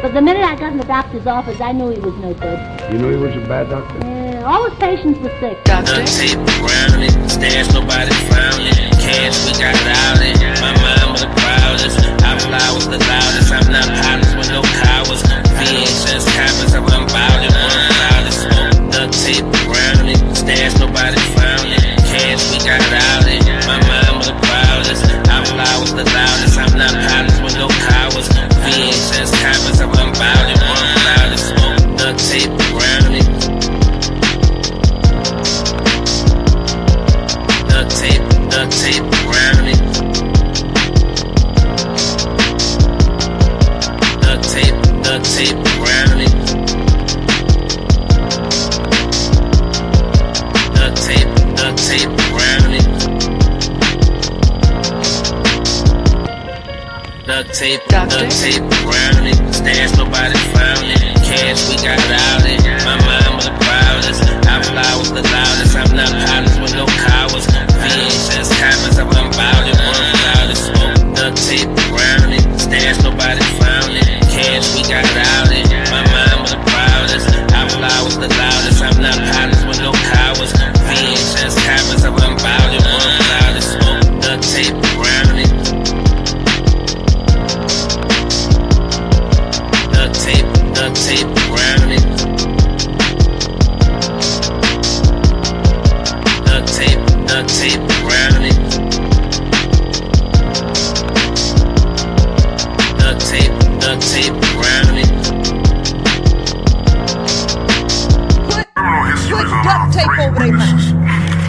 But the minute I got in the doctor's office, I knew he was no good. You knew he was a bad doctor? All his patients were sick. Duct tape around it, stash nobody found it. Cash we got out it. My mind was the proudest. I fly with the loudest. I'm not pilots with no cowards. VHS copies of I'm bout it. One of the loudest. Duct tape around it, stash nobody found it. Cash we got out it. My mind was the proudest. I fly with the loudest. I'm not pilots with no cowards. VHS copies of I'm bout it. One of the loudest. Duct tape around it. Duct tape around it. Duct tape around it. Duct tape around it. Duct tape around it. Stash nobody found it. Cash we got out it. My mind was the proudest. I fly with the loudest. I'm not pilots with no cowards. VHS copies of I'm bout it. One of the loudest. Duct tape around it. Stash nobody found it. Cash we got out it. My mind was the proudest. I fly with the loudest. I'm not pilots with no cowards. VHS copies of I'm bout it. One of the loudest. Duct tape around it. Duct tape around it. Duct tape around it. Duct tape around it. Put duct tape over their mouth.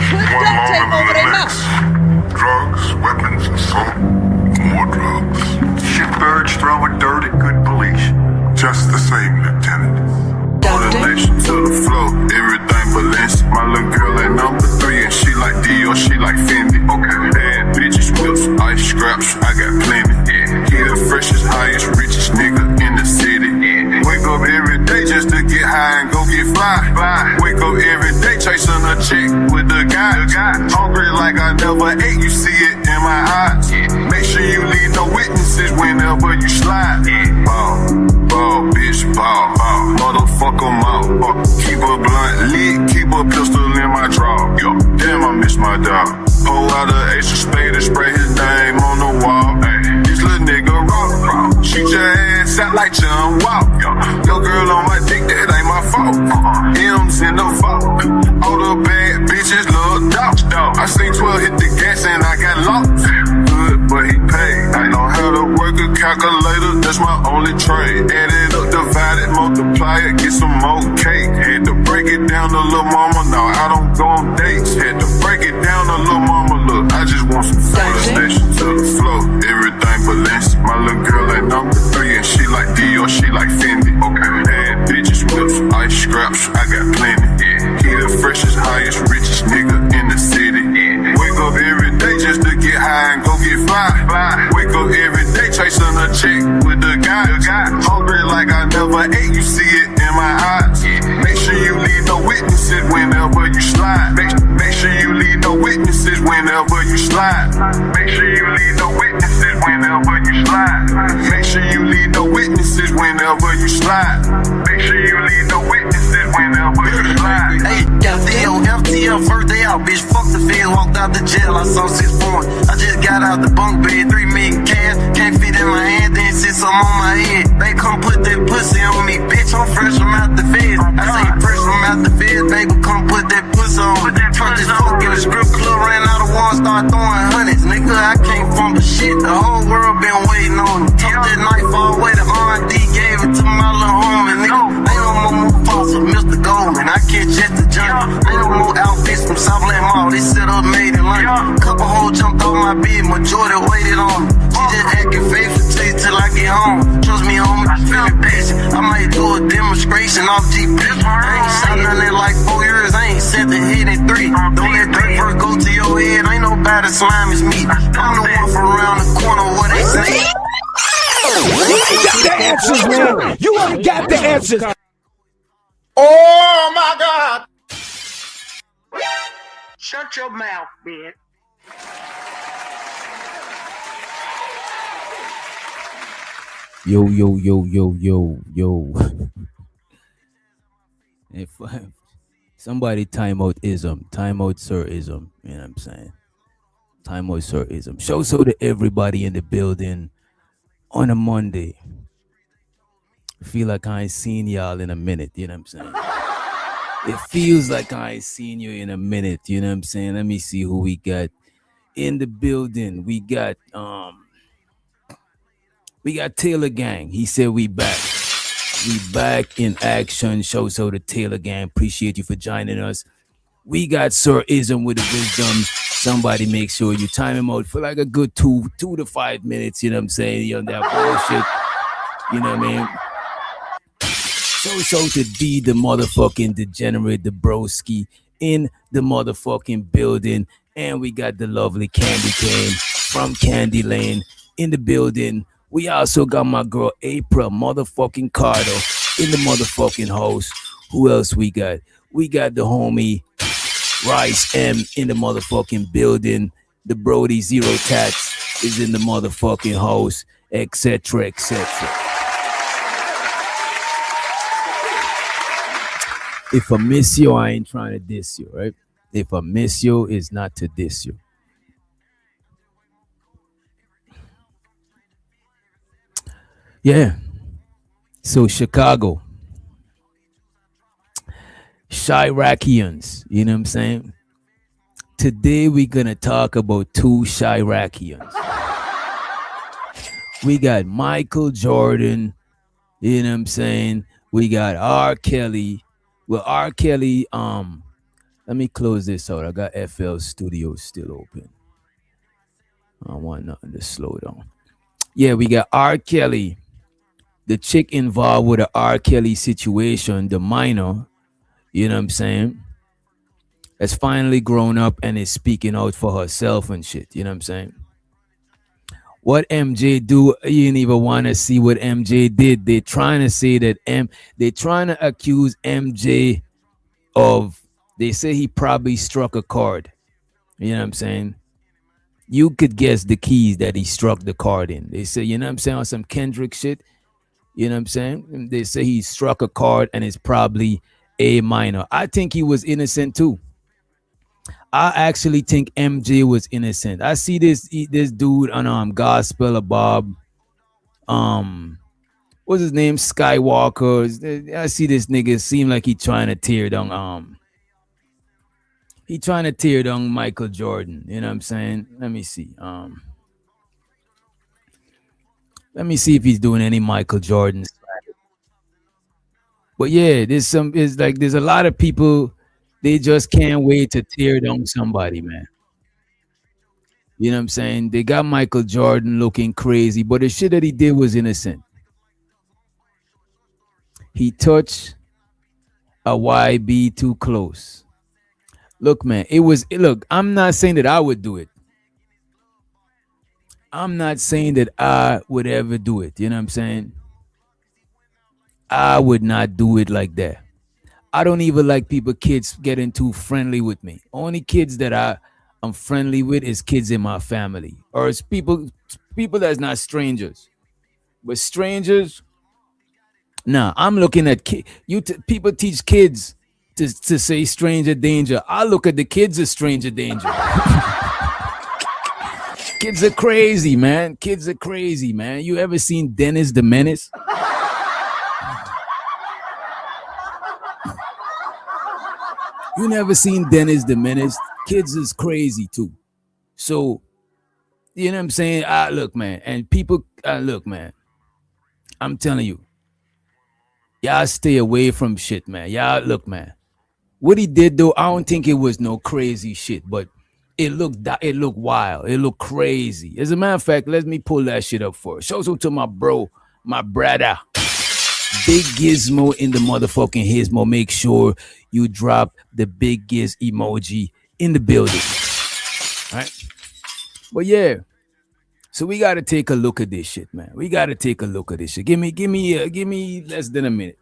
Put duct tape over their mouth. Drugs, weapons, assault, more drugs. Shitbirds throwing dirt at good police. Just the same, Lieutenant. Motivation to the floor, everything balance. My little girl at number 3 and she like Dior, she like Fendi. Okay, bad bitches, whips, ice scraps, I got plenty. He the freshest, highest, richest nigga in the city. Wake up every day just to get high and go get fly. Wake up every day chasing a chick with the guy. Hungry like I never ate, you see it in my eyes. Make sure you leave no witnesses whenever you slide. Ball, bitch, ball. Motherfuck 'em all. Keep a blunt lit, keep a pistol in my drawer. Yo, damn, I miss my dog. Pull out a ace of spade and spray his name on the wall. Ay, this little nigga raw. Shoot your ass out like John Wall. Your girl on my dick, that ain't my fault. M's in the fault. All the bad bitches love dogs. I seen 12 hit the gas and I got lost. Good, but he paid. I know how to work a calculator, that's my only trade. Add it up, divide it, multiply it, get some more cake. Had to break it down to lil' mama, no, I don't go on dates. Had to break it down to lil' mama, look, I just want some flavor. Station to the floor, everything balance. My little girl at number 3 and she like Dior, she like Fendi. Okay, bad bitches, whips, ice scraps, I got plenty. He the freshest, highest, richest nigga in the city. Wake up every day just to get high and go get fly. Wake up every day chasing a chick with the guy. Hungry like I never ate, you see it in my eyes. Make sure you leave no witnesses whenever you slide. Make sure you leave no witnesses whenever you slide. Make sure you leave no witnesses whenever you slide. Make sure you leave no witnesses whenever you slide. Make sure you leave no witnesses whenever you slide. Hey, FTL, first day out, bitch. Fuck the feds, walked out the jail, I saw 6 points. I just got out the bunk bed, 3 million cash. Can't fit in my hand, then sit some on my head. They come put that pussy on me, bitch. I'm fresh from out the feds. I say fresh from out the feds, baby. Come put that pussy on me. Turn this fuck in the strip club, ran out of one, start throwing hundreds. Nigga, I can't fumble shit. The whole world been waiting on me. Took that knife all the way to R&D, gave it to my little homie. Nigga, ain't no more Mufasa, Mr. Goldman. I catch just the junkie. Ain't no more outfits from Southland Mall. They set up made in London. Couple hoes jumped off my bed, majority waited on me. She just acting faithful to you till I get home. Trust me, homie, I feel patient. I might do a demonstration off GPS. I ain't shot nothing in like 4 years. I ain't set the head in 3. Don't let that first go to your head. Ain't nobody slime as me. I'm the one from around the corner where they say. You ain't got the answers, man. You ain't got the answers. Oh my God! Shut your mouth, bitch. Yo, yo, yo, yo, yo, yo. If somebody time out sir ism, you know what I'm saying? Time out sir ism. Show so to everybody in the building on a Monday. Feel like I ain't seen y'all in a minute, you know what I'm saying? It feels like I ain't seen you in a minute, you know what I'm saying? Let me see who we got in the building. We got Taylor Gang. He said we back. We back in action. Show so the Taylor Gang. Appreciate you for joining us. We got Sir Ism with the wisdom. Somebody make sure you time him out for like a good 2 to 5 minutes. You know what I'm saying? You know that bullshit. You know what I mean? So to D the motherfucking degenerate, the broski in the motherfucking building. And we got the lovely Candy Cane from Candy Lane in the building. We also got my girl April motherfucking Carter in the motherfucking house. Who else we got? We got the homie Rice M in the motherfucking building. The Brody Zero Tats is in the motherfucking house, etc., etc. If I miss you, I ain't trying to diss you, right? If I miss you, it's not to diss you. Yeah. So Chicago, Chiracians, you know what I'm saying? Today we're gonna talk about two Chiracians. We got Michael Jordan, you know what I'm saying? We got R. Kelly. Well, R. Kelly, let me close this out. I got FL Studio still open. I don't want nothing to slow down. Yeah, we got R. Kelly. The chick involved with the R. Kelly situation, the minor, you know what I'm saying, has finally grown up and is speaking out for herself and shit. You know what I'm saying? What MJ do, you didn't even want to see what MJ did. They're trying to say that they're trying to accuse MJ of, they say he probably struck a chord. You know what I'm saying? You could guess the keys that he struck the chord in. They say, you know what I'm saying, on some Kendrick shit. You know what I'm saying? They say he struck a chord and it's probably A minor. I think he was innocent too. I actually think MJ was innocent. I see this dude on Gospel of Bob. What's his name? Skywalker. I see this nigga seem like he trying to tear down he trying to tear down Michael Jordan. You know what I'm saying? Let me see. Let me see if he's doing any Michael Jordan. But yeah, there's a lot of people, they just can't wait to tear down somebody, man. You know what I'm saying? They got Michael Jordan looking crazy, but the shit that he did was innocent. He touched a YB too close. Look, man, look, I'm not saying that I would do it. I'm not saying that I would ever do it. You know what I'm saying? I would not do it like that. I don't even like kids getting too friendly with me. Only kids that I'm friendly with is kids in my family, or it's people that's not strangers. But strangers, nah. I'm looking at people teach kids to say stranger danger. I look at the kids as stranger danger. Kids are crazy, man. Kids are crazy, man. You ever seen Dennis the Menace? You never seen Dennis the Menace? Kids is crazy too. So, you know what I'm saying? Look, man. And people, look, man. I'm telling you, y'all stay away from shit, man. Y'all, look, man. What he did though, I don't think it was no crazy shit, but it looked wild. It looked crazy. As a matter of fact, let me pull that shit up for it. Show some to my bro, my brother. Big Gizmo in the motherfucking Gizmo. Make sure you drop the big Giz emoji in the building. All right? But yeah. So we gotta take a look at this shit, man. We gotta take a look at this shit. Give me less than a minute.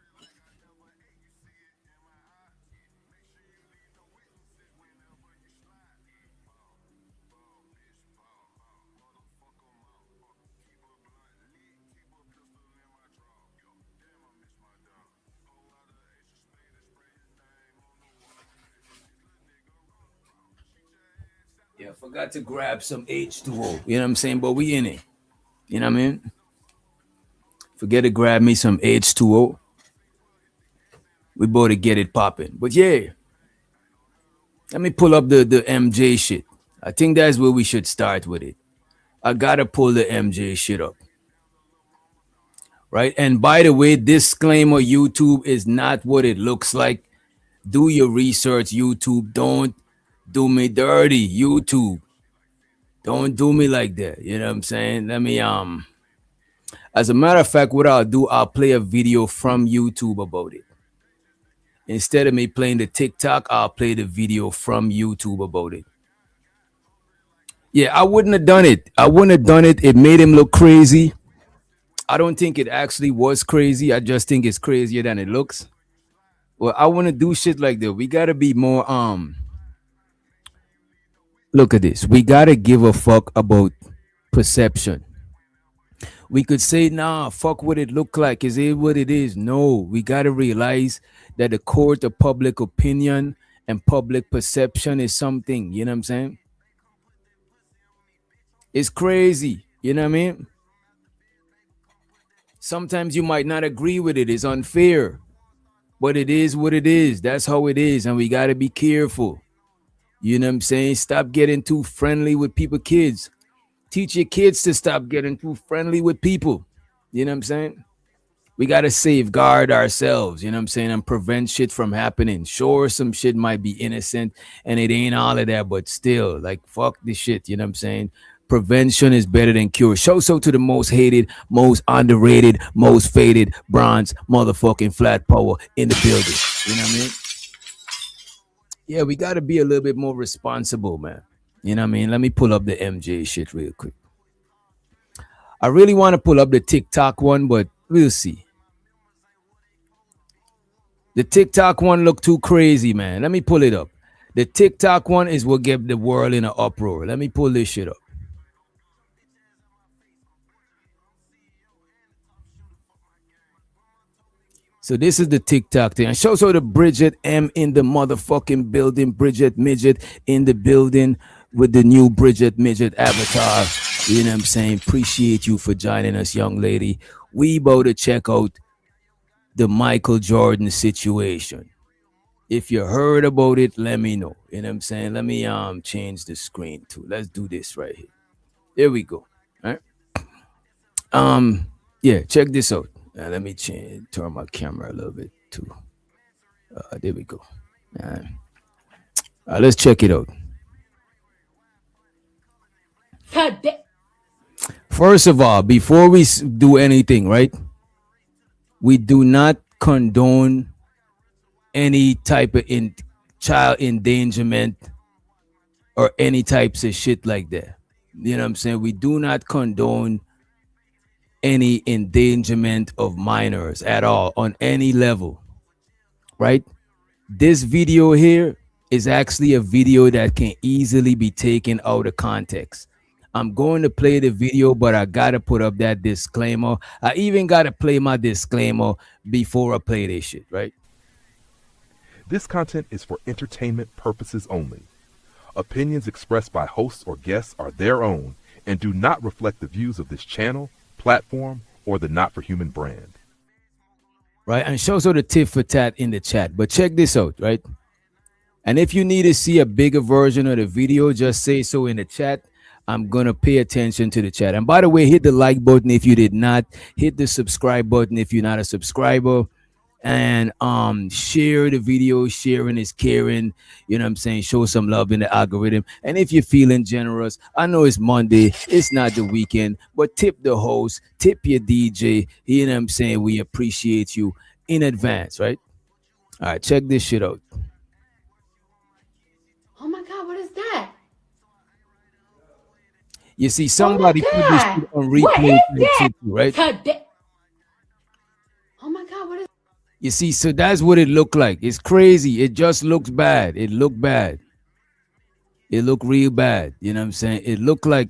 forgot to grab some H2O. You know what I'm saying? But we in it. You know what I mean? Forget to grab me some H2O. We both to get it popping. But yeah, let me pull up the MJ shit. I think that's where we should start with it. I gotta pull the MJ shit up. Right? And by the way, disclaimer, YouTube is not what it looks like. Do your research, YouTube. Don't do me dirty, YouTube. Don't do me like that. You know what I'm saying? Let me as a matter of fact, what I'll do, I'll play a video from YouTube about it. Instead of me playing the TikTok, I'll play the video from YouTube about it. Yeah, I wouldn't have done it. I wouldn't have done it. It made him look crazy. I don't think it actually was crazy. I just think it's crazier than it looks. Well, I want to do shit like that. We gotta be more look at this. We gotta give a fuck about perception. We could say, nah, fuck what it look like. Is it what it is? No, we gotta realize that the court of public opinion and public perception is something. You know what I'm saying? It's crazy. You know what I mean? Sometimes you might not agree with it. It's unfair. But it is what it is. That's how it is. And we got to be careful. You know what I'm saying? Stop getting too friendly with people, kids. Teach your kids to stop getting too friendly with people. You know what I'm saying? We got to safeguard ourselves, you know what I'm saying, and prevent shit from happening. Sure, some shit might be innocent and it ain't all of that, but still, like, fuck this shit, you know what I'm saying? Prevention is better than cure. Show so to the most hated, most underrated, most faded bronze motherfucking flat power in the building. You know what I mean? Yeah, we got to be a little bit more responsible, man. You know what I mean? Let me pull up the MJ shit real quick. I really want to pull up the TikTok one, but we'll see. The TikTok one look too crazy, man. Let me pull it up. The TikTok one is what get the world in an uproar. Let me pull this shit up. So this is the TikTok thing. And show so the Bridget M in the motherfucking building. Bridget Midget in the building with the new Bridget Midget avatar. You know what I'm saying? Appreciate you for joining us, young lady. We about to check out the Michael Jordan situation. If you heard about it, let me know. You know what I'm saying? Let me change the screen too. Let's do this right here. There we go. All right. Yeah, check this out. Let me turn my camera a little bit too. There we go. Let's check it out. First of all, before we do anything, right? We do not condone any type of child endangerment or any types of shit like that. You know what I'm saying? We do not condone any endangerment of minors at all on any level, right? This video here is actually a video that can easily be taken out of context. I'm going to play the video, but I gotta put up that disclaimer. I even gotta play my disclaimer before I play this shit, right? This content is for entertainment purposes only. Opinions expressed by hosts or guests are their own and do not reflect the views of this channel, platform, or the Not for Human brand. Right, and show so the tit for tat in the chat. But check this out, right? And if you need to see a bigger version of the video, just say so in the chat. I'm gonna pay attention to the chat. And by the way, hit the like button if you did not. Hit the subscribe button if you're not a subscriber. And share the video. Sharing is caring. You know what I'm saying? Show some love in the algorithm. And if you're feeling generous, I know it's Monday, it's not the weekend, but tip the host, tip your DJ. You know what I'm saying? We appreciate you in advance, right? All right, check this shit out. Oh my God, what is that? You see, somebody put this shit on replay, right? Oh my God, what is? You see, so that's what it looked like. It's crazy. It just looks bad. It looked bad. It looked real bad. You know what I'm saying? It looked like,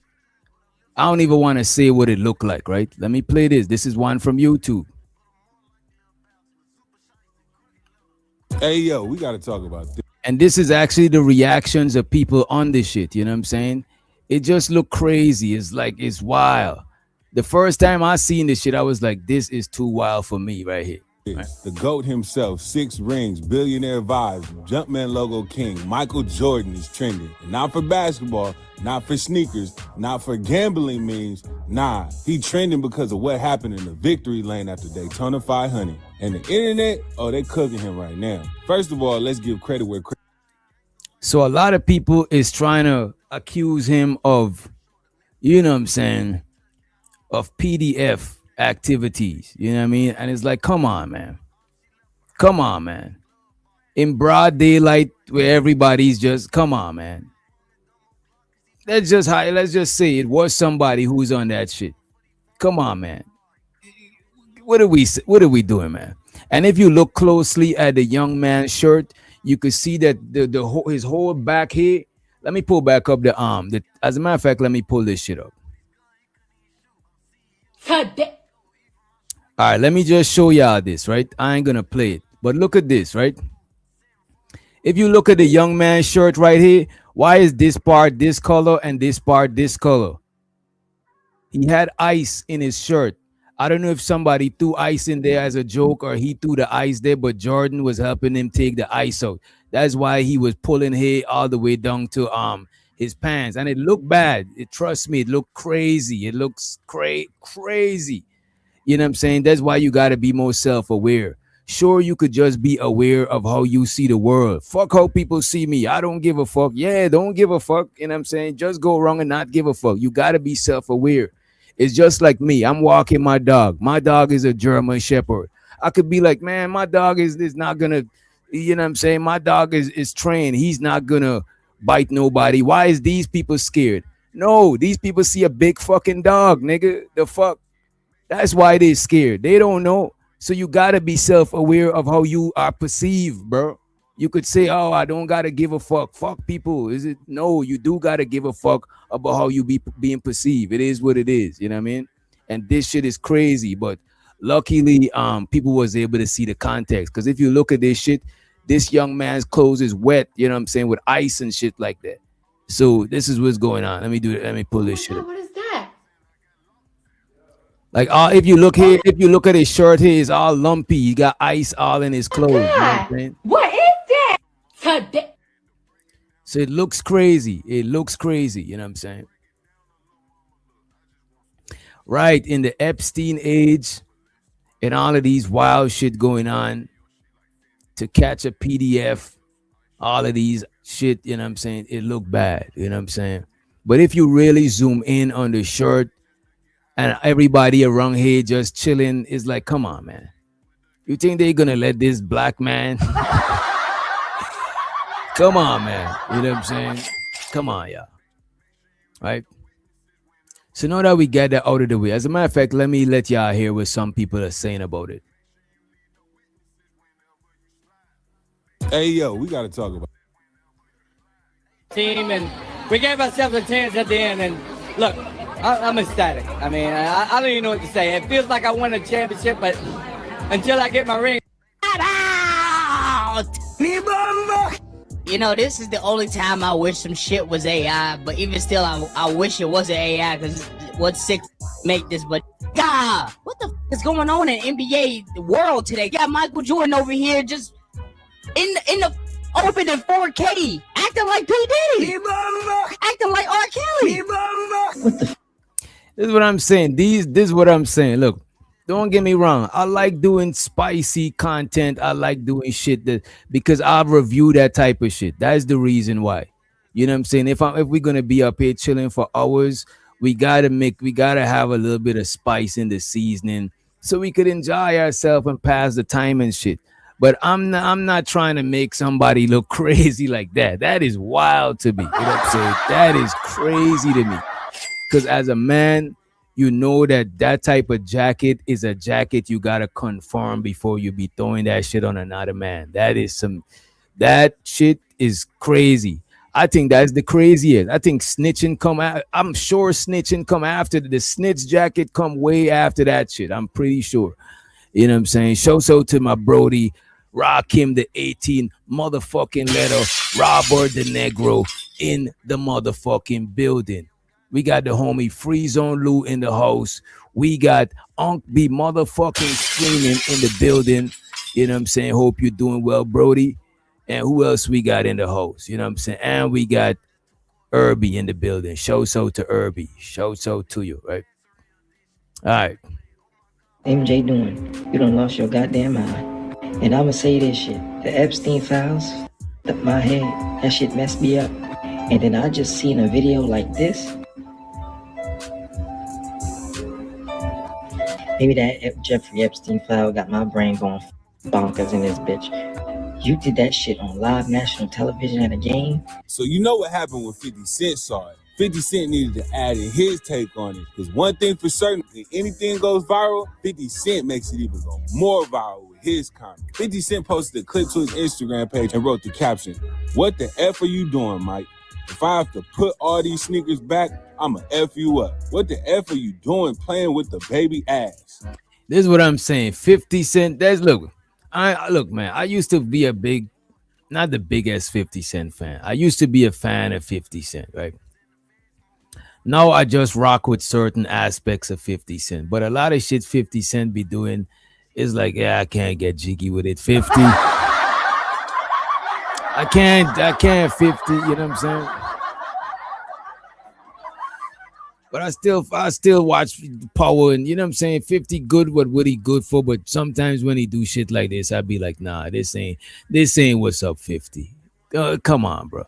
I don't even want to say what it looked like, right? Let me play this. This is one from YouTube. Hey, yo, we got to talk about this. And this is actually the reactions of people on this shit. You know what I'm saying? It just look crazy. It's like it's wild. The first time I seen this shit, I was like, this is too wild for me right here. Right? The GOAT himself, 6 rings, billionaire vibes, Jumpman logo king, Michael Jordan is trending. Not for basketball, not for sneakers, not for gambling means. Nah, he trending because of what happened in the victory lane after Daytona 500. And the internet, oh, they cooking him right now. First of all, let's give credit where credit. So a lot of people is trying to accuse him of, you know what I'm saying, of PDF activities. You know what I mean? And it's like, come on, man. Come on, man. In broad daylight where everybody's just, come on, man. Let's just say it was somebody who's on that shit. Come on, man. What are we doing, man? And if you look closely at the young man's shirt, you could see that his whole back here. Let me pull back up the arm. As a matter of fact, let me pull this shit up. All right, let me just show y'all this, right? I ain't gonna play it, but look at this, right? If you look at the young man's shirt right here, why is this part this color and this part this color? He had ice in his shirt. I don't know if somebody threw ice in there as a joke or he threw the ice there, but Jordan was helping him take the ice out. That's why he was pulling hair all the way down to his pants, and it looked bad. Trust me, it looked crazy. It looks crazy. You know what I'm saying? That's why you got to be more self-aware. Sure, you could just be aware of how you see the world. Fuck how people see me. I don't give a fuck. Yeah, don't give a fuck. You know what I'm saying? Just go wrong and not give a fuck. You got to be self-aware. It's just like me. I'm walking my dog. My dog is a German Shepherd. I could be like, man, my dog is not going to, you know what I'm saying? My dog is trained. He's not going to bite nobody. Why is these people scared? No, these people see a big fucking dog, nigga. The fuck? That's why they're scared. They don't know. So you gotta be self-aware of how you are perceived, bro. You could say, oh, I don't gotta give a fuck. Fuck people. Is it? No, you do gotta give a fuck about how you being perceived. It is what it is. You know what I mean? And this shit is crazy. But luckily, people was able to see the context. Because if you look at this shit, this young man's clothes is wet, you know what I'm saying, with ice and shit like that. So this is what's going on. Let me pull this shit up. What is that? Like, if you look here, if you look at his shirt here, it's all lumpy. He got ice all in his clothes. You know what I'm saying? What is that? Today. So it looks crazy. It looks crazy. You know what I'm saying? Right. In the Epstein age and all of these wild shit going on, to catch a PDF, all of these shit, you know what I'm saying? It looked bad. You know what I'm saying? But if you really zoom in on the shirt, and everybody around here just chilling, is like, come on, man. You think they're gonna let this black man? Come on, man. You know what I'm saying? Come on, y'all. Right? So now that we get that out of the way, as a matter of fact, let me let y'all hear what some people are saying about it. Hey, yo, we got to talk about team, and we gave ourselves a chance at the end, and look, I'm ecstatic. I mean, I don't even know what to say. It feels like I won a championship, but until I get my ring. You know, this is the only time I wish some shit was AI, but even still, I wish it wasn't AI, because what sick make this, but God, what the f is going on in NBA world today? Got Michael Jordan over here just in the open in 4K, acting like P. Diddy, acting like R. Kelly. What the This is what I'm saying. This is what I'm saying. Look, don't get me wrong. I like doing spicy content. I like doing shit that because I review that type of shit. That's the reason why. You know what I'm saying? If we're gonna be up here chilling for hours, we gotta have a little bit of spice in the seasoning so we could enjoy ourselves and pass the time and shit. But I'm not trying to make somebody look crazy like that. That is wild to me. You know what I'm saying? That is crazy to me. Because as a man, you know that type of jacket is a jacket you gotta conform before you be throwing that shit on another man. That shit is crazy. I think that's the craziest. I think snitching I'm sure snitching come after the snitch jacket come way after that shit. I'm pretty sure. You know what I'm saying? Show to my Brody Rakim the 18 motherfucking letter, Robert the Negro in the motherfucking building. We got the homie Free Zone Lou in the house. We got Unc B motherfucking screaming in the building. You know what I'm saying? Hope you're doing well, Brody. And who else we got in the house? You know what I'm saying? And we got Irby in the building. Show so to Irby. Show so to you, right? All right. MJ doing? You done lost your goddamn mind. And I'ma say this shit. The Epstein files up my head. That shit messed me up. And then I just seen a video like this. Maybe that Jeffrey Epstein file got my brain going bonkers in this bitch. You did that shit on live national television at a game? So you know what happened when 50 Cent saw it. 50 Cent needed to add in his take on it. Because one thing for certain, if anything goes viral, 50 Cent makes it even go more viral with his comment. 50 Cent posted a clip to his Instagram page and wrote the caption, "What the F are you doing, Mike? If I have to put all these sneakers back, I'ma F you up. What the F are you doing playing with the baby ass?" This is what I'm saying. 50 Cent. Look, man, I used to be a big, not the biggest 50 Cent fan. I used to be a fan of 50 Cent, right? Now I just rock with certain aspects of 50 Cent. But a lot of shit 50 Cent be doing is like, yeah, I can't get jiggy with it. 50. I can't 50, you know what I'm saying? But I still watch Power, and you know what I'm saying? 50 good what he good for, but sometimes when he do shit like this, I be like, nah, this ain't what's up, 50. Come on, bro.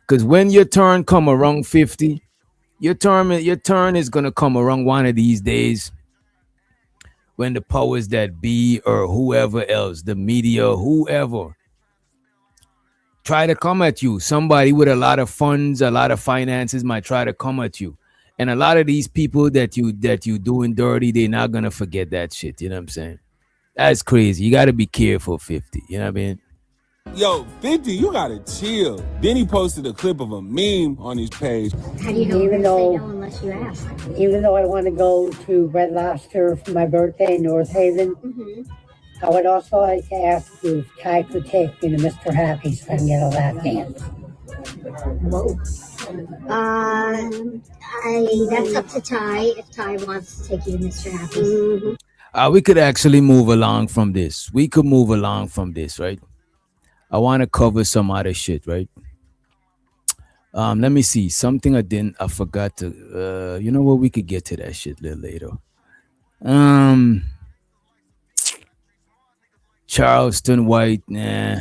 Cause when your turn come around 50, your turn is gonna come around one of these days when the powers that be or whoever else, the media, whoever, try to come at you. Somebody with a lot of funds, a lot of finances might try to come at you. And a lot of these people that you doing dirty, they're not gonna forget that shit. You know what I'm saying? That's crazy. You gotta be careful, 50. You know what I mean? Yo, 50, you gotta chill. Then he posted a clip of a meme on his page. How do you know even though, unless you ask? Even though I want to go to Red Lobster for my birthday in North Haven, I would also like to ask you if Ty could take me to Mr. Happy's so I can get a lap dance. Whoa. That's up to Ty if Ty wants to take you to Mr. Happy's. We could actually move along from this. We could move along from this, right? I want to cover some other shit, right? Let me see. Something I forgot to, you know what? We could get to that shit a little later. Charleston White, nah.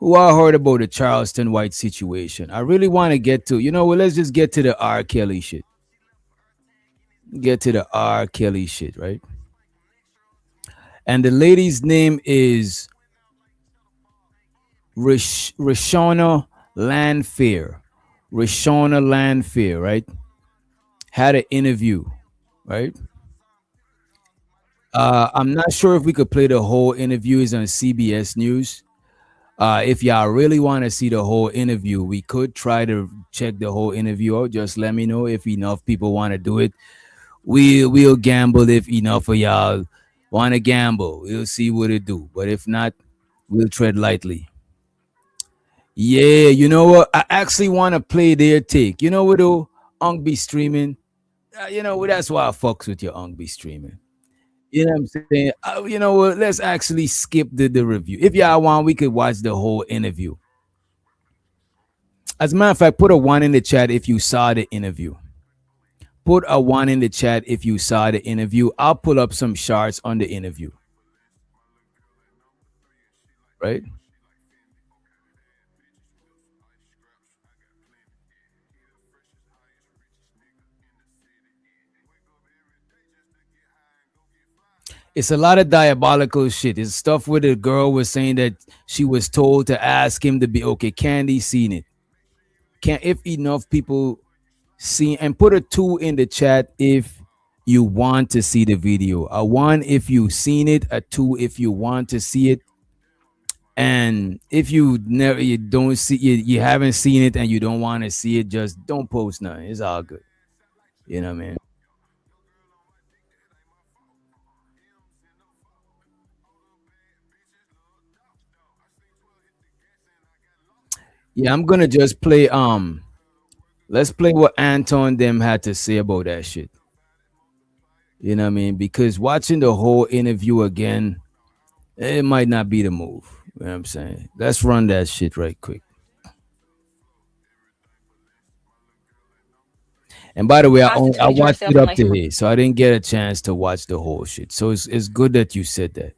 Who I heard about the Charleston White situation? I really want to get to, you know what? Let's just get to the R. Kelly shit. Get to the R. Kelly shit, right? And the lady's name is Rashona Landfair. Rashona Landfair, right? Had an interview, right? I'm not sure if we could play the whole interview. It's on CBS News. If y'all really want to see the whole interview, we could try to check the whole interview out. Just let me know if enough people want to do it. We'll gamble if enough of y'all want to gamble. We'll see what it do. But if not, we'll tread lightly. Yeah, you know what? I actually want to play their take. You know what though? Unk be streaming. You know what? That's why I fucks with your Unk be streaming. You know what I'm saying? You know what? Let's actually skip the review. If y'all want, we could watch the whole interview. As a matter of fact, put a 1 in the chat if you saw the interview. Put a 1 in the chat if you saw the interview. I'll pull up some charts on the interview. Right? It's a lot of diabolical shit. It's stuff where the girl was saying that she was told to ask him to be okay. Candy seen it. If enough people see, and put a 2 in the chat if you want to see the video. A 1 if you seen it, a 2 if you want to see it. And if you don't see it, you haven't seen it and you don't want to see it, just don't post nothing. It's all good. You know what I mean? Yeah, I'm gonna just play. Let's play what Anton them had to say about that shit. You know what I mean? Because watching the whole interview again, it might not be the move. You know what I'm saying? Let's run that shit right quick. And by the way, I Prostituted watched yourself it and up like to here, so I didn't get a chance to watch the whole shit. So it's good that you said that.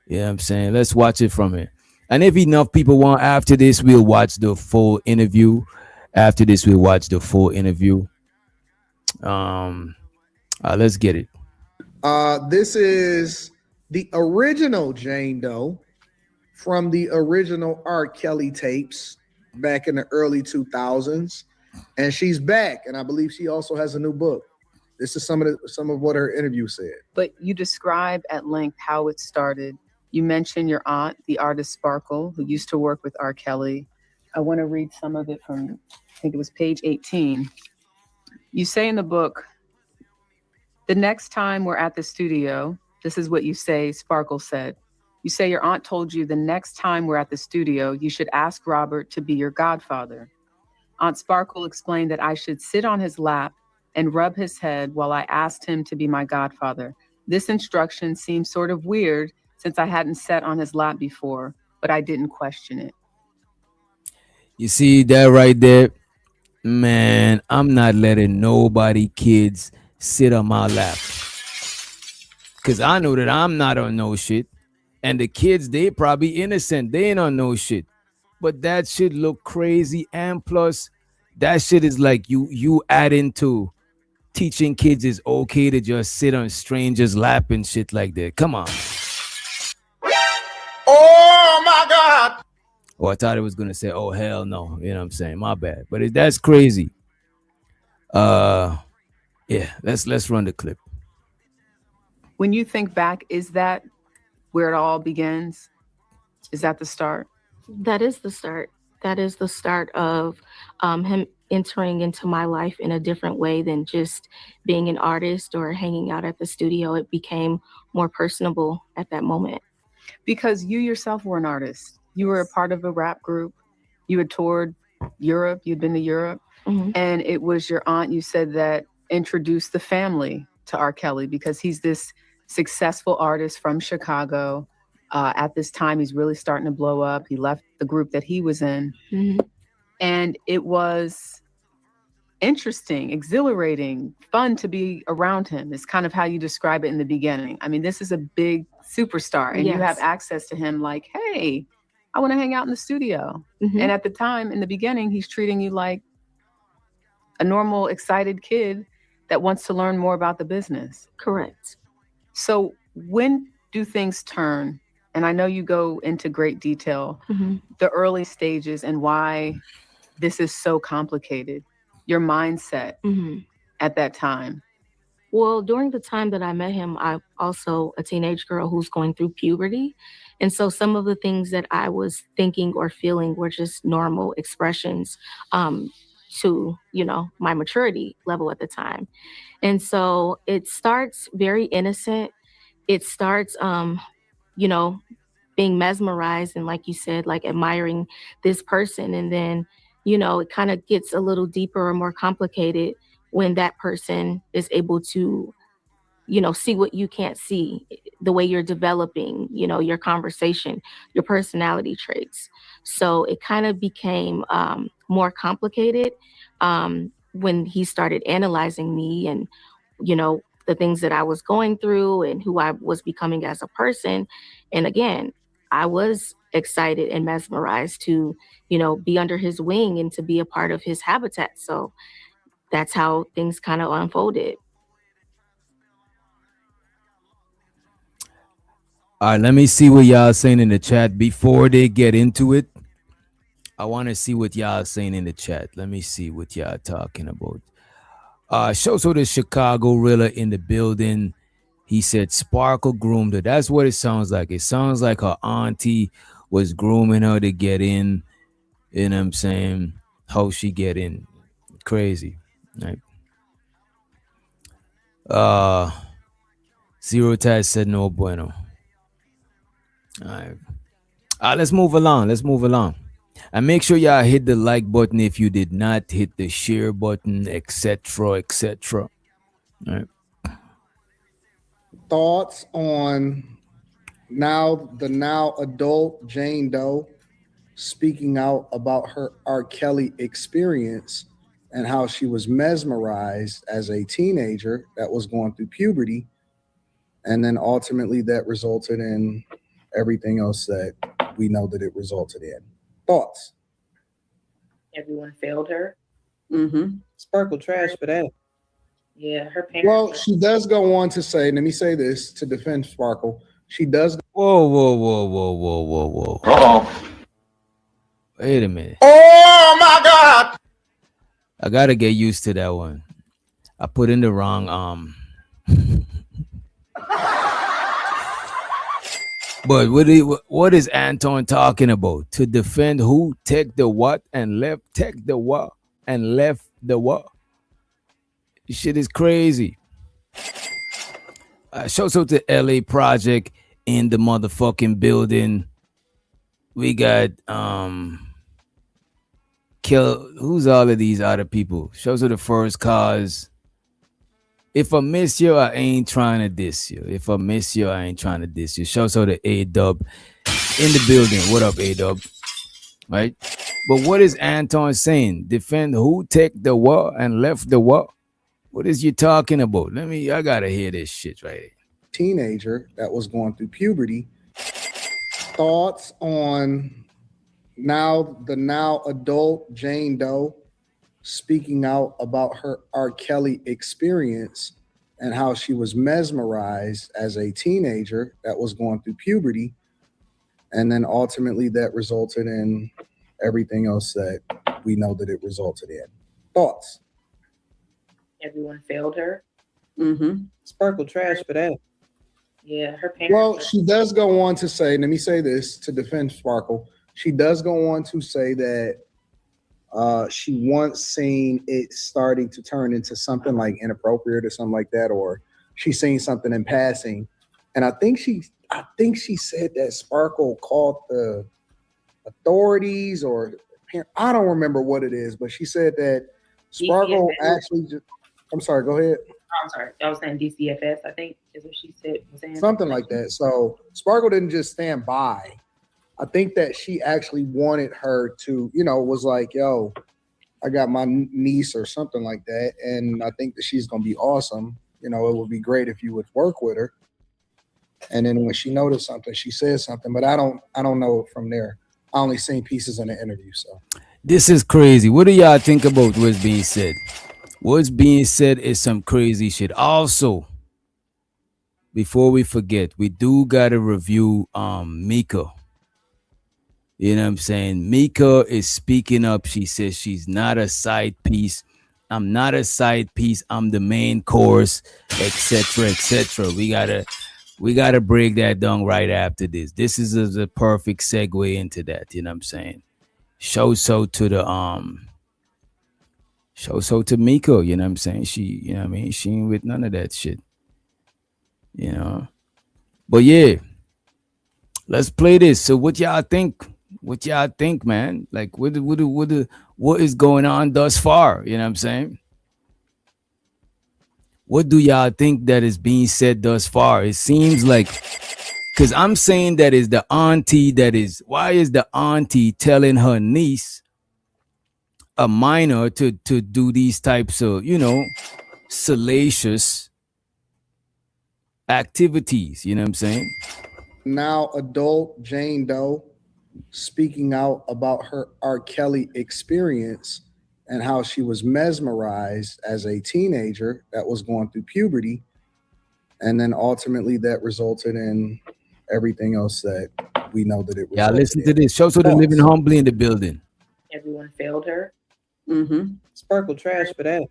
You know what I'm saying? Let's watch it from here. And if enough people want after this, we'll watch the full interview. After this, we'll watch the full interview. Um, let's get it. This is the original Jane Doe from the original R. Kelly tapes back in the early 2000s, and she's back. And I believe she also has a new book. This is some of what her interview said. But you describe at length how it started. You mentioned your aunt, the artist Sparkle, who used to work with R. Kelly. I want to read some of it from, I think it was page 18. You say in the book, the next time we're at the studio, this is what you say, Sparkle said. You say your aunt told you the next time we're at the studio, you should ask Robert to be your godfather. Aunt Sparkle explained that I should sit on his lap and rub his head while I asked him to be my godfather. This instruction seemed sort of weird since I hadn't sat on his lap before, but I didn't question it. You see that right there? Man, I'm not letting nobody kids sit on my lap. Cause I know that I'm not on no shit. And the kids, they probably innocent. They ain't on no shit. But that shit look crazy. And plus, that shit is like you add into teaching kids is okay to just sit on strangers' lap and shit like that. Come on. Oh my God. Oh, I thought it was gonna say, oh hell no. You know what I'm saying? My bad. But that's crazy. Yeah, let's run the clip. When you think back, is that where it all begins? Is that the start? That is the start. That is the start of him entering into my life in a different way than just being an artist or hanging out at the studio. It became more personable at that moment. Because you yourself were an artist. You were a part of a rap group. You had toured Europe. You'd been to Europe. Mm-hmm. And it was your aunt, you said, that introduced the family to R. Kelly because he's this successful artist from Chicago. At this time, he's really starting to blow up. He left the group that he was in. Mm-hmm. And it was interesting, exhilarating, fun to be around him. It's kind of how you describe it in the beginning. I mean, this is a big superstar and you have access to him like, hey, I want to hang out in the studio. Mm-hmm. And at the time, in the beginning, he's treating you like a normal, excited kid that wants to learn more about the business. Correct. So when do things turn? And I know you go into great detail, the early stages and why this is so complicated, your mindset at that time. Well, during the time that I met him, I'm also a teenage girl who's going through puberty. And so some of the things that I was thinking or feeling were just normal expressions to, my maturity level at the time. And so it starts very innocent. It starts, being mesmerized and, like you said, like admiring this person. And then, it kind of gets a little deeper or more complicated when that person is able to, see what you can't see, the way you're developing, your conversation, your personality traits. So it kind of became more complicated when he started analyzing me and, the things that I was going through and who I was becoming as a person. And again, I was excited and mesmerized to, be under his wing and to be a part of his habitat. So that's how things kind of unfolded. All right, let me see what y'all saying in the chat before they get into it. I want to see what y'all saying in the chat. Let me see what y'all talking about. So the Chicago Rilla in the building. He said Sparkle groomed her. That's what it sounds like. It sounds like her auntie was grooming her to get in. You know what I'm saying? How she get in. Crazy. Right? Zero Taz said no bueno. All right. Let's move along. And make sure y'all hit the like button if you did not hit the share button, etc., etc. All right. Thoughts on now adult Jane Doe speaking out about her R. Kelly experience and how she was mesmerized as a teenager that was going through puberty. And then ultimately that resulted in everything else that we know that it resulted in. Thoughts? Everyone failed her. Mm-hmm. Sparkle trash for that. Yeah, her parents. Well, she does go on to say, let me say this to defend Sparkle. She does. Whoa. Uh-oh. Wait a minute. Oh my God! I gotta get used to that one. I put in the wrong But what is Anton talking about? To defend who? Take the what and left? Take the what and left the what? This shit is crazy. Shouts out to LA Project in the motherfucking building. We got who's all of these other people? Shouts out to First Cause. If I miss you, I ain't trying to diss you. If I miss you, I ain't trying to diss you. Shouts out to A-Dub in the building. What up, A-Dub? Right? But what is Anton saying? Defend who? Take the what and left the what? What is you talking about? I gotta hear this shit right here. Teenager that was going through puberty. Thoughts on now adult Jane Doe speaking out about her R. Kelly experience and how she was mesmerized as a teenager that was going through puberty. And then ultimately that resulted in everything else that we know that it resulted in. Thoughts? Everyone failed her. Mm-hmm. Sparkle trash for that. Yeah, her parents. Well, she does go on to say, let me say this to defend Sparkle. She does go on to say that she once seen it starting to turn into something like inappropriate or something like that, or she's seen something in passing. And I think she said that Sparkle called the authorities, or I don't remember what it is, but she said that Sparkle actually I'm sorry, go ahead. I'm sorry. I was saying DCFS, I think is what she said. Something like that. So Sparkle didn't just stand by. I think that she actually wanted her to, was like, yo, I got my niece or something like that. And I think that she's going to be awesome. It would be great if you would work with her. And then when she noticed something, she said something, but I don't know from there. I only seen pieces in the interview. So this is crazy. What do y'all think about what's being said? What's being said is some crazy shit. Also, before we forget, we do gotta review Mika. You know what I'm saying? Mika is speaking up. She says she's not a side piece. I'm not a side piece. I'm the main course, etc., etc. We gotta break that down right after this. This is a perfect segue into that. You know what I'm saying? Show so to Mika. You know what I'm saying? She ain't with none of that shit. But yeah, let's play this. So what y'all think? What y'all think, man? Like, what is going on thus far? You know what I'm saying? What do y'all think that is being said thus far? It seems like, because I'm saying that is the auntie why is the auntie telling her niece, a minor, to do these types of, salacious activities? You know what I'm saying? Now adult Jane Doe speaking out about her R. Kelly experience and how she was mesmerized as a teenager that was going through puberty. And then ultimately that resulted in everything else that we know that it was. Yeah, listen to this. Show so they're living humbly in the building. Everyone failed her. Mm-hmm. Sparkle trash for that.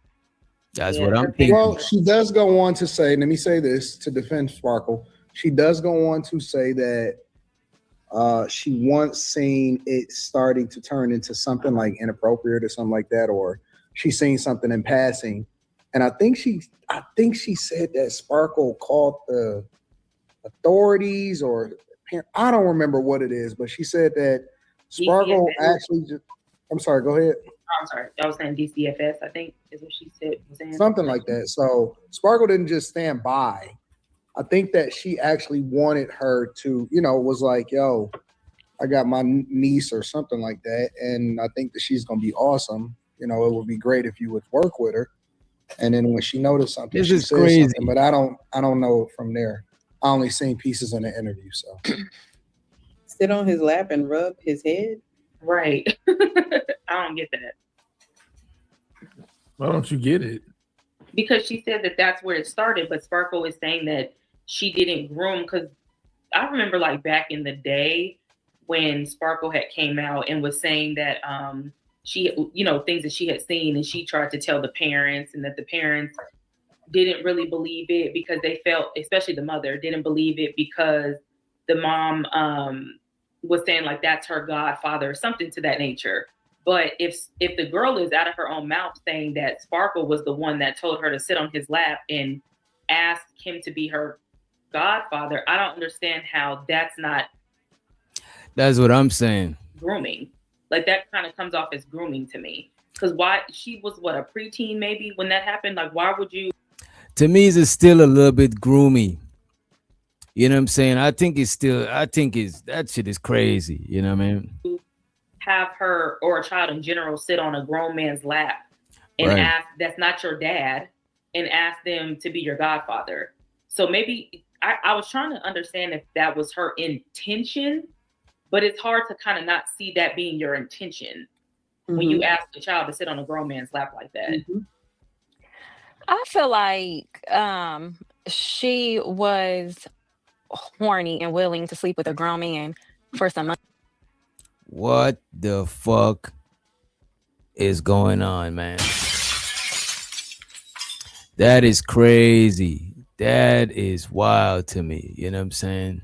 That's what I'm thinking. Well, she does go on to say, let me say this to defend Sparkle. She does go on to say that she once seen it starting to turn into something like inappropriate or something like that, or she's seen something in passing. And I think she said that Sparkle called the authorities, or I don't remember what it is, but she said that Sparkle DCFS. actually just, I'm sorry, go ahead. I'm sorry. I was saying DCFS, I think is what she said. Was saying. Something like that. So Sparkle didn't just stand by. I think that she actually wanted her to, was like, yo, I got my niece or something like that. And I think that she's going to be awesome. It would be great if you would work with her. And then when she noticed something, This she is said crazy. something, but I don't know from there. I only seen pieces in the interview. So sit on his lap and rub his head. Right. I don't get that. Why don't you get it? Because she said that that's where it started, but Sparkle is saying that she didn't groom, because I remember like back in the day when Sparkle had came out and was saying that she, things that she had seen, and she tried to tell the parents, and that the parents didn't really believe it because they felt, especially the mother, didn't believe it because the mom was saying like that's her godfather or something to that nature. But if the girl is out of her own mouth saying that Sparkle was the one that told her to sit on his lap and ask him to be her godfather, I don't understand how that's not. That's what I'm saying. Grooming. Like that kind of comes off as grooming to me. Because why, she was what, a preteen maybe when that happened? Like why would you? To me, it's still a little bit groomy. You know what I'm saying? I think that shit is crazy. You know what I mean? Have her or a child in general sit on a grown man's lap and Right. ask, that's not your dad, and ask them to be your godfather. So maybe I was trying to understand if that was her intention, but it's hard to kind of not see that being your intention when you ask a child to sit on a grown man's lap like that. I feel like she was horny and willing to sleep with a grown man for some money. What the fuck is going on, man? That is crazy. That is wild to me. You know what I'm saying?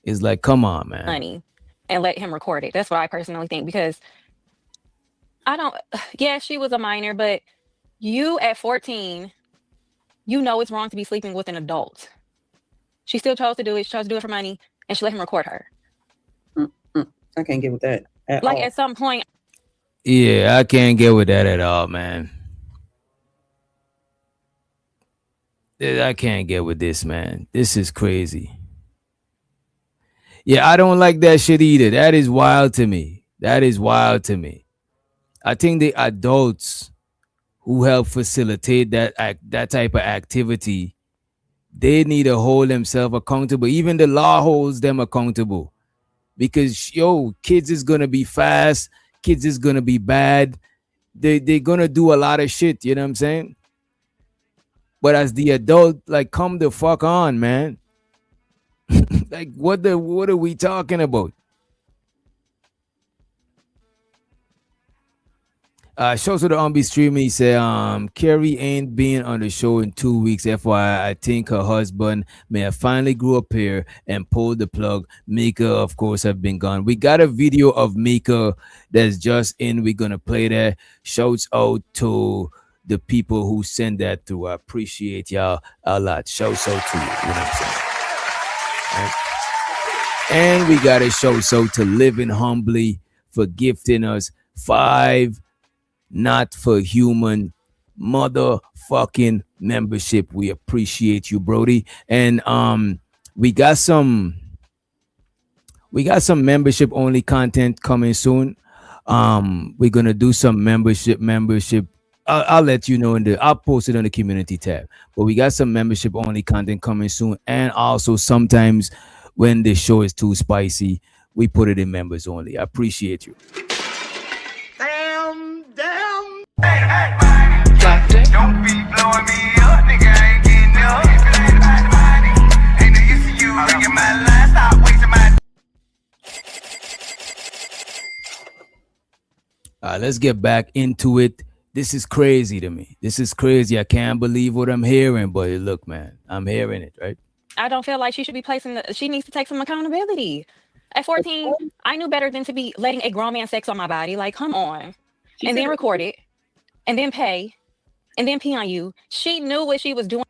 It's like, come on, man. Money and let him record it. That's what I personally think, because yeah, she was a minor, but you at 14, it's wrong to be sleeping with an adult. She still chose to do it. She chose to do it for money, and she let him record her. I can't get with that at all. At some point. Yeah, I can't get with that at all, man. I can't get with this, man. This is crazy. Yeah, I don't like that shit either. That is wild to me. I think the adults who help facilitate that type of activity, they need to hold themselves accountable. Even the law holds them accountable. Because, kids is going to be fast. Kids is going to be bad. They're going to do a lot of shit. You know what I'm saying? But as the adult, like, come the fuck on, man. Like, what are we talking about? Shows to the Unbe stream, he said, Carrie ain't been on the show in 2 weeks. FYI, I think her husband may have finally grew up here and pulled the plug. Mika, of course, have been gone. We got a video of Mika that's just in. We're going to play that. Shouts out to the people who send that through. I appreciate y'all a lot. Shouts out to you. You know what I'm saying? Right? And we got a shouts out to Living Humbly for gifting us 5 Not for Human motherfucking membership. We appreciate you, Brody. And we got some membership only content coming soon. We're gonna do some membership. I'll let you know I'll post it on the community tab. But we got some membership only content coming soon. And also sometimes when the show is too spicy, we put it in members only. I appreciate you. Duct. Don't be blowing me up, nigga. I ain't getting up. Ain't no use to you ringing my line. Stop wasting my. Let's get back into it. This is crazy to me. This is crazy. I can't believe what I'm hearing. But look, man, I'm hearing it, right? I don't feel like she should be she needs to take some accountability. At 14, I knew better than to be letting a grown man sex on my body. Like, come on. And then record it. And then pay. And then pee on you. She knew what she was doing.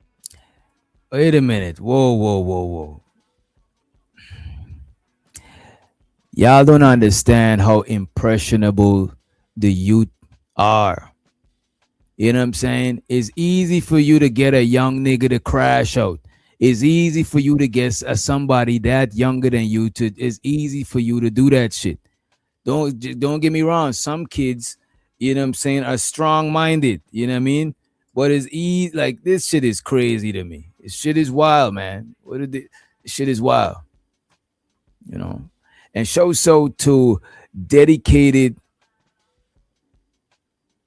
Wait a minute. Whoa. Y'all don't understand how impressionable the youth are. You know what I'm saying? It's easy for you to get a young nigga to crash out. It's easy for you to get somebody that younger than you to. It's easy for you to do that shit. Don't get me wrong. Some kids, you know what I'm saying, are strong minded. You know what I mean? But it's easy. Like this shit is crazy to me. This shit is wild, man. This shit is wild. You know, and show so to dedicated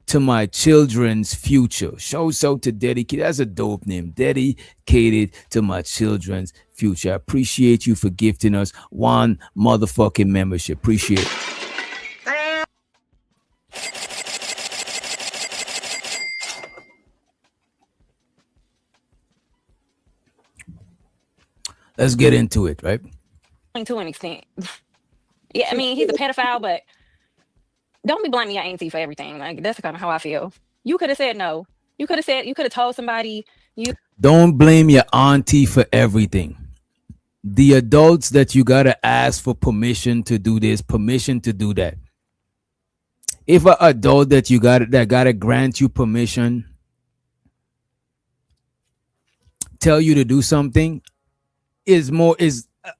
to my children's future. Show so to dedicate. That's a dope name. Dedicated to my children's future. I appreciate you for gifting us one motherfucking membership. Appreciate it. Let's get into it, right? To an extent. Yeah, I mean, he's a pedophile, but don't be blaming your auntie for everything. Like, that's kind of how I feel. You could have said no. You could have told somebody. Don't blame your auntie for everything. The adults that you gotta ask for permission to do this, permission to do that. If an adult that gotta grant you permission, tell you to do something,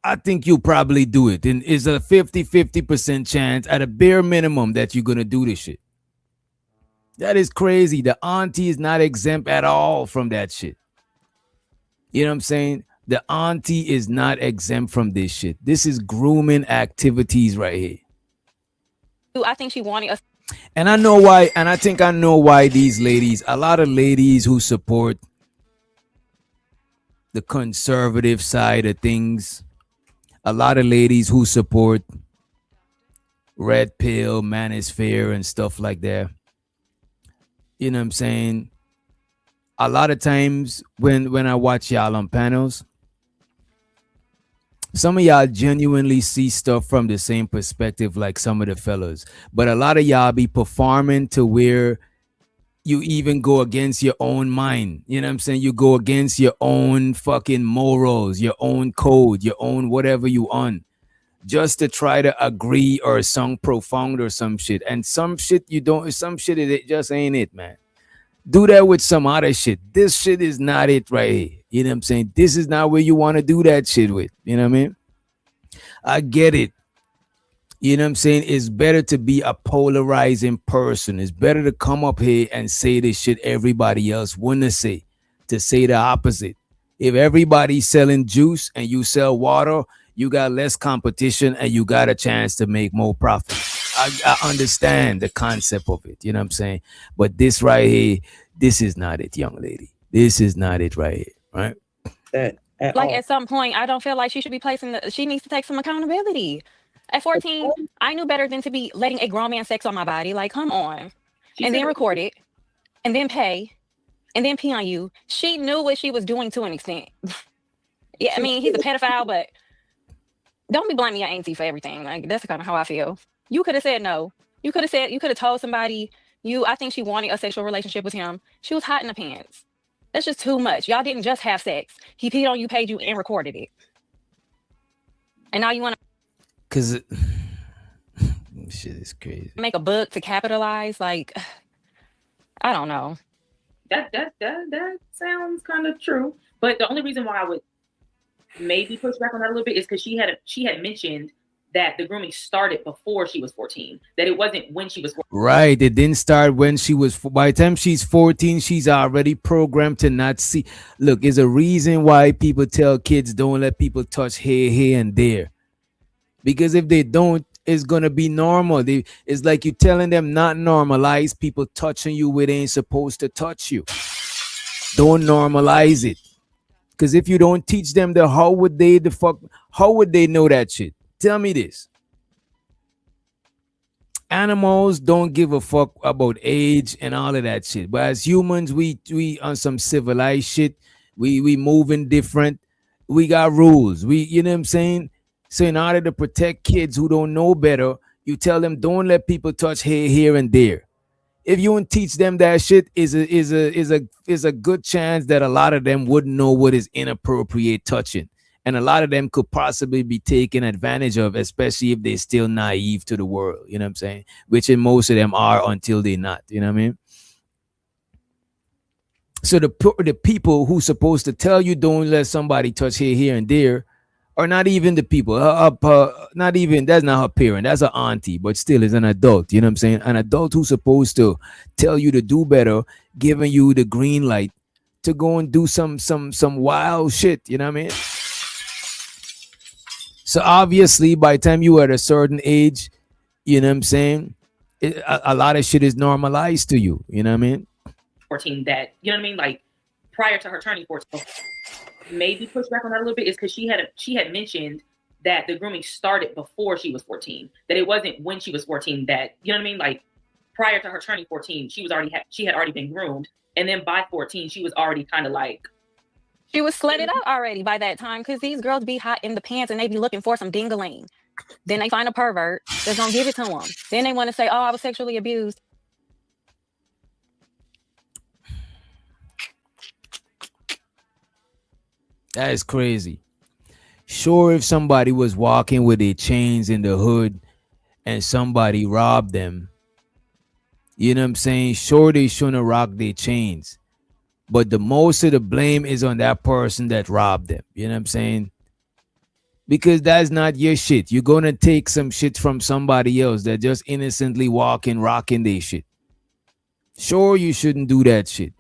I think you'll probably do it. And it's a 50% chance at a bare minimum that you're gonna do this shit. That is crazy. The auntie is not exempt at all from that shit. You know what I'm saying? The auntie is not exempt from this shit. This is grooming activities right here. I think she wanted us. And I know why, and I think I know why these ladies, a lot of ladies who support the conservative side of things, a lot of ladies who support red pill, manosphere, and stuff like that. You know what I'm saying? A lot of times when I watch y'all on panels, some of y'all genuinely see stuff from the same perspective like some of the fellas. But a lot of y'all be performing to where you even go against your own mind. You know what I'm saying? You go against your own fucking morals, your own code, your own whatever you on, just to try to agree or sound profound or some shit. And some shit you don't, some shit it just ain't it, man. Do that with some other shit. This shit is not it right here. You know what I'm saying? This is not where you want to do that shit with. You know what I mean? I get it. You know what I'm saying? It's better to be a polarizing person. It's better to come up here and say this shit everybody else wouldn't say, to say the opposite. If everybody's selling juice and you sell water, you got less competition and you got a chance to make more profit. I understand the concept of it. You know what I'm saying? But this right here, this is not it, young lady. This is not it right here, right? At some point, I don't feel like she should be she needs to take some accountability. At 14, I knew better than to be letting a grown man sex on my body. Like, come on. And then record it, and then pay, and then pee on you. She knew what she was doing to an extent. Yeah, I mean, he's a pedophile, but don't be blaming your auntie for everything. Like, that's kind of how I feel. You could have said no. You could have told somebody, I think she wanted a sexual relationship with him. She was hot in the pants. That's just too much. Y'all didn't just have sex. He peed on you, paid you, and recorded it. And now you want to... Because shit is crazy. Make a book to capitalize? Like, I don't know. That sounds kind of true. But the only reason why I would maybe push back on that a little bit is because she had mentioned that the grooming started before she was 14. That it wasn't when she was 14. Right. It didn't start when she was. By the time she's 14, she's already programmed to not see. Look, there's a reason why people tell kids don't let people touch here, and there. Because if they don't, it's going to be normal. It's like you telling them not normalize people touching you where they ain't supposed to touch you. Don't normalize it. Because if you don't teach them how would they know that shit? Tell me this. Animals don't give a fuck about age and all of that shit. But as humans, we on some civilized shit. We moving different. We got rules. You know what I'm saying? So in order to protect kids who don't know better, you tell them don't let people touch here and there. If you don't teach them that shit, is a good chance that a lot of them wouldn't know what is inappropriate touching. And a lot of them could possibly be taken advantage of, especially if they're still naive to the world. You know what I'm saying? Which in most of them are until they're not. You know what I mean? So the people who supposed to tell you don't let somebody touch here and there are not even the people. Not even, that's not her parent. That's her auntie, but still is an adult. You know what I'm saying? An adult who's supposed to tell you to do better, giving you the green light to go and do some wild shit. You know what I mean? So obviously, by the time you are at a certain age, you know what I'm saying, a lot of shit is normalized to you. You know what I mean? 14 that, you know what I mean? Like prior to her turning 14, maybe push back on that a little bit is because she had mentioned that the grooming started before she was 14, that it wasn't when she was 14 that, you know what I mean? Like prior to her turning 14, she had already been groomed. And then by 14, she was already kind of like, she was slutted out already by that time, because these girls be hot in the pants and they be looking for some ding-a-ling. Then they find a pervert that's gonna give it to them. Then they want to say, oh, I was sexually abused. That is crazy. Sure, if somebody was walking with their chains in the hood and somebody robbed them, you know what I'm saying? Sure, they shouldn't rock their chains. But the most of the blame is on that person that robbed them. You know what I'm saying? Because that's not your shit. You're going to take some shit from somebody else that just innocently walking, rocking their shit. Sure, you shouldn't do that shit.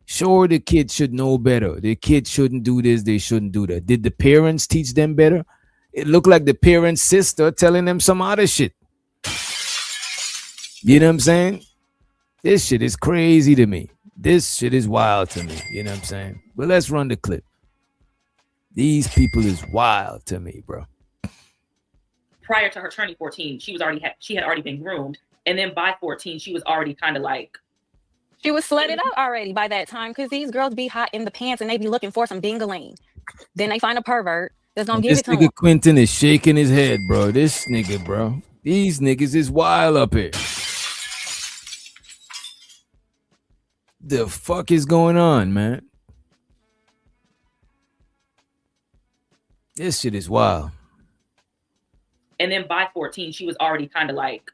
Sure, the kid should know better. The kid shouldn't do this. They shouldn't do that. Did the parents teach them better? It looked like the parents' sister telling them some other shit. You know what I'm saying? This shit is crazy to me. This shit is wild to me. You know what I'm saying? But let's run the clip. These people is wild to me, bro. Prior to her turning 14, she had already been groomed. And then by 14, she was already kind of like, she was slutted out already by that time, because these girls be hot in the pants and they be looking for some ding-a-ling. Then they find a pervert that's gonna give it to them. This nigga Quentin is shaking his head, bro. This nigga, bro. These niggas is wild up here. The fuck is going on, man? This shit is wild. And then by 14, she was already kind of like,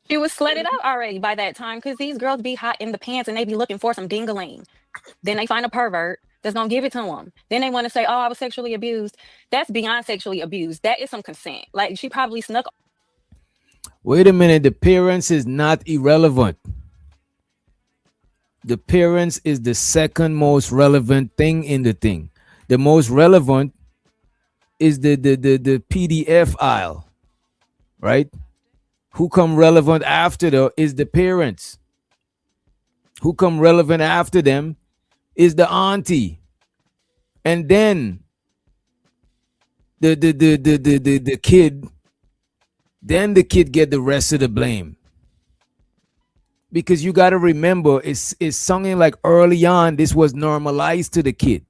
she was slutted out already by that time, because these girls be hot in the pants and they be looking for some ding-a-ling. Then they find a pervert that's gonna give it to them. Then they want to say, oh, I was sexually abused. That's beyond sexually abused. That is some consent. Like, she probably snuck. Wait a minute. The parents is not irrelevant. The parents is the second most relevant thing in the thing. The most relevant is the PDF aisle, right? Who come relevant after though is the parents. Who come relevant after them is the auntie. And then the kid, then the kid get the rest of the blame. Because you got to remember, it's something like early on, this was normalized to the kid.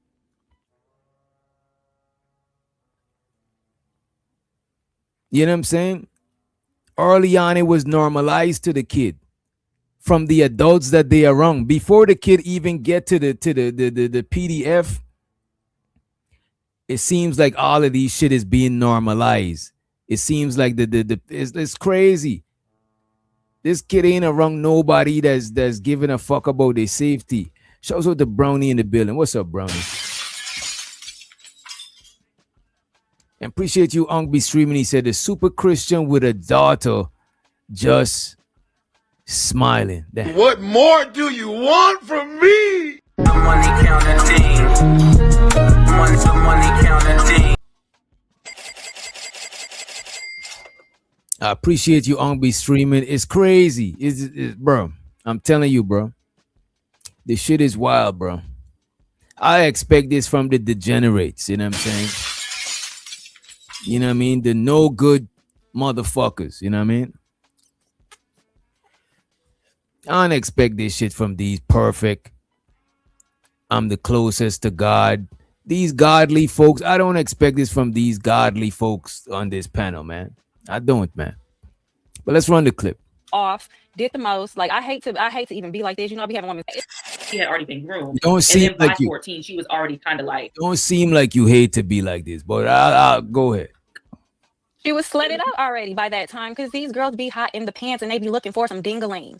You know what I'm saying? Early on, it was normalized to the kid from the adults that they are wrong. Before the kid even get to the PDF, it seems like all of these shit is being normalized. It seems like it's crazy. This kid ain't around nobody that's giving a fuck about their safety. Shows out the Brownie in the building. What's up, Brownie? And appreciate you, Unk be streaming. He said the super Christian with a daughter just smiling. Damn. What more do you want from me? Money counting team. Money counting team. I appreciate you, Unk be streaming. It's crazy. It's bro. I'm telling you, bro. This shit is wild, bro. I expect this from the degenerates. You know what I'm saying? You know what I mean? The no good motherfuckers. You know what I mean? I don't expect this shit from these perfect. I'm the closest to God. These godly folks. I don't expect this from these godly folks on this panel, man. I don't, man. But let's run the clip. Off, did the most. Like, I hate to even be like this. You know, I be having women. she had already been groomed. Don't And seem then by like you 14, she was already kind of like, don't seem like you hate to be like this, but I'll go ahead. She was slutted out already by that time because these girls be hot in the pants and they be looking for some dingaling.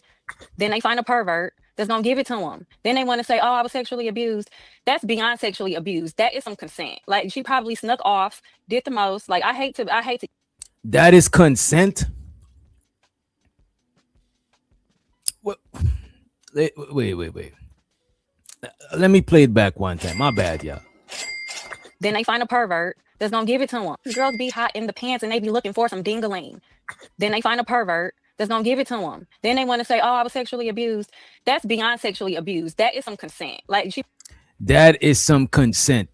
Then they find a pervert that's gonna give it to them. Then they want to say, "Oh, I was sexually abused." That's beyond sexually abused. That is some consent. Like she probably snuck off, did the most. Like I hate to. That is consent. What? Wait. Let me play it back one time. My bad, y'all. Then they find a pervert that's gonna give it to them. These girls be hot in the pants and they be looking for some dingaling. Then they find a pervert that's gonna give it to them. Then they want to say, "Oh, I was sexually abused." That's beyond sexually abused. That is some consent. Like she. That is some consent.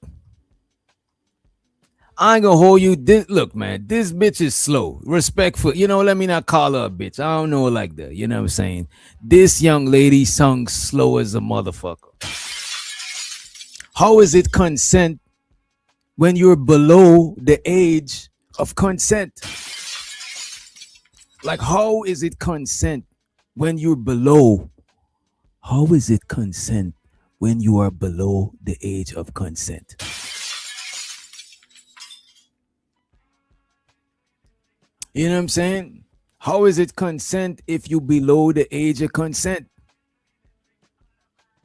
I ain't gonna hold you. Look, man, this bitch is slow. Respectful. You know, let me not call her a bitch. I don't know her like that. You know what I'm saying? This young lady sung slow as a motherfucker. How is it consent when you're below the age of consent? Like, how is it consent when you're below? How is it consent when you are below the age of consent? You know what I'm saying? How is it consent if you below the age of consent?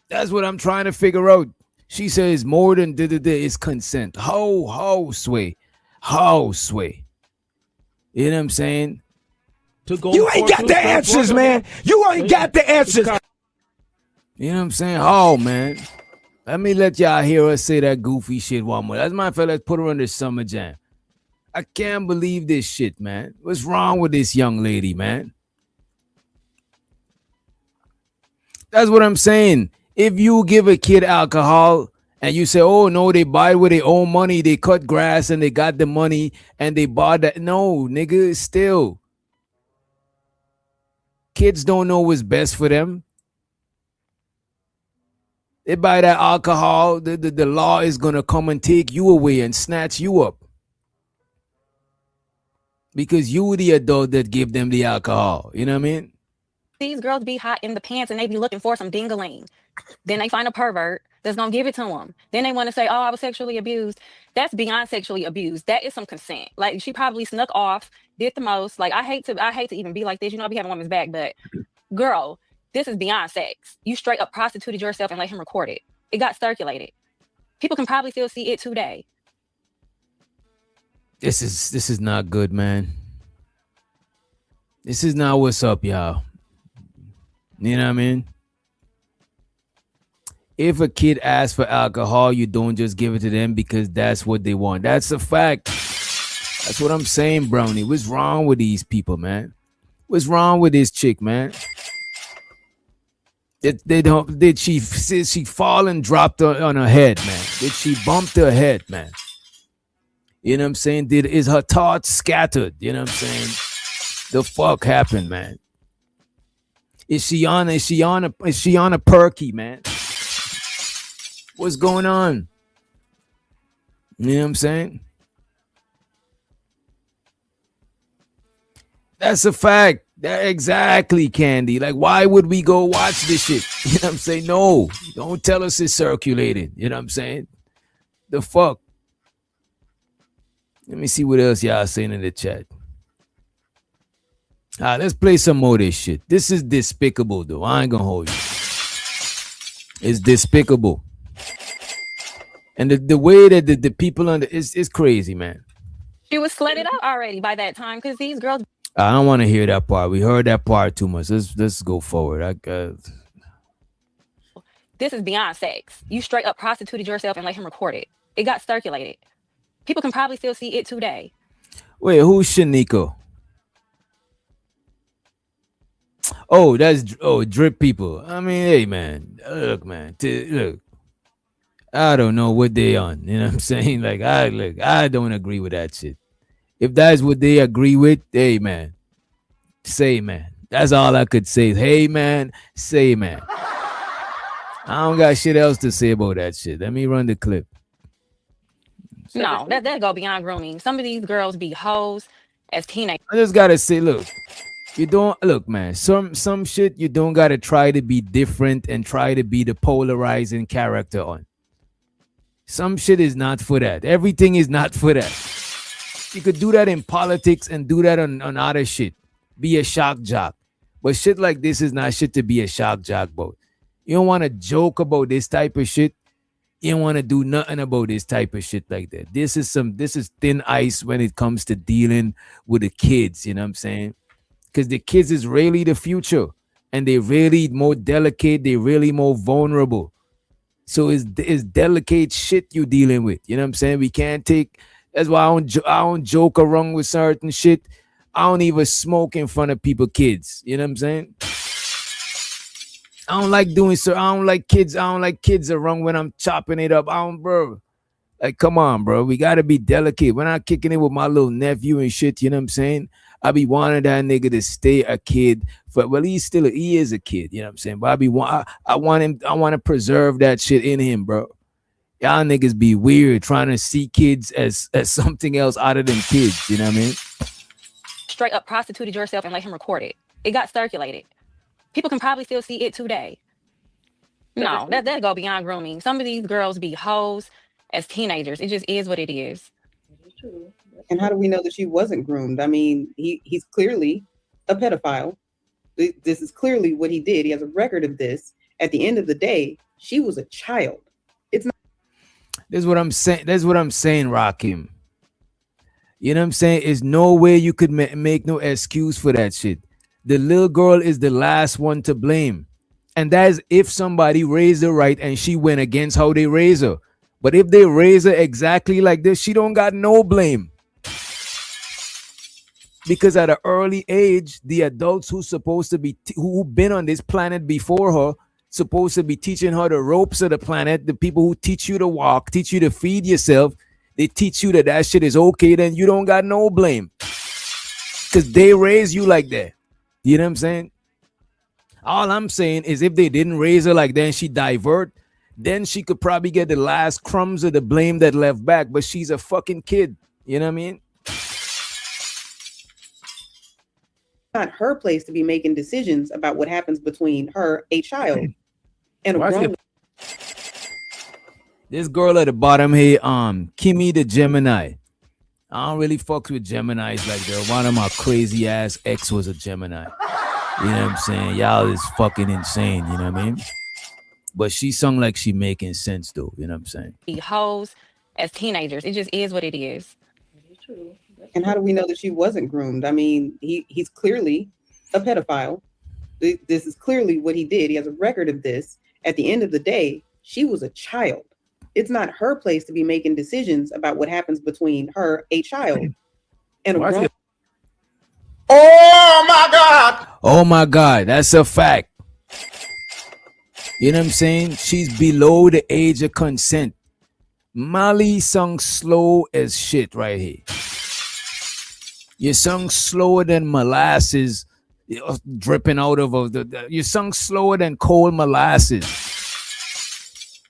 That's what I'm trying to figure out. She says more than is consent. How sway? How sway? You know what I'm saying? You ain't got the answers, man. You ain't got the answers. You know what I'm saying? How, man? Let me let y'all hear us say that goofy shit one more. That's my fella. Let's put her on the summer jam. I can't believe this shit, man. What's wrong with this young lady, man? That's what I'm saying. If you give a kid alcohol and you say, "Oh no, they buy it with their own money, they cut grass and they got the money and they bought that," no, nigga, still. Kids don't know what's best for them. They buy that alcohol, the law is gonna come and take you away and snatch you up. Because you were the adult that gave them the alcohol. You know what I mean? These girls be hot in the pants and they be looking for some dingaling. Then they find a pervert that's gonna give it to them. Then they want to say, "Oh, I was sexually abused." That's beyond sexually abused. That is some consent. Like she probably snuck off, did the most. Like I hate to even be like this. You know, I be having women's back, but girl, this is beyond sex. You straight up prostituted yourself and let him record it. It got circulated. People can probably still see it today. This is not good, man. This is not what's up, y'all. You know what I mean? If a kid asks for alcohol, you don't just give it to them because that's what they want. That's a fact. That's what I'm saying, Brownie. What's wrong with these people, man? What's wrong with this chick, man? Did she fall and dropped on her head, man? Did she bump her head, man? You know what I'm saying? Is her thoughts scattered? You know what I'm saying? The fuck happened, man? Is she on a perky, man? What's going on? You know what I'm saying? That's a fact. That exactly, Candy. Like, why would we go watch this shit? You know what I'm saying? No, don't tell us it's circulating. You know what I'm saying? The fuck? Let me see what else y'all saying in the chat. All right, let's play some more of this shit. This is despicable, though. I ain't gonna hold you. It's despicable. And the way that the people under is crazy, man. She was slutted out already by that time because these girls. I don't want to hear that part. We heard that part too much. Let's go forward. This is beyond sex. You straight up prostituted yourself and let him record it. It got circulated. People can probably still see it today. Wait, who's Shaniko? Oh, that's drip people. I mean, hey man, look, man, look. I don't know what they on. You know what I'm saying? Like, I don't agree with that shit. If that's what they agree with, hey man, say man. That's all I could say. Hey man, say man. I don't got shit else to say about that shit. Let me run the clip. No, that go beyond grooming. Some of these girls be hoes as teenagers. I just gotta say, look, You don't look, man. Some shit you don't gotta try to be different and try to be the polarizing character on. Some shit is not for that. Everything is not for that. You could do that in politics and do that on other shit. Be a shock jock. But shit like this is not shit to be a shock jock about. You don't want to joke about this type of shit. You don't want to do nothing about this type of shit like that. This is thin ice when it comes to dealing with the kids, you know what I'm saying? Because the kids is really the future. And they really more delicate, they really more vulnerable. So it's delicate shit you dealing with. You know what I'm saying? We can't take. That's why I don't joke around with certain shit. I don't even smoke in front of people, kids. You know what I'm saying? I don't like doing so. I don't like kids. I don't like kids around when I'm chopping it up. I don't, bro. Like, come on, bro. We gotta be delicate. When I'm kicking it with my little nephew and shit, you know what I'm saying? I be wanting that nigga to stay a kid. Well, he is a kid, you know what I'm saying? But I want him, I want to preserve that shit in him, bro. Y'all niggas be weird trying to see kids as something else other than kids, you know what I mean? Straight up prostituted yourself and let him record it. It got circulated. People can probably still see it today. No, that go beyond grooming. Some of these girls be hoes as teenagers. It just is what it is. And how do we know that she wasn't groomed? I mean, he's clearly a pedophile. This is clearly what he did. He has a record of this. At the end of the day, she was a child. It's not. This is what I'm saying. That's what I'm saying, Rakim. You know what I'm saying? There's no way you could make no excuse for that shit. The little girl is the last one to blame. And that is if somebody raised her right and she went against how they raise her. But if they raise her exactly like this, she don't got no blame. Because at an early age, the adults who supposed to be who've been on this planet before her supposed to be teaching her the ropes of the planet, the people who teach you to walk, teach you to feed yourself, they teach you that shit is okay, then you don't got no blame. Because they raise you like that. You know what I'm saying? All I'm saying is if they didn't raise her like that and she divert, then she could probably get the last crumbs of the blame that left back. But she's a fucking kid. You know what I mean? Not her place to be making decisions about what happens between her, a child, and a grown. This girl at the bottom here, Kimmy the Gemini. I don't really fuck with Geminis like that. One of my crazy ass ex was a Gemini. You know what I'm saying? Y'all is fucking insane, you know what I mean? But she sung like she making sense though, you know what I'm saying? Be hoes as teenagers. It just is what it is. And how do we know that she wasn't groomed? I mean, he's clearly a pedophile. This is clearly what he did. He has a record of this. At the end of the day, she was a child. It's not her place to be making decisions about what happens between her, a child, and a grown. Oh my God! Oh my God, that's a fact. You know what I'm saying? She's below the age of consent. Molly sung slow as shit right here. You sung slower than molasses dripping out of you sung slower than cold molasses.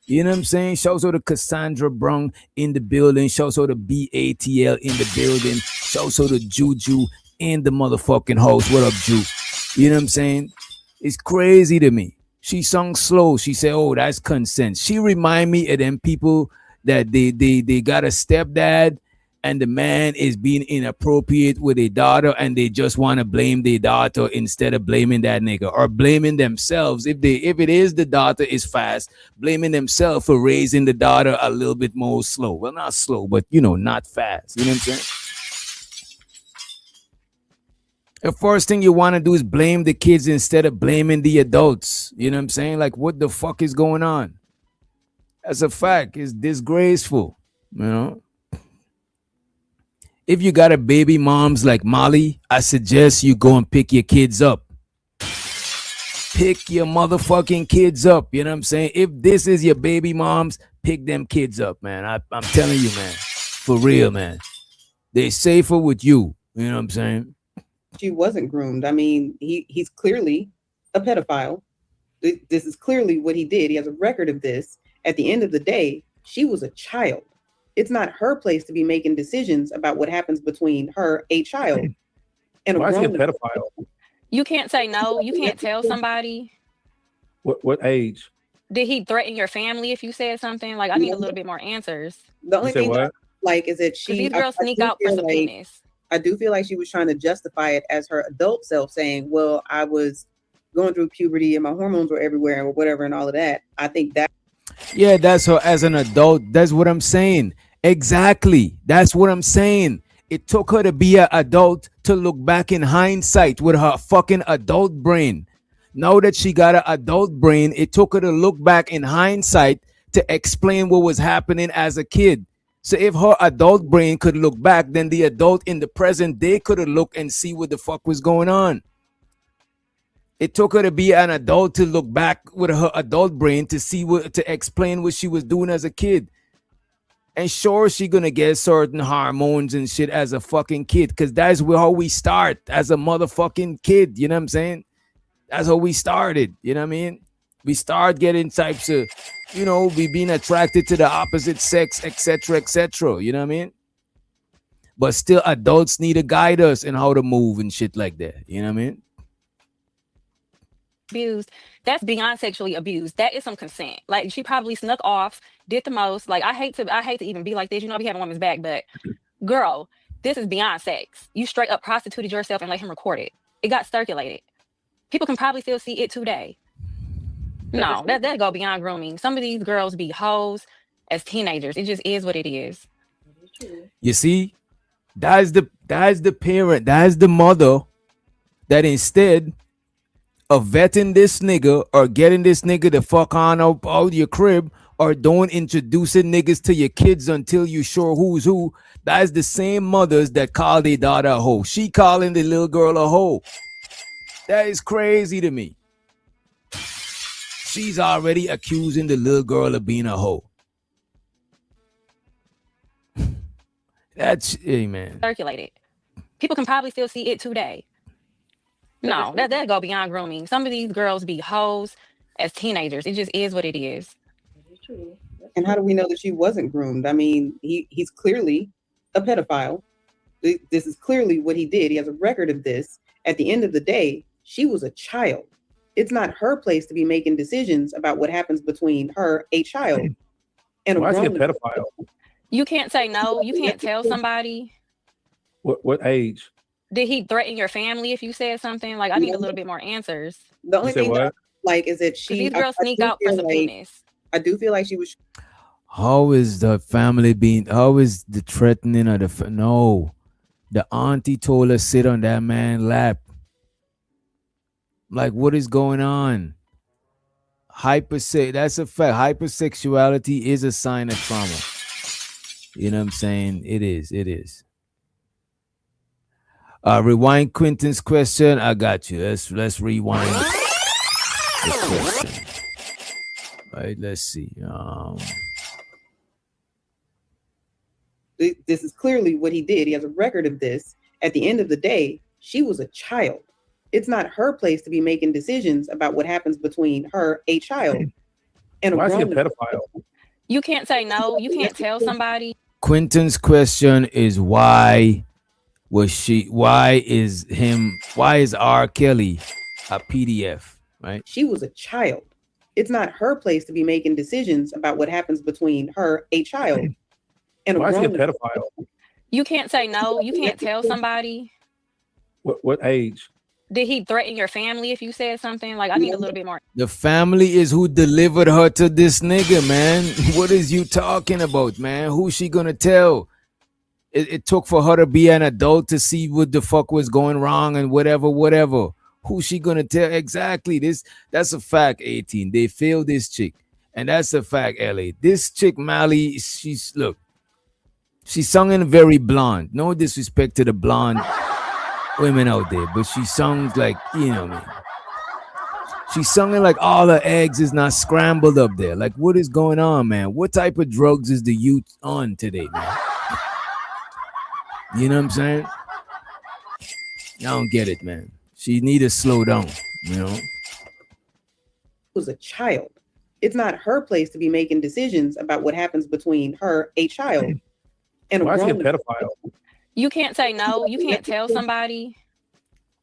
You know what I'm saying? Shouts out to Cassandra Brown in the building. Shouts out to BATL in the building. Shouts out to Juju in the motherfucking house. What up, Ju? You know what I'm saying? It's crazy to me. She sung slow. She said, oh, that's consent. She remind me of them people that they got a stepdad and the man is being inappropriate with a daughter and they just want to blame their daughter instead of blaming that nigga or blaming themselves. If it is the daughter is fast, blaming themselves for raising the daughter a little bit more slow. Well, not slow, but not fast. You know what I'm saying? The first thing you want to do is blame the kids instead of blaming the adults. You know what I'm saying? Like, what the fuck is going on? That's a fact. It's disgraceful, you know? If you got a baby moms like Molly, I suggest you go and pick your kids up. Pick your motherfucking kids up. You know what I'm saying? If this is your baby moms, pick them kids up, man. I'm telling you, man. For real, man. They're safer with you. You know what I'm saying? She wasn't groomed. I mean, he's clearly a pedophile. This is clearly what he did. He has a record of this. At the end of the day, she was a child. It's not her place to be making decisions about what happens between her, a child, and a grown. Why is he a pedophile? You can't say no. You can't tell somebody. What age? Did he threaten your family if you said something? Like, I need a little bit more answers. The only You said thing that I what? like is that Because she these girls sneak do out for feel subpoenas. I do feel like she was trying to justify it as her adult self, saying, well, I was going through puberty and my hormones were everywhere or whatever and all of that. I think that Yeah, that's her as an adult. That's what I'm saying. Exactly. That's what I'm saying. It took her to be an adult to look back in hindsight with her fucking adult brain. Now that she got an adult brain, it took her to look back in hindsight to explain what was happening as a kid. So if her adult brain could look back, then the adult in the present day could have looked and see what the fuck was going on. It took her to be an adult to look back with her adult brain to see what to explain what she was doing as a kid. And sure, she gonna get certain hormones and shit as a fucking kid, because that's how we start as a motherfucking kid. You know what I'm saying? That's how we started. You know what I mean? We start getting types of, we being attracted to the opposite sex, etc., etc. You know what I mean? But still, adults need to guide us in how to move and shit like that. You know what I mean? Abused. That's beyond sexually abused. That is some consent. Like, she probably snuck off, did the most. Like, I hate to even be like this. You know, I be having women's back, but girl, this is beyond sex. You straight up prostituted yourself and let him record it. It got circulated. People can probably still see it today. No, that go beyond grooming. Some of these girls be hoes as teenagers. It just is what it is. You see, that's the parent, that's the mother that instead of vetting this nigga or getting this nigga the fuck on out your crib or don't introducing niggas to your kids until you sure who's who, that's the same mothers that call their daughter a hoe. She calling the little girl a hoe. That is crazy to me. She's already accusing the little girl of being a hoe. That's, hey man. Circulated. People can probably still see it today. No, that go beyond grooming. Some of these girls be hoes as teenagers. It just is what it is. and how do we know that she wasn't groomed? I mean, he's clearly a pedophile. This is clearly what he did. He has a record of this. At the end of the day, she was a child. It's not her place to be making decisions about what happens between her, a child, and Why a is he a grown pedophile? You can't say no. You can't tell somebody. What age? Did he threaten your family if you said something? Like, I need a little bit more answers. The only thing that I like is that she. These girls sneak out for subpoenas. I do feel like she was. How is the family being? How is the threatening of the? No, the auntie told her sit on that man's lap. Like, what is going on? That's a fact. Hypersexuality is a sign of trauma. You know what I'm saying? It is. Rewind Quentin's question. I got you. Let's rewind the question. All right, let's see. This is clearly what he did. He has a record of this. At the end of the day, she was a child. It's not her place to be making decisions about what happens between her, a child, and a Why is he a grown pedophile? You can't say no. You can't tell somebody. Quentin's question is why is R. Kelly a PDF, right? She was a child. It's not her place to be making decisions about what happens between her, a child, and a Why is he a grown pedophile? You can't say no. You can't tell somebody. What age? Did he threaten your family if you said something? Like, I need a little bit more. The family is who delivered her to this nigga, man. What is you talking about, man? Who's she gonna tell? It took for her to be an adult to see what the fuck was going wrong and whatever. Who's she gonna tell? Exactly. That's a fact, 18. They failed this chick. And that's a fact, LA. This chick, Mally, she sung in very blonde. No disrespect to the blonde women out there, but she songs like, you know what I mean? She's singing like all her eggs is not scrambled up there. Like, what is going on, man? What type of drugs is the youth on today, man? You know what I'm saying? I don't get it, man. She need to slow down, you know? was a child. It's not her place to be making decisions about what happens between her, a child, and a Why is he a grown pedophile? You can't say no. You can't tell somebody.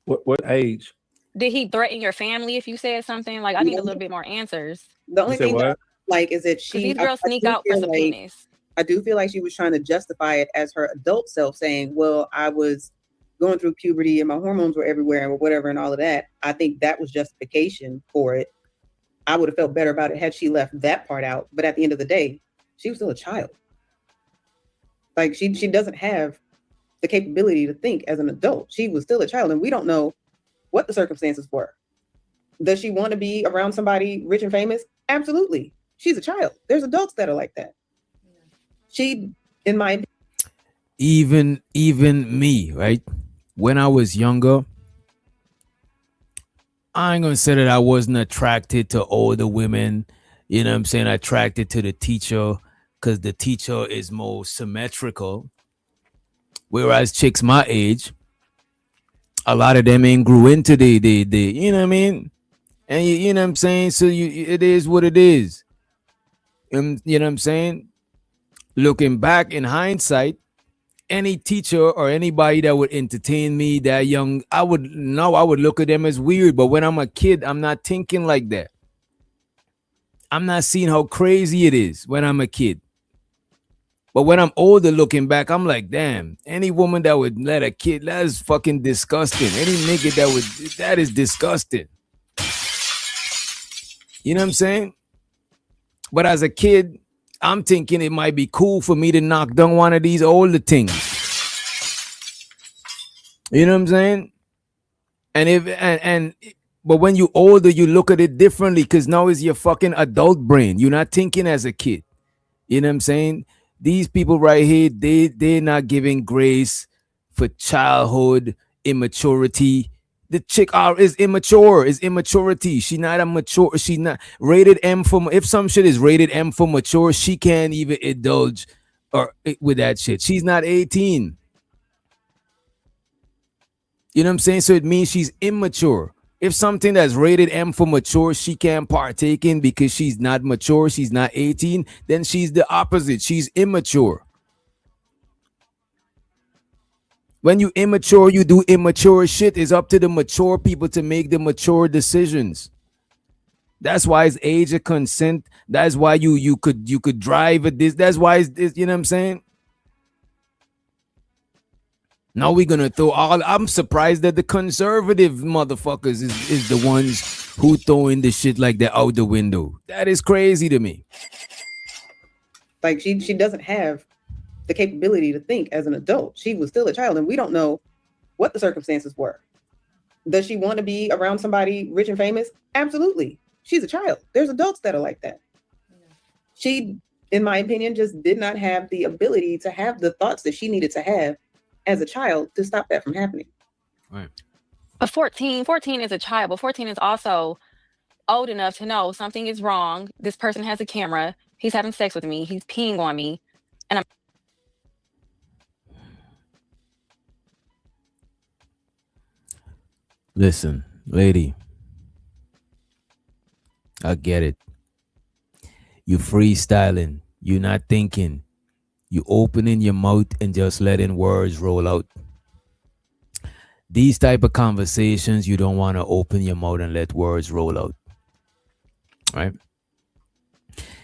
What age? Did he threaten your family if you said something? Like, I need a little bit more answers. The only thing that I like is that Because these I girls sneak do out for feel like subpoenas. I do feel like she was trying to justify it as her adult self, saying, "Well, I was going through puberty and my hormones were everywhere and whatever and all of that." I think that was justification for it. I would have felt better about it had she left that part out. But at the end of the day, she was still a child. Like she doesn't have the capability to think as an adult. She was still a child, and we don't know what the circumstances were. Does she want to be around somebody rich and famous? Absolutely. She's a child. There's adults that are like that. She, in my even me, right? When I was younger, I ain't gonna say that I wasn't attracted to older women. You know what I'm saying? Attracted to the teacher because the teacher is more symmetrical. Whereas chicks my age, a lot of them ain't grew into the you know what I mean? And you know what I'm saying? So it is what it is. And you know what I'm saying? Looking back in hindsight, any teacher or anybody that would entertain me that young, I would look at them as weird. But when I'm a kid, I'm not thinking like that. I'm not seeing how crazy it is when I'm a kid. But when I'm older, looking back, I'm like, damn, any woman that would let a kid, that is fucking disgusting. Any nigga that is disgusting. You know what I'm saying? But as a kid, I'm thinking it might be cool for me to knock down one of these older things. You know what I'm saying? But when you older, you look at it differently because now it's your fucking adult brain. You're not thinking as a kid. You know what I'm saying? These people right here, they're not giving grace for childhood immaturity. The chick is immature, is immaturity. She not a mature, she's not rated M for, if some shit is rated M for mature, she can't even indulge or with that shit. She's not 18. You know what I'm saying? So it means she's immature. If something that's rated M for mature, she can't partake in because she's not mature, she's not 18, then she's the opposite. She's immature. When you immature, you do immature shit. It's up to the mature people to make the mature decisions. That's why it's age of consent. That's why you could drive at this. That's why it's, you know what I'm saying? Now we're gonna throw all. I'm surprised that the conservative motherfuckers is the ones who throwing the shit like that out the window. That is crazy to me. Like she doesn't have the capability to think as an adult. She was still a child, and we don't know what the circumstances were. Does she want to be around somebody rich and famous? Absolutely. She's a child. There's adults that are like that. She, in my opinion, just did not have the ability to have the thoughts that she needed to have as a child to stop that from happening. Right. But 14 is a child, but 14 is also old enough to know something is wrong. This person has a camera. He's having sex with me. He's peeing on me. And I'm... Listen, lady, I get it. You freestyling. You're not thinking. You opening your mouth and just letting words roll out. These type of conversations, you don't want to open your mouth and let words roll out. Right?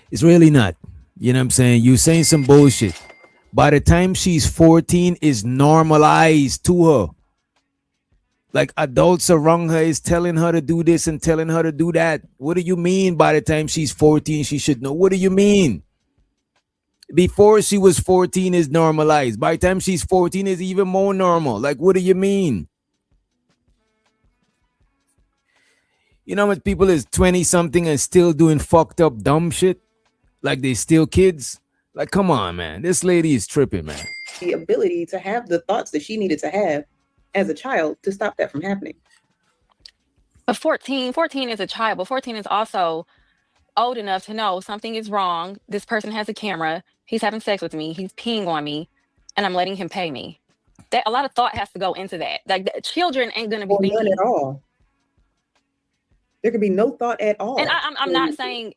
It's really not. You know what I'm saying? You saying some bullshit. By the time she's 14, is normalized to her. Like adults around her is telling her to do this and telling her to do that. What do you mean by the time she's 14, she should know? What do you mean? Before she was 14 is normalized. By the time she's 14 is even more normal. Like, what do you mean? You know how much people is 20 something and still doing fucked up dumb shit? Like they still kids? Like, come on, man. This lady is tripping, man. The ability to have the thoughts that she needed to have as a child to stop that from happening. But 14 is a child, but 14 is also old enough to know something is wrong. This person has a camera. He's having sex with me. He's peeing on me, and I'm letting him pay me. That a lot of thought has to go into that. Like the children ain't gonna be thinking none at all. There could be no thought at all. And I'm not saying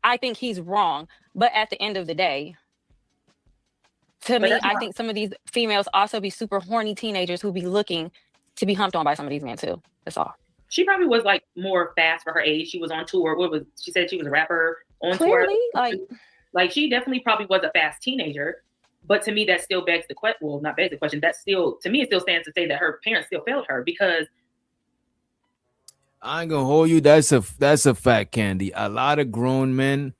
I think he's wrong, but at the end of the day, to me, I think some of these females also be super horny teenagers who be looking to be humped on by some of these men too. That's all. She probably was like more fast for her age. She was on tour. She said she was a rapper on Clearly, tour. Like she definitely probably was a fast teenager. But to me, that still begs the question. Well, not begs the question. That still, to me, it still stands to say that her parents still failed her because I ain't gonna hold you. That's a fact, Candy. A lot of grown men,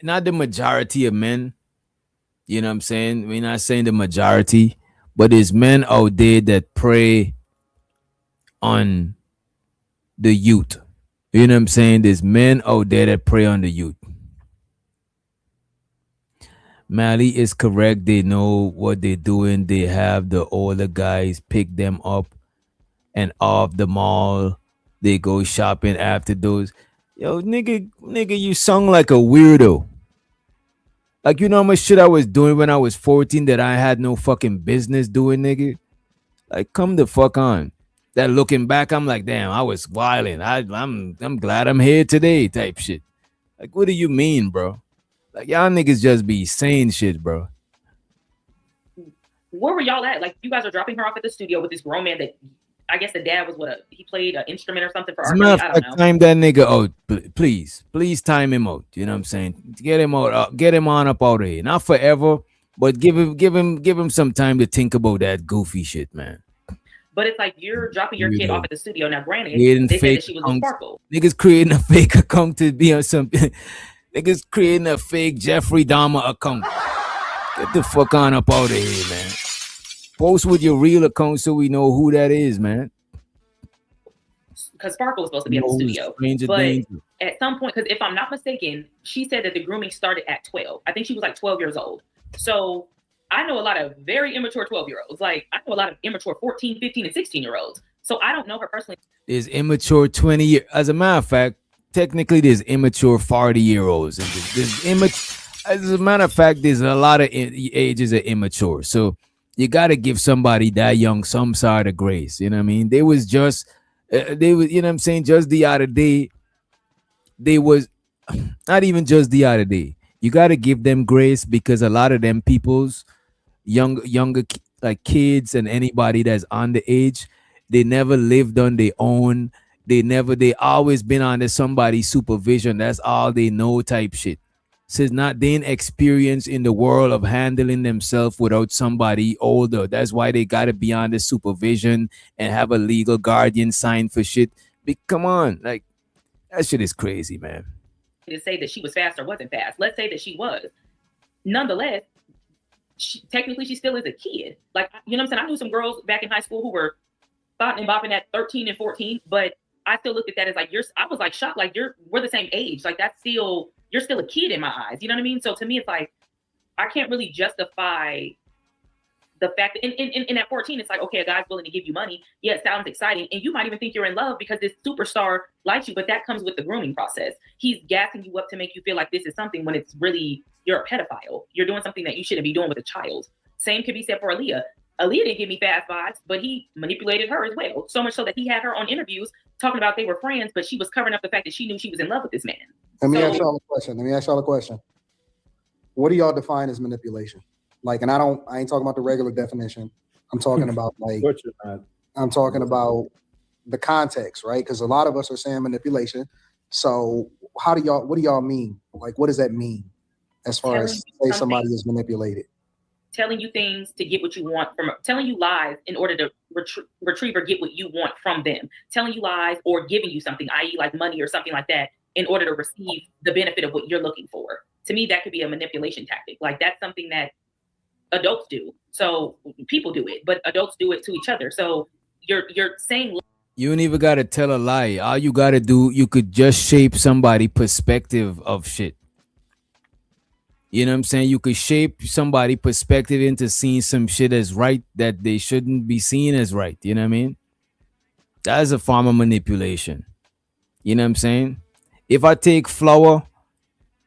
not the majority of men. You know what I'm saying? We're not saying the majority, but there's men out there that prey on the youth. You know what I'm saying? There's men out there that prey on the youth. Mally is correct. They know what they're doing. They have the older guys pick them up and off the mall. They go shopping after those. Yo, nigga, you sung like a weirdo. Like, you know how much shit I was doing when I was 14 that I had no fucking business doing, nigga? Like, come the fuck on. That looking back, I'm like, damn, I was wilding. I'm glad I'm here today type shit. Like, what do you mean, bro? Like, y'all niggas just be saying shit, bro. where were y'all at? Like, you guys are dropping her off at the studio with this grown man that I guess the dad was he played an instrument or something for As a R. matter Kelly. of I don't fact, know. time that nigga out. Please time him out. You know what I'm saying? Get him out. Get him on up out of here. Not forever, but give him some time to think about that goofy shit, man. But it's like you're dropping your kid off at the studio. Now, granted, Creating they said fake that she was with accounts. Sparkle. Niggas creating a fake account to be on some. Niggas creating a fake Jeffrey Dahmer account. Get the fuck on up out of here, man. Post with your real account so we know who that is, man. Because Sparkle was supposed to be at the studio. But at some point, because if I'm not mistaken, she said that the grooming started at 12. I think she was like 12 years old. So I know a lot of very immature 12-year-olds. Like, I know a lot of immature 14, 15, and 16-year-olds. So I don't know her personally. There's immature 20 year. As a matter of fact, technically there's immature 40-year-olds. And as a matter of fact, there's a lot of ages of immature. So you got to give somebody that young some sort of grace. You know what I mean? They was just, you know what I'm saying? Just the other day, they was not even just the other day. You got to give them grace because a lot of them people's younger like kids and anybody that's on the age, they never lived on their own. They always been under somebody's supervision. That's all they know type shit. So it's not they ain't experience in the world of handling themselves without somebody older. That's why they gotta be under supervision and have a legal guardian sign for shit. Come on, like that shit is crazy, man. To say that she was fast or wasn't fast. Let's say that she was. Nonetheless, technically she still is a kid. Like, you know what I'm saying? I knew some girls back in high school who were thought and bopping at 13 and 14, but I still looked at that as like I was like shocked, like we're the same age. Like you're still a kid in my eyes. You know what I mean? So to me, it's like I can't really justify the fact that in at 14, it's like, okay, a guy's willing to give you money. Yeah, it sounds exciting. And you might even think you're in love because this superstar likes you, but that comes with the grooming process. He's gassing you up to make you feel like this is something when it's really, you're a pedophile. You're doing something that you shouldn't be doing with a child. Same could be said for Aaliyah. Aaliyah didn't give me fast vibes, but he manipulated her as well. So much so that he had her on interviews talking about they were friends, but she was covering up the fact that she knew she was in love with this man. Let me ask y'all a question. What do y'all define as manipulation? Like, and I ain't talking about the regular definition. I'm talking about I'm talking about the context, right? Because a lot of us are saying manipulation. So what do y'all mean? Like, what does that mean as far as say somebody is manipulated? Telling you things to get what you want telling you lies in order to retrieve or get what you want from them. Telling you lies or giving you something, i.e. like money or something like that, in order to receive the benefit of what you're looking for. To me, that could be a manipulation tactic. Like that's something that adults do. So people do it, but adults do it to each other. So you're saying you don't even gotta tell a lie. All you gotta do, you could just shape somebody's perspective of shit. You know what I'm saying? You could shape somebody's perspective into seeing some shit as right that they shouldn't be seen as right. You know what I mean? That is a form of manipulation. You know what I'm saying? If I take flour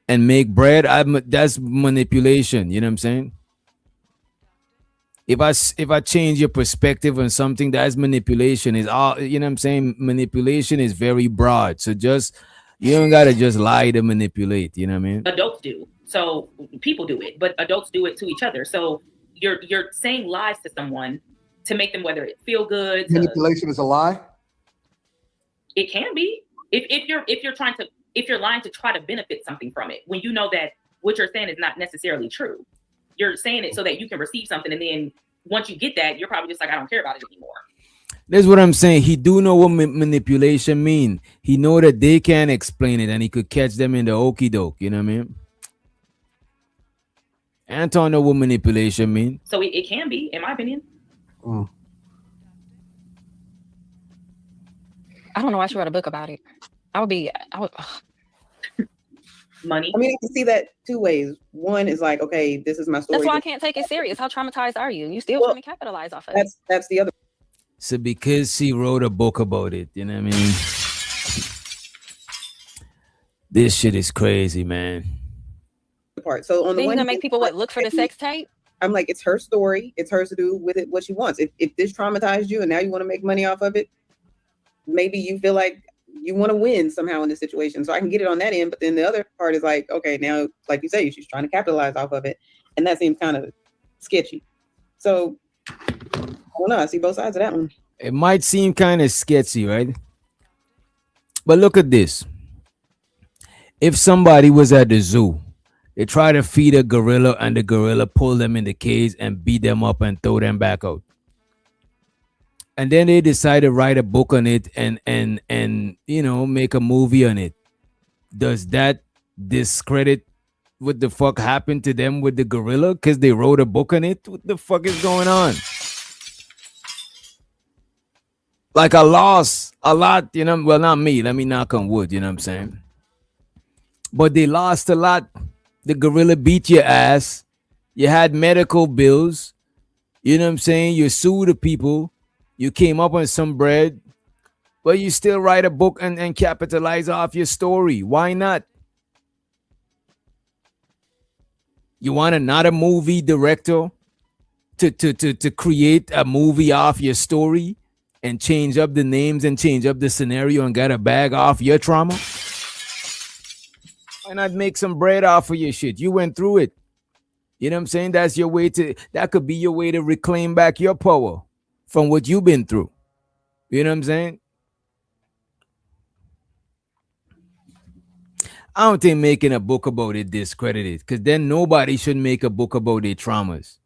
and make bread, that's manipulation. You know what I'm saying? If I change your perspective on something, that's manipulation. Is all, you know what I'm saying? Manipulation is very broad. So you don't gotta just lie to manipulate. You know what I mean? Adults do. So people do it, but adults do it to each other. So you're saying lies to someone to make them, whether it feel good. Manipulation is a lie? It can be if you're lying to try to benefit something from it when you know that what you're saying is not necessarily true. You're saying it so that you can receive something, and then once you get that, you're probably just like, I don't care about it anymore. That's what I'm saying. He do know what manipulation mean. He know that they can't explain it, and he could catch them in the okie doke. You know what I mean? Anton know what manipulation mean. So it can be, in my opinion. I don't know why she wrote a book about it. I would. Money. I mean, I can see that two ways. One is like, okay, this is my story. That's why I can't take it serious. How traumatized are you? You still trying to capitalize off of it. That's the other. So because she wrote a book about it, you know what I mean? This shit is crazy, man. Part. So on the then one, you're gonna make people look for the sex tape. I'm like, it's her story. It's hers to do with it what she wants. If this traumatized you and now you want to make money off of it, maybe you feel like you want to win somehow in this situation. So I can get it on that end. But then the other part is like, okay, now, like you say, she's trying to capitalize off of it. And that seems kind of sketchy. So I don't know. I see both sides of that one. It might seem kind of sketchy, right? But look at this. If somebody was at the zoo, they try to feed a gorilla and the gorilla pull them in the cage and beat them up and throw them back out. And then they decide to write a book on it and you know, make a movie on it. Does that discredit what the fuck happened to them with the gorilla because they wrote a book on it? What the fuck is going on? Like I lost a lot, you know. Well, not me. Let me knock on wood, you know what I'm saying? But they lost a lot. The gorilla beat your ass. You had medical bills. You know what I'm saying? You sued the people. You came up on some bread, but you still write a book and capitalize off your story. Why not? You want a movie director to create a movie off your story and change up the names and change up the scenario and get a bag off your trauma? Why not make some bread off of your shit? You went through it. You know what I'm saying? That could be your way to reclaim back your power from what you've been through. You know what I'm saying? I don't think making a book about it discredited, because then nobody should make a book about their traumas.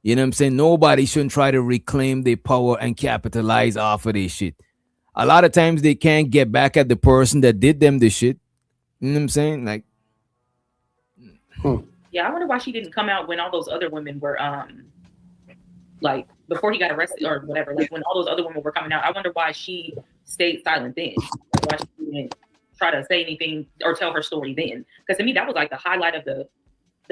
You know what I'm saying? Nobody shouldn't try to reclaim their power and capitalize off of their shit. A lot of times they can't get back at the person that did them the shit. You know what I'm saying? Like, yeah, I wonder why she didn't come out when all those other women were like before he got arrested or whatever, like when all those other women were coming out. I wonder why she stayed silent then. Why she didn't try to say anything or tell her story then. Because to me, that was like the highlight of the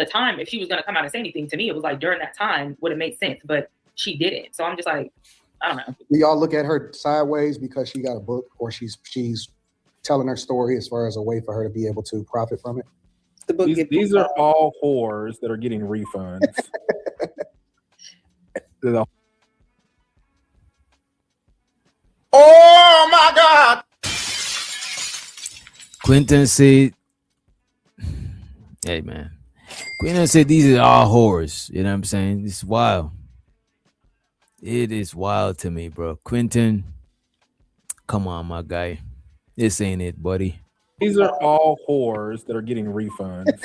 time. If she was gonna come out and say anything, to me, it was like during that time would have made sense, but she didn't. So I'm just like, I don't know. Do y'all look at her sideways because she got a book, or she's telling her story as far as a way for her to be able to profit from it? The book these are all whores that are getting refunds. Oh my God! Quentin said, hey man, Quentin said these are all whores. You know what I'm saying? It's wild. It is wild to me, bro. Quentin, come on, my guy. This ain't it, buddy. These are all whores that are getting refunds.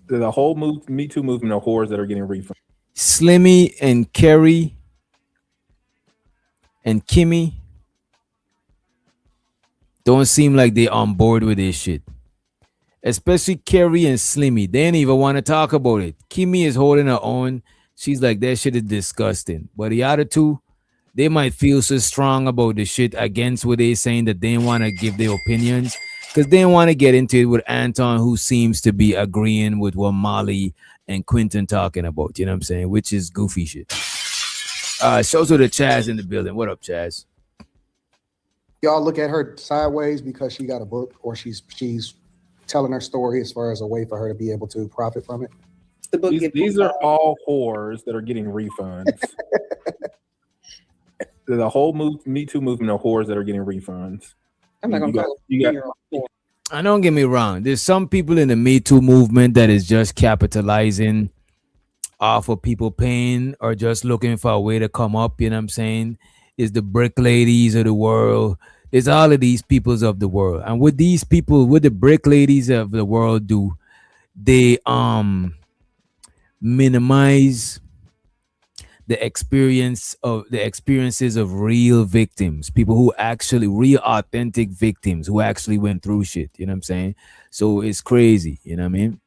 The whole Me Too movement of whores that are getting refunds. Slimmy and Kerry and Kimmy don't seem like they on board with this shit. Especially Kerry and Slimmy. They ain't even want to talk about it. Kimmy is holding her own. She's like, that shit is disgusting. But the other two, they might feel so strong about the shit against what they saying that they want to give their opinions because they want to get into it with Anton, who seems to be agreeing with what Molly and Quentin talking about. You know what I'm saying? Which is goofy shit. Shows to the Chaz in the building. What up, Chaz? Y'all look at her sideways because she got a book, or she's telling her story as far as a way for her to be able to profit from it? The book these are all whores that are getting refunds. The whole Me Too movement of whores that are getting refunds. I'm not gonna call it. And don't get me wrong. There's some people in the Me Too movement that is just capitalizing off of people pain or just looking for a way to come up. You know what I'm saying? it's the brick ladies of the world, it's all of these peoples of the world. And what these people, what the brick ladies of the world do, they minimize the experiences of real victims, people who actually real authentic victims who actually went through shit. You know what I'm saying? So it's crazy. You know what I mean?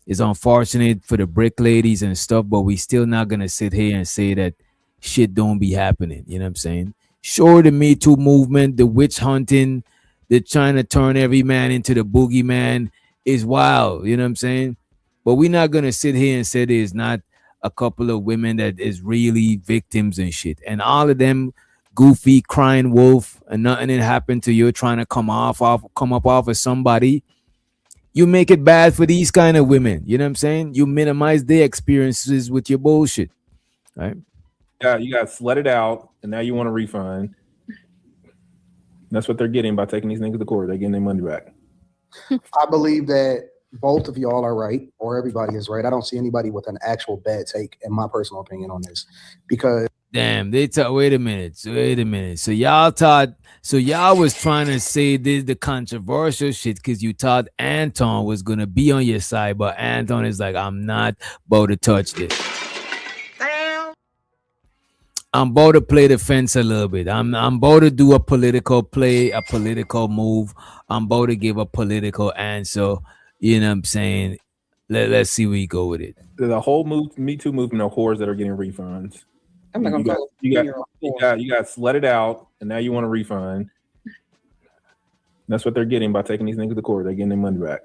It's unfortunate for the brick ladies and stuff, but we still not gonna sit here and say that shit don't be happening. You know what I'm saying? Sure, the Me Too movement, the witch hunting, the trying to turn every man into the boogeyman is wild. You know what I'm saying? But we're not gonna sit here and say there's not a couple of women that is really victims and shit, and all of them goofy crying wolf and nothing had happened to you, trying to come up off of somebody. You make it bad for these kind of women. You know what I'm saying? You minimize their experiences with your bullshit, right? Yeah, you got slutted out, and now you want a refund. That's what they're getting by taking these niggas to court. They're getting their money back. I believe that both of y'all are right, or everybody is right. I don't see anybody with an actual bad take, in my personal opinion, on this, because damn, they thought. Wait a minute. So y'all was trying to say this the controversial shit because you thought Anton was gonna be on your side, but Anton is like, I'm not about to touch this. I'm about to play the fence a little bit. I'm about to do a political play, a political move. I'm about to give a political answer. You know what I'm saying? Let's see where you go with it. The whole Me Too movement of whores that are getting refunds. I'm not gonna you got slutted out, and now you want a refund. That's what they're getting by taking these niggas to court. They're getting their money back.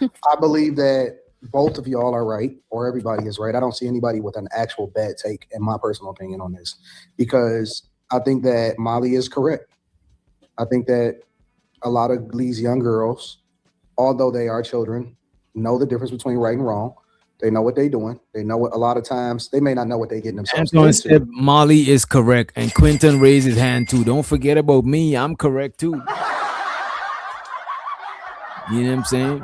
I believe that both of y'all are right, or everybody is right. I don't see anybody with an actual bad take, in my personal opinion, on this, because I think that Molly is correct. I think that a lot of these young girls, although they are children, know the difference between right and wrong. They know what they're doing. They know what, a lot of times they may not know what they're getting themselves Anton into. said Molly is correct, and Quentin raised his hand too. Don't forget about me. I'm correct too. You know what I'm saying?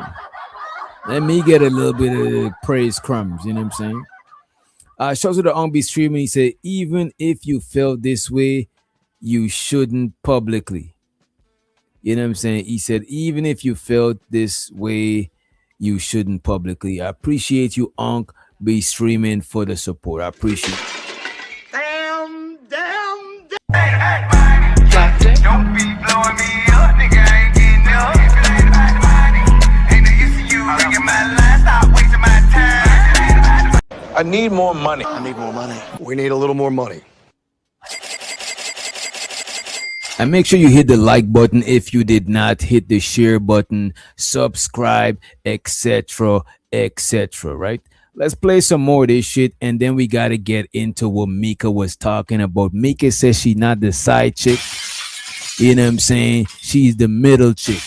Let me get a little bit of praise crumbs. You know what I'm saying? Shows to the on be streaming. He said, even if you felt this way, you shouldn't publicly. You know what I'm saying? He said, even if you felt this way, you shouldn't publicly. I appreciate you, Unc, be streaming for the support. I appreciate it. Damn. Don't be blowing me up, nigga. I ain't getting up. Ain't no use in you ringing my line. Stop wasting my time. I need more money. We need a little more money. And make sure you hit the like button if you did not hit the share button, subscribe, etc., right? Let's play some more of this shit, and then we got to get into what Mika was talking about. Mika says she's not the side chick. You know what I'm saying? She's the middle chick.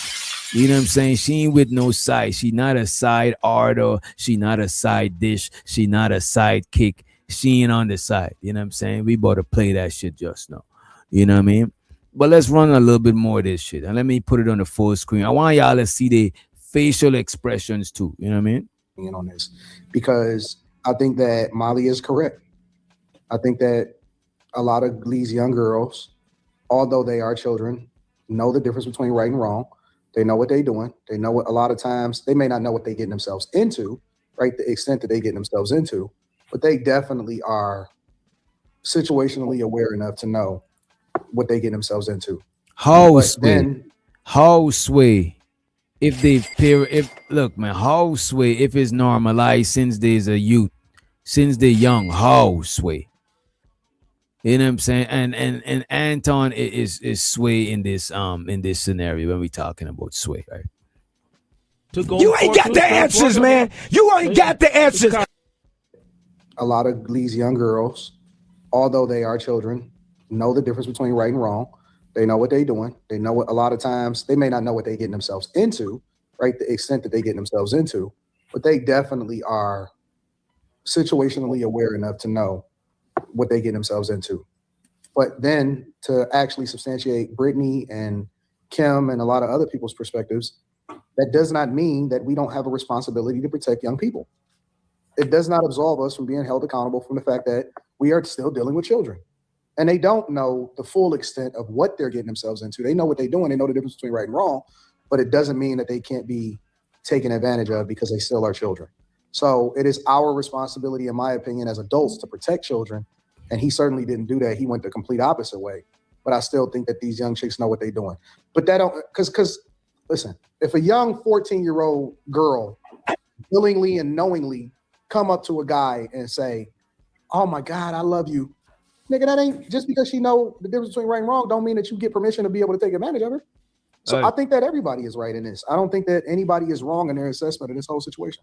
You know what I'm saying? She ain't with no side. She not a side artist. She not a side dish. She not a sidekick. She ain't on the side. You know what I'm saying? We about to play that shit just now. You know what I mean? But let's run a little bit more of this shit. And let me put it on the full screen. I want y'all to see the facial expressions too. You know what I mean? On this, because I think that Molly is correct. I think that a lot of these young girls, although they are children, know the difference between right and wrong. They know what they're doing. They know what, a lot of times they may not know what they're getting themselves into, right? The extent that they get themselves into, but they definitely are situationally aware enough to know what they get themselves into. How sway if they pair, if look man, how sway if it's normalized since there's a youth, since they're young, how sway. You know what I'm saying? And Anton is sway in this scenario when we're talking about sway, right? You ain't got the answers, man. You ain't got the answers. A lot of these young girls, although they are children, know the difference between right and wrong. They know what they're doing. They know what, a lot of times they may not know what they're getting themselves into, right? The extent that they get themselves into, but they definitely are situationally aware enough to know what they get themselves into. But then to actually substantiate Brittany and Kim and a lot of other people's perspectives, that does not mean that we don't have a responsibility to protect young people. It does not absolve us from being held accountable from the fact that we are still dealing with children. and they don't know the full extent of what they're getting themselves into. They know what they're doing. They know the difference between right and wrong, but it doesn't mean that they can't be taken advantage of because they still are children. So it is our responsibility, in my opinion, as adults to protect children. And he certainly didn't do that. He went the complete opposite way. But I still think that these young chicks know what they're doing. But that don't, because listen, if a young 14-year-old girl willingly and knowingly come up to a guy and say, "Oh my God, I love you," nigga, that ain't just because she know the difference between right and wrong, don't mean that you get permission to be able to take advantage of her. So I think that everybody is right in this. I don't think that anybody is wrong in their assessment of this whole situation.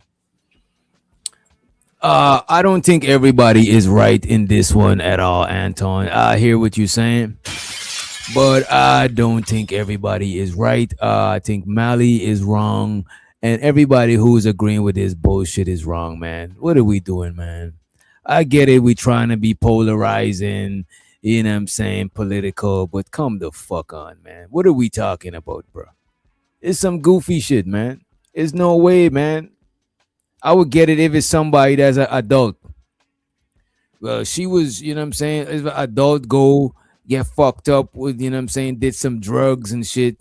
I don't think everybody is right in this one at all, Anton. I hear what you're saying, but I don't think everybody is right. I think Mally is wrong, and everybody who's agreeing with this bullshit is wrong, man. What are we doing, man? I get it. We trying to be polarizing, you know what I'm saying, political, but come the fuck on, man. What are we talking about, bro? It's some goofy shit, man. There's no way, man. I would get it if it's somebody that's an adult. Well, she was, you know what I'm saying, if an adult go get fucked up with, you know what I'm saying, did some drugs and shit,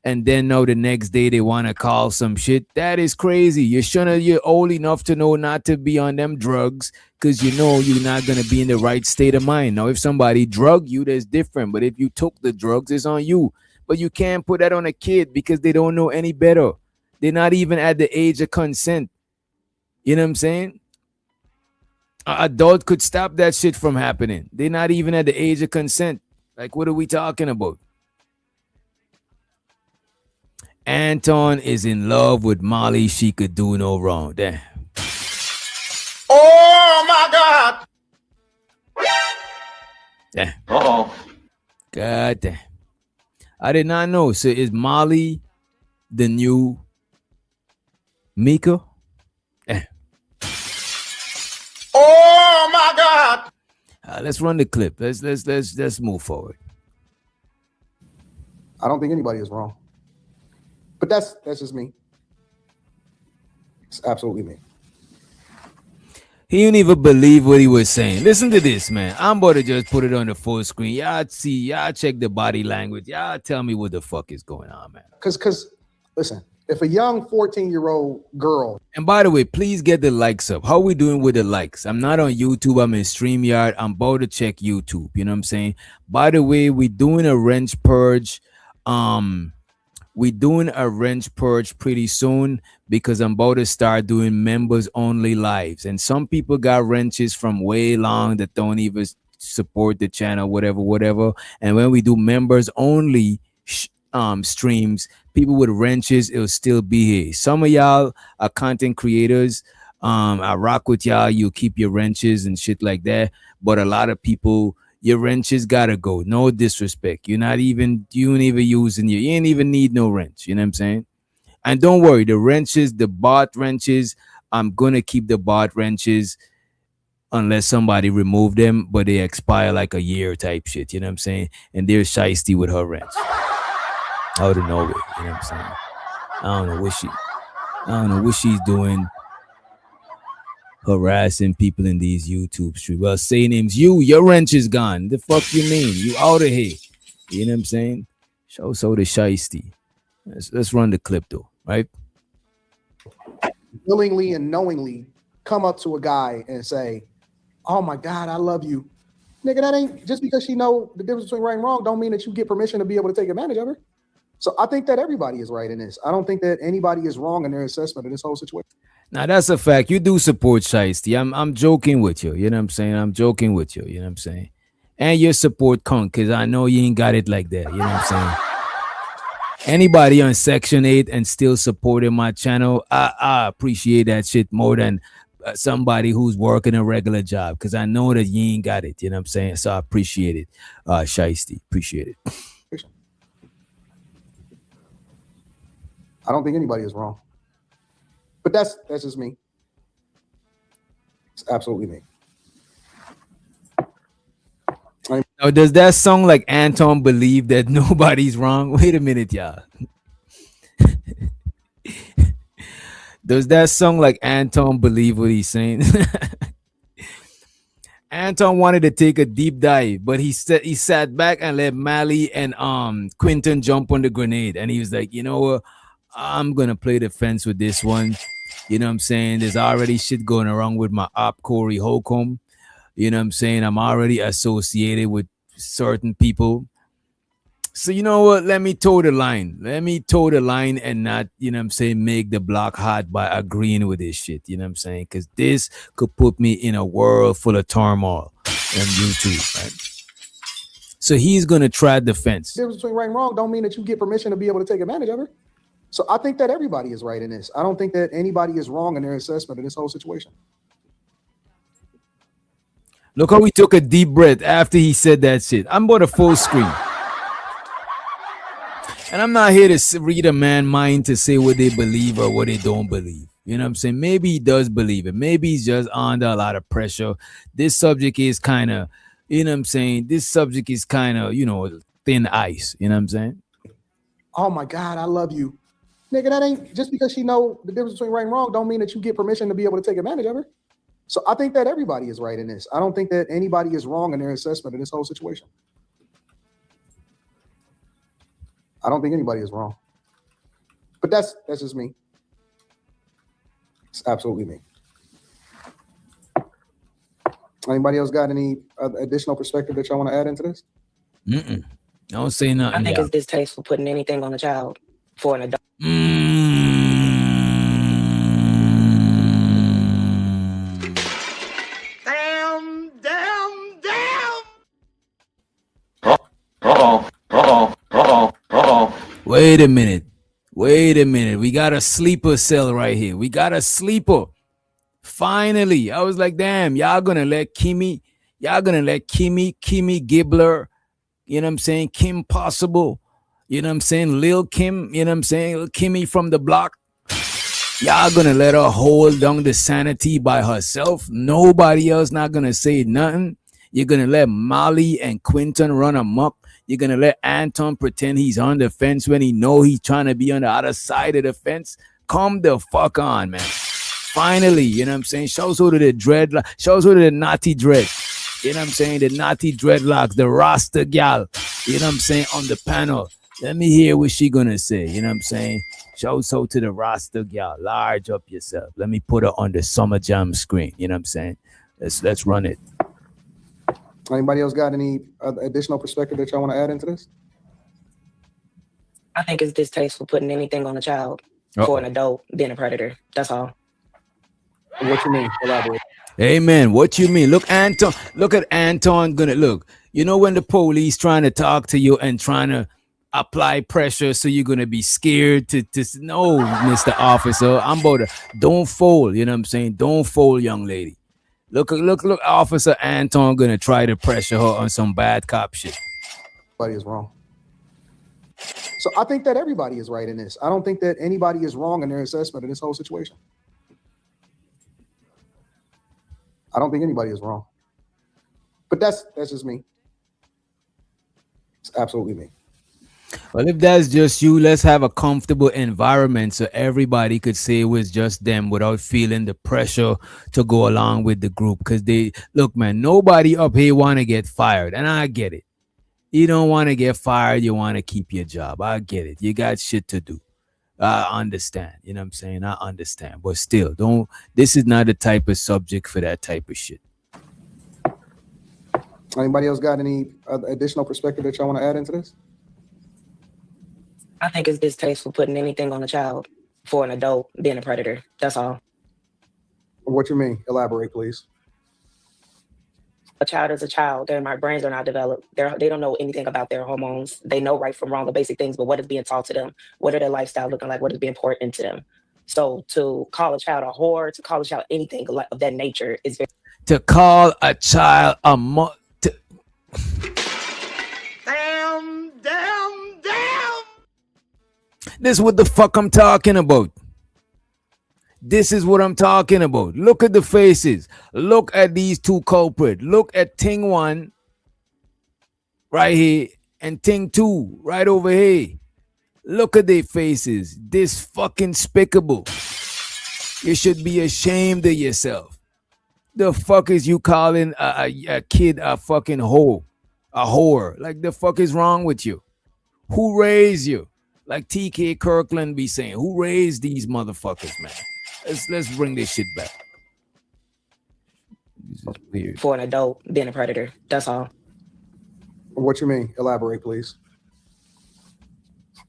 and then know the next day they want to call some shit. That is crazy. You're old enough to know not to be on them drugs because you know you're not going to be in the right state of mind. Now, if somebody drug you, that's different. But if you took the drugs, it's on you. But you can't put that on a kid because they don't know any better. They're not even at the age of consent. You know what I'm saying? An adult could stop that shit from happening. They're not even at the age of consent. Like, what are we talking about? Anton is in love with Molly. She could do no wrong. Damn. Oh my God! Damn. Uh-oh. God damn. I did not know. So is Molly the new Mika? Damn. Oh my God! Let's run the clip. Let's move forward. I don't think anybody is wrong. But that's just me. It's absolutely me. He didn't even believe what he was saying. Listen to this, man. I'm about to just put it on the full screen. Y'all see, y'all check the body language. Y'all tell me what the fuck is going on, man. Because listen, if a young 14-year-old girl. And by the way, please get the likes up. How we doing with the likes? I'm not on YouTube. I'm in StreamYard. I'm about to check YouTube. You know what I'm saying? By the way, we're doing a wrench purge. We're doing a wrench purge pretty soon because I'm about to start doing members only lives. And some people got wrenches from way long that don't even support the channel, whatever. And when we do members only streams, people with wrenches, it'll still be here. Some of y'all are content creators. I rock with y'all. You keep your wrenches and shit like that. But a lot of people, your wrenches gotta go. No disrespect. You ain't even using you ain't even need no wrench. You know what I'm saying? And don't worry, the wrenches, the bot wrenches, I'm gonna keep the bot wrenches unless somebody remove them, but they expire like a year type shit. You know what I'm saying? And they're shiesty with her wrench. Out of nowhere. You know what I'm saying? I don't know what she's doing. Harassing people in these YouTube streams. Well, say names, your wrench is gone. The fuck you mean? You out of here. You know what I'm saying? Show so the shiesty. Let's run the clip though, right? Willingly and knowingly come up to a guy and say, "Oh my God, I love you." Nigga, that ain't just because she know the difference between right and wrong, don't mean that you get permission to be able to take advantage of her. So I think that everybody is right in this. I don't think that anybody is wrong in their assessment of this whole situation. Now that's a fact. You do support shiesty. I'm joking with you. You know what I'm saying? I'm joking with you. You know what I'm saying? And you support Kunk because I know you ain't got it like that. You know what I'm saying? Anybody on Section 8 and still supporting my channel, I appreciate that shit more than somebody who's working a regular job because I know that you ain't got it. You know what I'm saying? So I appreciate it. Shiesty. Appreciate it. I don't think anybody is wrong. But that's just me. It's absolutely me. Now, does that song like Anton believe that nobody's wrong? Wait a minute, y'all. Does that song like Anton believe what he's saying? Anton wanted to take a deep dive, but he sat back and let Mally and Quinton jump on the grenade, and he was like, you know what, I'm gonna play the fence with this one. You know what I'm saying? There's already shit going around with my op Corey Holcomb. You know what I'm saying? I'm already associated with certain people. So you know what? Let me toe the line. Let me toe the line and not, you know what I'm saying, make the block hot by agreeing with this shit. You know what I'm saying? Because this could put me in a world full of turmoil on YouTube, right? So he's gonna try the fence. The difference between right and wrong don't mean that you get permission to be able to take advantage of her. So I think that everybody is right in this. I don't think that anybody is wrong in their assessment of this whole situation. Look how he took a deep breath after he said that shit. I'm about a full screen. And I'm not here to read a man's mind to say what they believe or what they don't believe. You know what I'm saying? Maybe he does believe it. Maybe he's just under a lot of pressure. This subject is kind of, you know what I'm saying? This subject is kind of, you know, thin ice. You know what I'm saying? Oh my God, I love you. Nigga, that ain't just because she know the difference between right and wrong don't mean that you get permission to be able to take advantage of her. So I think that everybody is right in this. I don't think that anybody is wrong in their assessment of this whole situation. I don't think anybody is wrong. But that's just me. It's absolutely me. Anybody else got any additional perspective that y'all want to add into this? Don't say nothing. I think it's distasteful putting anything on a child for an adult. Wait a minute. We got a sleeper cell right here. We got a sleeper. Finally. I was like, damn, y'all gonna let Kimmy Gibbler, you know what I'm saying, Kim Possible, you know what I'm saying, Lil Kim, you know what I'm saying, Lil Kimmy from the block. Y'all gonna let her hold down the sanity by herself? Nobody else not gonna say nothing? You're gonna let Molly and Quinton run amok? You're gonna let Anton pretend he's on the fence when he know he's trying to be on the other side of the fence? Come the fuck on, man. Finally, you know what I'm saying? Shows who to the dreadlock, shows who to the naughty dread. You know what I'm saying? The naughty dreadlocks, the Rasta gal, you know what I'm saying, on the panel. Let me hear what she gonna say, you know what I'm saying? Shows so to the Rasta gal, large up yourself. Let me put her on the Summer Jam screen, you know what I'm saying? Let's run it. Anybody else got any additional perspective that y'all want to add into this? I think it's distasteful putting anything on a child for an adult being a predator. That's all. What you mean? Elaborate. Amen. What you mean? Look, Anton. Look at Anton. Gonna look. You know when the police trying to talk to you and trying to apply pressure, so you're gonna be scared to no, Mr. Officer. I'm about to don't fold. You know what I'm saying? Don't fold, young lady. Look, Officer Anton gonna try to pressure her on some bad cop shit. Everybody is wrong. So I think that everybody is right in this. I don't think that anybody is wrong in their assessment of this whole situation. I don't think anybody is wrong. But that's just me. It's absolutely me. Well, if that's just you, let's have a comfortable environment so everybody could say it was just them without feeling the pressure to go along with the group. Because they look, man, nobody up here want to get fired, and I get it. You don't want to get fired, you want to keep your job. I get it. You got shit to do. I understand. You know what I'm saying? I understand. But still, this is not the type of subject for that type of shit. Anybody else got any additional perspective that y'all want to add into this? I think it's distasteful putting anything on a child for an adult being a predator. That's all. What you mean? Elaborate, please. A child is a child. Their brains are not developed. They don't know anything about their hormones. They know right from wrong, the basic things, but what is being taught to them? What are their lifestyle looking like? What is being poured into them? So to call a child a whore, to call a child anything of that nature is very... To call a child a Damn. This is what the fuck I'm talking about. This is what I'm talking about. Look at the faces. Look at these two culprits. Look at Ting 1 right here and Ting 2 right over here. Look at their faces. This fucking despicable. You should be ashamed of yourself. The fuck is you calling a kid a fucking hoe, a whore? Like the fuck is wrong with you? Who raised you? Like TK Kirkland be saying, who raised these motherfuckers, man? Let's bring this shit back. This is weird. For an adult being a predator. That's all. What you mean? Elaborate, please.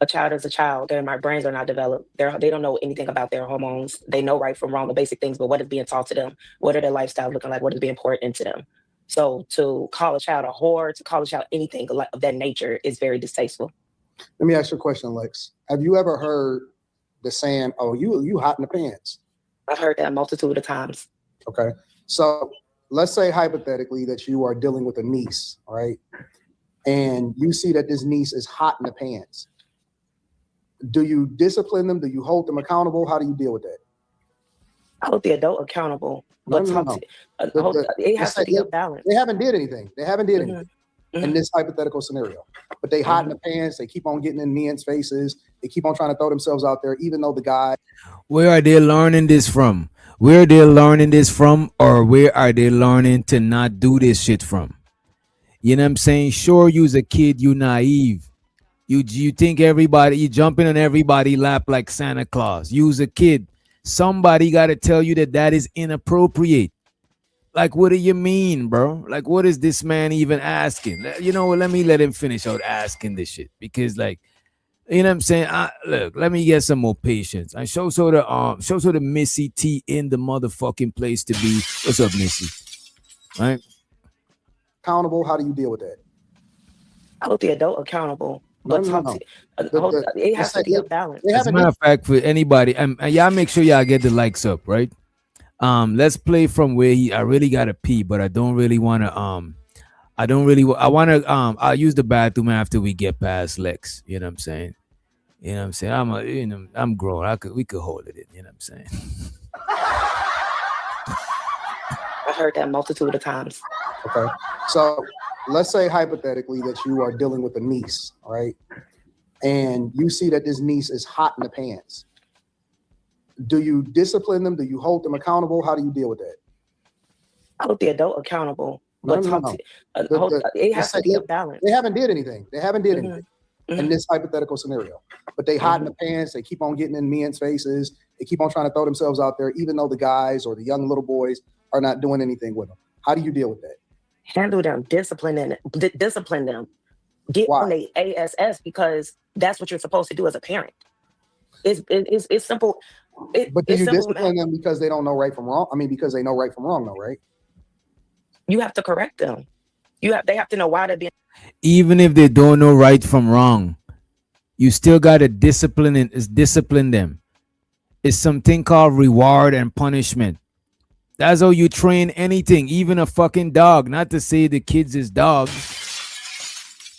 A child is a child. Their brains are not developed. They don't know anything about their hormones. They know right from wrong, the basic things, but what is being taught to them? What are their lifestyle looking like? What is being poured into them? So to call a child a whore, to call a child anything of that nature is very distasteful. Let me ask you a question, Lex. Have you ever heard the saying, "Oh, you hot in the pants"? I've heard that a multitude of times. Okay. So let's say hypothetically that you are dealing with a niece, right? And you see that this niece is hot in the pants. Do you discipline them? Do you hold them accountable? How do you deal with that? I hold the adult accountable, but it has to be a balance. They haven't did anything. They haven't did anything in this hypothetical scenario. But they hot in the pants. They keep on getting in men's faces. They keep on trying to throw themselves out there, even though the guy. Where are they learning this from? Where are they learning this from? Or where are they learning to not do this shit from? You know what I'm saying? Sure, you's a kid, you naive. You think everybody, you jumping on everybody's lap like Santa Claus. You's a kid. Somebody got to tell you that is inappropriate. Like, what do you mean, bro? Like, what is this man even asking? You know what? Let me let him finish out asking this shit. Because, like, you know what I'm saying? Look, let me get some more patience. I show so the Missy T in the motherfucking place to be. What's up, Missy? Right? Accountable, how do you deal with that? I hold the adult accountable. But it has to be a balance. As a matter of fact, for anybody, and y'all make sure y'all get the likes up, right? Let's play from where I really gotta pee, but I don't really want to. I'll use the bathroom after we get past Lex. You know what I'm saying? You know what I'm saying? I'm grown. We could hold it in. You know what I'm saying? I heard that a multitude of times. Okay, so let's say hypothetically that you are dealing with a niece, right? And you see that this niece is hot in the pants. Do you discipline them? Do you hold them accountable? How do you deal with that? I hold the adult accountable. But it has to be a balance. They haven't did anything. They haven't did anything in this hypothetical scenario. But they hot in the pants. They keep on getting in men's faces. They keep on trying to throw themselves out there, even though the guys or the young little boys are not doing anything with them. How do you deal with that? Handle them, discipline them. Get on the ASS because that's what you're supposed to do as a parent. It's simple. But do you discipline them because they don't know right from wrong? I mean, because they know right from wrong, though, right? You have to correct them. They have to know why they're being. Even if they don't know right from wrong, you still gotta discipline them. It's something called reward and punishment. That's how you train anything, even a fucking dog. Not to say the kids is dogs,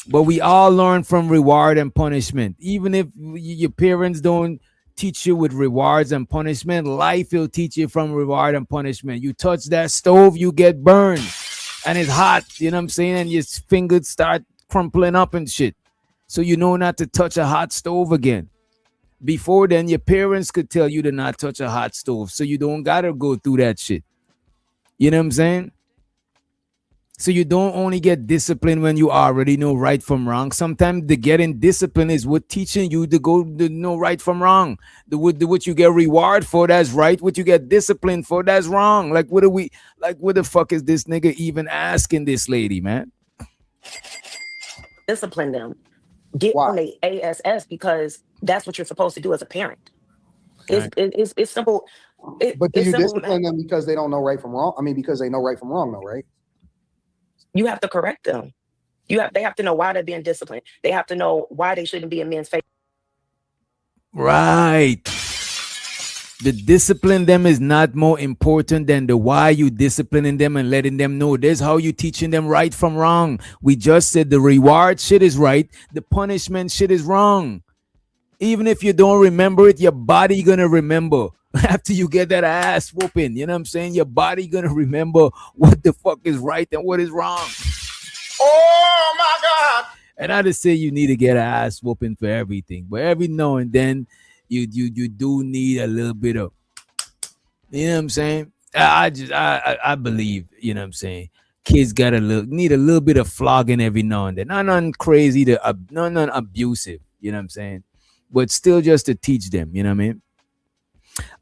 but we all learn from reward and punishment. Even if your parents don't teach you with rewards and punishment, life will teach you from reward and punishment. You touch that stove, you get burned, and it's hot. You know what I'm saying? And your fingers start crumpling up and shit. So you know not to touch a hot stove again. Before then, your parents could tell you to not touch a hot stove, so you don't gotta go through that shit. You know what I'm saying? So you don't only get disciplined when you already know right from wrong. Sometimes the getting discipline is what teaching you to know right from wrong. What you get reward for, that's right. What you get disciplined for, that's wrong. Like what the fuck is this nigga even asking this lady, man? Discipline them. Get on the ASS because that's what you're supposed to do as a parent. It's simple. But do you discipline them because they don't know right from wrong? I mean, because they know right from wrong, though, right? You have to correct them. They have to know why they're being disciplined. They have to know why they shouldn't be in men's face. Right. The discipline them is not more important than the why you disciplining them and letting them know. There's how you teaching them right from wrong. We just said the reward shit is right. The punishment shit is wrong. Even if you don't remember it, your body gonna remember. After you get that ass whooping, you know what I'm saying? Your body gonna remember what the fuck is right and what is wrong. Oh my God. And I just say you need to get an ass whooping for everything. But every now and then you do need a little bit of, you know what I'm saying? I believe, you know what I'm saying, kids need a little bit of flogging every now and then. Not nothing crazy not nothing abusive, you know what I'm saying? But still just to teach them, you know what I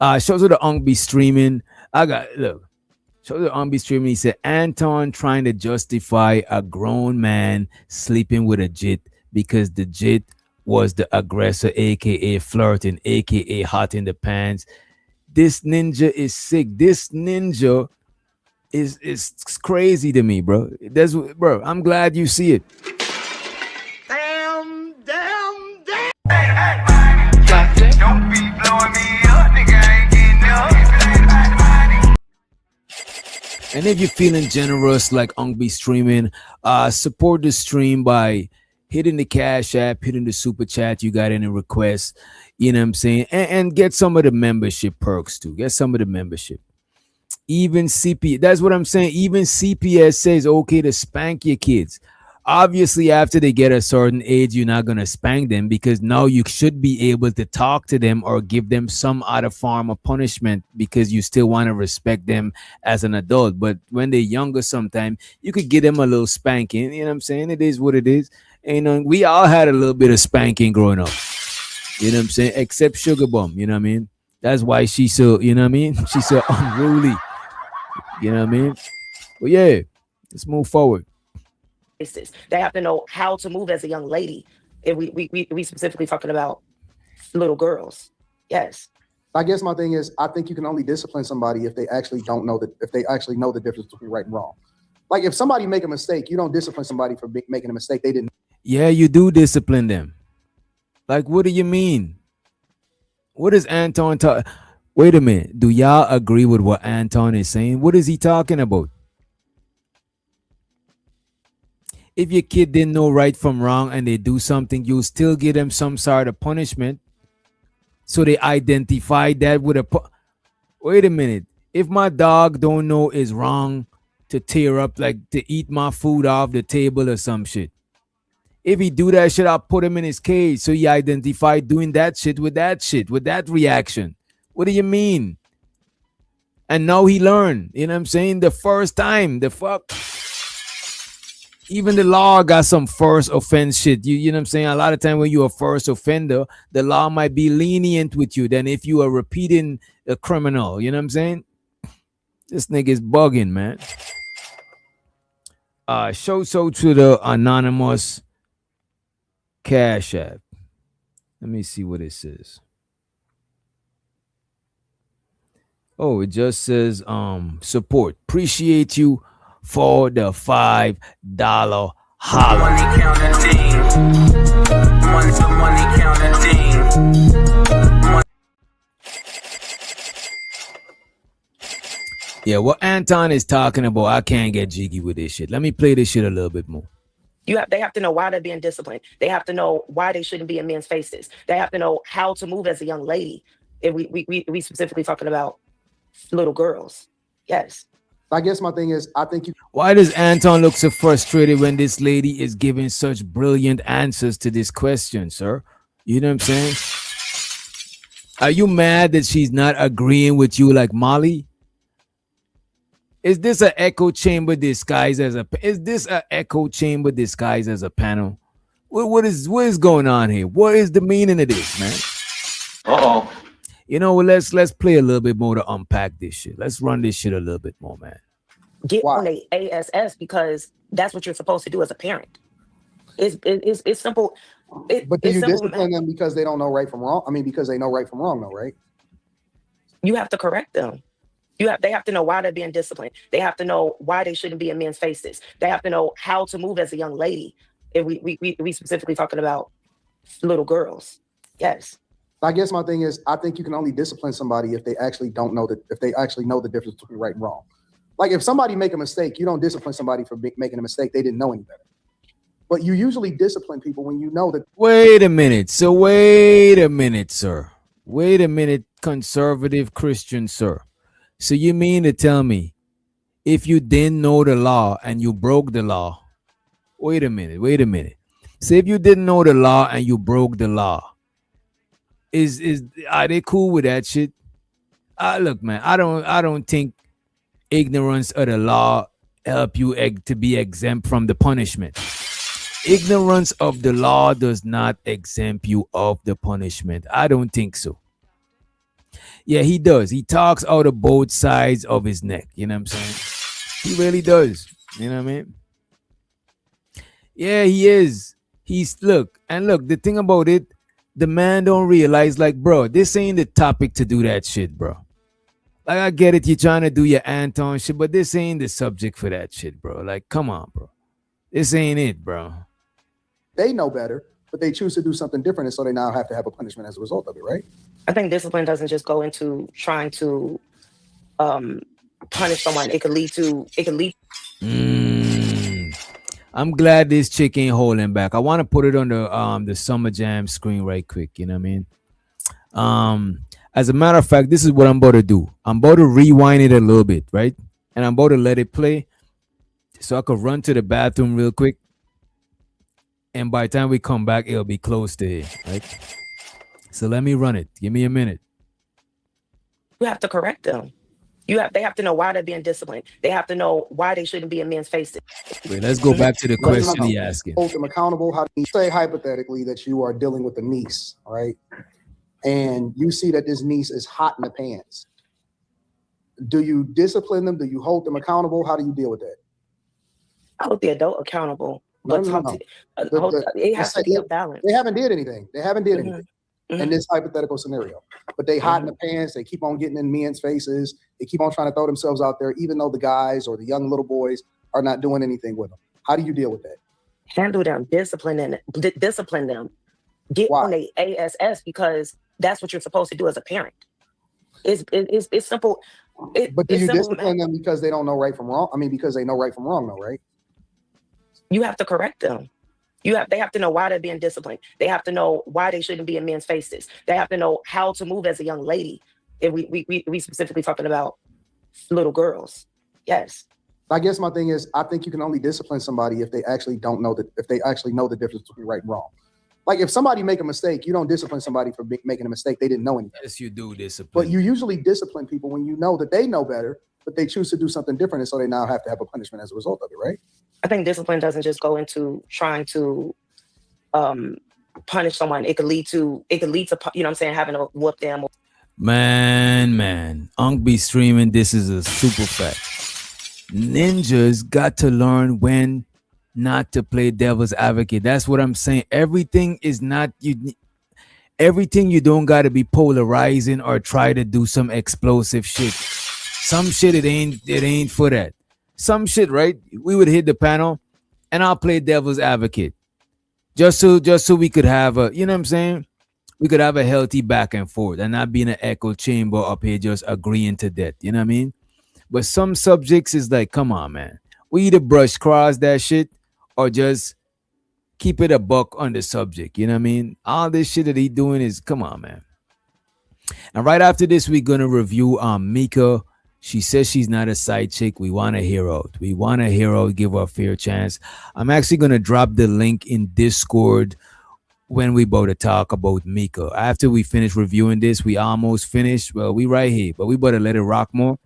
mean? Shows of the Unk be streaming. Shows of the Unk be streaming. He said Anton trying to justify a grown man sleeping with a jit because the jit was the aggressor, aka flirting, aka hot in the pants. This ninja is sick. This ninja is crazy to me, bro. Bro, I'm glad you see it. Damn. Don't be blowing me up, nigga. I ain't getting up. And if you're feeling generous like Unk be streaming, support the stream by hitting the Cash App, hitting the super chat. You got any requests, you know what I'm saying? And get some of the membership perks too. Get some of the membership. Even CPS, that's what I'm saying. Even CPS says okay to spank your kids. Obviously, after they get a certain age, you're not going to spank them because now you should be able to talk to them or give them some other form of punishment because you still want to respect them as an adult. But when they're younger, sometimes you could give them a little spanking. You know what I'm saying? It is what it is. And we all had a little bit of spanking growing up. You know what I'm saying? Except Sugar Bum. You know what I mean? That's why she's so, you know what I mean? She's so unruly. You know what I mean? But yeah, let's move forward. They have to know how to move as a young lady. If we specifically talking about little girls. Yes. I guess my thing is, I think you can only discipline somebody if they actually know the difference between right and wrong. Like if somebody make a mistake, you don't discipline somebody for making a mistake they didn't. Yeah, you do discipline them. Like, what do you mean? What is Anton talking? Wait a minute. Do y'all agree with what Anton is saying? What is he talking about? If your kid didn't know right from wrong and they do something, you'll still give them some sort of punishment. So they identify that with wait a minute. If my dog don't know it's wrong to tear up, like to eat my food off the table or some shit. If he do that shit, I'll put him in his cage. So he identified doing that shit, with that reaction. What do you mean? And now he learned, you know what I'm saying? The first time, the fuck. Even the law got some first offense shit. You know what I'm saying? A lot of time when you're a first offender, the law might be lenient with you than if you are repeating a criminal. You know what I'm saying? This nigga is bugging, man. Show to the anonymous Cash App. Let me see what it says. Oh, it just says support. Appreciate you for the $5 holler. Money counting. Yeah, what Anton is talking about, I can't get jiggy with this shit. Let me play this shit a little bit more. They have to know why they're being disciplined. They have to know why they shouldn't be in men's faces. They have to know how to move as a young lady. If we specifically talking about little girls. Yes. I guess my thing is, I think you. Why does Anton look so frustrated when this lady is giving such brilliant answers to this question, sir? You know what I'm saying? Are you mad that she's not agreeing with you like Molly? Is this an echo chamber disguised as a panel? What is going on here? What is the meaning of this, man? You know, let's play a little bit more to unpack this shit. Let's run this shit a little bit more, man. Get on the ASS because that's what you're supposed to do as a parent. It's simple. But do you discipline them because they don't know right from wrong? I mean, because they know right from wrong, though, right? You have to correct them. They have to know why they're being disciplined. They have to know why they shouldn't be in men's faces. They have to know how to move as a young lady. If we specifically talking about little girls. Yes. I guess my thing is, I think you can only discipline somebody if they actually know the difference between right and wrong. Like if somebody make a mistake, you don't discipline somebody for making a mistake they didn't know any better. But you usually discipline people when you know that. Wait a minute, sir. Wait a minute, sir. Wait a minute, conservative Christian, sir. So you mean to tell me if you didn't know the law and you broke the law? Wait a minute. So if you didn't know the law and you broke the law, are they cool with that shit? Look, man, I don't think ignorance of the law help you to be exempt from the punishment. Ignorance of the law does not exempt you of the punishment. I don't think so. Yeah, he does. He talks out of both sides of his neck. You know what I'm saying? He really does. You know what I mean? Yeah, he is. He's look, the thing about it, the man don't realize, like, bro, this ain't the topic to do that shit, bro. Like, I get it, you're trying to do your Anton shit, but this ain't the subject for that shit, bro. Like, come on, bro. This ain't it, bro. They know better, but they choose to do something different, and so they now have to have a punishment as a result of it, right? I think discipline doesn't just go into trying to punish someone. It could lead. I'm glad this chick ain't holding back. I want to put it on the Summer Jam screen right quick. You know what I mean? As a matter of fact, this is what I'm about to do. I'm about to rewind it a little bit, right? And I'm about to let it play so I could run to the bathroom real quick. And by the time we come back, it'll be close to it, right? So let me run it. Give me a minute. You have to correct them. They have to know why they're being disciplined. They have to know why they shouldn't be in men's faces. Wait, let's go back to the question he asking. Hold them accountable. How do you say hypothetically that you are dealing with a niece, right? And you see that this niece is hot in the pants. Do you discipline them? Do you hold them accountable? How do you deal with that? I hold the adult accountable. But it has to be a balance. They haven't did anything. In this hypothetical scenario. But they hot in the pants. They keep on getting in men's faces. They keep on trying to throw themselves out there, even though the guys or the young little boys are not doing anything with them. How do you deal with that? Handle them, discipline them. Get on the ASS, because that's what you're supposed to do as a parent. It's simple. But do you discipline them because they don't know right from wrong? I mean, because they know right from wrong, though, right? You have to correct them. They have to know why they're being disciplined. They have to know why they shouldn't be in men's faces. They have to know how to move as a young lady. If we specifically talking about little girls. Yes. I guess my thing is, I think you can only discipline somebody if they actually know the difference between right and wrong. Like, if somebody make a mistake, you don't discipline somebody for making a mistake. They didn't know anything. Yes, you do discipline. But you usually discipline people when you know that they know better, but they choose to do something different, and so they now have to have a punishment as a result of it, right? I think discipline doesn't just go into trying to punish someone. It could lead to, you know what I'm saying, having to whoop them. Man, Unk be streaming. This is a super fact. Ninjas got to learn when not to play devil's advocate. That's what I'm saying. Everything is not you. Everything you don't got to be polarizing or try to do some explosive shit. Some shit it ain't for that. Some shit, right? We would hit the panel, and I'll play devil's advocate, just so we could have a, you know what I'm saying? We could have a healthy back and forth and not be in an echo chamber up here just agreeing to that. You know what I mean? But some subjects is like, come on, man. We either brush cross that shit or just keep it a buck on the subject. You know what I mean? All this shit that he doing is, come on, man. And right after this, we're gonna review Mika. She says she's not a side chick. We want a hero. We want a hero. Give her a fair chance. I'm actually gonna drop the link in Discord when we about to talk about Mika. After we finish reviewing this, we almost finished. Well, we right here, but we better let it rock more.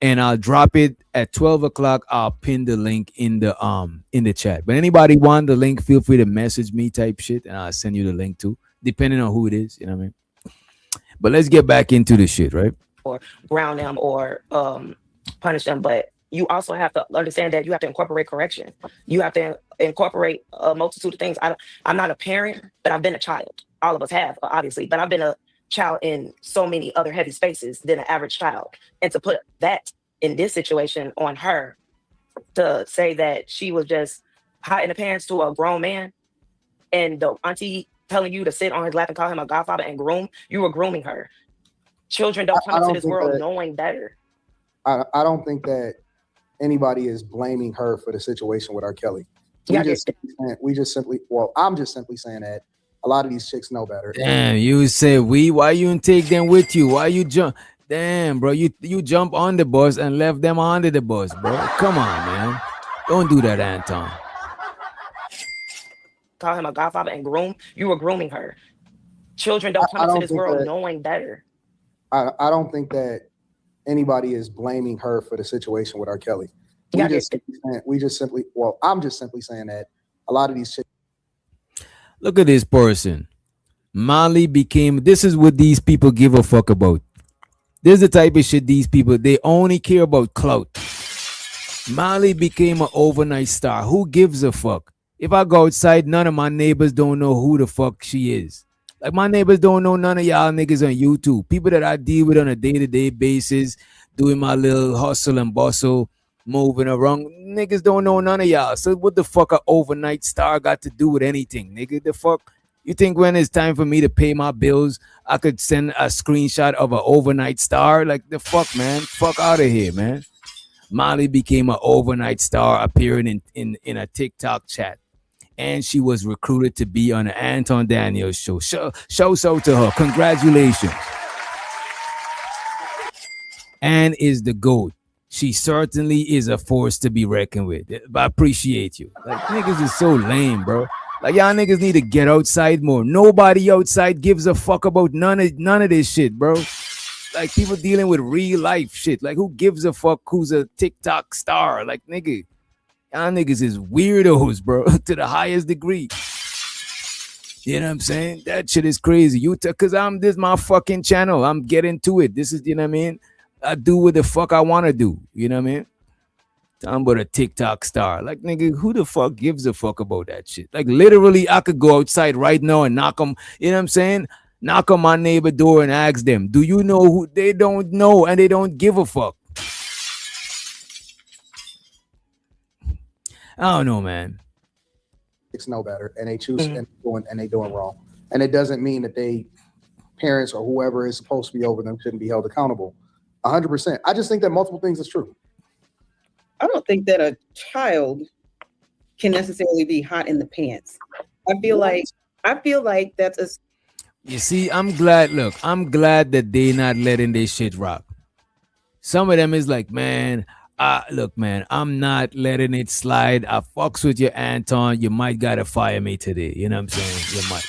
And I'll drop it at 12 o'clock. I'll pin the link in the chat. But anybody want the link, feel free to message me type shit, and I'll send you the link too, depending on who it is. You know what I mean? But let's get back into the shit, right? Or ground them or punish them. But you also have to understand that you have to incorporate correction. You have to incorporate a multitude of things. I'm not a parent, but I've been a child. All of us have, obviously. But I've been a child in so many other heavy spaces than an average child. And to put that in this situation on her, to say that she was just hot in the pants to a grown man, and the auntie telling you to sit on his lap and call him a godfather and groom, you were grooming her. Children don't come into this world knowing better. I don't think that anybody is blaming her for the situation with R. Kelly. I'm just simply saying that a lot of these chicks know better. Damn, you say why you didn't take them with you? Why you jump? Damn, bro, you jump on the bus and left them under the bus, bro. Come on, man. Don't do that, Anton. Call him a godfather and groom, you were grooming her. Children don't come into this world knowing better. I don't think that anybody is blaming her for the situation with R. Kelly. Yeah, I'm just simply saying that a lot of these chicks. Look at this person. Molly became, this is what these people give a fuck about. This is the type of shit these people, they only care about clout. Molly became an overnight star. Who gives a fuck? If I go outside, none of my neighbors don't know who the fuck she is. Like, my neighbors don't know none of y'all niggas on YouTube. People that I deal with on a day-to-day basis, doing my little hustle and bustle, moving around, niggas don't know none of y'all. So what the fuck a overnight star got to do with anything, nigga? The fuck? You think when it's time for me to pay my bills, I could send a screenshot of an overnight star? Like, the fuck, man? Fuck out of here, man. Molly became an overnight star, appearing in a TikTok chat. And she was recruited to be on the Anton Daniels show. Show so to her. Congratulations. Ann is the GOAT. She certainly is a force to be reckoned with. I appreciate you. Like, niggas is so lame, bro. Like, y'all niggas need to get outside more. Nobody outside gives a fuck about none of this shit, bro. Like, people dealing with real life shit. Like, who gives a fuck who's a TikTok star? Like, nigga, y'all niggas is weirdos, bro, to the highest degree. You know what I'm saying? That shit is crazy. Cause this is my fucking channel. I'm getting to it. This is, you know what I mean? I do what the fuck I want to do. You know what I mean? I'm about a TikTok star. Like, nigga, who the fuck gives a fuck about that shit? Like, literally, I could go outside right now and knock them. You know what I'm saying? Knock on my neighbor door and ask them, do you know who? They don't know and they don't give a fuck. I don't know, man. Know better, and they choose and they doing wrong. And it doesn't mean that they parents or whoever is supposed to be over them shouldn't be held accountable. 100%. I just think that multiple things is true. I don't think that a child can necessarily be hot in the pants. I feel like that's a. You see, I'm glad that they not letting this shit rock. Some of them is like, man, look, man, I'm not letting it slide. I fucks with you, Anton. You might gotta fire me today. You know what I'm saying? You might.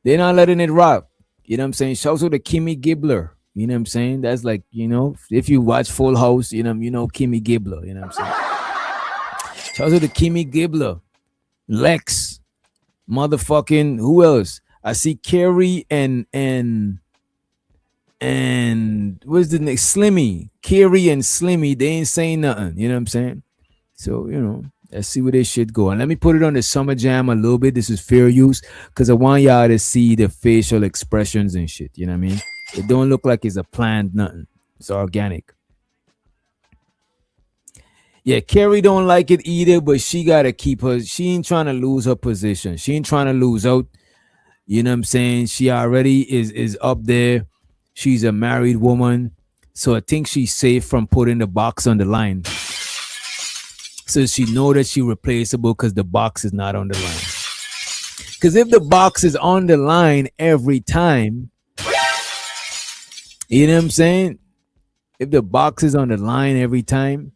They're not letting it rock. You know what I'm saying? Shouts out to Kimmy Gibbler. You know what I'm saying? That's like, you know, if you watch Full House, you know Kimmy Gibbler. You know what I'm saying? Shouts out to Kimmy Gibbler, Lex, motherfucking who else? I see Carrie and what's the next? Slimmy. Carrie and Slimmy, they ain't saying nothing. You know what I'm saying? So, you know, let's see where this shit go. And let me put it on the Summer Jam a little bit. This is fair use because I want y'all to see the facial expressions and shit. You know what I mean? It don't look like it's a planned nothing. It's organic. Yeah, Carrie don't like it either, but she gotta keep her. She ain't trying to lose her position. She ain't trying to lose out. You know what I'm saying? She already is up there. She's a married woman. So I think she's safe from putting the box on the line. So she know that she replaceable because the box is not on the line. Because if the box is on the line every time, you know what I'm saying? If the box is on the line every time,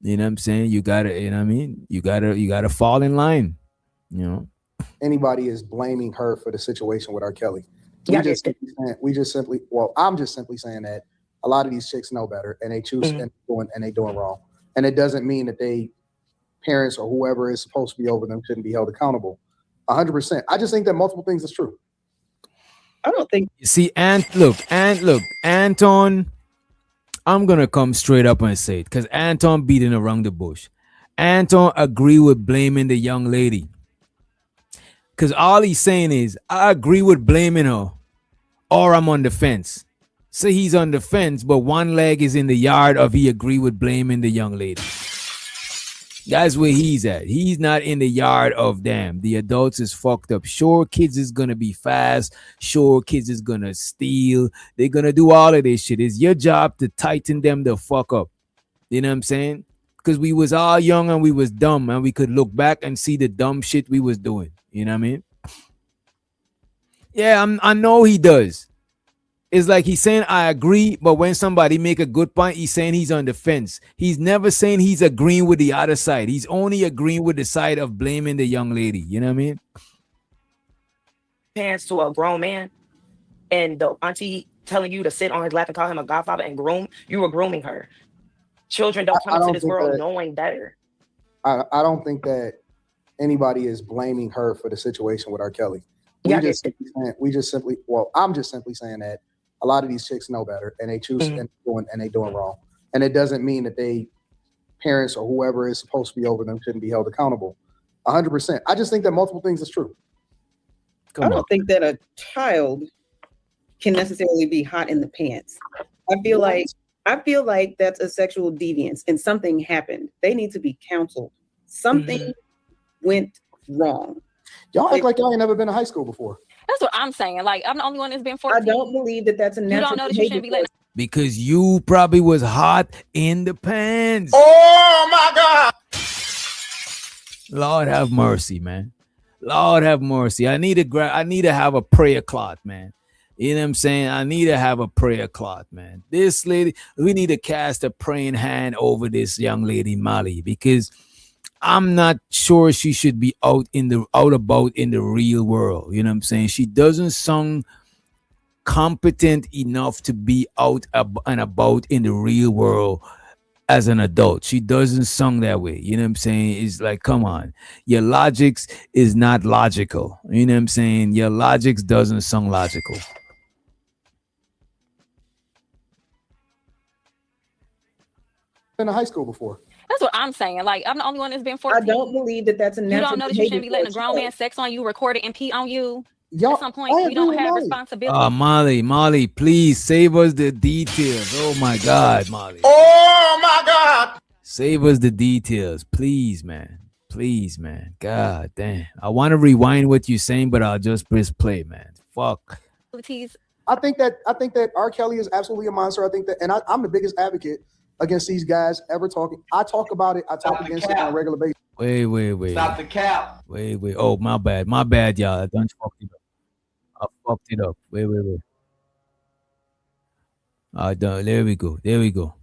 you know what I'm saying? You gotta, you know what I mean? You gotta fall in line, you know? Anybody is blaming her for the situation with R. Kelly. I'm just simply saying that a lot of these chicks know better and they choose and they doing wrong. And it doesn't mean that they parents or whoever is supposed to be over them shouldn't be held accountable. 100%. I just think that multiple things is true. I don't think. You see, Anton, I'm gonna come straight up and say it because Anton beating around the bush. Anton agree with blaming the young lady. Because all he's saying is, I agree with blaming her, or I'm on the fence. So he's on the fence, but one leg is in the yard of he agree with blaming the young lady. That's where he's at. He's not in the yard of damn. The adults is fucked up. Sure, kids is gonna be fast. Sure, kids is gonna steal. They're gonna do all of this shit. It's your job to tighten them the fuck up. You know what I'm saying? Because we was all young and we was dumb and we could look back and see the dumb shit we was doing. You know what I mean? Yeah, I know he does. It's like he's saying, I agree, but when somebody make a good point, he's saying he's on the fence. He's never saying he's agreeing with the other side. He's only agreeing with the side of blaming the young lady. You know what I mean? Parents to a grown man, and the auntie telling you to sit on his lap and call him a godfather and groom, you were grooming her. Children don't come into this world knowing better. I don't think that anybody is blaming her for the situation with R. Kelly. I'm just simply saying that a lot of these chicks know better and they choose and they doing wrong. And it doesn't mean that they parents or whoever is supposed to be over them shouldn't be held accountable. 100%. I just think that multiple things is true. I don't think that a child can necessarily be hot in the pants. I feel like that's a sexual deviance and something happened. They need to be counseled. Something went wrong. Y'all act like y'all ain't never been to high school before. That's what I'm saying. Like, I'm the only one that's been 14. I don't believe that that's a natural. You don't know that you shouldn't be letting. Because you probably was hot in the pants. Oh my God! Lord have mercy, man. Lord have mercy. I need to have a prayer cloth, man. You know what I'm saying? I need to have a prayer cloth, man. This lady, we need to cast a praying hand over this young lady, Molly, because I'm not sure she should be out about in the real world. You know what I'm saying? She doesn't sound competent enough to be out and about in the real world as an adult. She doesn't sound that way. You know what I'm saying? It's like, come on. Your logics is not logical. You know what I'm saying? Your logics doesn't sound logical. Been to high school before. That's what I'm saying. Like, I'm the only one that's been 14. I don't believe that that's a natural. You don't know that you shouldn't be letting a grown man sex on you, record it, and pee on you. Y'all, at some point, you don't have responsibility. Molly, please save us the details. Oh my God, Molly. Oh my God. Save us the details, please, man. Please, man. God damn. I want to rewind what you're saying, but I'll just press play, man. Fuck. I think that R. Kelly is absolutely a monster. I think that, and I'm the biggest advocate against these guys ever talking. I talk about it. I talk against it on a regular basis. Wait. Stop the cap. Wait. Oh, my bad, y'all. I done fucked it up. I fucked it up. Wait. There we go.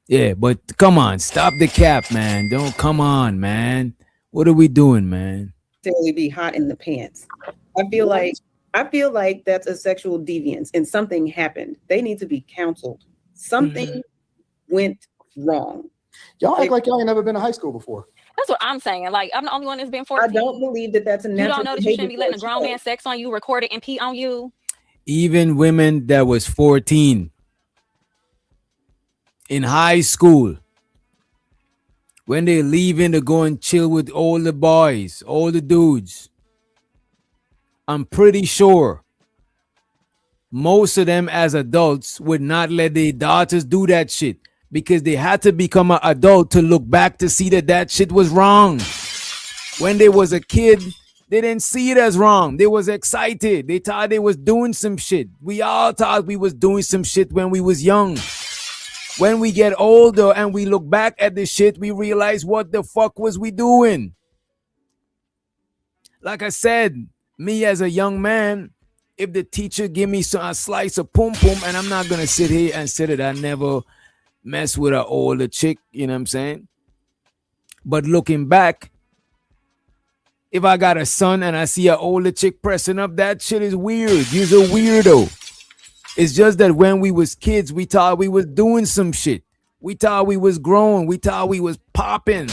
Yeah, but come on, stop the cap, man. Don't come on, man. What are we doing, man? Necessarily be hot in the pants. I feel like that's a sexual deviance and something happened. They need to be counseled. Something went wrong. Y'all act like y'all ain't never been to high school before. That's what I'm saying. Like, I'm the only one that's been 14. I don't believe that that's a natural. You don't know that you shouldn't be letting a grown man sex on you, record it, and pee on you. Even women that was 14 in high school, when they leaving to go and chill with all the boys, all the dudes, I'm pretty sure most of them as adults would not let their daughters do that shit because they had to become an adult to look back to see that shit was wrong. When they was a kid, they didn't see it as wrong. They was excited. They thought they was doing some shit. We all thought we was doing some shit when we was young. When we get older and we look back at the shit, we realize what the fuck was we doing? Like I said, me as a young man, if the teacher give me a slice of pum pum, and I'm not gonna sit here and say that I never mess with an older chick, you know what I'm saying? But looking back, if I got a son and I see an older chick pressing up, that shit is weird. You're a weirdo. It's just that when we was kids, we thought we was doing some shit. We thought we was grown. We thought we was popping.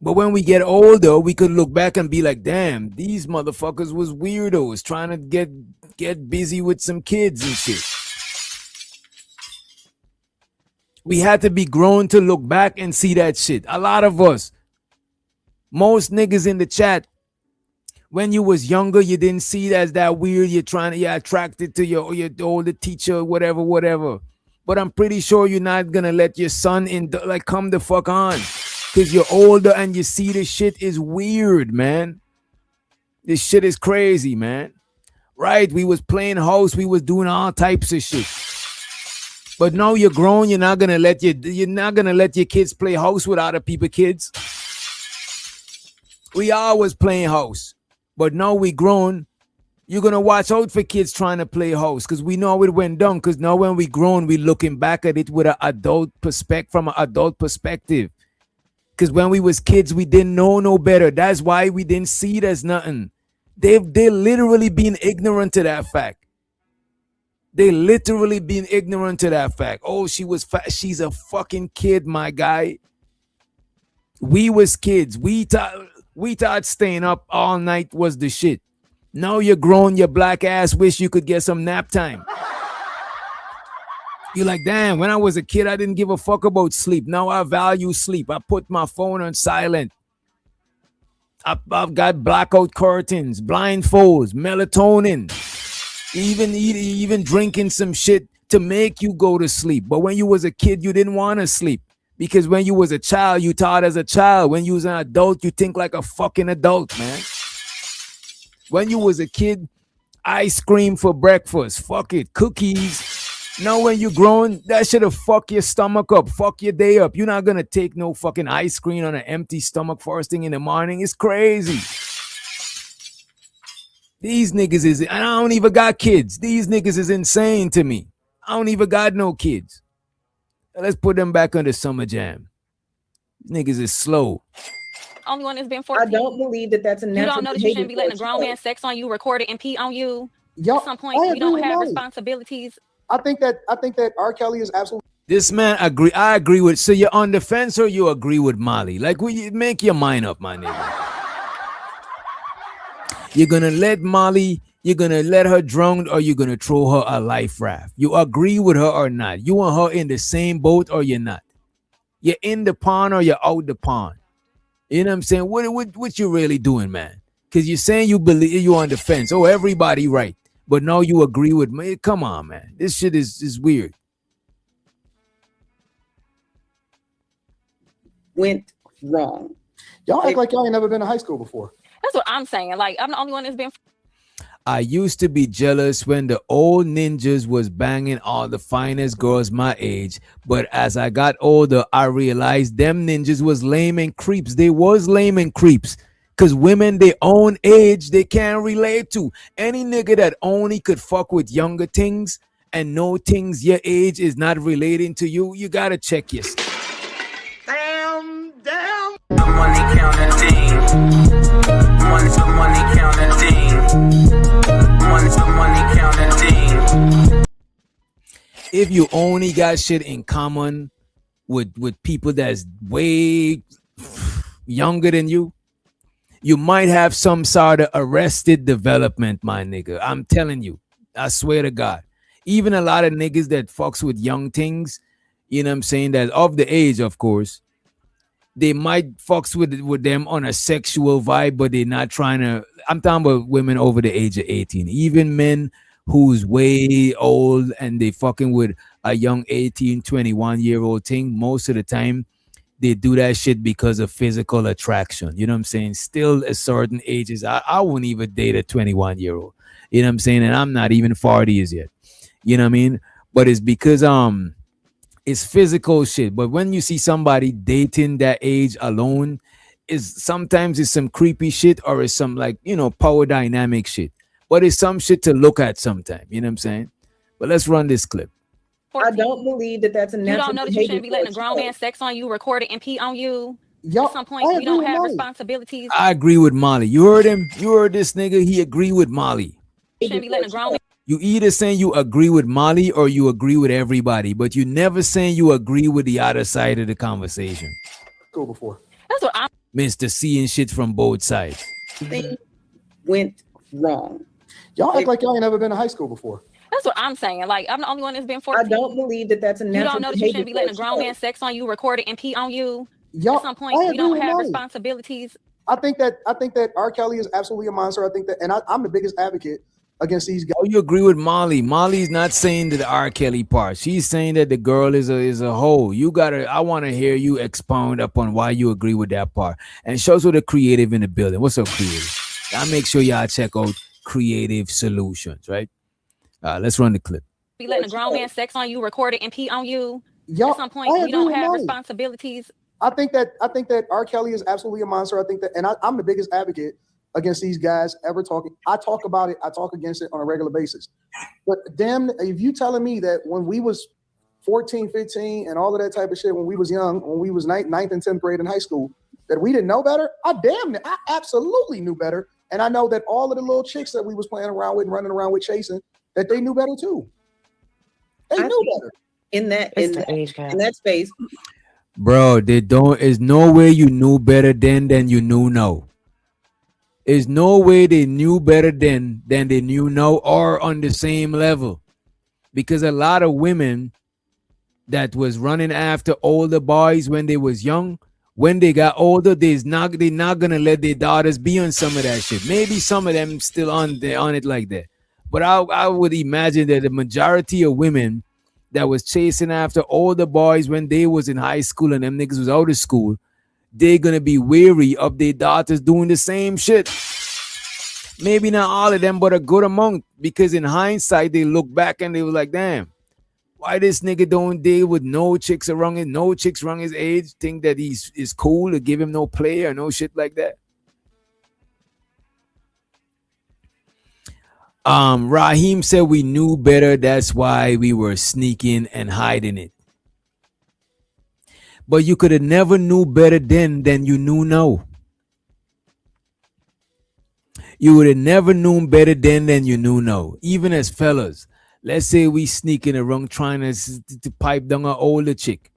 But when we get older, we could look back and be like, damn, these motherfuckers was weirdos trying to get busy with some kids and shit. We had to be grown to look back and see that shit. A lot of us, most niggas in the chat, when you was younger, you didn't see it as that weird. You're attracted to your older teacher, whatever. But I'm pretty sure you're not gonna let your son come the fuck on. Because you're older and you see this shit is weird, man. This shit is crazy, man. Right? We was playing house. We was doing all types of shit. But now you're grown. You're not gonna let your kids play house with other people's kids. We always playing house. But now we grown. You're gonna watch out for kids trying to play house because we know it went down. Because now when we grown, we looking back at it with an adult perspective. Because when we was kids, we didn't know no better. That's why we didn't see it as nothing. They're literally being ignorant to that fact. They literally been ignorant to that fact. Oh, she was fat. She's a fucking kid, my guy. We was kids. We thought staying up all night was the shit. Now you're grown, your black ass wish you could get some nap time. You're like, damn, when I was a kid, I didn't give a fuck about sleep. Now I value sleep. I put my phone on silent. I've got blackout curtains, blindfolds, melatonin, even drinking some shit to make you go to sleep. But when you was a kid, you didn't want to sleep because when you was a child, you thought as a child. When you was an adult, you think like a fucking adult, man. When you was a kid, ice cream for breakfast, fuck it, cookies. Now when you grown, that should have fuck your stomach up, fuck your day up. You're not gonna take no fucking ice cream on an empty stomach first thing in the morning. It's crazy. These niggas is, and I don't even got kids. These niggas is insane to me. I don't even got no kids. Let's put them back on the summer jam. Niggas is slow. Only one that's been 14. I don't believe that that's a natural. You don't know that you shouldn't be letting a grown man sex on you, record it, and pee on you. Yo, At some point, you don't have responsibilities. I think that R. Kelly is absolutely. This man agree. I agree with. So you're on the fence or you agree with Molly? Like, will you make your mind up, my nigga? You're gonna let Molly. You're gonna let her drown, or you're gonna throw her a life raft. You agree with her or not? You want her in the same boat or you're not? You're in the pond or you're out the pond. You know what I'm saying? What you really doing, man? Because you're saying you believe you're on the fence. Oh, everybody right. But now you agree with me. Come on, man. This shit is weird. Went wrong. Y'all act like y'all ain't never been to high school before. That's what I'm saying. Like, I'm the only one that's been. I used to be jealous when the old ninjas was banging all the finest girls my age. But as I got older, I realized them ninjas was lame and creeps. They was lame and creeps. Because women, their own age, they can't relate to. Any nigga that only could fuck with younger things and know things your age is not relating to you, you got to check your stuff. Damn. Money counting thing. Money counting thing. Money counting thing. If you only got shit in common with people that's way younger than you, you might have some sort of arrested development, my nigga. I'm telling you. I swear to God. Even a lot of niggas that fucks with young things, you know what I'm saying, that of the age, of course, they might fucks with them on a sexual vibe, but they're not trying to. I'm talking about women over the age of 18. Even men who's way old and they fucking with a young 18, 21-year-old thing, most of the time, they do that shit because of physical attraction. You know what I'm saying? Still at certain ages, I wouldn't even date a 21-year-old. You know what I'm saying? And I'm not even 40s yet. You know what I mean? But it's because it's physical shit. But when you see somebody dating that age alone, is sometimes it's some creepy shit or it's some like, you know, power dynamic shit. But it's some shit to look at sometime. You know what I'm saying? But let's run this clip. 14. I don't believe that that's a natural. You don't know that you shouldn't be letting a grown man sex on you, record it, and pee on you. At some point, you don't have responsibilities. I agree with Molly. You heard him? You heard this nigga? He agree with Molly. You shouldn't be letting a grown man. You either saying you agree with Molly or you agree with everybody, but you never saying you agree with the other side of the conversation. Go before. That's what I'm. Mr. Seeing shit from both sides. Thing went wrong. Y'all act like y'all ain't never been to high school before. That's what I'm saying. Like, I'm the only one that's been 14. I don't believe that that's a natural. You don't know that you shouldn't be letting a grown man sex on you, record it, and pee on you. At some point, you don't have responsibilities. I think that R. Kelly is absolutely a monster. I think that, and I'm the biggest advocate against these guys. Oh, you agree with Molly? Molly's not saying the R. Kelly part. She's saying that the girl is a hoe. You gotta. I want to hear you expound upon why you agree with that part, and show us what the creative in the building. What's up, creative? I make sure y'all check out Creative Solutions, right? Let's run the clip. Be letting a grown man sex on you, record it, and pee on you. At some point, you don't have responsibilities. I think that R. Kelly is absolutely a monster. I think that, and I'm the biggest advocate against these guys ever talking. I talk about it. I talk against it on a regular basis. But damn, if you telling me that when we was 14, 15, and all of that type of shit, when we was young, when we was ninth and 10th grade in high school, that we didn't know better, I absolutely knew better. And I know that all of the little chicks that we was playing around with and running around with chasing, that they knew better too. They knew better. In that space. Bro, they don't. There's no way you knew better then than you knew now. There's no way they knew better then than they knew now, or on the same level. Because a lot of women that was running after older boys when they was young, when they got older, they're not gonna let their daughters be on some of that shit. Maybe some of them still on it like that. But I would imagine that the majority of women that was chasing after older boys when they was in high school and them niggas was out of school, they're gonna be wary of their daughters doing the same shit. Maybe not all of them, but a good amount. Because in hindsight, they look back and they were like, damn, why this nigga don't deal with no chicks around his age, think that he's is cool to give him no play or no shit like that. Raheem said we knew better, that's why we were sneaking and hiding it. But you could have never knew better then than you knew now. You would have never known better then than you knew now. Even as fellas, let's say we sneaking around trying to pipe down an older chick.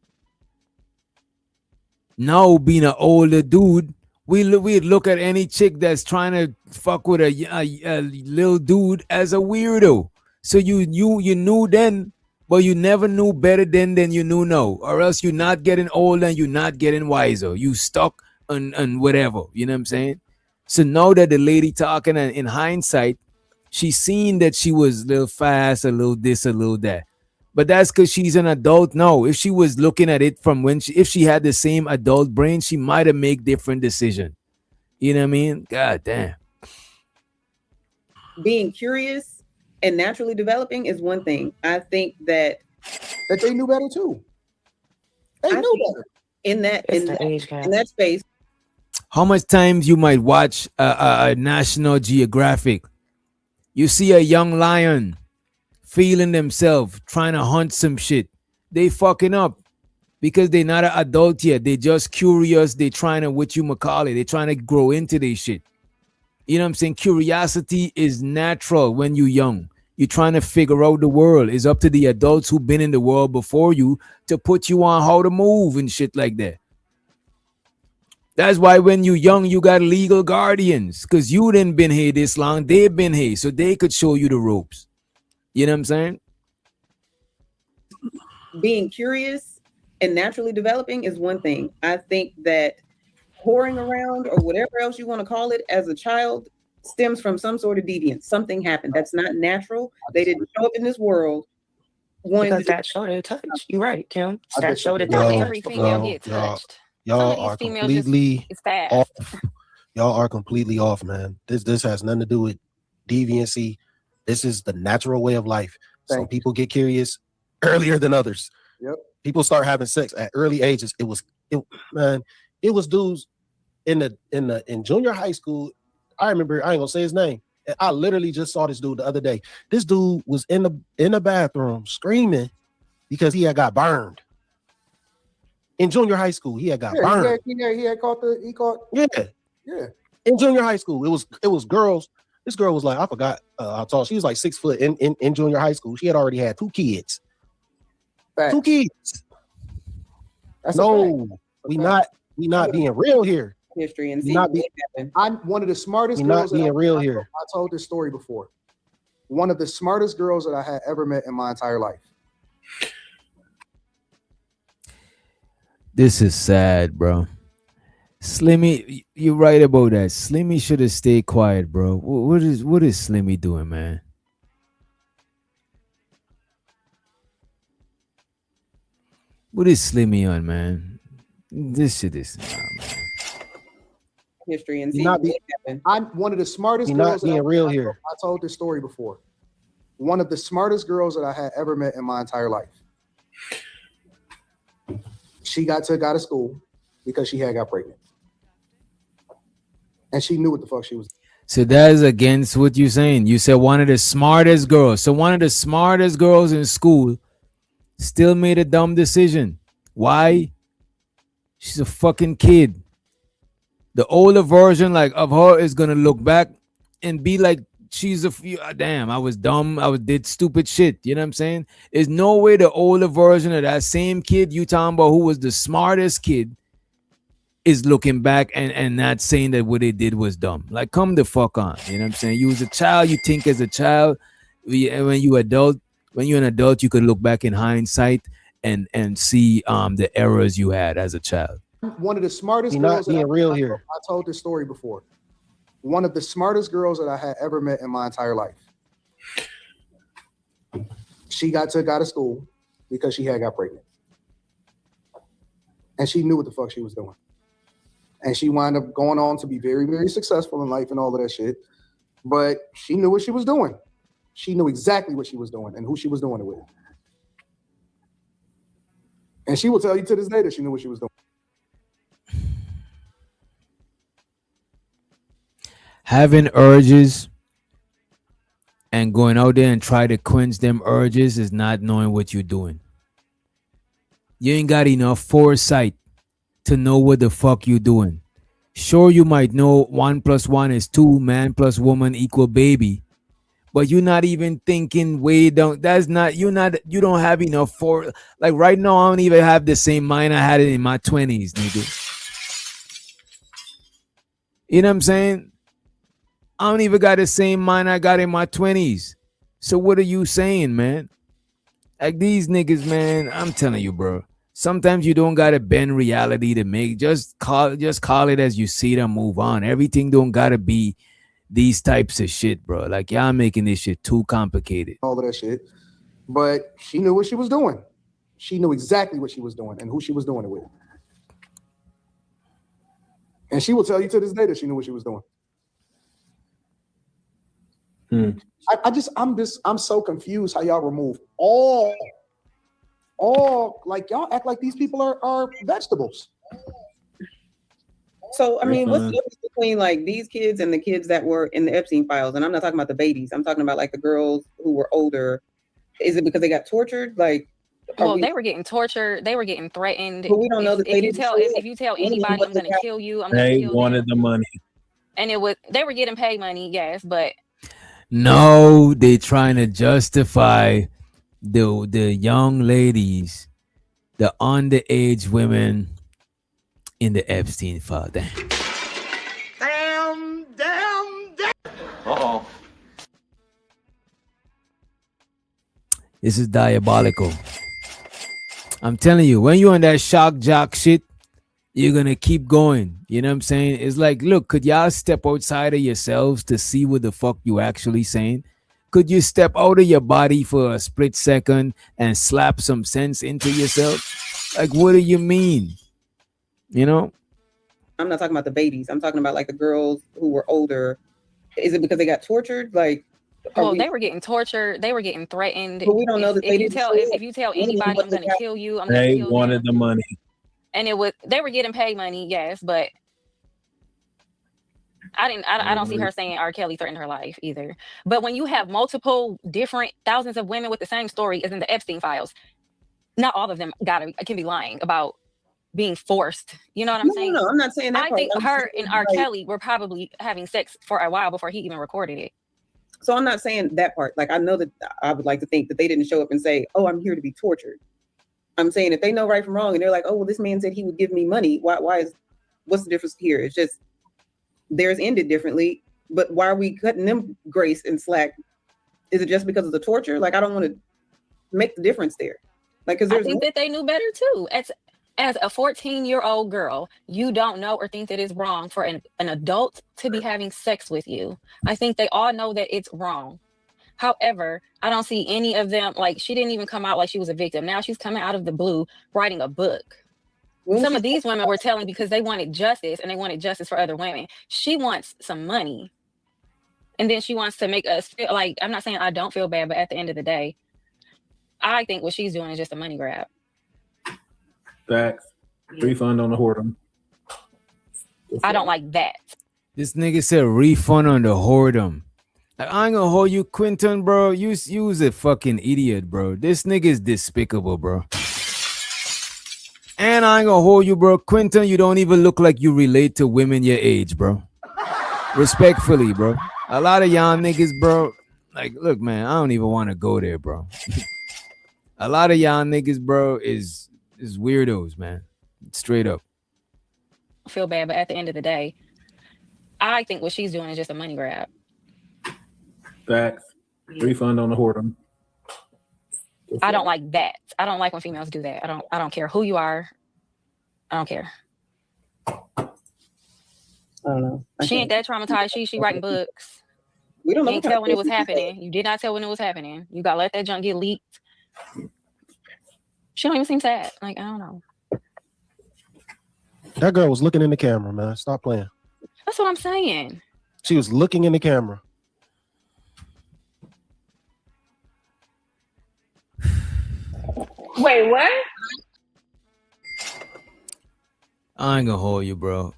Now being an older dude, we'd look at any chick that's trying to fuck with a little dude as a weirdo. So you knew then, but you never knew better then than you knew now. Or else you're not getting older and you're not getting wiser. You stuck on whatever. You know what I'm saying? So now that the lady talking in hindsight, she's seen that she was a little fast, a little this, a little that. But that's because she's an adult now. If she was looking at it from if she had the same adult brain, she might have made different decision. You know what I mean? God damn. Being curious and naturally developing is one thing. I think that they knew better too. They knew better. In that space. How much times you might watch a National Geographic? You see a young lion feeling themselves, trying to hunt some shit. They fucking up because they're not an adult yet. They just curious. They trying to, what you might call it, they trying to grow into this shit. You know what I'm saying? Curiosity is natural when you're young. You're trying to figure out the world. It's up to the adults who've been in the world before you to put you on how to move and shit like that. That's why when you're young, you got legal guardians, because you didn't been here this long. They've been here, so they could show you the ropes. You know what I'm saying? Being curious and naturally developing is one thing. I think that whoring around or whatever else you want to call it as a child stems from some sort of deviance. Something happened that's not natural. They didn't show up in this world. Because that showed a touch. You're right, Kim. That showed a touch. Every female get touched. Y'all are completely off. Y'all are completely off, man. This has nothing to do with deviancy. This is the natural way of life. Some people get curious earlier than others. Yep. People start having sex at early ages. It was dudes in junior high school. I remember, I ain't gonna say his name. I literally just saw this dude the other day. This dude was in the bathroom screaming because he had got burned. In junior high school, he had got burned. He caught. Yeah. In junior high school, it was girls. This girl was like, I forgot how tall. She was like 6 foot in junior high school. She had already had 2 kids. Fact. 2 kids. That's we not being real here. History and I'm one of the smartest We're girls. not being real here. I told this story before. One of the smartest girls that I had ever met in my entire life. This is sad, bro. Slimmy, you're right about that. Slimmy should have stayed quiet, bro. What is Slimmy doing, man? What is Slimmy on, man? This shit is man. History and I'm one of the smartest We're girls. not being real here. I told this story before. One of the smartest girls that I had ever met in my entire life. She got took out of school because she had got pregnant. And she knew what the fuck she was doing. So that is against what you're saying. You said one of the smartest girls. So one of the smartest girls in school still made a dumb decision. Why? She's a fucking kid. The older version of her is gonna look back and be like she's damn, I was dumb. Did stupid shit. You know what I'm saying? There's no way the older version of that same kid you talking about who was the smartest kid is looking back and not saying that what they did was dumb. Like, come the fuck on. You know what I'm saying? You was a child, you think as a child. When you're an adult, you could look back in hindsight and see the errors you had as a child. One of the smartest You're girls. not being real here. I told this story before. One of the smartest girls that I had ever met in my entire life. She got took out of school because she had got pregnant. And she knew what the fuck she was doing. And she wound up going on to be very, very successful in life and all of that shit. But she knew what she was doing. She knew exactly what she was doing and who she was doing it with. And she will tell you to this day that she knew what she was doing. Having urges and going out there and try to quench them urges is not knowing what you're doing. You ain't got enough foresight to know what the fuck you doing. Sure, you might know 1 + 1 is 2, man plus woman equal baby, but you're not even thinking way down. You don't have enough for, like, right now, I don't even have the same mind I had it in my 20s, nigga. You know what I'm saying? I don't even got the same mind I got in my 20s. So what are you saying, man? Like, these niggas, man, I'm telling you, bro. Sometimes you don't gotta bend reality to make. Just call it as you see it and move on. Everything don't gotta be these types of shit, bro. Like, y'all making this shit too complicated. All of that shit. But she knew what she was doing. She knew exactly what she was doing and who she was doing it with. And she will tell you to this day that she knew what she was doing. I'm so confused how y'all remove all like y'all act like these people are vegetables. So I mean, what's the difference between like these kids and the kids that were in the Epstein files? And I'm not talking about the babies. I'm talking about like the girls who were older. Is it because they got tortured? Like, well, they were getting tortured. They were getting threatened. But we don't know that if you tell anybody, I'm going to kill you. I'm going to kill They wanted the money. And they were getting paid money, yes, but no, they trying to justify the young ladies, the underage women in the Epstein file. Damn. Uh-oh. This is diabolical. I'm telling you, when you on that shock jock shit, you're gonna keep going. You know what I'm saying? It's like, look, could y'all step outside of yourselves to see what the fuck you actually saying? Could you step out of your body for a split second and slap some sense into yourself? Like, what do you mean? You know? I'm not talking about the babies. I'm talking about like the girls who were older. Is it because they got tortured? Like, well, they were getting tortured. They were getting threatened. But we don't know that if you tell anybody, I'm going to kill you. I'm going to kill you. They wanted the money. And they were getting paid money, yes, but I don't see her saying R. Kelly threatened her life either. But when you have multiple different thousands of women with the same story as in the Epstein files, not all of them can be lying about being forced. You know what I'm saying? No, I'm not saying that. I think her and R. Kelly were probably having sex for a while before he even recorded it. So I'm not saying that part. Like, I know that I would like to think that they didn't show up and say, "Oh, I'm here to be tortured." I'm saying if they know right from wrong and they're like, "Oh, well, this man said he would give me money." What's the difference here? It's just theirs ended differently. But why are we cutting them grace and slack? Is it just because of the torture? Like, I don't want to make the difference there. Like, because I think that they knew better too. As a 14-year-old girl, you don't know or think that it's wrong for an adult to be having sex with you. I think they all know that it's wrong. However, I don't see any of them, like, she didn't even come out like she was a victim. Now she's coming out of the blue writing a book. Some of these women were telling because they wanted justice and they wanted justice for other women. She wants some money. And then she wants to make us feel like, I'm not saying I don't feel bad, but at the end of the day, I think what she's doing is just a money grab. Facts. Refund on the whoredom. I don't like that. This nigga said refund on the whoredom. Like, I ain't gonna hold you, Quentin, bro. You was a fucking idiot, bro. This nigga is despicable, bro. And I ain't gonna hold you, bro. Quentin, you don't even look like you relate to women your age, bro. Respectfully, bro. A lot of y'all niggas, bro. Like, look, man, I don't even want to go there, bro. A lot of y'all niggas, bro, is weirdos, man. Straight up. I feel bad, but at the end of the day, I think what she's doing is just a money grab. Facts. Refund on the whoredom. I don't like that. I don't like when females do that. I don't care who you are. I don't care. I don't know. She ain't that traumatized. She writing books. We don't know. You didn't tell when it was happening. You did not tell when it was happening. You got to let that junk get leaked. She don't even seem sad. Like, I don't know. That girl was looking in the camera, man. Stop playing. That's what I'm saying. She was looking in the camera. Wait, what? I ain't gonna hold you, bro.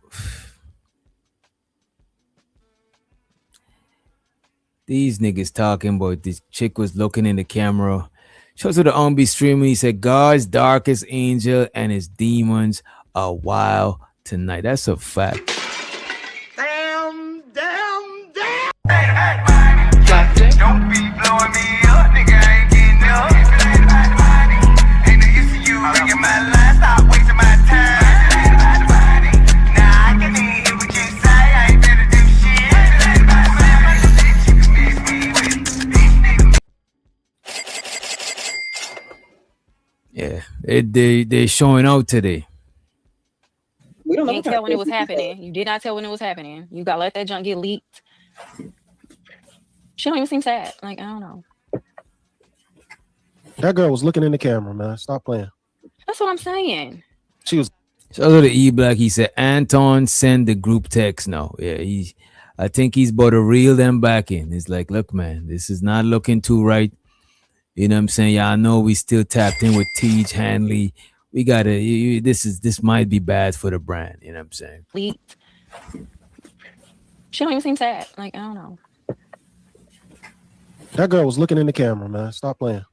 These niggas talking about this chick was looking in the camera. Shows her the OMB streamer. He said, God's darkest angel and his demons are wild tonight. That's a fact. Damn. Don't be blowing me up, nigga. I ain't getting up. Ain't no use to you ringing my line. Stop wasting my time. Nah, I can hear what you say. I ain't finna do shit. Yeah, they showing out today. We don't know. You didn't tell when it was happening. You did not tell when it was happening. You got to let that junk get leaked. She don't even seem sad. Like, I don't know. That girl was looking in the camera, man. Stop playing. That's what I'm saying. She was. So to E Black, he said, Anton send the group text now. Yeah, I think he's about to reel them back in. It's like, look, man, this is not looking too right. You know what I'm saying? Yeah, I know we still tapped in with Tej Hanley. We gotta. This might be bad for the brand. You know what I'm saying? Leaked. She don't even seem sad. Like, I don't know. That girl was looking in the camera, man. Stop playing.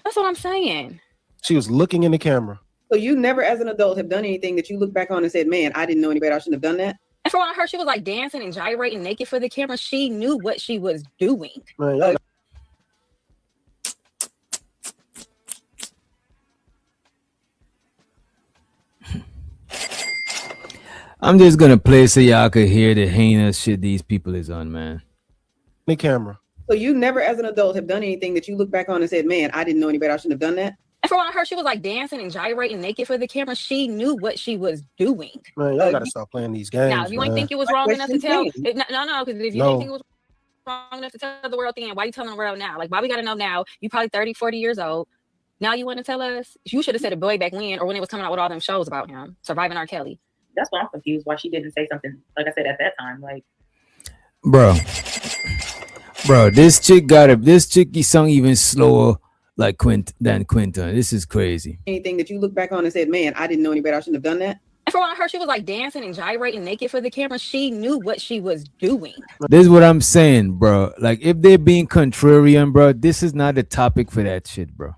That's what I'm saying. She was looking in the camera. So you never, as an adult, have done anything that you look back on and said, "Man, I didn't know any better. I shouldn't have done that." And for what I heard, she was like dancing and gyrating naked for the camera. She knew what she was doing. Man, I'm just gonna play so y'all could hear the heinous shit these people is on, man. The camera. So you never, as an adult, have done anything that you look back on and said, "Man, I didn't know any better. I shouldn't have done that." And for what I heard, she was like dancing and gyrating naked for the camera. She knew what she was doing. Man, y'all gotta stop playing these games. Now, if you ain't man. think it was wrong enough to tell, no, because if you didn't think it was wrong enough to tell the world then, why you telling the world now? Like, why we gotta know now? You probably 30, 40 years old. Now you want to tell us? You should have said it way back when, or when it was coming out with all them shows about him, Surviving R. Kelly. That's why I'm confused why she didn't say something, like I said, at that time. Like, Bro, this chick he sung even slower like than Quinton. This is crazy. Anything that you look back on and said, "Man, I didn't know any better. I shouldn't have done that." And for what I heard, she was like dancing and gyrating naked for the camera. She knew what she was doing. This is what I'm saying, bro. Like, if they're being contrarian, bro, this is not a topic for that shit, bro.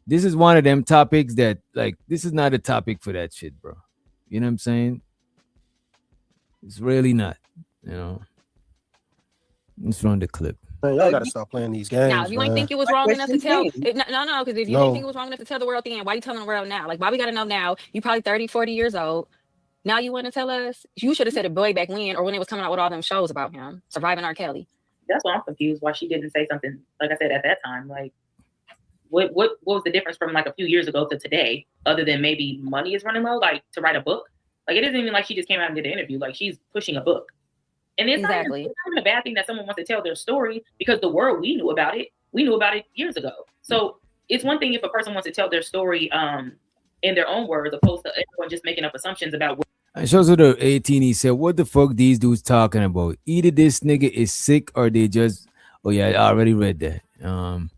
This is one of them topics that, like, this is not a topic for that shit, bro. You know what I'm saying? It's really not, you know. Let's run the clip. Man, y'all gotta stop playing these games. Now, if you ain't think it was wrong enough to tell, because if you didn't think it was wrong enough to tell the world then, why you telling the world now? Like, why we gotta know now? You probably 30, 40 years old. Now you want to tell us? You should have said it way back when, or when it was coming out with all them shows about him, Surviving R. Kelly. that's why I'm confused why she didn't say something, like I said, at that time. Like, what was the difference from like a few years ago to today, other than maybe money is running low, like to write a book? Like, it isn't even like she just came out and did an interview. Like, she's pushing a book. And it's not even a bad thing that someone wants to tell their story, because the world, we knew about it years ago. So it's one thing if a person wants to tell their story in their own words, opposed to everyone just making up assumptions about what. And shows her the 18. He said, "What the fuck these dudes talking about? Either this nigga is sick or they just." Oh yeah, I already read that.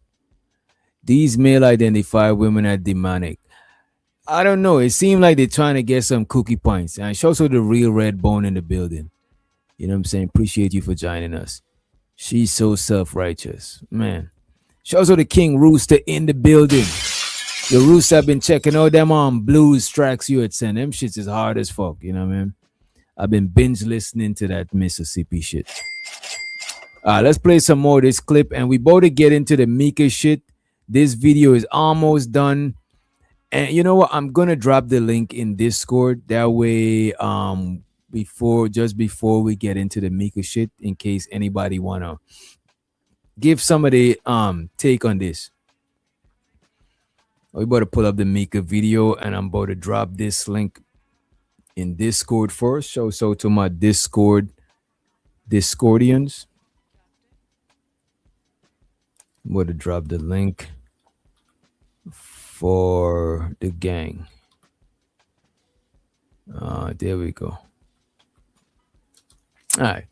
These male identified women are demonic. I don't know. It seemed like they're trying to get some cookie points. And shows her the real red bone in the building. You know what I'm saying? Appreciate you for joining us. She's so self-righteous, man. Shows her the King Rooster in the building. The Rooster have been checking out them blues tracks you had sent. Them shits is hard as fuck, you know what I mean? I've been binge listening to that Mississippi shit. Let's play some more of this clip, and we both to get into the Mika shit. This video is almost done, and you know what? I'm gonna drop the link in Discord. That way, before we get into the Mika shit, in case anybody wanna give some of the take on this. We about to pull up the Mika video, and I'm about to drop this link in Discord first. So to my Discordians, I'm going to drop the link for the gang. There we go. All right.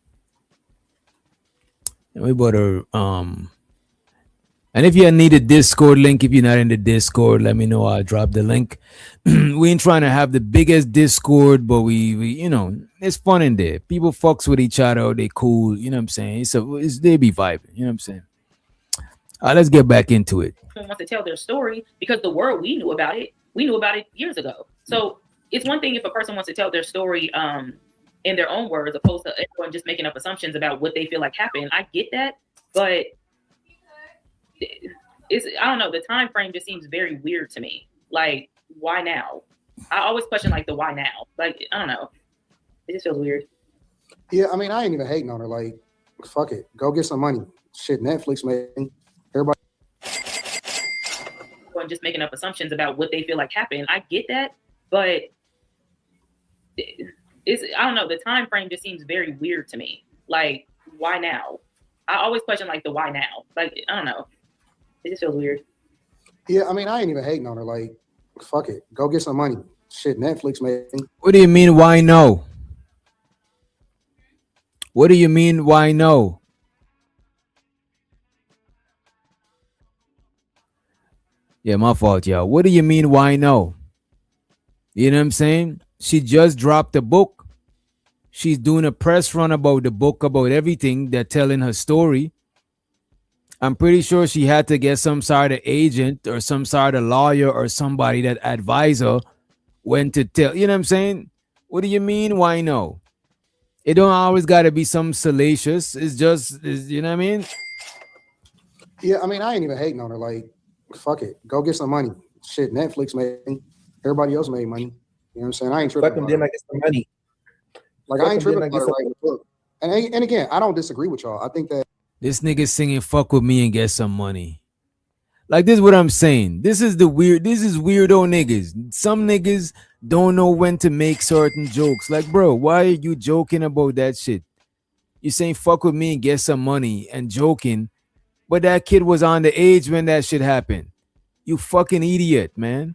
And we better and if you need a Discord link, if you're not in the Discord, let me know. I'll drop the link. We ain't trying to have the biggest Discord, but we it's fun in there. People fucks with each other. They cool. You know what I'm saying? They be vibing. You know what I'm saying? Let's get back into it. Want to tell their story because the world we knew about it years ago. So it's one thing if a person wants to tell their story in their own words, opposed to everyone just making up assumptions about what they feel like happened. I get that, but I don't know. The time frame just seems very weird to me. Like, why now? I always question like the why now. Like, I don't know. It just feels weird. Yeah, I mean, I ain't even hating on her. Like, fuck it, go get some money. Shit, Netflix, man. Everybody. Just making up assumptions about what they feel like happened. I get that, but I don't know. The time frame just seems very weird to me. Like, why now? I always question like the why now. Like, I don't know. It just feels weird. Yeah, I mean, I ain't even hating on her. Like, fuck it, go get some money. Shit, Netflix, man. What do you mean, why no? What do you mean, why no? Yeah, my fault, y'all. What do you mean, why no? You know what I'm saying? She just dropped a book. She's doing a press run about the book, about everything. They're telling her story. I'm pretty sure she had to get some sort of agent or some sort of lawyer or somebody that advise her when to tell. You know what I'm saying? What do you mean, why no? It don't always got to be some salacious. It's just, you know what I mean? Yeah, I mean, I ain't even hating on her. Like, fuck it, go get some money. Shit, Netflix, man. Everybody else made money. You know what I'm saying? I ain't tripping. Fuck them, then I get some money. Like, I ain't tripping about her writing the book. And again, I don't disagree with y'all. I think that this nigga singing "fuck with me and get some money." Like, this is what I'm saying. This is weirdo niggas. Some niggas don't know when to make certain jokes. Like, bro, why are you joking about that shit? You saying fuck with me and get some money and joking, but that kid was on the age when that shit happened. You fucking idiot, man.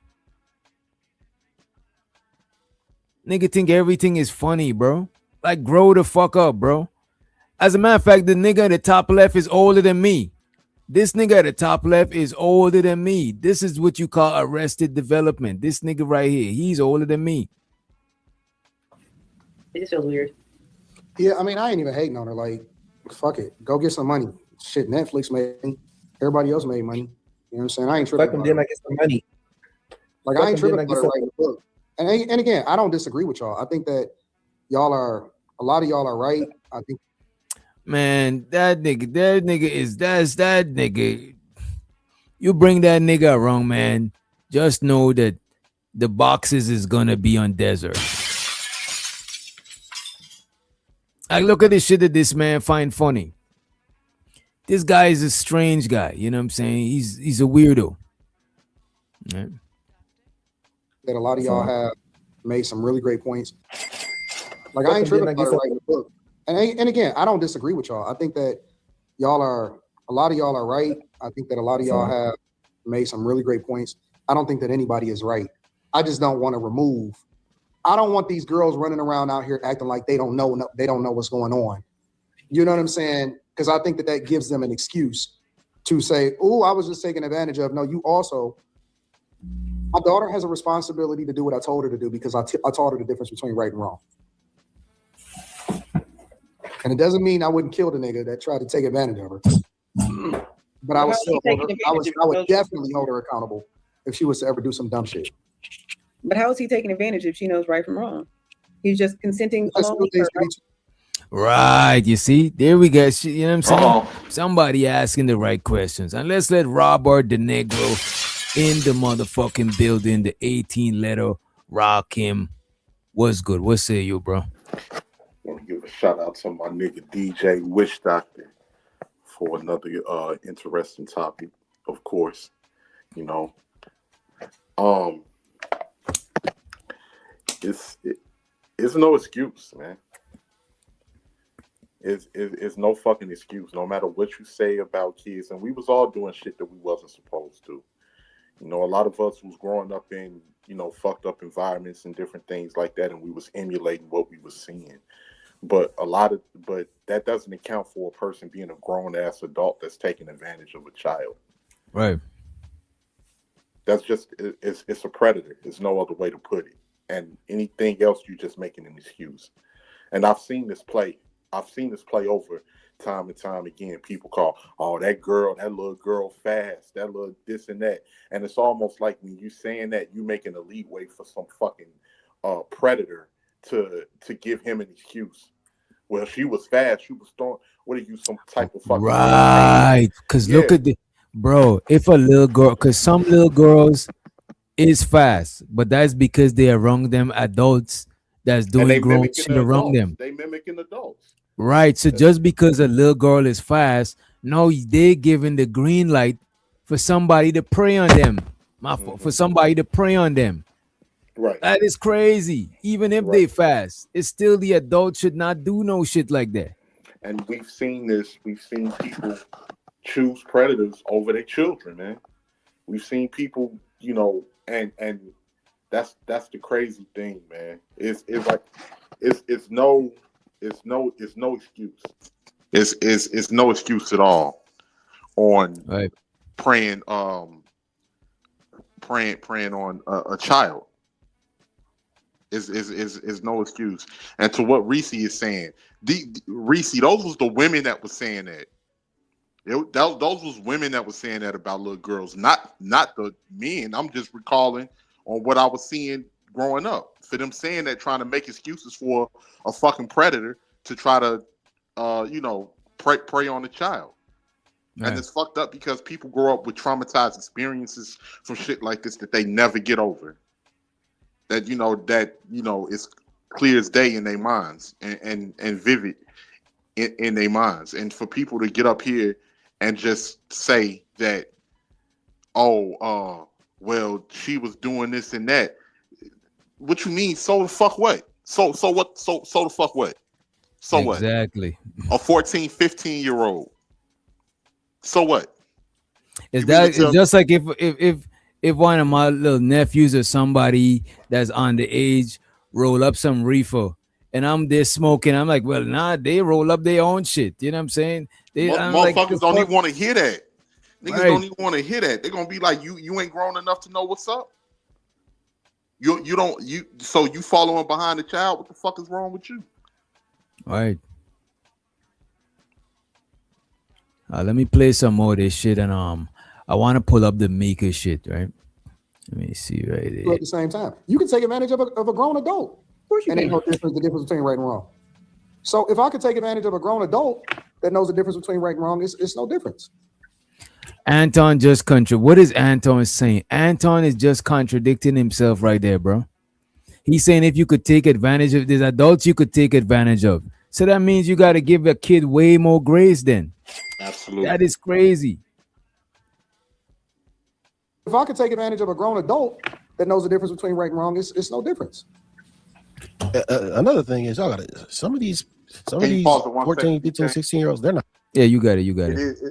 Nigga think everything is funny, bro. Like, grow the fuck up, bro. As a matter of fact, the nigga at the top left is older than me. This nigga at the top left is older than me. This is what you call arrested development. This nigga right here, he's older than me. It just feels weird. Yeah, I mean, I ain't even hating on her. Like, fuck it, go get some money. Shit, Netflix made. Everybody else made money. You know what I'm saying? I ain't tripping. Fuck them, then I get some money. Like, I ain't tripping about her writing the book. And again, I don't disagree with y'all. I think that a lot of y'all are right. I think. Man, that nigga. You bring that nigga wrong, man. Just know that the boxes is gonna be on desert. Like, look at the shit that this man find funny. This guy is a strange guy. You know what I'm saying? He's a weirdo. Right? That a lot of y'all have made some really great points. Like, I ain't tripping about her writing the book. And again, I don't disagree with y'all. I think that a lot of y'all are right. I think that a lot of y'all have made some really great points. I don't think that anybody is right. I just don't want to remove. I don't want these girls running around out here acting like they don't know what's going on. You know what I'm saying? Because I think that gives them an excuse to say, "Oh, I was just taken advantage of." No, you also. My daughter has a responsibility to do what I told her to do because I taught her the difference between right and wrong. And it doesn't mean I wouldn't kill the nigga that tried to take advantage of her. But I would definitely hold her accountable if she was to ever do some dumb shit. But how is he taking advantage if she knows right from wrong? He's just consenting along with her, right? Right. You see, there we go. You know what I'm saying? Uh-oh. Somebody asking the right questions. And let's let Robert the Negro in the motherfucking building, the 18 letter rock him. What's good? What say you, bro? Want to give a shout out to my nigga DJ Wish Doctor for another interesting topic, of course. You know, it's no excuse, man. It's no fucking excuse. No matter what you say about kids, and we was all doing shit that we wasn't supposed to. You know, a lot of us was growing up in, you know, fucked up environments and different things like that, and we was emulating what we was seeing. But that doesn't account for a person being a grown ass adult that's taking advantage of a child. Right. That's just it's a predator. There's no other way to put it. And anything else, you're just making an excuse. And I've seen this play over time and time again. People call, oh, that little girl fast, that little this and that. And it's almost like when you saying that, you making a leeway for some fucking predator to give him an excuse. Well, she was fast. She was throwing. What are you, some type of fucking right? Because look at the bro. If a little girl, because some little girls is fast, but that's because they are around them adults that's doing grown shit around them. They mimicking adults. Right. So just because a little girl is fast, no, they're giving the green light for somebody to prey on them. For somebody to prey on them. Right. That is crazy. Even if they fast, it's still the adult should not do no shit like that. And we've seen this. We've seen people choose predators over their children, man. We've seen people, you know, and that's the crazy thing, man. It's like it's no excuse. It's no excuse at all on preying on a child. Is no excuse. And to what Reese is saying, Reese, those was the women that was saying that. Those was women that was saying that about little girls, not the men. I'm just recalling on what I was seeing growing up. For them saying that, trying to make excuses for a fucking predator to try to, prey on a child. Right. And it's fucked up because people grow up with traumatized experiences from shit like this that they never get over. That is clear as day in their minds and vivid in their minds. And for people to get up here and just say that, well, she was doing this and that. What you mean? So the fuck what? So what? So the fuck what? So what? Exactly. A 14, 15-year-old. So what? It's just like if one of my little nephews or somebody that's on the age roll up some reefer and I'm there smoking, I'm like, well, nah, they roll up their own shit. You know what I'm saying? Motherfuckers don't even want to hear that. Niggas don't even want to hear that. They're gonna be like, you ain't grown enough to know what's up. So you following behind the child. What the fuck is wrong with you? Right. Let me play some more of this shit, and I want to pull up the Mika shit, right? Let me see right there. At the same time, you can take advantage of a grown adult. Of course you can. Ain't no difference. The difference between right and wrong. So if I could take advantage of a grown adult that knows the difference between right and wrong, it's no difference. Anton what is Anton saying? Anton is just contradicting himself right there, bro. He's saying if you could take advantage of these adults, you could take advantage of. So that means you got to give a kid way more grace then. Absolutely. That is crazy. If I could take advantage of a grown adult that knows the difference between right and wrong, it's no difference. Another thing is, y'all got some of these 14, 15, 16-year-olds, they're not. Yeah, you got it.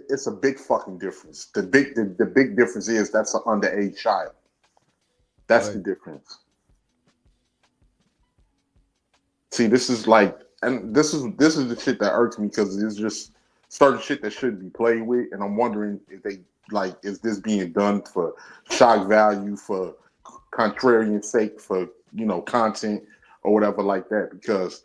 It's a big fucking difference. The big difference is that's an underage child. That's the difference. See, this is like, and this is the shit that irks me because it's just certain shit that shouldn't be played with, and I'm wondering if they is this being done for shock value, for contrarian sake, for content or whatever like that, because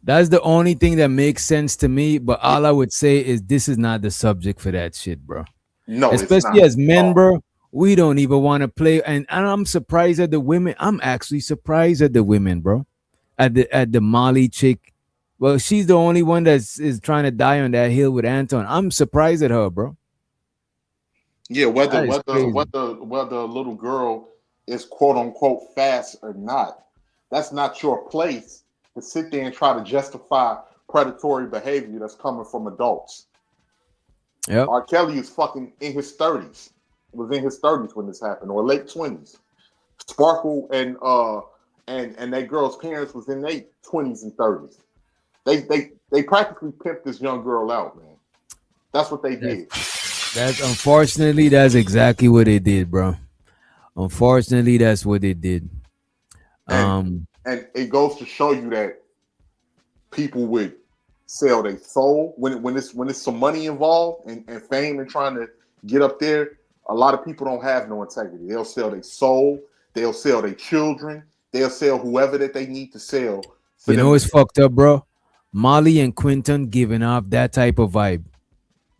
that's the only thing that makes sense to me. But all I would say is this is not the subject for that shit, bro. No, especially as men, bro. We don't even want to play, and I'm surprised at the women. I'm actually surprised at the women, bro. At the Molly chick Well, she's the only one that's is trying to die on that hill with Anton. I'm surprised at her, bro. Yeah, whether That is whether crazy. whether whether a little girl is quote unquote fast or not, that's not your place to sit there and try to justify predatory behavior that's coming from adults. Yep. R. Kelly is fucking in his 30s. Was in his 30s when this happened, or late 20s. Sparkle and that girl's parents was in their 20s and 30s. They practically pimped this young girl out, man. That's what they did. That's unfortunately that's exactly what they did, bro. Unfortunately, that's what they did. And it goes to show you that people would sell their soul when it's some money involved and fame and trying to get up there. A lot of people don't have no integrity. They'll sell their soul. They'll sell their children. They'll sell whoever that they need to sell. You know what's fucked up, bro? Molly and Quinton giving off that type of vibe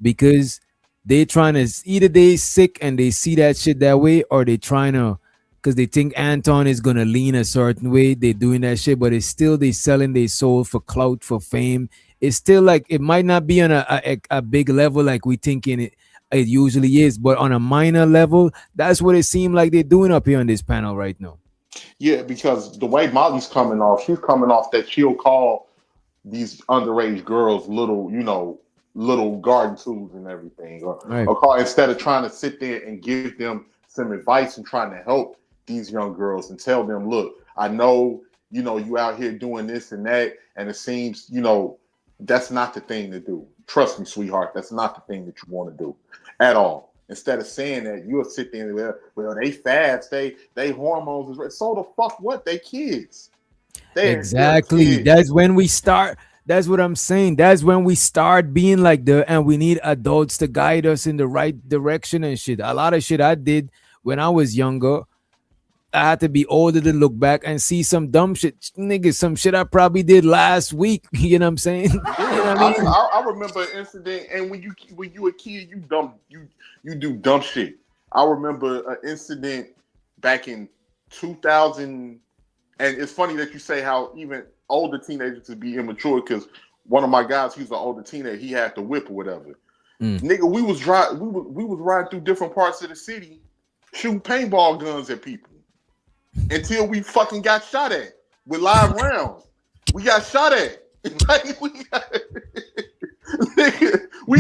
because they trying to either they sick and they see that shit that way, or they trying to because they think Anton is gonna lean a certain way. They doing that shit, but it's still they selling their soul for clout, for fame. It's still like it might not be on a big level like we thinking it usually is, but on a minor level, that's what it seemed like they're doing up here on this panel right now. Yeah, because the way Molly's coming off, she's coming off that she'll call these underage girls little garden tools and everything. Or call, instead of trying to sit there and give them some advice and trying to help these young girls and tell them, look, I know, you out here doing this and that, and it seems, that's not the thing to do. Trust me, sweetheart, that's not the thing that you want to do at all. Instead of saying that, you'll sit there and well, they fast, they hormones is right. So the fuck what? They kids. Exactly. They're kids. That's when we start. That's what I'm saying. That's when we start being like and we need adults to guide us in the right direction and shit. A lot of shit I did when I was younger, I had to be older to look back and see some dumb shit. Nigga, some shit I probably did last week. You know what I'm saying? You know what I mean? I remember an incident, and when you a kid, you do dumb shit. I remember an incident back in 2000, and it's funny that you say how even older teenagers to be immature, because one of my guys, he's an older teenager, he had the whip or whatever. Nigga, we was riding through different parts of the city, shooting paintball guns at people until we fucking got shot at with live rounds. We got shot at. Like, we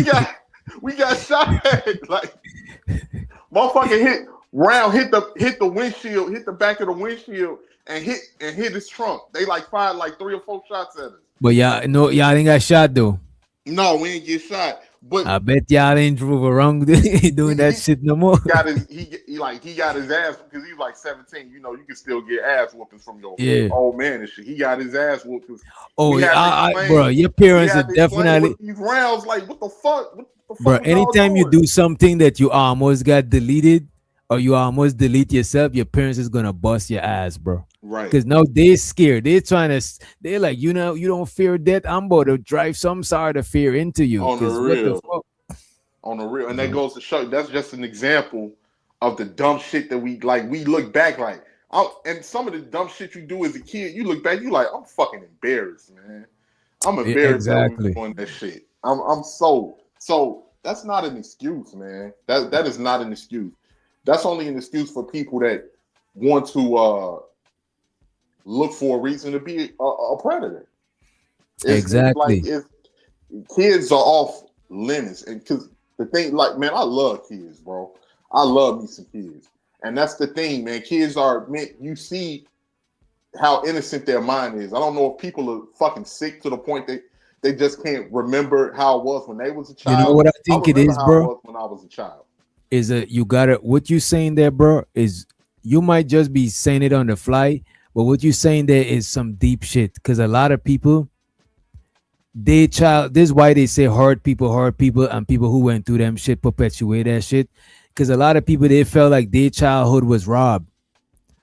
got shot at. Like, motherfucker hit the windshield, hit the back of the windshield, and hit his trunk. They like fired like 3 or 4 shots at us. But y'all didn't got shot though. No, we ain't get shot. But I bet y'all ain't drove around doing that shit no more. He got his ass because he's like 17. You can still get ass whoopings from your old man and shit. He got his ass whooped. Oh yeah, bro, your parents are definitely these rounds. Like, what the fuck? Bro, anytime you do something that you almost got deleted or you almost delete yourself, your parents is gonna bust your ass, bro. Right. Because now they're scared. They're like, you don't fear death. I'm about to drive some sort of fear into you. On the real. And that goes to show that's just an example of the dumb shit that we look back like. And some of the dumb shit you do as a kid, you look back, you like, I'm fucking embarrassed, man. I'm embarrassed doing that shit. I'm so that's not an excuse, man. That is not an excuse. That's only an excuse for people that want to look for a reason to be a predator. Exactly. Kids are off limits, and because the thing, like, man, I love kids, bro. I love me some kids, and that's the thing, man. Kids are meant. You see how innocent their mind is. I don't know if people are fucking sick to the point that they just can't remember how it was when they was a child. You know what I think it is, bro? It was when I was a child. Is what you saying there, bro? Is you might just be saying it on the fly. But what you're saying there is some deep shit, because a lot of people, this is why they say hurt people, and people who went through them shit perpetuate that shit. Because a lot of people, they felt like their childhood was robbed.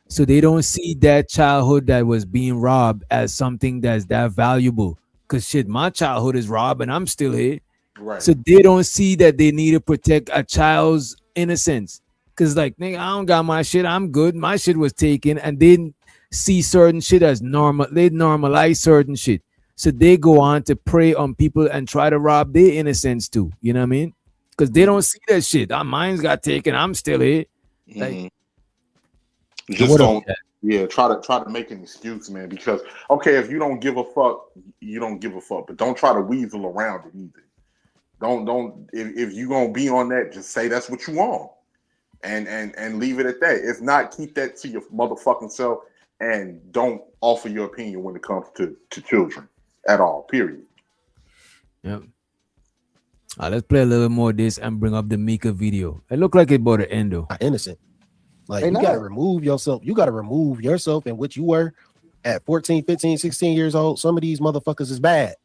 So they don't see that childhood that was being robbed as something that's that valuable. Because shit, my childhood is robbed and I'm still here. Right. So they don't see that they need to protect a child's innocence. Because like, nigga, I don't got my shit. I'm good. My shit was taken, and then see certain shit as normal. They normalize certain shit. so they go on to prey on people and try to rob their innocence too. You know what I mean? Because they don't see that shit. Our minds got taken. I'm still here. Like, just don't. Yeah, try to make an excuse, man. Because okay, if you don't give a fuck, you don't give a fuck. But don't try to weasel around it either. Don't. If you gonna be on that, just say that's what you want, and leave it at that. If not, keep that to your motherfucking self, and don't offer your opinion when it comes to children at all. Period. Yep. Let's play a little more of this and bring up the Mika video. It looked like it bought an end though. Innocent. Like, you got to remove yourself. You got to remove yourself and what you were at 14, 15, 16 years old. Some of these motherfuckers is bad.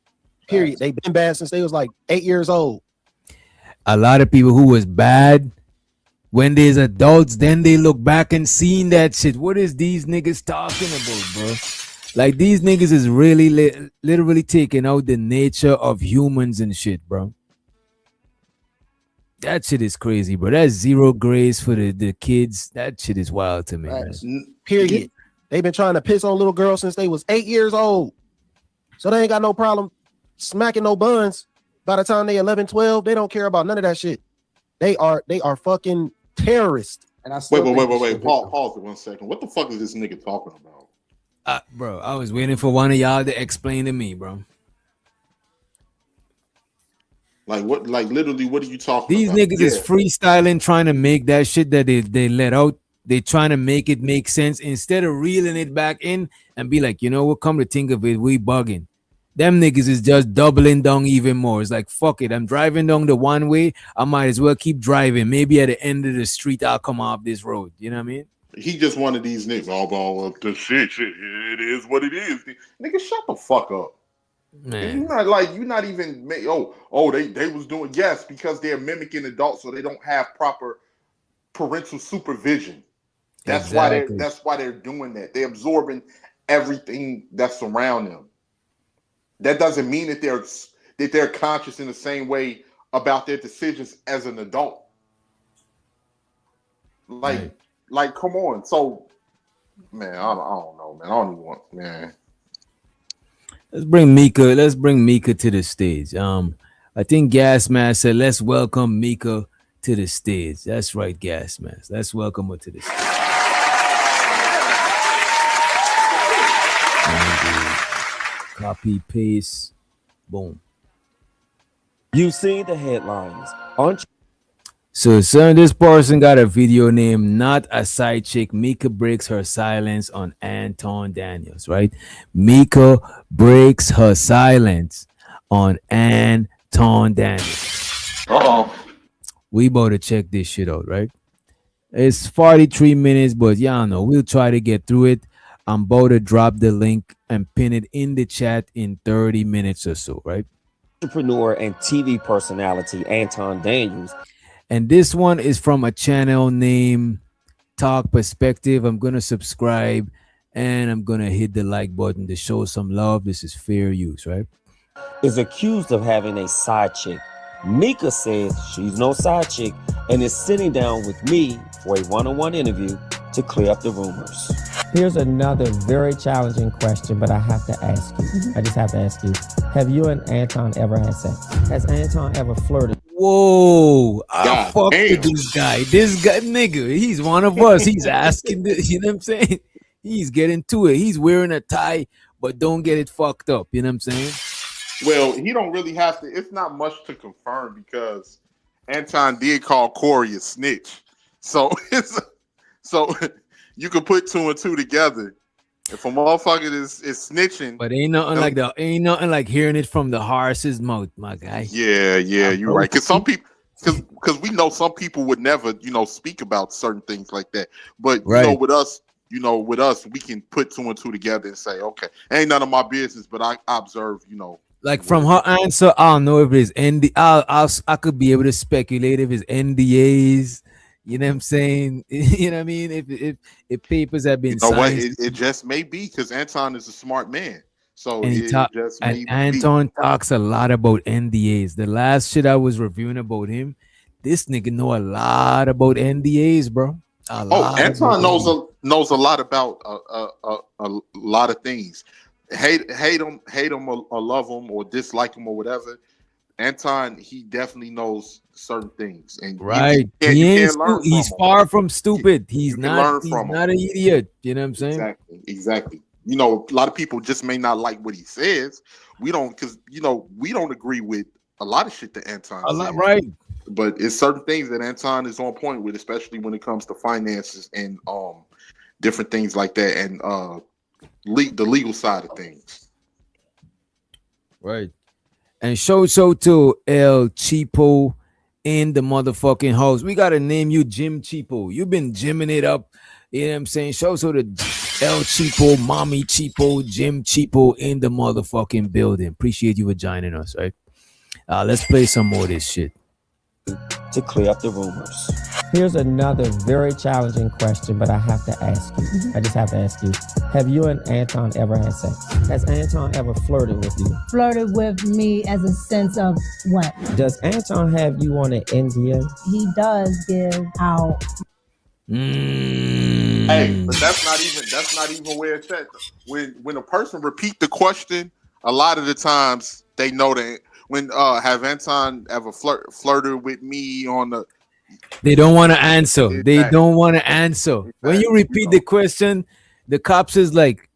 Period. They've been bad since they was like 8 years old. A lot of people who was bad when there's adults, then they look back and seeing that shit. What is these niggas talking about, bro? Like, these niggas is really literally taking out the nature of humans and shit, bro. That shit is crazy, bro. That's zero grace for the kids. That shit is wild to me, man. Period. They've been trying to piss on little girls since they was 8 years old. So they ain't got no problem smacking no buns. By the time they 11, 12, they don't care about none of that shit. They are fucking terrorists. And I wait. Pause it 1 second. What the fuck is this nigga talking about? Bro, I was waiting for one of y'all to explain to me, bro. Like what? Like literally, what are you talking These about? niggas is freestyling, trying to make that shit that they let out. They trying to make it make sense instead of reeling it back in and be like, you know what? Come to think of it, we bugging. Them niggas is just doubling down even more. It's like, fuck it. I'm driving down the one way. I might as well keep driving. Maybe at the end of the street, I'll come off this road. You know what I mean? He just one of these niggas. All up the shit. It is what it is. Nigga, shut the fuck up. Man. You're not even they was doing because they're mimicking adults, so they don't have proper parental supervision. That's why they're doing that. They're absorbing everything that's around them. That doesn't mean that they're conscious in the same way about their decisions as an adult. Like, come on. So, man, I don't know, man. I don't even want, man. Let's bring Mika to the stage. I think Gas Mask said, let's welcome Mika to the stage. That's right, Gas Mask. Let's welcome her to the stage. Copy, paste, boom. You see the headlines, aren't you? So, son, this person got a video named Not a Side Chick. Mika breaks her silence on Anton Daniels, right? Mika breaks her silence on Anton Daniels. We about to check this shit out, right? It's 43 minutes, but y'all know we'll try to get through it. I'm about to drop the link and pin it in the chat in 30 minutes or so, right? Entrepreneur and TV personality Anton Daniels. And this one is from a channel named Talk Perspective. I'm going to subscribe and I'm going to hit the like button to show some love. This is fair use, right? Is accused of having a side chick. Mika says she's no side chick and is sitting down with me for a one-on-one interview to clear up the rumors. Here's another very challenging question, but I have to ask you. I just have to ask you. Have you and Anton ever had sex? Has Anton ever flirted? Whoa, I fucked with this guy. This guy, nigga, he's one of us. He's asking, you know what I'm saying? He's getting to it. He's wearing a tie, but don't get it fucked up. You know what I'm saying? Well, he don't really have to. It's not much to confirm because Anton did call Corey a snitch. So you can put two and two together. If a motherfucker is snitching, but ain't nothing like hearing it from the horse's mouth, my guy. Yeah, you're right. Because some people, because we know some people would never, speak about certain things like that. But with us, we can put two and two together and say, okay, ain't none of my business, but I observe, Like from her answer, I don't know if it's I could be able to speculate if it's NDAs. You know what I'm saying? You know what I mean? If papers have been signed. What? It just may be because Anton is a smart man. So Anton talks a lot about NDAs. The last shit I was reviewing about him, this nigga know a lot about NDAs, bro. Anton knows a lot about a lot of things. hate him or love him or dislike him or whatever. Anton, he definitely knows certain things, and right. you can't learn He's from far him. from stupid. You can learn He's from him. not an idiot. You know what I'm saying? Exactly. You know, a lot of people just may not like what he says. We don't, because we don't agree with a lot of shit that Anton says. Right. But it's certain things that Anton is on point with, especially when it comes to finances and different things like that, and the legal side of things. Right. And show to El Cheapo in the motherfucking house. We gotta name you Jim Cheapo. You've been gymming it up. You know what I'm saying? Show to the El Cheapo, Mommy Cheapo, Jim Cheapo in the motherfucking building. Appreciate you for joining us, right? Let's play some more of this shit. To clear up the rumors. Here's another very challenging question, but I have to ask you. I just have to ask you. Have you and Anton ever had sex? Has Anton ever flirted with you? Flirted with me as a sense of what? Does Anton have you on an NDA? He does give out. Hey, but that's not even where it's at. When a person repeat the question, a lot of the times they know that. When have Anton ever flirted with me on the? They don't want to answer. They don't want to answer. When you repeat the question, the cops is like,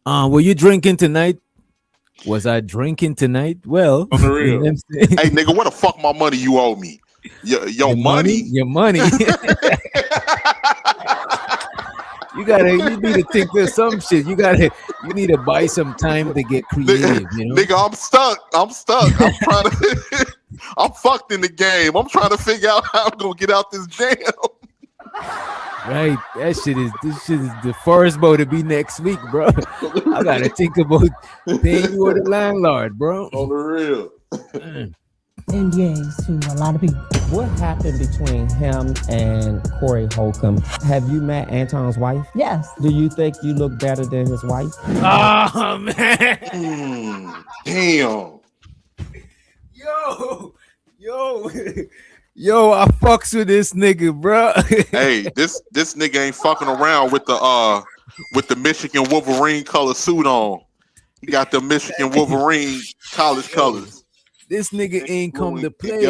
were you drinking tonight? Was I drinking tonight? Well, on the real. Hey, nigga, what the fuck my money you owe me? Your money? Your money. You need to think of some shit. You need to buy some time to get creative. Nigga, I'm stuck. I'm trying to. I'm fucked in the game. I'm trying to figure out how I'm gonna get out this jam. Right, this shit is the first boat to be next week, bro. I gotta think about paying you or the landlord, bro. On the real. NDAs to a lot of people. What happened between him and Corey Holcomb? Have you met Anton's wife? Yes. Do you think you look better than his wife? Oh man. Damn. Yo, I fucks with this nigga, bro. Hey, this nigga ain't fucking around with the Michigan Wolverine color suit on. He got the Michigan Wolverine college colors. This nigga ain't come to play.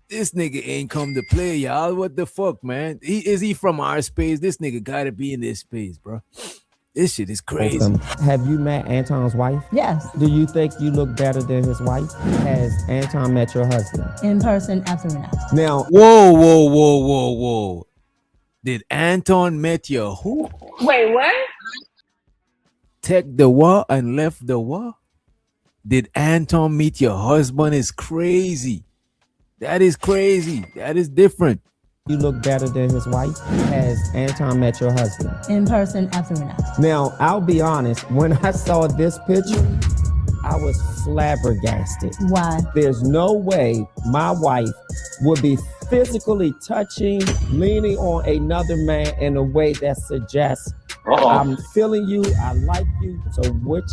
This nigga ain't come to play, y'all. What the fuck, man? Is he from our space? This nigga gotta be in this space, bro. This shit is crazy. Have you met Anton's wife? Yes. Do you think you look better than his wife? Has Anton met your husband? In person, absolutely not. Now, whoa. Did Anton met your who? Wait, what? Take the what and left the what? Did Anton meet your husband? Is crazy. That is crazy. That is different. You look better than his wife. Has Anton met your husband? In person, absolutely not. Now, I'll be honest. When I saw this picture, I was flabbergasted. Why? There's no way my wife would be physically touching, leaning on another man in a way that suggests I'm feeling you, I like you. So which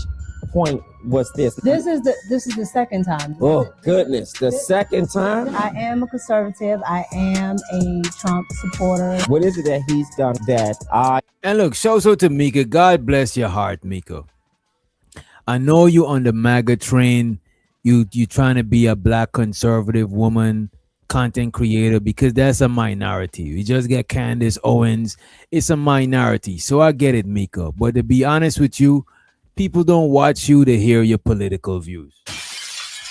point was this? This is the second time. Oh goodness, the second time? I am a conservative. I am a Trump supporter. What is it that he's done that And look, shout out to Mika. God bless your heart, Mika. I know you on the MAGA train. You trying to be a black conservative woman content creator because that's a minority. You just get Candace Owens. It's a minority. So I get it, Mika. But to be honest with you, people don't watch you to hear your political views.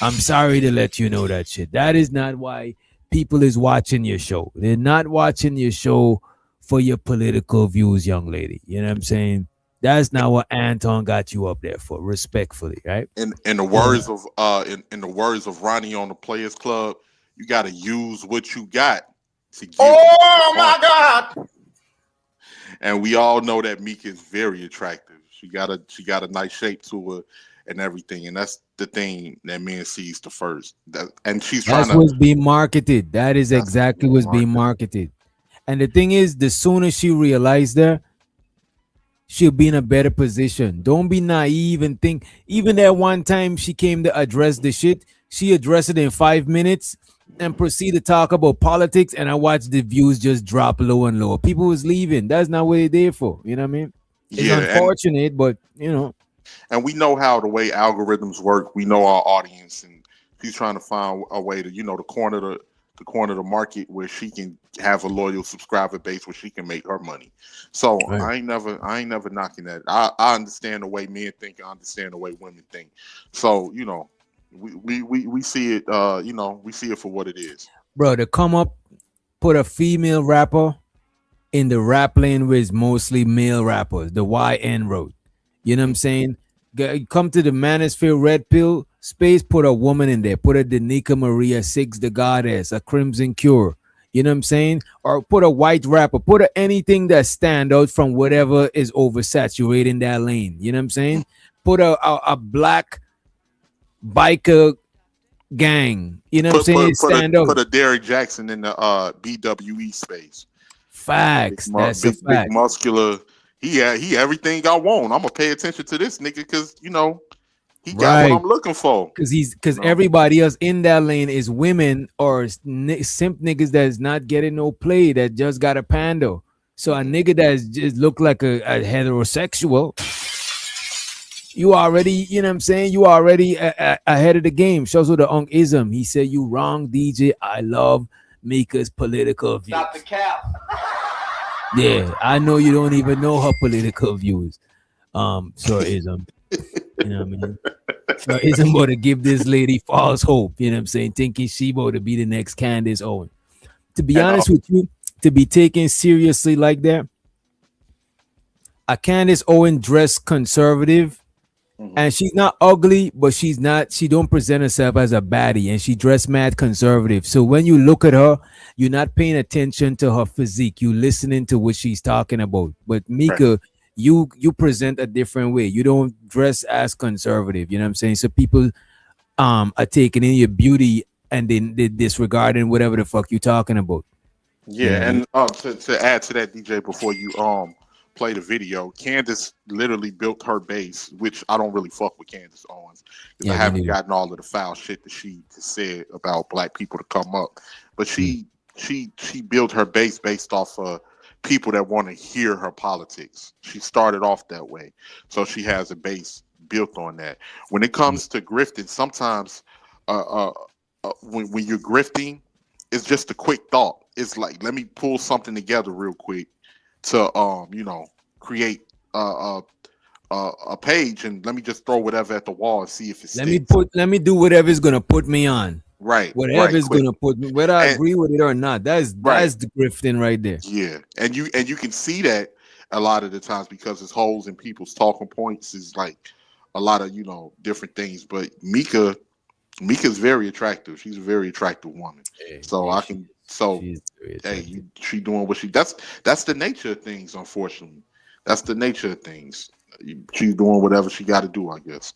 I'm sorry to let you know that shit. That is not why people is watching your show. They're not watching your show for your political views, young lady. You know what I'm saying? That's not what Anton got you up there for, respectfully, right? In the words of in the words of Ronnie on the Players Club, you got to use what you got to get. Oh my God! And we all know that Mika is very attractive. She got a nice shape to her and everything, and that's the thing that men sees the first. And she's trying That's what's being marketed. That is exactly what's being marketed. And the thing is, the sooner she realized that, she'll be in a better position. Don't be naive and think. Even that one time she came to address the shit, she addressed it in 5 minutes and proceed to talk about politics, and I watched the views just drop lower and lower. People was leaving. That's not what they're there for. You know what I mean? It's unfortunate, but you know. And we know how the way algorithms work. We know our audience, and she's trying to find a way to, to corner the market where she can have a loyal subscriber base where she can make her money. So Right. I ain't never knocking that. I understand the way men think. I understand the way women think. So we see it. We see it for what it is. Bro, to come up, put a female rapper in the rap lane with mostly male rappers, the YN road. You know what I'm saying? Come to the Manosphere Red Pill space, put a woman in there. Put a Danica Maria Six, the Goddess, a Crimson Cure. You know what I'm saying? Or put a white rapper. Put anything that stand out from whatever is oversaturating that lane. You know what I'm saying? Put a black biker gang. You know what I'm saying? Stand out. Put a Derrick Jackson in the BWE space. Facts. That's a fact. Big muscular. He everything I want. I'm gonna pay attention to this nigga because he got what I'm looking for. Because everybody else in that lane is women or simp niggas that's not getting no play, that just got a pando. So a nigga that just look like a heterosexual, you already, you know what I'm saying? You already ahead of the game. Shows with the ism. He said, "You wrong, DJ. I love Mika's political views." Stop the cap. Yeah, I know you don't even know her political views. So ism. You know what I mean? So ism about to give this lady false hope, you know what I'm saying? Thinking she about to be the next Candace Owen. To be honest with you, to be taken seriously like that, a Candace Owen dressed conservative, and she's not ugly, but she don't present herself as a baddie, and she dressed mad conservative. So when you look at her, you're not paying attention to her physique. You're listening to what she's talking about. But Mika, right, you present a different way. You don't dress as conservative. You know what I'm saying? So people are taking in your beauty and then they disregarding whatever the fuck you're talking about. Yeah, and to add to that, DJ, before you play the video, Candace literally built her base, which I don't really fuck with Candace Owens because I haven't gotten all of the foul shit that she said about black people to come up. But she built her base based off of people that want to hear her politics. She started off that way, so she has a base built on that. When it comes to grifting, sometimes when you're grifting, it's just a quick thought. It's like, let me pull something together real quick to create a page, and let me just throw whatever at the wall and see if it sticks. Let me do whatever is gonna put me on. Right. Whatever is gonna put me, whether I agree with it or not. That's the grifting right there. Yeah. And you can see that a lot of the times because it's holes in people's talking points is like a lot of different things. But Mika's very attractive. She's a very attractive woman. She doing what she that's the nature of things, unfortunately. That's the nature of things. She's doing whatever she got to do, I guess.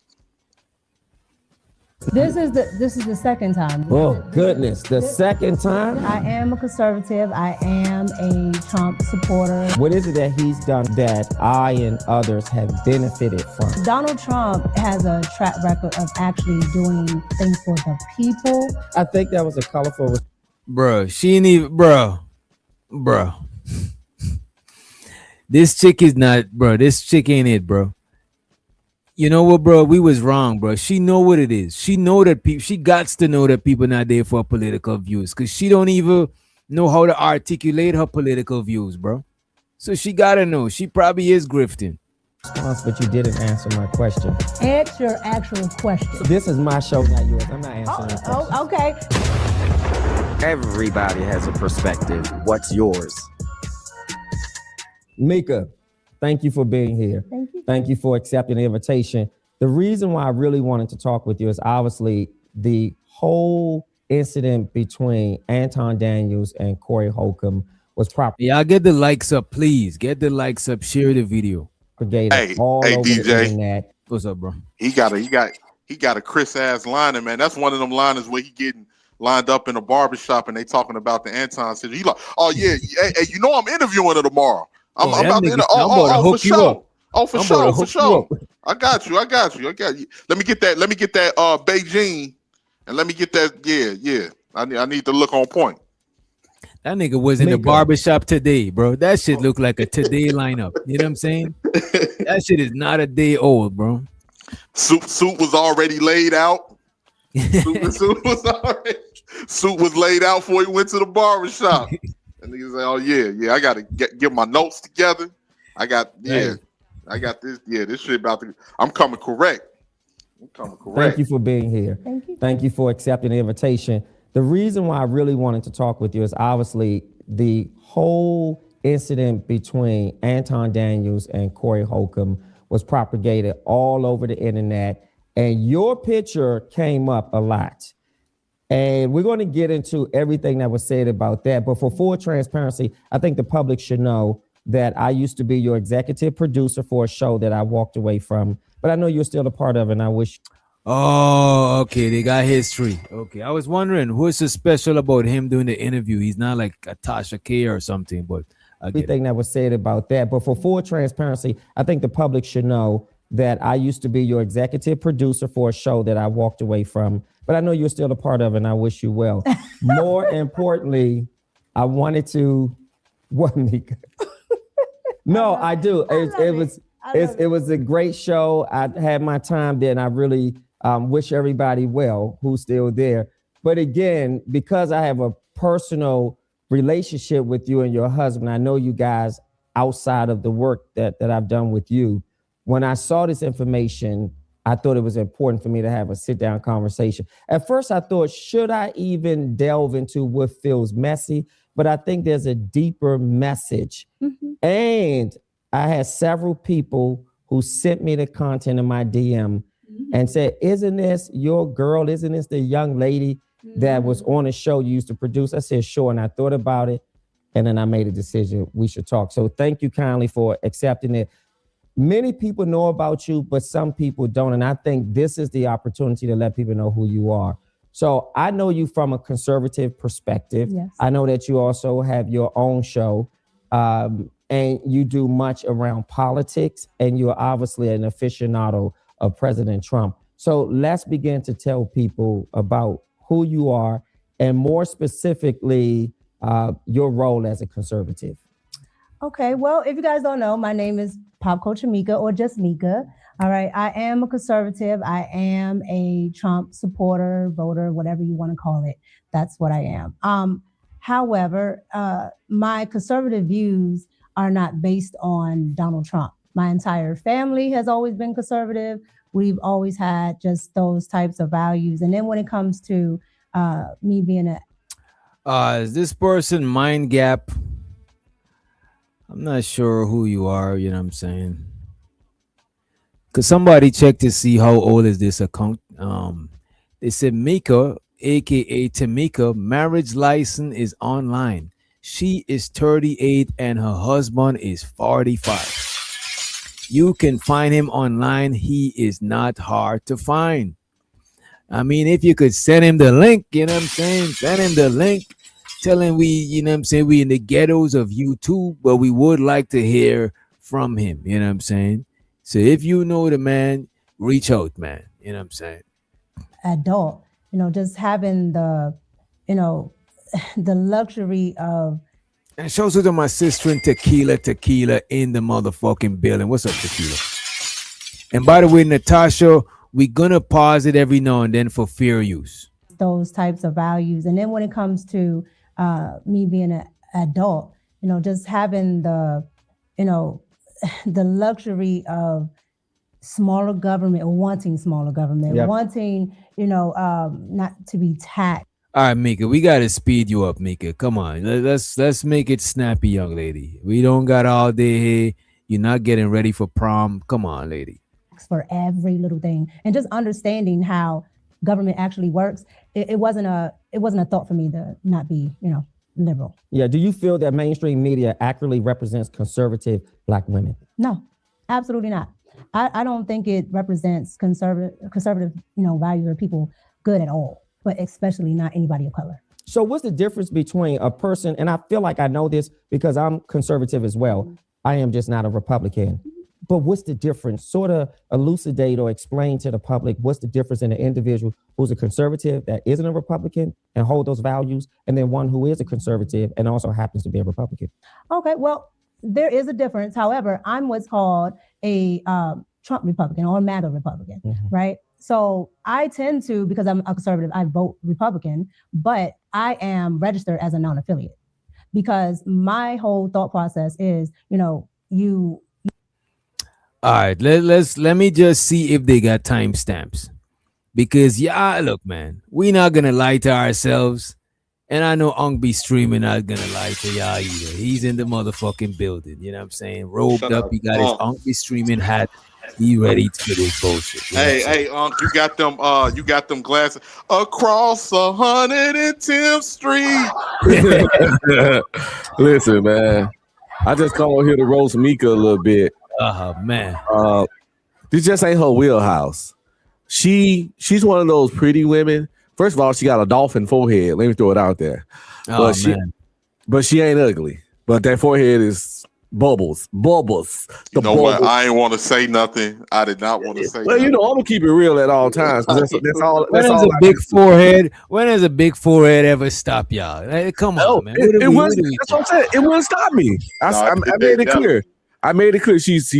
This is the second time. Oh goodness, the second time? I am a conservative. I am a Trump supporter. What is it that he's done that I and others have benefited from? Donald Trump has a track record of actually doing things for the people. I think that was a colorful. Bro, she ain't even, bro. This chick is not, bro. This chick ain't it, bro. You know what, bro? We was wrong, bro. She know what it is. She know that people. She gots to know that people not there for political views, cause she don't even know how to articulate her political views, bro. So she gotta know. She probably is grifting. But you didn't answer my question. Answer your actual question. This is my show, not yours. I'm not answering that question. Oh, okay. Everybody has a perspective. What's yours? Mika, thank you for being here. Thank you. Thank you for accepting the invitation. The reason why I really wanted to talk with you is obviously the whole incident between Anton Daniels and Corey Holcomb was proper. Yeah, get the likes up, please. Get the likes up. Share the video. Hey, all over DJ. the internet. What's up, bro? He got a Chris ass liner, man. That's one of them liners where he getting lined up in a barbershop and they talking about the Anton situation. He like, oh yeah, hey, I'm interviewing her tomorrow. I'm about to for sure. Oh, for sure. I got you. Let me get that Beijing, and let me get that. Yeah. I need to look on point. That nigga was in the barbershop today, bro. That shit look like a today lineup. You know what I'm saying? That shit is not a day old, bro. Suit was already laid out. Suit was laid out before he went to the barbershop. And he was like, "Oh yeah, I gotta get my notes together. I got this. Yeah, this shit about to. I'm coming correct. Thank you for being here. Thank you for accepting the invitation. The reason why I really wanted to talk with you is obviously the whole incident between Anton Daniels and Corey Holcomb was propagated all over the internet, and your picture came up a lot. And we're going to get into everything that was said about that. But for full transparency, I think the public should know that I used to be your executive producer for a show that I walked away from. But I know you're still a part of it, and I wish. Oh, okay. They got history. Okay. I was wondering what's so special about him doing the interview. He's not like a Tasha K or something, but everything that was said about that. But for full transparency, I think the public should know that I used to be your executive producer for a show that I walked away from. But I know you're still a part of it, and I wish you well. More importantly, I wanted to. What, Mika? No, I do. It was a great show. I had my time there, and I really wish everybody well who's still there. But again, because I have a personal relationship with you and your husband, I know you guys outside of the work that I've done with you. When I saw this information, I thought it was important for me to have a sit-down conversation. At first, I thought, should I even delve into what feels messy? But I think there's a deeper message. And I had several people who sent me the content in my DM and said, isn't this your girl? Isn't this the young lady that was on a show you used to produce? I said, sure. And I thought about it. And then I made a decision we should talk. So thank you kindly for accepting it. Many people know about you, but some people don't. And I think this is the opportunity to let people know who you are. So I know you from a conservative perspective. Yes. I know that you also have your own show and you do much around politics, and you're obviously an aficionado of President Trump. So let's begin to tell people about who you are and more specifically, your role as a conservative. Okay, well, if you guys don't know, my name is Pop Culture Mika, or just Mika. All right, I am a conservative. I am a Trump supporter, voter, whatever you want to call it. That's what I am. However, my conservative views are not based on Donald Trump. My entire family has always been conservative. We've always had just those types of values. And then when it comes to me being is this person Mind Gap? I'm not sure who you are, you know what I'm saying? Because somebody checked to see how old is this account. They said Mika, aka Tamika, marriage license is online. She is 38 and her husband is 45. You can find him online. He is not hard to find. I mean, if you could send him the link, you know what I'm saying? Send him the link. Tell him we, you know what I'm saying, we in the ghettos of YouTube, but we would like to hear from him, you know what I'm saying? So if you know the man, reach out, man, you know what I'm saying? Adult, just having the, the luxury of. And shows to my sister in Tequila in the motherfucking building. What's up, Tequila? And by the way, Natasha, we're gonna pause it every now and then for fair use. Those types of values. And then when it comes to me being an adult, just having the, the luxury of smaller government, or wanting smaller government, wanting, not to be taxed. All right, Mika, we got to speed you up, Mika. Come on. Let's make it snappy, young lady. We don't got all day here. You're not getting ready for prom. Come on, lady. For every little thing. And just understanding how government actually works. It wasn't a thought for me to not be, liberal. Yeah. Do you feel that mainstream media accurately represents conservative Black women? No, absolutely not. I don't think it represents conservative, values or people good at all, but especially not anybody of color. So what's the difference between a person, and I feel like I know this because I'm conservative as well. I am just not a Republican. But what's the difference? Sort of elucidate or explain to the public what's the difference in an individual who's a conservative that isn't a Republican and hold those values, and then one who is a conservative and also happens to be a Republican. Okay, well, there is a difference. However, I'm what's called a Trump Republican or MAGA Republican, right? So I tend to, because I'm a conservative, I vote Republican, but I am registered as a non-affiliate because my whole thought process is, you. All right, let me just see if they got timestamps. Because look, man, we not gonna lie to ourselves. And I know Unk be streaming not gonna lie to y'all either. He's in the motherfucking building. You know what I'm saying? Robed up, he got his Unk be streaming hat. He ready for this bullshit. Hey, Unk, you got them glasses across 110th Street. Listen, man. I just come over here to roast Mika a little bit. Man. This just ain't her wheelhouse. She's one of those pretty women. First of all, she got a dolphin forehead. Let me throw it out there. But she ain't ugly. But that forehead is bubbles. You know what? I ain't want to say nothing. I did not want to say. Well, I'm gonna keep it real at all times. That's all. When has a big forehead? When has a big forehead ever stop y'all? Like, come on, man. That's what I'm saying. It wouldn't stop me. I made it clear. I made it clear. She's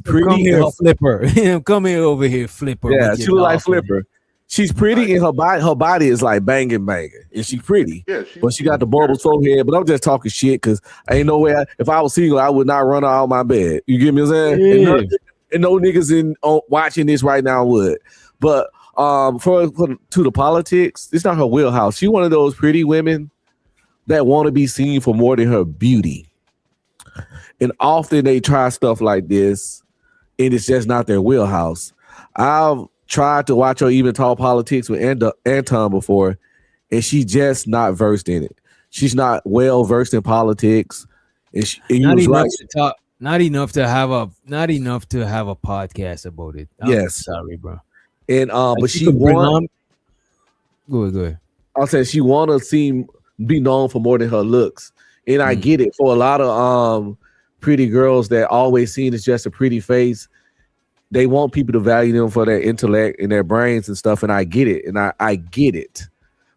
pretty. Come here, Flipper. Come here over here, Flipper. Yeah, she look like Flipper. She's pretty and her body is like banging. And she's pretty. Yeah, but she got the bubbles forehead. But I'm just talking shit because ain't no way. If I was single, I would not run out of my bed. You get me what I'm saying? Yeah. And no niggas watching this right now would. But to the politics, it's not her wheelhouse. She one of those pretty women that want to be seen for more than her beauty. And often they try stuff like this, and it's just not their wheelhouse. I've tried to watch her even talk politics with Anton before, and she's just not versed in it. She's not well versed in politics. And not enough to have a podcast about it. Yes, sorry, bro. And but she won. Go ahead. I'll say she want to be known for more than her looks, and I get it. For a lot of pretty girls that always seen as just a pretty face, they want people to value them for their intellect and their brains and stuff, and I get it, and I get it.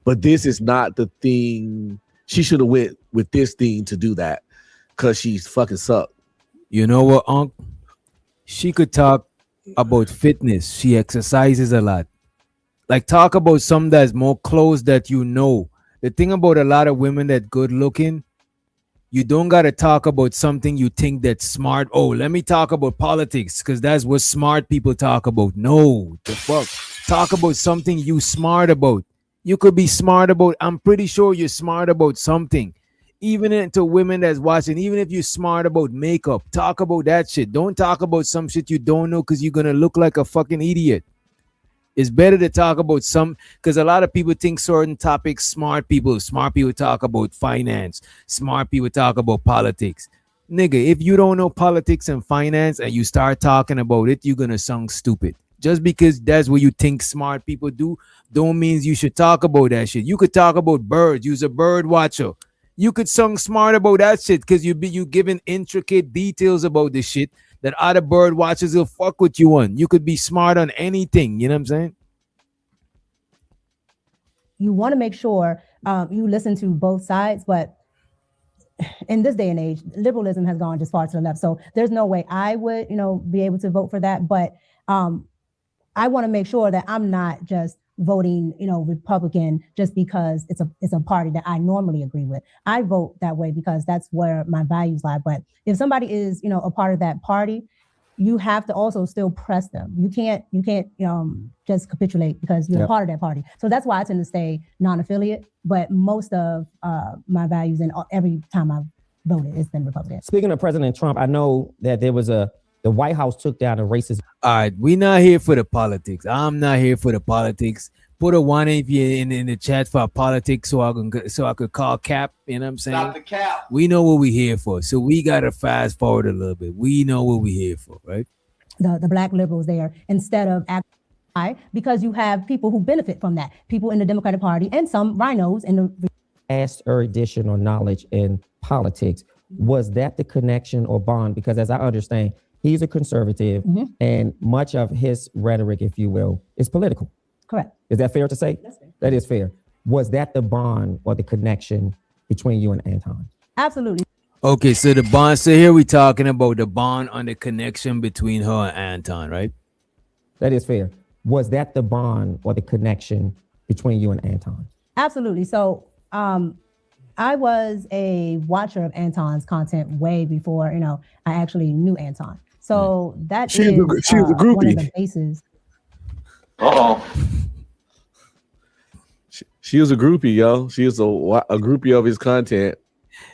But this is not the thing. She should have went with this thing to do that because she's fucking suck. You know what, Unc? She could talk about fitness. She exercises a lot. Like, talk about something that's more close that you know. The thing about a lot of women that good looking, you don't got to talk about something you think that's smart. Oh, let me talk about politics because that's what smart people talk about. No, the fuck. Talk about something you smart about. You could be smart about, I'm pretty sure you're smart about something. Even into women that's watching, even if you're smart about makeup, talk about that shit. Don't talk about some shit you don't know because you're going to look like a fucking idiot. It's better to talk about because a lot of people think certain topics, smart people talk about finance. Smart people talk about politics. Nigga, if you don't know politics and finance and you start talking about it, you're going to sound stupid. Just because that's what you think smart people do, don't mean you should talk about that shit. You could talk about birds. You're a bird watcher. You could sound smart about that shit because you giving intricate details about the shit that other bird watchers will fuck with you on. You could be smart on anything. You know what I'm saying? You want to make sure you listen to both sides, but in this day and age, liberalism has gone just far to the left. So there's no way I would, be able to vote for that. But I want to make sure that I'm not just voting, Republican just because it's a party that I normally agree with. I vote that way because that's where my values lie. But if somebody is, a part of that party, you have to also still press them. You can't just capitulate because you're a part of that party. So that's why I tend to stay non-affiliate. But most of my values and every time I've voted, it's been Republican. Speaking of President Trump, I know that there was the White House took down a racist. All right, we're not here for the politics. I'm not here for the politics. Put a one if you're in the chat for politics so I could call Cap. You know what I'm saying? Stop the cap. We know what we're here for. So we gotta fast forward a little bit. We know what we're here for, right? The black liberals there instead of because you have people who benefit from that. People in the Democratic Party and some rhinos in the vast erudition or knowledge in politics. Was that the connection or bond? Because as I understand, he's a conservative, and much of his rhetoric, if you will, is political. Correct. Is that fair to say? That's fair. That is fair. Was that the bond or the connection between you and Anton? Absolutely. Okay, so the bond. So here we're talking about the bond on the connection between her and Anton, right? That is fair. Was that the bond or the connection between you and Anton? Absolutely. So I was a watcher of Anton's content way before, I actually knew Anton. So that She is was a one of groupie. the bases. She was a groupie, yo. She was a groupie of his content.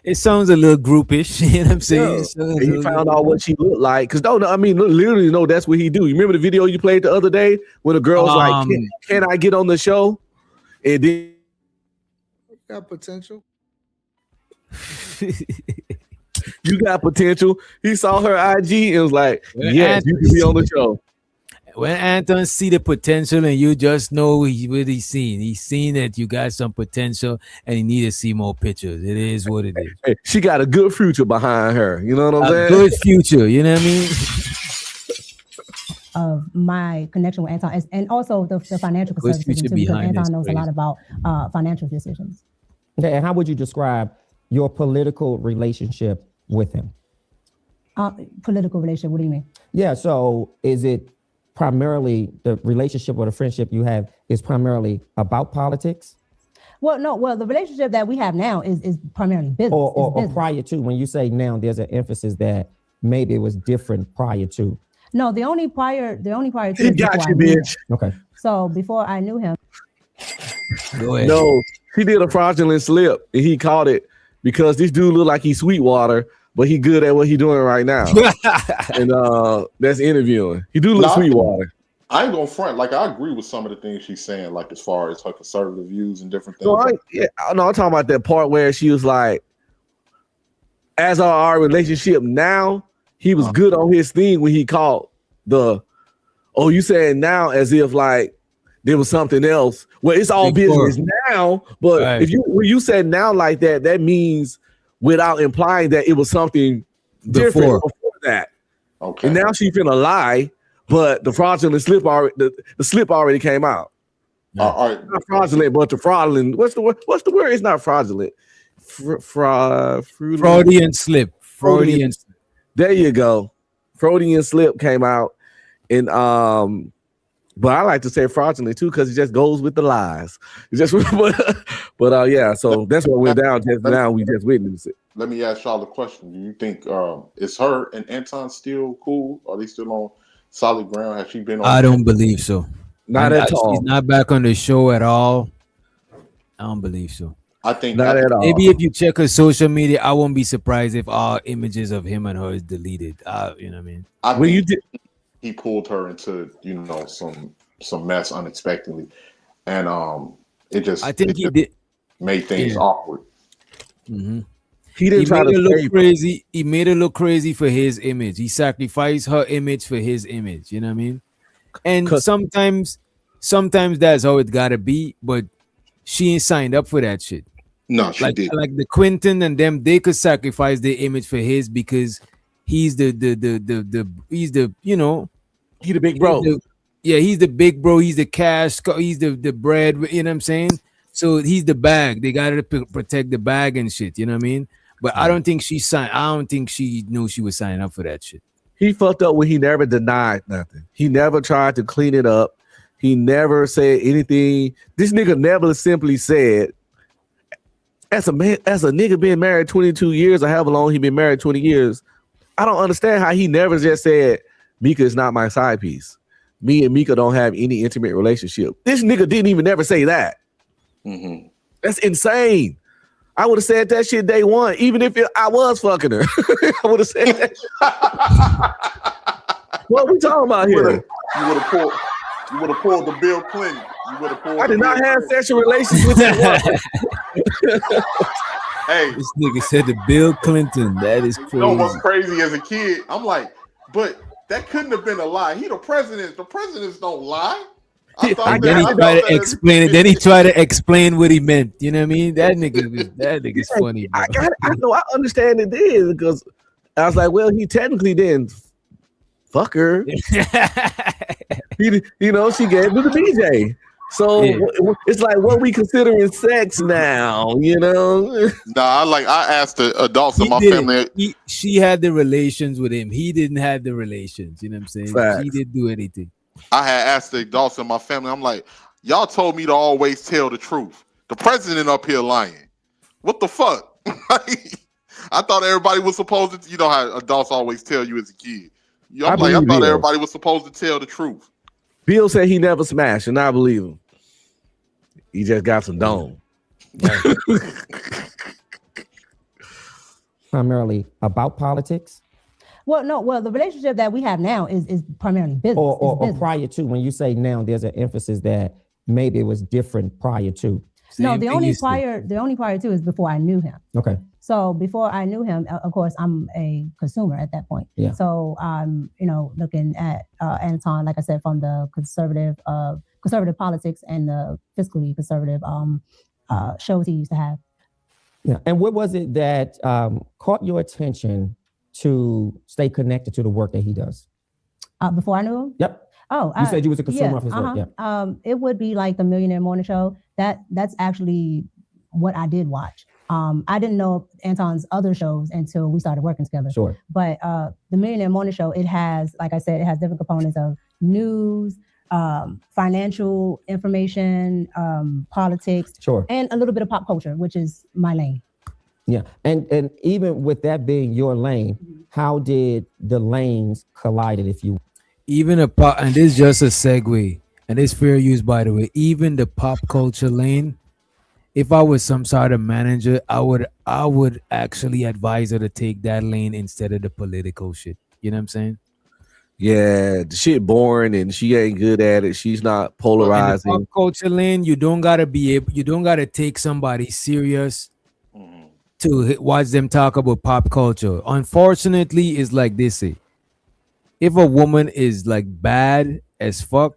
It sounds a little groupish, you know what I'm saying? Yeah. And he found out what she looked like. Because literally, no, that's what he do. You remember the video you played the other day when the girl was like, can I get on the show? And then Got potential. you got potential. He saw her IG and was like, yes, you can be on the show. When Anton see the potential and you just know what he's seen. He's seen that you got some potential and he need to see more pictures. It is what it is. Hey, she got a good future behind her. You know what I'm saying? A good future. You know what I mean? Of my connection with Anton and also the financial conservatism too, because Anton knows a lot about financial decisions. Okay, and how would you describe your political relationship with him? Political relationship, what do you mean? Yeah, so is it primarily the relationship or the friendship you have is primarily about politics? Well, no, the relationship that we have now is primarily business. Or prior to, when you say now, there's an emphasis that maybe it was different prior to. No, the only prior to he got you, bitch. Okay. So before I knew him. Go ahead. No, he did a fraudulent slip and he caught it because this dude looked like he's Sweetwater, but he good at what he doing right now. And that's interviewing. He do look Sweetwater. I ain't gonna front. Like, I agree with some of the things she's saying, like as far as her conservative views and different things. No, I'm talking about that part where she was like, as our relationship now, he was good on his thing when he caught you saying now as if like there was something else. Well, it's all business now, but when you said now like that, that means without implying that it was something different before that. Okay. And now she finna lie, but the fraudulent slip already the slip already came out. All right. Not fraudulent, but the fraudulent. What's the word? It's not fraudulent. Freudian slip. Freudian slip. There you go. Freudian slip came out, and but I like to say fraudulent too because it just goes with the lies. It just, but yeah. So that's what went down just now. We just witnessed it. Let me ask y'all a question. Do you think is her and Anton still cool? Are they still on solid ground? Has she been on? I don't believe so. Not at all. She's not back on the show at all. I don't believe so. I think not at all. Maybe if you check her social media, I won't be surprised if all images of him and her is deleted. You know what I mean? When you did, he pulled her into some mess unexpectedly, and it just he did made things awkward. Mm-hmm. He didn't try to look crazy. He made her look crazy for his image. He sacrificed her image for his image. You know what I mean? And sometimes that's how it gotta be. But she ain't signed up for that shit. No, she did. Like the Quentin and them, they could sacrifice their image for his because he's the he's the he the big bro. He's the big bro. He's the cash. He's the bread. You know what I'm saying? So he's the bag. They gotta protect the bag and shit. You know what I mean? But I don't think she signed. I don't think she knew she was signing up for that shit. He fucked up when he never denied nothing. He never tried to clean it up. He never said anything. This nigga never simply said, as a nigga being married 22 years or however long he been married 20 years, I don't understand how he never just said, Mika is not my side piece. Me and Mika don't have any intimate relationship. This nigga didn't even never say that. Mm-hmm. That's insane. I would have said that shit day one, even if I was fucking her. I would have said that. What are we talking about here? You would have pulled the Bill Clinton. You would have pulled. I did not have sexual relations with that woman. Hey, this nigga said the Bill Clinton. That is crazy. You know what's crazy as a kid? I'm like, but that couldn't have been a lie. He the president. The presidents don't lie. Then he tried to explain it. Then he tried to explain what he meant. You know what I mean? That nigga's funny. Bro. I know. I understand it is because I was like, well, he technically didn't fuck her. She gave it to the BJ. So it's like what we considering sex now, you know? Nah, I asked the adults in my didn't. family. She had the relations with him. He didn't have the relations. You know what I'm saying? Facts. He didn't do anything. I had asked the adults in my family. I'm like, y'all told me to always tell the truth. The president up here lying. What the fuck? I thought everybody was supposed to. You know how adults always tell you as a kid. I thought everybody was supposed to tell the truth. Bill said he never smashed, and I believe him. He just got some dome. Primarily about politics? Well, no. Well, the relationship that we have now is primarily business. Or prior to. When you say now, there's an emphasis that maybe it was different prior to. No, the only prior to is before I knew him. Okay. So before I knew him, of course, I'm a consumer at that point. Yeah. So I'm, looking at Anton, like I said, from the conservative politics and the fiscally conservative shows he used to have. Yeah. And what was it that caught your attention to stay connected to the work that he does? Before I knew him? Yep. Oh, you said you was a consumer of his work. Yeah. It would be like the Millionaire Morning Show. That's actually what I did watch. I didn't know Anton's other shows until we started working together. Sure. But the Millionaire Morning Show, it has, like I said, it has different components of news, financial information, politics, sure, and a little bit of pop culture, which is my lane. Yeah. And even with that being your lane, how did the lanes collided, if you and this is just a segue, and it's fair use, by the way. Even the pop culture lane, if I was some sort of manager, I would actually advise her to take that lane instead of the political shit. You know what I'm saying? Yeah, the shit boring and she ain't good at it. She's not polarizing. In the pop culture lane, you don't gotta take somebody serious to watch them talk about pop culture. Unfortunately, it's like this. If a woman is like bad as fuck,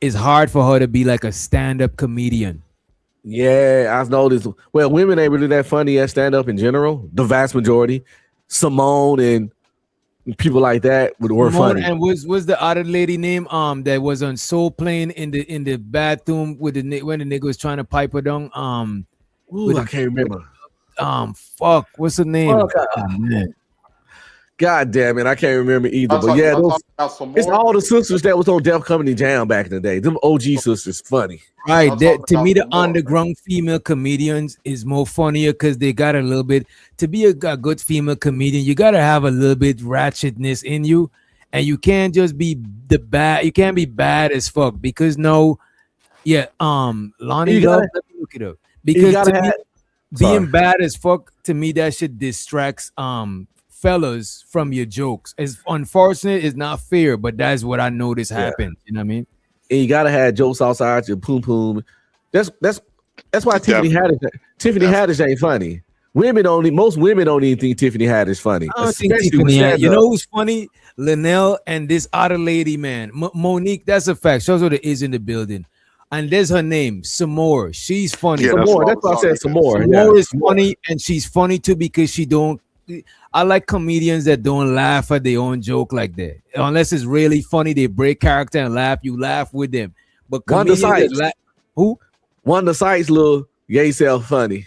it's hard for her to be like a stand-up comedian. Yeah, I've noticed. Well, women ain't really that funny at stand-up in general. The vast majority. Simone and people like that were funny. And was the other lady name that was on Soul Plane in the bathroom with when the nigga was trying to pipe her down? I can't remember. Fuck, what's her name? Oh, man. God damn it, I can't remember either. But yeah, it's all the sisters that was on Def Comedy Jam back in the day. Them OG sisters, funny. Right. To me, the underground female comedians is more funnier because they got a little bit. To be a good female comedian, you gotta have a little bit ratchetness in you, and you can't just be the bad. You can't be bad as fuck because Lonnie Love. Let me look it up because being bad as fuck to me that shit distracts fellas from your jokes. It's unfortunate, it's not fair, but that's what I noticed happened. You know what I mean? And you gotta have jokes outside your poom poom. That's why Tiffany Haddish ain't funny. Most women don't even think Tiffany Haddish funny. I don't think Tiffany. You know who's funny? Linnell and this other lady, man, Monique. That's a fact. Shows what it is in the building. And there's her name, Samore. She's funny. Yeah, that's why I said Samore. Samore is funny, and she's funny too because she don't. I like comedians that don't laugh at their own joke like that. Unless it's really funny, they break character and laugh. You laugh with them. But Wanda Sykes, who? Wanda Sykes, little gay self funny.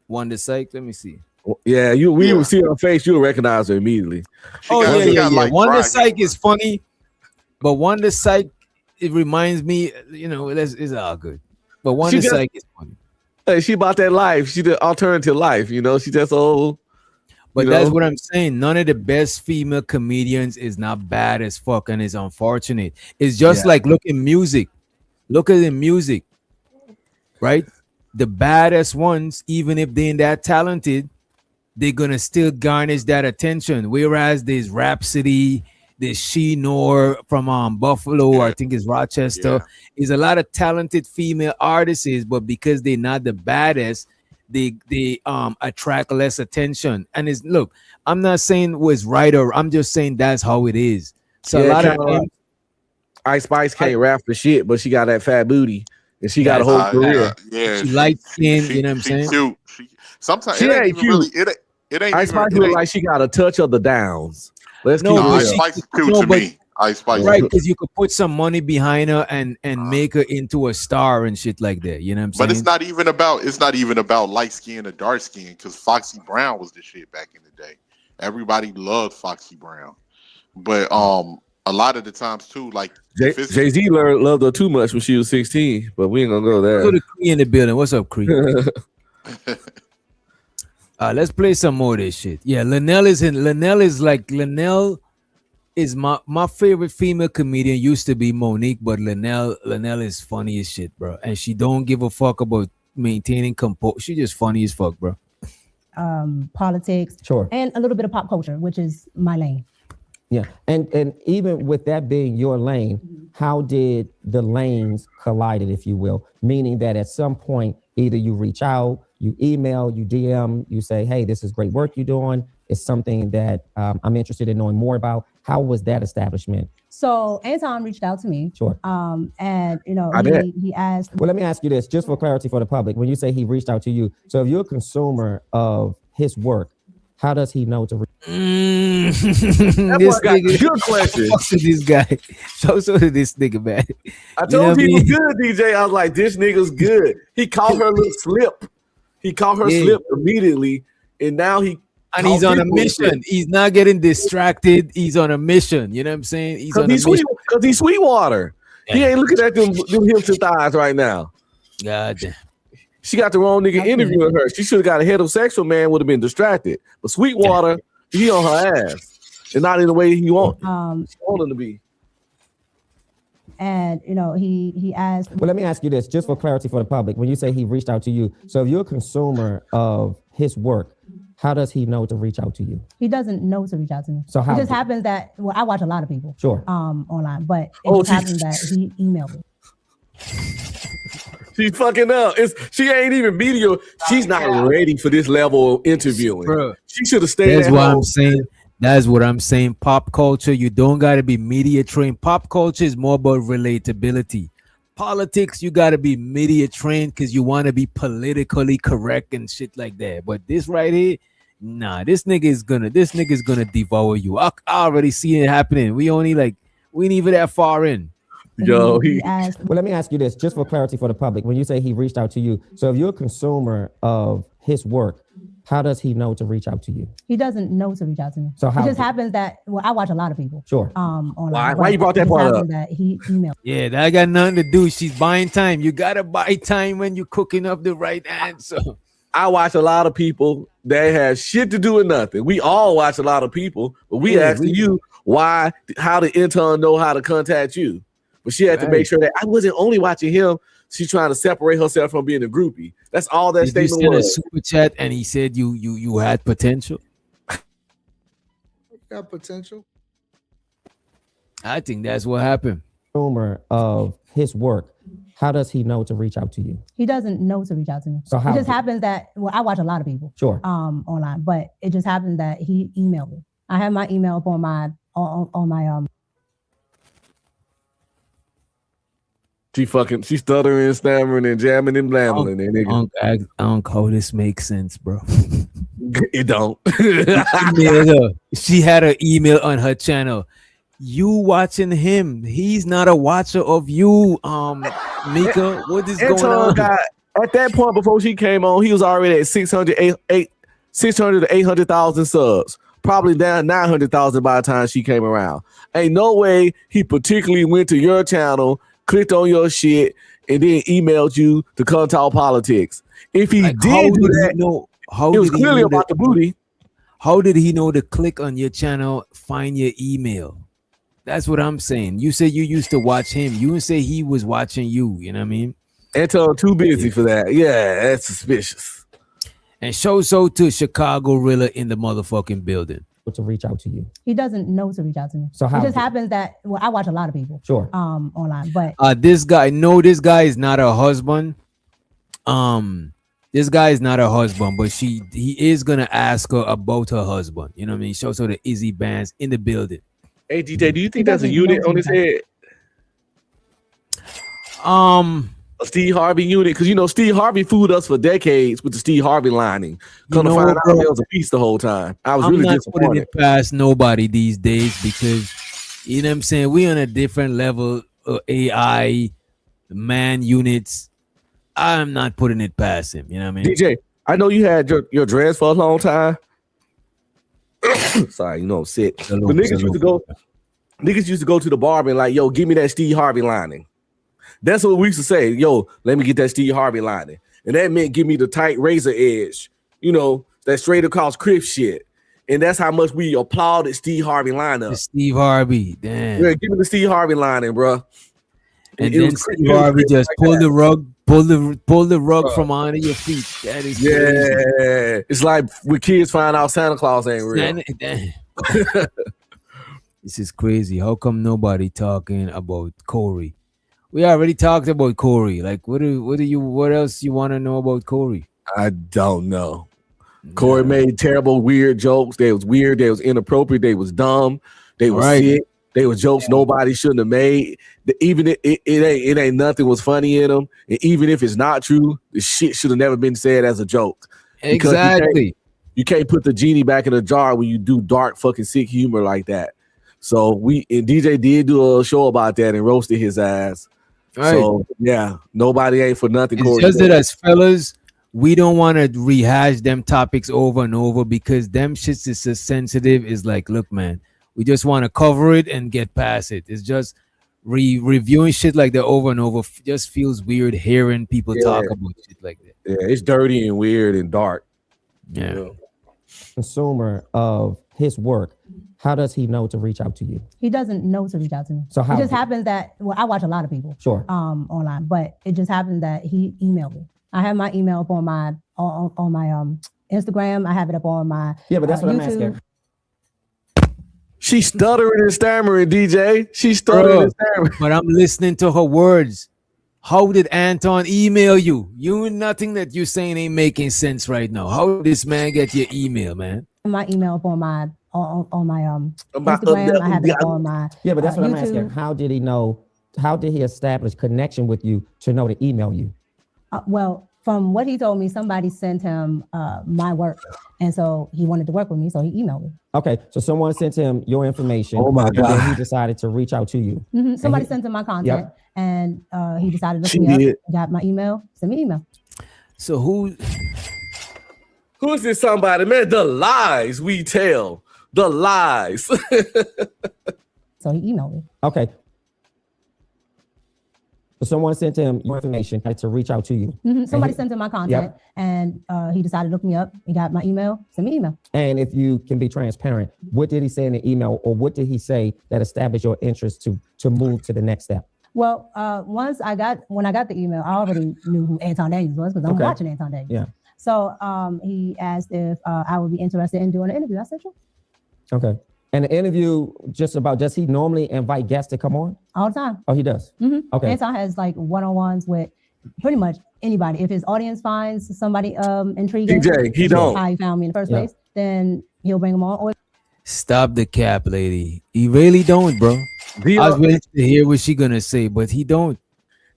Wanda Sykes. Let me see. Yeah, you see her face, you'll recognize her immediately. Yeah. Wanda Sykes is funny, but Wanda Sykes, it reminds me, it's all good. But Wanda Sykes is funny. Hey, she about that life. She the alternative life. She just old. But that's what I'm saying. None of the best female comedians is not bad as fuck, and it's unfortunate. It's just like look at music. Look at the music, right? The baddest ones, even if they're that talented, they're gonna still garnish that attention. Whereas there's Rhapsody, there's She-Nor from Buffalo, I think it's Rochester. There's a lot of talented female artists, but because they're not the baddest, they attract less attention. And I'm not saying was right or I'm just saying that's how it is. So a lot of Ice Spice can't rap for shit, but she got that fat booty and she got a whole career. She light skin, you know what I'm saying? Cute. Sometimes she it ain't ain't even cute. Really. It ain't. Ice Spice look like she got a touch of the downs. Let's keep it real. Ice Spice is cute to me. Ice Spice. Right, because you could put some money behind her and make her into a star and shit like that. You know what I'm saying? But it's not even about light skin or dark skin, because Foxy Brown was the shit back in the day. Everybody loved Foxy Brown. But a lot of the times too, like Jay-Z loved her too much when she was 16, but we ain't gonna go there. Go to Cree in the building. What's up, Cree? Let's play some more of this shit. Yeah, Linnell is my favorite female comedian. Used to be Monique, but Linnell is funny as shit, bro. And she don't give a fuck about maintaining composure. She just funny as fuck, bro. Politics, sure, and a little bit of pop culture, which is my lane. Yeah, and even with that being your lane, how did the lanes collided, if you will? Meaning that at some point, either you reach out, you email, you DM, you say, hey, this is great work you're doing. It's something that I'm interested in knowing more about. How was that establishment? So Anton reached out to me. Sure. And he asked. Well, let me ask you this, just for clarity for the public. When you say he reached out to you, so if you're a consumer of his work, how does he know to reach? This nigga, good question. This guy, so this nigga, man. I told people good, DJ. I was like, this nigga's good. He caught her little slip. He caught her slip immediately, and now he's on a mission. He's not getting distracted. He's on a mission. You know what I'm saying? He's on a mission. Because he's Sweetwater. Yeah. He ain't looking at them hips and thighs right now. God damn. She got the wrong nigga interviewing her. She should have got a heterosexual man, would have been distracted. But Sweetwater, he on her ass. And not in the way he want him to be. And he asked. Well, let me ask you this, just for clarity for the public. When you say he reached out to you, so if you're a consumer of his work, how does he know to reach out to you? He doesn't know to reach out to me. So how? It just happens that I watch a lot of people. Sure. Online, but it just happens that he emailed me. She's fucking up. She ain't even media. She's not ready for this level of interviewing. Bro, she should have stayed. That's what I'm saying. That's what I'm saying. Pop culture, you don't gotta be media trained. Pop culture is more about relatability. Politics, you gotta be media trained because you want to be politically correct and shit like that. But this right here, nah, this nigga is gonna devour you. I already see it happening. We ain't even that far in. Yo, well, let me ask you this, just for clarity for the public. When you say he reached out to you, so if you're a consumer of his work, how does he know to reach out to you? He doesn't know to reach out to me. So how? It just happens that I watch a lot of people. Sure. Online. Why you brought that part up? That he emailed. Yeah, that got nothing to do. She's buying time. You gotta buy time when you're cooking up the right answer. I watch a lot of people that have shit to do with nothing. We all watch a lot of people, but we asking you how the intern know how to contact you. But she had to make sure that I wasn't only watching him. She's trying to separate herself from being a groupie. That's all that statement was. A super chat, and he said you had potential. Got potential. I think that's what happened. Consumer of his work, how does he know to reach out to you? He doesn't know to reach out to me. So how? It just happens that I watch a lot of people. Sure. Online, but it just happens that he emailed me. I have my email up on my She stuttering, stammering, and jamming and blambling. Uncle, this makes sense, bro. It don't. She had an email on her channel. You watching him? He's not a watcher of you, Mika. What is going on? At that point, before she came on, he was already at 600 to 800,000 subs. Probably down 900,000 by the time she came around. Ain't no way he particularly went to your channel, clicked on your shit, and then emailed you to come talk politics. If he did do that, it was clearly about the booty. How did he know to click on your channel, find your email? That's what I'm saying. You said you used to watch him. You didn't say he was watching you. You know what I mean? Anton too busy for that. Yeah, that's suspicious. And show to Chicago Rilla in the motherfucking building. To reach out to you. He doesn't know to reach out to me. So how? It just happens that I watch a lot of people. Sure. Online, but this guy is not her husband. This guy is not her husband, but he is gonna ask her about her husband. You know what I mean? Show the Izzy Bands in the building. Hey DJ, do you think that's a unit on his head? A Steve Harvey unit, because Steve Harvey fooled us for decades with the Steve Harvey lining. Come to find out it was a piece the whole time. I was really disappointed. Putting it past nobody these days because You know what I'm saying? We on a different level of AI, man units. I'm not putting it past him. You know what I mean? DJ, I know you had your dreads for a long time. Sorry, you know I'm sick. But niggas used to go to the barber and like, yo, give me that Steve Harvey lining. That's what we used to say. Yo, let me get that Steve Harvey lining. And that meant give me the tight razor edge, you know, that straight across crib shit. And that's how much we applauded Steve Harvey lineup. The Steve Harvey, damn. Yeah, give me the Steve Harvey lining, bro. And then Steve Harvey just pull the rug from under your feet. That is crazy. It's like when kids find out Santa Claus ain't real. This is crazy. How come nobody talking about Corey? We already talked about Corey. Like, what else you want to know about Corey? I don't know. Corey made terrible, weird jokes. They was weird. They was inappropriate. They was dumb. They was sick. They were jokes nobody shouldn't have made. Even it ain't nothing was funny in them. And even if it's not true, the shit should have never been said as a joke. Exactly. You can't put the genie back in the jar when you do dark fucking sick humor like that. So DJ did do a show about that and roasted his ass. Right. So yeah, nobody ain't for nothing. It's just that as fellas, we don't want to rehash them topics over and over because them shits is so sensitive. Is like, look, man, we just want to cover it and get past it. It's just reviewing shit like that over and over just feels weird hearing people talk about shit like that. Yeah, it's dirty and weird and dark. Yeah. Consumer of his work, how does he know to reach out to you? He doesn't know to reach out to me. So how it just happens that I watch a lot of people online, but it just happens that he emailed me. I have my email up on my Instagram. I have it up on my but that's what YouTube. I'm asking. She's stuttering and stammering, DJ. She's stuttering and stammering. But I'm listening to her words. How did Anton email you? Nothing that you're saying ain't making sense right now. How did this man get your email, man? My email up on my Instagram. I have it up on my but that's what YouTube. I'm asking. How did he know? How did he establish connection with you to know to email you? Well, from what he told me, somebody sent him my work, and so he wanted to work with me, so he emailed me. Okay, so someone sent him your information. Oh my God! And then he decided to reach out to you. Mm-hmm. Somebody sent him my content, and he decided to look me up. Got my email. Send me an email. So who is this somebody, man? The lies we tell. The lies. So he emailed me. Okay. So someone sent him your information to reach out to you. Mm-hmm. Somebody sent him my content, and he decided to look me up. He got my email. Send me an email. And if you can be transparent, what did he say in the email, or what did he say that established your interest to move to the next step? Well, when I got the email, I already knew who Anton Daniels was because I'm watching Anton Daniels. Yeah. So he asked if I would be interested in doing an interview. I said sure. Okay. And the interview does he normally invite guests to come on? All the time. Oh, he does? Mm-hmm. Okay. Anton has like one-on-ones with pretty much anybody. If his audience finds somebody intriguing, DJ, he don't. How he found me in the first place, then he'll bring them on. Or Stop the cap, lady. He really don't, bro. I was waiting to hear what she gonna say, but he don't.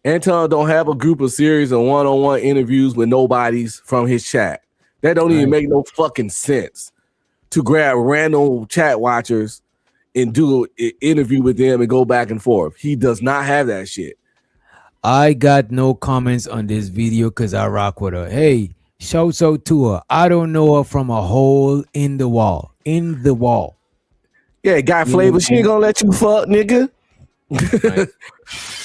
Anton don't have a group of series of one-on-one interviews with nobodies from his chat. That don't even make no fucking sense. To grab random chat watchers and do an interview with them and go back and forth. He does not have that shit. I got no comments on this video because I rock with her. Hey, shouts out to her. I don't know her from a hole in the wall. In the wall. Yeah, got flavor. She ain't gonna let you fuck, nigga.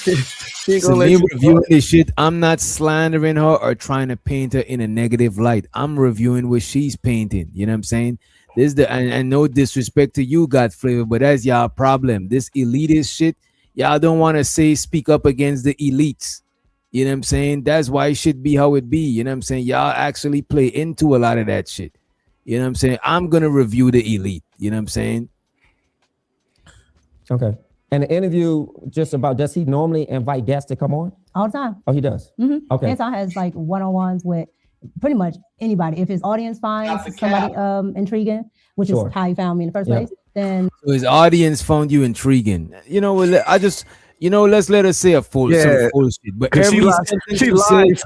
She ain't gonna let you reviewing this shit. I'm not slandering her or trying to paint her in a negative light. I'm reviewing what she's painting. You know what I'm saying? This and no disrespect to you, God Flavor, but that's y'all problem. This elitist shit, y'all don't want to speak up against the elites. You know what I'm saying? That's why it should be how it be. You know what I'm saying? Y'all actually play into a lot of that shit. You know what I'm saying? I'm gonna review the elite. You know what I'm saying? Okay. And the interview does he normally invite guests to come on? All the time. Oh, he does? Mm-hmm. Okay. Anton has like one-on-ones with pretty much anybody. If his audience finds somebody intriguing, which is how he found me in the first place, then so his audience found you intriguing. You know, I just, let's let her say some full shit. But every sentence she lies.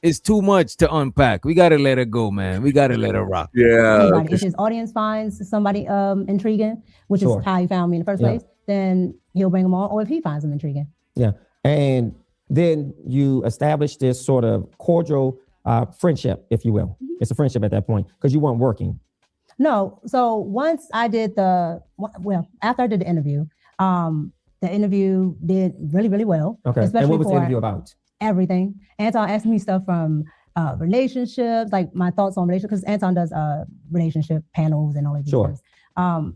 It's too much to unpack. We gotta let her go, man. We gotta let her rock. Yeah. Anybody. If his audience finds somebody intriguing, which Sure. is how he found me in the first Yeah. place, then he'll bring them on. Or if he finds them intriguing. Yeah. And then you establish this sort of cordial friendship, if you will. It's a friendship at that point because you weren't working. No. So once I did after I did the interview did really, really well. Okay. Especially And what was the for interview about? everything. Anton asked me stuff from relationships, like my thoughts on relationships, because Anton does relationship panels and all of these Sure. things.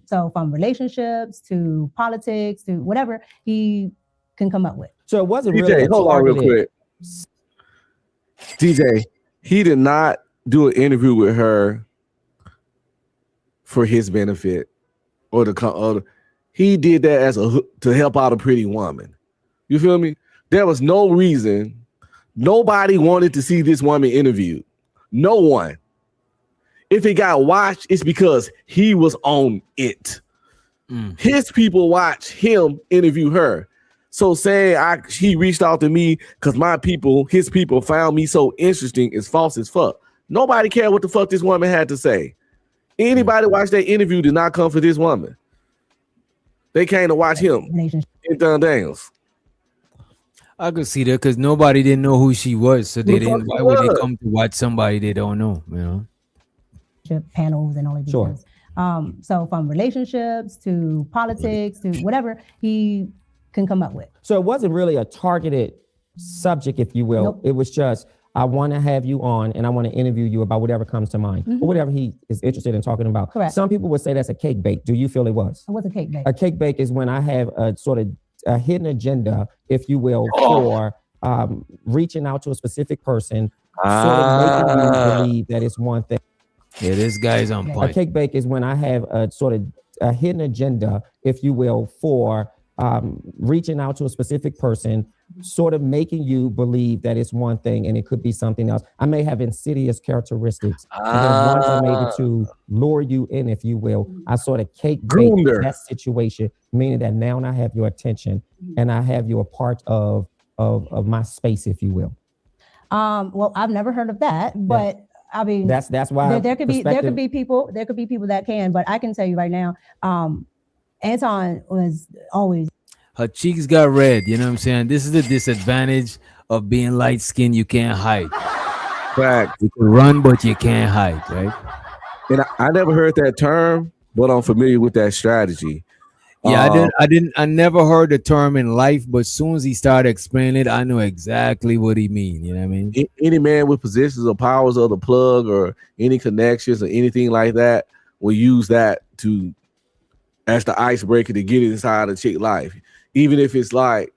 So from relationships to politics to whatever he can come up with. So it wasn't DJ, really a hold on real targeted- quick. DJ, he did not do an interview with her for his benefit or he did that as to help out a pretty woman. You feel me? There was no reason. Nobody wanted to see this woman interviewed. No one. If it got watched, it's because he was on it. His people watch him interview her. So saying he reached out to me because his people found me so interesting is false as fuck. Nobody cared what the fuck this woman had to say. Anybody watch that interview did not come for this woman. They came to watch him. Anton Daniels. I could see that because nobody didn't know who she was, so they didn't. Why would they come to watch somebody they don't know? You know, panels and all of these Sure. things. So from relationships to politics to whatever he can come up with. So it wasn't really a targeted subject, if you will. Nope. It was just, I want to have you on and I want to interview you about whatever comes to mind or whatever he is interested in talking about. Correct. Some people would say that's a cake bake. Do you feel it was? What's a cake bake? A cake bake is when I have a sort of a hidden agenda, if you will, for reaching out to a specific person, sort of making you believe that it's one thing. Yeah, this guy's on A point. cake bake is when I have a sort of a hidden agenda, if you will, for reaching out to a specific person, sort of making you believe that it's one thing and it could be something else. I may have insidious characteristics. And then once I'm able to lure you in, if you will, I sort of cake bake that situation, meaning that now I have your attention and I have you a part of my space, if you will. Well, I've never heard of that, but I mean, that's why there could be people that can, but I can tell you right now, Anton was always. Her cheeks got red. You know what I'm saying? This is the disadvantage of being light skinned. You can't hide. Fact. You can run, but you can't hide, right? And I never heard that term, but I'm familiar with that strategy. Yeah, I never heard the term in life, but as soon as he started explaining it, I knew exactly what he mean. You know what I mean? Any man with positions or powers of the plug or any connections or anything like that will use that as the icebreaker to get inside a chick life. Even if it's like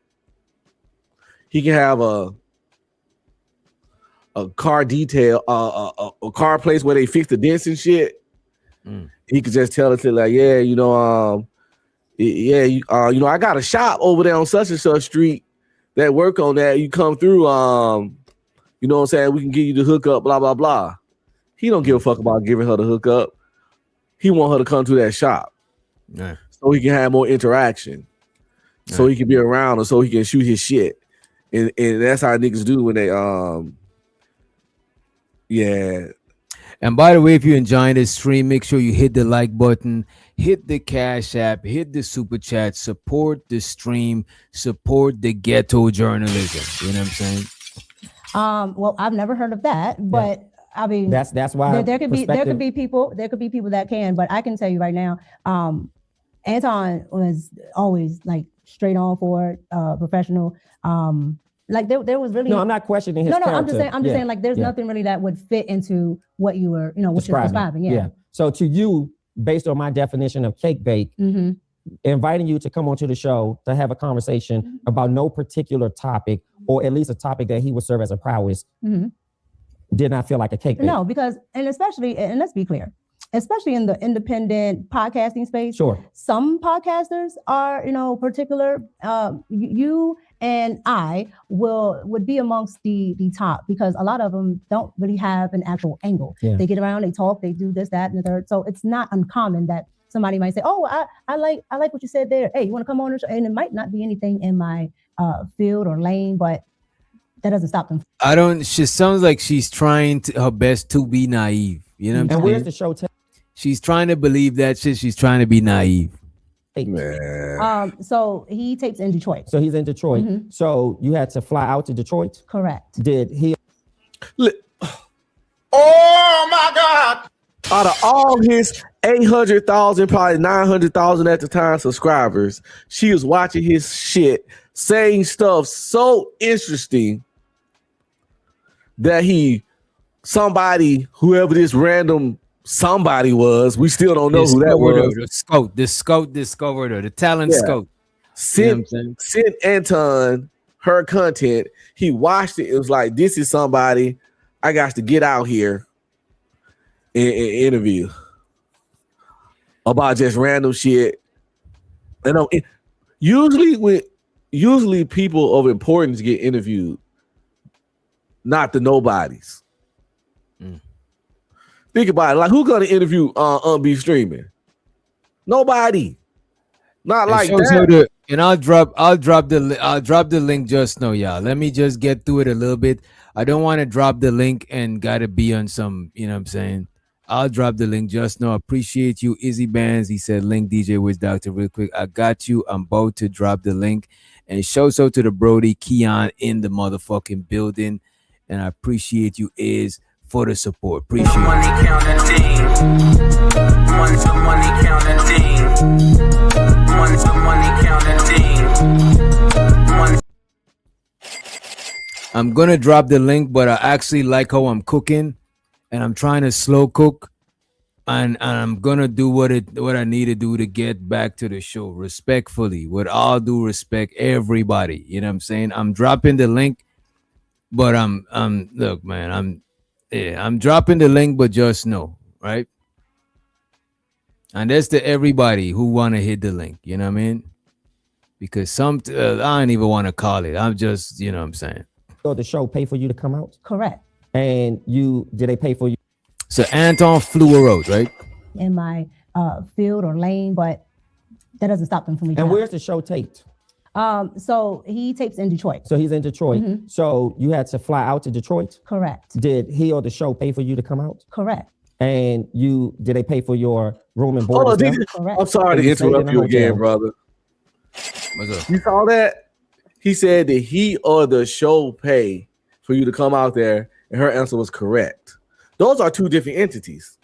he can have a car detail, a car place where they fix the dents and shit. He could just tell it to like, yeah, you know, I got a shop over there on such and such street that work on that. You come through, you know what I'm saying? We can give you the hookup, blah, blah, blah. He don't give a fuck about giving her the hookup. He want her to come to that shop. Yeah. So he can have more interaction. So he can be around her, so he can shoot his shit. And that's how niggas do when they yeah. And by the way, if you're enjoying this stream, make sure you hit the like button, hit the Cash App, hit the super chat, support the stream, support the ghetto journalism. You know what I'm saying? Well, I've never heard of that, but I mean, that's why there could be people that can, but I can tell you right now, Anton was always like straight on for it, professional. Like there was really no. I'm not questioning his. No, character. I'm just saying. I'm just saying like there's nothing really that would fit into what you were, what you're describing. Yeah. So to you, based on my definition of cake bake, inviting you to come onto the show to have a conversation about no particular topic, or at least a topic that he would serve as a prowess, did not feel like a cake bake. No, because and let's be clear, especially in the independent podcasting space. Sure. Some podcasters are, particular. You and I would be amongst the top because a lot of them don't really have an actual angle. Yeah. They get around, they talk, they do this, that, and the third. So it's not uncommon that somebody might say, "Oh, I like what you said there. Hey, you want to come on?" And it might not be anything in my field or lane, but That doesn't stop them. I don't. She sounds like she's trying her best to be naive. You know what I'm And saying? where's the show take? She's trying to believe that shit. She's trying to be naive. Man. So he tapes in Detroit. So he's in Detroit. Mhm. So you had to fly out to Detroit? Correct. Did he? Oh my God! Out of all his 800,000, probably 900,000 at the time subscribers, she was watching his shit, saying stuff so interesting that whoever this random somebody was, we still don't know who that was. The scout discovered her. The talent scout. Sent Anton her content. He watched it. It was like, this is somebody I got to get out here and interview about just random shit. And usually people of importance get interviewed, not the nobodies. Think about it. Like, who's gonna interview Beef Streaming? Nobody. Not like that. And I'll drop the link just now, y'all. Let me just get through it a little bit. I don't want to drop the link and gotta be on some, you know what I'm saying? I'll drop the link just now. Appreciate you, Izzy Bands. He said, link DJ Wiz Doctor real quick. I got you. I'm about to drop the link. And shouts out to the Brody Keon in the motherfucking building. And I appreciate you, Iz, for the support. Appreciate it. Money counting team. Money counting team. Money counting team. I'm gonna drop the link, but I actually like how I'm cooking, and I'm trying to slow cook, and I'm gonna do what I need to do to get back to the show respectfully, with all due respect, everybody. You know what I'm saying? I'm dropping the link, but look, man, I'm dropping the link, but just know, right? And that's to everybody who want to hit the link. You know what I mean? Because I don't even want to call it. I'm just, you know what I'm saying? Or the show pay for you to come out? Correct. And did they pay for you? So Anton flew her out, right? In my field or lane, but that doesn't stop them from me. And where's the show taped? So he tapes in Detroit. So he's in Detroit. Mhm. So you had to fly out to Detroit? Correct. Did he or the show pay for you to come out? Correct. And did they pay for your room and board? I'm sorry to interrupt you again, brother. What's up? You saw that? He said that he or the show pay for you to come out there, and her answer was correct. Those are two different entities.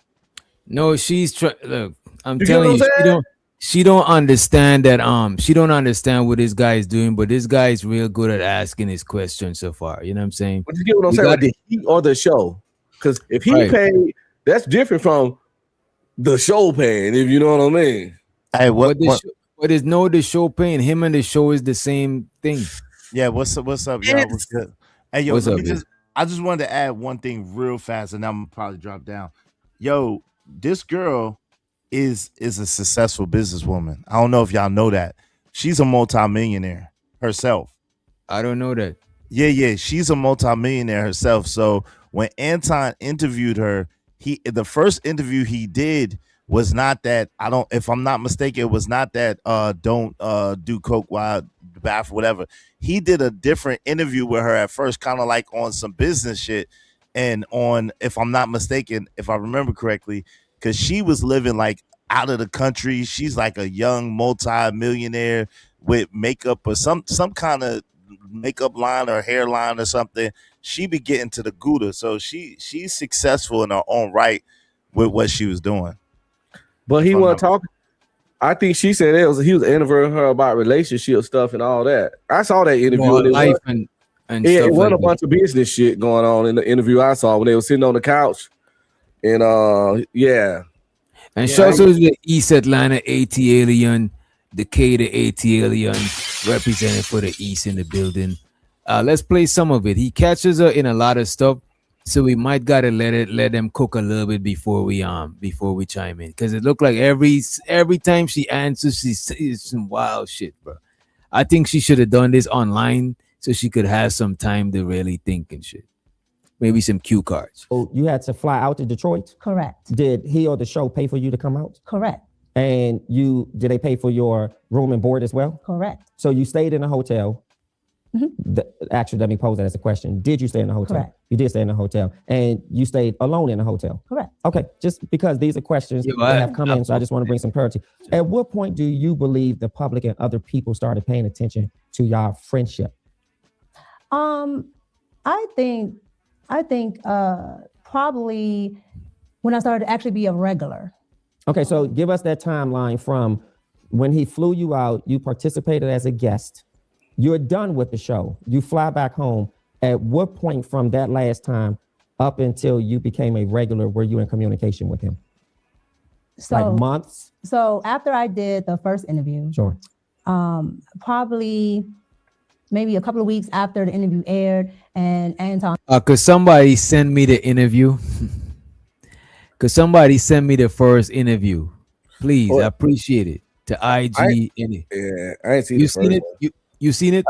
No, she's trying. Look, I'm You telling get what you, I'm she don't understand that. She don't understand what this guy is doing, but this guy is real good at asking his questions so far. You know what I'm saying? But you get what I'm saying? Like, did he or the show? Because if he Right. paid, that's different from the show paying. If you know what I mean. Hey, But there's no the show paying. Him and the show is the same thing. Yeah, what's up, y'all? What's good? Hey, yo, What's let up, me just I just wanted to add one thing real fast, and I'm gonna probably drop down. Yo, this girl is a successful businesswoman. I don't know if y'all know that. She's a multimillionaire herself. I don't know that. Yeah, she's a multimillionaire herself. So when Anton interviewed her, the first interview he did was not that, if I'm not mistaken, it was not that don't do coke while the bath or whatever. He did a different interview with her at first, kind of like on some business shit, and on, if I'm not mistaken, if I remember correctly, because she was living like out of the country. She's like a young multi-millionaire with makeup or some kind of makeup line or hairline or something. She be getting to the Gouda, so she's successful in her own right with what she was doing. But he wasn't talking. I think she said he was interviewing her about relationship stuff and all that. I saw that interview. More and life and it stuff wasn't like a bunch of business shit going on in the interview I saw when they were sitting on the couch. And yeah. And shouts out to the East Atlanta AT Alien, Decatur AT Alien, represented for the East in the building. Let's play some of it. He catches her in a lot of stuff, so we might gotta let them cook a little bit before we chime in, because it looked like every time she answers, she says some wild shit, bro. I think she should have done this online so she could have some time to really think and shit. Maybe some cue cards. So you had to fly out to Detroit? Correct. Did he or the show pay for you to come out? Correct. And did they pay for your room and board as well? Correct. So you stayed in a hotel. Actually, let me pose that as a question. Did you stay in the hotel? Correct. You did stay in the hotel, and you stayed alone in the hotel. Correct. Okay, just because these are questions that have come in, so I just want to bring some clarity. At what point do you believe the public and other people started paying attention to your friendship? I think probably when I started to actually be a regular. Okay, so give us that timeline from when he flew you out, you participated as a guest, you're done with the show, you fly back home. At what point from that last time up until you became a regular were you in communication with him? So, like months? So after I did the first interview, Sure. Probably maybe a couple of weeks after the interview aired, and Anton. Could somebody send me the interview? Could somebody send me the first interview? Please, I appreciate it. To IG. Yeah, I ain't seen you the seen first it? one. You seen it?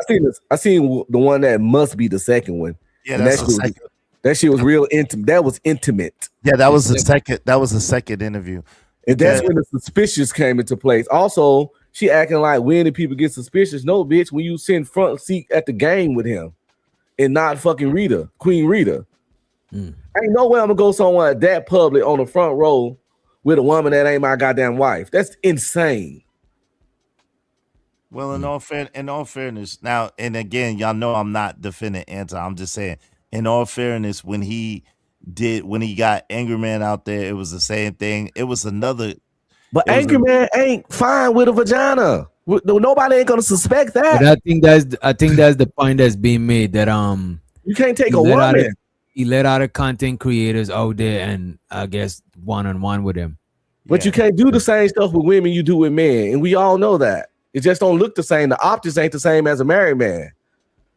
I seen the one that must be the second one. Yeah, And that's the second. that shit was real intimate. That was intimate. Yeah, that was the second. That was the second interview. And that's when the suspicious came into place. Also, she acting like when did people get suspicious? No, bitch, when you send front seat at the game with him and not fucking Rita, Queen Rita. Ain't no way I'm gonna go somewhere that public on the front row with a woman that ain't my goddamn wife. That's insane. Well, in all fairness, now and again, y'all know I'm not defending Anton. I'm just saying, in all fairness, when he got Angry Man out there, it was the same thing. It was another. But Angry Man ain't fine with a vagina. Nobody ain't gonna suspect that. But I think that's the point that's being made, that you can't take a woman. He let other content creators out there and I guess one-on-one with him. But you can't do the same stuff with women you do with men, and we all know that. It just don't look the same. The optics ain't the same as a married man.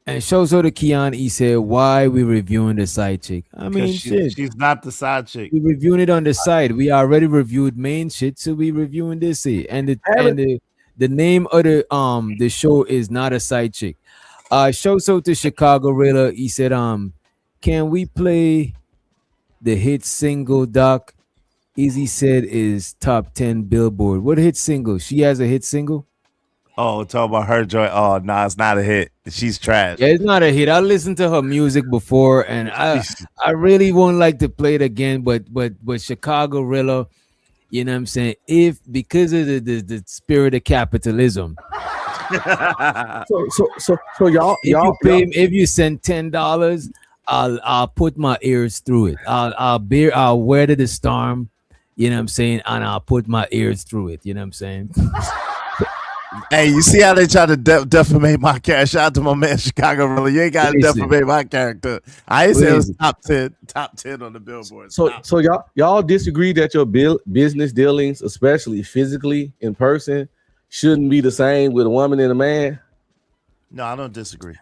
And shows her to Keon, he said, why we reviewing the side chick? I mean, she's not the side chick. We reviewing it on the side. We already reviewed main shit, so we reviewing this shit. And the name of the show is not a side chick. Shows her to Chicago Rilla. He said, can we play the hit single, Doc? Easy said is top 10 Billboard. What hit single? She has a hit single? Oh, talk about her joy. Oh, no, it's not a hit. She's trash. Yeah, it's not a hit. I listened to her music before, and I really won't like to play it again. But Chicago Rilla, you know what I'm saying? If because of the spirit of capitalism. so y'all if you send $10, I'll put my ears through it. I'll weather the storm, you know what I'm saying, and I'll put my ears through it. You know what I'm saying? Hey, you see how they try to defamate my character? Shout out to my man Chicago Rilla. You ain't got to defamate my character. I ain't say it was top 10 on the Billboard. So y'all disagree that your business dealings, especially physically in person, shouldn't be the same with a woman and a man? No, I don't disagree.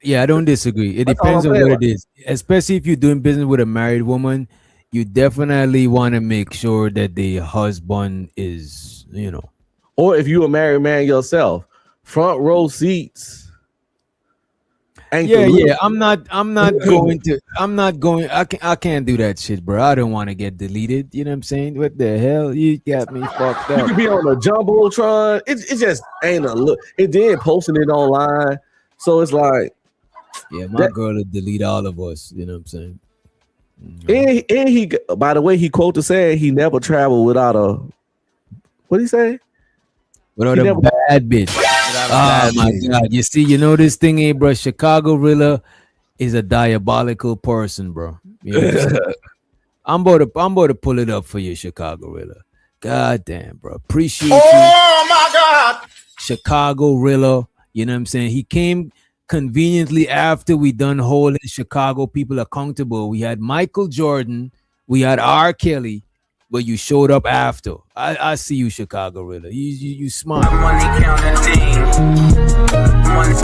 Yeah, I don't disagree. It depends on what it is. Especially if you're doing business with a married woman, you definitely want to make sure that the husband is, you know. Or if you're a married man yourself, front row seats. Yeah. I'm not going. I can't do that shit, bro. I don't want to get deleted. You know what I'm saying? What the hell? You got me fucked up. You could be on a jumbotron. It just ain't a look. It then posting it online. So it's like, yeah, my girl will delete all of us. You know what I'm saying? And he, by the way, he quoted saying he never traveled without a. What did he say? Without a bad bitch. Oh my God. You see, you know this thing, bro. Chicago Rilla is a diabolical person, bro. You know what I'm saying? I'm about to pull it up for you, Chicago Rilla. God damn, bro. Appreciate you. Oh my God. Chicago Rilla. You know what I'm saying? He came conveniently after we done holding Chicago people accountable. We had Michael Jordan. We had R. Kelly. But you showed up after. I see you, Chicago Rilla. You smart. Money counting team. Money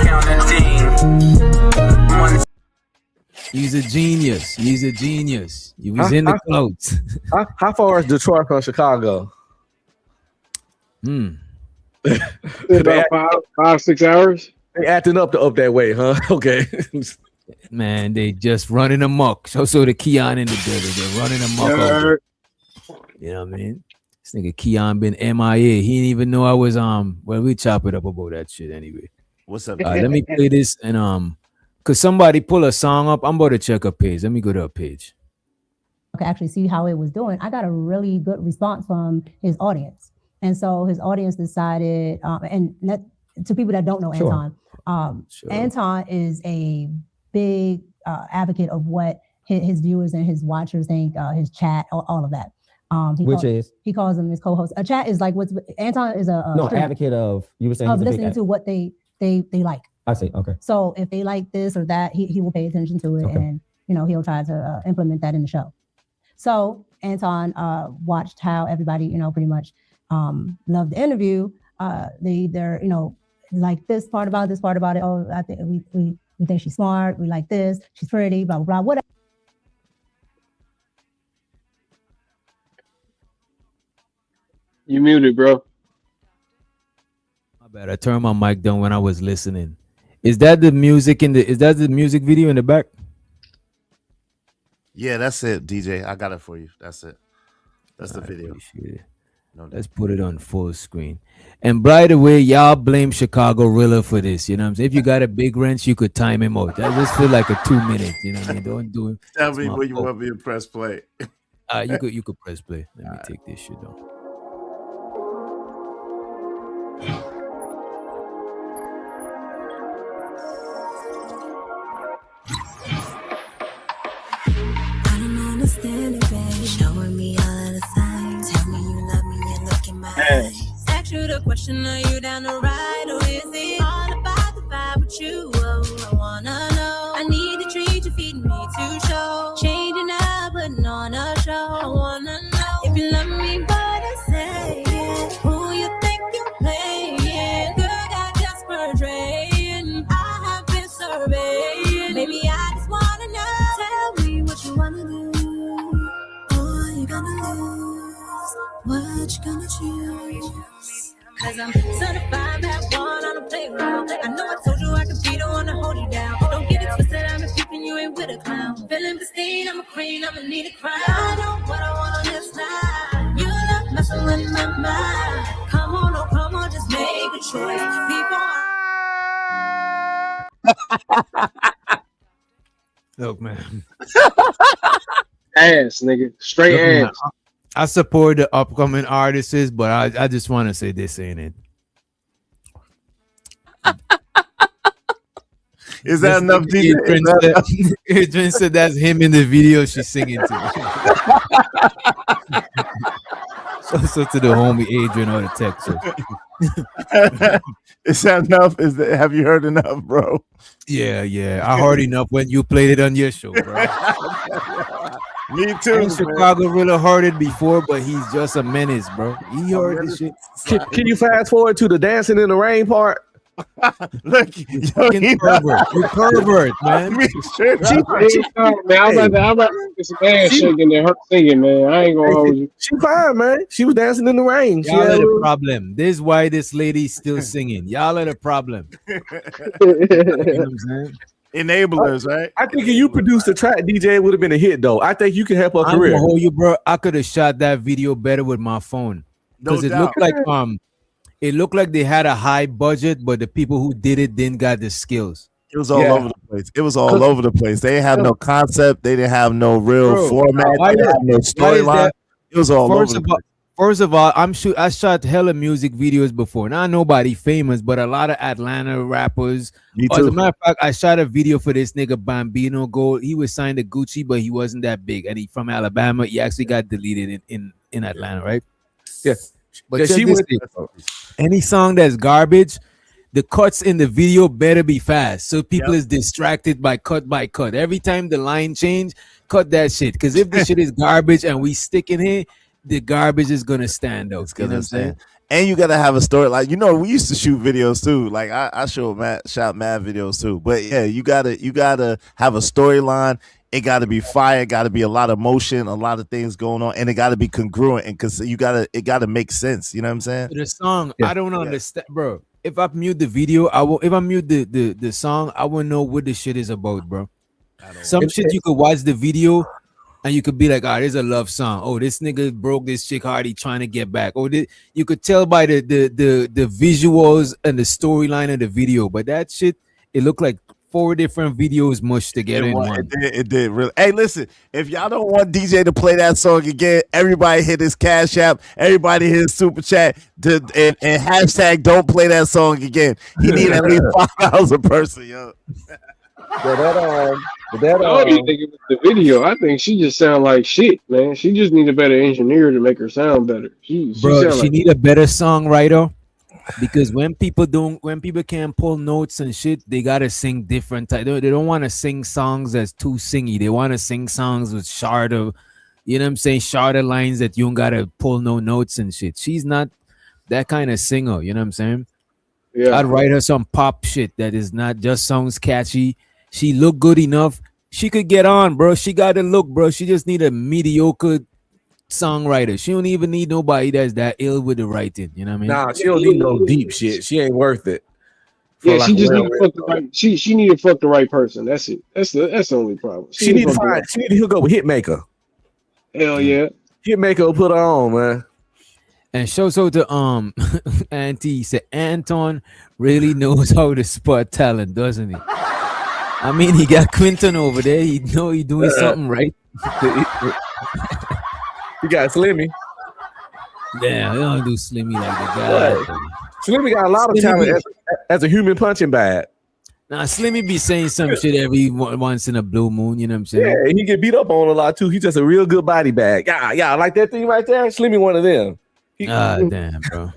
counting team. He's a genius. He was in the clouds. How far is Detroit from Chicago? About 5-6 hours. They acting up that way, huh? Okay. Man, they just running amok. So the Keon in the building. They're running amok. You know what I mean? This nigga Keon been MIA. He didn't even know I was well, we chop it up about that shit anyway. What's up? Let me play this and cause somebody pull a song up. I'm about to check a page. Let me go to a page. Okay, actually see how it was doing. I got a really good response from his audience, and so his audience decided. To people that don't know Sure. Anton, Sure. Anton is a big advocate of what his viewers and his watchers think. His chat, all of that. He calls them his co-host. A chat is like what's Anton is a No, streamer advocate of, you were saying of he's a big listening to what they like. I see. Okay. So if they like this or that, he will pay attention to it, and he'll try to implement that in the show. So Anton watched how everybody pretty much loved the interview. They're like this part about it. Oh, I think we think she's smart. We like this. She's pretty. Blah blah blah. Whatever. You muted, bro. My bad. I turned my mic down when I was listening. Is that the music is that the music video in the back? Yeah, that's it, DJ. I got it for you. That's it. That's the video. No, let's put it on full screen. And by the way, y'all blame Chicago Rilla for this. You know what I'm saying? If you got a big wrench, you could time him out. That just feel like a 2 minute. You know what I mean? Don't do it. Tell me when you want me to press play. You could press play. Let me take this shit down. Understand it, baby. Showing me all of the signs. Tell me you love me and look in my eyes. Ask you the question, are you down to ride? Or is it all about the vibe with you? Oh, I wanna know. I need to treat you, feed me to show. Changing up, putting on a show. I wanna know if you love me, but I say it. Who you think you're playing? Girl got desperate drain. I have been surveying. Baby, I just wanna know. Tell me what you wanna do. What you gonna choose? Cause I'm certified that one on the playground. I know I told you I could be the one to hold you down. Don't get it twisted, I'm a peeping, you ain't with a clown. Feeling pristine, I'm a queen, I'ma need a crown. I know what I want on this night. You love messing with my mind. Come on, oh come on, just make a choice. Look, man. Ass, nigga. Straight Look, ass. man, I support the upcoming artists, but I just want to say this ain't it. Is that enough, DJ? Adrian said that's him in the video she's singing to. so to the homie Adrian or the Texas. Is that enough? Have you heard enough, bro? Yeah. I heard enough when you played it on your show, bro. Me too. Chicago really heard it before, but he's just a menace, bro. He heard this shit. Can you fast forward to the dancing in the rain part? Look, you pervert. You pervert, man. Man, I'm about to get some ass shaking and her singing, man. I ain't gonna hold you. She fine, man. She was dancing in the rain. Y'all are the problem. This is why this lady's still singing. Y'all are the problem. You know what I'm saying? Enablers, right? I think if you produced a track, DJ, it would have been a hit, though. I think you can help her I'm career. gonna hold you, bro. I could have shot that video better with my phone because it looked like it looked like they had a high budget, but the people who did it didn't got the skills. It was all over the place. It was all over the place. They had no concept. They didn't have no real format. They didn't have no storyline. It was all over the place. First of all, I shot hella music videos before. Not nobody famous, but a lot of Atlanta rappers. Me too. As a matter of fact, I shot a video for this nigga Bambino Gold. He was signed to Gucci, but he wasn't that big. And he from Alabama. He actually got deleted in Atlanta, right? Yeah. But she was any song that's garbage, the cuts in the video better be fast. So people is distracted by cut. Every time the line change, cut that shit. Because if the shit is garbage and we stick in here, the garbage is gonna stand out. You know what I'm saying? And you gotta have a story. Like, we used to shoot videos too. Like I shot mad videos too. But yeah, you gotta have a storyline. It gotta be fire. It gotta be a lot of motion, a lot of things going on, and it gotta be congruent. And because it gotta make sense. You know what I'm saying? The song, I don't understand, bro. If I mute the video, if I mute the song, I won't know what the shit is about, bro. Some shit you could watch the video and you could be like, there's a love song. Oh, this nigga broke this chick hard. He trying to get back. Oh, you could tell by the visuals and the storyline of the video. But that shit, it looked like 4 different videos mushed together in one. It did really. Hey, listen, if y'all don't want DJ to play that song again, everybody hit his Cash App, everybody hit his super chat, and hashtag don't play that song again. He need at least $5 a person, yo. I don't even think it was the video. I think she just sound like shit, man. She just need a better engineer to make her sound better. She need a better songwriter, because when people can't pull notes and shit, they gotta sing different type. They don't want to sing songs that's too singy. They want to sing songs with shorter, you know what I'm saying, shorter lines that you don't gotta pull no notes and shit. She's not that kind of singer, you know what I'm saying? Yeah. I'd write her some pop shit that is not just sounds catchy. She look good enough. She could get on, bro. She got the look, bro. She just need a mediocre songwriter. She don't even need nobody that's that ill with the writing. You know what I mean? Nah, she don't need no deep shit. She ain't worth it. Yeah, she just need to fuck the right. She need to fuck the right person. That's it. That's the only problem. She need to hook up with Hitmaker. Hell yeah. Hitmaker will put her on, man. And shows out to Auntie. Said Anton really knows how to spot talent, doesn't he? I mean, he got Quinton over there. He know he doing something right. He got Slimmy. Yeah, they don't do Slimmy like the guy. Slimmy got a lot of talent as a human punching bag. Nah, Slimmy be saying some shit every once in a blue moon. You know what I'm saying? Yeah, he get beat up on a lot too. He's just a real good body bag. Yeah, like that thing right there. Slimmy one of them. Damn, bro.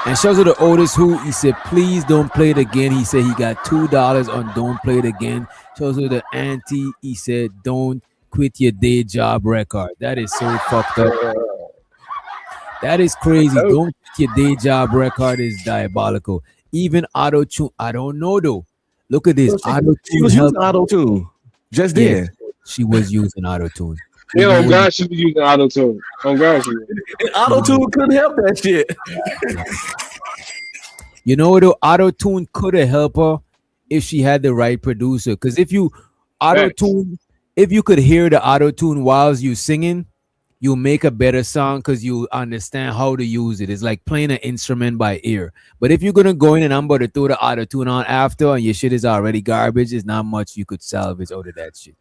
And shows her the Otis who he said, please don't play it again. He said he got $2 on don't play it again. Shows her the Auntie. He said, don't quit your day job record. That is so fucked up. That is crazy. Don't quit your day job record is diabolical. Even auto tune. I don't know though. Look at this. She was using auto tune. Just then. Yeah, she was using auto tune. Yeah, oh God, she was using auto tune. Oh God, she was. Auto tune couldn't help that shit. You know, the auto tune could have helped her if she had the right producer. Because if you auto tune, if you could hear the auto tune while you singing, you'll make a better song because you understand how to use it. It's like playing an instrument by ear. But if you're gonna go in and I'm about to throw the auto tune on after and your shit is already garbage, there's not much you could salvage out of that shit.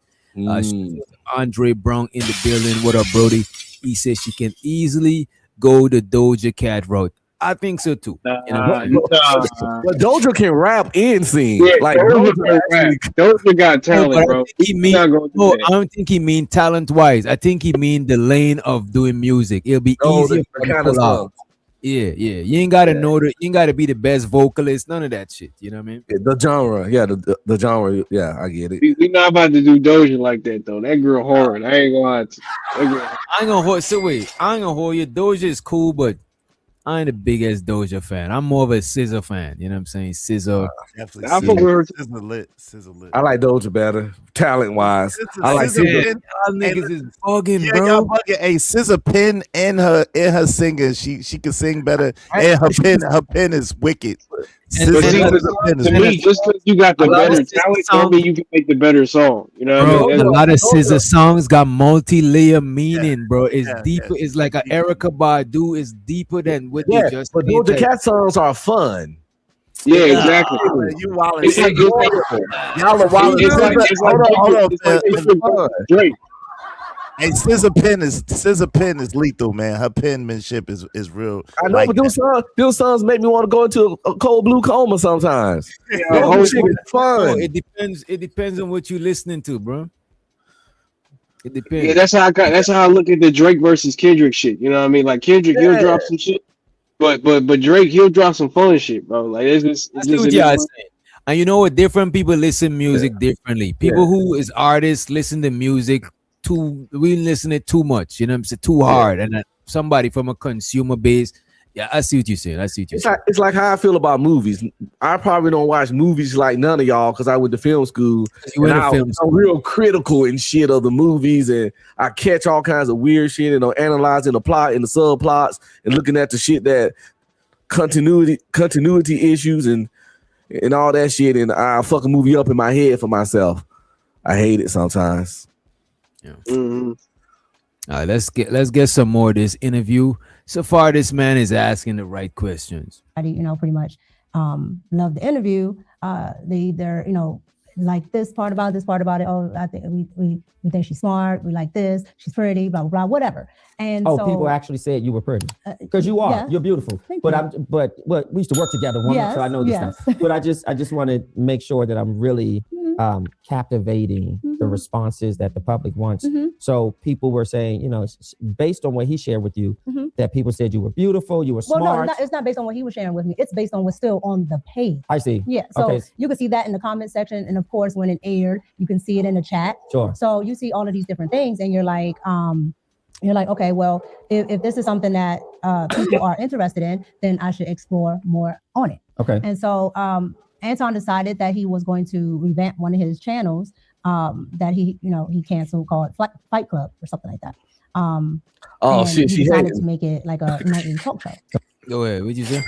Andre Brown in the building. What up, Brody? He says she can easily go the Doja Cat route. I think so too. But Doja can rap and sing. Yeah, like Doja got talent, bro. I don't think he mean talent wise. I think he mean the lane of doing music. It'll be easier for him to pull out. Yeah. You ain't gotta know you ain't gotta be the best vocalist, none of that shit. You know what I mean? Yeah, the genre. Yeah, the genre. Yeah, I get it. We not about to do Doja like that though. That girl hard. I ain't gonna lie to you. I ain't gonna hold you. Doja is cool, but I ain't the biggest Doja fan. I'm more of a SZA fan. You know what I'm saying? SZA. SZA lit. I like Doja better, talent wise. I like SZA. Y'all niggas is bugging, bro. Y'all bugging. Hey, SZA pen in her singing. She can sing better, and her pen is wicked. To me, just because you got the better talent, don't mean you can make the better song. You know what I mean? A lot of SZA songs got multi-layer meaning, bro. It's deeper. It's like an Erica Badu. It's deeper than what they just. But Doja Cat songs are fun. Yeah, exactly. You wilding. Y'all are wilding. Hold on. Drake. Hey, SZA pen is lethal, man. Her penmanship is real. I know, but those songs make me want to go into a cold blue coma sometimes. Yeah, shit is fun. It depends on what you're listening to, bro. It depends. Yeah, that's how I look at the Drake versus Kendrick shit. You know what I mean? Like Kendrick, he'll drop some shit, but Drake, he'll drop some fun shit, bro. Like it's just and you know what? Different people listen music differently. People who is artists listen to music. We listen it too much, you know what I'm saying, too hard. And somebody from a consumer base, I see what you're saying. It's like how I feel about movies. I probably don't watch movies like none of y'all because I went to film school. I'm real critical and shit of the movies, and I catch all kinds of weird shit and I'm analyzing the plot and the subplots and looking at the shit that continuity issues and all that shit, and I fuck a movie up in my head for myself. I hate it sometimes. Yeah. Mm-hmm. All right, let's get some more of this interview. So far, this man is asking the right questions. Pretty much love the interview. They either, like this part about it. Oh, I think we think she's smart. We like this. She's pretty. Blah blah blah. Whatever. And so people actually said you were pretty because you are. yes. You're beautiful. Thank but you. But we used to work together, woman. Yes, So I know this yes. stuff. But I just want to make sure that I'm really captivating the responses that the public wants. So people were saying, based on what he shared with you, that people said you were beautiful, you were smart. Well, no, it's not based on what he was sharing with me. It's based on what's still on the page. I see. Yeah. So Okay. you can see that in the comment section, and of course, when it aired, you can see it in the chat. Sure. So you see all of these different things, and you're like, okay, well, if this is something that people are interested in, then I should explore more on it. Okay. And so Anton decided that he was going to revamp one of his channels that he canceled, called Fight Club or something like that. Shit, she decided hating. to make it like a nightly talk show. Go ahead. What'd you say?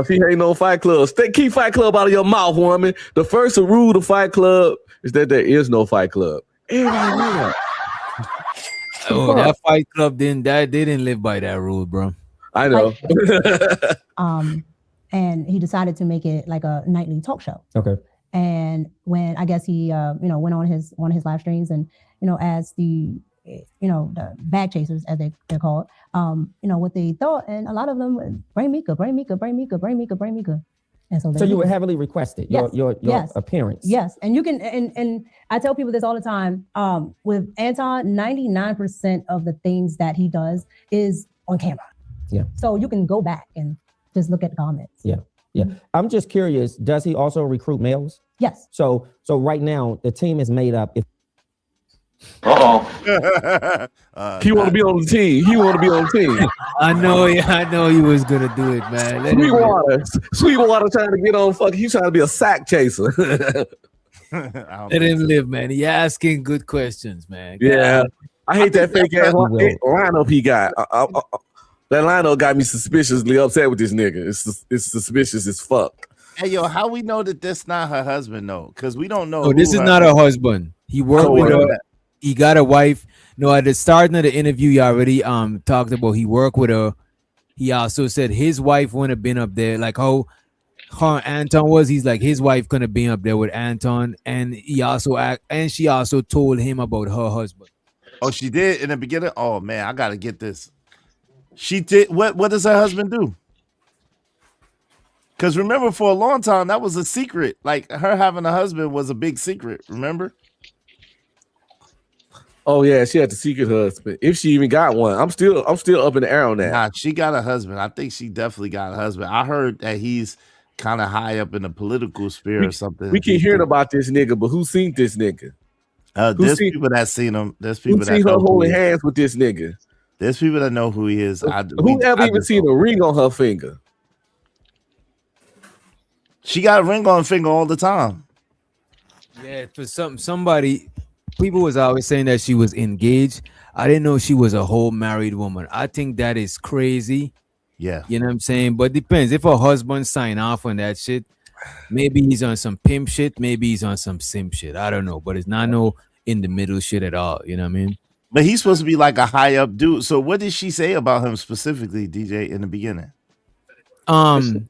She ain't no Fight Club. Keep Fight Club out of your mouth, woman. The first rule of Fight Club is that there is no Fight Club. Everybody know that. Oh, that Fight Club they didn't live by that rule, bro. I know. And he decided to make it like a nightly talk show. Okay. And when I guess he went on his live streams and as the bag chasers, as they're called, what they thought, and a lot of them bring Mika. And so you were heavily requested. Yes. Your Yes. appearance. Yes, and you can, and I tell people this all the time. With Anton, 99% of the things that he does is on camera. Yeah. So you can go back and just look at the comments. Yeah. Yeah. I'm just curious, does he also recruit males? Yes. So right now the team is made up. He want to be on the team. I know he was gonna do it, man. Sweetwater trying to get on. He's trying to be a sack chaser. Let him live, man. He asking good questions, man. Yeah, I hate that fake ass lineup he got. That lineup got me suspiciously upset with this nigga. It's suspicious as fuck. Hey yo, how we know that that's not her husband though? Because we don't know. No, this is not her husband. He worked with her. He got a wife. No, at the starting of the interview, you already talked about he worked with her. He also said his wife wouldn't have been up there, like how Anton was. He's like his wife couldn't have been up there with Anton, and she also told him about her husband. Oh, she did in the beginning. Oh man, I gotta get this. She did. What does her husband do? Because remember, for a long time that was a secret. Like her having a husband was a big secret. Remember? Oh yeah, she had the secret husband. If she even got one, I'm still up in the air on that. Nah, she got a husband. I think she definitely got a husband. I heard that he's kind of high up in the political sphere or something. We keep hearing about this nigga, but who seen this nigga? There's people that seen him. There's people who that seen her know who holding he is. hands with this nigga. There's people that know who he is. Who ever even seen a ring on her finger? She got a ring on her finger all the time. Yeah, for somebody, people was always saying that she was engaged. I didn't know she was a whole married woman. I think that is crazy. Yeah. You know what I'm saying? But depends. If her husband sign off on that shit, maybe he's on some pimp shit, maybe he's on some simp shit. I don't know. But it's not no in the middle shit at all. You know what I mean? But he's supposed to be like a high up dude. So what did she say about him specifically, DJ, in the beginning?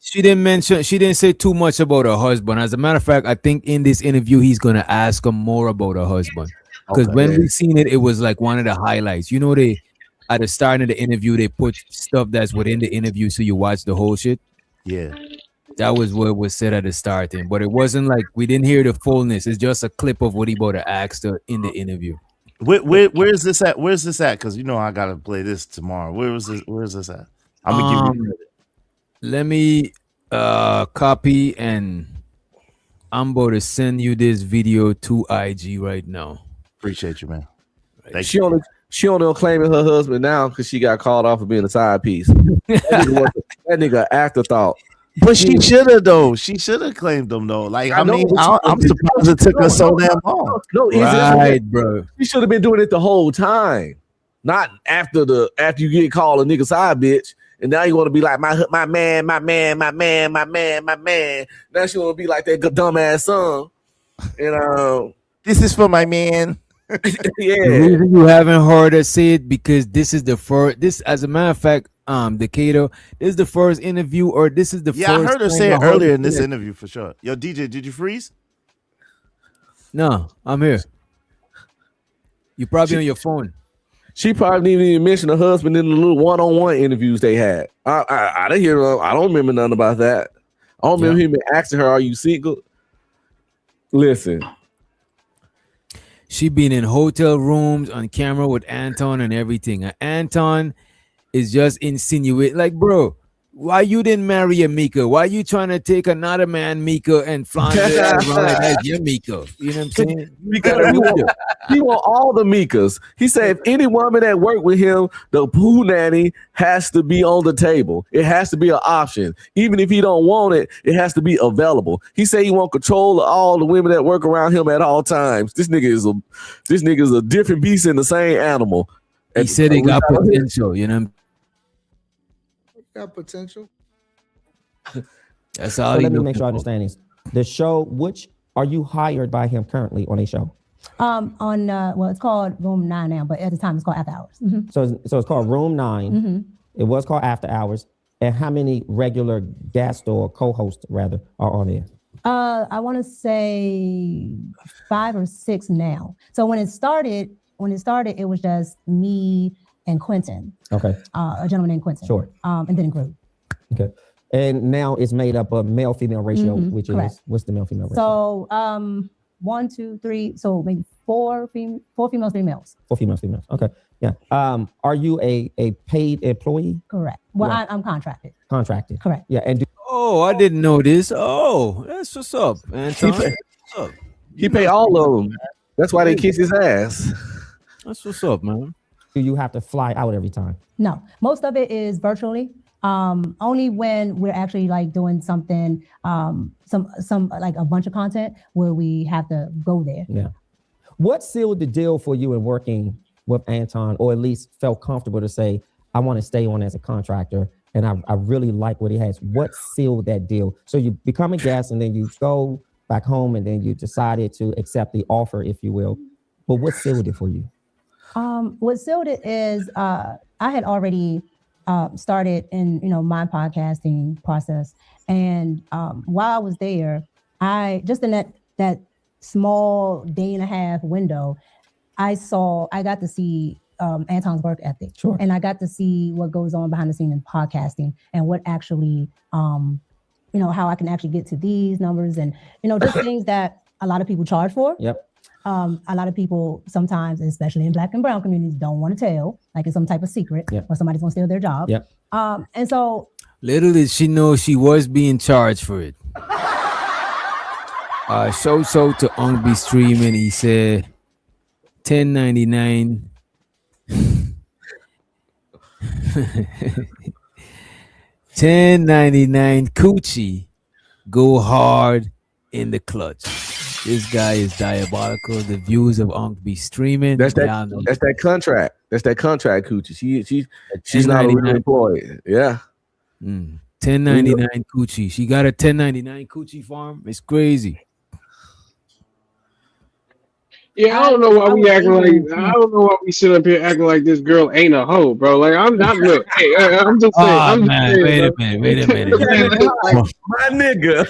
She didn't say too much about her husband. As a matter of fact, I think in this interview he's gonna ask her more about her husband. Because when we seen it, it was like one of the highlights. You know, they at the start of the interview they put stuff that's within the interview so you watch the whole shit. Yeah. That was what was said at the start, but it wasn't like we didn't hear the fullness. It's just a clip of what he about to ask her in the interview. Where is this at? Where's this at? Because you know I gotta play this tomorrow. Where is this at? I'm gonna give you. Let me copy and I'm about to send you this video to IG right now. Appreciate you, man. She only claiming her husband now because she got called off of being a side piece. that nigga afterthought. But she should have though. She should have claimed them though. Like I'm surprised it took her so damn long. No, right, bro. She should have been doing it the whole time, not after you get called a nigga side bitch. And now you want to be like my man. Now she want to be like that dumbass son. And this is for my man. The reason you haven't heard us say it because this is the first. This, as a matter of fact, Decatur, this is the first interview, or this is the first. I heard her say it time earlier in this interview for sure. Yo, DJ, did you freeze? No, I'm here. You probably on your phone. She probably didn't even mention her husband in the little one-on-one interviews they had. I didn't hear. I don't remember nothing about that. I don't remember him asking her, "Are you single?" Listen, she been in hotel rooms on camera with Anton and everything. And Anton is just insinuating, like, bro, why you didn't marry a Mika? Why you trying to take another man Mika and flaunt it around like that's your Mika? You know what I'm saying? Because he want all the Mikas. He said if any woman that worked with him, the poo nanny has to be on the table. It has to be an option. Even if he don't want it, it has to be available. He said he want control of all the women that work around him at all times. This nigga is a different beast in the same animal. He said he got potential, you know. Got potential. That's all. So let me make sure I understand this. The show, which are you hired by him currently on a show? On well, it's called Room 9 now, but at the time it's called After Hours. Mm-hmm. So it's called Room 9. Mm-hmm. It was called After Hours. And how many regular guests or co-hosts rather are on there? I want to say 5 or 6 now. So when it started, it was just me and Quentin. Okay. A gentleman named Quentin. Sure. And then it grew. Okay. And now it's made up of male-female ratio, which correct. is, what's the male-female ratio? So 1, 2, 3, so maybe 4 females, 3 males. 4 females, 3 males. Okay. Yeah. Are you a paid employee? Correct. Well, Yeah. I'm contracted. Contracted. Correct. Yeah. And Oh, I didn't know this. Oh, that's what's up, Anton. What's up? He pay all of them. That's why they kiss his ass. That's what's up, man. do you have to fly out every time? No, most of it is virtually. Only when we're actually like doing something, some like a bunch of content where we have to go there. Yeah. What sealed the deal for you in working with Anton, or at least felt comfortable to say, I want to stay on as a contractor and I really like what he has? What sealed that deal? So you become a guest and then you go back home and then you decided to accept the offer, if you will. But what sealed it for you? What sealed it is I had already started in my podcasting process, and while I was there, I just in that small day and a half window, I got to see Anton's work ethic, sure. And I got to see what goes on behind the scenes in podcasting and what actually how I can actually get to these numbers and just things that a lot of people charge for. Yep. A lot of people sometimes, especially in Black and brown communities, don't want to tell, like it's some type of secret, or somebody's gonna steal their job. Yep. And so little did she know she was being charged for it. So to Ong streaming, he said $10.99. $10.99 coochie go hard in the clutch. This guy is diabolical. The views of Ong streaming. That's that contract. That's that contract coochie. She's not a real employee. Yeah. $10.99 coochie. She got a $10.99 coochie farm. It's crazy. Yeah, I don't know why we acting like. I don't know why we sit up here acting like this girl ain't a hoe, bro. Like I'm not. Look, hey, I'm just saying. I'm just saying, wait a minute. My nigga.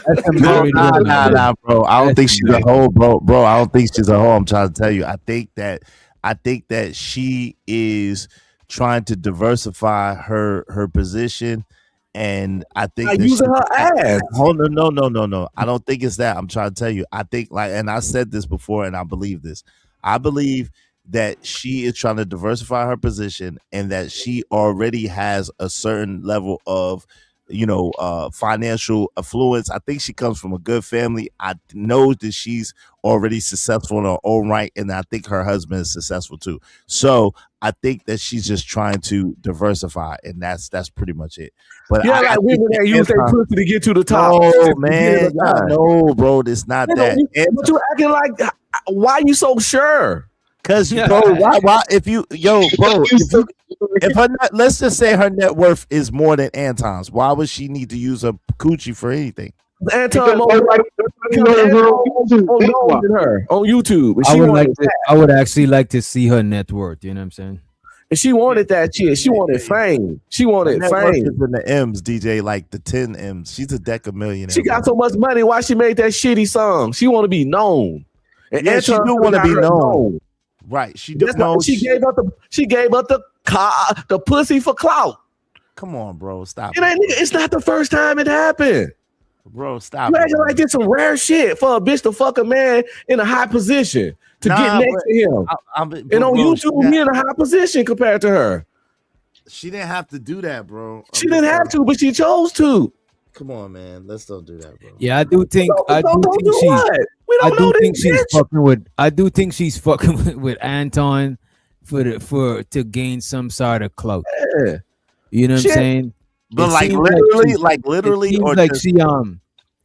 Nah, bro. I don't think she's a hoe, bro. I don't think she's a hoe. I'm trying to tell you. I think that she is trying to diversify her position. And I think that using her ass. Oh, no. I don't think it's that. I'm trying to tell you. I think and I said this before, and I believe this. I believe that she is trying to diversify her position, and that she already has a certain level of, financial affluence. I think she comes from a good family. I know that she's already successful in her own right, and I think her husband is successful too. So I think that she's just trying to diversify, and that's pretty much it. But yeah, like women that use their pussy to get to the top. Oh man, no, bro, it's not that. But you acting like, why you so sure? Because bro, why if her let's just say her net worth is more than Anton's, why would she need to use her coochie for anything? Anton on YouTube. And I would actually like to see her net worth. You know what I'm saying? And she wanted that shit. She wanted fame. She wanted fame. In the M's, DJ, like the 10 M's. She's a deca millionaire. She got so much money. Why she made that shitty song? She want to be known. And yeah, she do want to be known. Right. She do know. She gave up the pussy for clout. Come on, bro. Stop. It's not the first time it happened. Bro, stop. Imagine like it's some rare shit for a bitch to fuck a man in a high position to get next to him. And on YouTube, he in a high position compared to her. She didn't have to do that, bro. She didn't have to, but she chose to. Come on, man. Let's don't do that, bro. Yeah, I do think she's fucking with Anton to gain some sort of clout. Yeah. You know what I'm saying? But literally,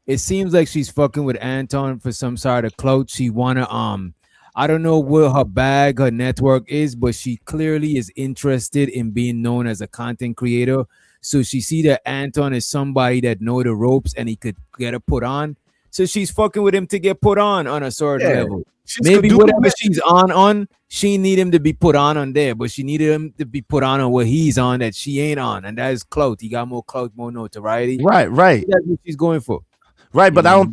it seems like she's fucking with Anton for some sort of clout. She wanna I don't know what her network is, but she clearly is interested in being known as a content creator. So she see that Anton is somebody that know the ropes and he could get her put on. So she's fucking with him to get put on a certain level. Maybe whatever she's on, she need him to be put on there, but she needed him to be put on what he's on that she ain't on, and that is clout. He got more clout, more notoriety. Right. That's what she's going for. Right, but I don't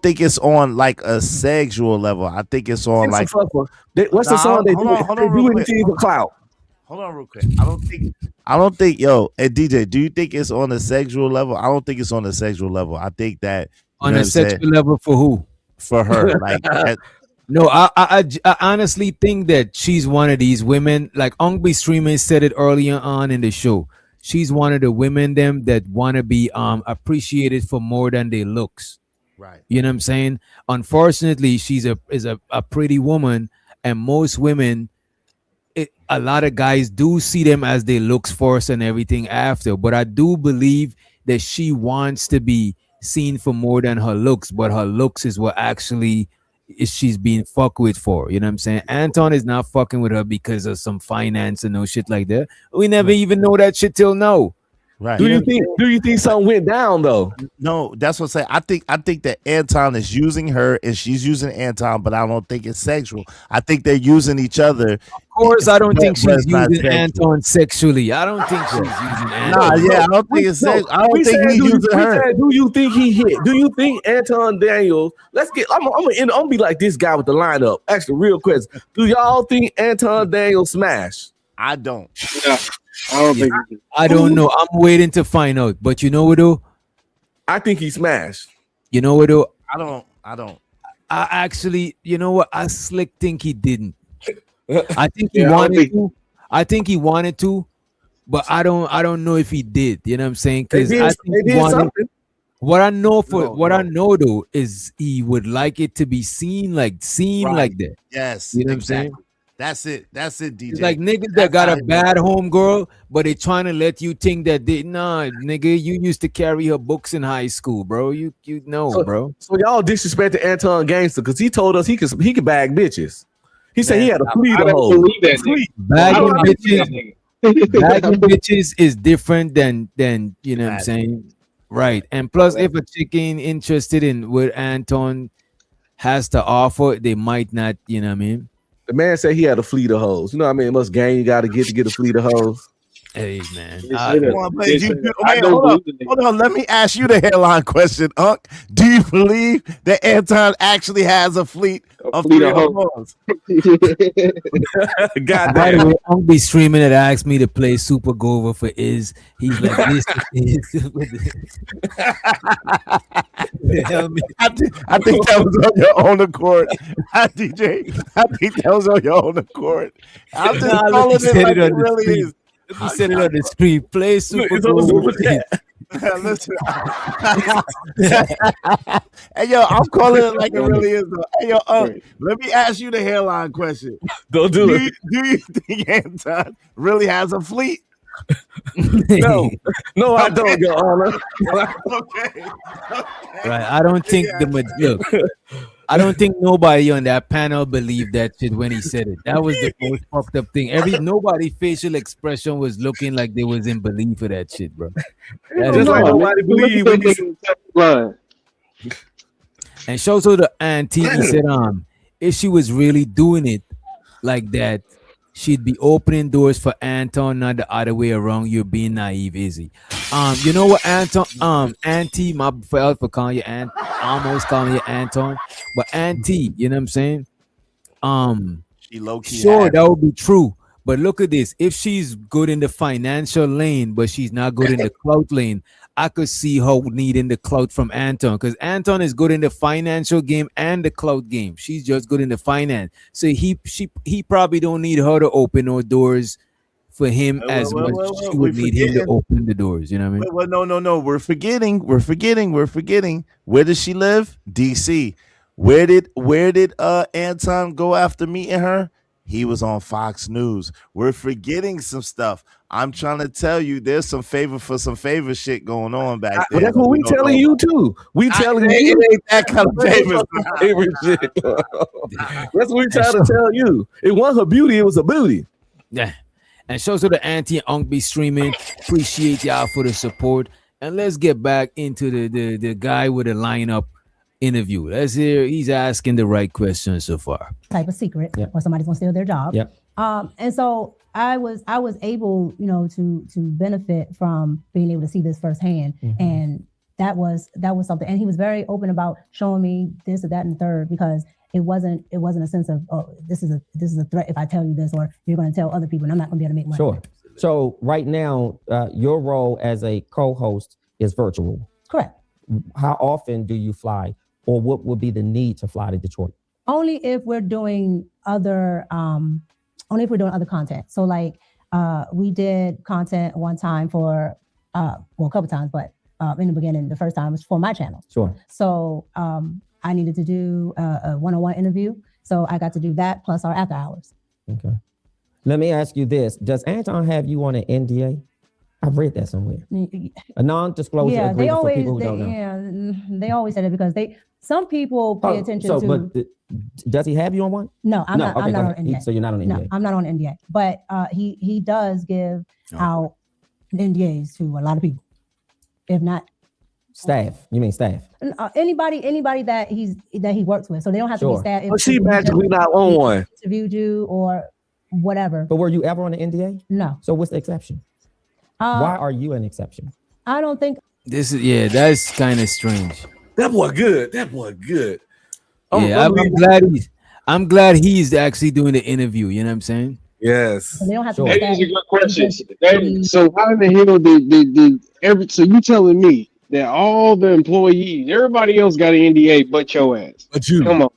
think it's on like a sexual level. I think it's on like what's the song they do? Hold on, real quick. For clout. Hold on, real quick. I don't think. Yo, hey DJ, do you think it's on a sexual level? I don't think it's on a sexual level. I think that on a sexual level for who? For her, like. No, I honestly think that she's one of these women. Like Ongbe Streamer said it earlier on in the show. She's one of the women that want to be appreciated for more than their looks. Right. You know what I'm saying? Unfortunately, she's a pretty woman, and most women, a lot of guys do see them as their looks first and everything after. But I do believe that she wants to be seen for more than her looks, but her looks is what actually she's being fucked with for. You know what I'm saying? Anton is not fucking with her because of some finance and no shit like that. We never even know that shit till now. Right. Do you think something went down though? No, that's what I'm saying. I think that Anton is using her and she's using Anton, but I don't think it's sexual. I think they're using each other. Of course, I don't think she's using Anton sexually. I don't think she's using Anton. Nah, yeah, I don't think it's sexual. I don't think he's using her. Do you think he hit? Do you think Anton Daniels? I'm gonna be like this guy with the lineup. Actually, real question. Do y'all think Anton Daniels smash? I don't. Yeah. I don't think. I don't know. I'm waiting to find out. But you know what, though? I think he smashed. You know what, though? I don't. I actually, you know what? I slick think he didn't. I think he wanted to. I think he wanted to, but I don't know if he did. You know what I'm saying? Because I think he wanted. What I know know though is he would like it to be seen like that. Yes, you know exactly. What I'm saying? That's it, DJ. It's like niggas that got a bad home girl, but they trying to let you think that nigga, you used to carry her books in high school, bro. You know, bro. So y'all disrespected Anton Gangster because he told us he could bag bitches. He said he had a fleet of hoes. Bagging bitches is different than you know what I'm saying, right? And plus, if a chick ain't interested in what Anton has to offer, they might not. You know what I mean? The man said he had a fleet of hoes. You know what I mean? Most gang you got to get a fleet of hoes. Hey, man. Hold on. Let me ask you the headline question, Unc. Do you believe that Anton actually has a fleet of hoes? God by the way, I'll be streaming that asked me to play Super Gova for He's like, this is. I think that was on your own accord. DJ, I think that was on your own accord. I'm just calling it like it really is. Let me set it on the screen. Play Super Gova. Listen. Hey, yo, I'm calling it like it really is. Though. Hey, yo, let me ask you the hairline question. Don't do it. Do you think Anton really has a fleet? No, I don't, Your Honor. Okay. Right. I don't think I don't think nobody on that panel believed that shit when he said it. That was the most fucked up thing. Nobody facial expression was looking like they was in belief for that shit, bro. Just like nobody believed when he said And shows her the auntie. He said, if she was really doing it like that, she'd be opening doors for Anton, not the other way around. You're being naive, Izzy. You know what, Anton? Auntie, my fault for calling you Aunt, almost calling you Anton, but auntie, you know what I'm saying? She low-key Sure, that would be true. But look at this. If she's good in the financial lane, but she's not good in the clout lane, I could see her needing the clout from Anton, because Anton is good in the financial game and the clout game. She's just good in the finance. So he probably don't need her to open no doors for him as much as she would need him to open the doors. You know what I mean? Well, no. We're forgetting. Where does she live? DC. Where did Anton go after meeting her? He was on Fox News. We're forgetting some stuff. I'm trying to tell you, there's some favor shit going on back there. Well, that's what we telling you too. We telling you it ain't that kind of favorite shit. That's what we trying to tell you. It wasn't her beauty, it was a booty. Yeah. And shows her the auntie and Unc be streaming. Appreciate y'all for the support. And let's get back into the guy with the lineup interview. Let's hear he's asking the right questions so far. Type of secret, or somebody's gonna steal their job. Yep. And so I was able, to benefit from being able to see this firsthand, and that was something. And he was very open about showing me this or that and the third, because it wasn't a sense of, oh, this is a threat if I tell you this, or you're going to tell other people and I'm not going to be able to make money. Sure. So right now, your role as a co-host is virtual. Correct. How often do you fly, or what would be the need to fly to Detroit? Only if we're doing other content. So like we did content one time for a couple times, but in the beginning, the first time was for my channel. Sure. So I needed to do a one-on-one interview. So I got to do that plus our after hours. Okay. Let me ask you this. Does Anton have you on an NDA? I've read that somewhere. A non-disclosure agreement for people who don't know. Yeah, they always say that because some people pay attention to. But does he have you on one? No, I'm not on NDA. So you're not on NDA. No, I'm not on NDA. But he does give out NDAs to a lot of people. If not staff, you mean staff? Anybody that he works with. So they don't have to be staff. But she magically not on one. Interviewed you or whatever. But were you ever on an NDA? No. So what's the exception? Why are you an exception? I don't think that's kind of strange. That boy good. I'm glad he's actually doing the interview. You know what I'm saying? Yes. They don't have to. That is a good question. So how in the hell did so you telling me that all the employees, everybody else got an NDA but your ass? But you. Come on.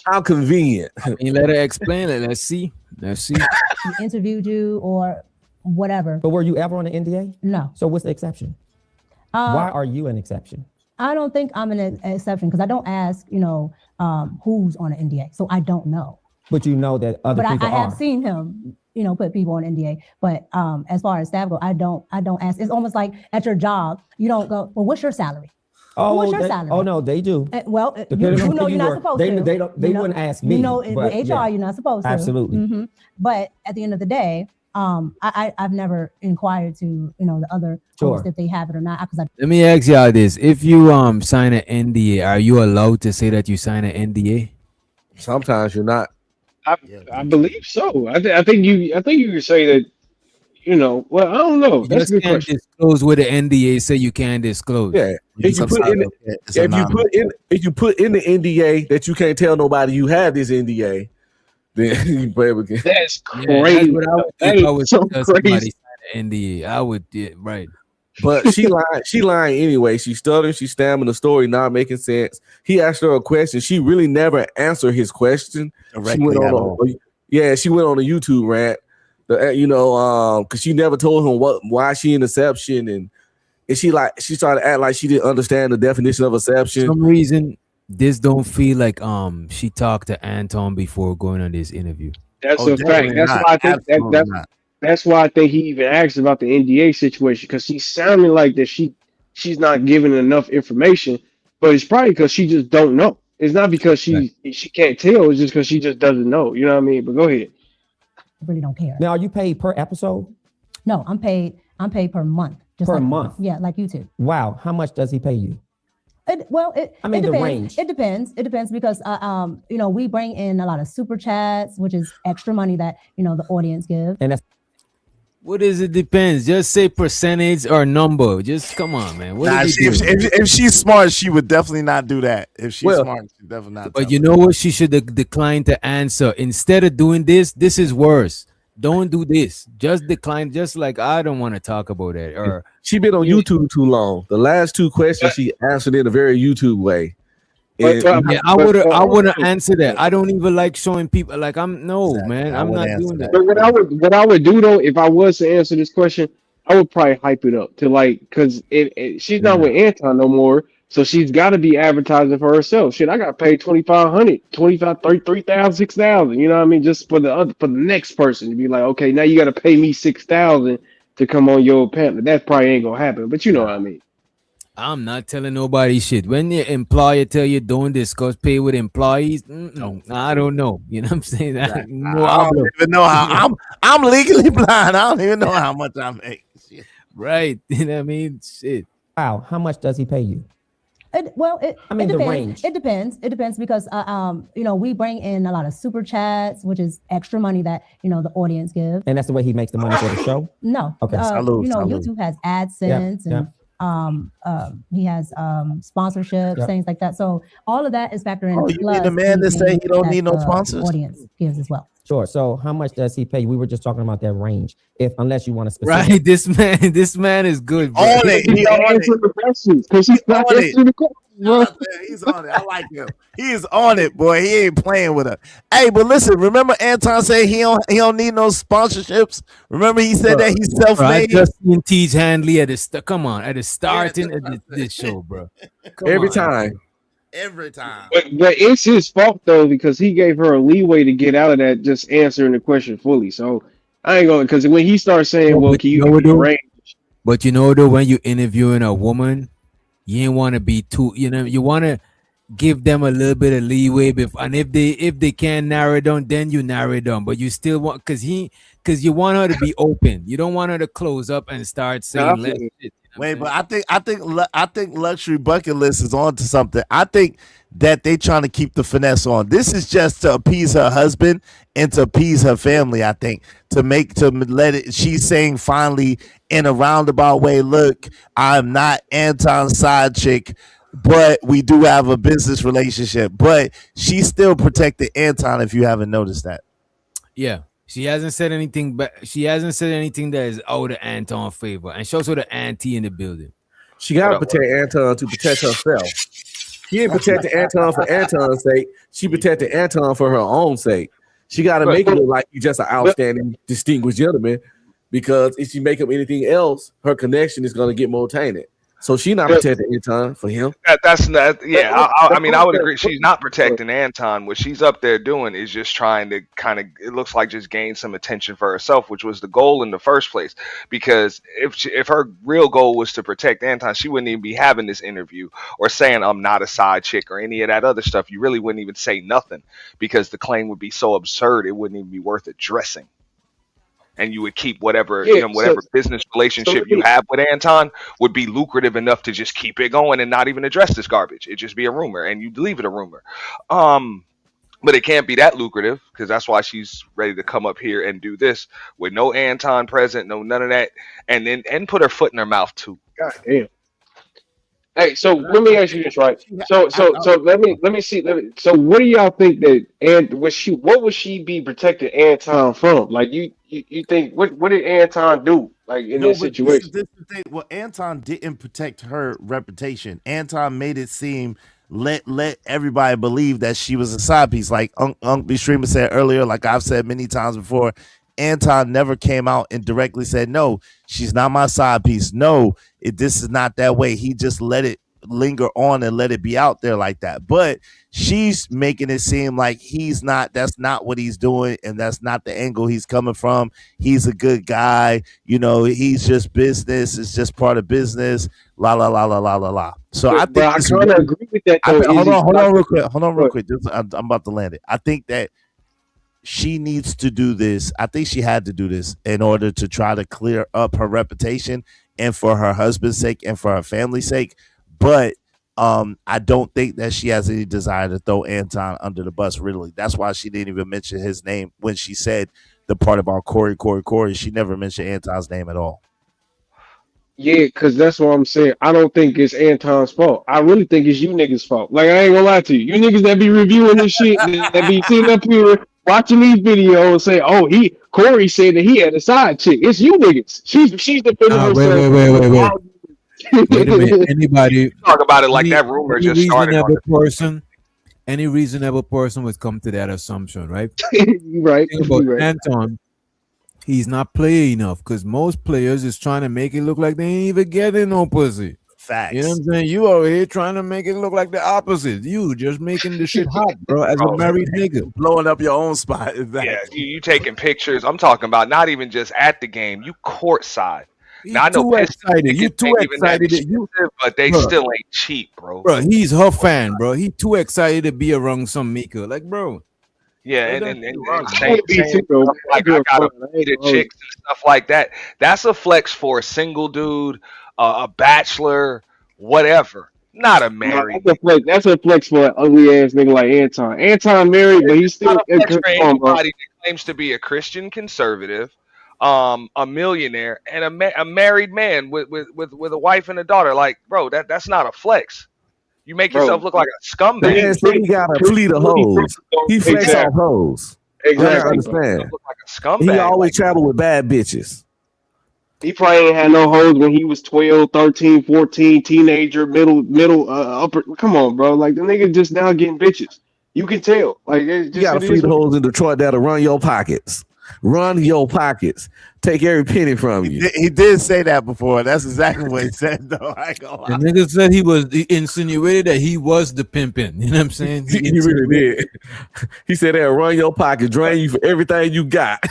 How convenient. I mean, let her explain it. Let's see. He interviewed you or whatever. But were you ever on an NDA? No. So what's the exception? Why are you an exception? I don't think I'm an exception because I don't ask, who's on an NDA. So I don't know. But you know that other people I have seen him, put people on NDA. But as far as staff go, I don't ask. It's almost like at your job, you don't go, well, what's your salary? What's your salary? Oh no, they do. You know you're not supposed to. They wouldn't ask me. With HR, you're not supposed to. Absolutely. But at the end of the day, I've never inquired to the other hosts if they have it or not. Let me ask y'all this: if you sign an NDA, are you allowed to say that you sign an NDA? Sometimes you're not. I believe so. I think you can say that. Well, I don't know. You That's just can't disclose with the NDA. Say you can't disclose. Yeah, if you put in the NDA that you can't tell nobody you have this NDA, then you probably can. That's crazy. That's what I would so crazy. NDA, I would right. But she lying anyway. She stuttering, she stammering, the story not making sense. He asked her a question. She really never answered his question. She went on a YouTube rant. Because she never told him why she in exception, and she started to act like she didn't understand the definition of exception. For some reason, this don't feel like she talked to Anton before going on this interview. That's a fact. That's why I think he even asked about the NDA situation, because she's sounding like that she's not giving enough information, but it's probably because she just don't know. It's not because she can't tell. It's just because she just doesn't know. You know what I mean? But go ahead. I really don't care. Now, are you paid per episode? No, I'm paid per month. Per month? Yeah, like YouTube. Wow. How much does he pay you? I mean, the depends. range. It depends. It depends because we bring in a lot of super chats, which is extra money that the audience gives. And that's What is it? Depends. Just say percentage or number. Just come on, man. What Nah, is it? if she's smart, she would definitely not do that. If she's smart, she definitely not. But you know what? She should decline to answer. Instead of doing this is worse. Don't do this. Just decline. Just like I don't want to talk about it. Or she been on YouTube too long. The last two questions she answered in a very YouTube way. I would answer that. I don't even like showing people. Like man. I'm not doing that. But what I would do though, if I was to answer this question, I would probably hype it up to because she's not with Anton no more, so she's got to be advertising for herself. Shit, I got paid $2,500, $25,000, $3,000, $6,000. You know what I mean? Just for the next person to be like, okay, now you got to pay me $6,000 to come on your panel. That probably ain't gonna happen. But you know what I mean. I'm not telling nobody shit. When your employer tell you don't discuss pay with employees, I don't know. You know what I'm saying? I don't even know how I'm legally blind. I don't even know how much I make. Shit. Right. You know what I mean? Shit. Wow. How much does he pay you? It the depends. range. It depends. It depends because we bring in a lot of super chats, which is extra money that the audience gives. And that's the way he makes the money for the show? No. Okay. YouTube has AdSense and he has sponsorships, things like that. So all of that is factored in. Oh, you mean the man that say he don't need no sponsors? Audience gives as well. Sure. So how much does he pay you? We were just talking about that range. Unless you want to specific. Right. This man is good. Bro. On it. He on it. Because he's not answering the question. He's on it. I like him. He is on it, boy. He ain't playing with her. Hey, but listen, remember Anton said he don't need no sponsorships. Remember he said that he's self-made. Just Teach Handley at the come on at the starting of this show, bro. Every time. But it's his fault though because he gave her a leeway to get out of that just answering the question fully. So I ain't going because when he starts saying, "Well, can you range?" But though, when you interviewing a woman, you ain't want to be too. You want to give them a little bit of leeway. And if they can't narrow it down, then you narrow it down. But you still want because you want her to be open. You don't want her to close up and start saying less shit. Wait, but I think Luxury Bucket List is on to something. I think that they trying to keep the finesse on. This is just to appease her husband and to appease her family. I think to let it. She's saying finally in a roundabout way, look, I'm not Anton's side chick, but we do have a business relationship. But she still protected Anton. If you haven't noticed that, yeah. She hasn't said anything, but she hasn't said anything that is out of Anton's favor. And she also the auntie in the building. She got to protect Anton to protect herself. She ain't protecting Anton for Anton's sake. She protected Anton for her own sake. She got to make it look like you're just an outstanding, distinguished gentleman. Because if she make up anything else, her connection is going to get more tainted. So she's not protecting Anton for him. That's not. Yeah, I mean, I would agree. She's not protecting Anton. What she's up there doing is just trying to kind of. It looks like just gain some attention for herself, which was the goal in the first place. Because if her real goal was to protect Anton, she wouldn't even be having this interview or saying I'm not a side chick or any of that other stuff. You really wouldn't even say nothing because the claim would be so absurd. It wouldn't even be worth addressing. And you would keep whatever business relationship you have with Anton would be lucrative enough to just keep it going and not even address this garbage. It'd just be a rumor, and you'd leave it a rumor. But it can't be that lucrative because that's why she's ready to come up here and do this with no Anton present, none of that, and put her foot in her mouth too. God damn. Hey, so let me ask you this, right? So let me see. So what do y'all think what would she be protecting Anton from? Like you think what did Anton do like in this situation? This is the thing. Well, Anton didn't protect her reputation. Anton made it seem let everybody believe that she was a side piece. Like Uncle Streamer said earlier, like I've said many times before, Anton never came out and directly said, no, she's not my side piece. No, this is not that way. He just let it linger on and let it be out there like that. But she's making it seem like that's not what he's doing, and that's not the angle he's coming from. He's a good guy, he's just business, it's just part of business, la la la la la la la. So I think I kind of agree with that. Hold on real quick. I'm about to land it. I think that she needs to do this. I think she had to do this in order to try to clear up her reputation and for her husband's sake and for her family's sake. But I don't think that she has any desire to throw Anton under the bus, really. That's why she didn't even mention his name when she said the part about Corey. She never mentioned Anton's name at all. Yeah, because that's what I'm saying. I don't think it's Anton's fault. I really think it's you niggas' fault. Like, I ain't gonna lie to you. You niggas that be reviewing this shit, that be sitting up here watching these videos and say, oh, Corey said that he had a side chick. It's you niggas. She's defending herself. Wait a minute. Anybody talk about it like that rumor just started. Any reasonable person would come to that assumption, right? Right. But Anton, he's not playing enough because most players is trying to make it look like they ain't even getting no pussy. Facts. You know what I'm saying? You over here trying to make it look like the opposite. You just making the shit hot, bro, as a married nigga. Blowing up your own spot. Exactly. Yeah, you taking pictures. I'm talking about not even just at the game. You courtside. Now, I know too excited. You too excited. But they still ain't cheap, bro. Bro, he's her fan, bro. He too excited to be around some Mika. Like, bro. Yeah, and same like I gotta meet the chicks and stuff like that. That's a flex for a single dude, a bachelor, whatever. Not a married. That's a flex for an ugly ass nigga like Anton. Anton married, but he's still anybody that claims to be a Christian conservative, a millionaire, and a married man with a wife and a daughter. Like, bro, that's not a flex. You make yourself look like a scumbag. Yeah, so he got a fleet of hoes. He flex off hoes. Exactly. I understand. Look like a scumbag. He always travel with bad bitches. He probably ain't had no hoes when he was 12, 13, 14, teenager, middle, upper. Come on, bro. Like, the nigga just now getting bitches. You can tell. Like, it's just, you got a fleet of hoes in Detroit that'll run your pockets. Run your pockets. Take every penny from you. He did say that before. That's exactly what he said, though. I ain't gonna lie. The nigga said he insinuated that he was the pimping. You know what I'm saying? He really did. He said that run your pocket, drain you for everything you got.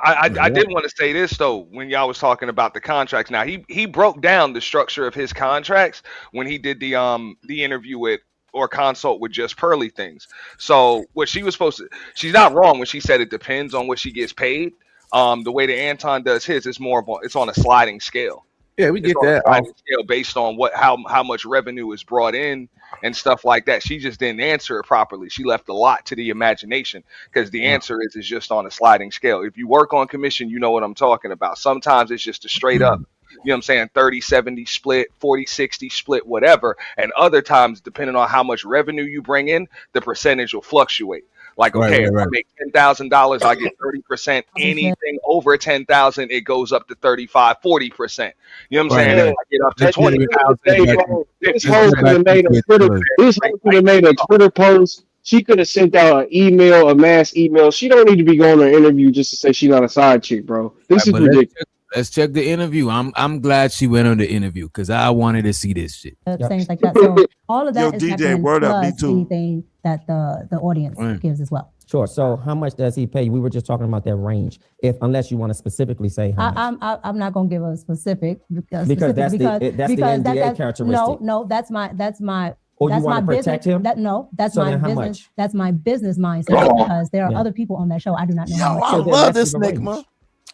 I did want to say this though, when y'all was talking about the contracts. Now he broke down the structure of his contracts when he did the interview with or consult with Just Pearly Things. So what she was supposed to, she's not wrong when she said it depends on what she gets paid. The way that Anton does his, it's on a sliding scale. Yeah, we get that scale based on how much revenue is brought in and stuff like that. She just didn't answer it properly. She left a lot to the imagination because the answer is just on a sliding scale. If you work on commission, you know what I'm talking about. Sometimes it's just a straight up, you know what I'm saying, 30-70 split, 40-60 split, whatever. And other times, depending on how much revenue you bring in, the percentage will fluctuate. Like, okay, if I make $10,000, I get 30%. Anything over 10,000, it goes up to 35, 40%. You know what I'm saying? If I get up to 20,000, this hoe could have made a Twitter post. She could have sent out an email, a mass email. She don't need to be going to an interview just to say she's not a side chick, bro. This is ridiculous. Let's check the interview. I'm glad she went on the interview because I wanted to see this shit. Things like that. So all of that is DJ, word up, me plus too. anything that the audience gives as well. Sure. So how much does he pay? We were just talking about that range. Unless you want to specifically say how much. I'm not gonna give a specific because that's the NDA characteristic. No, that's my Or that's you want my to protect business. him? That's So my then how business. much? That's my business mindset because there are other people on that show. I do not know. Yo, how much. I So then love that's this the nigga, range.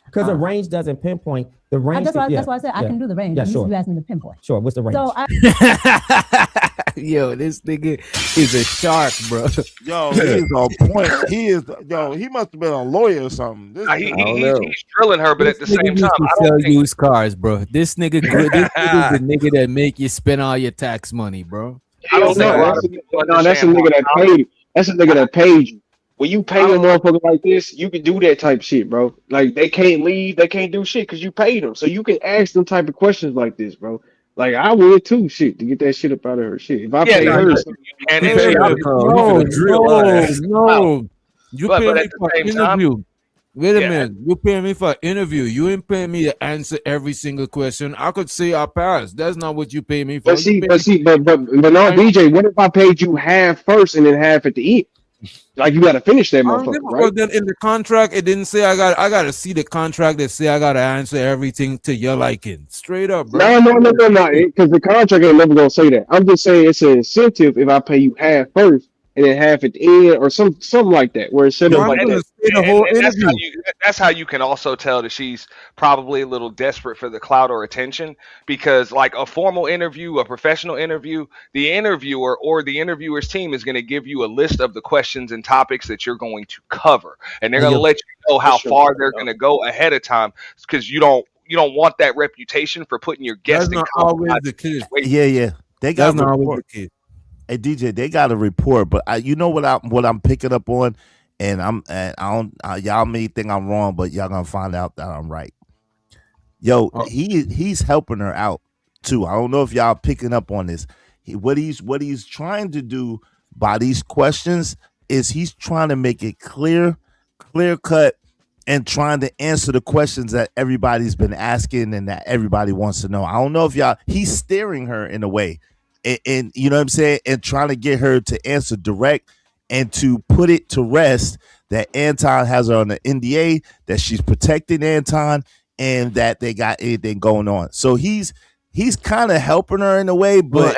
Because the range doesn't pinpoint the range. That's why I said I can do the range. Yeah, sure. You asked me to pinpoint. Sure. What's the range? So Yo, this nigga is a shark, bro. Yo, he is on point. He must have been a lawyer or something. He's drilling her, but at the same time, I sell don't think used cars, bro. This nigga is the nigga that make you spend all your tax money, bro. I don't think that's a nigga that paid. That's a nigga that paid you. When you pay a motherfucker like this, you can do that type of shit, bro. Like, they can't leave, they can't do shit because you paid them. So you can ask them type of questions like this, bro. Like, I would too, shit, to get that shit up out of her shit. If I paid her, no, you pay me for interview. Wait a minute, you pay me for interview. You ain't paying me to answer every single question. I could say I passed. That's not what you pay me for. But no, DJ, what if I paid you half first and then half at the end? Like, you got to finish that motherfucker, right? Well, then in the contract, it didn't say I got to see the contract that say I got to answer everything to your liking. Straight up, bro. No. Because the contract ain't never gonna say that. I'm just saying it's an incentive if I pay you half first and then half at the end, or something like that, where it's set up like that. That's how you can also tell that she's probably a little desperate for the clout or attention, because like a formal interview, a professional interview, the interviewer or the interviewer's team is going to give you a list of the questions and topics that you're going to cover, and they're going to let you know how far they're going to go ahead of time, because you don't want that reputation for putting your guest in always the case. Yeah. They got not always the case. Hey DJ, they got a report, but you know what I'm picking up on, and y'all may think I'm wrong, but y'all gonna find out that I'm right. Yo, he's helping her out too. I don't know if y'all picking up on this. What he's trying to do by these questions is he's trying to make it clear cut, and trying to answer the questions that everybody's been asking and that everybody wants to know. I don't know if he's steering her in a way. And you know what I'm saying, and trying to get her to answer direct and to put it to rest that Anton has her on the NDA, that she's protecting Anton, and that they got anything going on. So he's kind of helping her in a way, but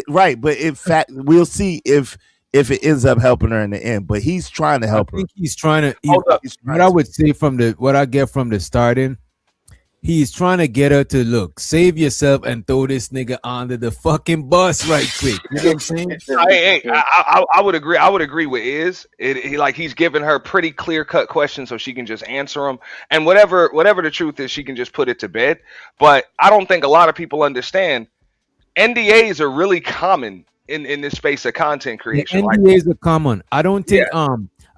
right. But in fact, we'll see if it ends up helping her in the end. But he's trying to help her. I think he's trying to. What I would say what I get from the starting. He's trying to get her to look, save yourself and throw this nigga under the fucking bus right quick. You know what I'm saying? I would agree. I would agree with he's giving her pretty clear cut questions so she can just answer them, and whatever the truth is, she can just put it to bed. But I don't think a lot of people understand NDAs are really common in this space of content creation. NDAs are common. I don't think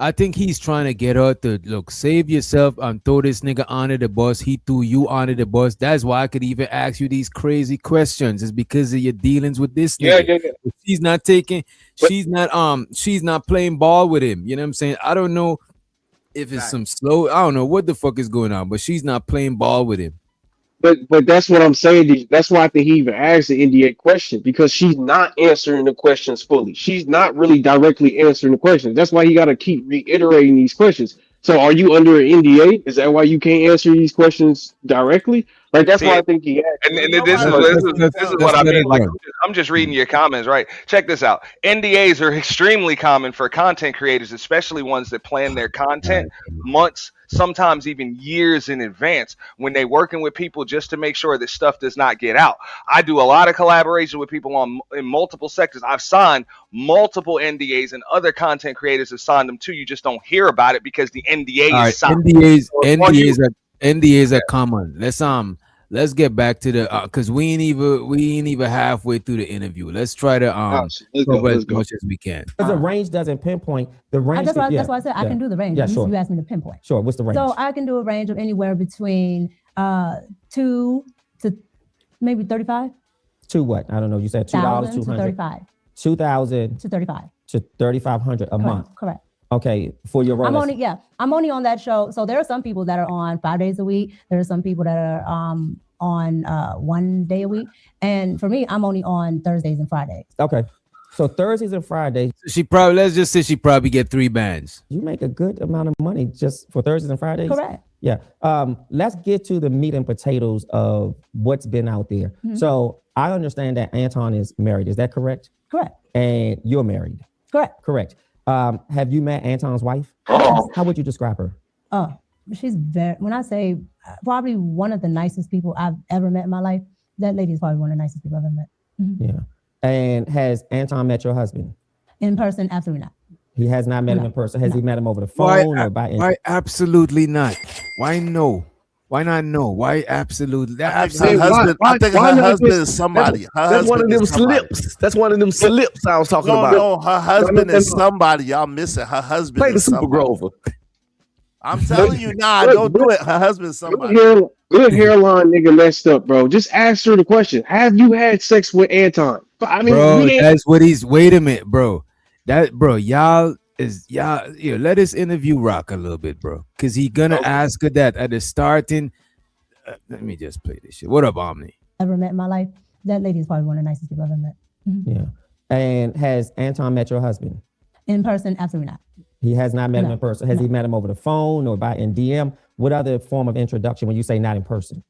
I think he's trying to get her to look, save yourself and throw this nigga under the bus. He threw you under the bus. That's why I could even ask you these crazy questions. It's because of your dealings with this nigga. Yeah. She's not taking, she's not playing ball with him. You know what I'm saying? I don't know if it's some slow, I don't know what the fuck is going on, but she's not playing ball with him. But that's what I'm saying. That's why I think he even asked the NDA question, because she's not answering the questions fully. She's not really directly answering the questions. That's why he got to keep reiterating these questions. So are you under an NDA? Is that why you can't answer these questions directly? Like, that's why I think he asked. And this is what I mean. Like, I'm just reading your comments, right? Check this out. NDAs are extremely common for content creators, especially ones that plan their content months, sometimes even years in advance, when they're working with people just to make sure that stuff does not get out. I do a lot of collaboration with people in multiple sectors. I've signed multiple NDAs, and other content creators have signed them too. You just don't hear about it because the NDA is signed. NDAs are common. Let's get back to the because we ain't even halfway through the interview. Let's try to cover as much as we can. Because the range doesn't pinpoint the range. That's why I said I can do the range. Yeah, sure. You asked me to pinpoint. Sure. What's the range? So I can do a range of anywhere between 2 to maybe 35. To what? I don't know. You said $2 to 35. 2,000 to 35 to 3,500 a month. Correct. Okay, for your role. I'm only on that show. So there are some people that are on 5 days a week. There are some people that are on 1 day a week. And for me, I'm only on Thursdays and Fridays. Okay. So Thursdays and Fridays. Let's just say she probably get 3 bands. You make a good amount of money just for Thursdays and Fridays? Correct. Yeah. Let's get to the meat and potatoes of what's been out there. Mm-hmm. So I understand that Anton is married. Is that correct? Correct. And you're married. Correct. Correct. Have you met Anton's wife? How would you describe her? She's when I say probably one of the nicest people I've ever met in my life, that lady is probably one of the nicest people I've ever met. Mm-hmm. Yeah. And has Anton met your husband? In person, absolutely not. He has not met him in person. Has he met him over the phone or by? Why absolutely not? Why no? Why not no? Why absolutely? I think her husband is somebody. That's one of them slips. That's one of them slips I was talking about. No, her husband is somebody. Y'all missing. Her husband Play the is Super somebody. Grover. I'm telling you, don't do it. Her husband is somebody. Good hairline nigga messed up, bro. Just ask her the question. Have you had sex with Anton? I mean, bro, that's what he's. Wait a minute, bro. Y'all let this interview rock a little bit, bro, because he gonna ask her that at the starting. Let me just play this shit. What up, Omni? Ever met in my life? That lady is probably one of the nicest people I've ever met. Mm-hmm. Yeah. And has Anton met your husband? In person, absolutely not. He has not met him in person. Has he met him over the phone or in DM? What other form of introduction when you say not in person?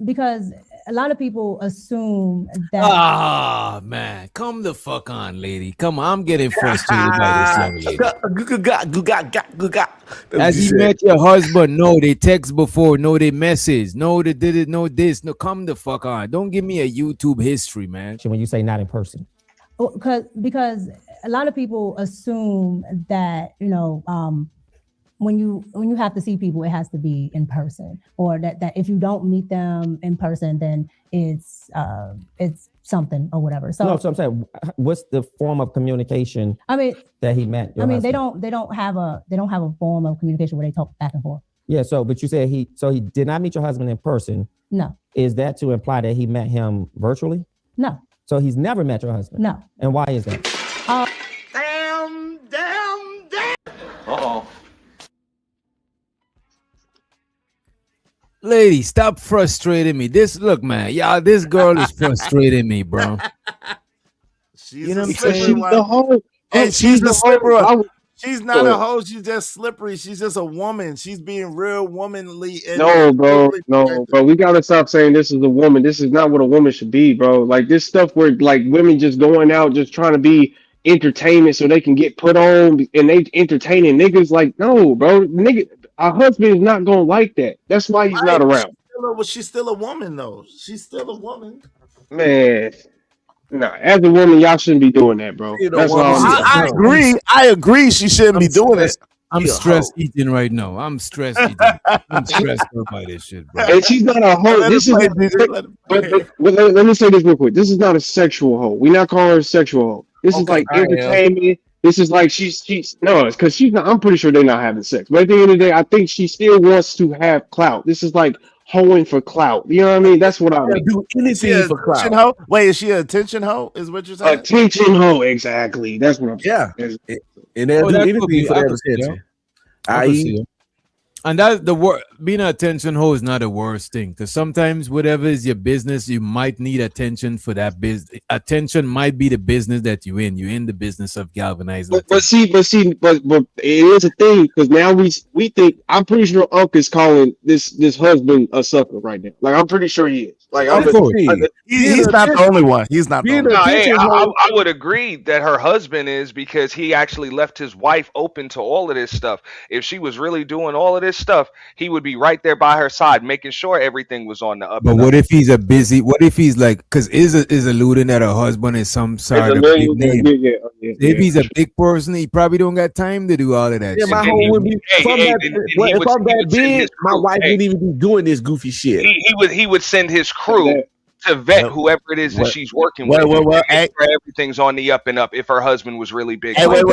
Because a lot of people assume that. Ah, man, come the fuck on, lady. Come on, I'm getting frustrated by this young lady. As you met your husband, no, they text before, no, they message, no, they did it, no, this, no, come the fuck on. Don't give me a YouTube history, man. When you say not in person. Because a lot of people assume that, you know, when you have to see people, it has to be in person, or that if you don't meet them in person, then it's something or whatever. So, no, so I'm saying, what's the form of communication? I mean, that he met. I mean, they don't have a form of communication where they talk back and forth. Yeah. So, but you said he did not meet your husband in person. No. Is that to imply that he met him virtually? No. So he's never met your husband. No. And why is that? Damn. Uh-oh. Lady, stop frustrating me. This girl is frustrating me, bro. She's you know a what I'm saying? slippery the hoe. And she's a slippery. She's not Go a ahead. hoe. She's just slippery. She's just a woman. She's being real womanly. And No, bro. We gotta stop saying this is a woman. This is not what a woman should be, bro. Like this stuff where like women just going out, just trying to be entertainment so they can get put on and they entertaining niggas. Like, no, bro. Nigga, our husband is not gonna like that. That's why he's not around. She's still a woman, though. She's still a woman. Man. Nah, as a woman, y'all shouldn't be doing that, bro. That's all I agree. I agree. She shouldn't be doing it. I'm stress eating right now. I'm stress eating. I'm stressed out by this shit, bro. And she's not a hoe. This is let me say this real quick. This is not a sexual hoe. We're not calling her a sexual hoe. This is like entertainment. This is like she's no, it's because she's not. I'm pretty sure they're not having sex. But at the end of the day, I think she still wants to have clout. This is like hoeing for clout. You know what I mean? That's what I mean. Do anything for clout. Hoe? Wait, is she an attention hoe? Is what you're saying? Attention hoe, exactly. That's what I'm saying. Yeah. And they'll do anything for that attention. And that's the word. Being an attention hoe is not the worst thing, because sometimes whatever is your business, you might need attention for that business. Attention might be the business that you're in. You're in the business of galvanizing. But it is a thing, because now we think, I'm pretty sure Unc is calling this husband a sucker right now. Like I'm pretty sure he is. Like he's not the only one. He's not the only one. Hey, I would agree that her husband is, because he actually left his wife open to all of this stuff. If she was really doing all of this stuff, he would be right there by her side, making sure everything was on the up. But what if he's what if he's like, because is alluding that her husband is some sort of big name. If he's a big person, he probably don't got time to do all of that. Yeah, my whole would be. If I'm that big, my wife wouldn't even be doing this goofy shit. He would send his crew to vet whoever it is that she's working with. Everything's on the up and up. If her husband was really big. Hey, wait,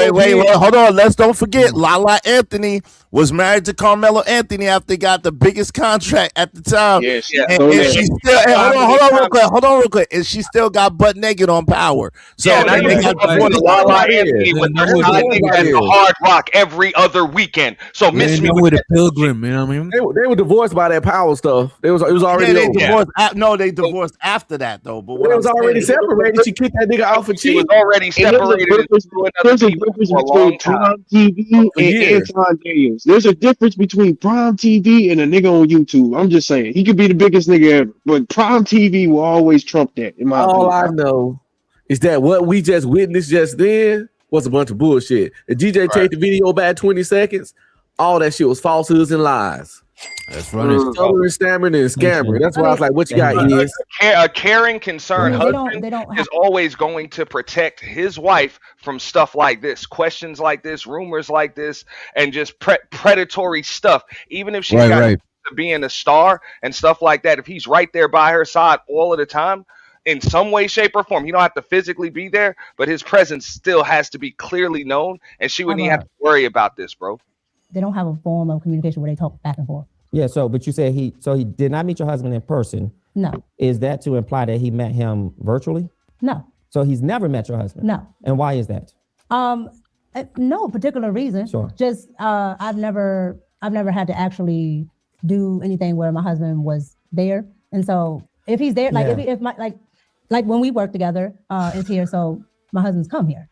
hold on. Let's don't forget, Lala Anthony was married to Carmelo Anthony after they got the biggest contract at the time. Yes, and she still. Hold on, real quick. And she still got butt naked on Power. So they got Lala Anthony with the Hard Rock every other weekend. So miss me with a Pilgrim. You know what I mean? They were divorced by that Power stuff. It was already. They divorced. No, they divorced after that though. But it was already separated. She kicked that nigga out for cheating. She was already separated. There's a difference between Prime TV and Anton Daniels. There's a difference between Prime TV and a nigga on YouTube. I'm just saying, he could be the biggest nigga ever, but Prime TV will always trump that. In my opinion. I know is that what we just witnessed just then was a bunch of bullshit. The DJ take the video back 20 seconds. All that shit was falsehoods and lies. That's running, stuttering, stammering, and scammering. That's why I was like, "What you got is a caring, concerned husband is always going to protect his wife from stuff like this, questions like this, rumors like this, and just predatory stuff. Even if she's got to being a star and stuff like that, if he's right there by her side all of the time, in some way, shape, or form, he don't have to physically be there, but his presence still has to be clearly known, and she wouldn't have to worry about this, bro. They don't have a form of communication where they talk back and forth. Yeah, but you said he did not meet your husband in person. No. Is that to imply that he met him virtually? No. So he's never met your husband? No. And why is that? No particular reason. Sure. Just I've never had to actually do anything where my husband was there. And so if he's there, like if my like when we work together, it's here, so my husband's come here.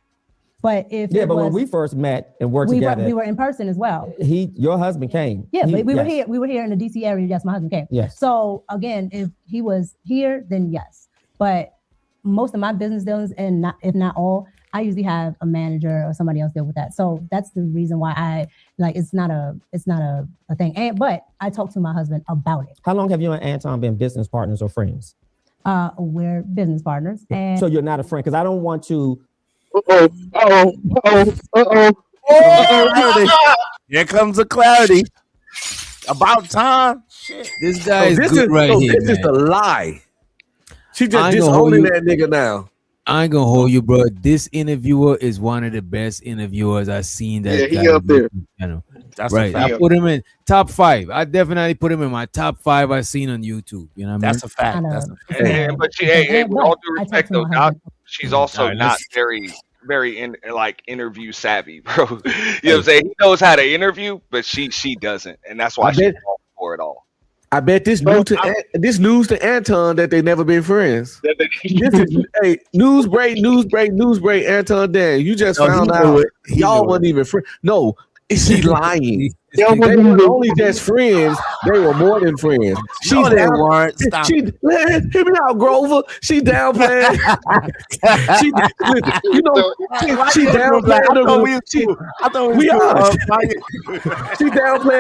But if but when we first met and worked together, we were in person as well. Your husband came. Yeah, but we were here. We were here in the DC area. Yes, my husband came. Yes. So again, if he was here, then yes. But most of my business dealings, and if not all, I usually have a manager or somebody else deal with that. So that's the reason why I like it's not a thing. But I talked to my husband about it. How long have you and Anton been business partners or friends? We're business partners. And so you're not a friend because I don't want to. Here comes the clarity. About time. Shit. This guy is good right here. This is a lie. She just disowning that nigga now. I ain't gonna hold you, bro. This interviewer is one of the best interviewers I've seen. That he up there. That's right. I put him in top 5. I definitely put him in my top 5 I've seen on YouTube. You know what I mean? That's a fact. But hey, with all due respect though, Doc, she's also not very interview savvy, bro. You know what I'm saying? He knows how to interview, but she doesn't, and that's why she's for it all. I bet this news to Anton that they never been friends. This is news break, Anton Dan. You just found out y'all wasn't even friends. No, she lying. They were only just friends. They were more than friends. They weren't. Stop. Hear me out, Grover. She downplaying. she downplaying. She downplaying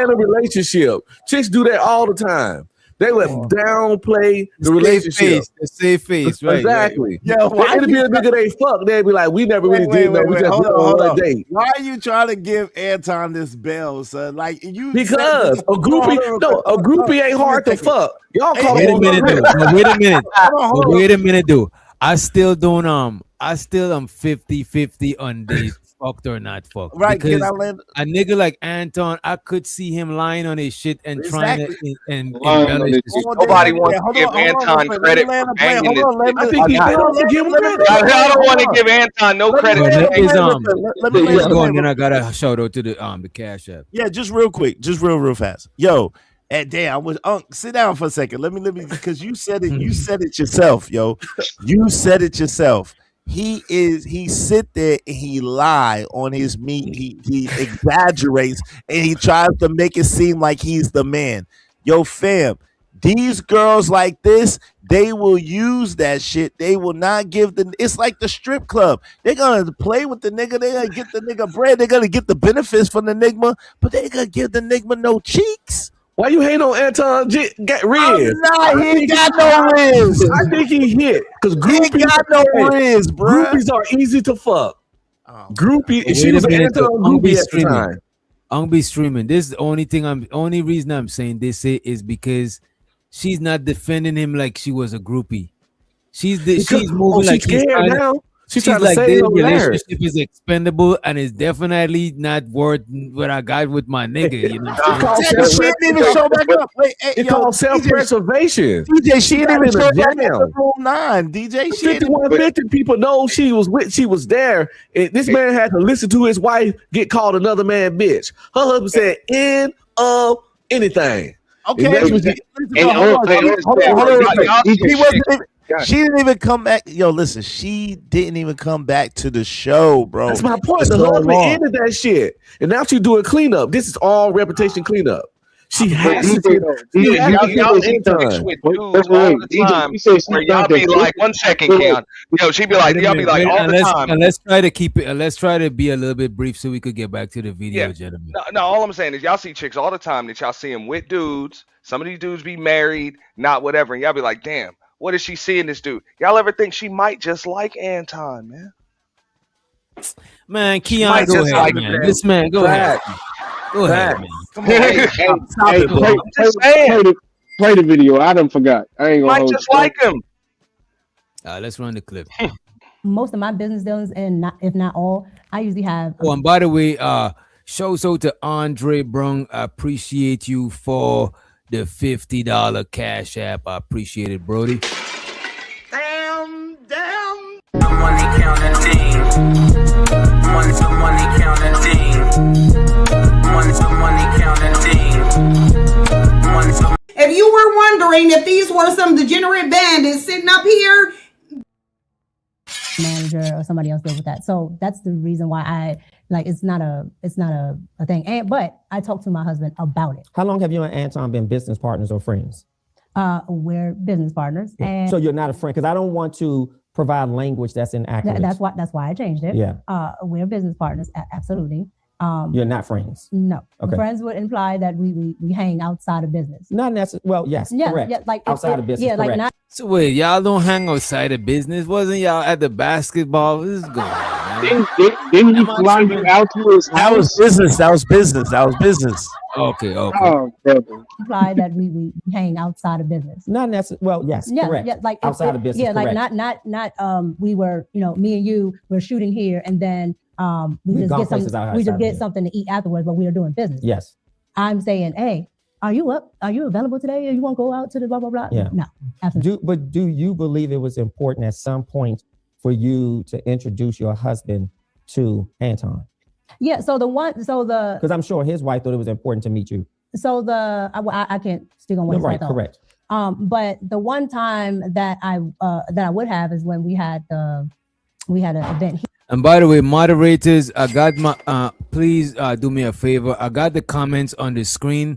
the relationship. Chicks do that all the time. They would downplay the relationship. The safe face, right? Exactly. Right. Yo, why it'd be a nigga they fuck. They'd be like, we never really did that. We just went on a date. Why are you trying to give Anton this bell, son? Like you because a groupie ain't hard to fuck. Y'all call Wait a minute, dude. I still don't am 50-50 on dates. Fucked or not fucked. Right, because a nigga like Anton, I could see him lying on his shit and trying to embellish his shit. Nobody wants to give Anton credit for banging this. I think he don't give him credit. I don't want to give Anton no credit. Then I got a shout out to the Cash App. Yeah, just real quick, just real fast. Yo, damn, sit down for a second. Let me because you said it. You said it yourself, yo. You said it yourself. He sit there and he lie on his meat. He exaggerates and he tries to make it seem like he's the man. Yo, fam, these girls like this, they will use that shit. They will not give it's like the strip club. They're gonna play with the nigga, they're gonna get the nigga bread, they're gonna get the benefits from the nigga, but they gonna give the nigga no cheeks. Why you hating on Anton Riz? He ain't got no Riz. I think he hit because groupies got no Riz, bro. Groupies are easy to fuck. Groupie. She was an Anton groupie at the time. I'm be streaming. This is the only reason I'm saying this is because she's not defending him like she was a groupie. She's moving like she's scared now. She's trying to say the relationship is expendable and is definitely not worth what I got with my nigga. You know, she didn't even show back up. Wait, it's called self-preservation. DJ, she didn't even show back up. Room 9. DJ, 5150 people know she was there. And this man had to listen to his wife get called another man bitch. Her husband said end of anything. Okay. She didn't even come back. Yo, listen, she didn't even come back to the show, bro. That's my point. The husband ended that shit. And now she's doing cleanup. This is all reputation cleanup. She has to do y'all be like, 1 second, Keon. Yo, she'd be like, y'all be like all the time. And let's try to keep it. Let's try to be a little bit brief so we could get back to the video, gentlemen. No, all I'm saying is y'all see chicks all the time that y'all see them with dudes. Some of these dudes be married, not whatever, and y'all be like, damn. What is she seeing this dude? Y'all ever think she might just like Anton, man? Man, Keon, go ahead, man. This man, go ahead. Go ahead, man. Come on, play the video. I done forgot. I ain't gonna might just like him. Let's run the clip. Most of my business dealings, and if not all, I usually have. Oh, and by the way, shout out to Andre Brung. I appreciate you for the $50 Cash App. I appreciate it, Brody. Damn. Money counting team. Money counting team. Money counting team. If you were wondering if these were some degenerate bandits sitting up here, manager or somebody else deal with that. So that's the reason why I like it's not a thing. But I talked to my husband about it. How long have you and Anton been business partners or friends? We're business partners. And so you're not a friend, because I don't want to provide language that's inaccurate. that's why I changed it. Yeah. We're business partners, absolutely. You're not friends. No. Okay. Friends would imply that we hang outside of business. Not necessarily. Well, yes, correct. Yeah, like outside of business. Yeah, correct. like not. So wait, y'all don't hang outside of business? Wasn't y'all at the basketball? What is going on, man? Didn't he fly you out to his house? That was business. Okay. Oh, brother. Imply that we hang outside of business. Not necessarily. Well, yes, correct. Yeah, like outside of business. Yeah, like correct. not we were, me and you were shooting here, and then we just get something to eat afterwards, but we are doing business. Yes. I'm saying, hey, are you up? Are you available today? Or you want to go out to the blah blah blah? Yeah. No, absolutely. But do you believe it was important at some point for you to introduce your husband to Anton? Yeah. Because I'm sure his wife thought it was important to meet you. So I can't speak on what his wife thought. Correct. But the one time that I would have is when we had an event here. And by the way, moderators, I got my please do me a favor. I got the comments on the screen.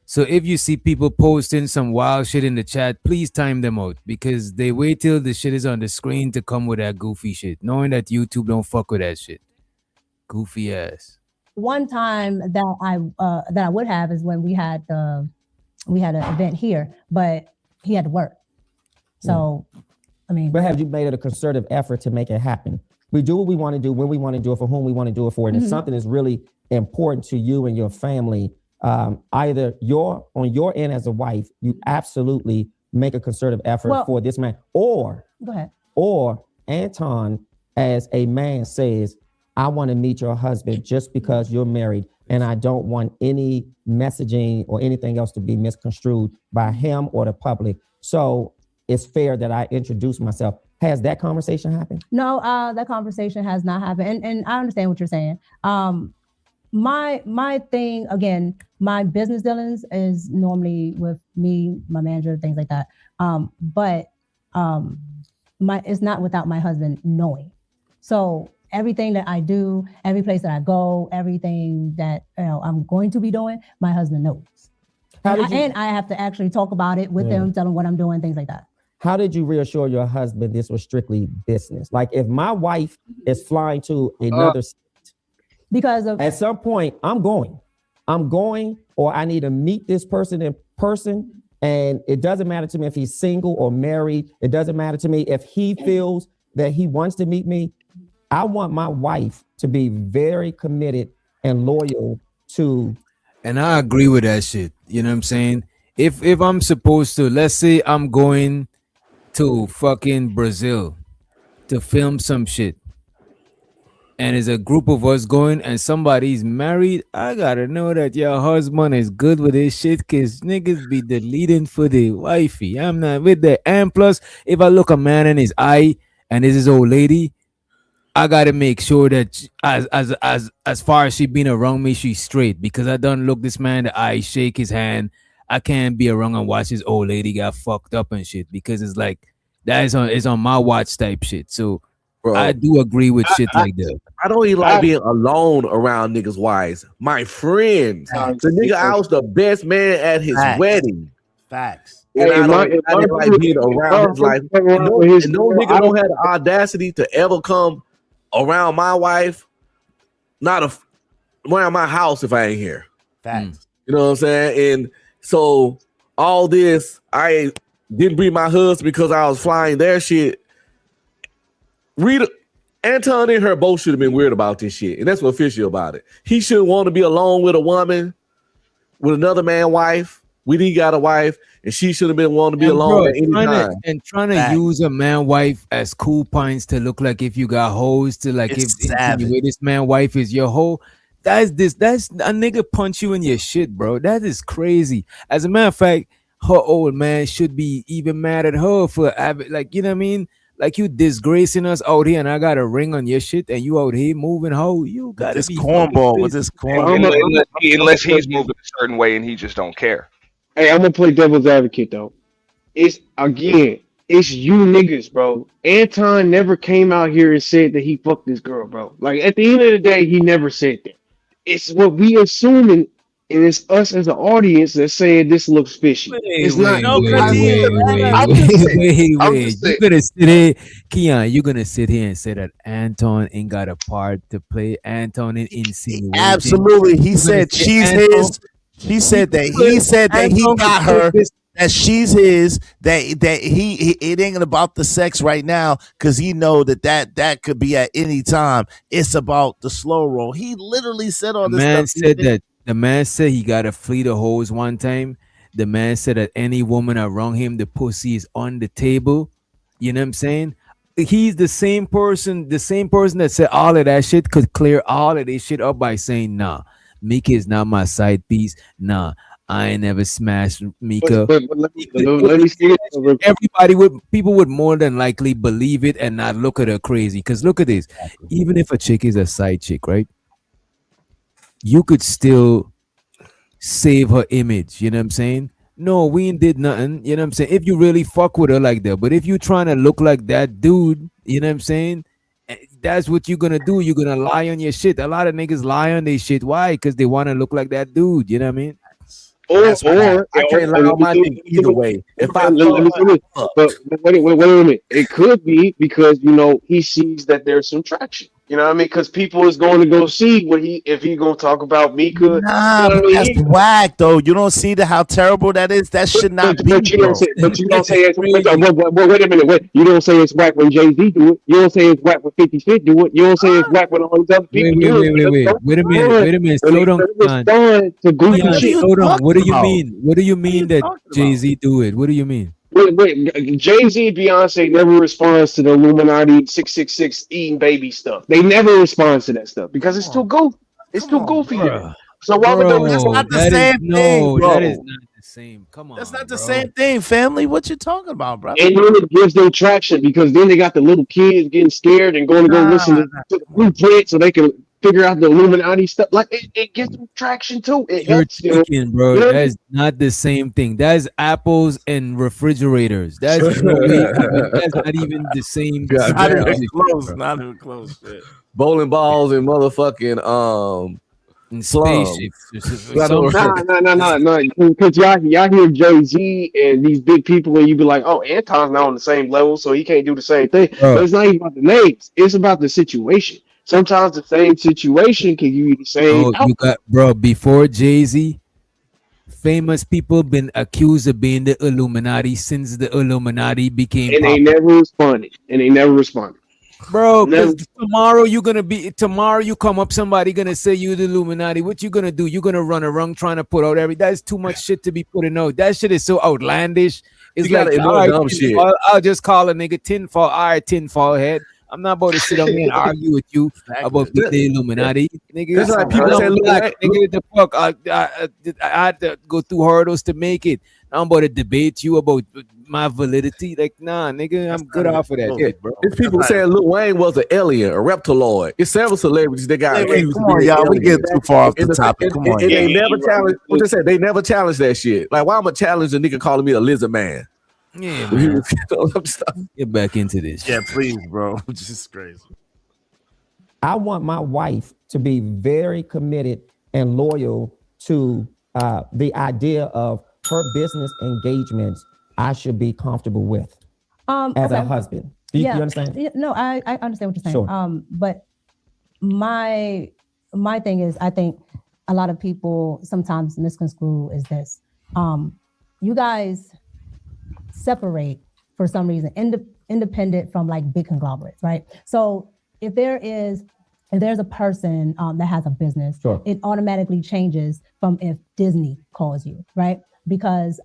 So if you see people posting some wild shit in the chat, please time them out, because they wait till the shit is on the screen to come with that goofy shit, knowing that YouTube don't fuck with that shit. Goofy ass. One time that I would have is when we had an event here, but he had to work. So, I mean. But have you made it a concerted effort to make it happen? We do what we want to do, when we want to do it, for whom we want to do it for. And if something is really important to you and your family, either on your end as a wife, you absolutely make a concerted effort for this man, or go ahead. Or Anton as a man says, I want to meet your husband just because you're married, and I don't want any messaging or anything else to be misconstrued by him or the public. So it's fair that I introduce myself. Has that conversation happened? No, that conversation has not happened. And I understand what you're saying. My thing, again, my business dealings is normally with me, my manager, things like that. But it's not without my husband knowing. So everything that I do, every place that I go, everything that I'm going to be doing, my husband knows. And I have to actually talk about it with him, tell him what I'm doing, things like that. How did you reassure your husband this was strictly business? Like, if my wife is flying to another state, because of, at some point I'm going, or I need to meet this person in person, and it doesn't matter to me if he's single or married. It doesn't matter to me if he feels that he wants to meet me. I want my wife to be very committed and loyal to. And I agree with that shit. You know what I'm saying? If I'm supposed to, let's say I'm going to fucking Brazil to film some shit, and there's a group of us going, and somebody's married, I gotta know that your husband is good with this shit, cause niggas be deleting for the wifey. I'm not with that. And plus, if I look a man in his eye and this is old lady, I gotta make sure that as far as she been around me, she's straight, because I done look this man in the eye, shake his hand. I can't be around and watch this old lady got fucked up and shit, because it's like that is on my watch type shit. So bro, I do agree with shit like that. I don't even like being alone around niggas' wives. My friends, the nigga, I was the best man at his wedding. Facts. And I didn't like being around his life. And no nigga don't have the audacity to ever come around my wife, around my house if I ain't here. Facts. You know what I'm saying? And so all this, I didn't bring my husband because I was flying their shit. Anton and her both should have been weird about this shit, and that's what's fishy about it. He shouldn't want to be alone with a woman, with another man's wife. We didn't got a wife, and she should have been wanting to be alone at any time. And trying to use a man wife as cool points to look like if you got hoes, to like if this man wife is your hoe. That's a nigga punch you in your shit, bro. That is crazy. As a matter of fact, her old man should be even mad at her for like, you know what I mean? Like, you disgracing us out here, and I got a ring on your shit, and you out here moving hoe. You got this cornball with this cornball. Unless he's moving a certain way and he just don't care. Hey, I'm gonna play devil's advocate though. It's again, It's you niggas, bro. Anton never came out here and said that he fucked this girl, bro. Like at the end of the day, he never said that. It's what we assuming, and it's us as an audience that's saying this looks fishy. It's not. I'm just saying. You're gonna sit here, Keon. You're gonna sit here and say that Anton ain't got a part to play. Anton in insinuating. Absolutely, he said she's his. He said that he got her. That she's his, that he it ain't about the sex right now because he know that could be at any time. It's about the slow roll. He literally said all this Man stuff. said that the man said he got a fleet of hoes one time. The man said that any woman around him, the pussy is on the table. You know what I'm saying? He's the same person that said all of that shit could clear all of this shit up by saying, nah, Mika is not my side piece. Nah. I ain't never smashed Mika. But let me see it. People would more than likely believe it and not look at her crazy. Because look at this. Even if a chick is a side chick, right? You could still save her image. You know what I'm saying? No, we ain't did nothing. You know what I'm saying? If you really fuck with her like that. But if you trying to look like that dude, you know what I'm saying? That's what you're gonna do. You're gonna lie on your shit. A lot of niggas lie on their shit. Why? Because they want to look like that dude. You know what I mean? Or I can't lie on my dick either way. If I fuck, but wait a minute. It could be because he sees that there's some traction. You know what I mean? Because people is going to go see if he gonna talk about Mika. Nah, that's whack though. You don't see how terrible that is. That should not be. But you don't say it's wait a minute. Wait, you don't say it's whack when Jay-Z do it. You don't say it's whack when 50 Cent do it. You don't say it's whack when all these other people do it. Wait a minute. Slow down. What do you mean? What do you mean that Jay-Z do it? What do you mean? Wait. Jay-Z, Beyonce never responds to the Illuminati 666 eating baby stuff. They never respond to that stuff because it's too goofy. It's too goofy. So why would they? That's not the same thing, bro. That is not the same. Come on, that's not the same thing, family. What you talking about, bro? And then it gives them traction because then they got the little kids getting scared and going to go listen to the blueprint so they can figure out the Illuminati stuff. Like it gives them traction too. You're tweaking, bro. That's not the same thing. That's apples and refrigerators. That's that's not even the same. Not even close. Shit. Bowling balls and motherfucking and spaceships. No. Because y'all hear Jay-Z and these big people, and you be like, "Oh, Anton's not on the same level, so he can't do the same thing." But it's not even about the names; it's about the situation. Sometimes the same situation can give you the same. You got, bro. Before Jay-Z, famous people been accused of being the Illuminati since the Illuminati became. And they never responded. Bro, tomorrow you come up, somebody gonna say you the Illuminati. What you gonna do? You gonna run around trying to put out that's too much shit to be putting out. That shit is so outlandish. It's like dumb shit. I'll just call a nigga tinfoil. All right, tinfoil head. I'm not about to sit on here and argue with you about the Illuminati, nigga. That's like people say, nigga, the fuck. I had to go through hurdles to make it. I'm about to debate you about my validity. Like, nah, nigga, I'm good off of that shit, bro. It's people saying Lil Wayne was an alien, a reptiloid. It's several celebrities that got accused. Come on, y'all. We get too far off the topic. Come on. They never challenged. What they said? They never challenged that shit. Like, why am I challenge a nigga calling me a lizard man? Yeah, man. Get back into this. Yeah, please, bro. Just crazy. I want my wife to be very committed and loyal to the idea of her business engagements. I should be comfortable with as a husband. Do you understand? No, I understand what you're saying. Sure. But my thing is, I think a lot of people sometimes misconstrue is this. You guys separate for some reason, independent from like big conglomerates, right? So if there's a person that has a business, sure, it automatically changes from if Disney calls you, right? Because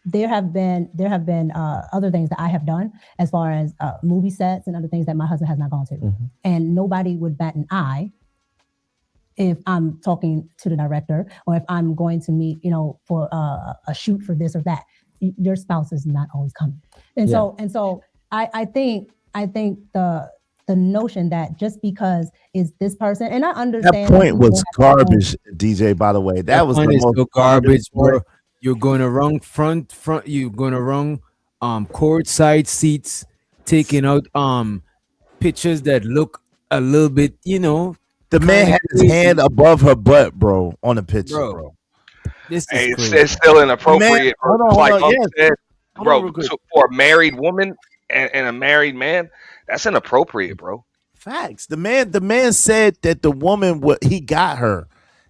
there have been other things that I have done as far as movie sets and other things that my husband has not gone to, mm-hmm, and nobody would bat an eye if I'm talking to the director or if I'm going to meet, for a shoot for this or that. Your spouse is not always coming, and so I think the notion that just because is this person, and I understand that point was garbage, DJ. By the way, that was the most garbage, bro. You're going to wrong front. You're going to wrong courtside seats, taking out pictures that look a little bit, The man had his hand above her butt, bro, on the picture, bro. This is Hey, crazy. it's still inappropriate. Hold on, like hold on, yes. said, Hold on bro, real quick. for a married woman and a married man, that's inappropriate, bro. Facts. The man said that the woman he got her.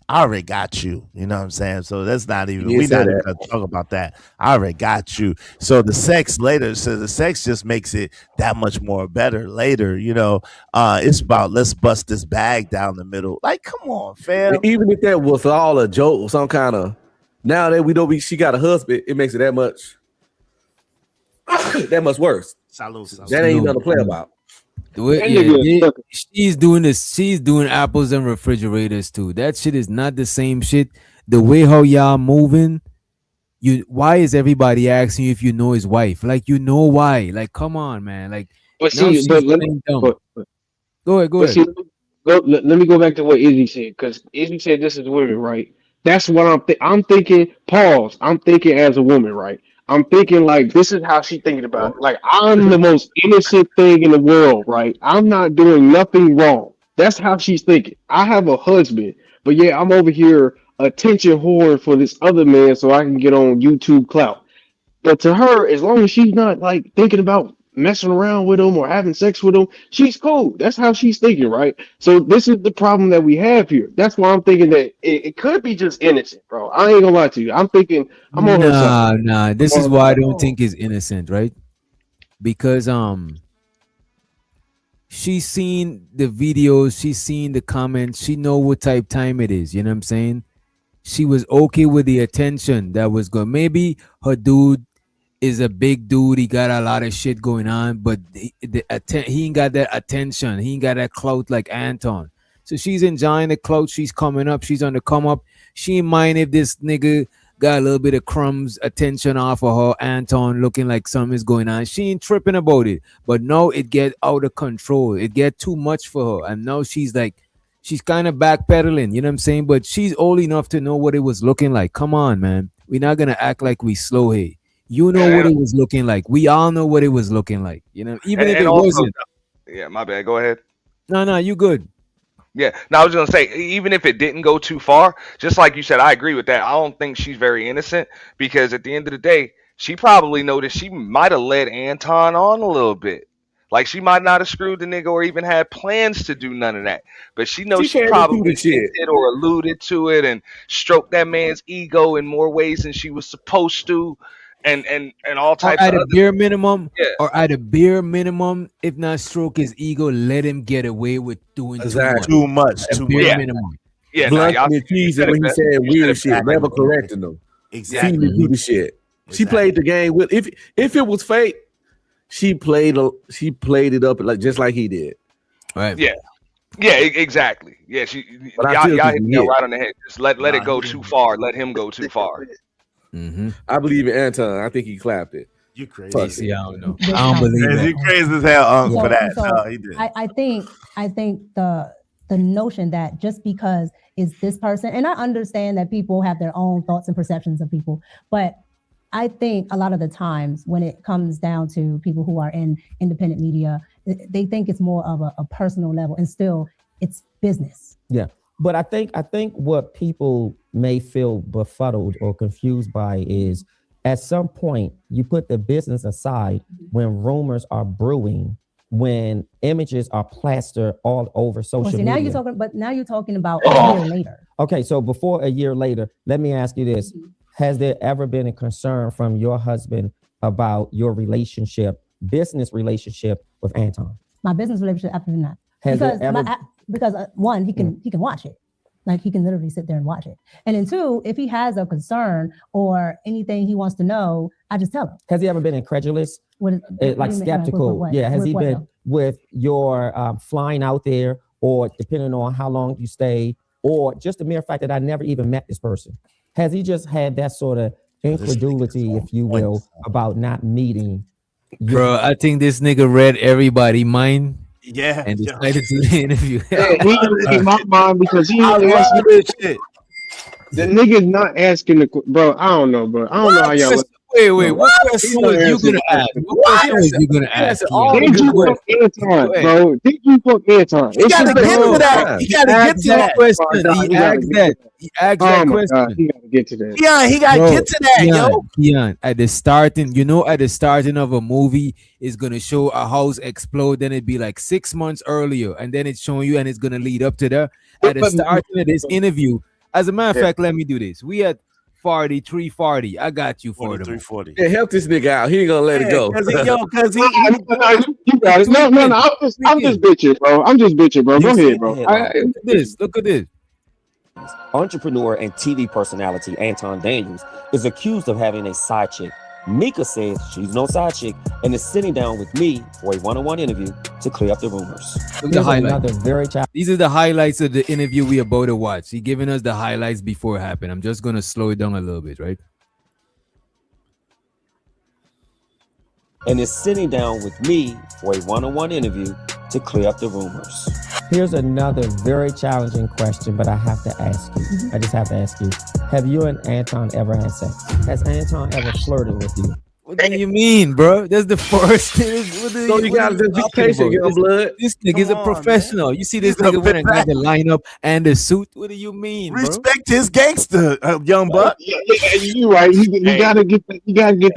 I already got you. You know what I'm saying? So that's not even He we said not even that. gonna talk about that. I already got you. So the sex later, the sex just makes it that much more better later, It's about let's bust this bag down the middle. Like, come on, fam. Even if that was all a joke or some kind of, now that we know she got a husband, it makes it that much worse. Salud. That ain't nothing to play about. She's doing this. She's doing apples and refrigerators too. That shit is not the same shit. The way how y'all moving, why is everybody asking you if you know his wife? Like, why? Like, come on, man. Like, But now see, she's but let me playing dumb. go ahead. See, let me go back to what Izzy said, because Izzy said this is women, right? That's what I'm thinking. Pause. I'm thinking as a woman, right? I'm thinking like this is how she thinking about it. Like I'm the most innocent thing in the world, right? I'm not doing nothing wrong. That's how she's thinking. I have a husband, but yeah, I'm over here attention whore for this other man so I can get on YouTube clout. But to her, as long as she's not like thinking about messing around with him or having sex with him, she's cool. That's how she's thinking, right? So this is the problem that we have here. That's why I'm thinking that it could be just innocent, bro. I ain't gonna lie to you. I'm thinking I'm on her side. Nah. This is why I don't think it's innocent, right? Because she's seen the videos, she's seen the comments, she know what type time it is. You know what I'm saying? She was okay with the attention that was going. Maybe her dude is a big dude. He got a lot of shit going on, but he ain't got that attention. He ain't got that clout like Anton. So she's enjoying the clout. She's coming up. She's on the come up. She ain't mind if this nigga got a little bit of crumbs attention off of her. Anton looking like something is going on. She ain't tripping about it. But no, it get out of control. It get too much for her. And now she's like, she's kind of backpedaling. You know what I'm saying? But she's old enough to know what it was looking like. Come on, man. We're not gonna act like we slow here. You know what it was looking like. We all know what it was looking like. Even if it also, wasn't. Yeah, my bad. Go ahead. No, you good. Yeah. Now I was gonna say, even if it didn't go too far, just like you said, I agree with that. I don't think she's very innocent because at the end of the day, she probably noticed she might have led Anton on a little bit. Like she might not have screwed the nigga or even had plans to do none of that. But she knows she probably hinted or alluded to it and stroked that man's ego in more ways than she was supposed to. And all types or at of a bare minimum, yeah. or at a bare minimum, if not stroke his ego, let him get away with doing Too much. At a bare minimum. Yeah, Blunt and cheese when he said weird shit, never correcting them. Exactly. She do the shit. She played the game with. If it was fake, she played it up like just like he did. Right. Yeah. Yeah, exactly. Yeah, y'all hit me right on the head. Just let it go too far. Let him go too far. Mm-hmm. I believe in Anton. I think he clapped it. You crazy? See, I don't know. I don't believe that. You crazy as hell for that. No, he did. I think the notion that just because is this person, and I understand that people have their own thoughts and perceptions of people, but I think a lot of the times when it comes down to people who are in independent media, they think it's more of a personal level, and still it's business. Yeah. But I think what people may feel befuddled or confused by is at some point you put the business aside when rumors are brewing, when images are plastered all over social media. Now you're talking about a year later. Okay, so before a year later, let me ask you this. Has there ever been a concern from your husband about your business relationship with Anton? My business relationship, absolutely not. Because one, he can watch it. Like he can literally sit there and watch it. And then two, if he has a concern or anything he wants to know, I just tell him. Has he ever been incredulous? Like skeptical? Has he been with your flying out there, or depending on how long you stay, or just the mere fact that I never even met this person? Has he just had that sort of incredulity, if you will, about not meeting you? Bro, I think this nigga read everybody's mind. Yeah, and decided to do the interview. Yeah, he in my mind because he I love this shit. The nigga's not asking the bro. I don't know, bro. I don't know how y'all. Wait. What question was you gonna ask? What question was you gonna ask? Did you fuck Anton, bro? Did you fuck Anton? You gotta get to that. You gotta get to that question. He asked that. He asked that question. He gotta get to that. Yeah, he gotta get to that, yo. Keon, at the starting, at the starting of a movie, it's gonna show a house explode, then it'd be like 6 months earlier, and then it's showing you, and it's gonna lead up to that. At the starting of this interview, as a matter of fact, let me do this. We had 340. I got you for 340. Yeah, help this nigga out. He ain't gonna let it go. You got it. No. I'm just bitching, bro. Go ahead, bro. Look at this. Entrepreneur and TV personality Anton Daniels is accused of having a side chick. Mika says she's no side chick and is sitting down with me for a one-on-one interview to clear up the rumors. Look the highlights. These are the highlights of the interview we about to watch. He giving us the highlights before it happened. I'm just gonna slow it down a little bit, right? And is sitting down with me for a one-on-one interview to clear up the rumors. Here's another very challenging question, but I have to ask you. I just have to ask you. Have you and Anton ever had sex? Has Anton ever flirted with you? What do you mean, bro? That's the first thing. So you gotta just be patient, young blood. This nigga's a professional. You see this nigga when I got the lineup and the suit. What do you mean, bro? Respect his gangster, young buck. Yeah, you right. You gotta get the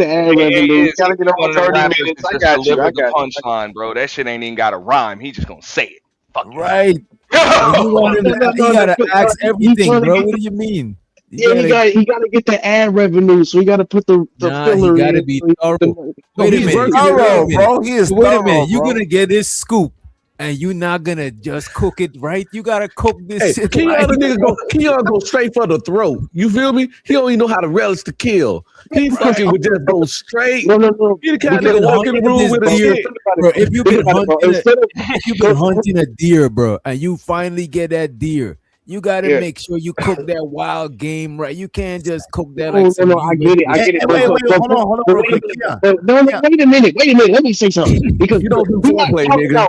ad revenue. You gotta get over 30 minutes. I got you. Punchline, bro. That shit ain't even got a rhyme. He just gonna say it. Fuck right. He gotta ask everything, bro. What do you mean? He gotta get the ad revenue, so he gotta put the filler he gotta in. be thorough. Wait a minute, bro. He is wait a thorough, minute. You're bro. gonna get this scoop, and you're not gonna just cook it right. You gotta cook this shit. Keon go straight for the throat. You feel me? He don't even know how to relish the kill. He fucking would just go straight. No. He the kind of walk in the room with a deer, bro. If you've been hunting a deer, bro, and you finally get that deer, you gotta make sure you cook that wild game right. You can't just cook that like No, I get it. Wait, hold on real quick. No, wait a minute. Let me say something. Because you don't do foreplay, nigga.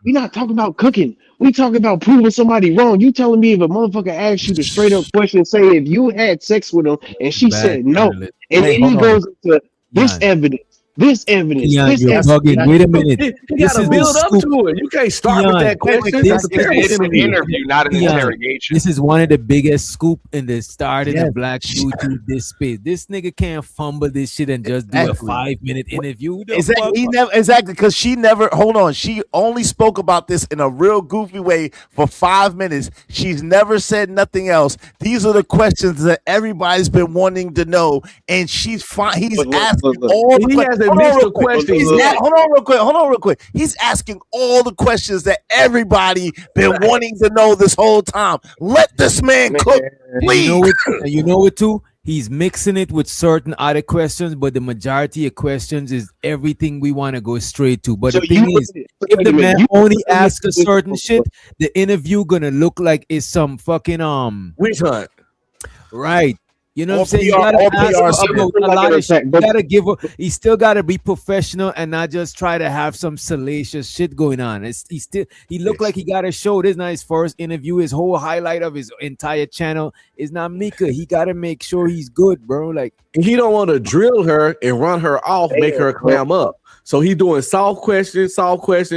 We're not talking about cooking. We talking about proving somebody wrong. You telling me if a motherfucker asks you the straight up question, say if you had sex with him and she said no, and then he goes into this evidence. This evidence. Keon, you're bugging. Wait a minute. You gotta build up to it. You can't start with that question. It's an interview, not an interrogation. This is one of the biggest scoop in the start of the Black YouTube this space. This nigga can't fumble this shit and just do a 5-minute interview. Exactly, because she never. Hold on. She only spoke about this in a real goofy way for 5 minutes. She's never said nothing else. These are the questions that everybody's been wanting to know, and she's fine. He's asking all the questions. Hold on real quick. He's asking all the questions that everybody been wanting to know this whole time. Let this man cook, please. You know what too? He's mixing it with certain other questions, but the majority of questions is everything we want to go straight to. But the thing is, if the man only asks a certain shit, the interview gonna look like it's some fucking witch hunt. Right. You know what I'm saying? You gotta ask about a lot of shit. You gotta give up. He still gotta be professional and not just try to have some salacious shit going on. He looked like he got a show. This is not his first interview. His whole highlight of his entire channel is not Mika. He gotta make sure he's good, bro. Like he don't want to drill her and run her off, make her clam up. So he doing soft question,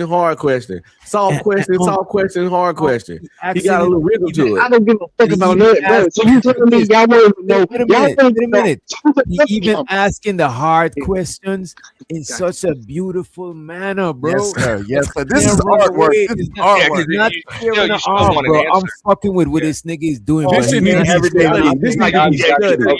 hard question, soft question, hard question. He got a little rhythm to it. I don't give a fuck about that, bro. So you telling me y'all want to know? Wait a minute. He even asking the hard questions in such a beautiful manner, bro. Yes, sir. This is hard work. He's not tearing the arm, bro. I'm fucking with what this nigga is doing. This is everyday life. This nigga you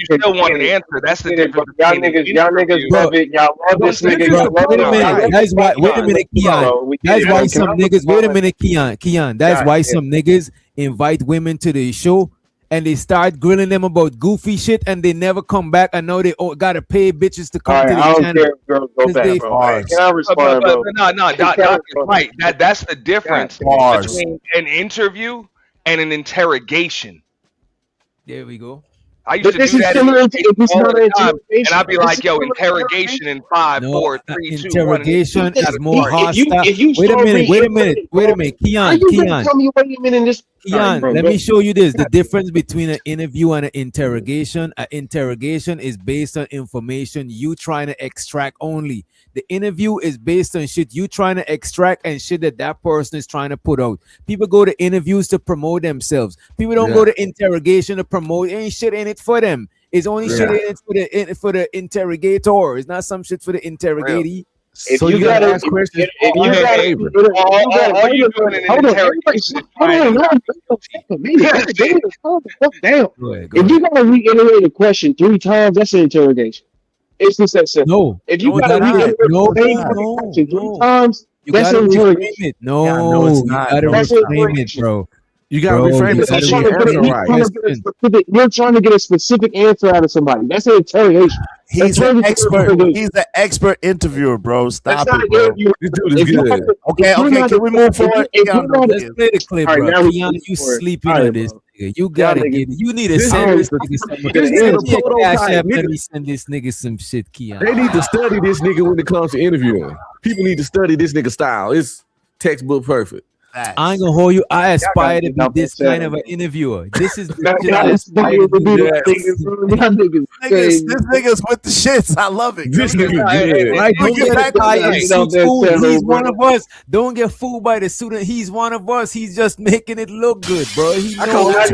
still want an answer. That's the difference. Y'all niggas love it. Y'all love this nigga. Wait a minute, that's why. Wait a minute, Keon. That's why some niggas. Wait a minute, Keon. That's why some niggas invite women to the show and they start grilling them about goofy shit and they never come back. I know they gotta pay bitches to come to the channel. Go back, bro. Can I respond, bro? No, Doc is right. That's the difference between an interview and an interrogation. There we go. I used to do that all the time, and I'd be like, "Yo, interrogation in 5, 4, 3, 2, 1." Interrogation is more hostile. Wait a minute, Keon. Tell me, wait a minute. Jan, bro, let go. me show you this. The difference between an interview and an interrogation. An interrogation is based on information you trying to extract only. The interview is based on shit you trying to extract and shit that person is trying to put out. People go to interviews to promote themselves. People don't go to interrogation to promote. Ain't shit in it for them. It's only shit in it for the interrogator. It's not some shit for the interrogatee. If So you gotta ask questions. all you doing in an interrogation is trying down. If you gotta reiterate a question 3 times, that's an interrogation. It's just that simple. No, if you no, gotta reiterate no, the same no, question 3 no. times, You that's gotta an reframe interrogation. it. No, no, it's you not. gotta That's an reframe it, interrogation. bro. You gotta Bro, reframe you it so gotta you can answer right. You're trying to get a specific answer out of somebody. That's an interrogation. He's an expert interviewer, bro. Stop not it, an bro. interview. This dude is If you good. have to- Okay, if you're okay. not Can we the- move forward? if you're not Let's play the clip, All right, bro. now we're Keanu, moving you forward. sleeping All on right, this bro. nigga. You gotta niggas- get it. You need to this send this nigga- nigga some. this Send nigga me a prototype, cash app. Let nigga. me send this nigga some shit, Keanu. They need to study this nigga when it comes to interviewing. People need to study this nigga style. It's textbook perfect. I ain't gonna hold you. I aspire to be this kind of an interviewer. This is the shit I aspire to do. This nigga's with the shits. I love it. This nigga good. Right, don't get get back it by on that. suits food. He's one of us. Don't get fooled by the suit. He's one of us. He's just making it look good, bro. He I knows. just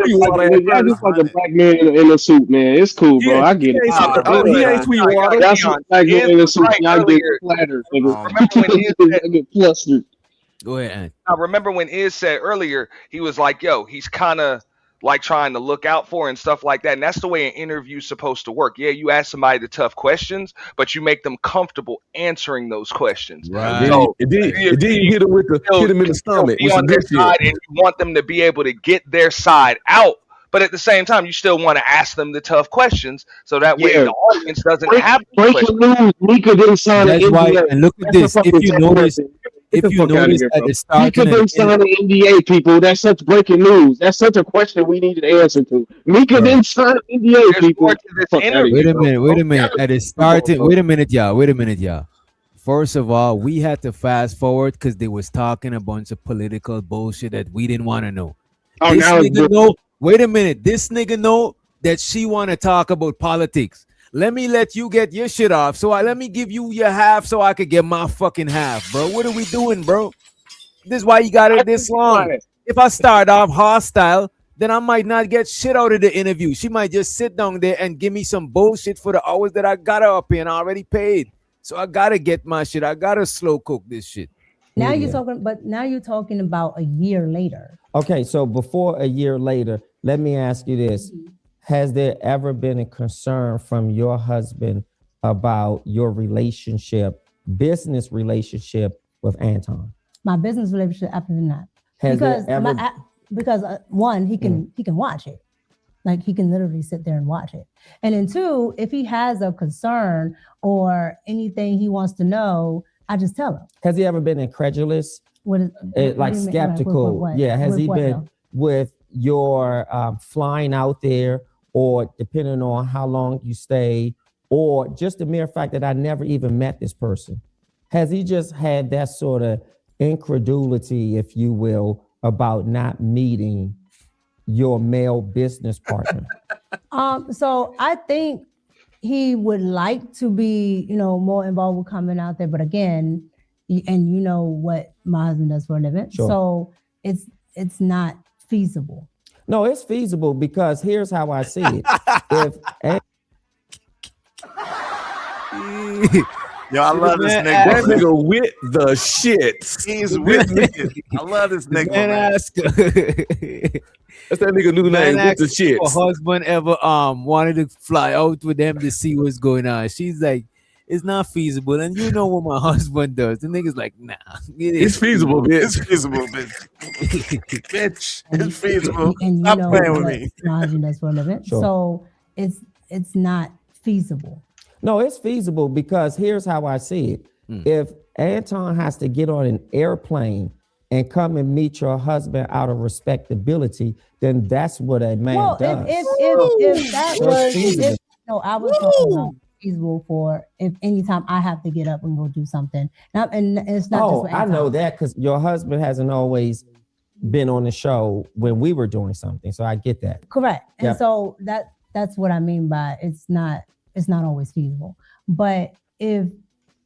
like a black man in a suit, man. It's cool, bro. I get it. He ain't Sweetwater. That's a black man in a suit. Y'all get flattered, nigga. I get flustered. Go ahead, Ant. I remember when Iz said earlier, he was like, yo, he's kind of like trying to look out for and stuff like that. And that's the way an interview's supposed to work. Yeah, you ask somebody the tough questions, but you make them comfortable answering those questions. Right. So, It did you hit him in the stomach. Be on their side, and you want them to be able to get their side out. But at the same time, you still want to ask them the tough questions, so that way the audience doesn't have breaking news. Mika didn't sign an That's why, NDA. and look at this. If you notice, at the start, Mika didn't sign an NDA, people. That's such breaking news. That's such a question we needed an answer to. Mika didn't sign an NDA, people. Wait a minute. At the starting, wait a minute, y'all. First of all, we had to fast forward because they was talking a bunch of political bullshit that we didn't want to know. Oh, This now it's nigga know. Wait a minute. This nigga know that she want to talk about politics. Let me let you get your shit off. So let me give you your half so I could get my fucking half, bro. What are we doing, bro? This is why you got it this long. If I start off hostile, then I might not get shit out of the interview. She might just sit down there and give me some bullshit for the hours that I got her up here and I already paid. So I gotta get my shit. I gotta slow cook this shit. Now you're talking about a year later. Okay, so before a year later, let me ask you this. Has there ever been a concern from your husband about your business relationship with Anton? My business relationship, absolutely not. Has because there ever... because one, he can watch it. Like he can literally sit there and watch it. And then two, if he has a concern or anything he wants to know, I just tell him. Has he ever been incredulous? What skeptical? What? Yeah. Has he been though? with your flying out there, or depending on how long you stay, or just the mere fact that I never even met this person? Has he just had that sort of incredulity, if you will, about not meeting your male business partner? So I think he would like to be, more involved with coming out there. But again, and you know what my husband does for a living. Sure. So it's not feasible. No, it's feasible because here's how I see it. Yo, I love this nigga. That nigga with the shit. He's with niggas. I love this nigga. Man. That's that nigga new name with the shit. Her husband ever wanted to fly out with them to see what's going on. She's like, it's not feasible. And you know what my husband does. The nigga's like, nah. It's feasible, bitch. It's feasible, bitch. Bitch, it's feasible. And Stop you know playing with what me. my husband does for a living. Sure. So it's not feasible. No, it's feasible because here's how I see it. If Anton has to get on an airplane and come and meet your husband out of respectability, then that's what a man does. If that So was, it's feasible. I was talking about feasible for if anytime I have to get up and go do something. And it's not just with I know Anton. that because your husband hasn't always been on the show when we were doing something. So I get that. Correct. And Yep. so that's what I mean by it's not always feasible. But if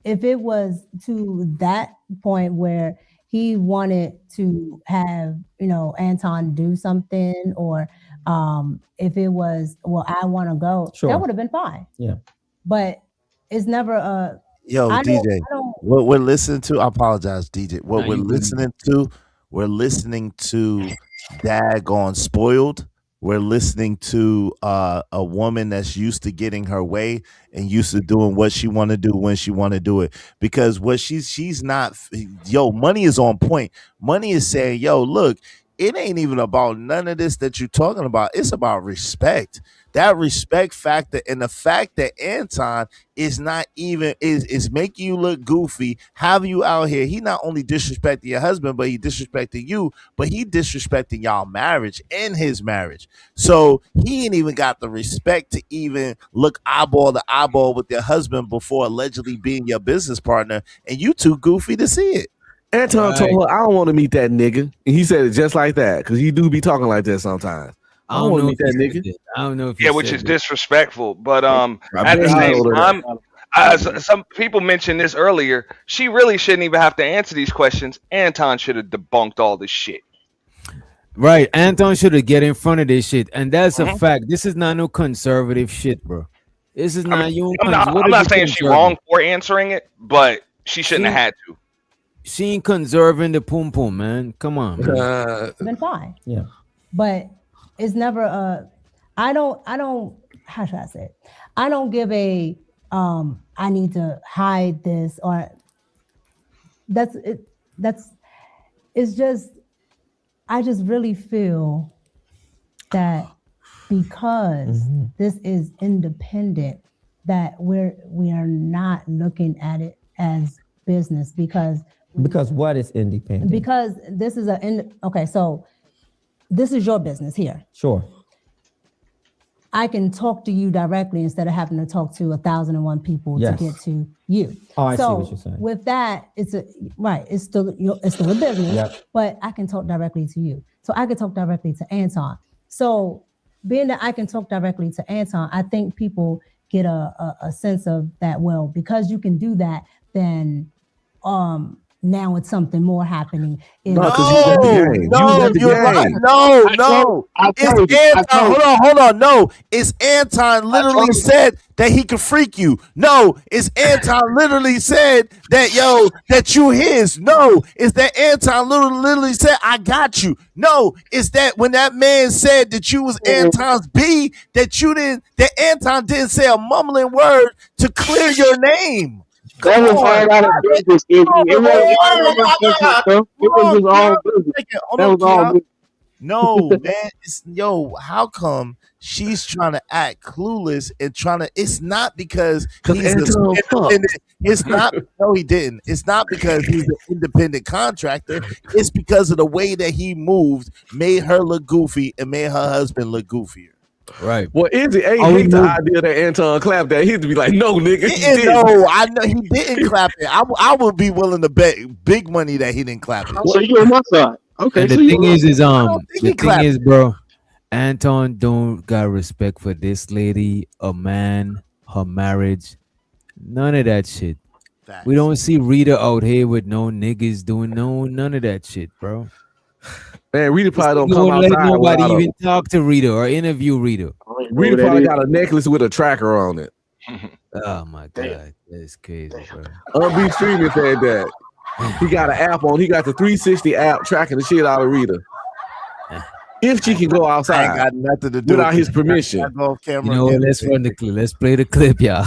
it was to that point where he wanted to have, Anton do something, or if it was, well, I want to go, Sure. that would have been fine. Yeah. But it's never a Yo, I don't- DJ, I don't- what we're listening to, I apologize, DJ. What No, we're you good. we're listening to Daggone Spoiled. We're listening to a woman that's used to getting her way and used to doing what she want to do when she want to do it. Because what she's not, Money is on point. Money is saying, yo, look, it ain't even about none of this that you're talking about. It's about respect. That respect factor, and the fact that Anton is not even is making you look goofy, having you out here. He not only disrespecting your husband, but he disrespecting you, but he disrespecting y'all marriage and his marriage. So he ain't even got the respect to even look eyeball to eyeball with your husband before allegedly being your business partner, and you too goofy to see it. Anton told her, I don't want to meet that nigga. And he said it just like that, because he do be talking like that sometimes. I don't want to meet that nigga. I don't know if Yeah, which is disrespectful. But at the same time, some people mentioned this earlier. She really shouldn't even have to answer these questions. Anton should have debunked all this shit. Right, Anton should have get in front of this shit, and that's a fact. This is not no conservative shit, bro. This is not you. I'm not saying she's wrong for answering it, but she shouldn't have had to. She ain't conserving the pum pum, man. Come on, man. Been fine. Yeah. But it's never I don't how should I say it? I don't give a I need to hide this, or it's just I just really feel that because this is independent, that we are not looking at it as business, because what is independent? Because this is so this is your business here. Sure. I can talk to you directly instead of having to talk to 1,001 people Yes. to get to you. Oh, I see so what you're saying. with that, it's still a business, Yep. but I can talk directly to you. So I can talk directly to Anton. So being that I can talk directly to Anton, I think people get a sense of that. Well, because you can do that, then now it's something more happening. No, you're right. No. It's Anton. Hold on. No, it's Anton literally said that he could freak you. No, it's Anton literally said that that you his. No, it's that Anton literally said I got you. No, it's that when that man said that you was Anton's B, that Anton didn't say a mumbling word to clear your name. That was all out of business. It was just all business. That was all business. No, man. How come she's trying to act clueless and it's not because he's independent. It's not, no, he didn't. It's not because he's an independent contractor. It's because of the way that he moved, made her look goofy and made her husband look goofier. Right. Well, Izzy hate the idea that Anton clapped that. He'd be like, no, nigga. No, I know he didn't clap it. I would be willing to bet big money that he didn't clap it. So you on my side. Okay. And the thing is, bro, Anton don't got respect for this lady, a man, her marriage, none of that shit. Facts. We don't see Rita out here with no niggas doing none of that shit, bro. Man, Rita probably don't come let outside. nobody even talk to Rita or interview Rita. Rita probably got a necklace with a tracker on it. Oh my god, that's crazy, bro. Unbeat Streaming said that. He got an app on. He got the 360 app tracking the shit out of Rita. If she can go outside, I ain't got nothing to do without his permission. Let's run the clip. Let's play the clip, y'all.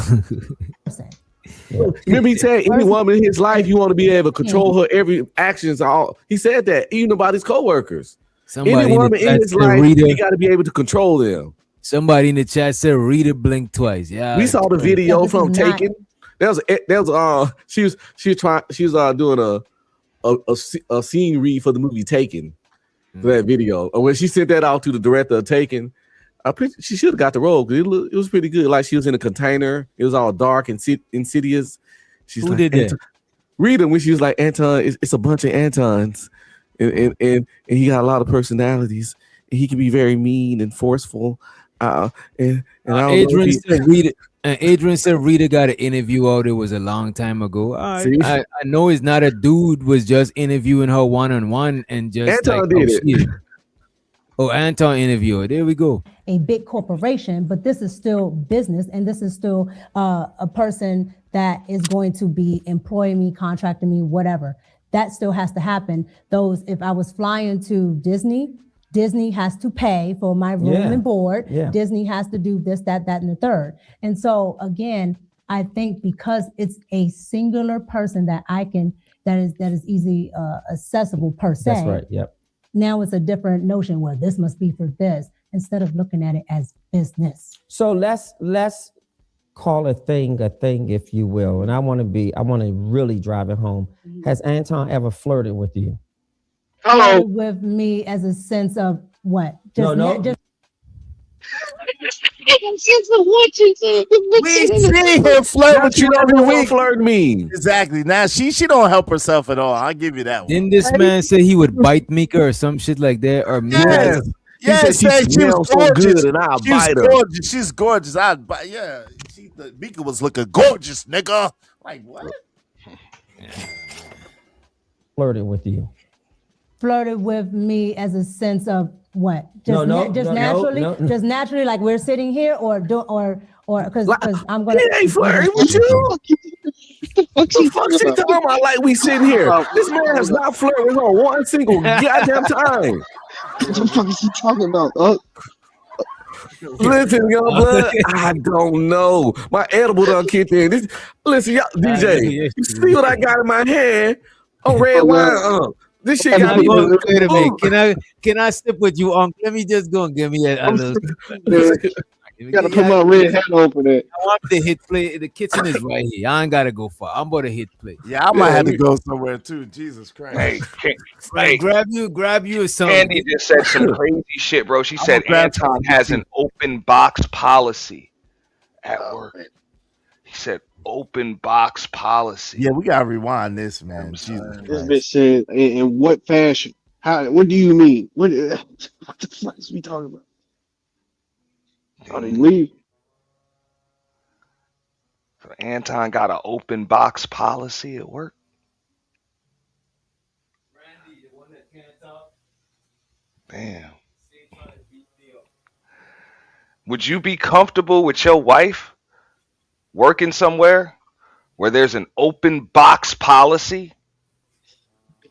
Remember, he said any woman in his life, you want to be able to control her every actions. He said that even about his coworkers. Any woman in his life, he got to be able to control them. Somebody in the chat said Rita blink twice. Yeah, we saw the video from Taken. She was doing a scene read for the movie Taken. For that video, and when she sent that out to the director of Taken, she should have got the role because it was pretty good. Like she was in a container, it was all dark and insidious. She's Who like, did that? Rita, when she was like, Anton, it's a bunch of Antons. and he got a lot of personalities. He can be very mean and forceful. And I don't Adrian know said Rita. And Adrian said Rita got an interview out. It was a long time ago. I know it's not a dude was just interviewing her one-on-one and just Anton like did it. Oh, Anton interview her. There we go. A big corporation, but this is still business, and this is still a person that is going to be employing me, contracting me, whatever. That still has to happen. If I was flying to Disney has to pay for my room and board. Yeah. Disney has to do this, that, and the third. And so again, I think because it's a singular person that is easy accessible per se. That's right. Yep. Now it's a different notion. Well, this must be for this, instead of looking at it as business. So let's call a thing, if you will. And I want to really drive it home. Has Anton ever flirted with you? Hello. With me as a sense of what? Just No. Just We see him flirt with you every week. Flirt means Exactly. Now she don't help herself at all. I'll give you that one. Didn't this man say he would bite Mika or some shit like that? Or Mika? Yes, she smells so good, and I'll bite her. Gorgeous. She's gorgeous. I'd bite. Yeah, Mika was looking gorgeous, nigga. Like what? Flirted with you? flirted with me as a sense of what? Just naturally, like we're sitting here, or because I'm gonna. He ain't flirting with you. What the fuck she talking about? Like we sitting here. This man has not flirted with her one single goddamn time. What the fuck is he talking about? Listen, young blood, I don't know. My edible done kicked in. Listen, y'all, DJ, you see what I got in my hand? On red wine. This shit got me. Wait a minute. Can I step with you, Let me just go and give me a little. You gotta put my red hat on for that. I want the hit play. The kitchen is right here. I ain't gotta go far. I'm about to hit play. Yeah, I might have to go somewhere too. Jesus Christ. Hey, grab you something. Candy just said some crazy shit, bro. She said Anton has an open box policy at work. He said open box policy. Yeah, we gotta rewind this, man. This bitch said, in what fashion? How? What do you mean? What the fuck is we talking about? How they leave? So Anton got an open box policy at work. Randy, the one that can't talk. Damn. Would you be comfortable with your wife working somewhere where there's an open box policy?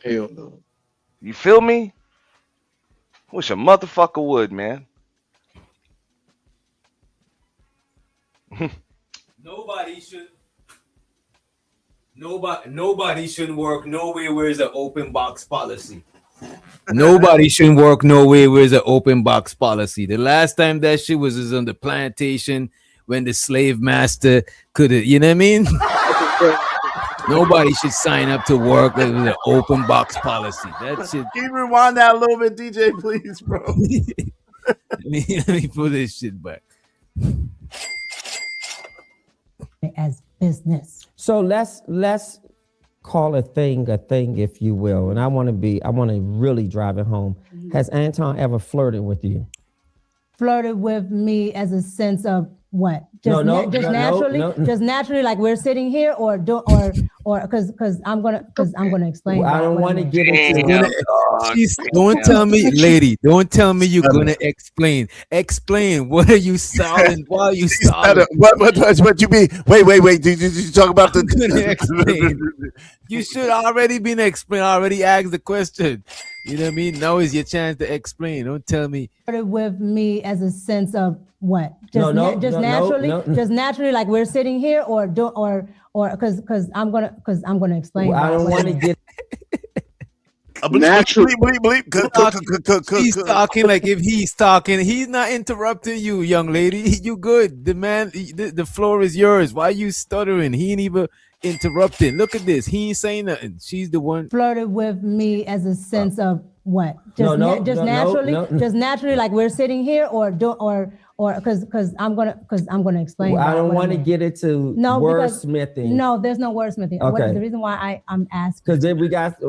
Hell no. You feel me? Wish a motherfucker would, man. Nobody should work nowhere where there's an open box policy. Nobody shouldn't work nowhere where there's an open box policy. The last time that shit was on the plantation when the slave master could have, you know what I mean? Nobody should sign up to work with an open box policy. That shit. Can you rewind that a little bit, DJ, please, bro? Let me put this shit back. As business. So let's call a thing, if you will. And I want to really drive it home. Has Anton ever flirted with you? Flirted with me as a sense of what? Just naturally, like we're sitting here, or because I'm gonna explain. Well, I don't want to get into. Don't tell me, lady. Don't tell me you're gonna explain. Explain. What are you stalling? Why are you stalling? What you mean? Wait. Did you talk about the? You should already been explained. Already asked the question. You know what I mean? Now is your chance to explain. Don't tell me. With me as a sense of what? Just naturally, like we're sitting here, or because I'm gonna explain. Well, I don't want to get. Naturally, He's talking like if he's talking, he's not interrupting you, young lady. You good? The man, the floor is yours. Why are you stuttering? He ain't even interrupting. Look at this. He ain't saying nothing. She's the one. Flirted with me as a sense of what? Just naturally, like we're sitting here, or because I'm gonna explain. Well, I don't want to get into wordsmithing. No, there's no wordsmithing. Okay. The reason why I'm asking, because then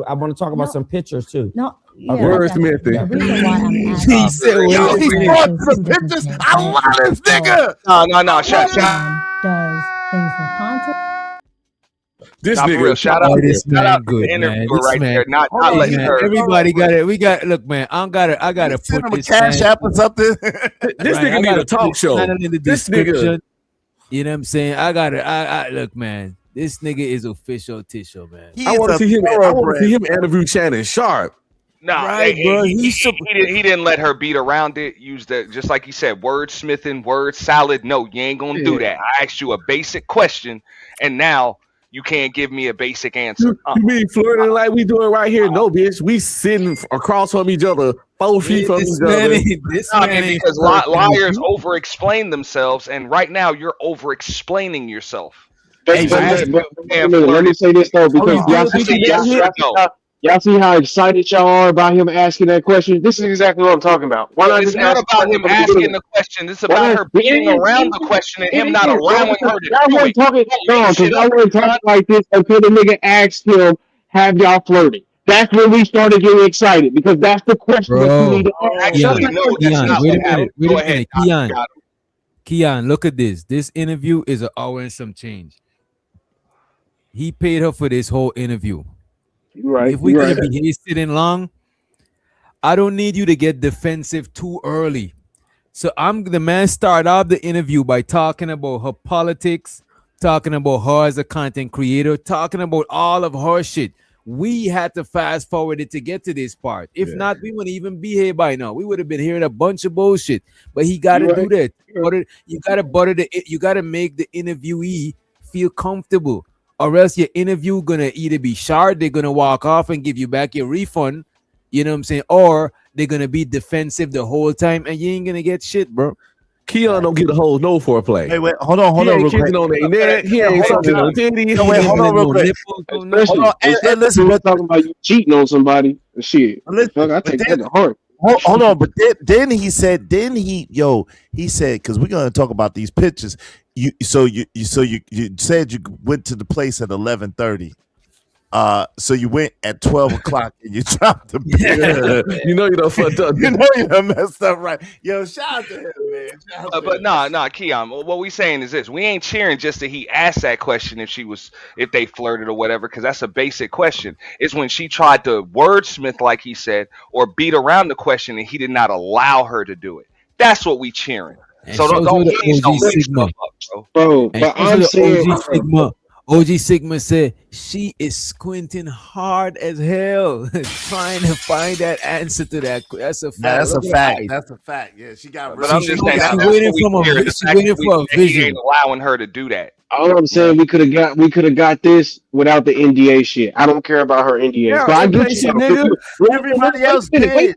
I want to talk about some pictures too. No, Yeah, Wordsmithing. The reason why I'm asking. He said, Yo, he's is going to because the two different pictures. things, I right? love this nigga. No. Shout Anton does things for content. This Nah, for nigga. real. Shout out Oh, this to man the good, man. interviewer This right man. there. Not Hold on, letting Man, her. everybody got it. We got look, man. I gotta Send put him a this cash man. app or something. This Right, nigga I need gotta a put talk this show. channel in the This description. nigga. You know what I'm saying? I look, man. This nigga is official Tisho, man. I want to see him. I want to see him interview Shannon Sharp. Nah, Right, bro. he didn't let her beat around it. Use the just like you said, wordsmithing, word salad. No, you ain't gonna do that. I asked you a basic question, and now you can't give me a basic answer. You mean flirting like we doing right here? No, bitch. We sitting across from each other, 4 feet from each other. Because liars over-explain themselves, and right now you're over-explaining yourself. Let me say this though, because y'all see how excited y'all are about him asking that question. This is exactly what I'm talking about. Why not It's just not ask about him asking the question. It's about her beating around the question and him not allowing her to do it. Because y'all weren't talking like this until the nigga asked him, "Have y'all flirted?" That's when we started getting excited because that's the question that you need to ask. Actually, no, that's not what happened. Wait Go a ahead. minute, Keon, look at this. This interview is an hour and some change. He paid her for this whole interview. Right. If we're gonna be here sitting long, I don't need you to get defensive too early. So the man start off the interview by talking about her politics, talking about her as a content creator, talking about all of her shit. We had to fast forward it to get to this part. If not, we wouldn't even be here by now. We would have been hearing a bunch of bullshit. But he got to do that. You got to make the interviewee feel comfortable, or else your interview gonna either be short, they're gonna walk off and give you back your refund. You know what I'm saying? Or they're gonna be defensive the whole time, and you ain't gonna get shit, bro. Keon don't get a whole no foreplay. Wait, hold on, He ain't real quick. kissing on their neck. He ain't sucking on titties. No, wait, hold on, real quick. Hold on, and listen, we're talking about you cheating on somebody. Shit, fuck, I take that to heart. Hold on, but then he said, he said, because we're gonna talk about these pictures. You said you went to the place at 11:30. So you went at 12 o'clock and you dropped the bag. You know you done fucked up. You know you done messed up, right? Yo, shout out to him, man. But nah, Keon. What we saying is this: we ain't cheering just that he asked that question if they flirted or whatever, because that's a basic question. It's when she tried to wordsmith, like he said, or beat around the question, and he did not allow her to do it. That's what we cheering. And So don't OG Sigma. Bro, And but I'm saying OG Sigma said she is squinting hard as hell trying to find that answer to that. That's a fact. That's a Look at fact. her That's a fact. Yeah, she got. But I'm just saying She's that's waiting what we for cheering. she's waiting for a He vision. ain't allowing her to do that. all I'm saying, we could have got this without the NDA shit. I don't care about her NDA. Yeah, but I get you, nigga. Everybody else did. Wait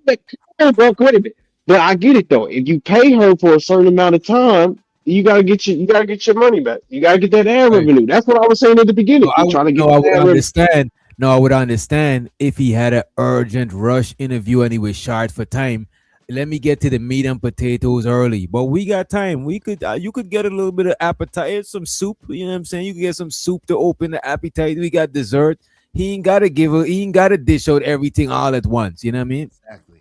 a minute. But I get it though. If you pay her for a certain amount of time, you gotta get your money back. You gotta get that ad revenue. That's what I was saying at the beginning. I would understand if he had an urgent rush interview and he was short for time. Let me get to the meat and potatoes early. But we got time. We could you could get a little bit of appetite, some soup. You know what I'm saying? You could get some soup to open the appetite. We got dessert. He ain't gotta dish out everything all at once. You know what I mean? Exactly.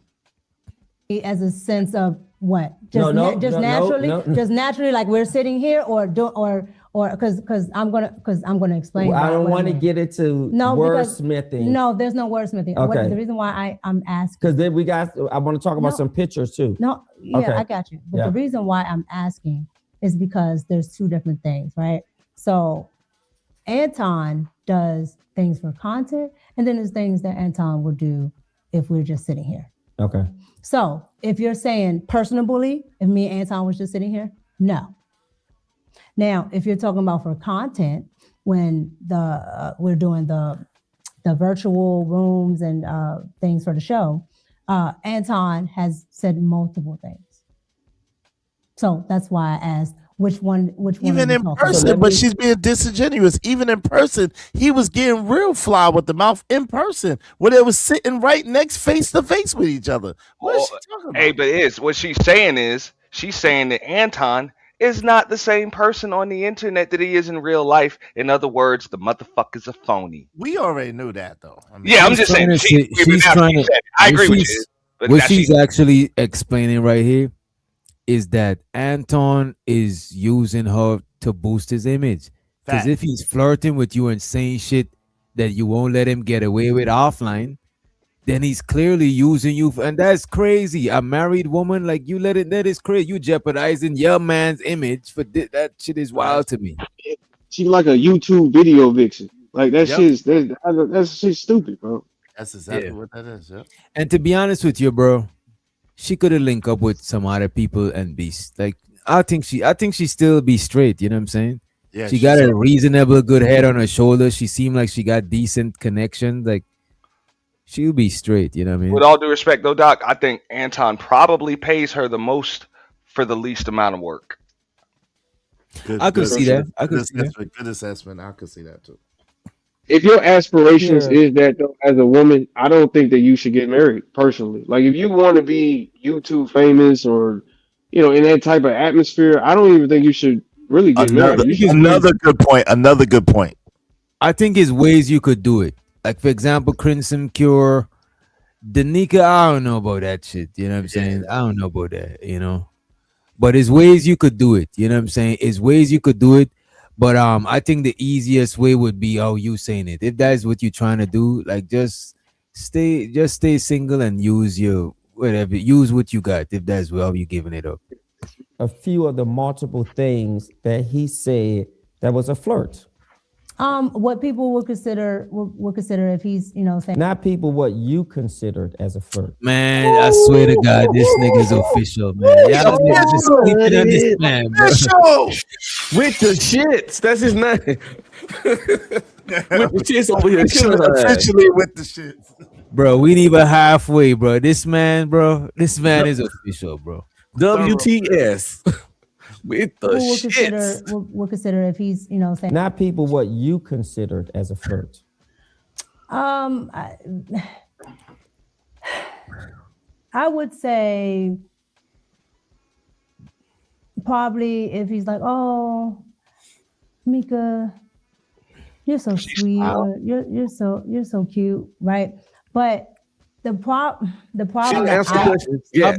As a sense of what? Just naturally, like we're sitting here, or because I'm gonna explain. Well, I don't want to get into wordsmithing. No, there's no wordsmithing. Okay. The reason why I'm asking, because then I want to talk about some pictures too. No, yeah, okay. I got you. But the reason why I'm asking is because there's two different things, right? So Anton does things for content, and then there's things that Anton will do if we're just sitting here. Okay. So if you're saying personally, if me and Anton was just sitting here, no. Now, if you're talking about for content, when we're doing the virtual rooms and things for the show, Anton has said multiple things. So that's why I asked which one. Even in person, but she's being disingenuous. Even in person, he was getting real fly with the mouth in person, where they was sitting right next, face to face with each other. What is she talking about? Hey, but what she's saying that Anton is not the same person on the internet that he is in real life. In other words, the motherfucker's a phony. We already knew that, though. I mean, Yeah, I'm just saying. She's trying to. I agree with you. But What now she's actually explaining right here is that Anton is using her to boost his image. Because Fact. if he's flirting with you and saying shit that you won't let him get away with offline, then he's clearly using you, and that's crazy. A married woman, like, you let it, that is crazy. You jeopardizing your man's image for that shit is wild to me. She's like a YouTube video vixen. Like that Yep. that's shit stupid, bro. That's exactly what that is. Yep. And to be honest with you, bro, she could have linked up with some other people and be like, I think she still be straight. You know what I'm saying? Yeah, she she's got a so- reasonable good head on her shoulder. She seemed like she got decent connection. Like, she'll be straight. You know what I mean? with all due respect, though, Doc, I think Anton probably pays her the most for the least amount of work. I could see that. I could good see that. assessment. Good assessment. I could see that too. If your aspirations Yeah. is that though, as a woman, I don't think that you should get married personally. Like if you want to be YouTube famous or in that type of atmosphere, I don't even think you should really get married. You should Another good point. Another good point. I think there's ways you could do it. Like, for example, Crimson Cure, Danica, I don't know about that shit. You know what I'm saying? I don't know about that, But there's ways you could do it. You know what I'm saying? There's ways you could do it. But I think the easiest way would be how you saying it. If that's what you're trying to do, like, just stay single and use your whatever. Use what you got if that's how you giving it up. A few of the multiple things that he said that was a flirt. What people would consider if he's, saying Not people what you considered as a flirt. Man, I swear to God, this nigga's official, man. Y'all niggas is sleeping on this man, bro. With the shits. That's his name. With the shits over here. killing her ass. Officially with the shit. Bro, we ain't even halfway, bro. This man is official, bro. WTS. With the people would consider if he's, saying Not people what you considered as a flirt. I would say probably if he's like, oh, Mika, you're so sweet, or you're so cute, right? But the problem Off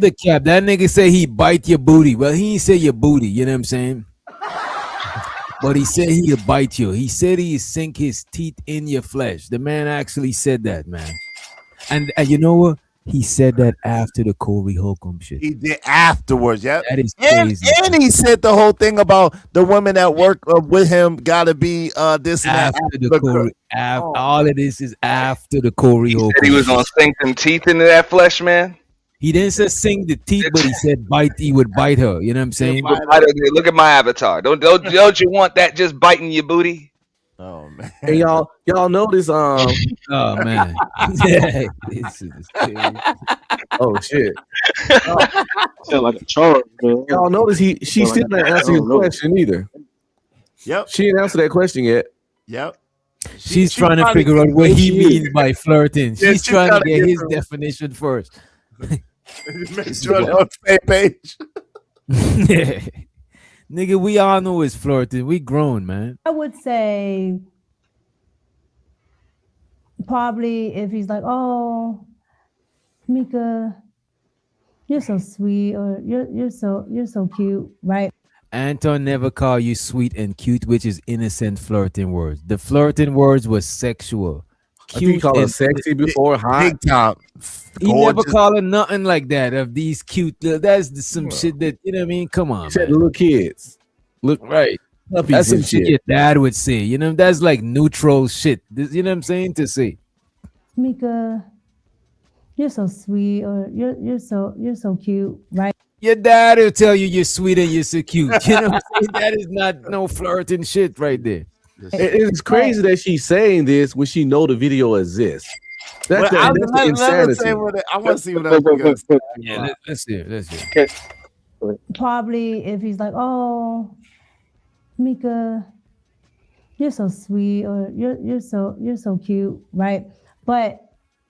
the cap, that nigga say he bite your booty. Well, he ain't say your booty, you know what I'm saying? But he said he'll bite you. He said he'll sink his teeth in your flesh. The man actually said that, man. And you know what? He said that after the Corey Holcomb shit. He did afterwards. Yeah, that is crazy. And he said the whole thing about the women that work with him gotta be this and after that. the Corey. All of this is after the Corey Holcomb. Said he was gonna sink them teeth into that flesh, man. He didn't say sink the teeth, but he said bite. He would bite her. You know what I'm saying? Look at my avatar. Don't you want that just biting your booty? Oh man. Hey y'all know this Oh man. Yeah, this is crazy. Oh shit. Sound like a charm, man. Y'all notice she still didn't answer his question either. Yep. She didn't answer that question yet. Yep. She's trying to figure out what he means by flirting. Yeah, She's trying to get get his her. definition first. Make sure they're on the same page. Nigga, we all know it's flirting. We grown, man. I would say probably if he's like, oh, Mika, you're so sweet, or you're so cute, right? Anton never called you sweet and cute, which is innocent flirting words. The flirting words was sexual. I think he called her sexy before, hot. Big time. He never Gorgeous. called her nothing like that. Of these cute, that's some shit that, you know what I mean? Come on, He said man. little kids. Look Right. puppies That's some and shit your dad would say. You know, that's like neutral shit. You know what I'm saying? To say. Mika, you're so sweet, or you're so cute, right? Your dad will tell you you're sweet and you're so cute. You know what I'm saying? That is not no flirting shit right there. It's crazy that she's saying this when she know the video exists. That's the insanity. I want to see what else we got. Yeah, let's hear. Let's hear. Probably if he's like, oh, Mika, you're so sweet, or you're so cute, right? But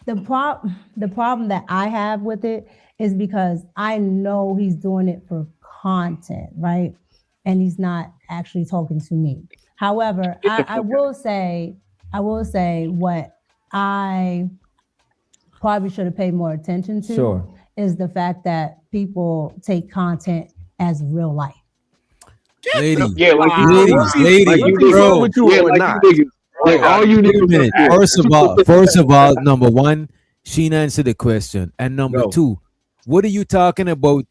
the problem that I have with it is because I know he's doing it for content, right? and he's not actually talking to me. However, I will say what I probably should have paid more attention to Sure. is the fact that people take content as real life. Ladies, Yeah, like you ladies, like you bro. niggas, yeah, like you niggas, like all you Wait a niggas. minute. First of all, number one, she didn't answer the question, and number two, what are you talking about?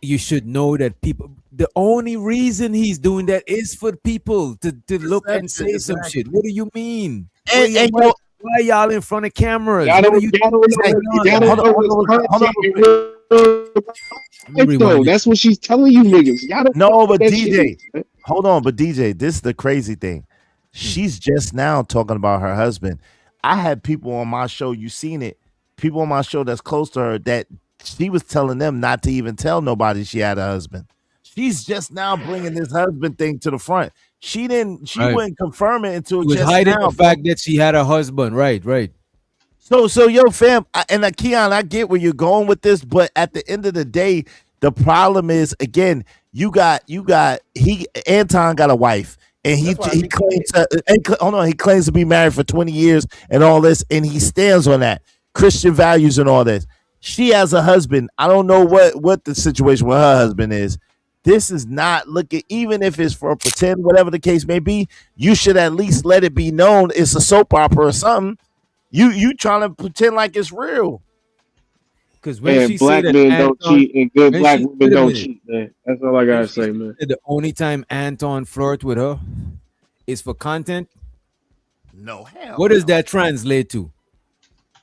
You should know that people. The only reason he's doing that is for people to look and say some shit. What do you mean? Why y'all in front of cameras? Y'all don't know. That's what she's telling you niggas. Y'all don't No, but that DJ, shit. hold on, but DJ, this is the crazy thing. She's just now talking about her husband. I had people on my show, you seen it, people on my show that's close to her that she was telling them not to even tell nobody she had a husband. She's just now bringing this husband thing to the front. She wouldn't confirm it until She was just hiding now. the fact that she had a husband. Right. So yo, fam, Keon, I get where you're going with this, but at the end of the day, the problem is, again, Anton got a wife, and he claims to be married for 20 years and all this, and he stands on that Christian values and all this. She has a husband. I don't know what the situation with her husband is. This is not looking, even if it's for pretend, whatever the case may be, you should at least let it be known it's a soap opera or something. You trying to pretend like it's real. Because when she black said men that don't Anton, cheat and good when black she- women wait a don't minute. cheat, man. That's all I gotta say, man. The only time Anton flirt with her is for content. No, hell. What does that translate to?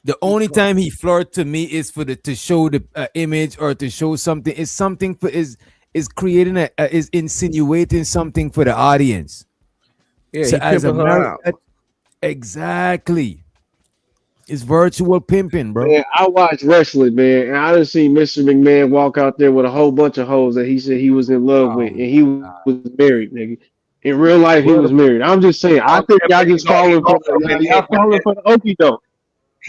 The only time he flirt to me is for to show the image or to show something. Is something for is creating is insinuating something for the audience. Yeah, So he as a pimping her married, out. exactly, it's virtual pimping, bro. Man, I watch wrestling, man, and I done seen Mr. McMahon walk out there with a whole bunch of hoes that he said he was in love with, and he was married, nigga. In real life, he was married. I'm just saying, I think y'all just falling for y'all falling for the okie doke.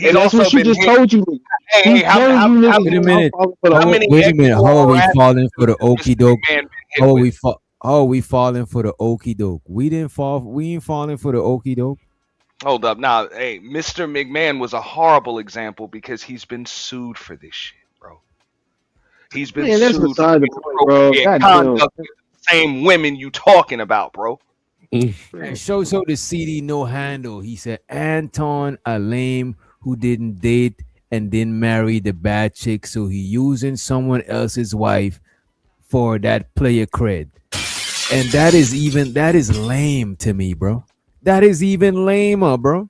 And that's what she just told you. Hey, She told you niggas Wait a y'all minute. falling for the How okie many Wait a minute. How are we ex-moral falling for the okie doke? man been hit How are with? How are we falling for the okie doke? We didn't fall. We ain't falling for the okie doke. Hold up. Now, hey, Mr. McMahon was a horrible example because he's been sued for this shit, bro. He's been Man, that's sued for beside the point, bro. inappropriate Goddamn. conduct with the same women you talking about, bro. And show so the CD no handle. He said Anton a lame who didn't date and didn't marry the bad chick, so he using someone else's wife for that player cred. And that is lame to me, bro. That is even lamer, bro.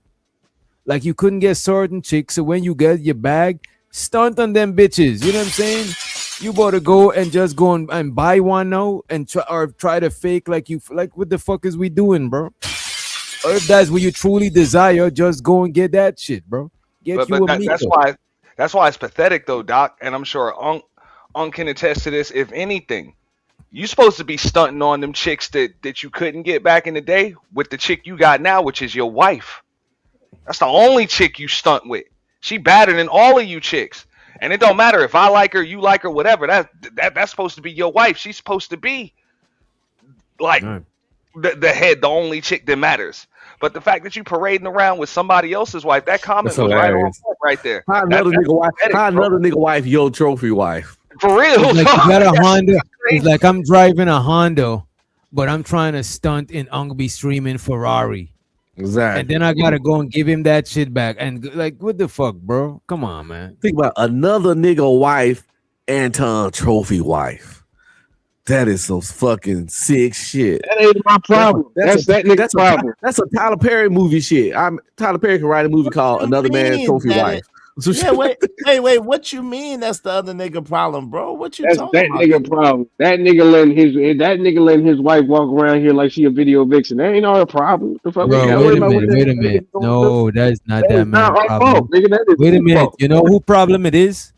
Like you couldn't get certain chicks, so when you get your bag, stunt on them bitches. You know what I'm saying? You better go and just go and buy one now and try to fake like what the fuck is we doing, bro? Or if that's what you truly desire, just go and get that shit, bro. Get you a Mika. That's why it's pathetic though, Doc. And I'm sure Unk can attest to this. If anything, you supposed to be stunting on them chicks that you couldn't get back in the day with the chick you got now, which is your wife. That's the only chick you stunt with. She better than all of you chicks. And it don't matter if I like her, you like her, whatever. That's supposed to be your wife. She's supposed to be like the head, the only chick that matters. But the fact that you parading around with somebody else's wife, that comment was right on point right there. How another nigga wife your trophy wife? For real. It's like you got a Honda. It's like I'm driving a Honda, but I'm trying to stunt in Ungby streaming Ferrari. Exactly. And then I gotta go and give him that shit back. And like, what the fuck, bro? Come on, man. Think about another nigga wife, Anton trophy wife. That is some fucking sick shit. That ain't my problem. That's that nigga's problem. That's a Tyler Perry movie shit. Tyler Perry can write a movie called Another Man's Trophy Wife. Yeah, wait. What you mean? That's the other nigga problem, bro. What you That's talking that about? nigga problem. That nigga letting his wife walk around here like she a video vixen. That ain't our problem. The fuck Bro, wait a minute. No, that's not that man's problem. Wait a minute. You know who problem it is?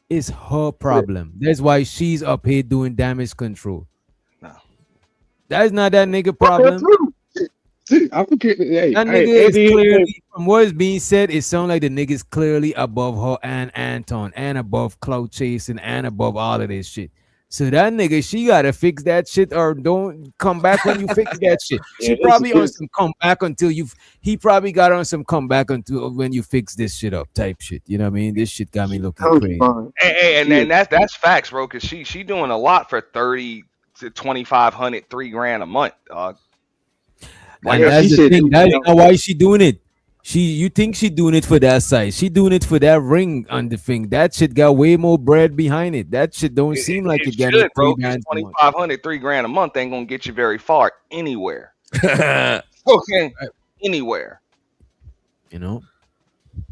It's her problem. That's why she's up here doing damage control. No. That's not that nigga problem. I forget. Hey, that nigga is clearly, from what is being said, it sounds like the nigga's clearly above her and Anton and above cloud chasing and above all of this shit. So that nigga, she gotta fix that shit or don't come back when you fix that shit. Yeah, She this probably is on some come back until you. He probably got on some come back until when you fix this shit up type shit. You know what I mean? This shit got me looking crazy. And that's facts, bro. Cause she doing a lot for 30 to 2,500, $3,000 a month, dog. And that's the thing. That's not why she doing it. You think she doing it for that size? She doing it for that ring on the thing. That shit got way more bread behind it. That shit don't seem like it got should, bro. $3,000 a month. 2,500, $3,000 a month ain't gonna get you very far anywhere. Okay, anywhere. You know.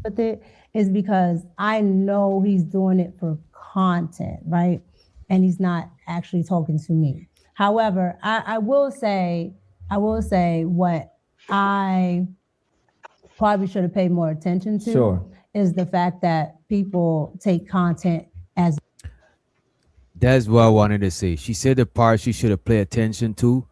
But it is because I know he's doing it for content, right? And he's not actually talking to me. However, I will say what I probably should have paid more attention to is the fact that people take content as. That's what I wanted to say. She said the part she should have paid attention to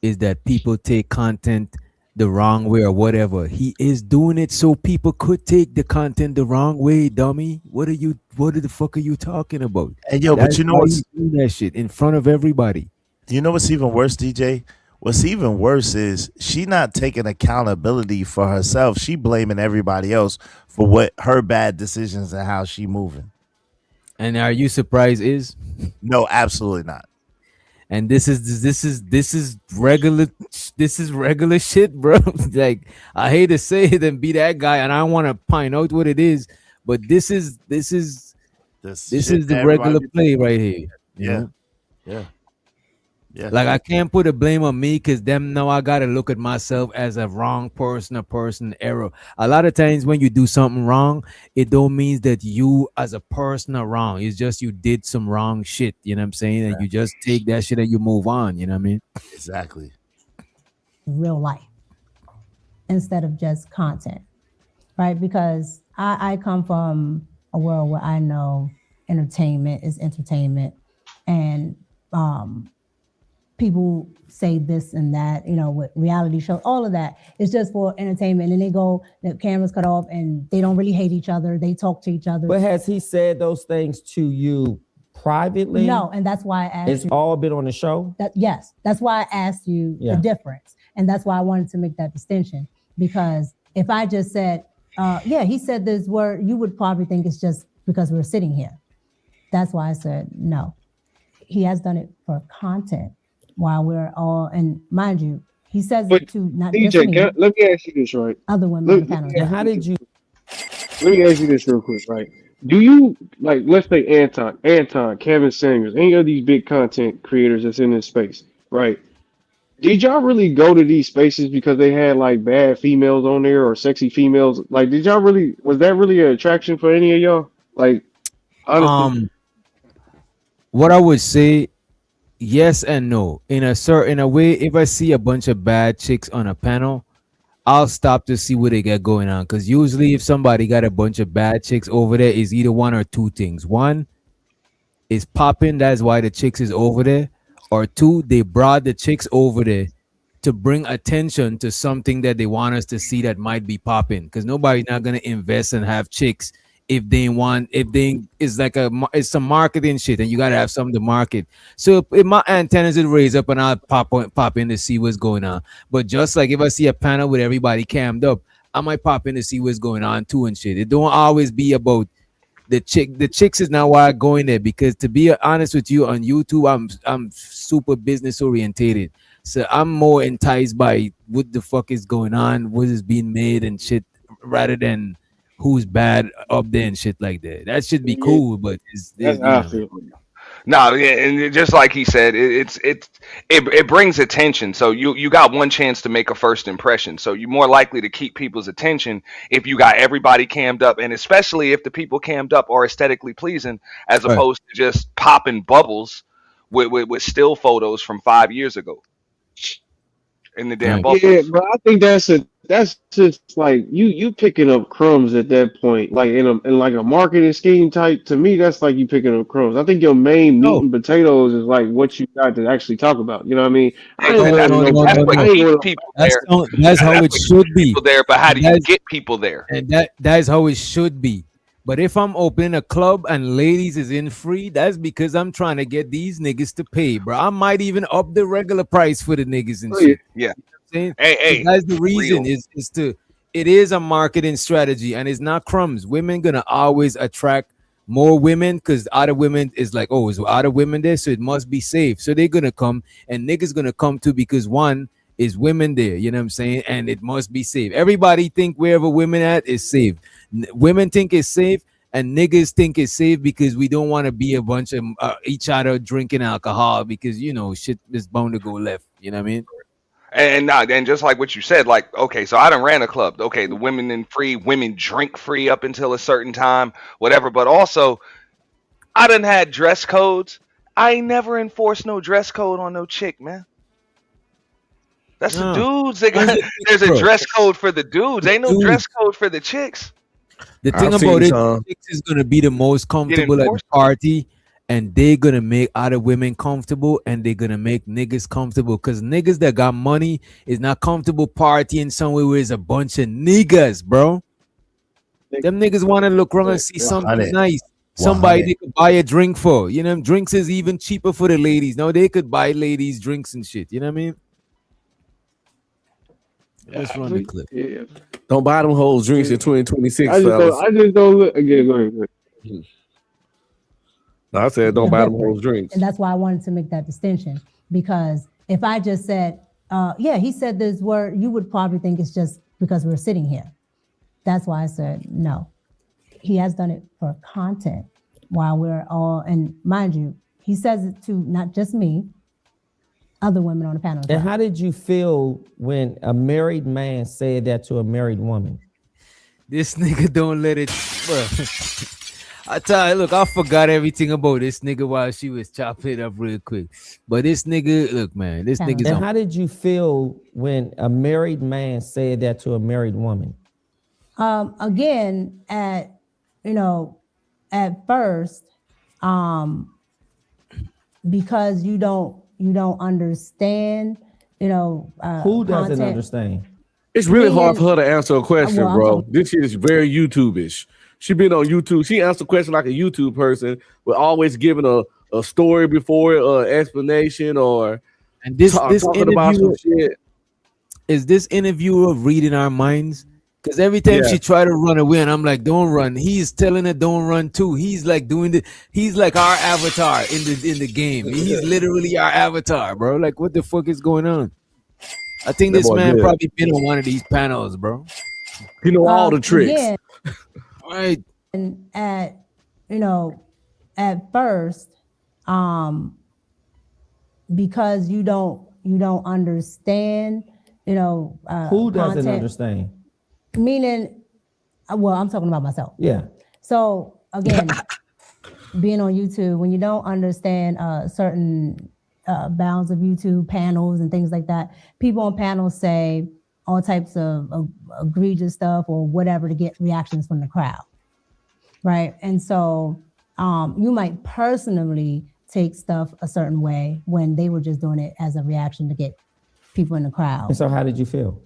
is that people take content the wrong way or whatever. He is doing it so people could take the content the wrong way, dummy. What the fuck are you talking about? And yo, but you know what's doing that shit in front of everybody. You know what's even worse, DJ? What's even worse is she not taking accountability for herself. She blaming everybody else for what her bad decisions and how she moving. And are you surprised? Is no, absolutely not. And this is regular shit, bro. Like, I hate to say it and be that guy, and I want to point out what it is, but this is the regular play right here. Yeah. Like, I can't put a blame on me because them know I gotta look at myself as a wrong person, a person error. A lot of times when you do something wrong, it don't mean that you as a person are wrong. It's just you did some wrong shit. You know what I'm saying? And you just take that shit and you move on. You know what I mean? Exactly. Real life instead of just content, right? Because I come from a world where I know entertainment is entertainment, and people say this and that, you know, with reality shows, all of that is just for entertainment. And they go, the cameras cut off and they don't really hate each other. They talk to each other. But has he said those things to you privately? No, and that's why I asked it's you. all been on the show? Yes, that's why I asked you the difference. And that's why I wanted to make that distinction. Because if I just said, yeah, he said this word, you would probably think it's just because we're sitting here. That's why I said, no, he has done it for content. While we're all, and mind you, he says it to not DJ, just me, let me ask you this, right? Other women on the panel. How did you? Let me ask you this real quick, right? Do you, like, let's say Anton, Kevin Samuels, any of these big content creators that's in this space, right? Did y'all really go to these spaces because they had like bad females on there or sexy females? Like, was that really an attraction for any of y'all? Like, honestly. What I would say, yes and no. In a way, if I see a bunch of bad chicks on a panel, I'll stop to see what they got going on. Because usually if somebody got a bunch of bad chicks over there, is either one or two things. One is popping, that's why the chicks is over there. Or two, they brought the chicks over there to bring attention to something that they want us to see that might be popping. Because nobody's not going to invest and have chicks it's some marketing shit and you gotta have something to market. So if my antennas is raised up and I'll pop in to see what's going on. But just like if I see a panel with everybody cammed up, I might pop in to see what's going on too and shit. It don't always be about the chick. The chicks is not why I go in there, because to be honest with you, on YouTube I'm super business orientated. So I'm more enticed by what the fuck is going on, what is being made and shit, rather than who's bad up there and shit like that. That should be cool, but No, yeah, and just like he said, it brings attention. So you got one chance to make a first impression. So you're more likely to keep people's attention if you got everybody cammed up, and especially if the people cammed up are aesthetically pleasing, as opposed to just popping bubbles with still photos from 5 years ago in the damn bubbles. Yeah, but I think that's just like you picking up crumbs at that point, like in like a marketing scheme type. To me, that's like you picking up crumbs. I think your main meat and potatoes is like what you got to actually talk about. You know what I mean? That's how it should be. There, but how do you get people there? And that's how it should be. But if I'm opening a club and ladies is in free, that's because I'm trying to get these niggas to pay, bro. I might even up the regular price for the niggas and shit. Yeah. You know what I'm saying? Hey, So that's the reason real. it is a marketing strategy, and it's not crumbs. Women gonna always attract more women because other women is like, oh, is other women there, so it must be safe. So they're gonna come, and niggas gonna come too because one is women there, you know what I'm saying, and it must be safe. Everybody think wherever women at is safe. Women think it's safe, and niggas think it's safe because we don't want to be a bunch of each other drinking alcohol because you know shit is bound to go left. You know what I mean? And just like what you said, like, okay, so I done ran a club. Okay, the women in free, women drink free up until a certain time, whatever. But also, I done had dress codes. I ain't never enforced no dress code on no chick, man. That's the dudes. There's a dress code for the dudes. Ain't no dress code for the chicks. The thing about it, chicks is gonna be the most comfortable at the party, and they're gonna make other women comfortable, and they're gonna make niggas comfortable. Cause niggas that got money is not comfortable partying somewhere where there's a bunch of niggas, bro. Them niggas want to look around and see something nice. Somebody they could buy a drink for. You know, drinks is even cheaper for the ladies. Now they could buy ladies drinks and shit. You know what I mean? Let's run the clip. Yeah. Don't buy them whole drinks in 2026, I just don't look again. Go ahead. No, I said don't buy them whole drinks. And that's why I wanted to make that distinction, because if I just said, yeah, he said this word, you would probably think it's just because we're sitting here. That's why I said no. He has done it for content while we're all, and mind you, he says it to not just me, other women on the panel. And how did you feel when a married man said that to a married woman? This nigga don't let it, bro. I tell you, look, I forgot everything about this nigga while she was chopping it up real quick. But this nigga, look, man, this nigga's. And how did you feel when a married man said that to a married woman? Again, at first, because you don't understand, who doesn't content. Understand? It's really hard for her to answer a question, bro. This shit is very YouTube-ish. She been on YouTube. She answered a question like a YouTube person, with always giving a story before it, or explanation, or this talking about some shit. Is this interviewer reading our minds? Because every time she try to run away, and I'm like, don't run. He's telling her don't run too. He's like he's like our avatar in the game. He's literally our avatar, bro. Like, what the fuck is going on? I think this man probably been on one of these panels, bro. You know all the tricks. Yeah. Right. And at first, because you don't understand, who doesn't content, understand? Meaning, well, I'm talking about myself. Yeah. So again, being on YouTube, when you don't understand certain bounds of YouTube panels and things like that, people on panels say all types of egregious stuff or whatever to get reactions from the crowd, right? And so you might personally take stuff a certain way when they were just doing it as a reaction to get people in the crowd. And so how did you feel?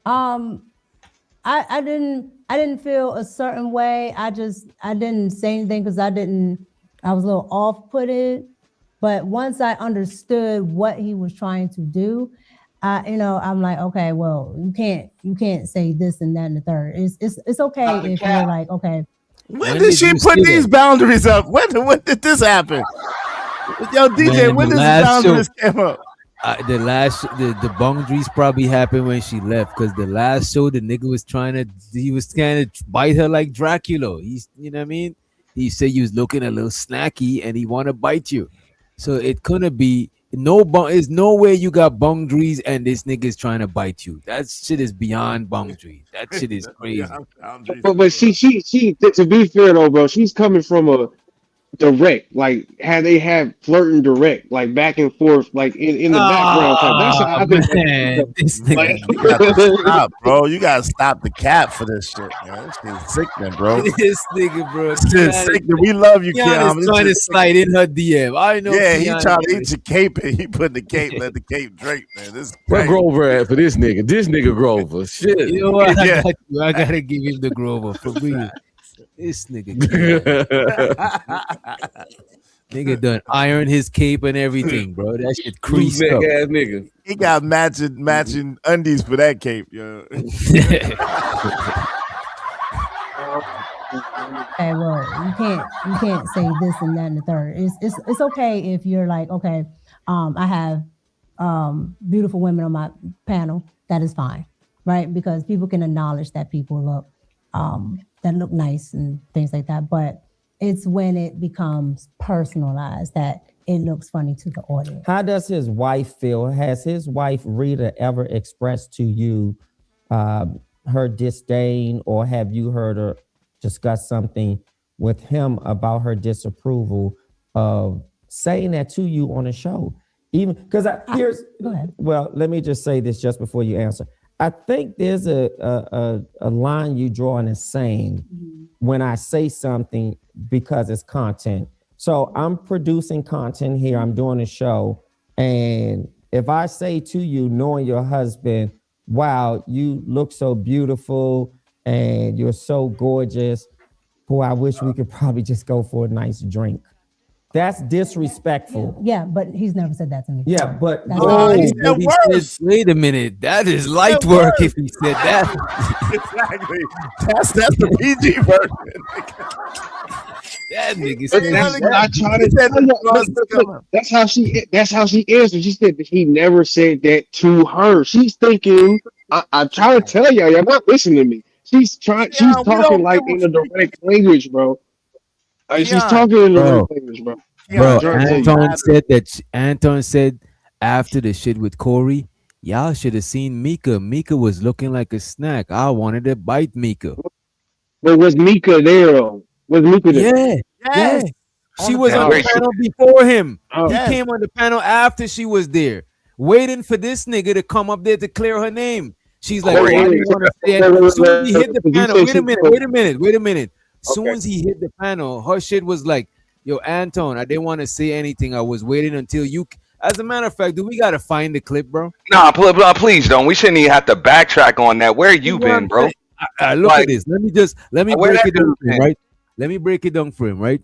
I didn't feel a certain way. I didn't say anything because I was a little off-putted. But once I understood what he was trying to do, I'm like, okay, well, you can't say this and that and the third. It's okay if you're like, okay. When did she put these boundaries up? When did this happen? Yo, DJ, when did the boundaries come up? The boundaries probably happened when she left, because the last show the nigga was trying to bite her like Dracula. You know what I mean? He said you was looking a little snacky and he want to bite you. So it couldn't be there's no way you got boundaries and this nigga is trying to bite you. That shit is beyond boundaries. That shit is crazy. But she to be fair though, bro, she's coming from a direct, like how they have flirting direct, like back and forth, like in the background type. That's how I think. This nigga, you gotta stop, bro. You gotta stop the cap for this shit, man. This shit's sickening, bro. This nigga, bro. This shit's sickening. We love you, Keanu. He's trying to slide in her DM. I know. Yeah, he trying to eat your cape and he put the cape, let the cape drape, man. This is where Grover at for this nigga? This nigga Grover. Shit. You know what? I gotta give him the Grover for real. This nigga. Nigga done iron his cape and everything, bro. That shit creased up. Ass nigga. He got matching undies for that cape, yo. Okay, well, you can't say this and that and the third. It's okay if you're like, okay, I have beautiful women on my panel. That is fine, right? Because people can acknowledge that people look nice and things like that. But it's when it becomes personalized that it looks funny to the audience. How does his wife feel? Has his wife Rita ever expressed to you her disdain, or have you heard her discuss something with him about her disapproval of saying that to you on a show? Even because go ahead. Well, let me just say this just before you answer. I think there's a line you draw in the sand when I say something because it's content. So I'm producing content here. I'm doing a show. And if I say to you, knowing your husband, wow, you look so beautiful and you're so gorgeous. Boy, I wish we could probably just go for a nice drink. That's disrespectful. Yeah, but he's never said that to me. Yeah, but Wait a minute. That is light work if he said that. Exactly. That's the PG version. That nigga But that's how she answered. She said that he never said that to her. She's thinking, I'm trying to tell y'all not listening to me. She's talking like in a direct language, bro. She's talking in a direct language, bro. Bro, Anton said after the shit with Corey, y'all should have seen Mika. Mika was looking like a snack. I wanted to bite Mika. But was Mika there though? Was Mika there? Yeah. She was on the panel before him. He came on the panel after she was there, waiting for this nigga to come up there to clear her name. She's like, I didn't want to say it. As soon as he hit the panel, wait a minute. As soon as he hit the panel, her shit was like, yo, Anton, I didn't want to say anything. I was waiting until you. As a matter of fact, do we gotta find the clip, bro? Nah, please don't. We shouldn't even have to backtrack on that. Where you been, bro? Look at this. Let me break it down for him, right? Let me break it down for him, right?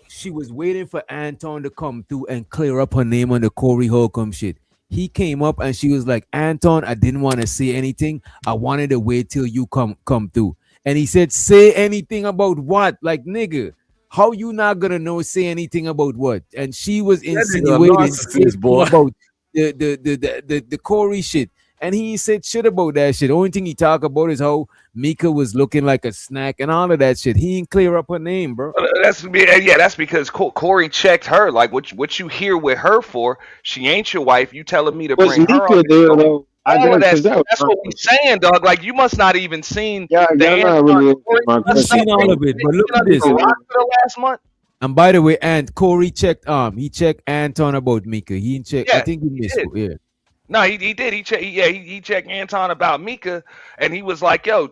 She was waiting for Anton to come through and clear up her name on the Corey Holcomb shit. He came up and she was like, Anton, I didn't want to say anything. I wanted to wait till you come through. And he said, say anything about what? Like, nigga, how you not gonna know say anything about what? And she was insinuating about the Corey shit. And he said shit about that shit. The only thing he talk about is how Mika was looking like a snack and all of that shit. He didn't clear up her name, bro. That's because Corey checked her. Like what you here with her for? She ain't your wife. You telling me to bring her on? There, though? That's what we saying, dog. Like you must not even seen. I've seen all of it. But look at this. For the last month. And by the way, Corey checked Anton about Mika. He didn't check. I think he missed it. Yeah. No, he did. He checked Anton about Mika, and he was like, "Yo,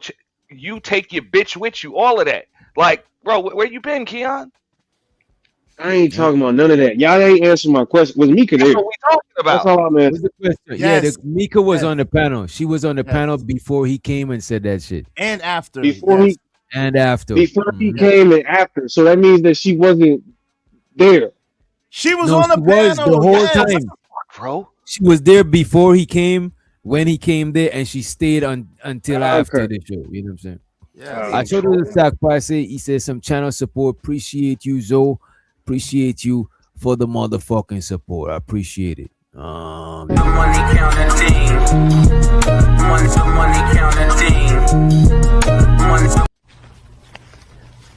you take your bitch with you." All of that, like, bro, where you been, Keon? I ain't talking about none of that. Y'all ain't answering my question. Was Mika there? That's what we talking about. That's all I'm asking. Yes. Mika was on the panel. She was on the panel before he came and said that shit. And after. Before he came and after. So that means that she wasn't there. She was on the panel the whole time, bro. She was there before he came, when he came there, and she stayed until after the show. You know what I'm saying? Yeah. I showed her the sacrifice. He said some channel support. Appreciate you, Zoe. Appreciate you for the motherfucking support. I appreciate it.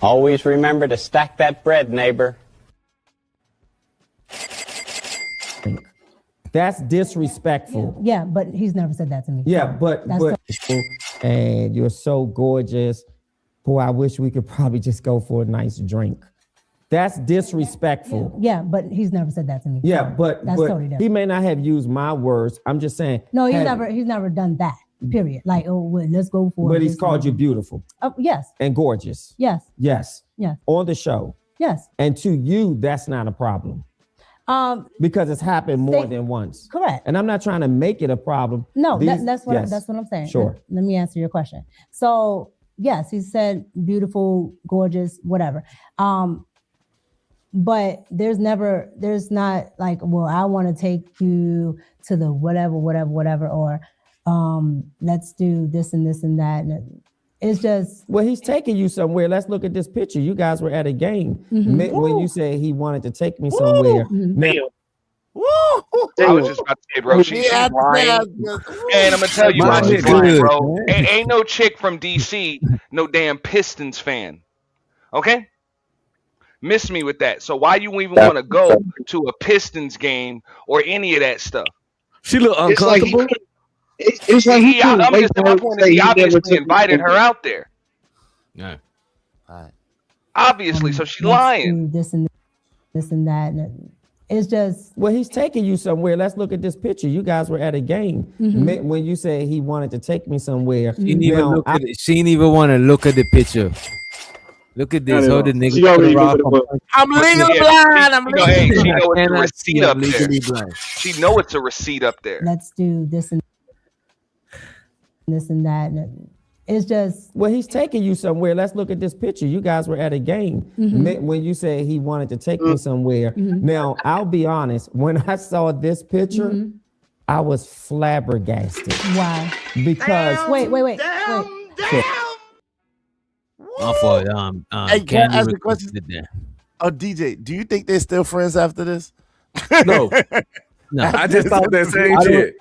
Always remember to stack that bread, neighbor. That's disrespectful. Yeah, but he's never said that to me. Yeah, but and you're so gorgeous. Boy, I wish we could probably just go for a nice drink. That's disrespectful. Yeah, but he's never said that to me. Yeah, but totally different. He may not have used my words. I'm just saying. No, he's never done that. Period. Like, oh, well, let's go for. But he's called you beautiful. Oh, yes. And gorgeous. Yes. Yes. Yes. On the show. Yes. And to you, that's not a problem. Because it's happened more than once. Correct. And I'm not trying to make it a problem. No, that's what I'm saying. Sure. Let me answer your question. So yes, he said beautiful, gorgeous, whatever. But there's not like, well, I want to take you to the whatever, or let's do this and this and that. And it's just, well, he's taking you somewhere. Let's look at this picture. You guys were at a game when you said he wanted to take me somewhere. Now, I was just about to say, bro, she's lying. And I'm gonna tell you why she's lying, bro. Ain't no chick from DC, no damn Pistons fan. Okay? Miss me with that. So why you even want to go to a Pistons game or any of that stuff? She look uncomfortable. It's like he I'm just at my point is he obviously invited her out there. Yeah. Obviously, so she's lying. This and that. And it's just, well, he's taking you somewhere. Let's look at this picture. You guys were at a game when you said he wanted to take me somewhere. She didn't even want to look at the picture. Look at this. How the nigga I'm legally blind. I'm legally blind. She know it's a blind. receipt up there. She know it's a receipt up there. Let's do this and that. And it's just, well, he's taking you somewhere. Let's look at this picture. You guys were at a game when you said he wanted to take me somewhere. Now, I'll be honest. When I saw this picture, I was flabbergasted. Why? Because wait. For hey, can I ask a question? Oh, DJ, do you think they're still friends after this? No. I just thought that same shit.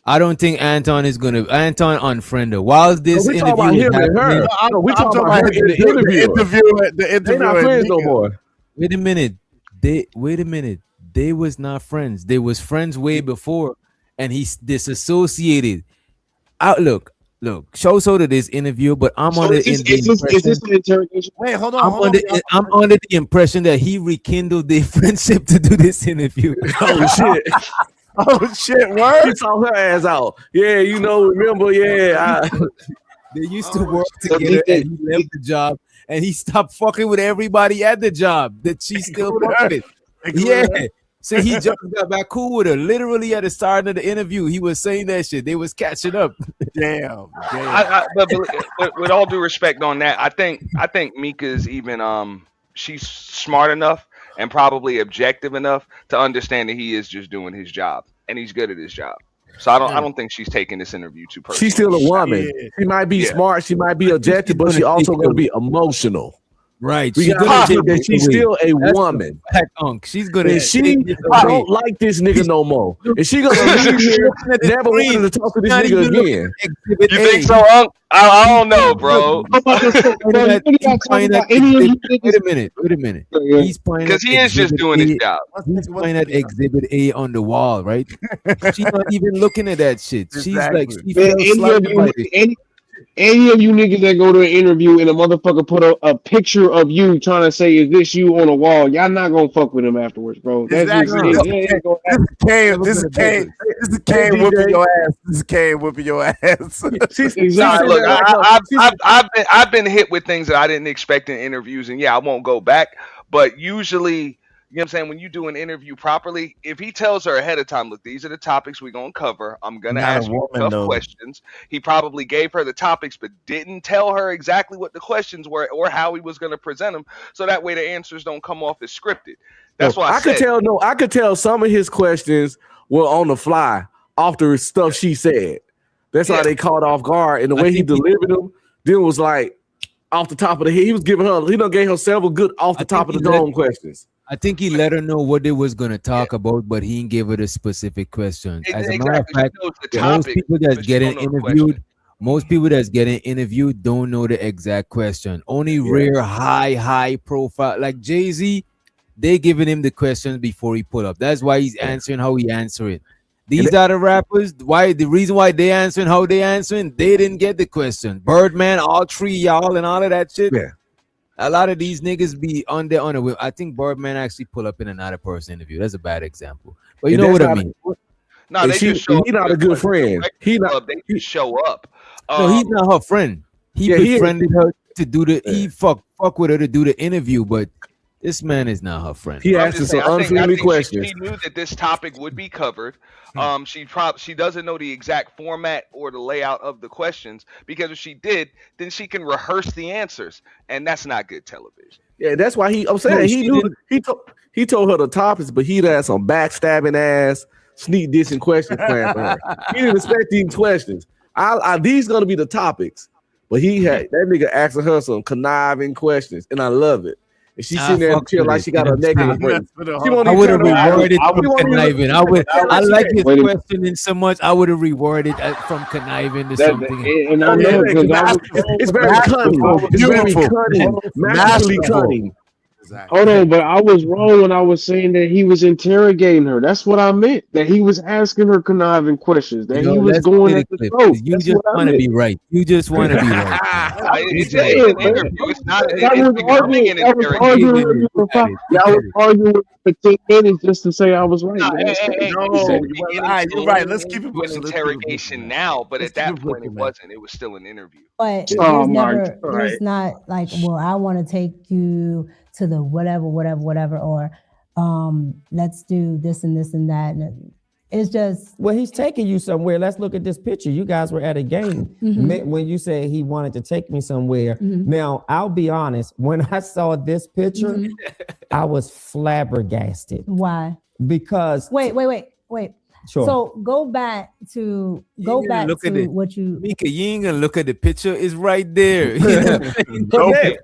I don't think Anton unfriend her. While this we interview talking about him and her. We talking about her in the interview. They're not friends no more. Wait a minute. They was not friends. They was friends way before, and he's disassociated. Look. Show to this interview, but I'm under the interrogation? Wait, hold on. I'm under the impression that he rekindled their friendship to do this interview. Oh shit! Oh shit! Word. He saw her ass out. Yeah, remember? Yeah, they used to work together, and he left the job, and he stopped fucking with everybody at the job that she still fucking with. Yeah. So he just got back cool with her. Literally at the start of the interview, he was saying that shit. They was catching up. Damn. But with all due respect on that, I think Mika's even she's smart enough and probably objective enough to understand that he is just doing his job and he's good at his job. So I don't think she's taking this interview too personally. She's still a woman. Yeah. She might be smart. She might be objective, but she also going to be emotional. Right. We got to that she's still a woman. She's gonna. And she don't like this nigga no more. And she gonna leave here, never wanting to talk to this nigga again. You think so, Unc? I don't know, bro. Wait a minute. He's playing because he is just doing his job. He's playing at Exhibit A on the wall, right? She's not even looking at that shit. She's like, she feels slightly like it. Any of you niggas that go to an interview and a motherfucker put a picture of you trying to say, is this you on a wall? Y'all not gonna fuck with him afterwards, bro. That's exactly. This is Kane whooping your ass. This is Kane whooping your ass. Look, I've been hit with things that I didn't expect in interviews, and yeah, I won't go back. But usually, you know what I'm saying, when you do an interview properly, if he tells her ahead of time, look, these are the topics we're going to cover. I'm going to ask you tough questions. He probably gave her the topics, but didn't tell her exactly what the questions were or how he was going to present them. So that way the answers don't come off as scripted. That's why I could tell some of his questions were on the fly off the stuff she said. That's how they caught off guard. And the way he delivered them, then was like off the top of the head. He was giving her, gave her several good off the top of the dome questions. I think he let her know what they was gonna talk about, but he didn't give her the specific questions. As a matter of fact, most people that's getting interviewed don't know the exact question. Only rare high profile like Jay-Z, they giving him the questions before he pull up. That's why he's answering how he answer it. These are the rappers. Why the reason why they answering how they answering? They didn't get the question. Birdman, all three y'all, and all of that shit. Yeah. A lot of these niggas be on the whip. I think Birdman actually pull up in another person interview. That's a bad example, but you know what I mean. No, they just show up. He's not a good friend. They just show up. No, he's not her friend. He befriended her to do the. He fuck with her to do the interview, but This man is not her friend. He I'm asked just us saying, some unfriendly questions. she knew that this topic would be covered. She doesn't know the exact format or the layout of the questions, because if she did, then she can rehearse the answers, and that's not good television. Yeah, that's why I'm saying he told her the topics, but he'd had some backstabbing ass sneak dissing questions planned for her. He didn't expect these questions. These gonna be the topics, but he had that nigga asking her some conniving questions, and I love it. And she's sitting there and feel like she got a negative rating. I would have reworded from conniving. I like his questioning so much. I would have reworded from conniving to something. And I know it's very cunning. It's very cunning, masterfully cunning. Exactly. Hold on, but I was wrong when I was saying that he was interrogating her. That's what I meant. That he was asking her conniving questions. That he was going at the throat. You just want to be right. You just want to be right. It's an interview. It's not. I was arguing for 10 minutes just to say I was right. You're right. Let's keep it an interrogation now, but at that point it wasn't. It was still an interview. But there's not like, well, I want to take you to the whatever, or let's do this and this and that. And it's just, well, he's taking you somewhere. Let's look at this picture. You guys were at a game when you said he wanted to take me somewhere. Now, I'll be honest, when I saw this picture, I was flabbergasted. Why? Because wait. Sure. So go back to what you. Mika, you ain't gonna look at the picture. It's right there. No, neck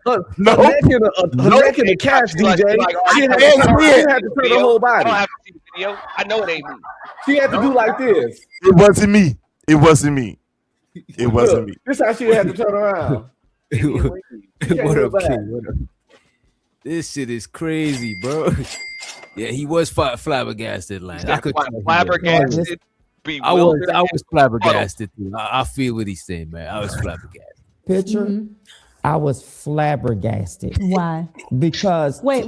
in the cash, DJ. She had to turn the whole body. I don't have to see the video. I know it ain't me. She had to do like this. It wasn't me. It wasn't me. It wasn't me. This is how she had to turn around. What up, kid? What up? This shit is crazy, bro. Yeah, he was flabbergasted. Like I could flabbergasted. I was flabbergasted too. I feel what he's saying, man. I was flabbergasted. Picture. I was flabbergasted. Why? Because wait.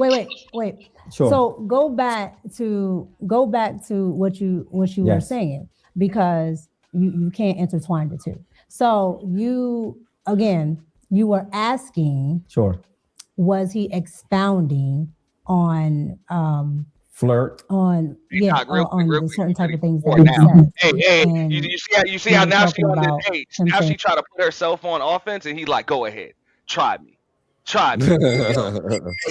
Sure. So go back to what you were saying, because you can't intertwine the two. So you were asking. Sure. Was he expounding on flirt? On the certain type of things that he said. You see how now she on the date. Now she try to put herself on offense, and he like, go ahead, try me. Hey,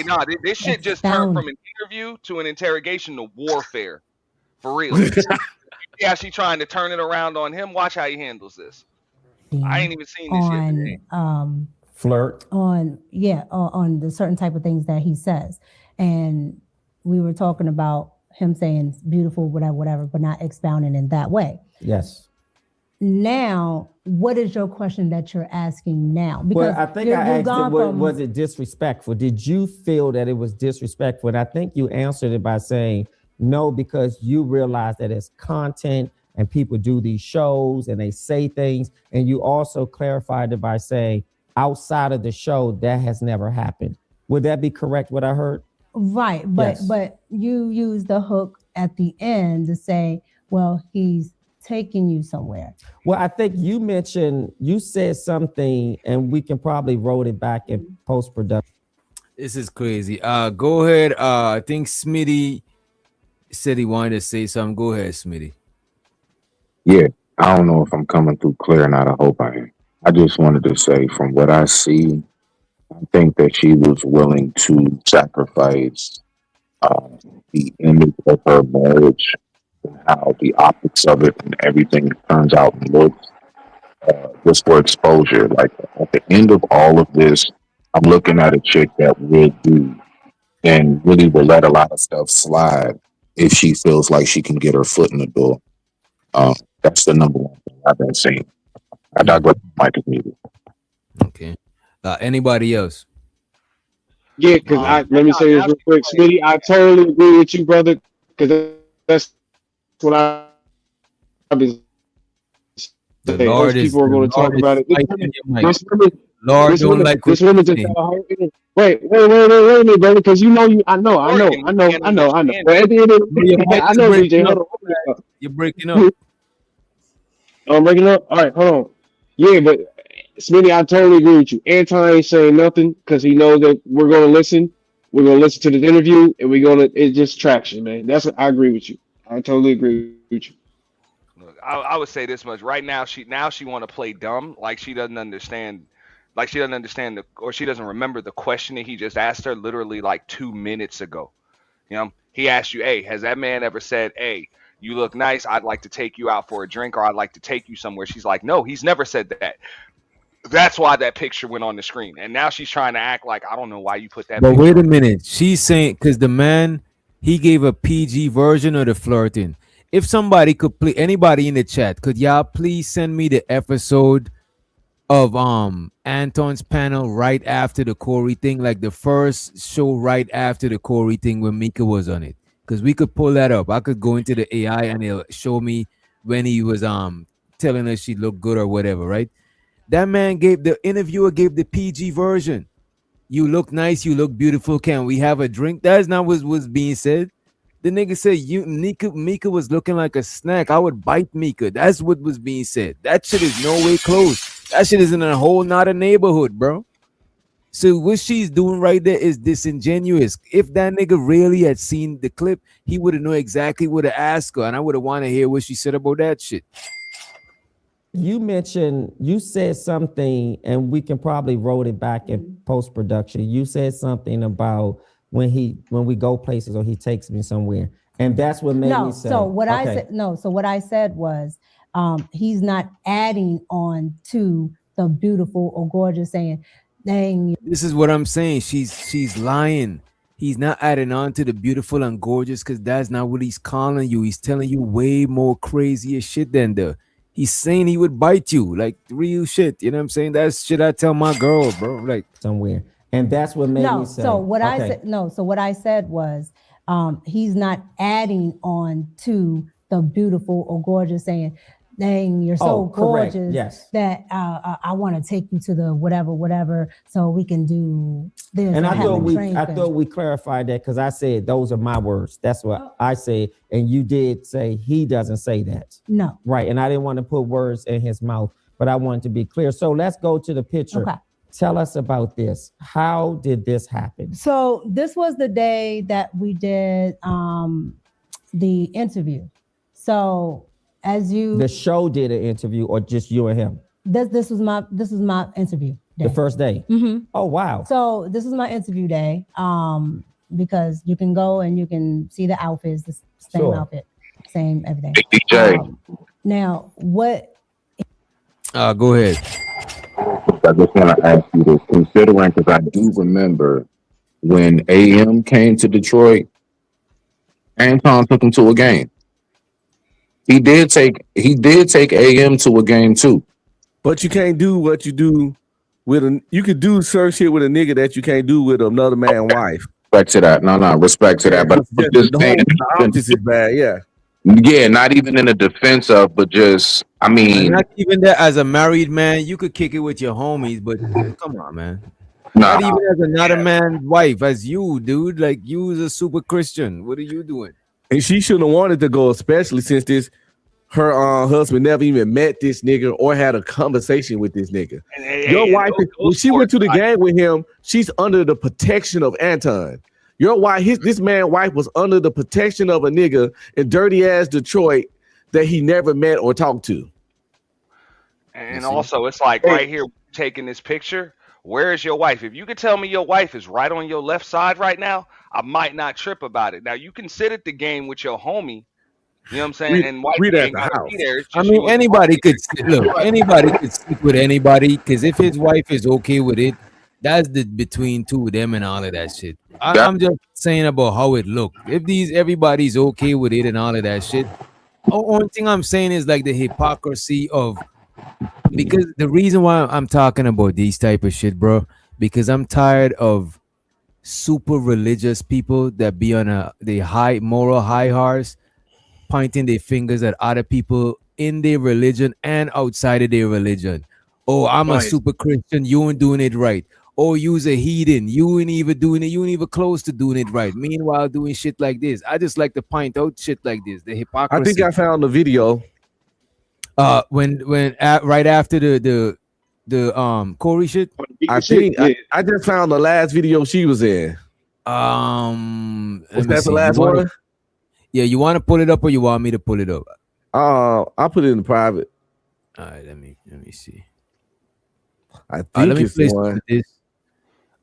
nah, this shit just turned from an interview to an interrogation to warfare, for real. Yeah, she trying to turn it around on him. Watch how he handles this. I ain't even seen this yet today. Flirt on the certain type of things that he says, and we were talking about him saying it's beautiful, whatever, but not expounding in that way. Yes. Now, what is your question that you're asking now? Because I think I asked it, was it disrespectful? Did you feel that it was disrespectful? And I think you answered it by saying no, because you realize that it's content and people do these shows and they say things, and you also clarified it by saying outside of the show, that has never happened. Would that be correct, what I heard? Right, but you use the hook at the end to say, well, he's taking you somewhere. Well, I think you said something, and we can probably roll it back in post-production. This is crazy. Go ahead. I think Smitty said he wanted to say something. Go ahead, Smitty. Yeah, I don't know if I'm coming through clear or not. I hope I am. I just wanted to say, from what I see, I think that she was willing to sacrifice the image of her marriage and how the optics of it and everything turns out and looks just for exposure. Like, at the end of all of this, I'm looking at a chick that will do and really will let a lot of stuff slide if she feels like she can get her foot in the door. That's the number one thing I've been seeing. I digress. Mike is muted. Okay. Anybody else? Yeah, because let me say this real quick, Smitty. I totally agree with you, brother. Because that's what I've been saying. Most people are going to talk about it. This woman just got a whole. Wait a minute, brother. Because I know. But at the end of the day, I know, DJ. Hold on. You're breaking up. I'm breaking up. All right, hold on. Yeah, but Smitty, I totally agree with you. Anton ain't saying nothing because he knows that we're going to listen. We're gonna listen to the interview, and it's just traction, man. I agree with you. I totally agree with you. Look, I would say this much. Right now, she want to play dumb, like she doesn't understand, or she doesn't remember the question that he just asked her literally like 2 minutes ago. He asked you, hey, has that man ever said, hey, you look nice, I'd like to take you out for a drink, or I'd like to take you somewhere? She's like, no, he's never said that. That's why that picture went on the screen. And now she's trying to act like, I don't know why you put that But picture wait a on. minute. She's saying because the man he gave a PG version of the flirting. If somebody could please, anybody in the chat, could y'all please send me the episode of Anton's panel right after the Corey thing, like the first show right after the Corey thing when Mika was on it? Because we could pull that up. I could go into the AI and it'll show me when he was telling her she looked good or whatever, right? That man the interviewer gave the PG version. You look nice, you look beautiful. Can we have a drink? That's not what was being said. The nigga said Mika was looking like a snack. I would bite Mika. That's what was being said. That shit is no way close. That shit is in a whole nother neighborhood, bro. So what she's doing right there is disingenuous. If that nigga really had seen the clip, he would have known exactly what to ask her, and I would have wanted to hear what she said about that shit. You said something, and we can probably roll it back in post-production. You said something about when we go places or he takes me somewhere. And that's what made me say. So what I said was he's not adding on to the beautiful or gorgeous, saying, dang. This is what I'm saying. She's lying. He's not adding on to the beautiful and gorgeous because that's not what he's calling you. He's telling you way more crazier shit than he's saying he would bite you, like real shit. You know what I'm saying? That's shit I tell my girl, bro. Like somewhere. And that's what made me say. So what I said was he's not adding on to the beautiful or gorgeous, saying, dang, you're so gorgeous that I want to take you to the whatever so we can do this. And I thought we clarified that because I said those are my words. That's what I said. And you did say he doesn't say that. No. Right. And I didn't want to put words in his mouth, but I wanted to be clear. So let's go to the picture. Okay. Tell us about this. How did this happen? So this was the day that we did the interview. So the show did an interview, or just you and him? This was my interview day. The first day. Mm-hmm. Oh wow! So this is my interview day. Because you can go and you can see the outfits, the same outfit, same everything. DJ. Now what? Go ahead. I just want to ask you this, considering, because I do remember when AM came to Detroit, Anton took him to a game. He did take AM to a game too. But you can't do what you do with you could do certain shit with a nigga that you can't do with another man's wife. Respect to that. No, respect to that. But just saying, this is bad, yeah. Yeah, not even in a defense of, but just, I mean, not even that. As a married man, you could kick it with your homies, but come on, man. Nah. Not even as another man's wife, as you, dude. Like you is a super Christian. What are you doing? And she shouldn't have wanted to go, especially since her husband never even met this nigga or had a conversation with this nigga. Your wife, when she went to the game with him, she's under the protection of Anton. Your wife, this man's wife was under the protection of a nigga in dirty ass Detroit that he never met or talked to. And also, it's like right here, taking this picture. Where is your wife? If you could tell me your wife is right on your left side right now, I might not trip about it. Now you can sit at the game with your homie. You know what I'm saying? And wife ain't gotta be there. I mean, anybody could sit with anybody, because if his wife is okay with it, that's the between two of them and all of that shit. I'm just saying about how it looked. If everybody's okay with it and all of that shit, the only thing I'm saying is like the hypocrisy of, because the reason why I'm talking about these type of shit, bro, because I'm tired of super religious people that be on the high moral high horse, pointing their fingers at other people in their religion and outside of their religion. Oh, I'm a super Christian. You ain't doing it right. Oh, you's a heathen. You ain't even doing it. You ain't even close to doing it right. Meanwhile, doing shit like this. I just like to point out shit like this. The hypocrisy. I think I found the video. Right after the Corey shit. I just found the last video she was in. Let Was me that the see. last one? Yeah, you want to pull it up or you want me to pull it up? I'll put it in the private. All right, let me see. I Let think me it's play the some one. of this.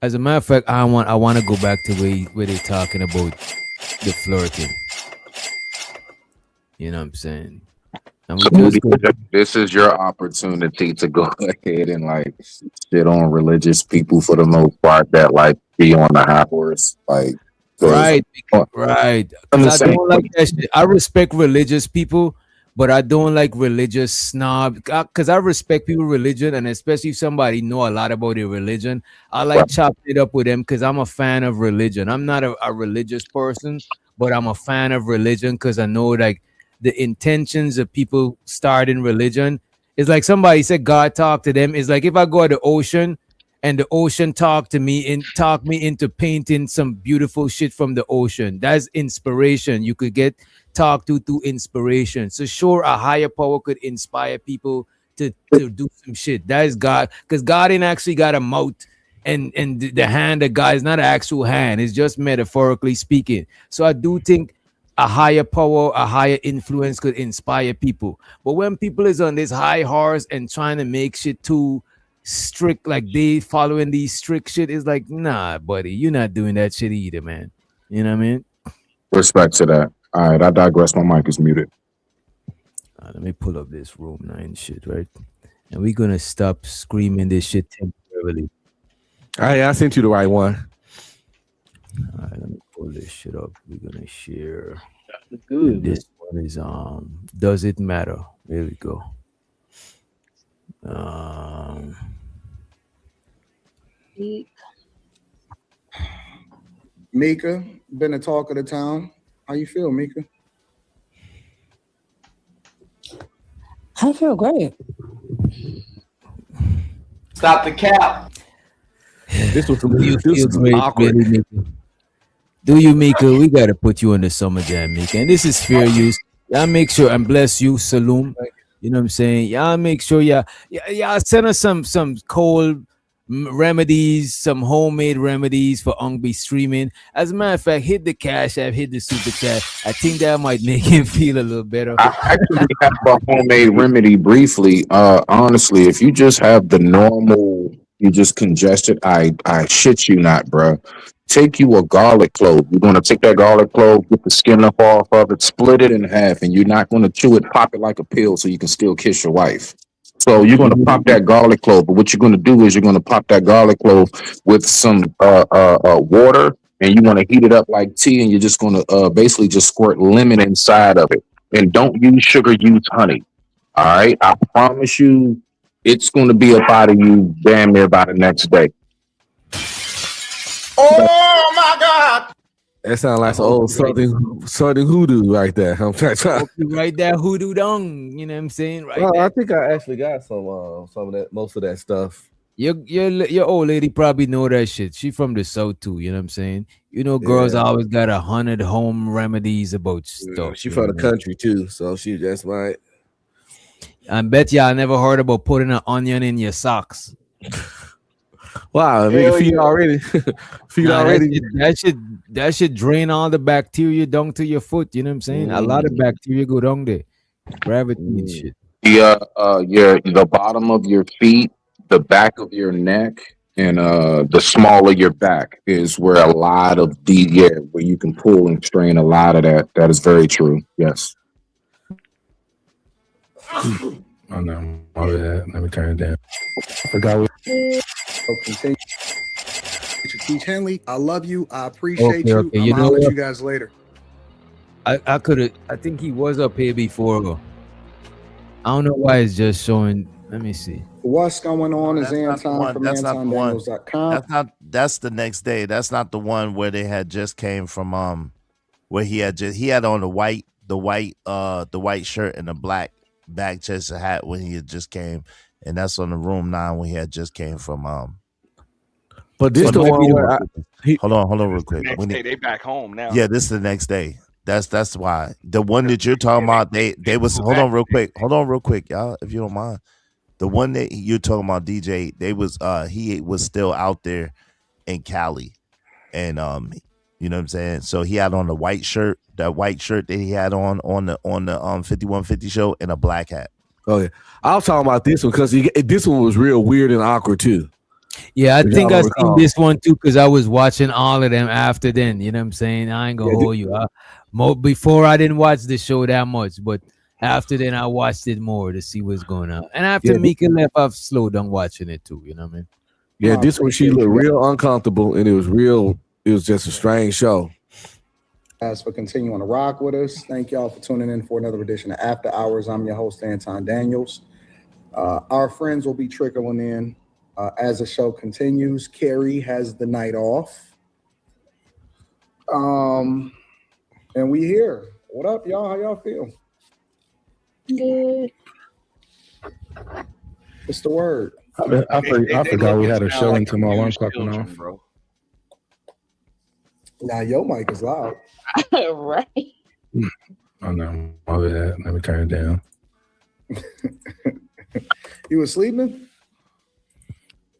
As a matter of fact, I want to go back to where they're talking about the flirting. You know what I'm saying? And So we just go. this is your opportunity to go ahead and like shit on religious people for the most part that like be on the high horse, like 'cause- Right, right. I'm Because just I saying, don't like that shit. I respect religious people, but I don't like religious snob. Because I respect people religion, and especially if somebody know a lot about their religion, I like chopping it up with them because I'm a fan of religion. I'm not a religious person, but I'm a fan of religion because I know like the intentions of people starting religion. It's like somebody said God talked to them. It's like if I go to the ocean and the ocean talk me into painting some beautiful shit from the ocean. That's inspiration. You could get talked to through inspiration. So sure, a higher power could inspire people to do some shit. That is God, because God ain't actually got a mouth, and the hand of God is not an actual hand. It's just metaphorically speaking. So I do think a higher power, a higher influence could inspire people. But when people is on this high horse and trying to make shit too strict, like they following these strict shit, is like, nah, buddy, you're not doing that shit either, man. You know what I mean? respect to that. All right, I digress. My mic is muted. Let me pull up this room 9 shit, right? And we're gonna stop screaming this shit temporarily. I sent you the right one. All right, let me pull this shit up. We're gonna share. Good. And this one is does it matter? There we go. Mika, been the talk of the town. How you feel, Mika? I feel great. Stop the cap. This was awkward. Really, Mika? Do you, Mika? We gotta put you on the summer jam, Mika. And this is fair use. Y'all make sure and bless you, Saloon. You know what I'm saying? Y'all make sure y'all send us some cold remedies, some homemade remedies for Ungby streaming. As a matter of fact, hit the cash app, hit the super chat. I think that might make him feel a little better. I actually have a homemade remedy briefly. Honestly, if you just have the normal, you just congested, I shit you not, bro. Take you a garlic clove. You're gonna take that garlic clove, get the skin up off of it, split it in half, and you're not gonna chew it, pop it like a pill so you can still kiss your wife. So you're gonna pop that garlic clove, but what you're gonna do is you're gonna pop that garlic clove with some water, and you want to heat it up like tea, and you're just gonna basically just squirt lemon inside of it. And don't use sugar, use honey. All right, I promise you, it's gonna be up out of you damn near by the next day. Oh my God! That sounds like some old southern hoodoo right there. I'm trying. Right there, hoodoo dong. You know what I'm saying? Right. Well, there. I think I actually got some of that, most of that stuff. Your old lady probably know that shit. She from the south too. You know what I'm saying? You know, girls always got 100 home remedies about stuff. She from the country too, so she just might. I bet y'all never heard about putting an onion in your socks. Wow, nigga, feet already. Feet already. That should drain all the bacteria down to your foot. You know what I'm saying? A lot of bacteria go down there. Gravity and shit. The bottom of your feet, the back of your neck, and the small of your back is where a lot of where you can pull and strain a lot of that. That is very true. Yes. Oh no, all of that. Let me turn it down. I forgot what. Continue. Teach Henley, I love you. I appreciate you. Okay. I'm You gonna know holler at what? you guys later. I think he was up here before. I don't know why it's just showing. Let me see. What's going on is That's not the Anton one. from That's not the one. AntonDaniels.com. That's the next day. That's not the one where they had just came from where he had on the white shirt and the black back chest hat when he had just came, and that's on the room 9 when he had just came from But this the one where hold on real quick. Next day, they back home now. Yeah, this is the next day. That's why the one that you're talking about. They was hold on real quick, y'all, if you don't mind. The one that you're talking about, DJ, they was he was still out there in Cali, and You know what I'm saying? So he had on the white shirt, that white shirt that he had on the 5150 show, and a black hat. Oh yeah, I was talking about this one because this one was real weird and awkward too. Yeah, I If think y'all I don't seen recall. this one too because I was watching all of them after then. You know what I'm saying? I ain't gonna hold you. Before I didn't watch the show that much, but after then I watched it more to see what's going on. And after Mika left, I've slowed down watching it too. You know what I mean? Yeah, this one she looked real uncomfortable, and it was just a strange show. Guys, for continuing to rock with us. Thank y'all for tuning in for another edition of After Hours. I'm your host, Anton Daniels. Our friends will be trickling in as the show continues. Carrie has the night off. And we here. What up, y'all? How y'all feel? Good. What's the word? I forgot we had a show until my alarm clock went off. Bro. Now your mic is loud. Right. Oh no, my bad. Let me turn it down. You was sleeping?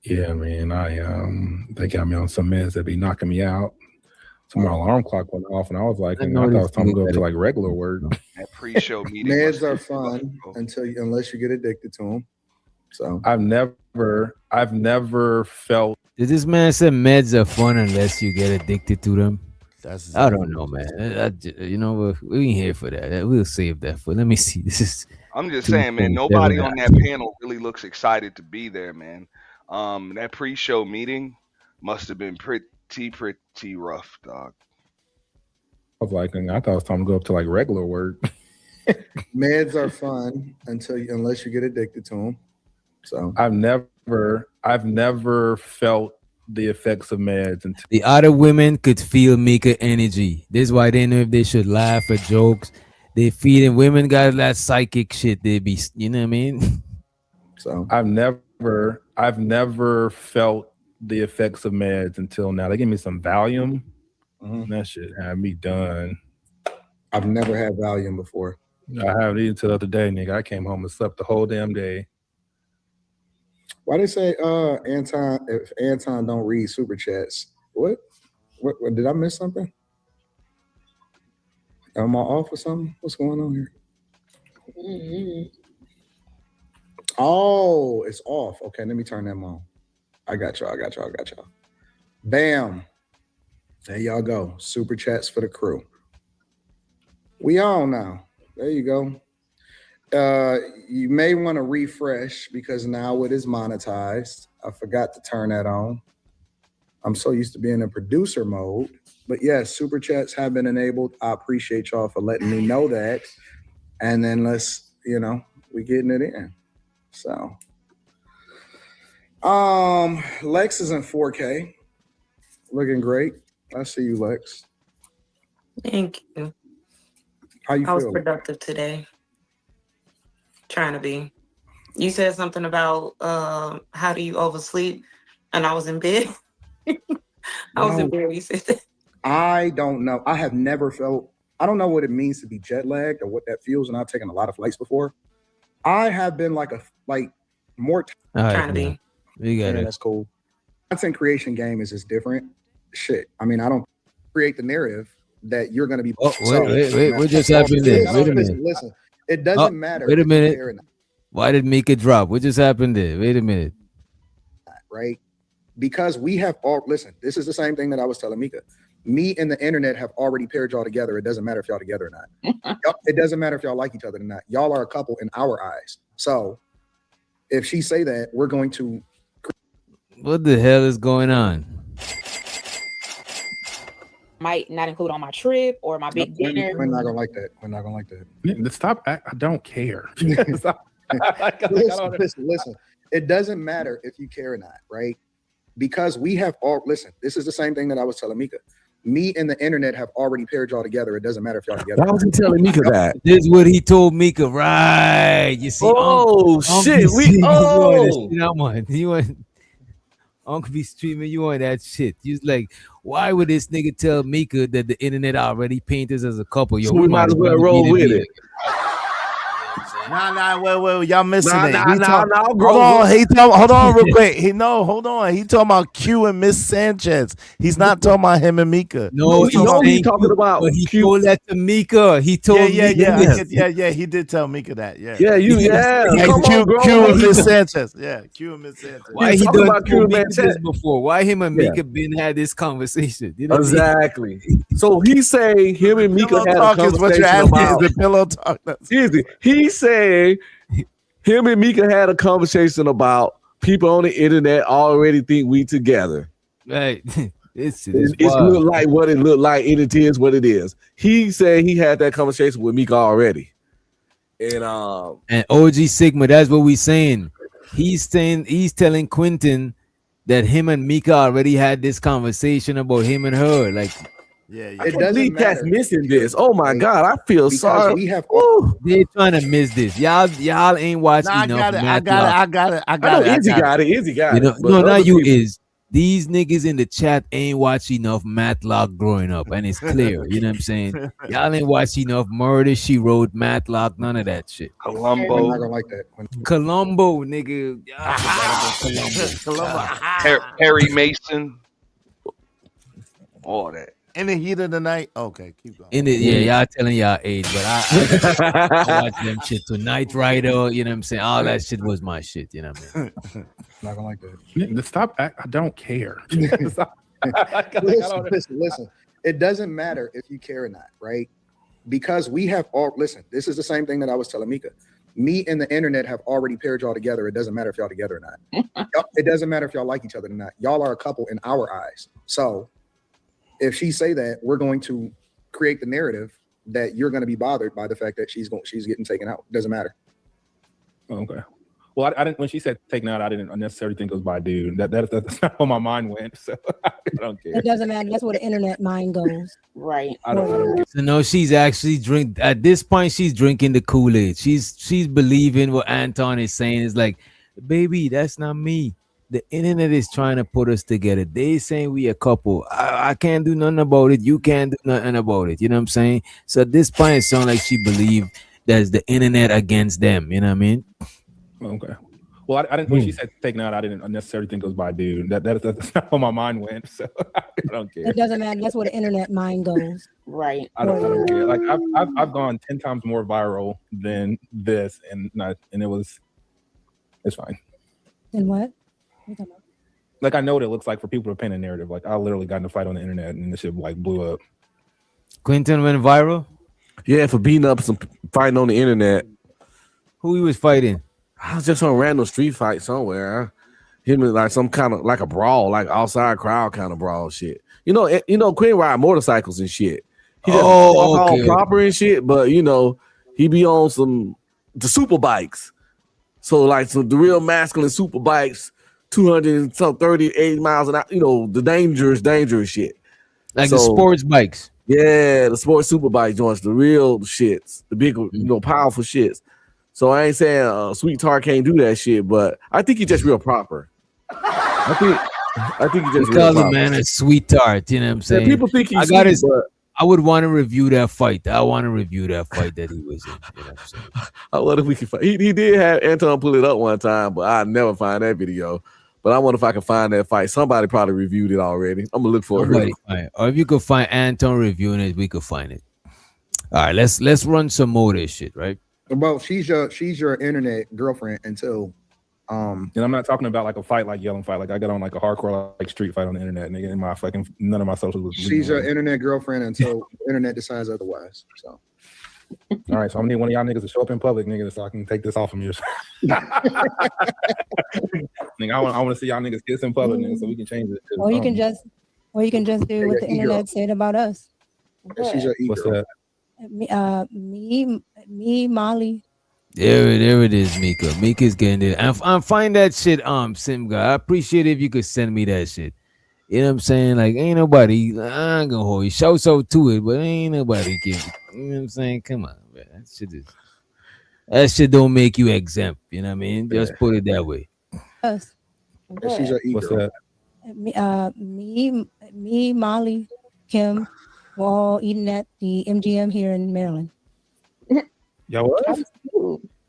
Yeah, man. They got me on some meds that be knocking me out. So my alarm clock went off, and I was like, I thought it was time to go to like regular work. That pre-show meeting. Meds are fun unless you get addicted to them. So I've never felt. Did this man say meds are fun unless you get addicted to them? I don't know, man. You know, we ain't here for that. We'll save that for. Let me see. This is. I'm just saying, man. Nobody on that panel really looks excited to be there, man. That pre-show meeting must have been pretty rough, dog. I was like, I thought it was time to go up to like regular work. Meds are fun unless you get addicted to them. So I've never felt the effects of meds until the other women could feel Mika energy. This is why they know if they should laugh at jokes. They feel it. Women got that psychic shit. They be, you know what I mean? So I've never felt the effects of meds until now. They gave me some Valium. Mm-hmm. That shit had me done. I've never had Valium before. I haven't eaten until the other day, nigga. I came home and slept the whole damn day. Why they say Anton, if Anton don't read super chats? What did I miss something? Am I off or something? What's going on here? Mm-hmm. Oh, it's off. Okay, let me turn them on. I got y'all. Bam. There y'all go. Super chats for the crew. We on now. There you go. You may want to refresh because now it is monetized. I forgot to turn that on. I'm so used to being in producer mode. But yes, super chats have been enabled. I appreciate y'all for letting me know that. And then let's, we getting it in. So Lex is in 4K. Looking great. I see you, Lex. Thank you. How you I was feel? productive today. Trying to be. You said something about how do you oversleep, and I was in bed. I was in bed when you said that. I don't know. I have never felt. I don't know what it means to be jet lagged or what that feels, and I've taken a lot of flights before. I have been more trying to be. We got it. That's cool. Content creation game is just different. Shit. I mean, I don't create the narrative that you're going to be. Oh, wait. What just happened there? Wait a minute. Listen, it doesn't matter. Wait a minute. Why did Mika drop? What just happened there? Wait a minute. Right? Because we have all, listen, this is the same thing that I was telling Mika. Me and the internet have already paired y'all together. It doesn't matter if y'all together or not. It doesn't matter if y'all like each other or not. Y'all are a couple in our eyes. So if she say that, we're going to. What the hell is going on? Might not include on my trip or my big dinner. We're not gonna like that. We're not gonna like that. Stop. I don't care. Listen. It doesn't matter if you care or not, right? Because we have all. Listen, this is the same thing that I was telling Mika. Me and the internet have already paired y'all together. It doesn't matter if y'all together. Why was he telling Mika that? This is what he told Mika, right? You see? Shit. You want Uncle be streaming you on that shit. He's like, why would this nigga tell Mika that the internet already painted us as a couple? Yo, So we might as well roll with it. Wait, y'all missing it. Bro. Hold on, real quick. Hold on. He talking about Q and Miss Sanchez. He's not talking about him and Mika. No, he's talking about. But he told that to Mika. He told Yeah. He did tell Mika that. Yeah. Q and Miss Sanchez. Yeah, Q and Miss Sanchez. Why he talking done about told Q and Mika this before? Why him and Mika been had this conversation? You know what I mean? Exactly. So he's saying him and Mika had a talk is what you're conversation asking. about. Is the pillow talk? Easy. He's saying him and Mika had a conversation about people on the internet already think we together. Right. It's look like what it looked like, and it is what it is. He said he had that conversation with Mika already. And OG Sigma, that's what we saying. He's telling Quentin that him and Mika already had this conversation about him and her. Like, I can't believe Cat's missing this. Oh my God, I feel sorry. We have they trying to miss this. Y'all ain't watching enough. I got it. I know Izzy got it. You know, no, not you is. These niggas in the chat ain't watch enough Matlock growing up, and it's clear. You know what I'm saying? Y'all ain't watch enough Murder, She Wrote, Matlock, none of that shit. Columbo. I'm not gonna like that. Columbo, nigga. Columbo. Perry Mason. All that. In the heat of the night. Okay, keep going. Y'all telling y'all age, but I watch them shit tonight, Rider. You know what I'm saying? All that shit was my shit. You know what I mean? Not gonna like that. Stop. I don't care. Listen. It doesn't matter if you care or not, right? Because we have all. Listen, this is the same thing that I was telling Mika. Me and the internet have already paired y'all together. It doesn't matter if y'all together or not. It doesn't matter if y'all like each other or not. Y'all are a couple in our eyes. So if she say that, we're going to create the narrative that you're going to be bothered by the fact that she's getting taken out. It doesn't matter. Okay. Well, I didn't. When she said taken out, I didn't necessarily think it was by a dude. That's not where my mind went. So I don't care. It doesn't matter. That's where the internet mind goes. Right. I don't care. So no, she's actually at this point. She's drinking the Kool-Aid. She's believing what Anton is saying. Is like, baby, that's not me. The internet is trying to put us together. They saying we a couple. I can't do nothing about it. You can't do nothing about it. You know what I'm saying? So at this point, it sounds like she believed there's the internet against them. You know what I mean? Okay. Well, I didn't. When she said taken out, I didn't necessarily think it was by a dude. That's not where my mind went. So I don't care. It doesn't matter. That's where the internet mind goes. Right. I don't care. Like I've gone 10 times more viral than this, and it's fine. And what? Like I know what it looks like for people to paint a narrative. Like I literally got in a fight on the internet, and this shit like blew up. Quentin went viral. Yeah, for beating up some fighting on the internet. Who he was fighting? I was just on a random street fight somewhere. Him in like some kind of like a brawl, like outside crowd kind of brawl shit. You know, Quinn ride motorcycles and shit. He just all proper and shit, but he be on the super bikes. So like the real masculine super bikes, 238 miles an hour. The dangerous shit. Like the sports bikes. Yeah, the sports super bike joints, the real shits, the big, powerful shits. So I ain't saying Sweet Tar can't do that shit, but I think he's just real proper. I think he's just real proper. Man a Sweet Tart, you know what I'm saying? Yeah, people think he's sweet, but I would want to review that fight. I want to review that fight that he was in. You know what I'm saying? I wonder if we can find. He did have Anton pull it up one time, but I never find that video. But I wonder if I can find that fight. Somebody probably reviewed it already. I'm gonna look for it. Or if you could find Anton reviewing it, we could find it. All right, let's run some more of this shit, right? Well, she's your internet girlfriend until and I'm not talking about like a fight like yelling fight. Like I got on like a hardcore like street fight on the internet, nigga. In my fucking none of my socials. She's your internet girlfriend until the internet decides otherwise. So all right, so I'm gonna need one of y'all niggas to show up in public, nigga, so I can take this off from you. Nigga, I want to see y'all niggas kiss in public, nigga, so we can change it. Or you can just do what the internet said about us. She's your What's that? Me, Molly. There it is, Mika. Mika's getting it. I'm find that shit, Sim guy. I appreciate it if you could send me that shit. You know what I'm saying? Like, ain't nobody, I ain't gonna hold you. Show so to it, but ain't nobody give it. You know what I'm saying? Come on, man. That shit don't make you exempt. You know what I mean? Just put it that way. Us. She's your What's that? Me, Molly, Kim, we're all eating at the MGM here in Maryland. Yo, what?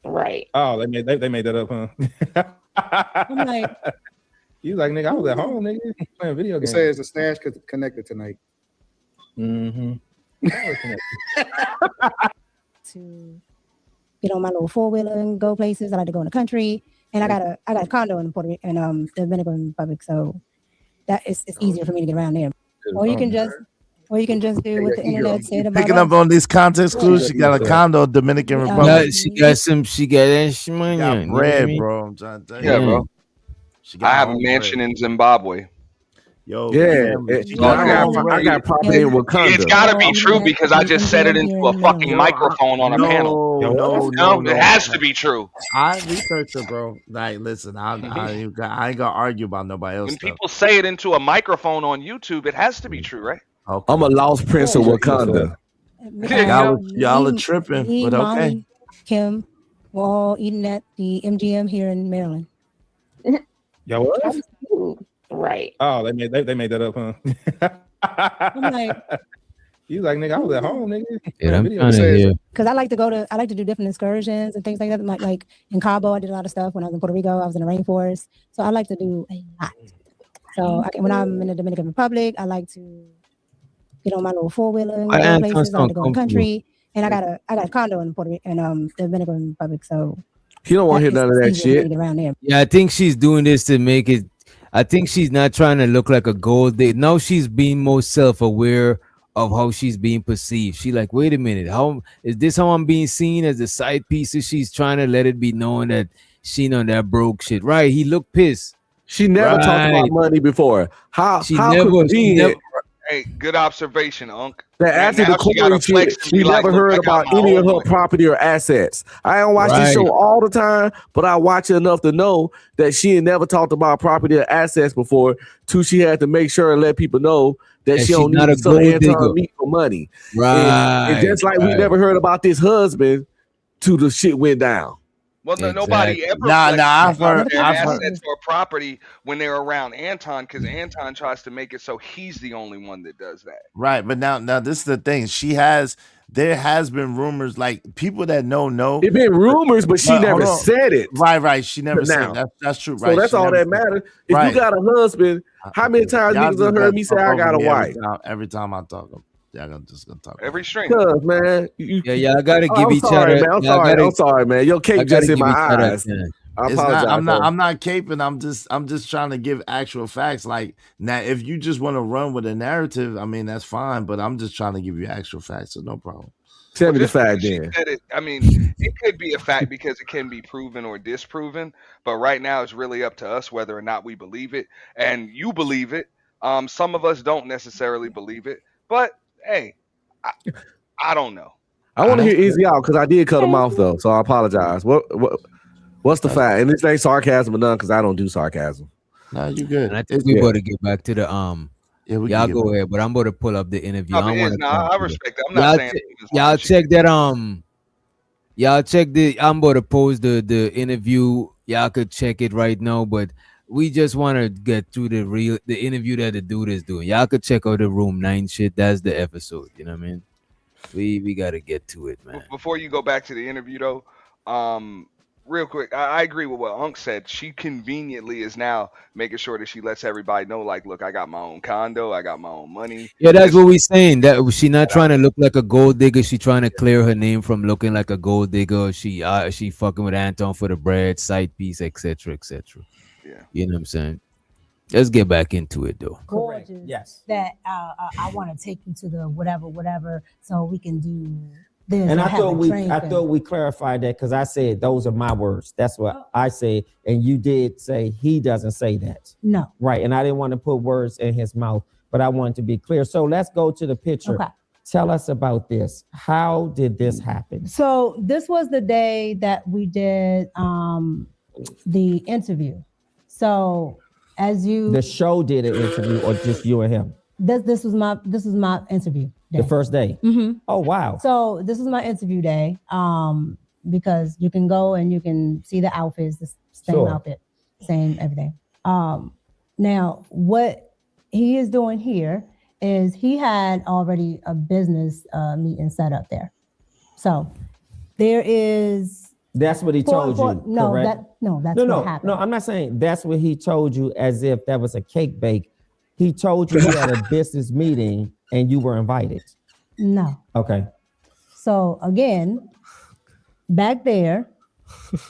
Right. Oh, they made that up, huh? I'm like, you like, nigga, I was at home, nigga, playing video It games. says the stash connected tonight. Mm-hmm. to get on my little 4-wheeler and go places. I like to go in the country, and I got a condo in Puerto Rico, in the Dominican Republic, so that it's easier for me to get around there. Or you can just do what the internet said about Picking up us. on these context clues, she got a condo in Dominican Republic. She got that money. Got bread, bro. I'm trying to tell you. Yeah, bro. She got I have her a own mansion bread. in Zimbabwe. Yo, Yeah, I got property in Wakanda. It's got to be true because I just set it into a fucking microphone on a panel. No. It has to be true. I researched it, bro. Like, listen, I ain't gonna argue about nobody else. When people say it into a microphone on YouTube, it has to be true, right? Okay. I'm a lost prince of Wakanda. Y'all are tripping, Me, but okay. Molly, Kim, we're all eating at the MGM here in Maryland. Y'all what? Right. Oh, they made that up, huh? I'm like, you like, nigga, I was at home, nigga. Yeah, I'm video trying to games. hear. because I like to do different excursions and things like that. Like in Cabo, I did a lot of stuff. When I was in Puerto Rico, I was in the rainforest. So I like to do a lot. So when I'm in the Dominican Republic, I like to get on my little 4-wheeler and go places. I like to go in the country, and I got a condo in Puerto Rico, in the Dominican Republic. So you don't want to hear none of that shit. Around there. Yeah, I think she's doing this to make it. I think she's not trying to look like a gold digger. Now she's being more self-aware of how she's being perceived. She like, wait a minute, how is this how I'm being seen as a side piece? She's trying to let it be known that she know that broke shit. Right? He looked pissed. She never talked about money before. How never. Hey, good observation, Unc. That after the Corey shit, she never heard about any of her property or assets. I don't watch this show all the time, but I watch it enough to know that she had never talked about property or assets before. Too, she had to make sure and let people know that she don't need some Anton meat for money. Right. And just like we never heard about this husband, till the shit went down. Well, nobody ever I've heard assets or property when they're around Anton, because Anton tries to make it so he's the only one that does that. Right, but now this is the thing. There has been rumors, like people that know. It's been rumors, but she never said it. Right. She never said it. That's true. So that's all that matters. If you got a husband, how many times niggas have heard me say I got a wife? Every time I talk, y'all just gonna talk. Every string. Cause man, I gotta give each other. Man, I'm sorry, man. Your cape just in my eyes. I apologize. I'm not caping. I'm just trying to give actual facts. Like now, if you just want to run with a narrative, I mean that's fine. But I'm just trying to give you actual facts, so no problem. Tell me the fact then. I mean, it could be a fact because it can be proven or disproven. But right now, it's really up to us whether or not we believe it. And you believe it. Some of us don't necessarily believe it. But hey, I don't know. I want to hear Easy out because I did cut him off though, so I apologize. What's the fact? And this ain't sarcasm or none because I don't do sarcasm. No, you good. And I think we better get back to the y'all go ahead, but I'm going to pull up the interview. I respect that. I'm not saying y'all check that. Y'all check the. I'm going to post the interview. Y'all could check it right now, but we just want to get through the interview that the dude is doing. Y'all could check out the Room 9 shit. That's the episode. You know what I mean? We got to get to it, man. Before you go back to the interview, though, real quick, I agree with what Unc said. She conveniently is now making sure that she lets everybody know, like, look, I got my own condo, I got my own money. Yeah, that's what we're saying. That she not trying to look like a gold digger. She trying to clear her name from looking like a gold digger. She fucking with Anton for the bread, side piece, etc., etc. Yeah, you know what I'm saying. Let's get back into it, though. Gorgeous. Yes. That I want to take you to the whatever, so we can do this. And I thought we clarified that because I said those are my words. That's what I said, and you did say he doesn't say that. No. Right, and I didn't want to put words in his mouth, but I wanted to be clear. So let's go to the picture. Okay. Tell us about this. How did this happen? So this was the day that we did the interview. So the show did an interview, or just you and him? This was my interview day. The first day. Mm-hmm. Oh wow! So this is my interview day. Because you can go and you can see the outfits, the same outfit, same everything. Now what he is doing here is he had already a business meeting set up there. So there is That's what he told you. No, correct? that's no, what happened. no. I'm not saying that's what he told you as if that was a cake bake. He told you had a business meeting and you were invited. No. Okay. So again, back there,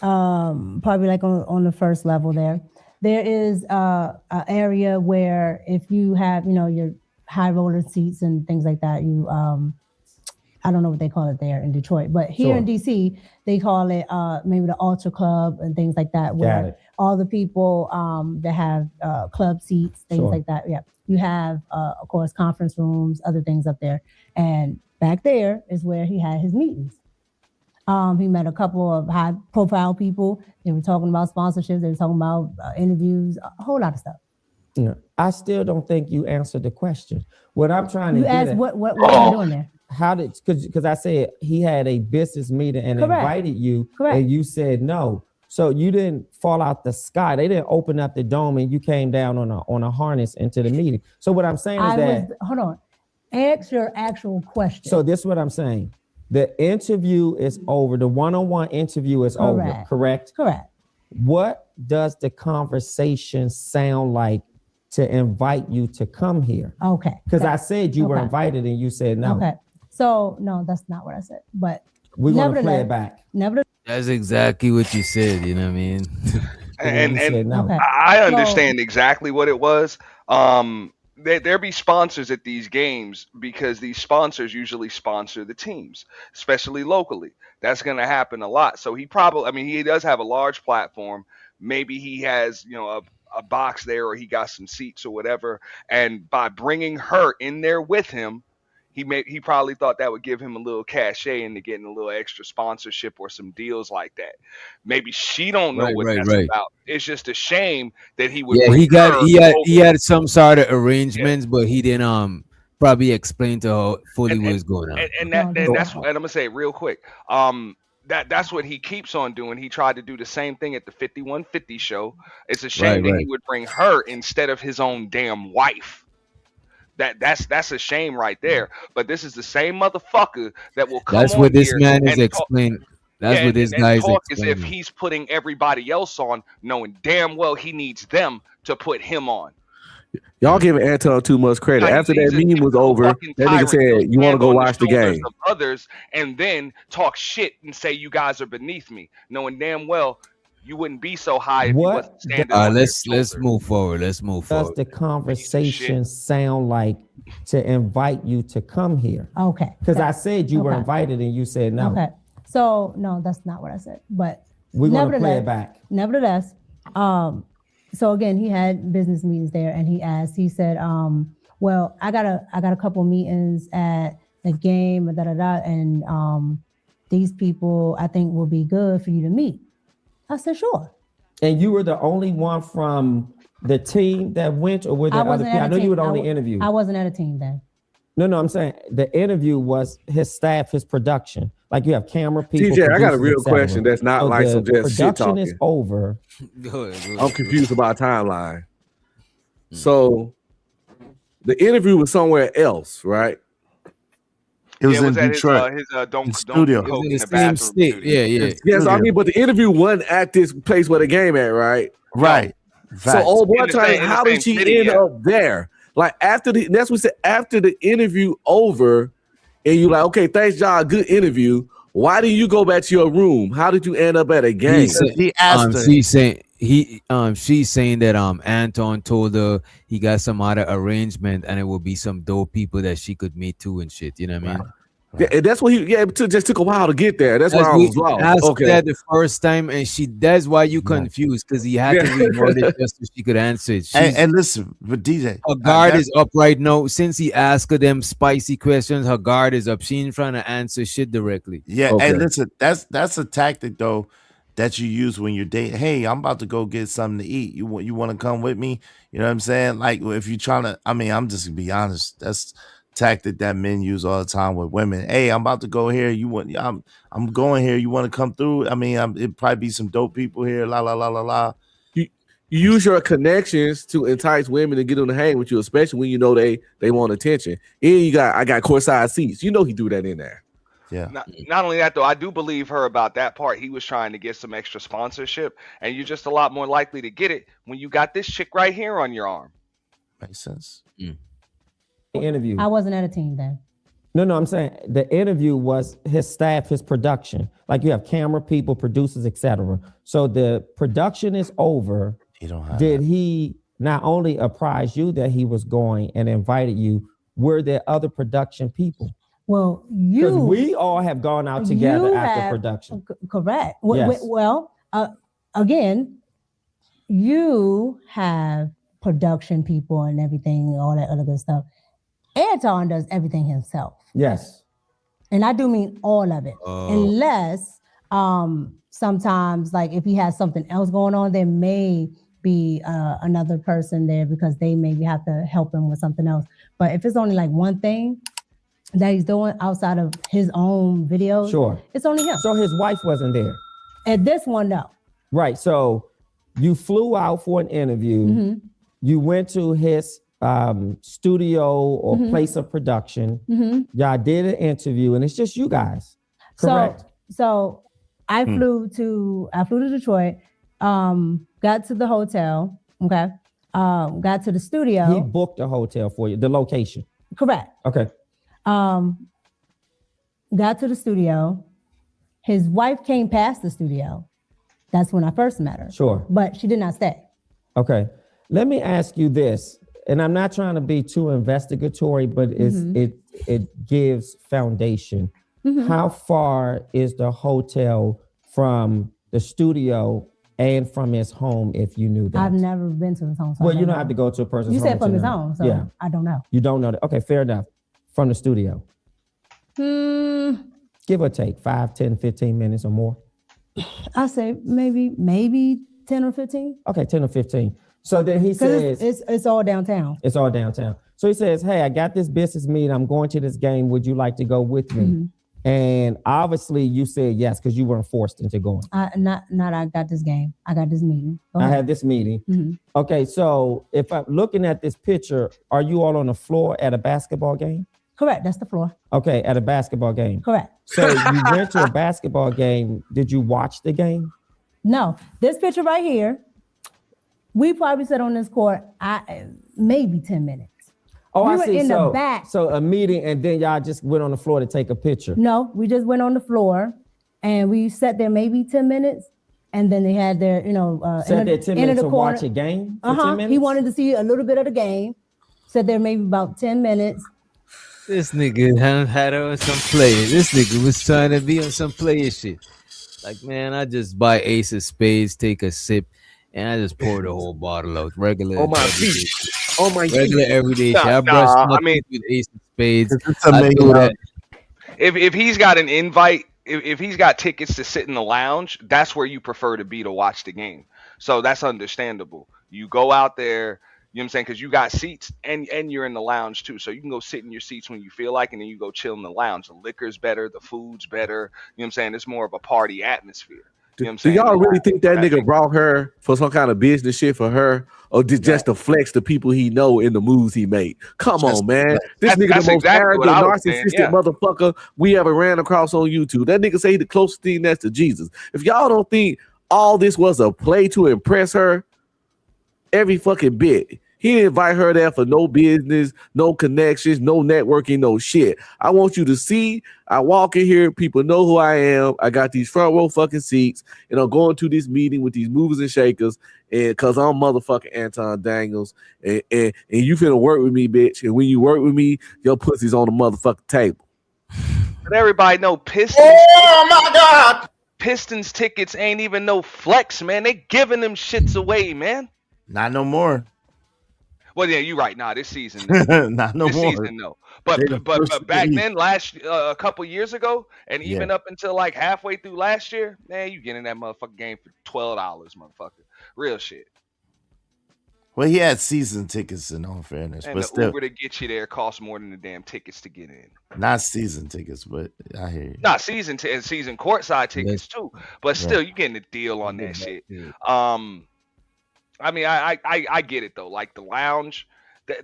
probably like on the first level there is an area where if you have, your high roller seats and things like that, you I don't know what they call it there in Detroit, but here in DC, they call it maybe the Ultra Club and things like that, where all the people that have club seats, things like that. Yeah. You have, of course, conference rooms, other things up there. And back there is where he had his meetings. He met a couple of high profile people. They were talking about sponsorships. They were talking about interviews, a whole lot of stuff. Yeah. I still don't think you answered the question. What I'm trying to You asked what are you doing there? How did, because I said he had a business meeting and invited you, and you said no. So you didn't fall out the sky. They didn't open up the dome and you came down on a harness into the meeting. So what I'm saying is hold on, ask your actual question. So this is what I'm saying. The interview is over. The one-on-one interview is over. Correct? Correct. What does the conversation sound like to invite you to come here? Okay. Because I said you were invited and you said no. Okay. So no, that's not what I said. But we're gonna play it back. That's exactly what you said. You know what I mean? And I understand exactly what it was. There be sponsors at these games because these sponsors usually sponsor the teams, especially locally. That's going to happen a lot. So he does have a large platform. Maybe he has, a box there, or he got some seats or whatever. And by bringing her in there with him, he probably thought that would give him a little cachet into getting a little extra sponsorship or some deals like that. Maybe she don't know what that's about. It's just a shame that he would. Yeah, he had some sort of arrangements, but he didn't probably explain to her fully what was going on. And that's what I'm gonna say real quick. That's what he keeps on doing. He tried to do the same thing at the 5150 show. It's a shame that he would bring her instead of his own damn wife. That's a shame right there. But this is the same motherfucker that will come. That's what this man is explaining. That's what this guy is explaining. As if he's putting everybody else on, knowing damn well he needs them to put him on. Y'all giving Anton too much credit. After that meme was over, that nigga said, "You want to go watch the game?" Of others, and then talk shit and say you guys are beneath me, knowing damn well you wouldn't be so high if you wasn't standing. Let's move forward. Let's move forward. Does the conversation sound like to invite you to come here? Okay. Because I said you were invited and you said no. Okay. So no, that's not what I said. But we're gonna play it back. Nevertheless, so again, he had business meetings there, and he said, well, I got a couple meetings at the game, and these people I think will be good for you to meet. I said, sure. And you were the only one from the team that went, or were there other people? I know you were the only interview. I wasn't at a team then. No, I'm saying the interview was his staff, his production. Like you have camera people. TJ, I got a real question that's not like some just shit talking. Production is over. I'm confused about timeline. So the interview was somewhere else, right? It was in Detroit. His studio. It was in the same state. Yeah. Yes, I mean, but the interview wasn't at this place where the game at, right? Right. So, old boy, how did she end up there? Like after that's what we said. After the interview over, and you like, okay, thanks, John, good interview. Why did you go back to your room? How did you end up at a game? He asked her. She's saying that Anton told her he got some other arrangement and it would be some dope people that she could meet too and shit. You know what I mean? Yeah, that's what it just took a while to get there. That's why I was lost. Asked that the first time, and that's why you confused, because he had to reword it just so she could answer it. And listen, but DJ, her guard is up right now. Since he asked her them spicy questions, her guard is up. She ain't trying to answer shit directly. Yeah, and listen, that's a tactic though that you use when you're dating. Hey, I'm about to go get something to eat. You want to come with me? You know what I'm saying? Like if you're trying to, I'm just gonna be honest. That's tactic that men use all the time with women. Hey, I'm about to go here. I'm going here. You want to come through? It'd probably be some dope people here. La la la la la. You use your connections to entice women to get on the hang with you, especially when you know they want attention. And I got courtside seats. You know he do that in there. Yeah. Not only that though, I do believe her about that part. He was trying to get some extra sponsorship, and you're just a lot more likely to get it when you got this chick right here on your arm. Makes sense. Interview. I wasn't at a team then. No, I'm saying the interview was his staff, his production. Like you have camera people, producers, etc. So the production is over. Did he not only apprise you that he was going and invited you? Were there other production people? Well, because we all have gone out together after production. Correct. Yes. Well, again, you have production people and everything, all that other good stuff. Anton does everything himself. Yes. And I do mean all of it. Unless sometimes, like if he has something else going on, there may be another person there because they maybe have to help him with something else. But if it's only like one thing that he's doing outside of his own videos, Sure. it's only him. So his wife wasn't there. At this one, no. Right. So you flew out for an interview. Mm-hmm. You went to his studio or place of production. Mm-hmm. Y'all did an interview, and it's just you guys. Correct. So I flew to Detroit, got to the hotel, okay, got to the studio. He booked a hotel for you, the location. Correct. Okay. Got to the studio. His wife came past the studio. That's when I first met her. Sure. But she did not stay. Okay. Let me ask you this, and I'm not trying to be too investigatory, but it gives foundation. Mm-hmm. How far is the hotel from the studio and from his home, if you knew that? I've never been to his home. So Well, you don't have to go to a person's home. You said from to his know. home, so Yeah. I don't know. You don't know that. Okay, fair enough. From the studio. Give or take 5, 10, 15 minutes or more. I say maybe 10 or 15. Okay, 10 or 15. So then he says, it's all downtown. It's all downtown. So he says, hey, I got this business meeting. I'm going to this game. Would you like to go with me? Mm-hmm. And obviously you said yes, because you weren't forced into going. I got this game. I got this meeting. Go I ahead. had this meeting. Mhm. Okay, so if I'm looking at this picture, are you all on the floor at a basketball game? Correct. That's the floor. Okay, at a basketball game. Correct. So you went to a basketball game. Did you watch the game? No, this picture right here, we probably sat on this court maybe 10 minutes. Oh, we I were see. in So, the back. so a meeting, and then y'all just went on the floor to take a picture. No, we just went on the floor and we sat there maybe 10 minutes. And then they had their, Sat there 10 minutes to watch a game for 10 minutes? He wanted to see a little bit of the game. Sat there maybe about 10 minutes. This nigga had on some player. This nigga was trying to be on some player shit. Like, man, I just buy Ace of Spades, take a sip, and I just pour the whole bottle out. Regular. On my everyday feet. shit. On my Regular feet. everyday Nah, shit. I brush nah, my I mean- teeth with Ace of Spades. It's I amazing. do that. If he's got an invite, if he's got tickets to sit in the lounge, that's where you prefer to be to watch the game. So that's understandable. You go out there, you know what I'm saying, because you got seats and you're in the lounge too. So you can go sit in your seats when you feel like, and then you go chill in the lounge. The liquor's better, the food's better. You know what I'm saying? It's more of a party atmosphere. You know what I'm Do saying? y'all really think that nigga brought her for some kind of business shit for her, or just to flex the people he know in the moves he made? Come on, man. This nigga that's the most exactly what arrogant, I was saying, narcissistic yeah. motherfucker we ever ran across on YouTube. That nigga say he the closest thing next to Jesus. If y'all don't think all this was a play to impress her, every fucking bit. He didn't invite her there for no business, no connections, no networking, no shit. I want you to see, I walk in here, people know who I am. I got these front row fucking seats, and I'm going to this meeting with these movers and shakers, and cause I'm motherfucking Anton Daniels, and you finna work with me, bitch. And when you work with me, your pussy's on the motherfucking table. But everybody know Pistons. Oh my God! Pistons tickets ain't even no flex, man. They giving them shits away, man. Not no more. Well, yeah, you're right. Nah, this season, no. Not no this more. season, no. But They the first to back leave. then, a couple years ago, and even up until like halfway through last year, man, you get in that motherfucking game for $12, motherfucker. Real shit. Well, he had season tickets in all fairness, And but the still Uber to get you there costs more than the damn tickets to get in. not season tickets. But I hear you. Not season courtside tickets too, but still, you getting a deal on that shit. I mean, I get it though. Like the lounge,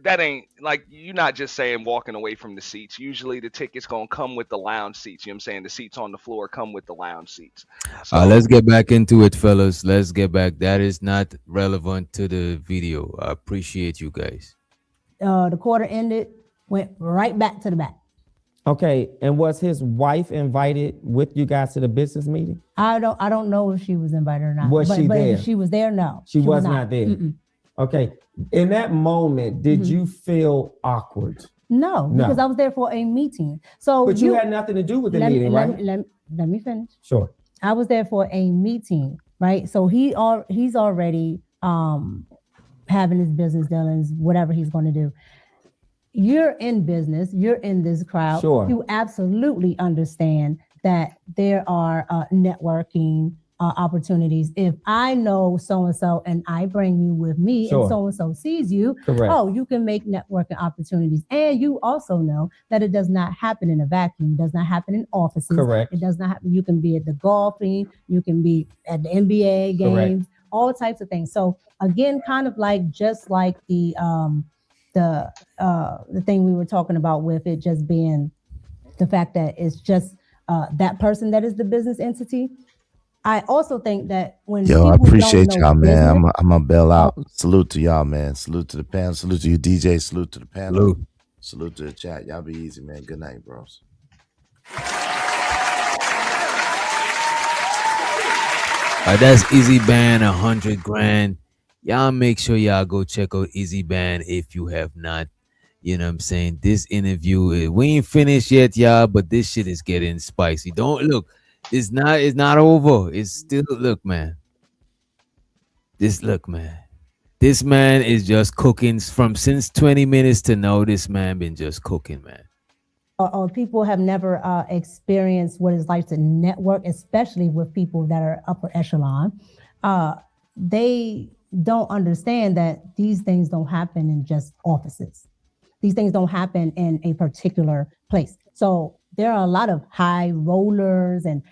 that ain't like, you're not just saying walking away from the seats. Usually the ticket's gonna come with the lounge seats. You know what I'm saying? The seats on the floor come with the lounge seats. So Let's get back into it, fellas. Let's get back. That is not relevant to the video. I appreciate you guys. The quarter ended, went right back to the back. Okay, and was his wife invited with you guys to the business meeting? I don't know if she was invited or not. Was she there? If she was there, no. She was not there. Mm-mm. Okay. In that moment, did you feel awkward? No, because I was there for a meeting. So But you had nothing to do with the meeting, right? Let me finish. Sure. I was there for a meeting, right? So he's already having his business dealings, whatever he's going to do. You're in business, you're in this crowd. Sure. You absolutely understand that there are networking opportunities. If I know so-and-so and I bring you with me, Sure. and so-and-so sees you, Correct. oh, you can make networking opportunities. And you also know that it does not happen in a vacuum. It does not happen in offices. Correct. It does not happen. You can be at the golfing, you can be at the NBA games, Correct. all types of things. So again, kind of like just like the thing we were talking about with it just being the fact that it's just that person that is the business entity. I also think that when Yo, I people appreciate don't know y'all, man. business- I'm gonna bail out. Salute to y'all, man. Salute to the panel. Salute to you, DJ. Salute to the panel. Salute to the chat. Y'all be easy, man. Good night, bros. That's Easy Band, 100 grand. Y'all make sure y'all go check out Easy Band if you have not. You know what I'm saying? This interview, we ain't finished yet, y'all, but this shit is getting spicy. Don't look. It's not over. It's still, look, man. This man is just cooking from since 20 minutes to now. This man been just cooking, man. or people have never experienced what it's like to network, especially with people that are upper echelon. They don't understand that these things don't happen in just offices. These things don't happen in a particular place. So there are a lot of high rollers and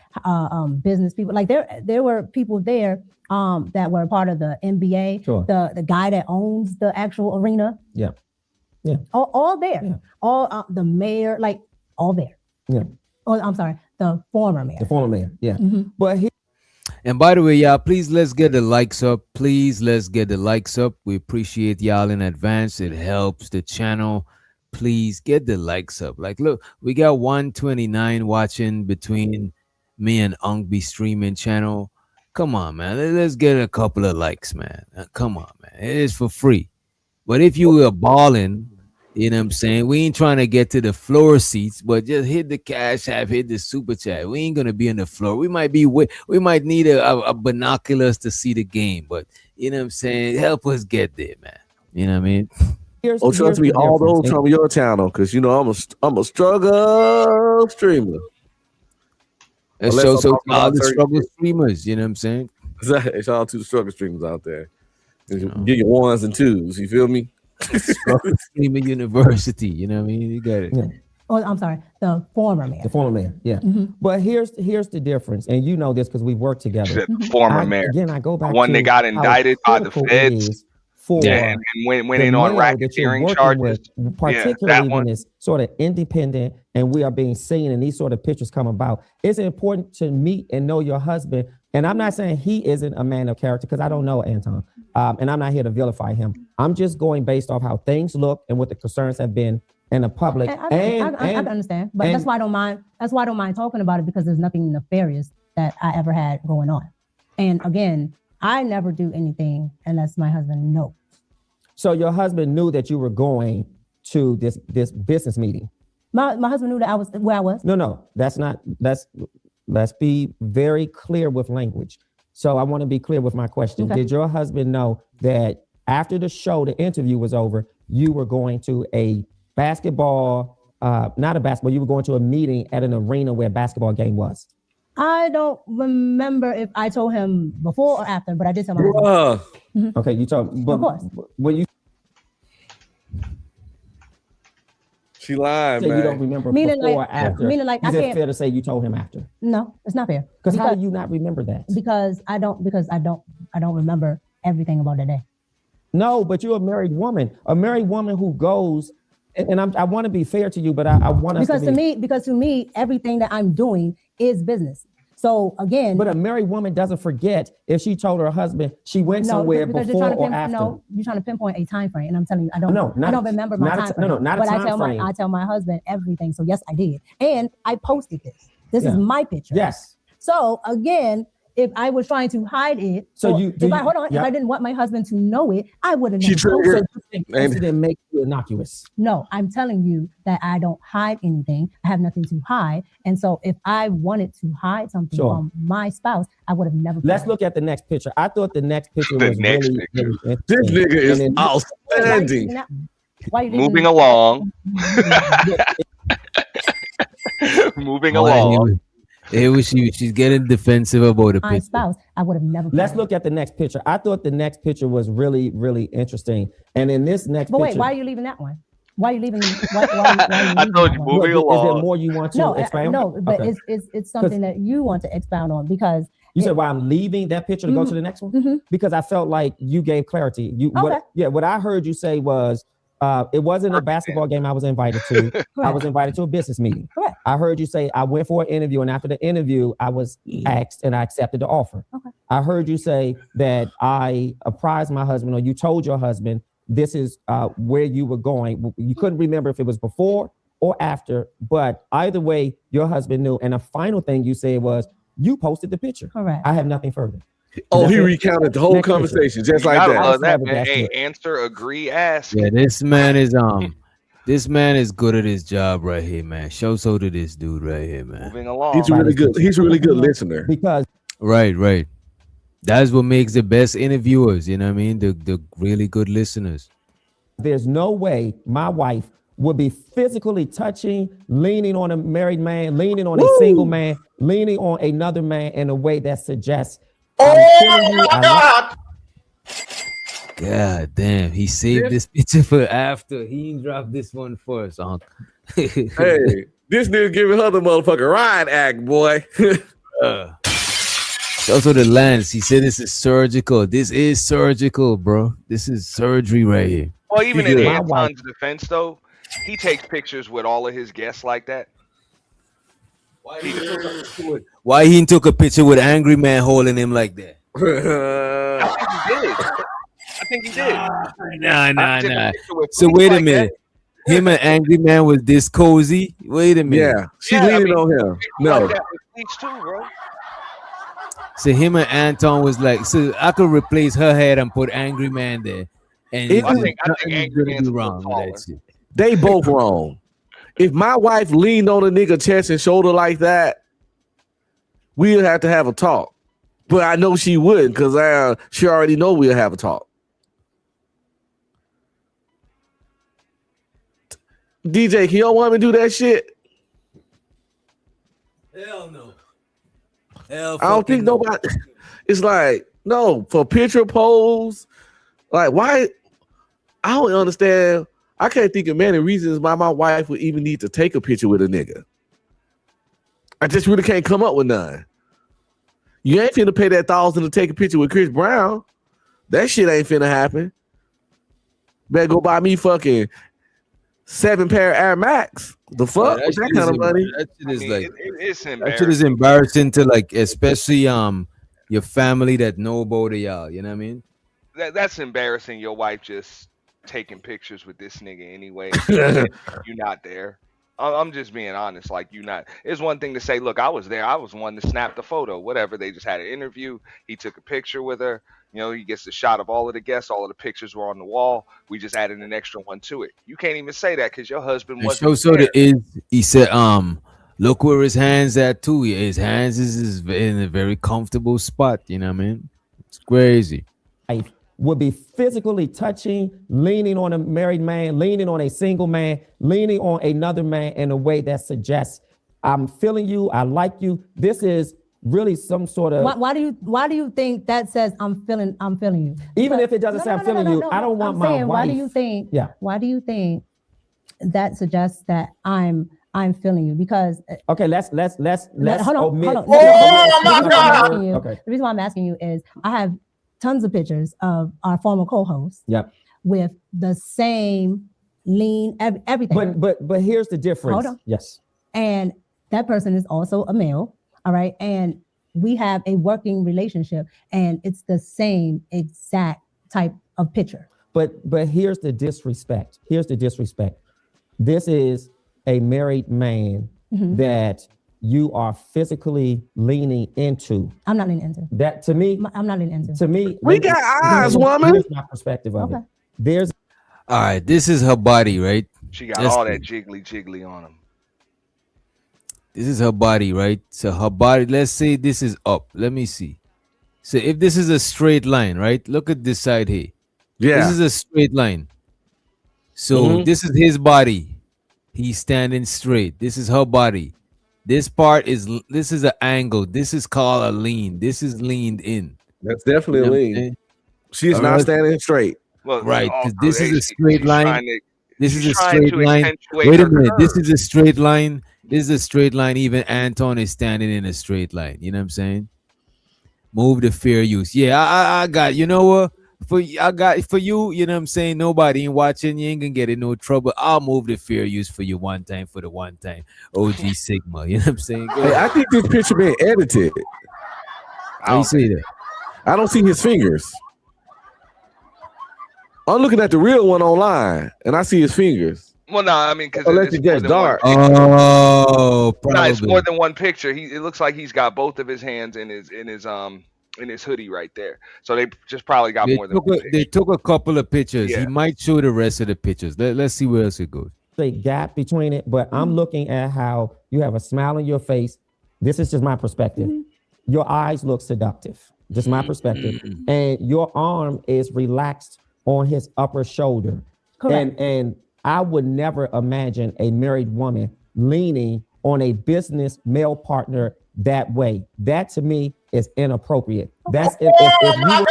business people. Like there were people there that were part of the NBA. Sure. The guy that owns the actual arena. Yeah. Yeah. All there. Yeah. All the mayor, like all there. Yeah. Oh, I'm sorry, the former mayor. The former mayor. Yeah. Mhm. But he And by the way, y'all, please let's get the likes up. Please let's get the likes up. We appreciate y'all in advance. It helps the channel. Please get the likes up. Like, look, we got 129 watching between me and Ungby streaming channel. Come on, man. Let's get a couple of likes, man. Come on, man. It is for free. But if you were balling, you know what I'm saying? We ain't trying to get to the floor seats, but just hit the cash app, hit the super chat. We ain't gonna be on the floor. We might need a binoculars to see the game, but you know what I'm saying? Help us get there, man. You know what I mean? Trust me, all those from your channel, because you know I'm a struggle streamer. Let's Unless show I'm all talking the about struggle streamers, you know what I'm saying? Shout out to the struggle streamers out there. Get your ones and twos, you feel me? Struggle Streamer University, you know what I mean? You got it. Yeah. Oh, I'm sorry, the former mayor. The former mayor, yeah. Mhm. But here's the difference, and you know this because we've worked together. Former mayor. Again, I go back The one to that got how indicted by the critical it feds. is for And went the in on mayor that you're racketeering working charges. with, Yeah, particularly that when one. it's sort of independent and we are being seen and these sort of pictures come about. It's important to meet and know your husband. And I'm not saying he isn't a man of character because I don't know Anton. And I'm not here to vilify him. I'm just going based off how things look and what the concerns have been in the public. I understand, but that's why I don't mind. That's why I don't mind talking about it, because there's nothing nefarious that I ever had going on. And again, I never do anything unless my husband knows. So your husband knew that you were going to this business meeting. My husband knew that I was where I was. No, let's be very clear with language. So I want to be clear with my question. Okay. Did your husband know that after the show, the interview was over, you were going to a basketball, not a basketball, you were going to a meeting at an arena where a basketball game was? I don't remember if I told him before or after, but I did tell my husband. Okay, you told, but Of course. when you She lying, say man. you don't remember Meaning before like- or after, meaning like I is it can't- fair to say you told him after? No, it's not fair. Because how do you not remember that? Because I don't remember everything about the day. No, but you're a married woman. A married woman who goes, and I want to be fair to you, but I want us because to me, everything that I'm doing is business. So again, but a married woman doesn't forget if she told her husband she went somewhere before or after. No, you're trying to pinpoint a time frame, and I'm telling you, I don't remember my time frame. Not but a time frame. I tell my husband everything. So yes, I did, and I posted this. This is my picture. Yes. So again, if I was trying to hide it, if I didn't want my husband to know it, I would have never told him. It didn't make you innocuous. No, I'm telling you that I don't hide anything. I have nothing to hide. And so if I wanted to hide something from my spouse, I would have never. Let's look at the next picture. I thought the next picture was really interesting. This nigga is outstanding. Moving along. Moving along. She's getting defensive about my spouse. I would have never. Let's look at the next picture. I thought the next picture was really, really interesting. And in this next picture, wait, why are you leaving that one? Why are you leaving? Why I told you, moving along. Is there more you want to expound? No, but it's something that you want to expound on because you said why I'm leaving that picture to go to the next one because I felt like you gave clarity. What I heard you say was. It wasn't a basketball game I was invited to. I was invited to a business meeting. Correct. I heard you say I went for an interview, and after the interview, I was asked and I accepted the offer. Okay. I heard you say that I apprised my husband, or you told your husband this is where you were going. You couldn't remember if it was before or after, but either way, your husband knew. And the final thing you said was you posted the picture. Correct. I have nothing further. Oh, he recounted the whole conversation just like that. Hey, answer, agree, ask. Yeah, this man is good at his job right here, man. Show so to this dude right here, man. Moving along. He's a really good listener. Because right. That's what makes the best interviewers, you know what I mean? The really good listeners. There's no way my wife would be physically touching, leaning on a married man, leaning on a single man, leaning on another man in a way that suggests God damn, he saved this picture for after. He dropped this one first, Uncle. Hey, this nigga giving her the motherfucking riot act, boy. Also the lens. He said this is surgical. This is surgical, bro. This is surgery right here. Well, even in Anton's defense, though, he takes pictures with all of his guests like that. Why he took a picture with Angry Man holding him like that? I think he did. Nah. So wait a minute. Him and Angry Man was this cozy? Wait a minute. Yeah, she leaning on him. No. So him and Anton was like, so I could replace her head and put Angry Man there. And I think Angry Man's wrong with that shit. They both wrong. If my wife leaned on a nigga chest and shoulder like that, we'll have to have a talk. But I know she wouldn't because she already know we'll have a talk. DJ, can y'all want me to do that shit? Hell no. I don't think nobody. It's like, no, for picture pose. Like, why? I don't understand. I can't think of many reasons why my wife would even need to take a picture with a nigga. I just really can't come up with none. You ain't finna pay that $1,000 to take a picture with Chris Brown. That shit ain't finna happen. Better go buy me fucking 7 pair of Air Max. The fuck? Yeah, that kind of money? That shit is like, it's embarrassing. that shit is embarrassing to like, especially your family that know about it, y'all. You know what I mean? That's embarrassing. Your wife just taking pictures with this nigga anyway. You're not there. I'm just being honest. Like, you not. It's one thing to say, look, I was there. I was one to snap the photo. Whatever. They just had an interview. He took a picture with her. You know, he gets a shot of all of the guests. All of the pictures were on the wall. We just added an extra one to it. You can't even say that because your husband wasn't there. He said, look where his hands at too. His hands is in a very comfortable spot. You know what I mean? It's crazy. Would be physically touching, leaning on a married man, leaning on a single man, leaning on another man in a way that suggests I'm feeling you, I like you. This is really some sort of. Why do you think that says I'm feeling you? Even if it doesn't say I'm feeling you, I don't want my wife. Why do you think? Yeah. Why do you think that suggests that I'm feeling you? Because okay, let's hold on. omit. Oh my God. Okay. The reason why I'm asking you is I have tons of pictures of our former co-host. Yep. With the same lean, everything. But here's the difference. Hold on. Yes. And that person is also a male. All right. And we have a working relationship, and it's the same exact type of picture. But here's the disrespect. This is a married man that you are physically leaning into. I'm not leaning into. That to me, I'm not leaning into. To me, we got eyes, woman. Here's my perspective of it. There's all right. This is her body, right? She got all that jiggly on him. This is her body, right? So her body, let's say this is up. Let me see. So if this is a straight line, right? Look at this side here. Yeah. This is a straight line. So this is his body. He's standing straight. This is her body. This is an angle. This is called a lean. This is leaned in. That's definitely a lean. She's not standing straight. Well, right. Because this is a straight line. This is a straight line. Wait a minute. This is a straight line. This is a straight line. Even Anton is standing in a straight line. You know what I'm saying? Move the fair use. Yeah, I got, you know what? For you, you know what I'm saying? Nobody ain't watching. You ain't gonna get in no trouble. I'll move the fair use for you one time for the one time. OG Sigma. You know what I'm saying? Hey, I think this picture been edited. How you say that? I don't see his fingers. I'm looking at the real one online, and I see his fingers. Well, no, I mean, because unless it gets dark. Oh, probably. No, it's more than one picture. It looks like he's got both of his hands in his hoodie right there. So they just probably got more than one picture. They took a couple of pictures. Yeah. He might show the rest of the pictures. Let's see where else it goes. A gap between it, but I'm looking at how you have a smile on your face. This is just my perspective. Your eyes look seductive. Just my perspective. And your arm is relaxed on his upper shoulder. Correct. And I would never imagine a married woman leaning on a business male partner that way. That to me is inappropriate. That's if you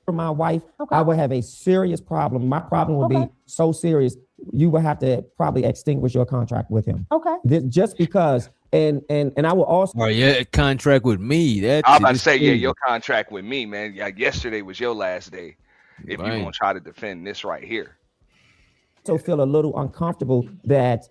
were my wife, I would have a serious problem. My problem would be so serious, you would have to probably extinguish your contract with him. Okay. Just because, and I will also. Oh yeah, contract with me. I'm about to say, yeah, your contract with me, man. Like yesterday was your last day. If you're gonna try to defend this right here. So feel a little uncomfortable that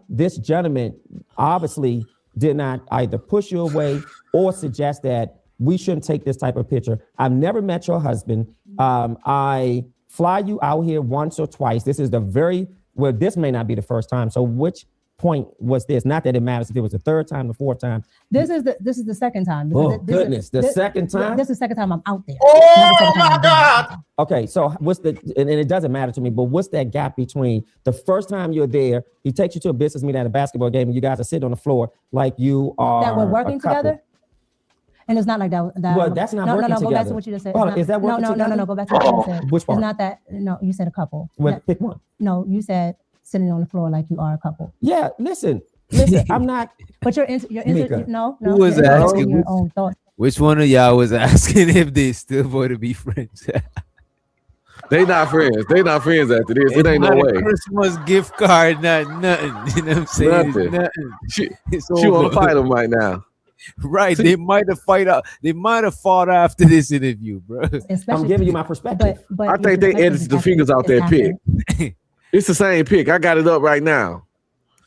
this gentleman obviously did not either push you away or suggest that we shouldn't take this type of picture. I've never met your husband. I fly you out here once or twice. This is this may not be the first time. So which point was this? Not that it matters if it was the third time, the fourth time. This is the second time. Oh goodness, the second time. This is the second time I'm out there. Oh my God. Okay, so what's and it doesn't matter to me, but what's that gap between the first time you're there, he takes you to a business meeting at a basketball game, and you guys are sitting on the floor like you are that we're working together? And it's not like that. Well, that's not working together. Go back to what you just said. Is that working together? No. Go back to what you said. Which part? It's not that. No, you said a couple. Well, pick one. No, you said sitting on the floor like you are a couple. Yeah, listen, I'm not. But you're into no. Who was asking? Your own thought. Which one of y'all was asking if they still want to be friends? They not friends. They not friends after this. It's it ain't no not way. A Christmas gift card, nothing. You know what I'm saying? Nothing. She want to fight them right now. Right. They might have fought after this interview, bro. I'm giving you my perspective. But I think they edited the fingers out that pic. It's the same pic. I got it up right now.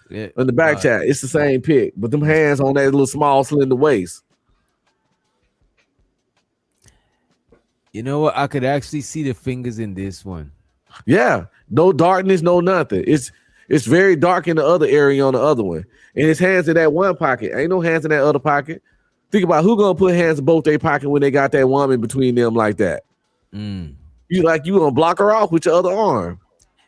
Yeah. In the back chat. It's the same pic. But them hands on that little small slender waist. You know what? I could actually see the fingers in this one. Yeah. No darkness, no nothing. It's very dark in the other area on the other one. And his hands in that one pocket. Ain't no hands in that other pocket. Think about who gonna put hands in both their pocket when they got that woman between them like that. You gonna block her off with your other arm.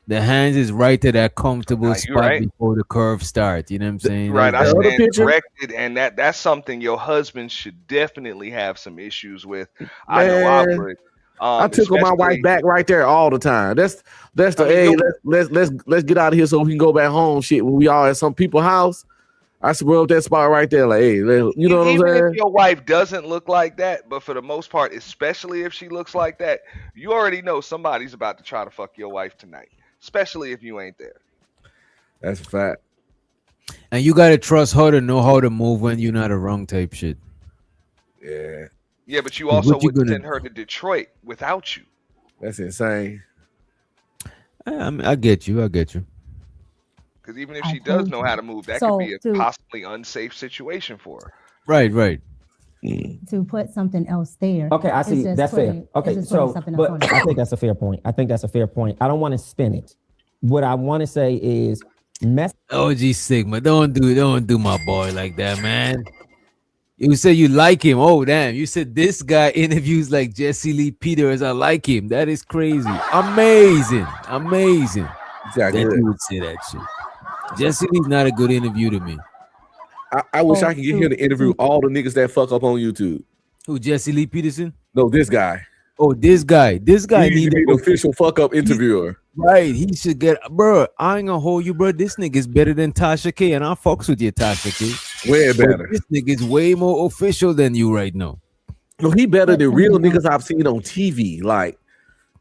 The hands is right to that comfortable spot before the curve starts. You know what I'm saying? Right. I stand corrected, and that's something your husband should definitely have some issues with. I know I would. I took my wife back right there all the time. That's let's get out of here so we can go back home. Shit, when we all at some people's house, I rub that spot right there. Like, hey, you know what I'm saying? Even if your wife doesn't look like that, but for the most part, especially if she looks like that, you already know somebody's about to try to fuck your wife tonight. Especially if you ain't there. That's a fact. And you gotta trust her to know how to move when you're not a wrong type shit. Yeah. Yeah, but you What also you would gonna send her to Detroit without you. That's insane. I get you. I get you. Because even if I she does told know you. how to move, that So, could be a to- possibly unsafe situation for her. Right. To put something else there. Okay, I it's see. just That's putting- fair. Okay, it's just putting so something else on but it. I think that's a fair point. I don't want to spin it. What I want to say is OG Sigma, don't do my boy like that, man. You say you like him. Oh damn! You said this guy interviews like Jesse Lee Peters. I like him. That is crazy. Amazing. That good. you would say that shit. Jesse Lee's not a good interview to me. I wish I could get him to interview all the niggas that fuck up on YouTube. Who, Jesse Lee Peterson? No, this guy. Oh, this guy. This guy He needs to be the official fuck up interviewer. Right, he should get, bro. I ain't gonna hold you, bro. This nigga's better than Tasha K, and I fucks with you, Tasha K. Way But better. this nigga's way more official than you right now. No, he better than real niggas I've seen on TV. Like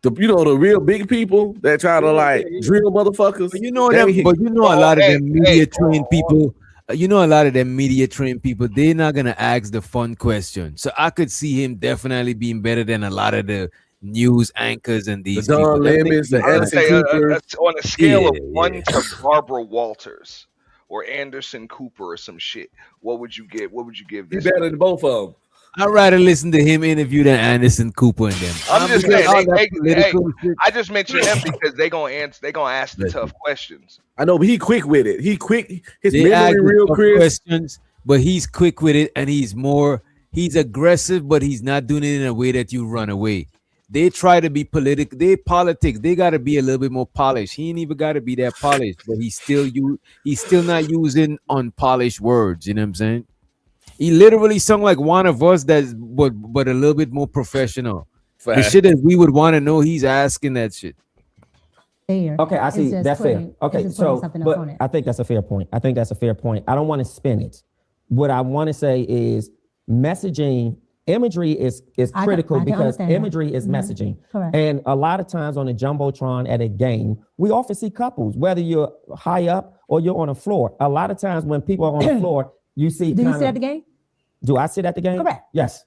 the real big people that try to like drill motherfuckers. But you know them, but you know a lot of them media trained people. You know a lot of them media trained people. They're not gonna ask the fun question. So I could see him definitely being better than a lot of the news anchors and these The Don people. Them Lemons, niggas the be Edison like- Cooper. On a scale of Yeah, 1 to Barbara Walters or Anderson Cooper or some shit, what would you give? What would you give He this? better than both of them. I'd rather listen to him interview than Anderson Cooper and them. I'm just because saying. all that Hey, political shit- I just mentioned them because they gonna answer. They gonna ask the tough questions. I know, but he quick with it. He quick. His They ask memory the real tough crisp. questions, but he's quick with it, and he's aggressive, but he's not doing it in a way that you run away. They try to be political. Politics. They got to be a little bit more polished. He ain't even got to be that polished, but he's still not using unpolished words. You know what I'm saying? He literally sung like one of us, but a little bit more professional. The Fact. shit that we would want to know, he's asking that shit. There. Okay, I It's see. just That's fair. putting- Okay, it's just putting so something else on but it. I think that's a fair point. I don't want to spin it. What I want to say is messaging imagery is critical I can because understand that. imagery is Mhm. messaging. Correct. And a lot of times on a jumbotron at a game, we often see couples, whether you're high up or you're on the floor. A lot of times when people are on the floor, you see. Do you kinda- sit at the game? Do I sit at the game? Correct. Yes,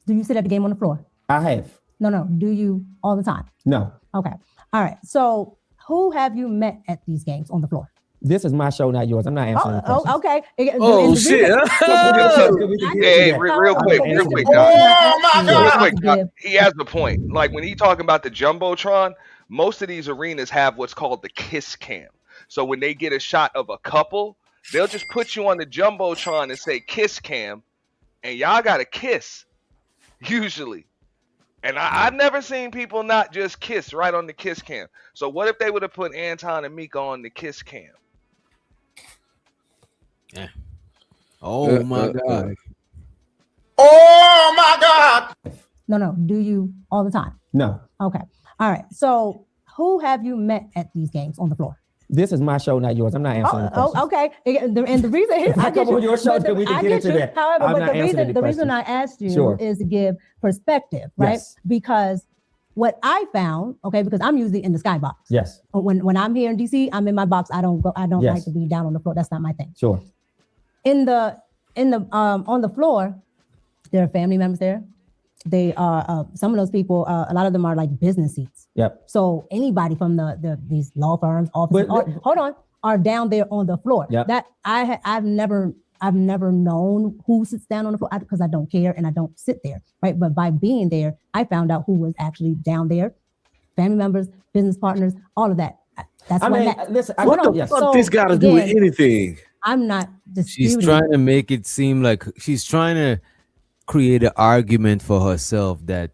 Do you sit at the game on the floor? I have. No. Do you all the time? No, Okay. All right. So who have you met at these games on the floor? this is my show, not yours. I'm not answering the question. Okay. Oh, And the shit. reason- Hey, real quick, Doc. Real quick, Doc. give- He has the point. Like when he talking about the jumbotron, most of these arenas have what's called the kiss cam. So when they get a shot of a couple, they'll just put you on the jumbotron and say kiss cam, and y'all got to kiss usually. And I've never seen people not just kiss right on the kiss cam. So what if they would have put Anton and Mika on the kiss cam? Oh my god. Oh my God. No. Do you all the time? No, Okay. All right. So who have you met at these games on the floor? this is my show, not yours. I'm not answering the question. Okay. And the reason If I come on your show, but then we can I get into you. that. However, I'm but not the answering reason any I questions. asked you Sure. is to give perspective, right? Yes. Because what I found, okay, because I'm usually in the skybox. Yes, When I'm here in DC, I'm in my box. I don't Yes. like to be down on the floor. That's not my thing. sure. In the on the floor, there are family members there. They are some of those people. A lot of them are like business seats. Yep. So anybody from these law firms, offices, are down there on the floor. Yep. That I've never known who sits down on the floor because I don't care and I don't sit there, right? But by being there, I found out who was actually down there, family members, business partners, all of that. That's I what mean, that. listen, What the fuck this got to do with anything? I'm not She's disputing. trying to make it seem like she's trying to create an argument for herself that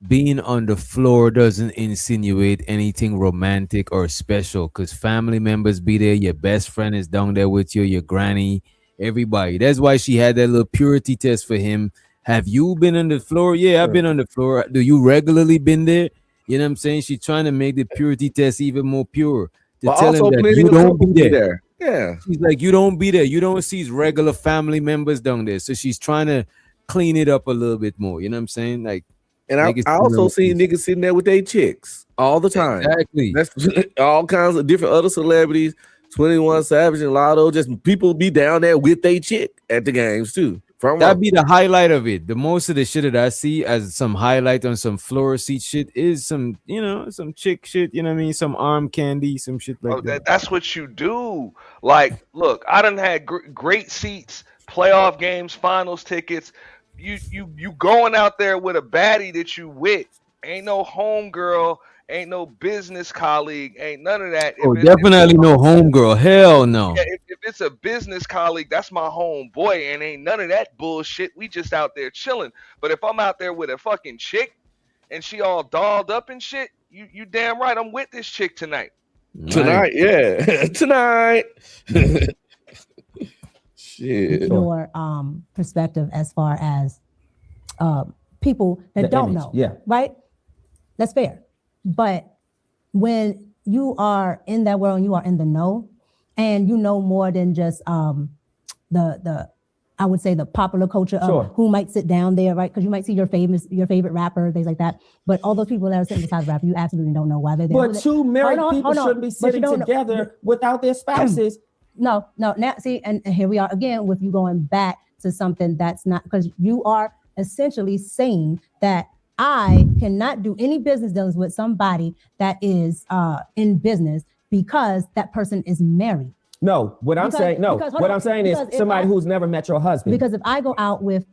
being on the floor doesn't insinuate anything romantic or special because family members be there, your best friend is down there with you, your granny, everybody. That's why she had that little purity test for him. Have you been on the floor? Yeah, I've been on the floor. Do you regularly been there? You know what I'm saying? She's trying to make the purity test even more pure to But tell him also that plenty you of don't people be be there. Yeah. She's like, you don't be there. You don't see his regular family members down there. So she's trying to clean it up a little bit more. You know what I'm saying? Like, And I also seen niggas sitting there with their chicks all the time. Exactly. That's all kinds of different other celebrities, 21 Savage and Lotto, just people be down there with their chick at the games too. That'd be the highlight of it. The most of the shit that I see as some highlight on some floor seat shit is some, some chick shit, you know what I mean? Some arm candy, some shit like that. That's what you do. Like, look, I done had great seats, playoff games, finals tickets. You going out there with a baddie that you with. Ain't no homegirl, ain't no business colleague, ain't none of that. Oh, definitely no homegirl. Hell no. Yeah, if it's a business colleague, that's my homeboy, and ain't none of that bullshit. We just out there chilling. But if I'm out there with a fucking chick and she all dolled up and shit, you damn right I'm with this chick tonight. Tonight, yeah. Tonight. Shit. Your perspective as far as people that don't know. Yeah. Right? That's fair. But when you are in that world and you are in the know, and you know more than just the I would say the popular culture of who might sit down there, right? Because you might see your favorite rapper, things like that. But all those people that are sitting beside the rapper, you absolutely don't know why they're there. But two married people shouldn't be sitting together without their spouses. No. Now see, and here we are again with you going back to something that's not, because you are essentially saying that I cannot do any business dealings with somebody that is in business because that person is married. No, what I'm saying is somebody who's never met your husband. Because if I go out with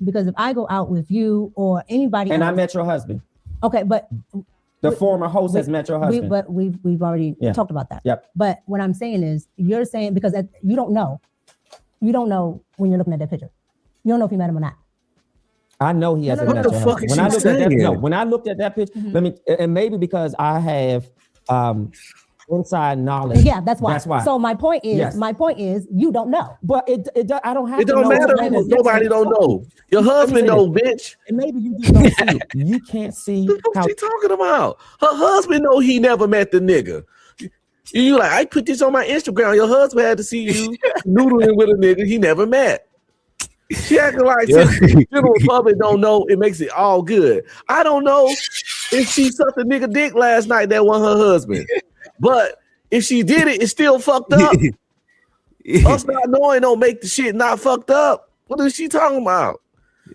you or anybody and else, I met your husband. Okay, but the former host has met your husband. But we've already talked about that. Yep. But what I'm saying is, you're saying because you don't know when you're looking at that picture. You don't know if you met him or not. I know he hasn't met your husband. When I looked at that picture, and maybe because I have inside knowledge. Yeah, that's why. So my point is, you don't know. But I don't have. It don't matter. Nobody don't know. Your husband know, bitch. And maybe you just don't see it. You can't see what she talking about. Her husband know he never met the nigga. You like, I put this on my Instagram. Your husband had to see you noodling with a nigga he never met. She acting like general public don't know. It makes it all good. I don't know if she sucked a nigga dick last night that wasn't her husband. But if she did it, it's still fucked up. Us not knowing don't make the shit not fucked up. What is she talking about?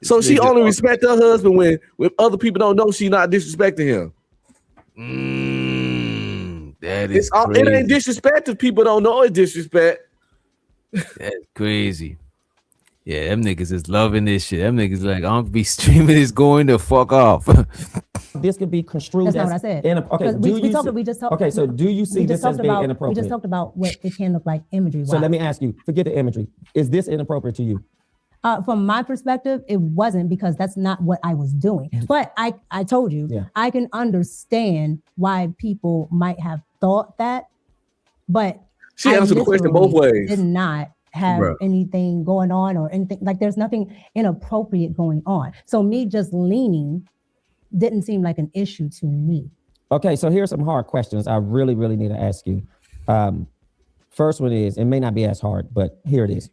So she only respect her husband when other people don't know she not disrespecting him. That is it ain't disrespect if people don't know it's disrespect. That's crazy. Yeah, them niggas is loving this shit. Them niggas like, I'm gonna be streaming this going the fuck off. This could be construed. That's not what I said. Okay, so do you see this as being inappropriate? We just talked about what it can look like imagery. So let me ask you, forget the imagery. Is this inappropriate to you? From my perspective, it wasn't, because that's not what I was doing. But I told you, I can understand why people might have thought that. But she answered the question both ways. Did not have anything going on or anything, like there's nothing inappropriate going on. So me just leaning didn't seem like an issue to me. Okay, so here's some hard questions I really, really need to ask you. First one is, it may not be as hard, but here it is.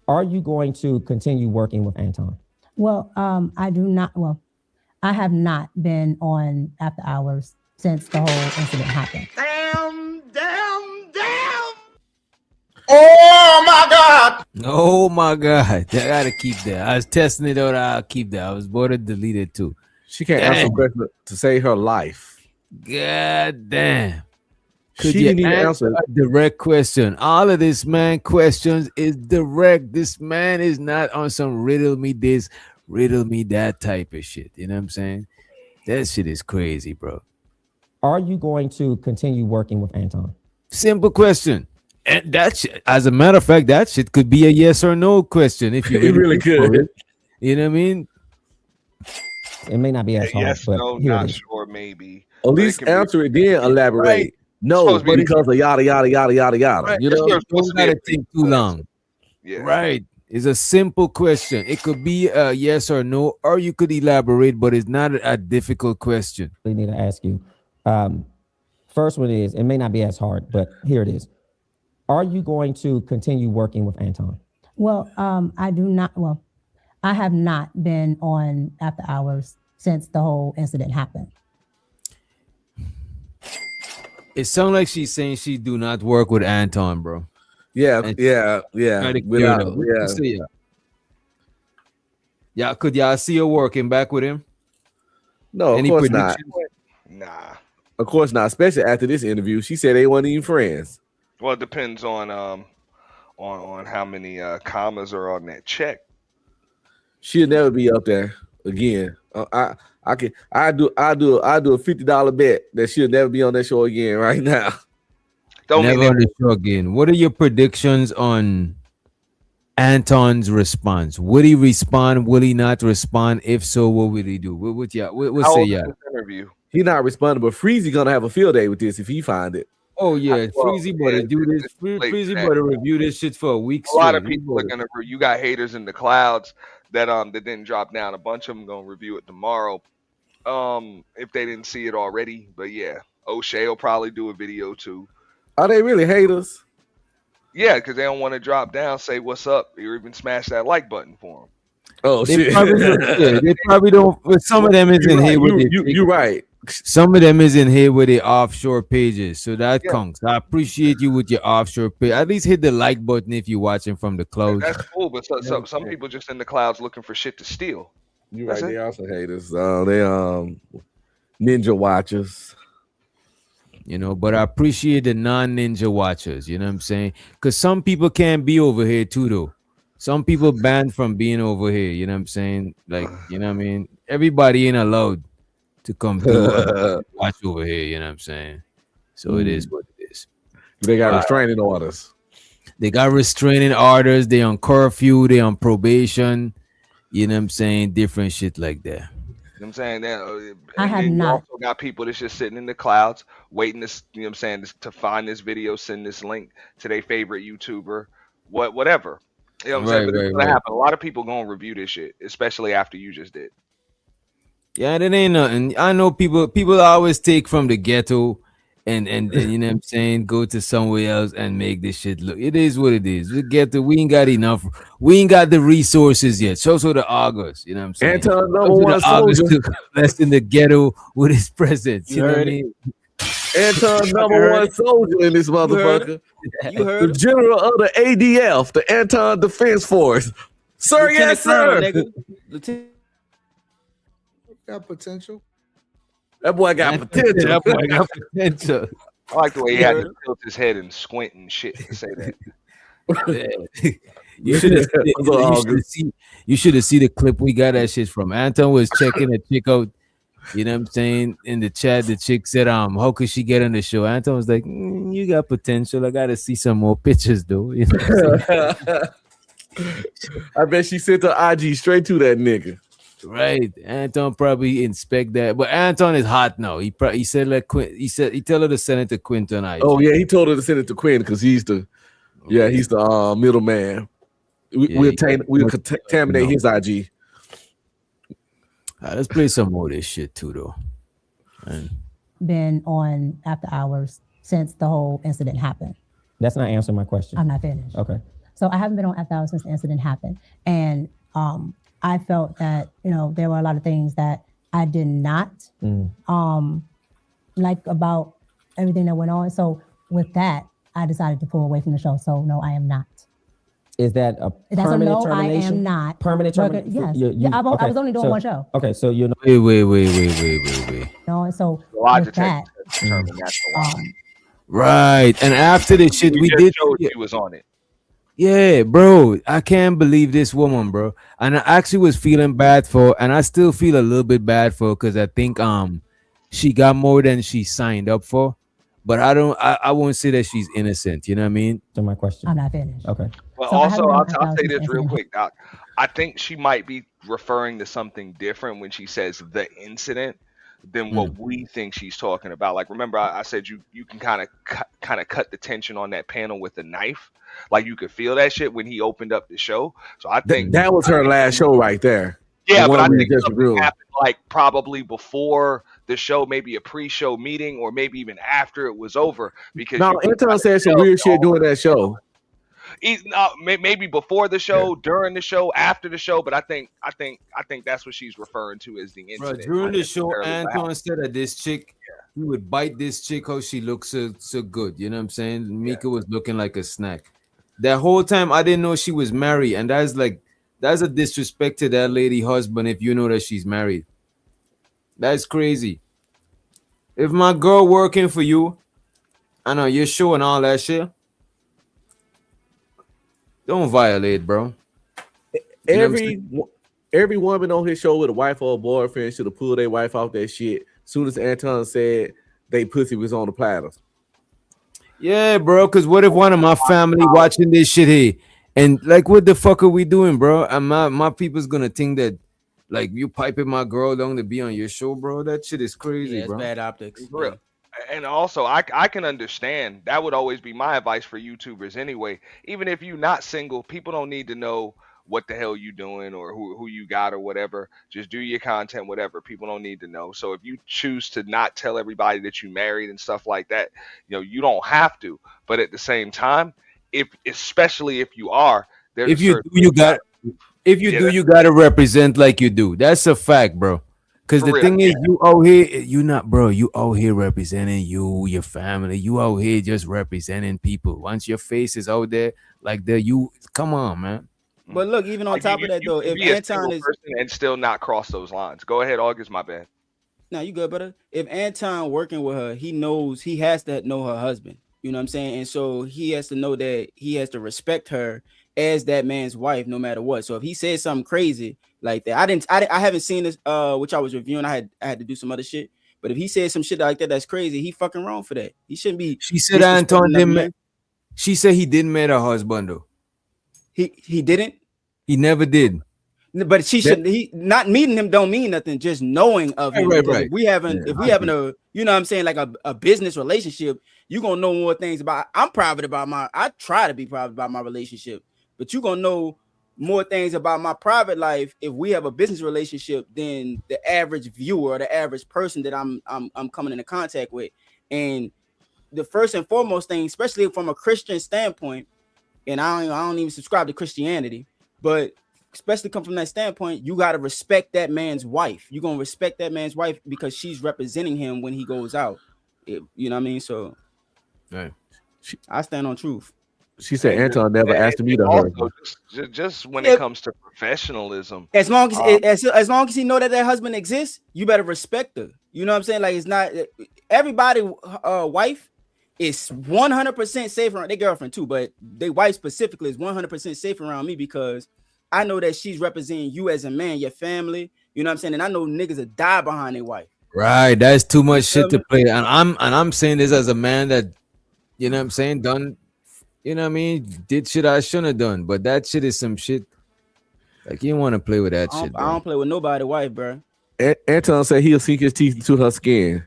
Are you going to continue working with Anton? Well, I do not. Well, I have not been on after hours since the whole incident happened. Oh my God! Oh my God! I gotta keep that. I was testing it out. I'll keep that. I was bored to delete it too. She can't answer question to save her life. God damn! Could She you didn't even answer a direct question? All of this man questions is direct. This man is not on some riddle me this, riddle me that type of shit. You know what I'm saying? That shit is crazy, bro. Are you going to continue working with Anton? Simple question. And that shit, as a matter of fact, that shit could be a yes or no question if you really could. You know what I mean? It may not be as hard. Yes, but no, here not it is. sure, maybe. At least answer it, then elaborate. Right. No, but because of yada yada yada yada yada. Right. You know, Don't gotta take too long. Yeah. Right. It's a simple question. It could be a yes or no, or you could elaborate, but it's not a difficult question. We need to ask you. First one is, it may not be as hard, but here it is. Are you going to continue working with Anton? Well, I do not. Well, I have not been on after hours since the whole incident happened. It sounds like she's saying she do not work with Anton, bro. Yeah. Try to clear it up. Let's see, Yeah, could y'all see her working back with him? No, of Any course not. predictions? Nah. Of course not. Especially after this interview, she said they weren't even friends. Well, it depends on how many commas are on that check. She'll never be up there again. I do a $50 bet that she'll never be on that show again right now. Never on the show again. What are your predictions on Anton's response? Would he respond? Will he not respond? If so, what would he do? What say yeah? Interview. He not responding, but Freezy gonna have a field day with this if he find it. Oh yeah, Freezy better do this. Freezy better review this shit for a week. A lot of people are gonna. You got haters in the clouds that didn't drop down. A bunch of them gonna review it tomorrow. If they didn't see it already, but yeah, O'Shea will probably do a video too. Are they really haters? Yeah, because they don't want to drop down, say what's up, or even smash that like button for them. Oh shit! They probably don't. But some of them is in here with it. You're right. Some of them is in here with the offshore pages, so that counts. I appreciate you with your offshore page. At least hit the like button if you're watching from the clouds. That's cool, but some people just in the clouds looking for shit to steal. You're right. They also haters. They ninja watchers. You know, but I appreciate the non-ninja watchers. You know what I'm saying? Because some people can't be over here too, though. Some people banned from being over here. You know what I'm saying? Like, you know what I mean? Everybody ain't allowed to come watch over here. You know what I'm saying? So it is what it is. They got restraining orders. They got restraining orders. They on curfew. They on probation. You know what I'm saying? Different shit like that. You know what I'm saying? That, I have you not. also got people that's just sitting in the clouds waiting to, you know what I'm saying, to find this video, send this link to their favorite YouTuber, whatever. You know what I'm saying? But it's gonna happen. A lot of people gonna review this shit, especially after you just did. Yeah, that ain't nothing. I know people always take from the ghetto and you know what I'm saying, go to somewhere else and make this shit look. It is what it is. The ghetto, we ain't got enough. We ain't got the resources yet. So the August, you know what I'm saying? Anton number one soldier. That's in the ghetto with his presence. You know what I mean? Anton number one soldier in this motherfucker. You heard the general of the ADF, the Anton Defense Force. Sir, yes, sir. Got potential. That boy got potential. That boy got potential. I like the way he had to tilt his head and squint and shit to say that. You should have seen the clip we got that shit from. Anton was checking a chick out. You know what I'm saying? In the chat, the chick said, how could she get on the show? Anton was like, you got potential. I gotta see some more pictures, though. You know I bet she sent her IG straight to that nigga. Right, Anton probably inspect that, but Anton is hot now. He said like he tell her to send it to Quinton. Oh yeah, he told her to send it to Quinn because he's the middleman. We'll contaminate his IG. Let's play some more of this shit too, though. Been on after hours since the whole incident happened. That's not answering my question. I'm not finished. Okay. So I haven't been on after hours since the incident happened, and I felt that, you know, there were a lot of things that I did not like about everything that went on. So with that, I decided to pull away from the show. So no, I am not. Is that a permanent termination? I am not. Permanent termination? Yes. I was only doing one show. Okay, so you're not. Wait. No, so with that, right. And after the shit we did, he was on it. Yeah, bro, I can't believe this woman, bro. And I actually was feeling bad for, and I still feel a little bit bad for, because I think she got more than she signed up for. But I won't say that she's innocent. You know what I mean? To my question, I'm not finished. Okay. Well, so also I'll say this real quick, Doc. I think she might be referring to something different when she says the incident than what we think she's talking about. Like, remember I said you can kind of cut the tension on that panel with a knife. Like, you could feel that shit when he opened up the show. So I think that was her last show right there. Yeah, but I think something happened like probably before the show, maybe a pre-show meeting, or maybe even after it was over. Because Anton said some weird shit during that show. Maybe before the show, during the show, after the show, but I think that's what she's referring to as the incident. Bro, during the show, Anton said that this chick, he would bite this chick how she looks so good. You know what I'm saying? Mika was looking like a snack. That whole time I didn't know she was married, and that's like That's a disrespect to that lady husband if you know that she's married. That's crazy. If my girl working for you, I know you're showing all that shit. Don't violate, bro. You know what I'm saying? Every woman on his show with a wife or a boyfriend should have pulled their wife off that shit. Soon as Anton said they pussy was on the platter. Yeah, bro. Cause what if one of my family watching this shit here and like, what the fuck are we doing, bro? And my people's gonna think that like you piping my girl down to be on your show, bro. That shit is crazy, Yeah, it's bro. bad optics. For real. And also, I can understand. That would always be my advice for YouTubers anyway. Even if you're not single, people don't need to know what the hell you doing or who you got or whatever. Just do your content, whatever. People don't need to know. So if you choose to not tell everybody that you married and stuff like that, you don't have to. But at the same time, especially if you are, there's If you do, you got. If you do, you gotta represent like you do. That's a fact, bro. Because the thing is, you out here, you not, bro. You out here representing you, your family. You out here just representing people. Once your face is out there, like you come on, man. But look, even on top of that, though, if Anton is and still not cross those lines, go ahead, August. My bad. No, you good, brother. If Anton working with her, he knows he has to know her husband. You know what I'm saying? And so he has to know that he has to respect her as that man's wife, no matter what. So if he says something crazy like that, I haven't seen this, which I was reviewing. I had to do some other shit. But if he says some shit like that, that's crazy. He fucking wrong for that. He shouldn't be. She said Anton didn't. She said he didn't meet her husband though. He didn't. He never did. But she should. He not meeting him don't mean nothing. Just knowing of him. Right. If we having a, you know what I'm saying, like a business relationship, you gonna know more things about. I'm private about I try to be private about my relationship, but you gonna know more things about my private life if we have a business relationship than the average viewer or the average person that I'm coming into contact with. And the first and foremost thing, especially from a Christian standpoint, and I don't even subscribe to Christianity, but especially come from that standpoint, you got to respect that man's wife. You're going to respect that man's wife because she's representing him when he goes out. You know what I mean? So right. I stand on truth. She said Anton never asked me to her. Just when it comes to professionalism. As long as he know that husband exists, you better respect her. You know what I'm saying? Like, it's not everybody wife is 100% safe around their girlfriend too, but their wife specifically is 100% safe around me because I know that she's representing you as a man, your family. You know what I'm saying? And I know niggas that die behind their wife. Right, that's too much shit to play. And I'm saying this as a man that, you know what I'm saying, done, you know what I mean, did shit I shouldn't have done. But that shit is some shit. Like, you don't want to play with that shit. I don't play with nobody's wife, bro. Anton said he'll sink his teeth into her skin.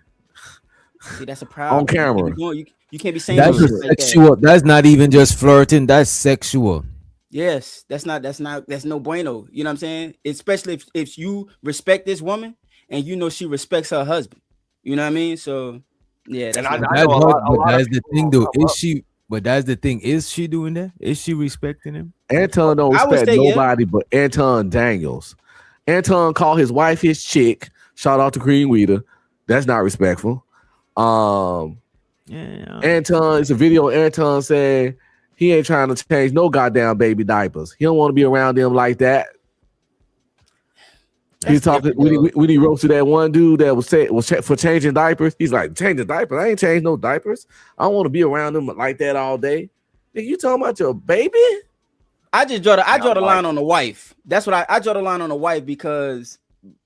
See, that's a problem. On camera. You can't be saying that's sexual. Like that. That's not even just flirting. That's sexual. Yes, that's no bueno. You know what I'm saying? Especially if you respect this woman and you know she respects her husband. You know what I mean? So yeah, that's the thing though. That's the thing. Is she doing that? Is she respecting him? Anton don't respect nobody but Anton Daniels. Anton called his wife his chick. Shout out to Green Weeder. That's not respectful. Anton, it's a video. Anton said he ain't trying to change no goddamn baby diapers. He don't want to be around them like that. He's talking when he roasted that one dude that was for changing diapers. He's like, changing diapers? I ain't changed no diapers. I don't want to be around them like that all day. Nigga, you talking about your baby? I draw the line on the wife. That's what I draw the line on the wife because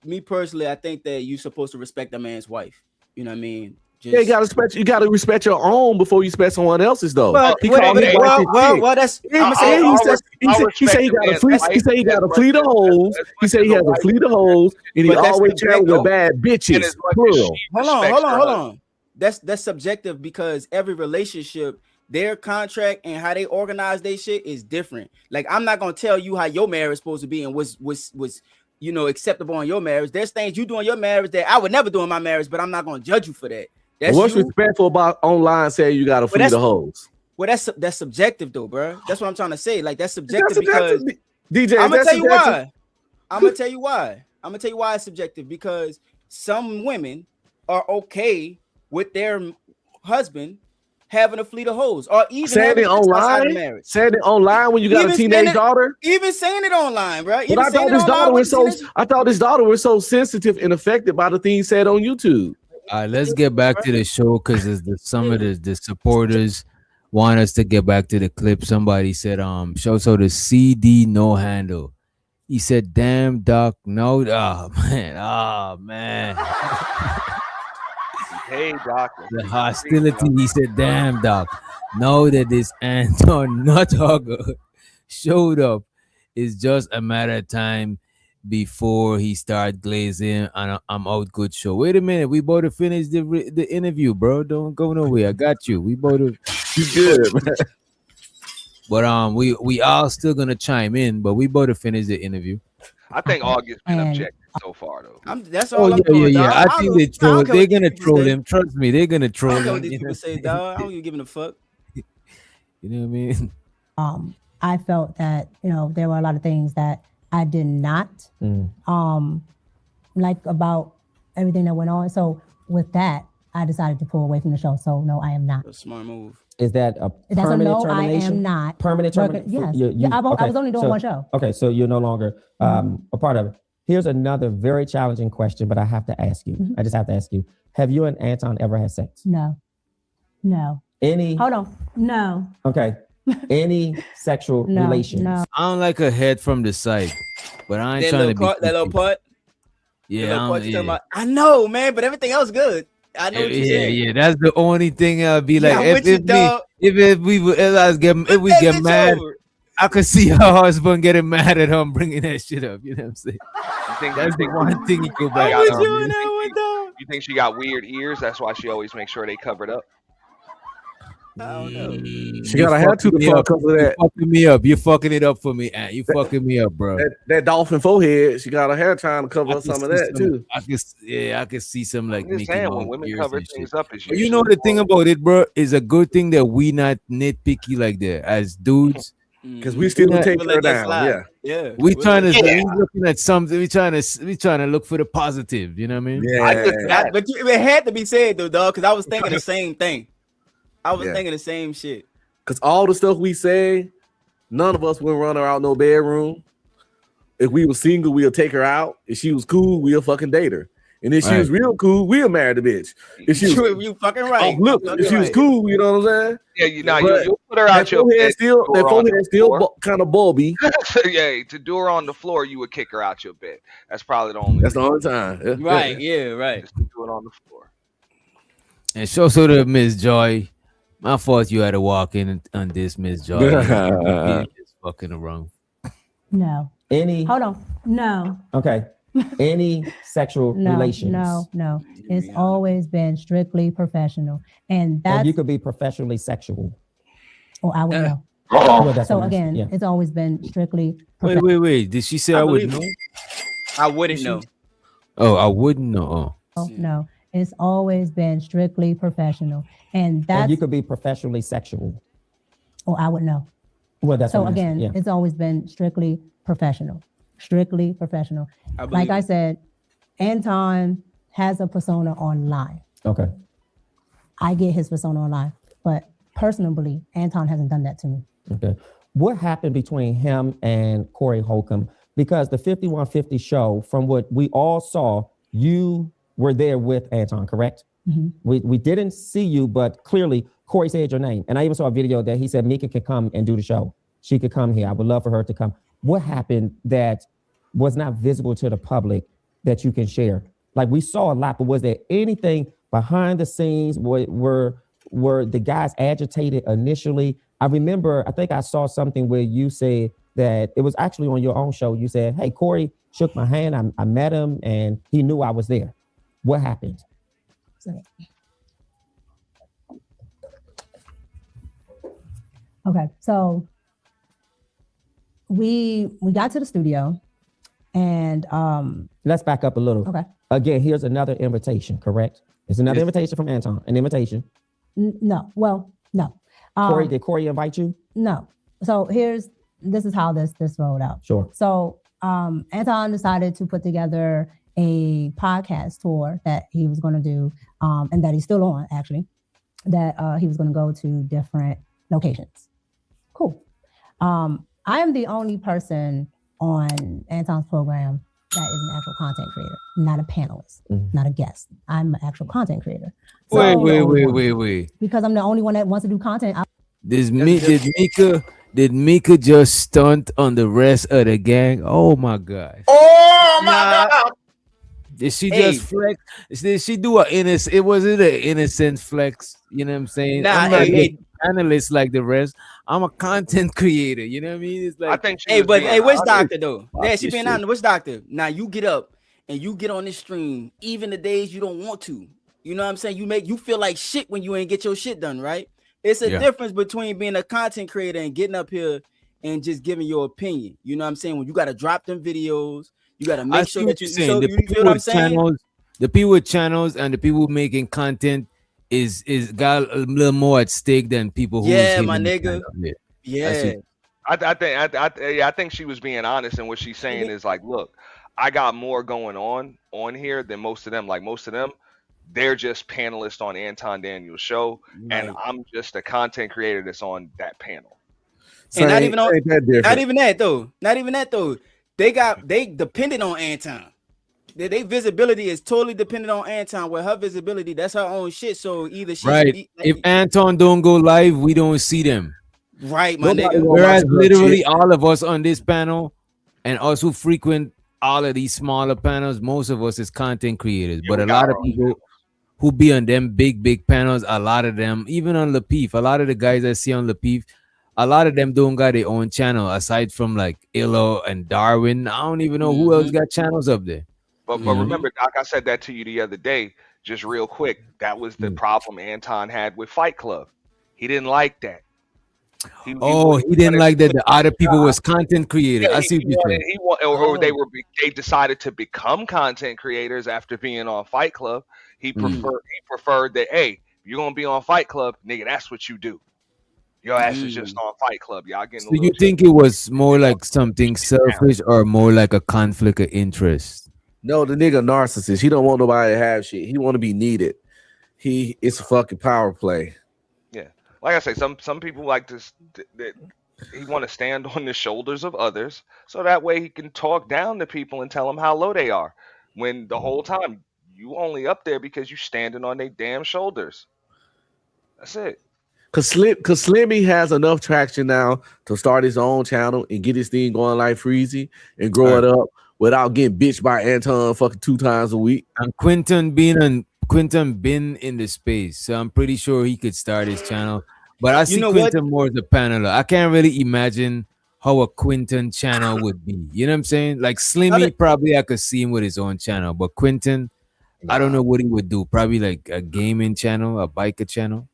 me personally, I think that you're supposed to respect a man's wife. You know what I mean? Yeah, you gotta respect your own before you respect someone else's though. Well, that's he said he got a fleet of hoes. He said he has a fleet of hoes, and he always travel with bad bitches. Plural. Hold on. That's subjective because every relationship, their contract and how they organize their shit is different. Like I'm not gonna tell you how your marriage is supposed to be and was acceptable in your marriage. There's things you do in your marriage that I would never do in my marriage, but I'm not gonna judge you for that. What's respectful about online saying you got a fleet of hoes? Well, that's subjective though, bro. That's what I'm trying to say. Like that's subjective because DJ. I'm gonna tell you why. I'm gonna tell you why it's subjective because some women are okay with their husband having a fleet of hoes, or even saying having it sex outside of online. marriage. Saying it online when you got a Even teenage saying it- daughter. Even saying it online, bro. But I thought this daughter was so. I thought this daughter was so sensitive and affected by the things said on YouTube. All right, let's get back to the show because some of the supporters want us to get back to the clip. Somebody said, show so the CD no handle. He said, damn, Doc, no. Oh man. Hey, Doc. The hostility. He said, damn, Doc, know that this Anton Nuthugger showed up. It's just a matter of time before he start glazing and I'm out good show. Wait a minute, we both finished the interview, bro. Don't go nowhere. I got you. We both you good, man. But we all still gonna chime in, but we both finished the interview. I think August's been objective so far, though. That's all I'm doing, yeah. dog. I think they troll. They're gonna troll him. Trust me, they're gonna I troll don't care him. what these people say, dog. I don't even give a fuck. You know what I mean? I felt that, there were a lot of things that I did not like about everything that went on. So with that, I decided to pull away from the show. So no, I am not. A smart move. Is that a That's a permanent no, termination? I am not. Permanent termination? Yes. I was only doing one show. Okay, so you're no longer a part of it. Here's another very challenging question, but I have to ask you. I just have to ask you. Have you and Anton ever had sex? No. Any? Hold on. No. Okay. Any sexual relations? No. I don't like a head from the side, but I ain't trying to be. That little part. Yeah, I know, man, but everything else good. I know what you're saying. Yeah. That's the only thing I'll be like. I'm with you, dog. If we get mad, I could see her husband getting mad at him bringing that shit up. You know what I'm saying? That's the one thing he go back on. You think she got weird ears? That's why she always makes sure they covered up. I don't know. She got a hat to the fuck because of that. You fucking me up. You're fucking it up for me, Ant. You fucking me up, bro. That dolphin forehead. She got her hair trying to cover up some of that too. I can see some like I'm just saying, when women cover things up, it's you know the thing about it, bro, is a good thing that we not nitpicky like that as dudes. Because we still take her down. Yeah. We looking at something. We trying to look for the positive. You know what I mean? Yeah. But it had to be said though, dog, because I was thinking the same thing. I was thinking the same shit. Because all the stuff we say, none of us would run her out no bedroom. If we were single, we'll take her out. If she was cool, we'll fucking date her. And if she was real cool, we'll marry the bitch. If she was, you fucking right. Look, if she was cool, you know what I'm saying? Yeah, you'll put her out your bed. That forehead still kind of bulby. Yeah, to do her on the floor, you would kick her out your bed. That's probably the only. That's the only time. Right? Yeah, right. Just to do it on the floor. And so to Miss Joy. My fault you had to walk in on this, Miss Joy. You're just fucking around. No. Hold on. No. Okay. Any sexual relations? No. It's always been strictly professional. And that's you could be professionally sexual. Oh, I would know. So again, it's always been strictly professional. Wait. Did she say I would know? I wouldn't know. Oh, I wouldn't know. Oh, no. It's always been strictly professional. And that's you could be professionally sexual. Oh, I would know. Well, that's so again, it's always been strictly professional. Strictly professional. Like I said, Anton has a persona online. Okay. I get his persona online, but personally, Anton hasn't done that to me. Okay. What happened between him and Corey Holcomb? Because the 5150 show, from what we all saw, you were there with Anton, correct? Mm-hmm. We didn't see you, but clearly Corey said your name. And I even saw a video that he said Mika could come and do the show. She could come here. I would love for her to come. What happened that was not visible to the public that you can share? Like, we saw a lot, but was there anything behind the scenes? Were the guys agitated initially? I remember, I think I saw something where you said that it was actually on your own show. You said, hey, Corey shook my hand. I met him and he knew I was there. What happened? Okay, so we got to the studio and let's back up a little. Okay. Again, here's another invitation, correct? It's another invitation from Anton. An invitation. No. Well, no. Corey, did Corey invite you? No. So this is how this rolled out. Sure. So Anton decided to put together a podcast tour that he was going to do and that he's still on, actually. that he was going to go to different locations. Cool. I am the only person on Anton's program that is an actual content creator, not a panelist, not a guest. I'm an actual content creator. So, Wait. because I'm the only one that wants to do content. Did Mika just stunt on the rest of the gang? Oh my god. Oh my god. Did she just flex? Did she do an innocent? It wasn't an innocent flex. You know what I'm saying? Nah, I'm not a analyst like the rest. I'm a content creator. You know what I mean? It's like I think. Where's Doctor though? Yeah, she being honest. Where's Doctor? Now you get up and you get on this stream, even the days you don't want to. You know what I'm saying? You feel like shit when you ain't get your shit done, right? It's a difference between being a content creator and getting up here and just giving your opinion. You know what I'm saying? When you got to drop them videos, you got to make sure that you feel what I'm saying? The people with channels and the people making content is got a little more at stake than people who my nigga. I think she was being honest, and what she's saying is like, look, I got more going on here than most of them. Like most of them, they're just panelists on Anton Daniels' show, and I'm just a content creator that's on that panel. And not even that though. They dependent on Anton. Their visibility is totally dependent on Anton. Where her visibility, that's her own shit. So either she if Anton don't go live, we don't see them. Right, my nigga. Whereas literally all of us on this panel and also frequent all of these smaller panels, most of us is content creators. But a lot of people who be on them big panels, a lot of them, even on Lapeef, a lot of the guys I see on Lapeef, a lot of them don't got their own channel aside from like Illo and Darwin. I don't even know who else got channels up there. But remember, Doc, I said that to you the other day, just real quick. That was the problem Anton had with Fight Club. He didn't like that. He didn't like that the other people was content creators. I see what you're saying. They decided to become content creators after being on Fight Club. He preferred that, hey, if you're gonna be on Fight Club, nigga, that's what you do. Your ass is just on Fight Club. Y'all getting. So you think it was more like something selfish or more like a conflict of interest? No, the nigga narcissist. He don't want nobody to have shit. He want to be needed. It's a fucking power play. Yeah, like I say, some people like this. That he want to stand on the shoulders of others, so that way he can talk down to people and tell them how low they are. When the whole time you only up there because you standing on their damn shoulders. That's it. Cause Slimmy has enough traction now to start his own channel and get his thing going like Freezy and grow it up without getting bitched by Anton fucking 2 times a week. And Quentin been in the space, so I'm pretty sure he could start his channel. But I see Quentin more as a paneler. I can't really imagine how a Quentin channel would be. You know what I'm saying? Like Slimmy, probably I could see him with his own channel, but Quentin, I don't know what he would do. Probably like a gaming channel, a biker channel.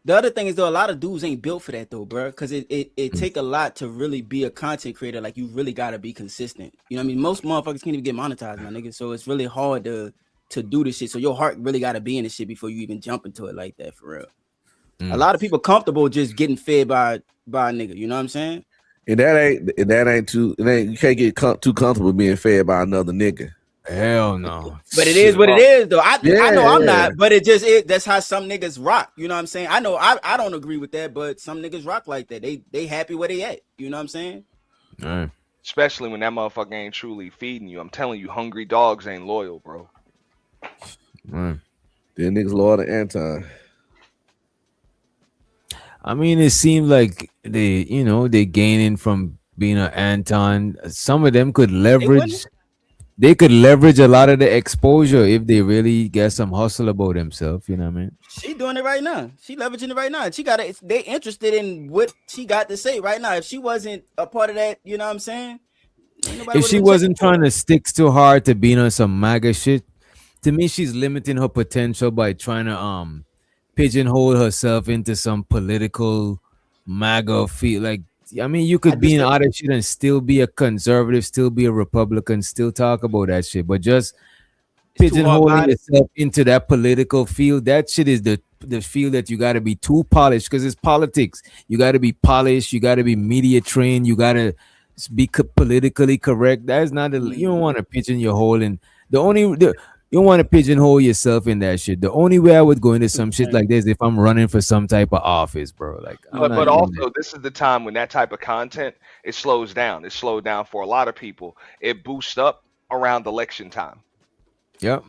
The other thing is though, a lot of dudes ain't built for that though, bro. Because it take a lot to really be a content creator. Like you really gotta be consistent. You know what I mean? Most motherfuckers can't even get monetized, my nigga. So it's really hard to do this shit. So your heart really gotta be in this shit before you even jump into it like that, for real. A lot of people comfortable just getting fed by a nigga. You know what I'm saying? And you can't get too comfortable being fed by another nigga. Hell no. But it is what it is, though. I know I'm not, but that's how some niggas rock. You know what I'm saying? I know I don't agree with that, but some niggas rock like that. They happy where they at. You know what I'm saying? All right. Especially when that motherfucker ain't truly feeding you. I'm telling you, hungry dogs ain't loyal, bro. Them niggas loyal to Anton. I mean, it seems like they gaining from being an Anton. Some of them could leverage. They could leverage a lot of the exposure if they really get some hustle about themselves. You know what I mean? She doing it right now. She leveraging it right now. She got it. They interested in what she got to say right now. If she wasn't a part of that, you know what I'm saying? If she wasn't trying to stick too hard to being on some MAGA shit, to me, she's limiting her potential by trying to pigeonhole herself into some political MAGA feel. Like, I mean, you could be in all that shit and still be a conservative, still be a Republican, still talk about that shit, but just pigeonholing yourself into that political field, that shit is the field that you got to be too polished, because it's politics. You got to be polished, you got to be media trained, you got to be politically correct. That is not you don't want to pigeon your hole in You don't want to pigeonhole yourself in that shit. The only way I would go into some shit like this if I'm running for some type of office, bro. Like, but also this is the time when that type of content it slows down. It slowed down for a lot of people. It boosts up around election time. Yep.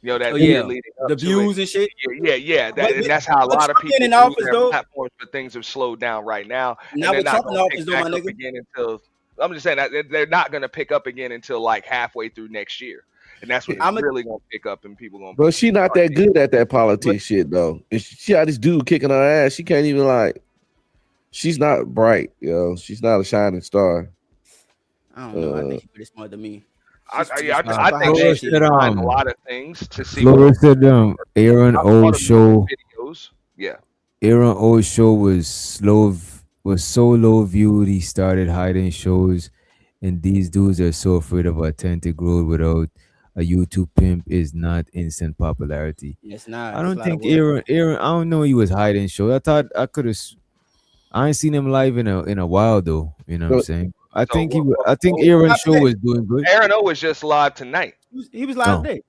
You know that leading up the views and shit. Yeah. And that's how a lot of people in office, their though. platforms, but things have slowed down right now. Now and with Trump in office, though, my nigga. Again until I'm just saying that they're not going to pick up again until like halfway through next year. And that's when it's really gonna pick up, and people gonna. But she not that good at that politics shit though. And she got this dude kicking her ass. She can't even like. She's not bright, yo. She's not a shining star. I don't know. I think she's pretty smart than me. I think she's trying a lot of things to see. Flora said, Aaron O show. Videos. Yeah. Aaron O show was so low viewed. He started hiding shows, and these dudes are so afraid of authentic growth without. A YouTube pimp is not instant popularity. It's not. I don't think Aaron. I don't know. He was hiding shows. I thought I could have. I ain't seen him live in a while though. You know what I'm saying? I think Aaron's show was doing good. Aaron O was just live tonight. He was live today.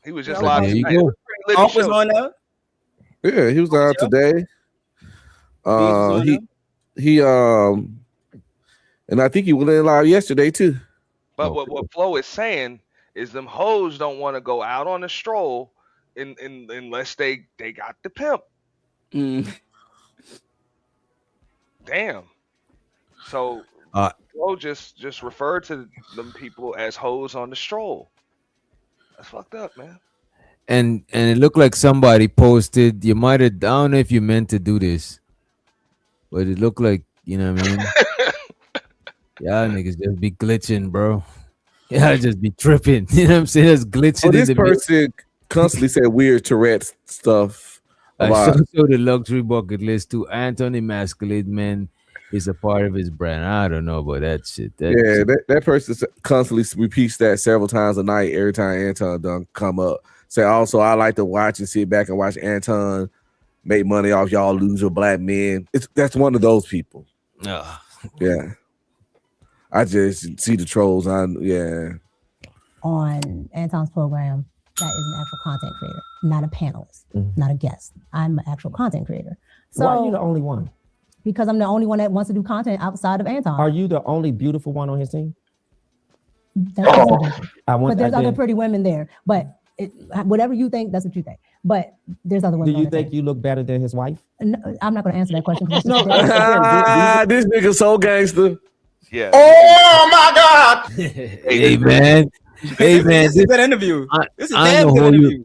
He was just live tonight. Unc was on there. Yeah, he was live today. He and I think he was in live yesterday too. But what Flo is saying is them hoes don't want to go out on a stroll unless they got the pimp. Damn. So Flo just referred to them people as hoes on the stroll. That's fucked up, man. And it looked like somebody posted. You might have. I don't know if you meant to do this, but it looked like, you know what I mean. Y'all niggas just be glitching, bro. Yeah, just be tripping. You know what I'm saying? Just glitching. This person constantly said weird Tourette stuff. So the luxury bucket list to Anton Emasculate Men is a part of his brand. I don't know about that shit. That person constantly repeats that several times a night every time Anton done come up. Say also, I like to watch and sit back and watch Anton make money off y'all loser black men. That's one of those people. Yeah. I just see the trolls on on Anton's program. That is an actual content creator, not a panelist, not a guest. I'm an actual content creator. So why are you the only one? Because I'm the only one that wants to do content outside of Anton. Are you the only beautiful one on his team? But there's other pretty women there. But whatever you think, that's what you think. But there's other women. Do you think you look better than his wife? No, I'm not going to answer that question. No, this nigga so gangster. Yeah. Oh my God! Hey man, this is a good interview. This is a damn good interview.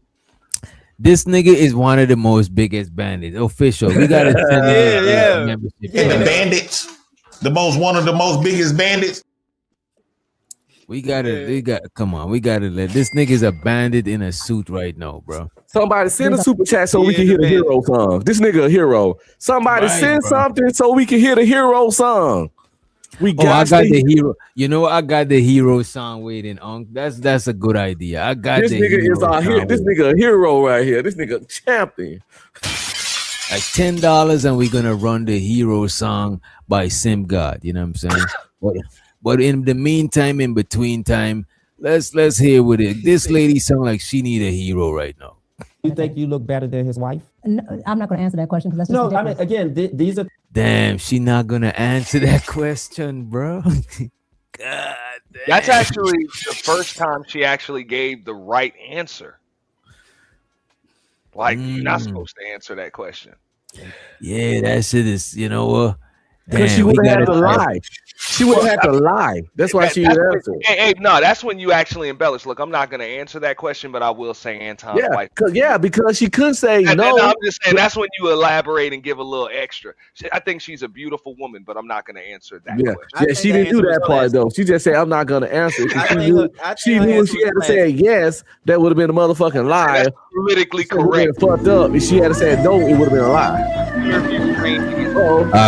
This nigga is one of the most biggest bandits. Official. We gotta send membership. Bandits. One of the most biggest bandits. We gotta come on. We gotta let this nigga's a bandit in a suit right now, bro. Somebody send a super chat so we can hear the hero song. This nigga a hero. Somebody send something so we can hear the hero song. I got the hero. You know, I got the hero song waiting on. That's a good idea. I got this nigga is our hero. This nigga a hero right here. This nigga champion. Like $10, and we're gonna run the hero song by Sim God. You know what I'm saying? But in the meantime, in between time, let's hear what it. This lady sound like she need a hero right now. You think you look better than his wife? No, I'm not going to answer that question because that's just ridiculous. I mean, again, these are. Damn, she not gonna answer that question, bro. God damn. That's actually the first time she actually gave the right answer. Like, you're not supposed to answer that question. Yeah, that shit is, you know what? Because she would have had to lie. She would have had to lie. That's why she would answer. Hey, no, that's when you actually embellish. Look, I'm not going to answer that question, but I will say Anton's wife. Because she couldn't say no. I'm just saying that's when you elaborate and give a little extra. I think she's a beautiful woman, but I'm not going to answer that question. Yeah, she didn't do that part, though. She just said, I'm not going to answer. She knew if she had to say yes, that would have been a motherfucking lie. That's politically correct. Fucked up. If she had to say no, it would have been a lie.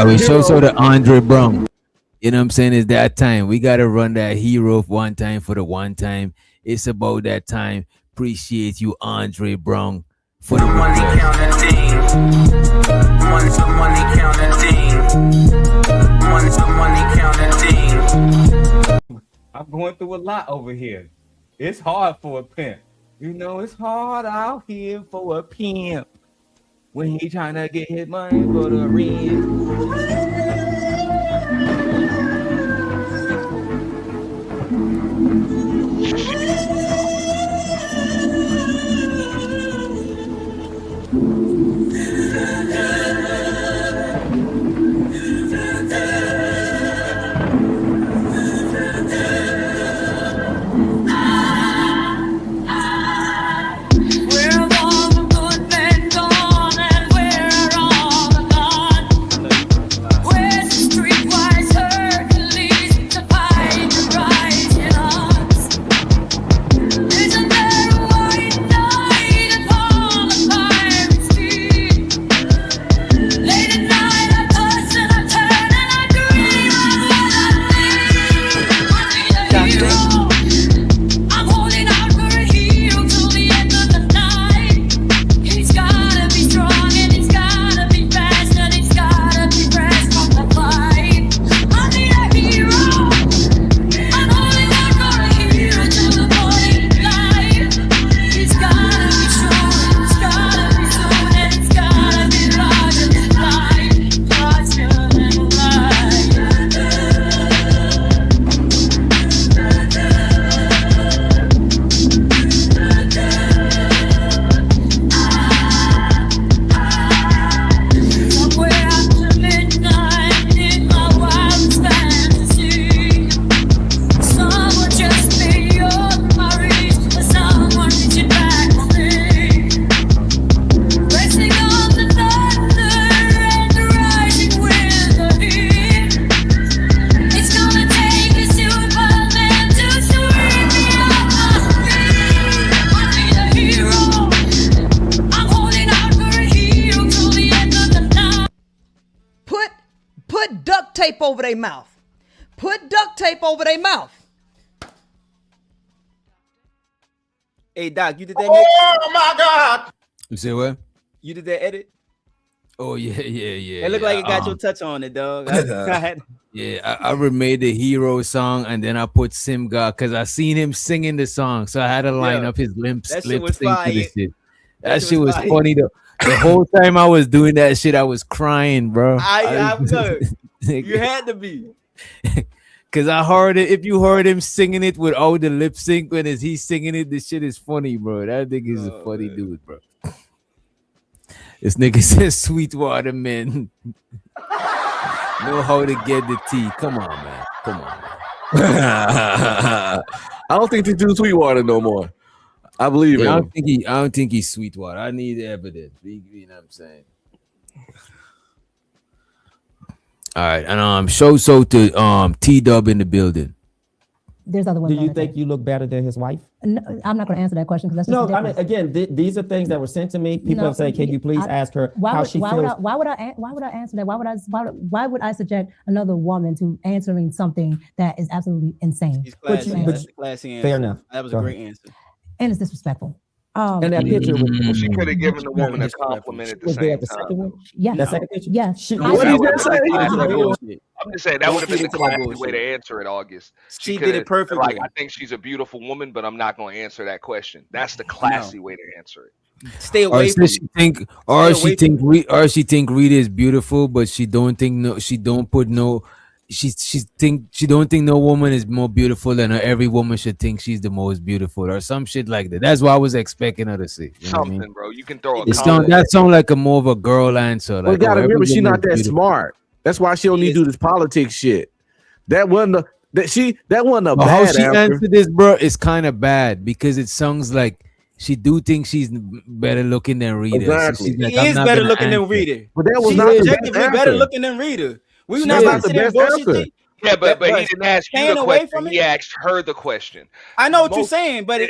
We so the Andre Brown. You know what I'm saying? It's that time. We got to run that hero one time for the one time. It's about that time. Appreciate you, Andre Brown, for the money counting. Money counting. I'm going through a lot over here. It's hard for a pimp. You know it's hard out here for a pimp when he trying to get his money for the rent. Put duct tape over their mouth. Put duct tape over their mouth. Hey Doc, you did that? Oh my God! You say what? You did that edit? Oh yeah. It looked like it got your touch on it, dog. I remade the hero song and then I put Simga because I seen him singing the song, so I had to line up his lip sync to the shit. That shit was funny though. The whole time I was doing that shit, I was crying, bro. I'm good. You had to be. Cause I heard it. If you heard him singing it without the lip sync, when he's singing it, this shit is funny, bro. That nigga is a funny dude, bro. This nigga says Sweetwater man know how to get the tea. Come on, man. Come on, man. I don't think they do Sweetwater no more. I believe him. I don't think he's Sweetwater. I need evidence. You know what I'm saying? All right, and show to T-Dub in the building. There's other women. Do you think you look better than his wife? No, I'm not going to answer that question because that's just I mean, again, these are things that were sent to me. People have said, "Can you please ask her how she feels?" Why would I answer that? Why would I subject another woman to answering something that is absolutely insane? Classy answer. Fair enough. That was a great answer. And it's disrespectful. And that picture was, she could have given the woman a compliment at the same time. Yes. That second picture? Yes. What did you say? I'm just saying that would have been the classy way to answer it, August. She did it perfectly. Like, I think she's a beautiful woman, but I'm not going to answer that question. That's the classy way to answer it. Stay away from it. She think Rita is beautiful, but she don't think she don't think no woman is more beautiful than her. Every woman should think she's the most beautiful or some shit like that. That's what I was expecting her to say. Something, bro. You can throw a that sound like a more of a girl answer. Like, you gotta remember, she's not that smart. That's why she don't need to do this politics shit. That wasn't a bad how she answer. answered this, bro, is kind of bad because it sounds like she do think she's better looking than Rita. Exactly. So like, She is better looking than Rita. But that was She's not the objectively best better answer. looking than Rita. We That's not not the sitting there best bullshit. answer. Yeah, but he didn't ask you staying the away question. from He asked her the question. I know what you're saying, but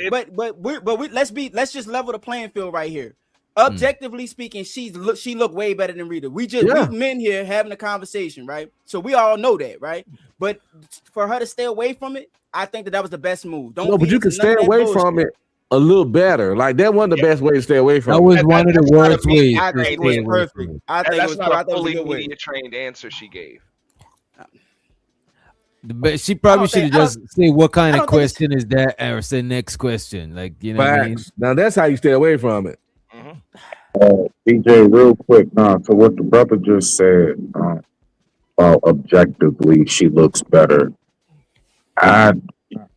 let's just level the playing field right here. Objectively speaking, she looked way better than Rita. We men here having a conversation, right? So we all know that, right? But for her to stay away from it, I think that was the best move. No, but you can stay away from it a little better. Like that wasn't the best way to stay away from it. That was one of the worst ways. I think it was perfect. I think it was not a fully media trained answer she gave. But she probably should have just say what kind of question is that, or say next question. Like, you know what I mean? Now that's how you stay away from it. DJ, real quick, to what the brother just said, objectively, she looks better. I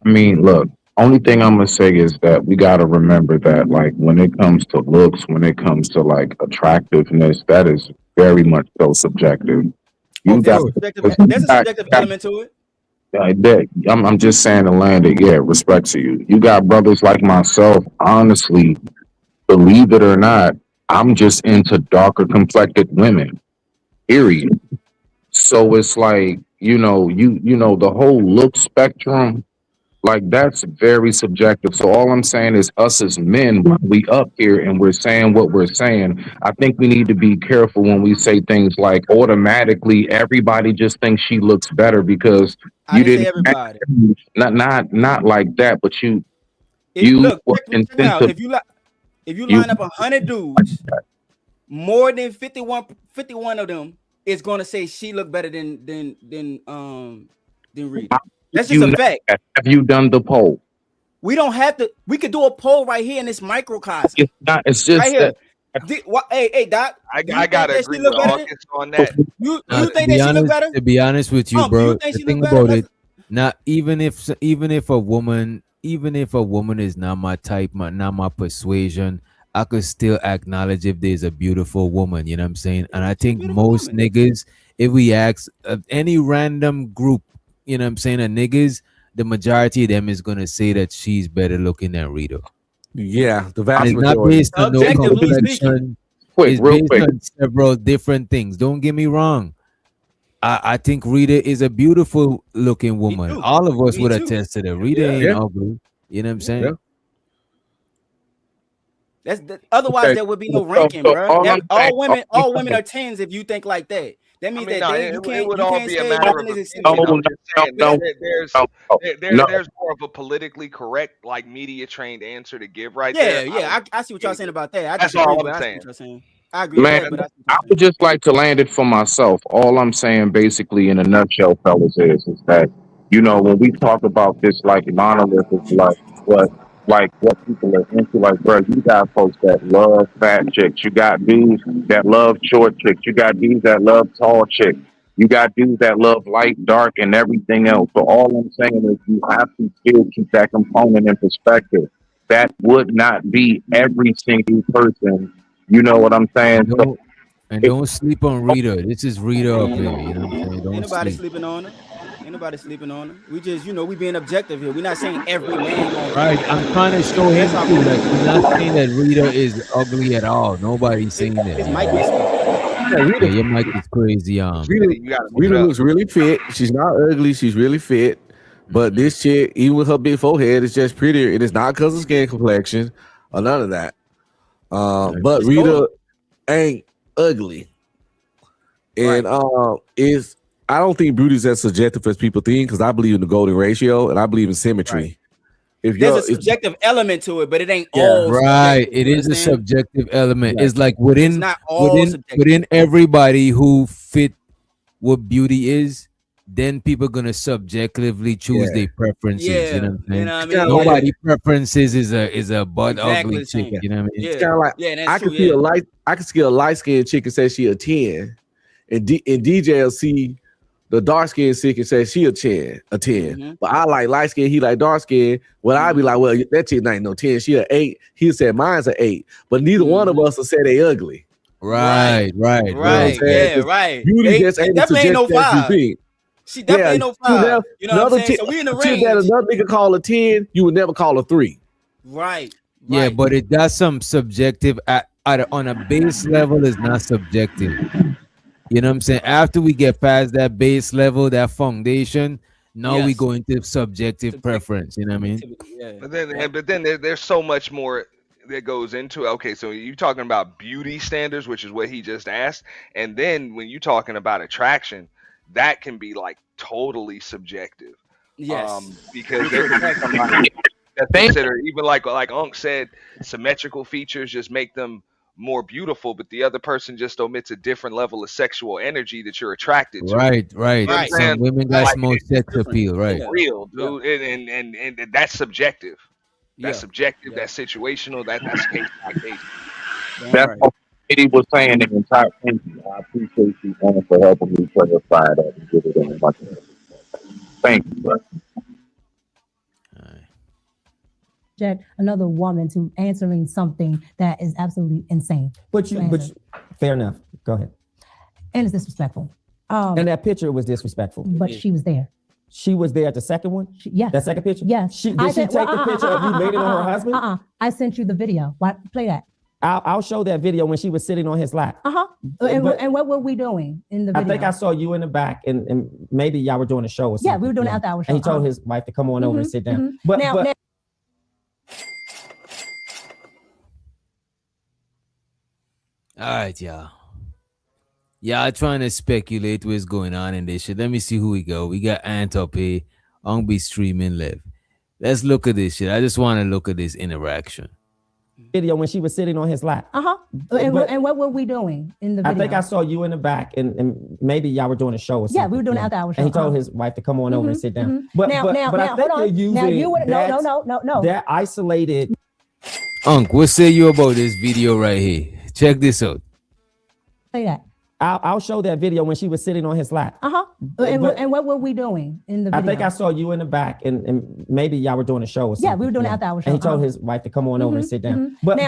mean, look, only thing I'm gonna say is that we gotta remember that, like, when it comes to looks, when it comes to like attractiveness, that is very much so subjective. You got There's a subjective element to it. I'm just saying to land it, yeah, respect to you. You got brothers like myself, honestly, believe it or not, I'm just into darker complected women. Period. So it's like, you know, the whole look spectrum, like that's very subjective. So all I'm saying is us as men, when we up here and we're saying what we're saying, I think we need to be careful when we say things like automatically everybody just thinks she looks better because you didn't say everybody. Not like that, but Look, check it out. If you line up 100 dudes, more than 51 of them is going to say she look better than Rita. That's just a fact. Have you done the poll? We don't have to. We could do a poll right here in this microcosm. It's not. It's just right here. Hey, Doc. I gotta agree with August on that. You think that she look better? To be honest with you, bro, the thing about it, not even if a woman is not my type, not my persuasion, I could still acknowledge if there's a beautiful woman. You know what I'm saying? And I think most niggas, if we ask any random group, you know what I'm saying, of niggas, the majority of them is gonna say that she's better looking than Rita. Yeah, the vast majority. Not based on no complexion. It's based on several different things. Don't get me wrong. I think Rita is a beautiful looking woman. All of us would attest to that. Rita ain't ugly. You know what I'm saying? Yeah. Otherwise there would be no ranking, bro. All women are 10s if you think like that. That means it would all be a matter of opinion. There's more of a politically correct, like media trained answer to give right there. Yeah, I see what y'all saying about that. That's all I'm saying. I agree Man, with that, but I would just like to land it for myself. All I'm saying basically in a nutshell, fellas, is that, you know, when we talk about this like monolith is like what people are into, like, bro, you got folks that love fat chicks, you got dudes that love short chicks, you got dudes that love tall chicks, you got dudes that love light, dark, and everything else. So all I'm saying is you have to still keep that component in perspective. That would not be every single person. You know what I'm saying? Don't sleep on Rita. This is Rita up here. You know what I'm saying? Ain't nobody sleeping on her. Ain't nobody sleeping on her. We just, we being objective here. We're not saying every man. Right. I'm trying to show him too. Like, we're not saying that Rita is ugly at all. Nobody's saying that. His mic is your mic is crazy. Rita looks really fit. She's not ugly. She's really fit. But this chick, even with her big forehead, is just prettier. And it's not because of skin complexion or none of that. But Rita ain't ugly. And I don't think beauty is as subjective as people think, because I believe in the golden ratio and I believe in symmetry. Right. There's a subjective element to it, but it ain't all right. It is a subjective element. It's like within everybody who fit what beauty is, then people are gonna subjectively choose their preferences. You know what I'm saying? You know what I mean? Nobody preferences is a butt ugly chick. You know what I mean? It's kind of like I can see a light skinned chick and say she a 10, and DJ will see the dark skinned chick and say she a 10. But I like light skin, he like dark skin. Well, I'd be like, well, that chick ain't no 10, she a 8. He said mine's a 8, but neither one of us will say they ugly. Right. Yeah, right. Beauty just ain't no 5. She definitely ain't no 5. You know what I'm saying? So we in the range. That another nigga call a 10, you would never call a 3. Right. Yeah, but it does some subjective on a base level. Is not subjective. You know what I'm saying? After we get past that base level, that foundation, now we go into subjective preference. You know what I mean? Yeah. But then there's so much more that goes into it. Okay, so you're talking about beauty standards, which is what he just asked, and then when you're talking about attraction, that can be like totally subjective. Yes. Because there can be somebody that consider, even like Unc said, symmetrical features just make them more beautiful, but the other person just omits a different level of sexual energy that you're attracted to. Right. You know what I'm Some saying? women got Like, more sex appeal, right? real, dude, and that's subjective. That's subjective. That's situational. That's case by case. That's what Katie was saying the entire interview. I appreciate you for helping me clarify that and get it in my head. Thank you, bro. Another woman to answering something that is absolutely insane. But fair enough. Go ahead. And it's disrespectful. And that picture was disrespectful. But she was there. She was there at the second one? Yes. That second picture? Yes. Did she take the picture of you made it on her husband? I sent you the video. Play that. I'll show that video when she was sitting on his lap. And what were we doing in the video? I think I saw you in the back, and maybe y'all were doing a show or something. Yeah, we were doing an after hour show. And he told his wife to come on over and sit down. But now, all right, y'all. Y'all trying to speculate what's going on in this shit. Let me see who we go. We got Ant up here. I'm be streaming live. Let's look at this shit. I just want to look at this interaction. Video when she was sitting on his lap. And what were we doing in the video? I think I saw you in the back, and maybe y'all were doing a show or something. Yeah, we were doing an after hour show. And he told his wife to come on over and sit down. But I think hold you're on. using Now you would no. that isolated. Unc, what say you about this video right here? Check this out. Say that. I'll show that video when she was sitting on his lap. And what were we doing in the video? I think I saw you in the back, and maybe y'all were doing a show or something. Yeah, we were doing an after hour show. And he told his wife to come on over and sit down. But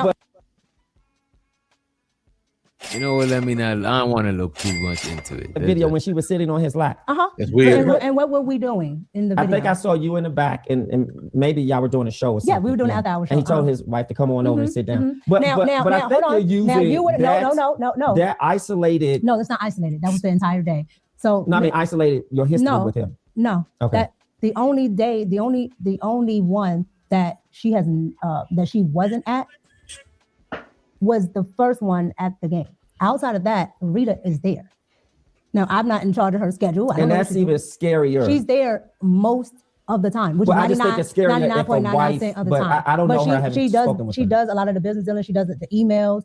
you know what? I don't want to look too much into it. The video when she was sitting on his lap. It's weird. And what were we doing in the video? I think I saw you in the back, and maybe y'all were doing a show or something. Yeah, we were doing an after hour show. And he told his wife to come on over and sit down. But I think you're using no. That isolated. No, that's not isolated. That was the entire day. So no, I mean isolated your history with him. No. Okay. That the only one that she hasn't that she wasn't at was the first one at the game. Outside of that, Rita is there. Now, I'm not in charge of her schedule. And that's even scarier. She's there most of the time, which is 99.99% of the time. I don't know her. She does a lot of the business dealing. She does the emails.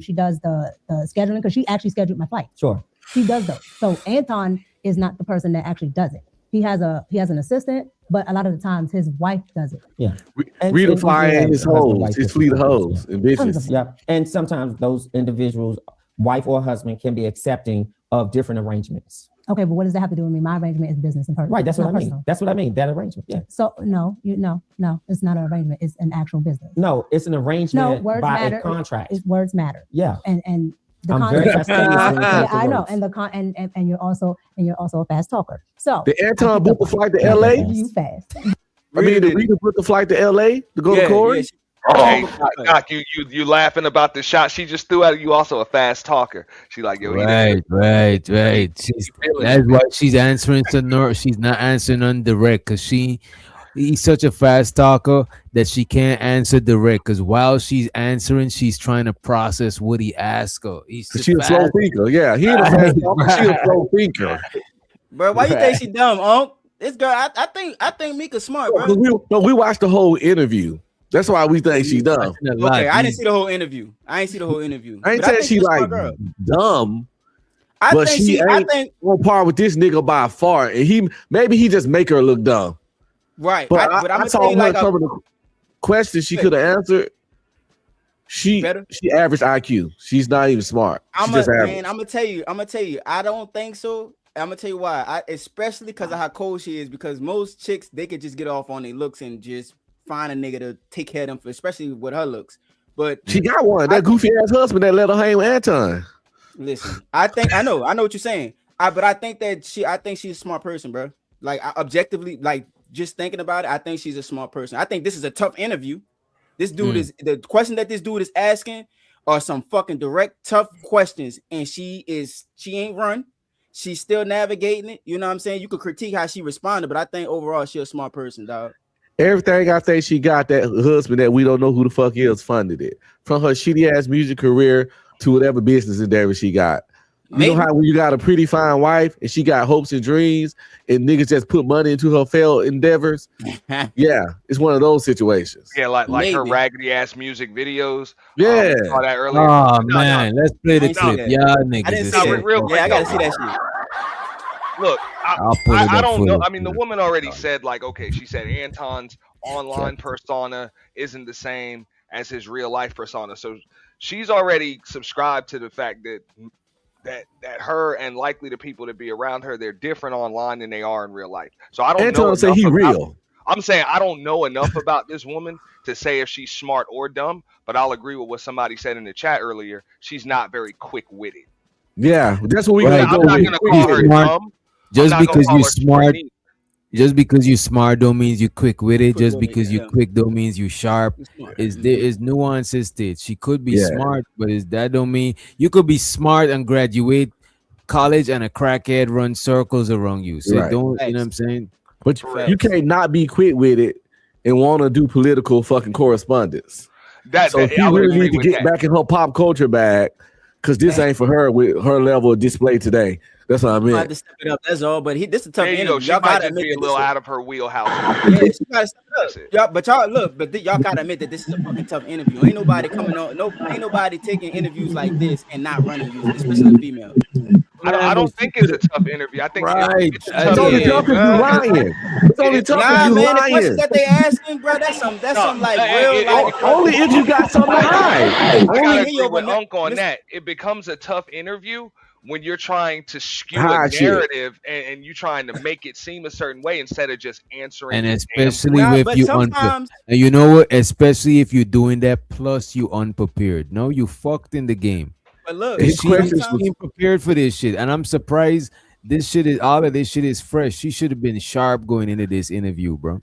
She does the scheduling because she actually scheduled my flight. Sure. She does those. So Anton is not the person that actually does it. He has an assistant, but a lot of the times his wife does it. Yeah. Rita flying his hoes, his fleet of hoes and bitches. Yeah. And sometimes those individuals, wife or husband, can be accepting of different arrangements. Okay, but what does that have to do with me? My arrangement is business and personal. Right, that's what I mean. Personal. That's what I mean. That arrangement. Yeah. So no, it's not an arrangement. It's an actual business. No, it's an arrangement words by matter. a contract. Words matter. Yeah. And the I'm very fastidious when it comes to I know, words. and you're also a fast talker. So Did Anton book the flight to LA? You fast. I mean, did Rita book the flight to LA to go to Corey? Hey, Doc, you laughing about the shot she just threw at you? Also a fast talker. She like, yo, Right. That's why she's answering to Nor. She's not answering on direct because he's such a fast talker that she can't answer direct. Because while she's answering, she's trying to process what he asked her. She's a slow thinker. Yeah, he ain't a fast talker. She a slow thinker. Bro, why you think she dumb, Unc? This girl, I think Mika's smart, bro. We watched the whole interview. That's why we think she dumb. Okay, I didn't see the whole interview. I ain't saying she like dumb. I think on par with this nigga by far. And he just make her look dumb. Right. But I saw her some of the questions she could have answered. She average IQ. She's not even smart. I'm gonna tell you. I don't think so. I'm gonna tell you why. Especially because of how cold she is. Because most chicks, they could just get off on their looks and just find a nigga to take care of them, especially with her looks. But she got one. That goofy ass husband that let her hang with Anton. Listen, I know what you're saying. But I think she's a smart person, bro. Like objectively, like just thinking about it, I think she's a smart person. I think this is a tough interview. This dude is the question that this dude is asking are some fucking direct, tough questions, and she ain't run. She's still navigating it. You know what I'm saying? You could critique how she responded, but I think overall she's a smart person, dog. Everything I think she got, that husband that we don't know who the fuck is funded it. From her shitty ass music career to whatever business endeavor she got. You know how when you got a pretty fine wife and she got hopes and dreams and niggas just put money into her failed endeavors? Yeah, it's one of those situations. Yeah, like her raggedy ass music videos. Yeah. Saw that earlier. Oh man, let's play the clip. that. Y'all I niggas didn't is see sick, it. real bro. quick, Yeah, I gotta though. see that shit. Look, I'll pull it I up don't for know. you. I mean, the woman already said, like, okay, she said Anton's online persona isn't the same as his real life persona. So she's already subscribed to the fact that her and likely the people that be around her, they're different online than they are in real life. So I don't know. Anton say he real. I'm saying I don't know enough about this woman to say if she's smart or dumb, but I'll agree with what somebody said in the chat earlier. She's not very quick-witted. Yeah, that's what we Right. gotta I'm go not with. gonna call her Smart. dumb. Just I'm not gonna because call you her smart, neat. just because you smart don't means you quick with it. Just Quick-witted, because you yeah. quick don't means you sharp. Smart. Is there is nuances to it. She could be Yeah. smart, but that don't mean you could be smart and graduate college and a crackhead run circles around you. So Right. don't, you know what I'm saying? But you can't not be quick with it and want to do political fucking correspondence. So she I would really agree need to with get that. back in her pop culture bag because this ain't for her with her level of display today. That's what I I have meant. to step it up. That's all. But this is a tough There you interview. go. She Y'all might gotta just admit be a that little this out of her wheelhouse. Yeah, she gotta step it up. Y'all, but y'all look, but y'all gotta admit that this is a fucking tough interview. Ain't nobody coming on. No, ain't nobody taking interviews like this and not running you, especially a female. I don't think it's a tough interview. I think it's a tough It's only interview. tough if you lying. It's only tough Nah, if you man, the questions lying. that they asking, bro, that's some like real like. Only if you got something to hide. I gotta Only agree here, with but Unc on that. It becomes a tough interview when you're trying to skew a Hide shit. narrative and you're trying to make it seem a certain way instead of just answering. And the damn especially Nah, if but you sometimes- and you know what? Especially if you're doing that, plus you unprepared. No, you fucked in the game. But look, She sometimes- ain't prepared for this shit, and I'm surprised. This shit is all of this shit is fresh. She should have been sharp going into this interview, bro.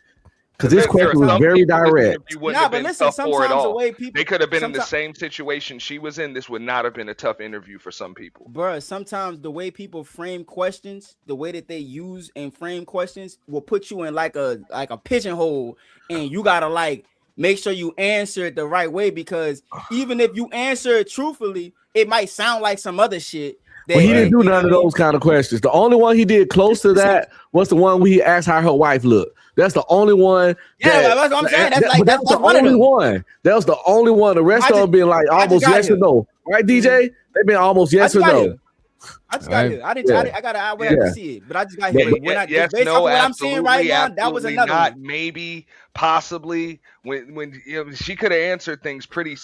Because this question was very direct. Nah, but listen, sometimes the way people they could have been in the sometimes- same situation she was in. This would not have been a tough interview for some people. Bruh, sometimes the way people frame questions, the way that they use and frame questions will put you in like a pigeonhole, and you gotta like make sure you answer it the right way, because even if you answer it truthfully, it might sound like some other shit. Well, he didn't do none of those kind of questions. The only one he did close to that was the one where he asked how her wife looked. That's the only one. Yeah, that's what I'm saying. That's the one of only them. one. That was the only one. The rest of them been like almost yes or no. Right, DJ? They've been almost yes or no. I just got here. I would have to see it, but I just got here. When I, yes, based no, off what I'm seeing right now, that was absolutely another not. one. Maybe, possibly, when you know, she could have answered things pretty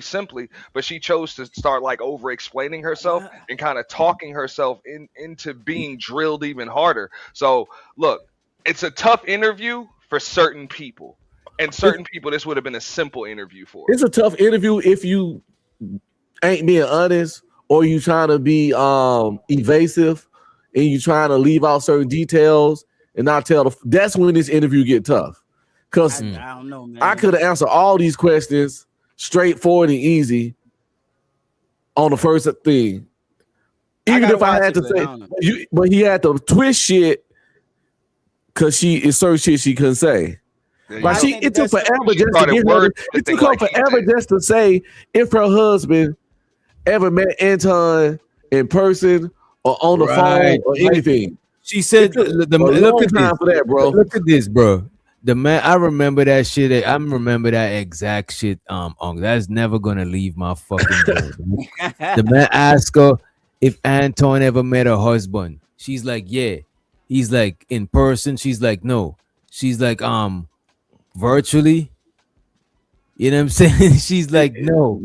simply, but she chose to start like over explaining herself and kind of talking herself into being drilled even harder. So look, it's a tough interview for certain people, and certain people this would have been a simple interview for. It's a tough interview if you ain't being honest, or you trying to be evasive, and you trying to leave out certain details and not tell the. That's when this interview get tough. Cause I don't know, man. I could have answered all these questions straightforward and easy on the first thing. Even if I had to say, but he had to twist shit because she is certain shit she couldn't say. Like it took forever just to get her. It took her forever just to say if her husband ever met Anton in person or on the phone or anything. She said, "Look at this, for that, bro. Look at this, bro. The man, I remember that shit. I remember that exact shit. That's never gonna leave my fucking brain. The man asked her if Anton ever met her husband. She's like, yeah. He's like, in person. She's like, no. She's like, virtually. You know what I'm saying? She's like, no.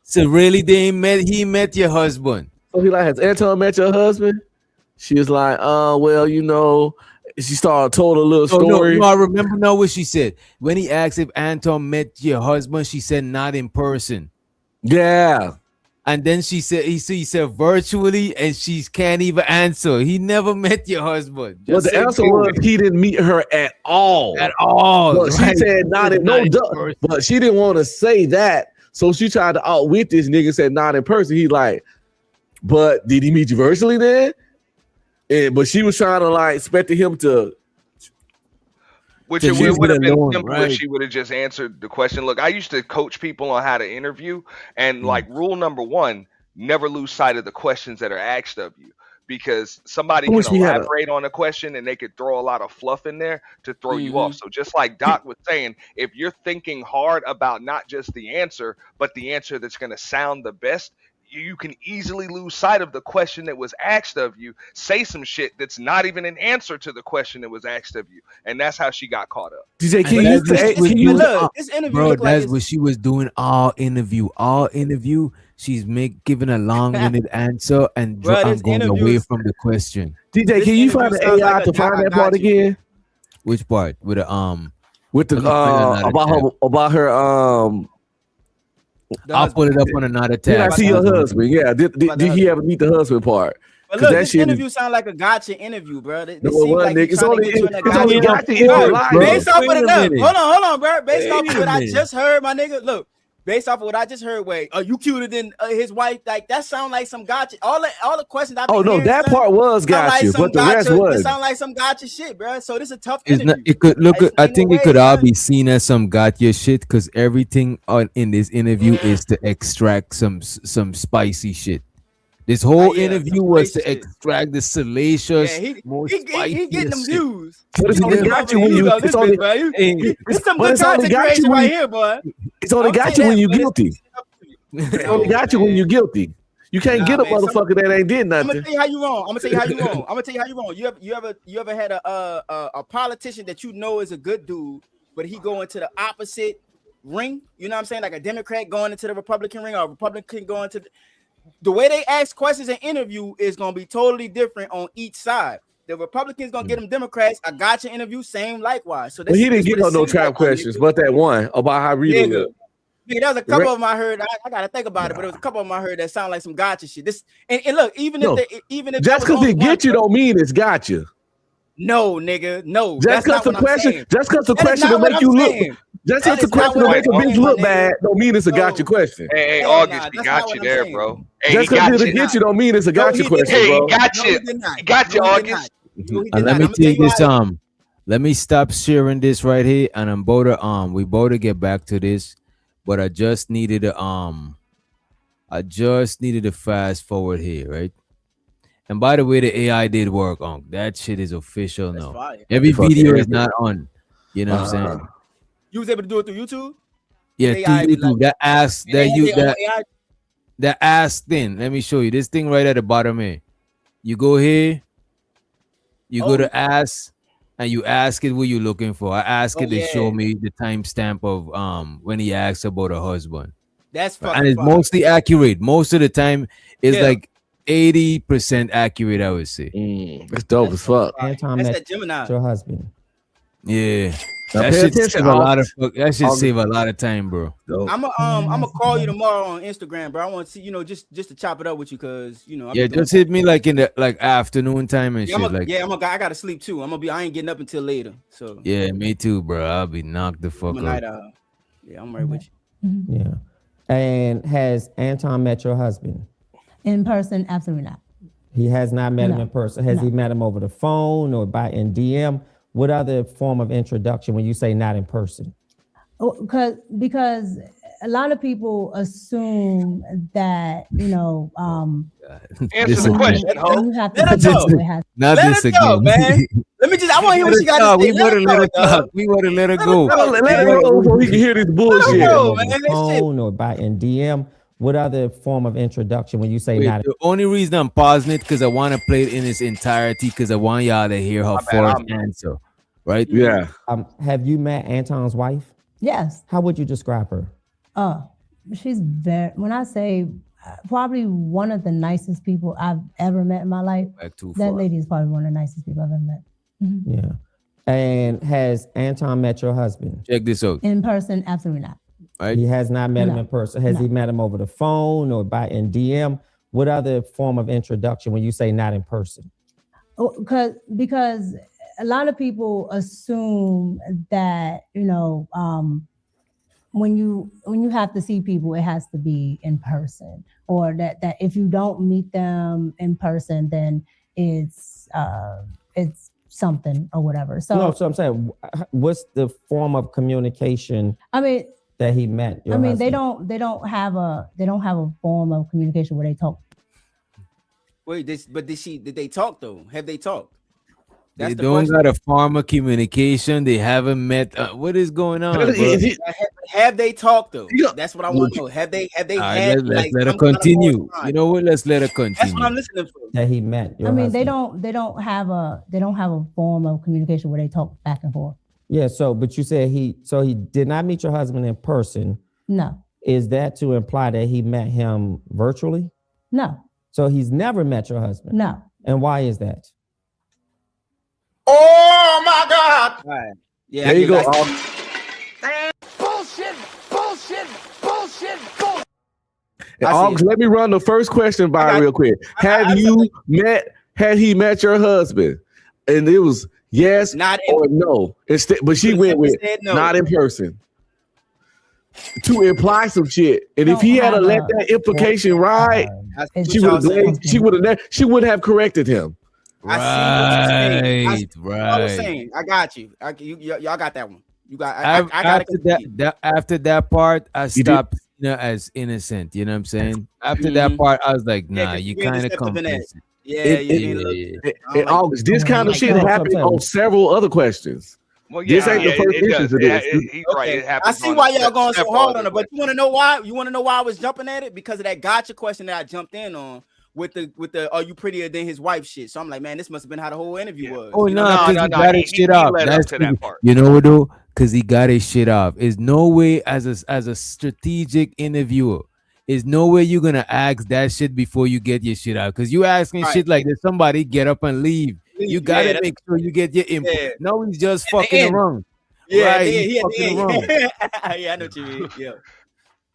So really, he met your husband. So he like, has Anton met your husband? She was like, well, you know. She told a little story. No, I remember now what she said. When he asked if Anton met your husband, she said not in person. Yeah. And then he said virtually, and she can't even answer. He never met your husband. Well, the answer was he didn't meet her at all. At all. But she said not in person. But she didn't want to say that. So she tried to outwit this nigga, said not in person. He like, but did he meet you virtually then? But she was trying to like expecting him to. Which it would have been simple if she would have just answered the question. Look, I used to coach people on how to interview, and like rule number one, never lose sight of the questions that are asked of you, because somebody I can wish we had a- elaborate on a question and they could throw a lot of fluff in there to throw you off. So just like Doc was saying, if you're thinking hard about not just the answer, but the answer that's going to sound the best, you can easily lose sight of the question that was asked of you, say some shit that's not even an answer to the question that was asked of you. And that's how she got caught up. DJ, And this interview bro, look like that's it's- what she was doing all interview. She's giving a long-winded answer and Bro, I'm this going interview away is- from the question. DJ, can you find the sounds AI like to a find I that got part you. again? Which part? With the With the let me find another tab. about her I'll put it up on another tab. Did I see your husband? Yeah. Did he ever meet the husband part? But 'Cause look, that this shit is- interview sound like a gotcha interview, bro. This No, it seems wasn't, like nigga. he's It's trying only- to get you in a it's only gotcha. gotcha interview, bro. Based off of Wait a the minute. hold on, bro. Based off Wait of a what I minute. just heard, my nigga. Look, based off of what I just heard, wait, are you cuter than his wife? Like that sound like some gotcha. All the questions I've been Oh no, hearing, that son, part was sound like gotcha, some but the rest gotcha. It was. sound like some gotcha shit, bro. So this is a tough It's interview. not. It could look. Like, I ain't no think it way, could all son. be seen as some gotcha shit because everything in this interview is to extract some spicy shit. This whole interview was to extract the salacious, most He getting them spiciest shit. views. But it's only got you when you. It's only. It's some but good it's only content got creation you when right you- here, boy. It's only I'm got saying you when that, you're but guilty. It's only got you when you're guilty. You can't Nah, get a man, motherfucker that ain't did I'm gonna nothing. tell you how you wrong. I'm gonna tell you how you wrong. You ever had a politician that you know is a good dude, but he go into the opposite ring? You know what I'm saying? Like a Democrat going into the Republican ring, or a Republican going to the way they ask questions and interview is gonna be totally different on each side. The Republicans gonna get them Democrats. A gotcha interview, same likewise. So But he didn't that's get what it no seems trap like, questions, but that one about how Rita Nigga. looked. Yeah, there was a couple of them I heard. I gotta think about it, but there was a couple of them I heard that sound like some gotcha shit. This and look, even No. if that Just was because only they one get you don't mean it's got you. No, nigga, no. Just That's because not the what I'm question, saying. just because the That is question not to what make I'm you look, saying. just That because the is not question to what make a I'm bitch saying, look my nigga. bad don't mean it's a gotcha question. Hey, Hell August, nah, he that's got not you what I'm there, saying. bro. Hey, Just he because got they you. get you don't mean it's a No, gotcha he question, Hey, he bro. got No, you. he did not. He got you, No, he did August. not. No, he did And not. let me I'ma tell take you this why. let me stop sharing this right here, and I'm about to we about to get back to this, but I just needed to fast forward here, right? And by the way, the AI did work on that shit is official now. fire. Every Fuck video yeah. is not on. You know what I'm saying? You was able to do it through YouTube? Yeah, AI through be YouTube. like- That ask And they that had you their own that AI? that ask thing. Let me show you this thing right at the bottom here. You go here, you go to ask, and you ask it what you're looking for. I ask it to show me the timestamp of when he asks about a husband. That's And fucking it's fire. mostly accurate. Most of the time, it's Yeah. like 80% accurate, I would say. That's dope as fuck. Anton That's met that Gemini. your husband. Yeah. Now That pay should attention, save a lot of August. that should August. save a lot of time, bro. I'm gonna call you tomorrow on Instagram, bro. I want to see, just to chop it up with you, cause I Yeah, be doing just hit me like in the afternoon time and Yeah, shit. I gotta sleep too. I ain't getting up until later. So Yeah, me too, bro. I'll be knocked the fuck I'm a night out. owl. Yeah, I'm right with you. Yeah. And has Anton met your husband? In person, absolutely not. He has not met him No. in person. Has he met him over the phone or in DM? What other form of introduction when you say not in person? Because a lot of people assume that Answer the question, ho. you have to Let her be go. it has- Not Let this her go, again. man. Let me just. I want to hear what she got to say. We would have let her talk. We would have let her go. Let her go so he can hear this bullshit. go, Over man. the This shit. phone or in DM? What other form of introduction when you say Wait, not? the only reason I'm pausing it because I want to play it in its entirety because I want y'all to hear her first answer. Right? Yeah. Have you met Anton's wife? Yes. How would you describe her? She's when I say probably one of the nicest people I've ever met in my life. Back too That far. lady is probably one of the nicest people I've ever met. Yeah. And has Anton met your husband? Check this out. In person, absolutely not. Right? He has not met him No. in person. Has he met him over the phone or in DM? What other form of introduction when you say not in person? Because a lot of people assume that when you have to see people, it has to be in person, or that if you don't meet them in person, then it's something or whatever. So No, so I'm saying, what's the form of communication? I mean, that he met your I mean, husband? they don't have a form of communication where they talk. Wait, did they talk though? Have they talked? They don't got a form of communication. They haven't met. What is going on? Bro? Have they talked though? That's what I want to know. Have they All right, had let's let her continue. You know what? Let's let her continue. That's what I'm listening for. That he met your husband. They don't have a form of communication where they talk back and forth. Yeah, but you said he did not meet your husband in person. No. Is that to imply that he met him virtually? No. So he's never met your husband? No. And why is that? Oh my God! All right. Yeah, there you go. Bullshit. Let me run the first question by real quick. Had he met your husband? And it was yes or no. Instead, but she went with no. Not in person. To imply some shit. And if he had let that implication ride, she would have corrected him. I was saying. I got you. Y'all got that one. You got. I got it. After that part, I stopped seeing her as innocent. You know what I'm saying? After that part, I was like, nah, you kind of complicit. In August, this kind of shit happened on several other questions. Well, yeah, this ain't the first instance of this. He's right. I see why y'all going so hard on it, but you want to know why? You want to know why I was jumping at it? Because of that gotcha question that I jumped in on with the are you prettier than his wife shit. So I'm like, man, this must have been how the whole interview was. Oh no, because he got his shit off. That's that part. You know what though? Because he got his shit off. There's no way as a strategic interviewer. There's no way you're gonna ask that shit before you get your shit out. Because you asking shit like this, somebody get up and leave. You gotta make sure you get your input. Yeah. No, he's just fucking around. Yeah, right? yeah, Fucking around. Yeah, I know what you mean. Yeah.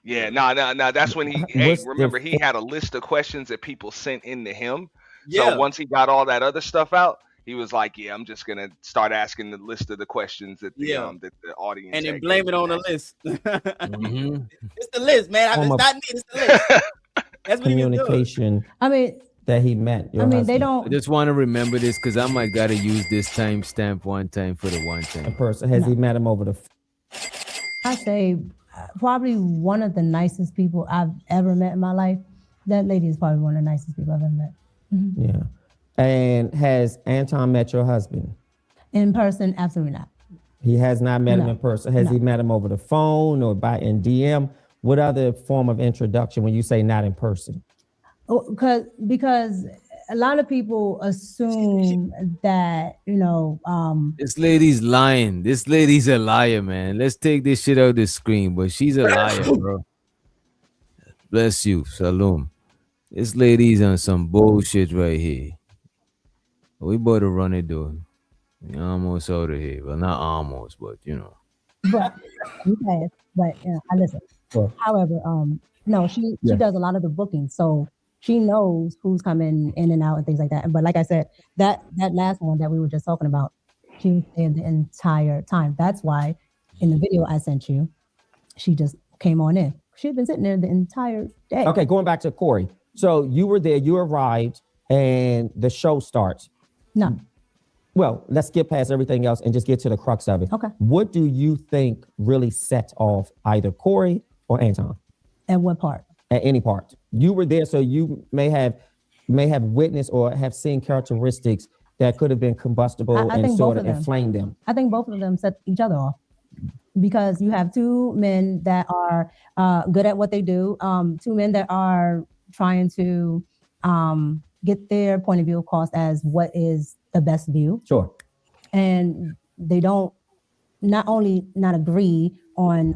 Yeah, no. That's when he remember he had a list of questions that people sent in to him. Yeah. So once he got all that other stuff out, he was like, "Yeah, I'm just gonna start asking the list of the questions that the audience and then blame it on the list. Mm-hmm. It's the list, man. It's not me. It's the list. That's what communication. I mean, that he met. Your husband. They don't. I just want to remember this because I might gotta use this timestamp one time for the one time. A person has he met him over the? I say probably one of the nicest people I've ever met in my life. That lady is probably one of the nicest people I've ever met. Mm-hmm. Yeah. And has Anton met your husband? In person, absolutely not. He has not met him in person. Has he met him over the phone or in DM? What other form of introduction when you say not in person? Because a lot of people assume that, this lady's lying. This lady's a liar, man. Let's take this shit out of the screen, but she's a liar, bro. Bless you. Shalom. This lady's on some bullshit right here. We better run it, though. We're almost out of here. Well, not almost, but But I listen. Sure. However, no, she does a lot of the booking, so she knows who's coming in and out and things like that. But like I said, that last one that we were just talking about, she was there the entire time. That's why in the video I sent you, she just came on in. She had been sitting there the entire day. Okay, going back to Corey. So you were there, you arrived, and the show starts. No. Well, let's get past everything else and just get to the crux of it. Okay. What do you think really sets off either Corey or Anton? At what part? At any part. You were there, so you may have witnessed or have seen characteristics that could have been combustible and sort of inflamed them. I think both of them set each other off because you have two men that are good at what they do, two men that are trying to get their point of view across as what is the best view. Sure. And they don't not only not agree on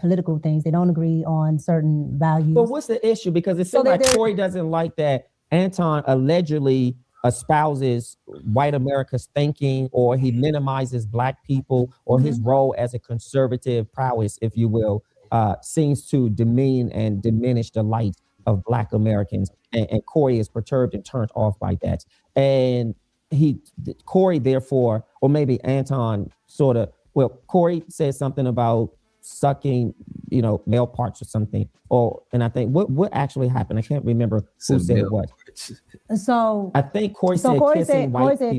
political things, they don't agree on certain values. But what's the issue? Because it seems like Corey doesn't like that Anton allegedly espouses white America's thinking, or he minimizes black people, or his role as a conservative prowess, if you will, seems to demean and diminish the light of black Americans. And Corey is perturbed and turned off by that. And Corey, therefore, or maybe Anton Corey said something about sucking, male parts or something. And I think what actually happened? I can't remember who said what. So I think Corey said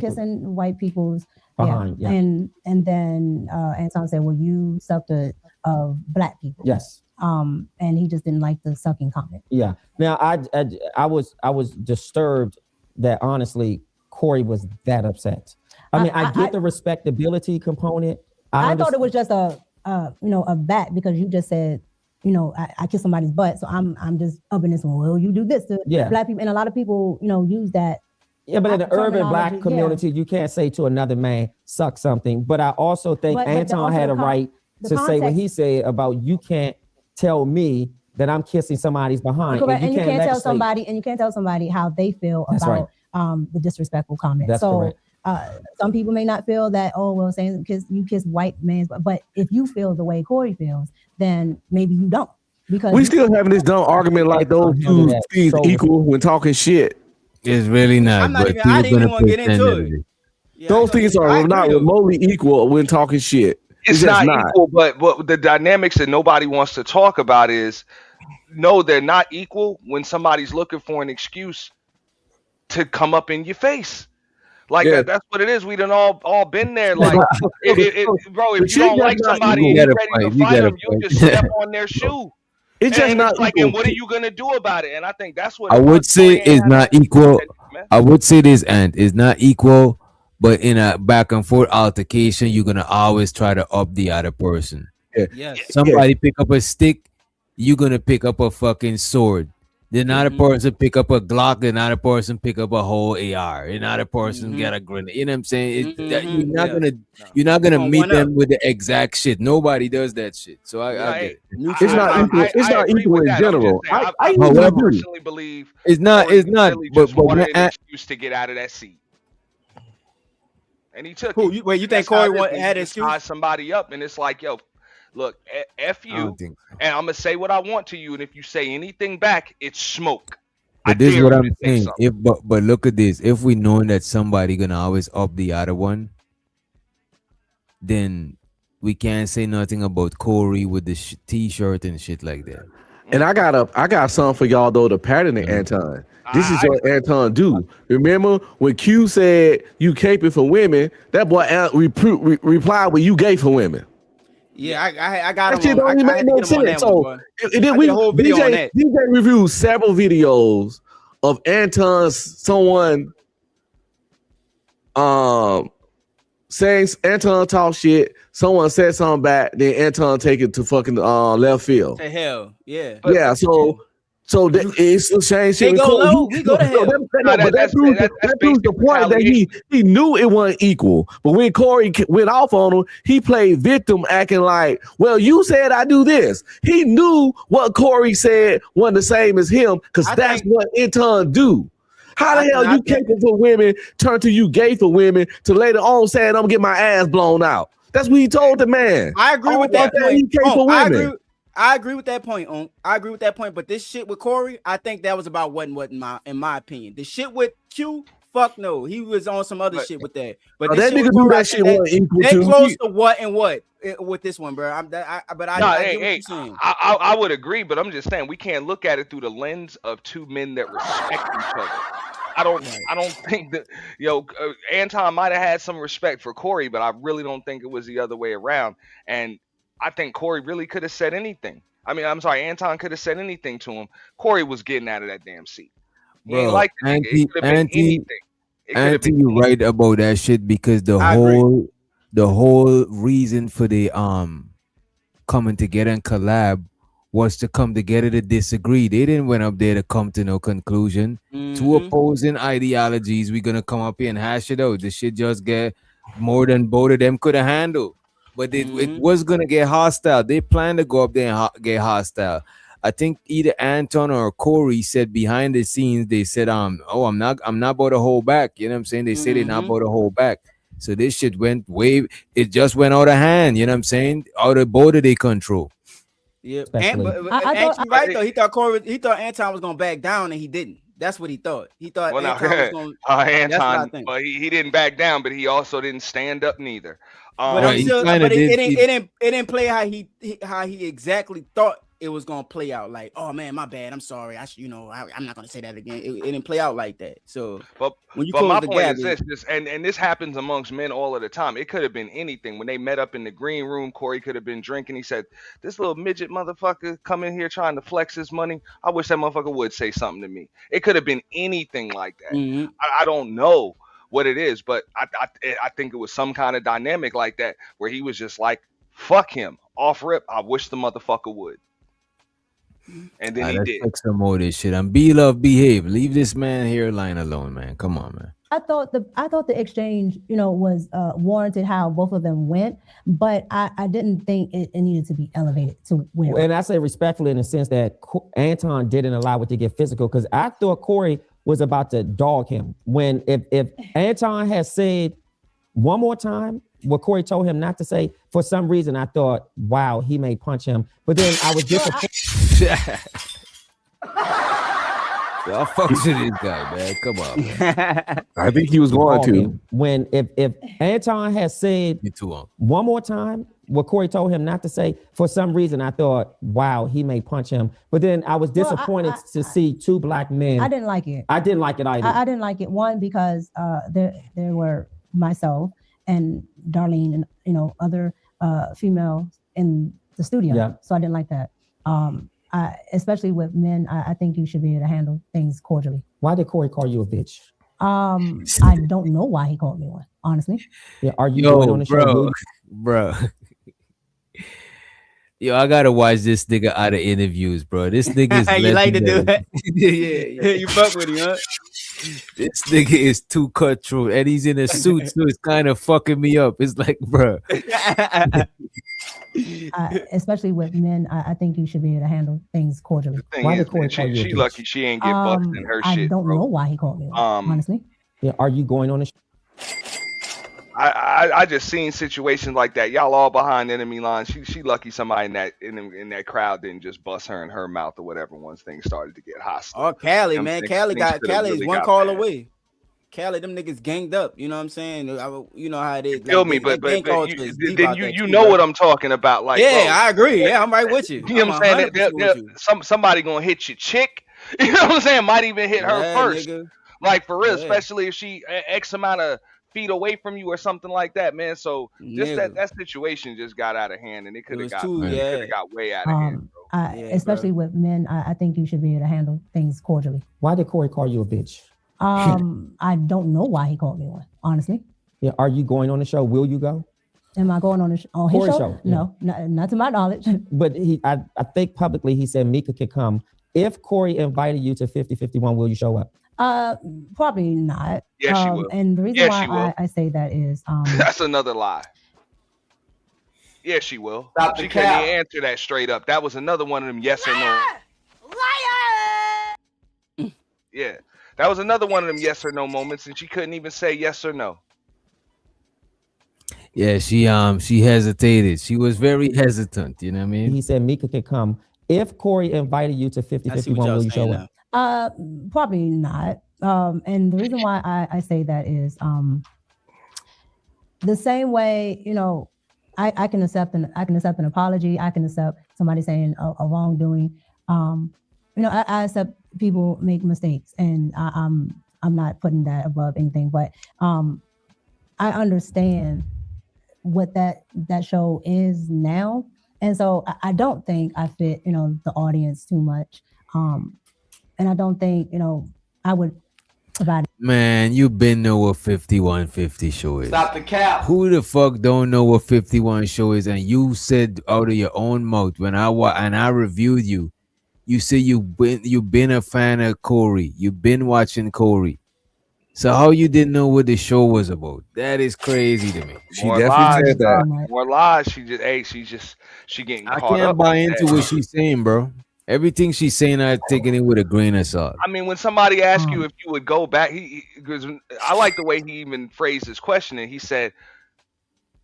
kissing white people's behind. Yeah. And then Anton said, well, you sucked of black people. Yes. And he just didn't like the sucking comment. Yeah. Now I was disturbed that honestly Corey was that upset. I mean, I get the respectability component. I thought it was just a bat because you just said, I kiss somebody's butt, so I'm just upping this one. Well, you do this to black people, and a lot of people, use that. Yeah, but in the urban black community, you can't say to another man, suck something. But I also think Anton had a right to say what he said about you can't tell me that I'm kissing somebody's behind. Correct. And you can't tell somebody how they feel about the disrespectful comment. That's correct. Some people may not feel that, saying because you kiss white men, but if you feel the way Corey feels, then maybe you don't. Because we still having this dumb argument like those two things equal when talking shit. It's really not. I didn't even want to get into it. Yeah, those things are not remotely equal when talking shit. It's not equal, but the dynamics that nobody wants to talk about is no, they're not equal when somebody's looking for an excuse to come up in your face. Like that's what it is. We done all been there. Like, bro, if you don't like somebody and you're ready to fight them, you just step on their shoe. It's just not like, and what are you gonna do about it? And I think that's what I would say is not equal. I would say this, and is not equal, but in a back and forth altercation, you're gonna always try to up the other person. Somebody pick up a stick, you're gonna pick up a fucking sword. Then another person pick up a Glock, then another person pick up a whole AR, another person get a grenade. You know what I'm saying? You're not gonna meet them with the exact shit. Nobody does that shit. So I get it. It's not equal. It's not equal in general. I personally believe it's not. Really but wanted an excuse to get out of that seat, and he took. Wait, you think Corey had an excuse? Tie somebody up, and it's like, yo. Look, F you, and I'm going to say what I want to you, and if you say anything back, it's smoke. But this is what I'm saying. But look at this. If we know that somebody going to always up the other one, then we can't say nothing about Corey with the T-shirt and shit like that. And I got something for y'all, though, to pattern it, Anton. This is what Anton do. Remember when Q said you caping for women, that boy replied with you gay for women. Yeah, I got that shit don't even make no sense. So DJ reviewed several videos of someone saying Anton talk shit, someone said something back, then Anton take it to fucking left field. To hell, yeah. So it's the same shit. We go to hell. That proves the point that he knew it wasn't equal. But when Corey went off on him, he played victim, acting like, well, you said I do this. He knew what Corey said wasn't the same as him, because that's what Anton do. How the hell you caping for women, turn to you gay for women, to later on saying I'm gonna get my ass blown out? That's what he told the man. I agree with that point. I agree with that point. I agree with that point. But this shit with Corey, I think that was about what in my opinion. The shit with Q, fuck no. He was on some other shit with that. But that nigga do that shit wasn't equal to. They close to what and what with this one, bro. I would agree, but I'm just saying we can't look at it through the lens of two men that respect each other. I don't think that Anton might have had some respect for Corey, but I really don't think it was the other way around. And I think Corey really could have said anything. I mean, I'm sorry, Anton could have said anything to him. Corey was getting out of that damn seat. Bro, Auntie, you right about that shit, because the whole reason for the coming together and collab was to come together to disagree. They didn't went up there to come to no conclusion. Two opposing ideologies, we're gonna come up here and hash it out. The shit just get more than both of them could have handled. But it was gonna get hostile. They planned to go up there and get hostile. I think either Anton or Corey said behind the scenes, they said, I'm not about to hold back. You know what I'm saying? They said they're not about to hold back. So this shit it just went out of hand. You know what I'm saying? Out of both of their control. Yeah, but right though. He thought Anton was gonna back down, and he didn't. That's what he thought. He thought Anton was gonna. Anton, but he didn't back down, but he also didn't stand up neither. But it didn't play how he exactly thought it was gonna play out like, oh man, my bad, I'm sorry, I'm not gonna say that again. It didn't play out like that. So But when you but close my the point gap, is this, and this happens amongst men all of the time. It could have been anything. When they met up in the green room, Corey could have been drinking. He said, "This little midget motherfucker come in here trying to flex his money. I wish that motherfucker would say something to me." It could have been anything like that. Mhm. I don't know what it is, but I think it was some kind of dynamic like that where he was just like, "Fuck him, off rip. I wish the motherfucker would," and then he let's did. take some more of this shit. And be love, behave. Leave this man hairline alone, man. Come on, man. I thought the exchange, was warranted how both of them went, but I didn't think it needed to be elevated to where. And I say respectfully in the sense that Anton didn't allow it to get physical, because I thought Corey was about to dog him. When if Anton had said one more time what Corey told him not to say, for some reason I thought, wow, he may punch him. But then I was disappointed. Y'all fuck with this guy, man. Come on, man. I think he was going to. When if Anton had said one more time what Corey told him not to say, for some reason I thought, wow, he may punch him. But then I was disappointed to see two black men. I didn't like it. I didn't like it either. I didn't like it. One, because there were myself and Darlene and other females in the studio. Yeah. So I didn't like that. Especially with men, I think you should be able to handle things cordially. Why did Corey call you a bitch? I don't know why he called me one, honestly. Yeah, are you going on the show? Bro. Yo, I gotta watch this nigga out of interviews, bro. This nigga is you like to do legendary. it? Yeah. You fuck with him, huh? This nigga is too cutthroat, and he's in a suit, so it's kind of fucking me up. It's like, bro. Especially with men, I think you should be able to handle things cordially. Why did Corey call you a bitch? She lucky she ain't get busted in her shit. I don't know why he called me one, honestly. Yeah, are you going on the show? I just seen situations like that. Y'all all behind enemy lines. She lucky somebody in that crowd didn't just bust her in her mouth or whatever once things started to get hostile. Oh, Cali, Them man. things Cali is really one got call bad. away. Cali, them niggas ganged up. You know what I'm saying? You know how it is. Feel me, but you know what I'm talking about. Like, yeah, bro, I agree. Yeah, I'm right with you. You know what I'm saying? Somebody gonna hit your chick. You know what I'm saying? Might even hit her first. Nigga. Like for real, especially if she X amount of feet away from you or something like that, man. So just that situation just got out of hand, and it could have got way out of hand, bro. Especially with men, I think you should be able to handle things cordially. Why did Corey call you a bitch? I don't know why he called me one, honestly. Yeah, are you going on the show? Will you go? Am I going on his Corey show? No, not to my knowledge. But I think publicly he said Mika could come. If Corey invited you to 50-51, will you show up? Probably not. Yes, she will. And the reason why I say that is that's another lie. Yeah, she will. Stop She the couldn't cap. even answer that straight up. That was another one of them yes or no. Yeah, that was another one of them yes or no moments, and she couldn't even say yes or no. Yeah, she hesitated. She was very hesitant. You know what I mean? He said Mika could come. If Corey invited you to 50-51, will you show up? Probably not. And the reason why I say that is the same way, I can accept an apology. I can accept somebody saying a wrongdoing. I accept people make mistakes, and I'm not putting that above anything. But I understand what that show is now, and so I don't think I fit the audience too much. And I don't think I would provide. Man, you been know what 5150 show is. Stop the cap. Who the fuck don't know what 51 show is? And you said out of your own mouth when I reviewed you, you said you've been a fan of Corey. You've been watching Corey. So how you didn't know what the show was about? That is crazy to me. More lies, more lies. She getting I caught up. can't buy with into that. what she's saying, bro. Everything she's saying, I'm taking it with a grain of salt. I mean, when somebody asks you if you would go back, because I like the way he even phrased his question, and he said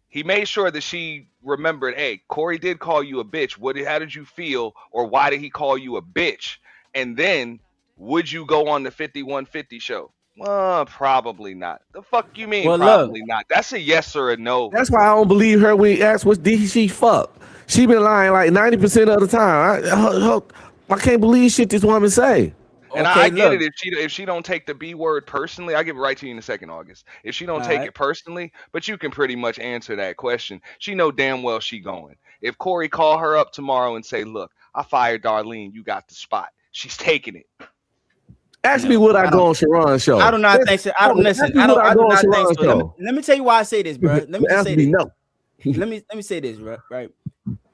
he made sure that she remembered, hey, Corey did call you a bitch. How did you feel, or why did he call you a bitch? And then, would you go on the 5150 show? Well, probably not. The fuck you mean? Well, probably not. That's a yes or a no. That's why I don't believe her when he asked, what did she fuck? She been lying like 90% of the time. I can't believe shit this woman say. And I get it if she don't take the B word personally. I'll give it right to you in a second, August. If she don't take it personally, but you can pretty much answer that question. She know damn well she going. If Corey call her up tomorrow and say, "Look, I fired Darlene. You got the spot," she's taking it. Ask me would I go on Sharon's show. I do not think so. I don't listen. I do not think so. Let me tell you why I say this, bro. Let me just say this. No. let me say this, right?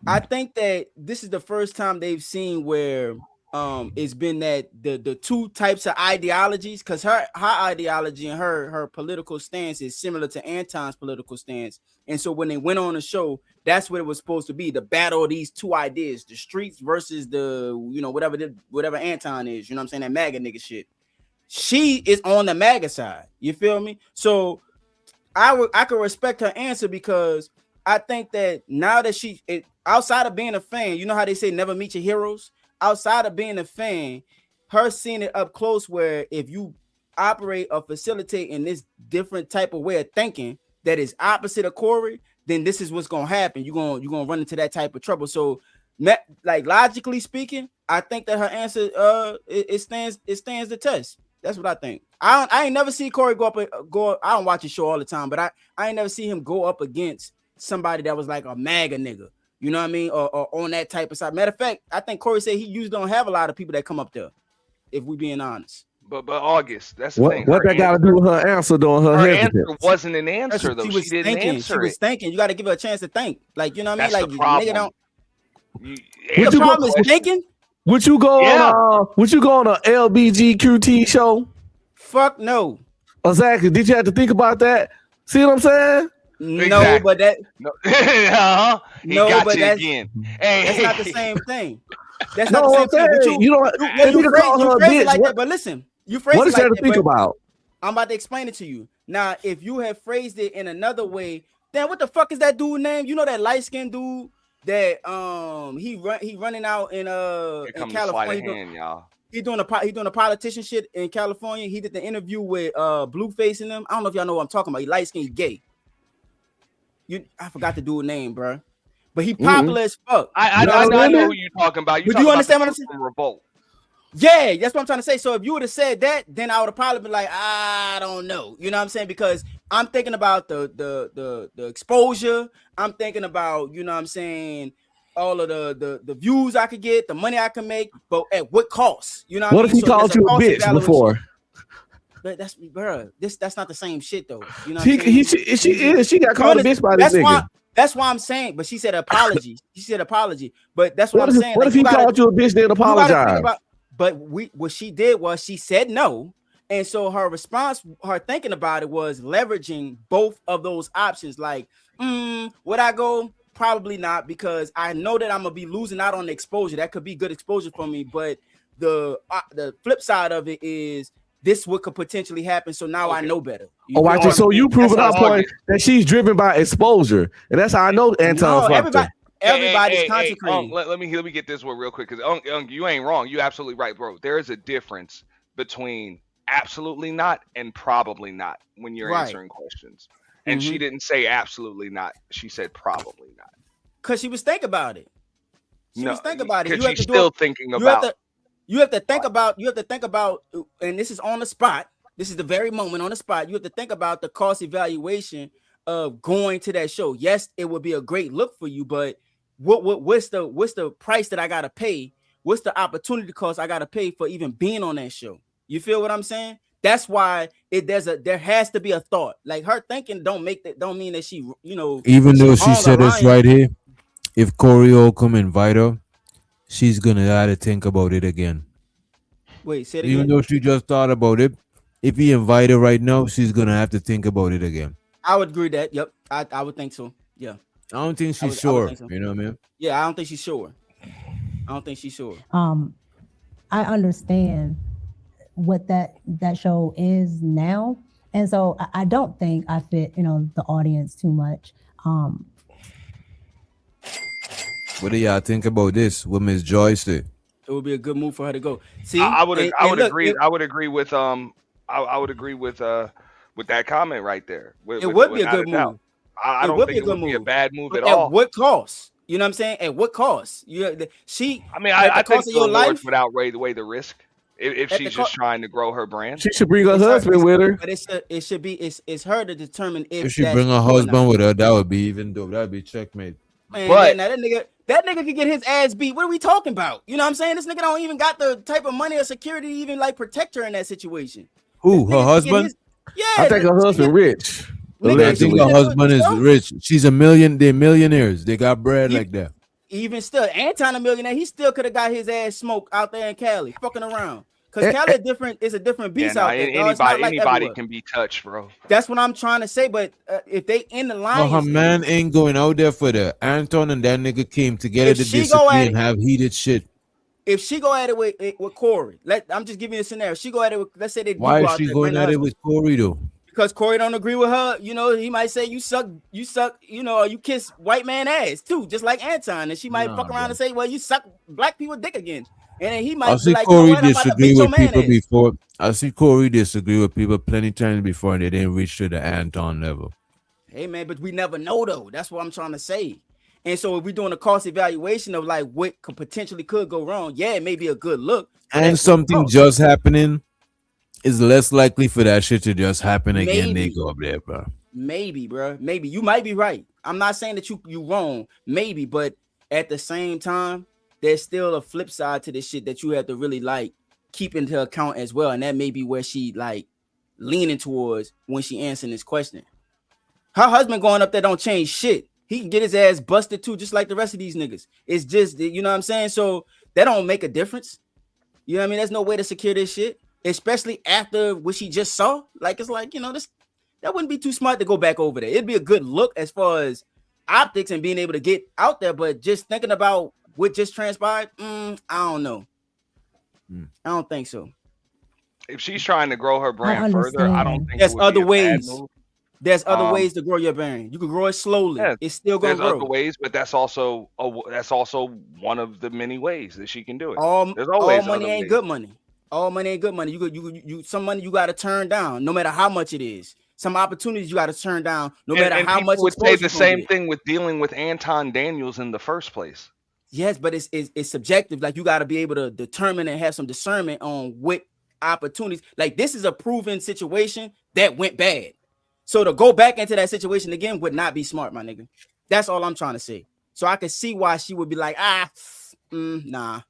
I think that this is the first time they've seen where it's been that the two types of ideologies, because her ideology and her political stance is similar to Anton's political stance. And so when they went on the show, that's what it was supposed to be, the battle of these two ideas, the streets versus the, whatever Anton is, you know what I'm saying, that MAGA nigga shit. She is on the MAGA side, you feel me? So I could respect her answer, because I think that now that outside of being a fan, you know how they say never meet your heroes? Outside of being a fan, her seeing it up close, where if you operate or facilitate in this different type of way of thinking that is opposite of Corey, then this is what's gonna happen. You're gonna run into that type of trouble. So, like logically speaking, I think that her answer it stands the test. That's what I think. I ain't never seen Corey go. I don't watch his show all the time, but I ain't never seen him go up against somebody that was like a MAGA nigga. You know what I mean? Or on that type of side. Matter of fact, I think Corey said he usually don't have a lot of people that come up there, if we being honest. But August, that's the what, thing. What that got to do with her answer, though? Her answer wasn't an answer, though. She didn't thinking. answer She was thinking. You got to give her a chance to think. Like, you know what I mean? That's Like, the problem. nigga don't. The problem is thinking. Would you go on a LBGQT show? Fuck no. Exactly. Did you have to think about that? See what I'm saying? No, but that. No, no, but that's again. That's not the same thing. That's not the same thing. You phrase it like that, but listen, you phrase what it is like there to that, think about? I'm about to explain it to you. Now, if you have phrased it in another way, then what the fuck is that dude name? You know that light-skinned dude that he running out in California. He doing a politician shit in California. He did the interview with Blueface and them. I don't know if y'all know what I'm talking about. He light-skinned, gay. I forgot the dude's name, bro. But he popular as fuck. I know who you're talking about. But you understand what I'm saying? Revolt. Yeah, that's what I'm trying to say. So if you would have said that, then I would have probably been like, I don't know. You know what I'm saying? Because I'm thinking about the exposure. I'm thinking about, you know what I'm saying, all of the views I could get, the money I can make, but at what cost? You know what if he called you a bitch before? But that's not the same shit though. You know, she got called a bitch by this nigga. That's why I'm saying. But she said apology. She said apology. But that's what I'm saying. What if he called you a bitch then apologize? But what she did was she said no, and so her response, her thinking about it was leveraging both of those options. Like, would I go? Probably not, because I know that I'm gonna be losing out on the exposure. That could be good exposure for me, but the flip side of it is this what could potentially happen. So now I know better. So you proving our point that she's driven by exposure, and that's how I know Anton. Everybody's concentrating. Let me get this one real quick, because you ain't wrong. You absolutely right, bro. There is a difference between absolutely not and probably not when you're answering questions. And she didn't say absolutely not. She said probably not. Because she was thinking about it. She was thinking about it. She's still thinking about. You have to think about, and this is on the spot. This is the very moment on the spot. You have to think about the cost evaluation of going to that show. Yes, it would be a great look for you, but what's the price that I gotta pay? What's the opportunity cost I gotta pay for even being on that show? You feel what I'm saying? That's why there has to be a thought. Like, her thinking don't mean that she, even though she said this right here, if Corey will come invite her, she's gonna have to think about it again. Wait, say it again. Even though she just thought about it, if he invite her right now, she's gonna have to think about it again. I would agree that. Yep, I would think so. Yeah. I don't think she's sure. So. You know what I mean? Yeah, I don't think she's sure. I understand what that show is now, and so I don't think I fit the audience too much. What do y'all think about this? What Miss Joy said? It would be a good move for her to go. See, I would agree with that comment right there. It would be a good move. I don't think it would be a bad move at all. At what cost? You know what I'm saying? At what cost? She. I mean, at the I think cost the of your reward life. would outweigh the risk if At the she's just trying to grow her brand. She should bring her It's husband with her. But it should be it's her to determine If if she that's bring her true or not. husband with her, that would be even dope. That would be checkmate. Man, But- now that nigga could get his ass beat. What are we talking about? You know what I'm saying? This nigga don't even got the type of money or security to even like protect her in that situation. Who? This Her nigga could get husband? his- yeah, I think her husband rich. I think her husband is rich. She's a million. They're millionaires. They got bread like that. even still, Anton a millionaire, he still could have got his ass smoked out there in Cali, fucking around. Because Cali is a different beast out there. Dog. It's not like Anybody everywhere. can be touched, bro. That's what I'm trying to say. But if they in the line, No, her man ain't going out there for the Anton and that nigga came together If to she go disagree at and it- have heated shit. if she go at it with Corey, I'm just giving you a scenario. She go at it with, let's say they do Why go is out she there, going bring at her it with Corey though? because Corey don't agree with her, you know, he might say you suck, you know, or you kiss white man ass too, just like Anton, and she might fuck around and say, well, you suck black people dick again, and then he might I be see like, you know Corey what, I'm about to disagree beat your with man people ass. before. I see Corey disagree with people plenty times before and they didn't reach to the Anton level. Hey man, but we never know though. That's what I'm trying to say. And so if we're doing a cost evaluation of like what could go wrong, yeah, it may be a good look. but And that's something wrong. just happening is less likely for that shit to just happen again. They Maybe. go up there, bro. Maybe, bro. Maybe you might be right. I'm not saying that you wrong. Maybe, but at the same time, there's still a flip side to this shit that you have to really like keep into account as well. And that may be where she like leaning towards when she answering this question. Her husband going up there don't change shit. He can get his ass busted too, just like the rest of these niggas. It's just, you know what I'm saying? So that don't make a difference. You know what I mean? There's no way to secure this shit, especially after what she just saw. Like, it's like, you know, that wouldn't be too smart to go back over there. It'd be a good look as far as optics and being able to get out there, but just thinking about what just transpired, I don't know. I don't think so. If she's trying to grow her brand further, I don't think There's it would be other a bad ways. move. There's other ways to grow your brand. You can grow it slowly. Yeah, It's still gonna there's grow. other ways, but that's also one of the many ways that she can do it. All There's always money other ain't ways. good money. All money ain't good money. You some money you gotta turn down, no matter how much it is. Some opportunities you gotta turn down, no matter and how people much would say exposure the you gonna same get. thing with dealing with Anton Daniels in the first place. Yes, but it's subjective. Like you got to be able to determine and have some discernment on what opportunities. Like this is a proven situation that went bad. So to go back into that situation again would not be smart, my nigga. That's all I'm trying to say. So I can see why she would be like, nah.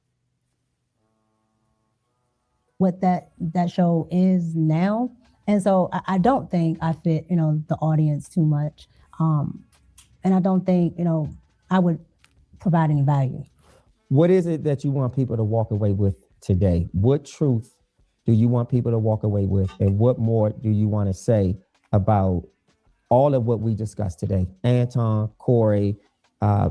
What that show is now, and so I don't think I fit, you know, the audience too much, and I don't think, you know, I would provide any value. What is it that you want people to walk away with today? What truth do you want people to walk away with? And what more do you want to say about all of what we discussed today? Anton, Corey,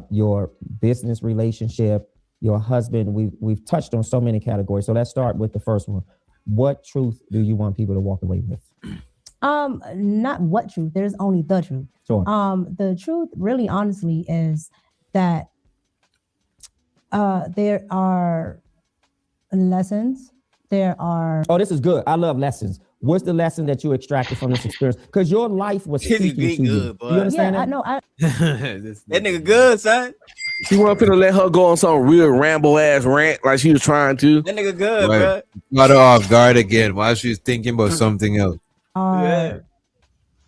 your business relationship, your husband. We've touched on so many categories. So let's start with the first one. What truth do you want people to walk away with? Not what truth. There's only the truth. Sure. The truth really honestly is that there are lessons. There are. Oh, this is good. I love lessons. What's the lesson that you extracted from this experience? Because your life was This is speaking to good, you. boy. You understand Yeah, I that? know. That nigga good, son. She wasn't finna let her go on some real ramble ass rant like she was trying to. That nigga good, Right. bro. Got her off guard again while she's thinking about something else. Are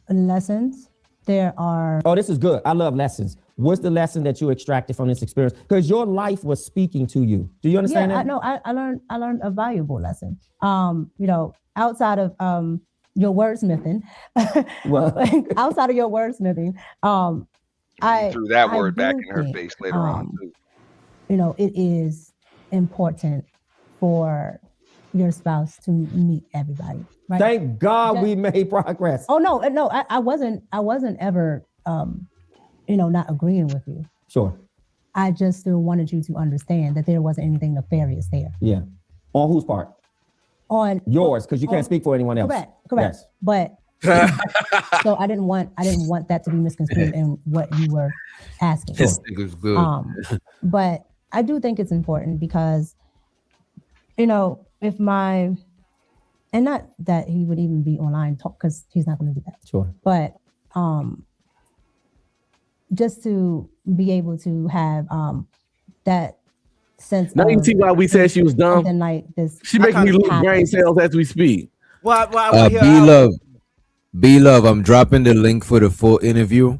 lessons. There are. Oh, this is good. I love lessons. What's the lesson that you extracted from this experience? Because your life was speaking to you. Do you understand Yeah, that? I learned a valuable lesson. You know, outside of your wordsmithing, Well, outside of your wordsmithing, I Threw that I word back do in her think, face later on too. you know, it is important for your spouse to meet everybody. Right? Thank God we made progress. Oh no, I wasn't ever you know, not agreeing with you. Sure. I just still wanted you to understand that there wasn't anything nefarious there. Yeah. On whose part? On Yours, because you can't speak for anyone else. Correct. Yes. But so I didn't want that to be misconstrued in what you were asking. This nigga's good. But I do think it's important because, you know, and not that he would even be online talk, because he's not going to do that. Sure. But just to be able to have that sense. Now you see why we said she was dumb. Like this, she making me lose brain cells as we speak. B-Love, I'm dropping the link for the full interview.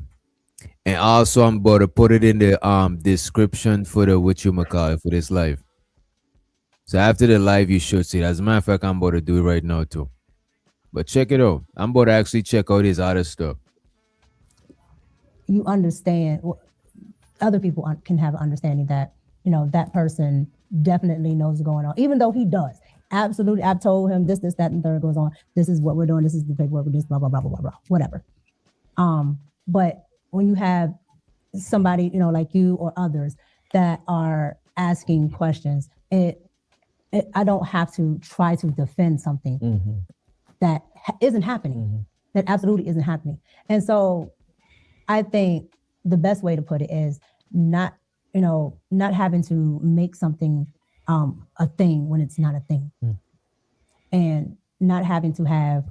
And also I'm about to put it in the description for the whatchamacallit for this live. So after the live, you should see it. As a matter of fact, I'm about to do it right now too. But check it out. I'm about to actually check out his other stuff. You understand, other people can have an understanding that, you know, that person definitely knows what's going on, even though he does. Absolutely. I've told him this, that, and third goes on. This is what we're doing. This is the paperwork. This, blah, blah, blah, blah, blah, blah, whatever. But when you have somebody, you know, like you or others that are asking questions, I don't have to try to defend something that isn't happening, that absolutely isn't happening. And so I think the best way to put it is not having to make something a thing when it's not a thing, and not having to have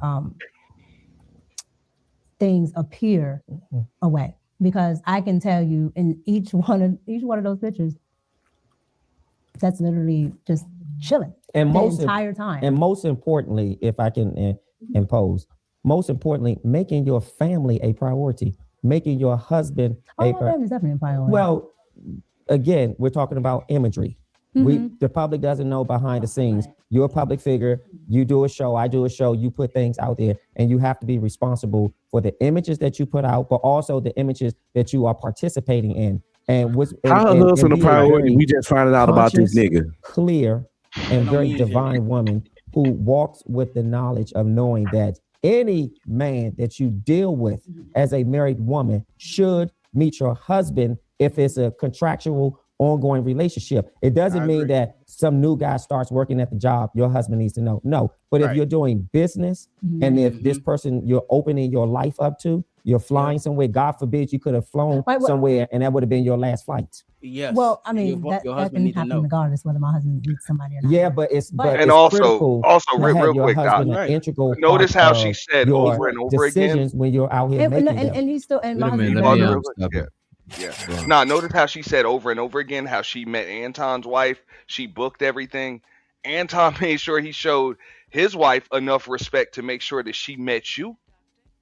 things appear a way, because I can tell you in each one of those pictures, that's literally just chilling and the entire time. And most importantly, if I can impose, most importantly, making your family a priority, making your husband a priority. Is definitely a priority. Well, again, we're talking about imagery. The public doesn't know behind the scenes. You're a public figure. You do a show. I do a show. You put things out there, and you have to be responsible for the images that you put out, but also the images that you are participating in. And how her husband a priority? We just finding out about this nigga. Clear and very divine woman who walks with the knowledge of knowing that any man that you deal with as a married woman should meet your husband if it's a contractual ongoing relationship. It doesn't mean that some new guy starts working at the job, your husband needs to know. No, but if you're doing business and if this person you're opening your life up to, you're flying somewhere, God forbid you could have flown somewhere and that would have been your last flight. Yes. Well, I mean, that can happen regardless whether my husband meets somebody or not. Yeah, but it's and also real quick, notice how she said over and over again when you're out here and he's still and my husband. Yeah. Nah, notice how she said over and over again how she met Anton's wife. She booked everything. Anton made sure he showed his wife enough respect to make sure that she met you.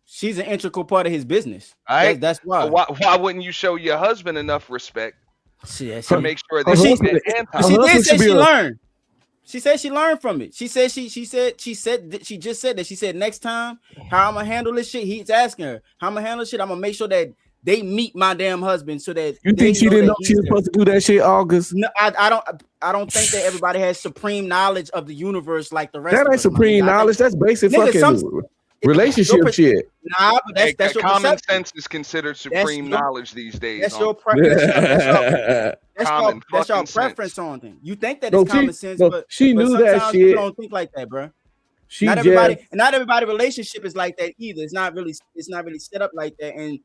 She's an integral part of his business. All right? That's why. Why wouldn't you show your husband enough respect to make sure that she met Anton? She did say she learned. She said she learned from it. She said she just said that. She said next time how I'm gonna handle this shit. He's asking her how I'm gonna handle this shit. I'm gonna make sure that they meet my damn husband so that you think she didn't know she was supposed to do that shit, August? No, I don't think that everybody has supreme knowledge of the universe like the rest. That ain't supreme knowledge. That's basic fucking relationship shit. Nah, but that's your common sense is considered supreme knowledge these days. That's your preference. That's your preference on things. You think that it's common sense, but she knew that shit. You don't think like that, bro. Not everybody relationship is like that either. It's not really set up like that. And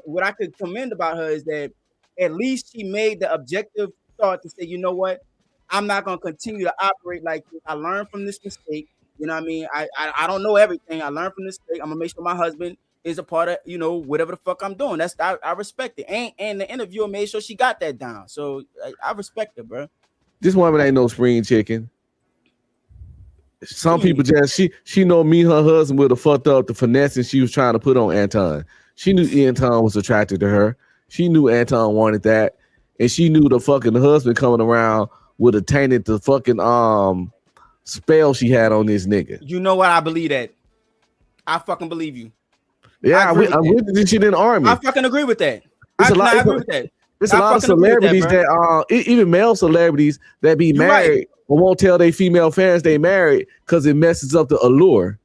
what I could commend about her is that at least she made the objective thought to say, you know what, I'm not gonna continue to operate like this. I learned from this mistake. You know what I mean? I don't know everything. I learned from this mistake. I'm gonna make sure my husband is a part of, you know, whatever the fuck I'm doing. I respect it. And the interviewer made sure she got that down. So I respect it, bro. This woman ain't no spring chicken. Some people just she know me, her husband would have fucked up the finessing she was trying to put on Anton. She knew Anton was attracted to her. She knew Anton wanted that. And she knew the fucking husband coming around would have tainted the fucking spell she had on this nigga. You know what? I believe that. I fucking believe you. Yeah, I'm with this shit in the army. I fucking agree with that. I agree with that. There's a lot of celebrities that even male celebrities that be married but won't tell their female fans they married because it messes up the allure.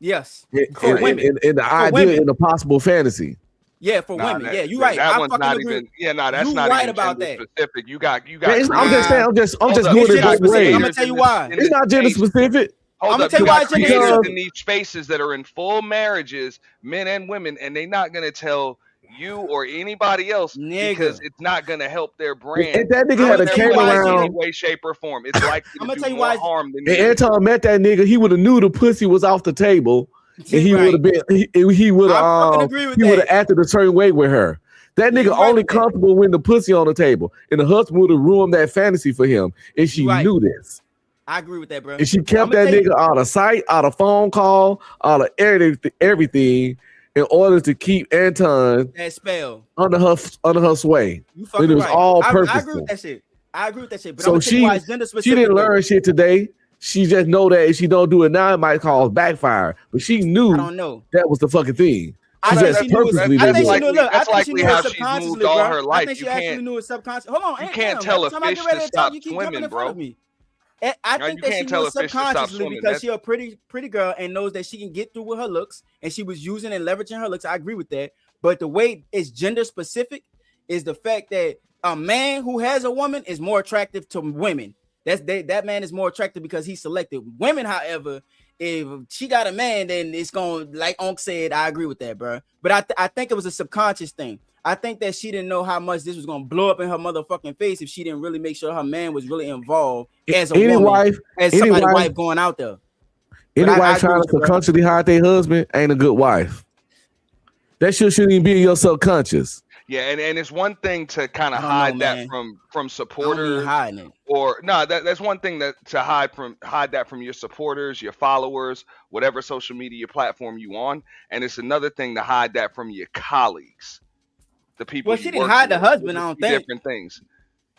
Yes, for women, in the idea, in the possible fantasy. Yeah, for women. Yeah, you're right. That one's not even. Yeah, that's not right even about that. Specific. You got. I'm just saying. I'm just doing it both ways. I'm gonna tell you why. It's not gender specific. I'm gonna tell you why. Creators in these spaces that are in full marriages, men and women, and they're not gonna tell you or anybody else because it's not gonna help their brand. If that nigga had a came around in any way, shape, or form, it's like I'm gonna tell you why. Harm than Anton met that nigga, he would have knew the pussy was off the table, and he would have been. He would have acted a certain way with her. That nigga only comfortable when the pussy on the table, and the husband would have ruined that fantasy for him if she knew this. I agree with that, bro. And she kept that nigga out of sight, out of phone call, out of everything, in order to keep Anton that spell under her sway. You But it was all purposeful. I agree with that shit. I agree with that shit. But So I'm she she didn't learn shit today. She just know that if she don't do it now, it might cause backfire. But she knew I don't know. that was the fucking thing. I think she knew it. I think she knew. Look, I think she knew it she's subconsciously, moved all bro. her I life. think she You actually can't- knew it subconsciously. Hold on, You can't tell a fish to stop swimming, bro. I think You that she can't knew tell it a fish to stop subconsciously swimming. because she a pretty girl and knows that she can get through with her looks, and she was using and leveraging her looks. I agree with that. But the way it's gender specific is the fact that a man who has a woman is more attractive to women. That man is more attractive because he's selected. Women, however, if she got a man, then it's going, like Onk said, I agree with that, bro. But I think it was a subconscious thing. I think that she didn't know how much this was going to blow up in her motherfucking face if she didn't really make sure her man was really involved as a woman, as somebody's wife going out there. Any But I wife agree trying with to you, bro. subconsciously hide their husband ain't a good wife. That shit shouldn't even be in your subconscious. Yeah, and it's one thing to kind of I don't hide know, that man. from supporters, hiding it. or no, that's one thing to hide that from your supporters, your followers, whatever social media platform you on, and it's another thing to hide that from your colleagues, the people. Well, she didn't hide the husband. I don't think. Different things.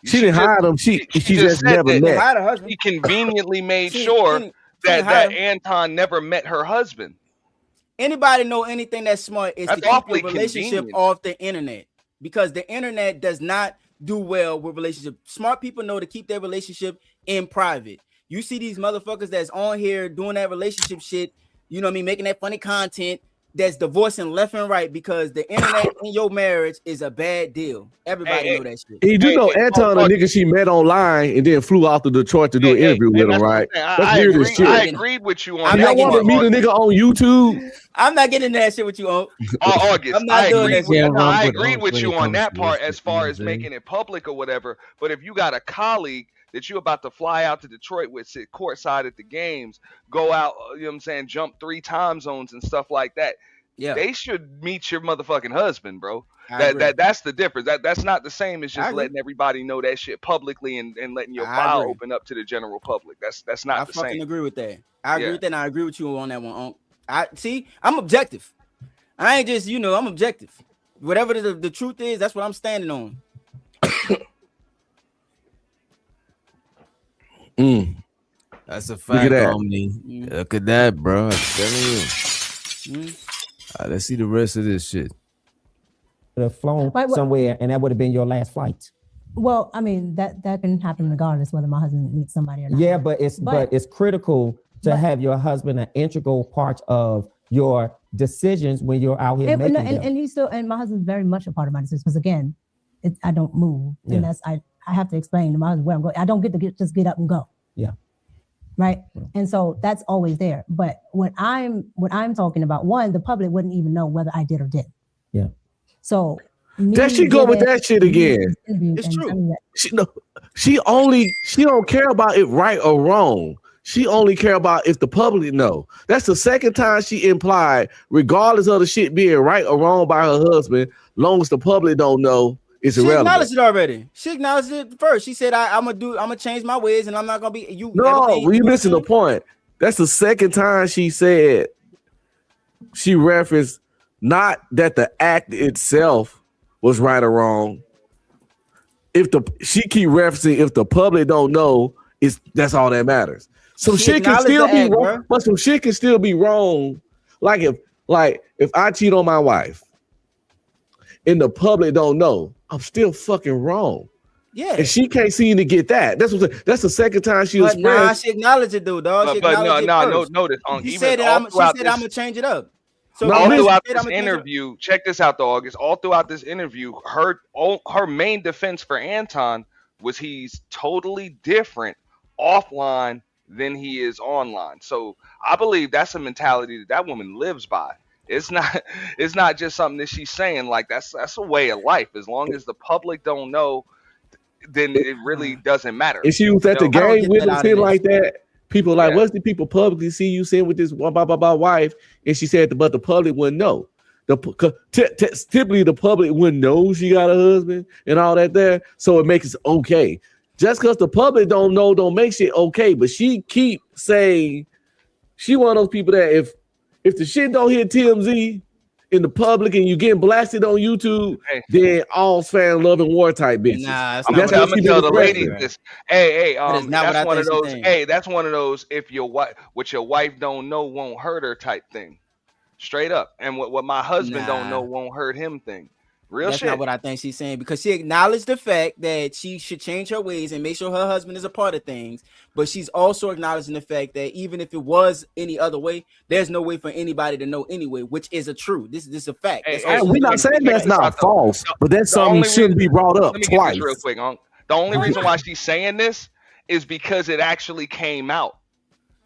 She didn't hide him. She just said never that met. Hide her husband. She conveniently made She sure didn't that hide him. Anton never met her husband. Anybody know anything that's smart is That's to keep awfully your relationship convenient. off the internet, because the internet does not do well with relationships. Smart people know to keep their relationship in private. You see these motherfuckers that's on here doing that relationship shit, you know what I mean, making that funny content that's divorcing left and right because the internet in your marriage is a bad deal. Everybody know that shit. You do know Anton, a nigga she met online and then flew out to Detroit to do an interview with him, right? I weird as shit. agreed with you on I'm that. not Y'all want to meet a nigga on YouTube? I'm not getting into that shit with you, Unc. August. I'm not doing that shit. I agree with you on that part as far as making it public or whatever. But if you got a colleague that you're about to fly out to Detroit with, sit courtside at the games, go out, you know what I'm saying, jump 3 time zones and stuff like that. Yeah, they should meet your motherfucking husband, bro. I agree. That's the difference. That's not the same as I just agree. letting everybody know that shit publicly and letting your I file agree. open up to the general public. That's not I the fucking same. agree with that. I agree Yeah. with that, and I agree with you on that one, Unc. I see. I'm objective. I ain't just, I'm objective. Whatever the truth is, that's what I'm standing on. That's a Look at fact, that. Omni. Look at that, bro. I'm telling you. Let's see the rest of this shit. Could have flown Wait, what- somewhere, and that would have been your last flight. Well, I mean that can happen regardless whether my husband meets somebody or not. Yeah, but it's critical to have your husband an integral part of your decisions when you're out here making them. And he's still, and my husband's very much a part of my decisions because again, I don't move, Yeah. and that's I have to explain to my husband where I'm going. I don't get to just get up and go. Yeah. Right. And so that's always there. But what I'm talking about, one, the public wouldn't even know whether I did or didn't. Yeah. So There she go with that shit again. It's true. She don't care about it right or wrong. She only care about if the public know. That's the second time she implied, regardless of the shit being right or wrong by her husband, long as the public don't know, it's She irrelevant. acknowledged it already. She acknowledged it first. She said, "I'm gonna change my ways, and I'm not gonna be you." No, everything we you missing the do." point. That's the second time she said, she referenced not that the act itself was right or wrong. She keep referencing if the public don't know, that's all that matters. Some She shit can acknowledged still the be act, wrong, bruh. but some shit can still be wrong. Like if I cheat on my wife and the public don't know, I'm still fucking wrong. Yeah. And she can't seem to get that. That's the second time she But nah, expressed. she acknowledged it though, dog. She But acknowledged it first. notice on She even said all that I'm throughout gonna this- change it up. So all she throughout said this I'ma change it up. interview, check this out, though, August. All throughout this interview, her main defense for Anton was he's totally different offline than he is online. So I believe that's a mentality that woman lives by. It's not just something that she's saying. Like that's a way of life. As long as the public don't know, then it really doesn't matter. If she was at the You know? game with him sitting like that, people like, what's the people publicly see you sitting with this blah, blah, blah, blah wife? And she said, but the public wouldn't know. Typically the public wouldn't know she got a husband and all that there, so it makes it okay. Just because the public don't know, don't make shit okay. But she keep saying she one of those people that if the shit don't hit TMZ in the public and you getting blasted on YouTube, then all's fan love and war type bitches. Nah, I'm gonna tell the ladies this. That's one of those. Hey, that's one of those. If your wife, what your wife don't know won't hurt her type thing. Straight up. And what my husband don't know won't hurt him thing. Real That's shit. not what I think she's saying, because she acknowledged the fact that she should change her ways and make sure her husband is a part of things. But she's also acknowledging the fact that even if it was any other way, there's no way for anybody to know anyway, which is a true. This is a fact. We're not saying that's not false, but that's something that shouldn't be brought up twice. Real quick, the only reason why she's saying this is because it actually came out.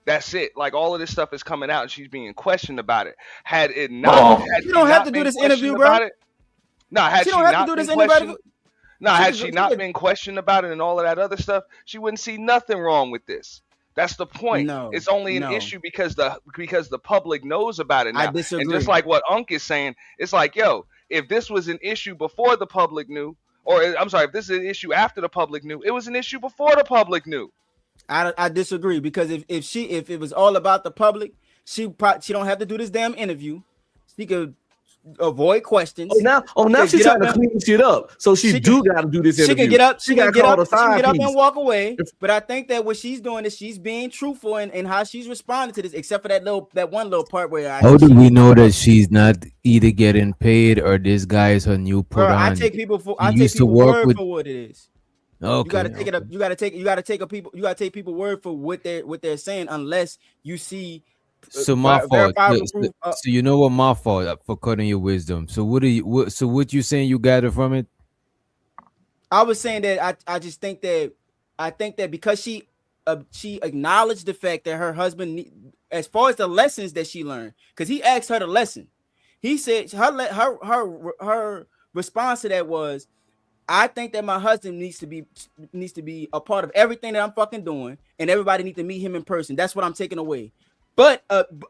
That's it. Like all of this stuff is coming out, and she's being questioned about it. Had it not, you don't have to do this interview, bro. No, had she not been questioned, had she not been questioned about it and all of that other stuff, she wouldn't see nothing wrong with this. That's the point. No, it's only an issue because the public knows about it now. I disagree. And just like what Unc is saying, it's like, yo, if this was an issue before the public knew, or I'm sorry, if this is an issue after the public knew, it was an issue before the public knew. I disagree, because if it was all about the public, she don't have to do this damn interview. She could avoid questions. Now she's trying to clean shit up, so she do got to do this interview. She can get up. She can get up and walk away. But I think that what she's doing is she's being truthful in how she's responding to this, except for that one little part where how do we know that she's not either getting paid or this guy is her new put on? I take people word for what it is. Okay. You gotta take it up. You gotta take people word for what they're saying, unless you see. So my fault. So you know what, my fault for cutting your wisdom. So what you saying you got it from it? I was saying that I just think that because she acknowledged the fact that her husband, as far as the lessons that she learned, because he asked her the lesson, he said her response to that was, I think that my husband needs to be a part of everything that I'm fucking doing, and everybody needs to meet him in person. That's what I'm taking away. But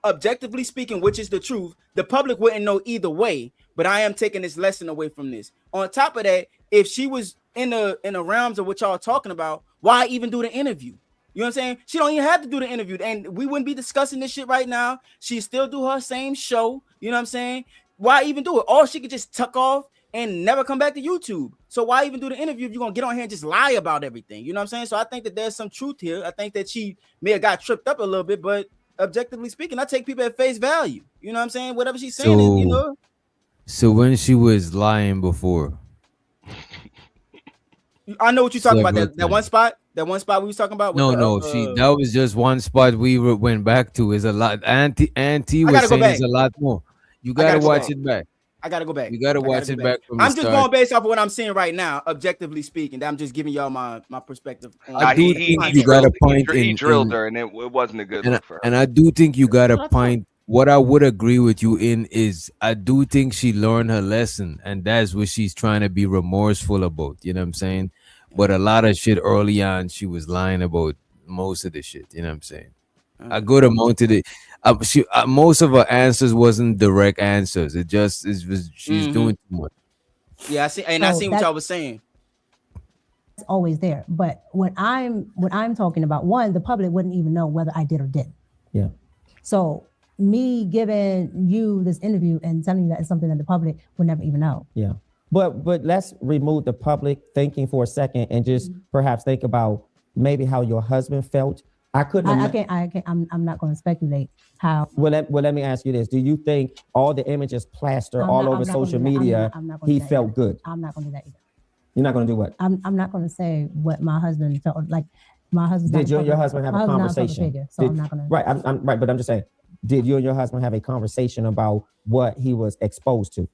objectively speaking, which is the truth, the public wouldn't know either way. But I am taking this lesson away from this. On top of that, if she was in the realms of what y'all are talking about, why even do the interview? You know what I'm saying? She don't even have to do the interview, and we wouldn't be discussing this shit right now. She still do her same show. You know what I'm saying? Why even do it? Or she could just tuck off and never come back to YouTube. So why even do the interview if you're gonna get on here and just lie about everything? You know what I'm saying? So I think that there's some truth here. I think that she may have got tripped up a little bit, but objectively speaking, I take people at face value. You know what I'm saying? Whatever she's saying, you know. So when she was lying before, I know what you're talking about. That one spot we was talking about. That was just one spot we went back to. Is a lot. Auntie was saying there's a lot more. You gotta watch it back. I gotta go back. You gotta watch it back from I'm the just start. going based off of what I'm seeing right now, objectively speaking. I'm just giving y'all my perspective. I do think you got a point. He drilled her, and it wasn't a good look for her. And I do think you got a point. What I would agree with you in is I do think she learned her lesson, and that's what she's trying to be remorseful about. You know what I'm saying? But a lot of shit early on, she was lying about most of the shit. You know what I'm saying? A good amount of it. Most of her answers wasn't direct answers. It was she's doing too much. Yeah, I see, and I see what y'all was saying. It's always there, but what I'm talking about, one, the public wouldn't even know whether I did or didn't. Yeah. So me giving you this interview and telling you that it's something that the public would never even know. Yeah. But let's remove the public thinking for a second and just perhaps think about maybe how your husband felt. I can't. I'm not going to speculate how. Well, let me ask you this: do you think all the images plastered all over social media, he felt good? I'm not going to do that either. You're not going to do what? I'm not going to say what my husband felt like. My husband. Did you and your husband have a conversation? I'm not going to. Right. I'm right, but I'm just saying. Did you and your husband have a conversation about what he was exposed to?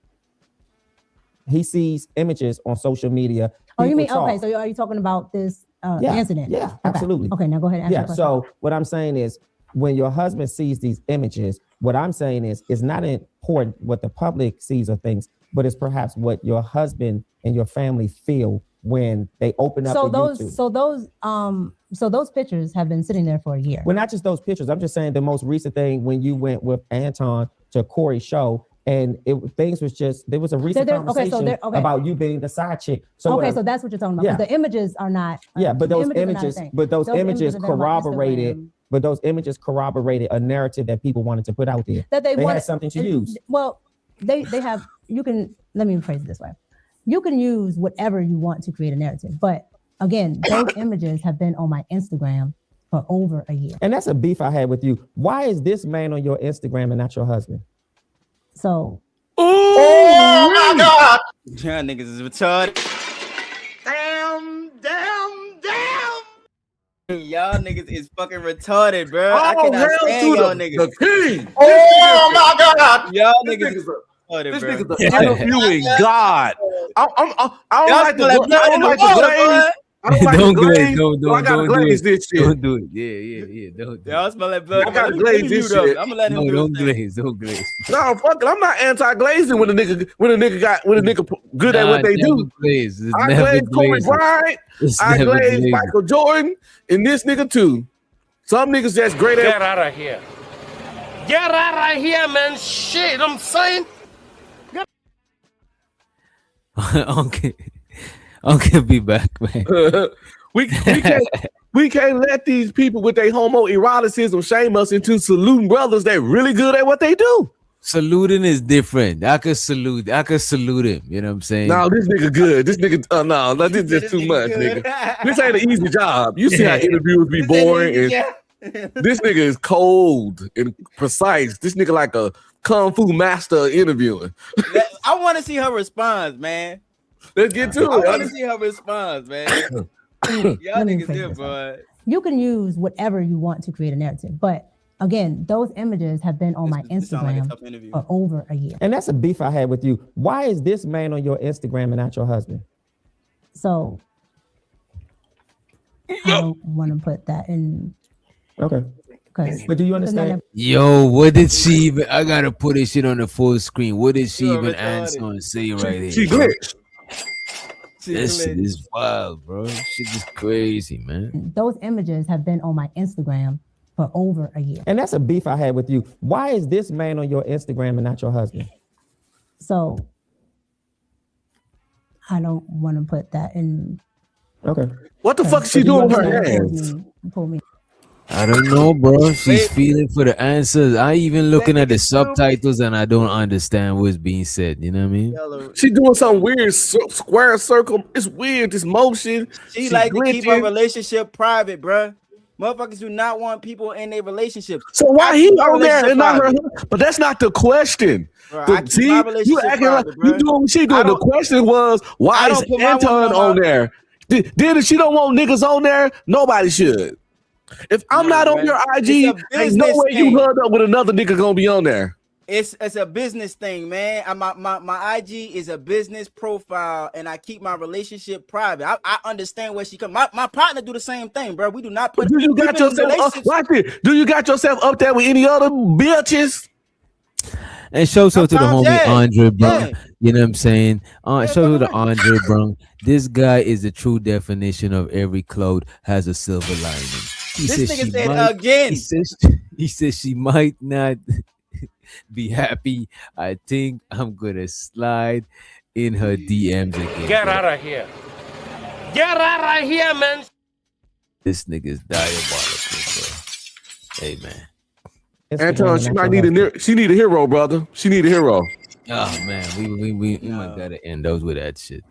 He sees images on social media. Oh, you mean okay? So are you talking about this incident? Yeah, okay. Absolutely. Okay, now go ahead. Yeah. So what I'm saying is, when your husband sees these images, what I'm saying is, it's not important what the public sees or thinks, but it's perhaps what your husband and your family feel when they open up. So those pictures have been sitting there for a year. Well, not just those pictures. I'm just saying the most recent thing when you went with Anton to Corey's show. And things was just, there was a recent conversation about you being the side chick. So so that's what you're talking about. Yeah. The images are not. But those images corroborated. But those images corroborated a narrative that people wanted to put out there. That they had something to use. Well, they have. You can, let me phrase it this way. You can use whatever you want to create a narrative, but again, those images have been on my Instagram for over a year. And that's a beef I had with you. Why is this man on your Instagram and not your husband? So, oh my God, y'all niggas is retarded. Damn. Y'all niggas is fucking retarded, bro. I cannot stand y'all niggas. The king. Oh my God, y'all niggas is retarded, This bro. nigga's an interviewing God. I don't like the glaze. I don't like Don't the glaze. glaze. Don't I gotta glaze do it. this shit. Don't do it. Yeah. Don't. Y'all smell like blood. I gotta glaze this shit. I'm gonna let him do Don't his thing. glaze. Don't glaze. No, fuck it. I'm not anti-glazing when a nigga good at what they do. Glaze. I glaze Kobe Bryant. I glaze Michael Jordan, and this nigga too. Some niggas that's great at. Get out of here. Get out of here, man. Shit, I'm saying. Okay, be back, man. we can't let these people with their homoeroticism shame us into saluting brothers that really good at what they do. Saluting is different. I could salute him. You know what I'm saying? No, this nigga good. This nigga, no, this is too much, nigga. This ain't an easy job. You see how interviews be boring, and this nigga is cold and precise. This nigga like a kung fu master interviewing. I want to see her response, man. Let's get to I it. want to see her response, man. Y'all niggas here, bro. You can use whatever you want to create a narrative, but again, those images have been on my Instagram for over a year. And that's a beef I had with you. Why is this man on your Instagram and not your husband? So I don't want to put that in. Okay. But do you understand? Yo, what did she even? I gotta put this shit on the full screen. What did she even answer and say right here? She glitched. This shit is wild, bro. Shit is crazy, man. Those images have been on my Instagram for over a year. And that's a beef I had with you. Why is this man on your Instagram and not your husband? So I don't want to put that in. Okay. What the fuck is she doing with her hands? Pull me. I don't know, bro. She's feeling for the answers. I even looking at the subtitles and I don't understand what's being said. You know what I mean? She doing some weird square circle. It's weird. This motion. She like to keep her relationship private, bro. Motherfuckers do not want people in their relationships. So why he on there and not her? But that's not the question. Bro, See, you acting like you doing what she doing. The question was, why is Anton on there? Then if she don't want niggas on there, nobody should. If I'm not on your IG, ain't no way you hooked up with another nigga gonna be on there. It's a business thing, man. My IG is a business profile, and I keep my relationship private. I understand where she comes. My partner do the same thing, bro. We do not put. Do you got yourself up, watch it? Do you got yourself up there with any other bitches? And show to the homie Andre Brung. You know what I'm saying? Show to Andre Brung. This guy is the true definition of every cloud has a silver lining. This nigga said again. He says she might not be happy. I think I'm gonna slide in her DMs again. Get out of here. Get out of here, man. This nigga's diabolical, bro. Hey, man. Anton, she might need a hero, brother. She need a hero. Oh man, we might gotta end those with that shit.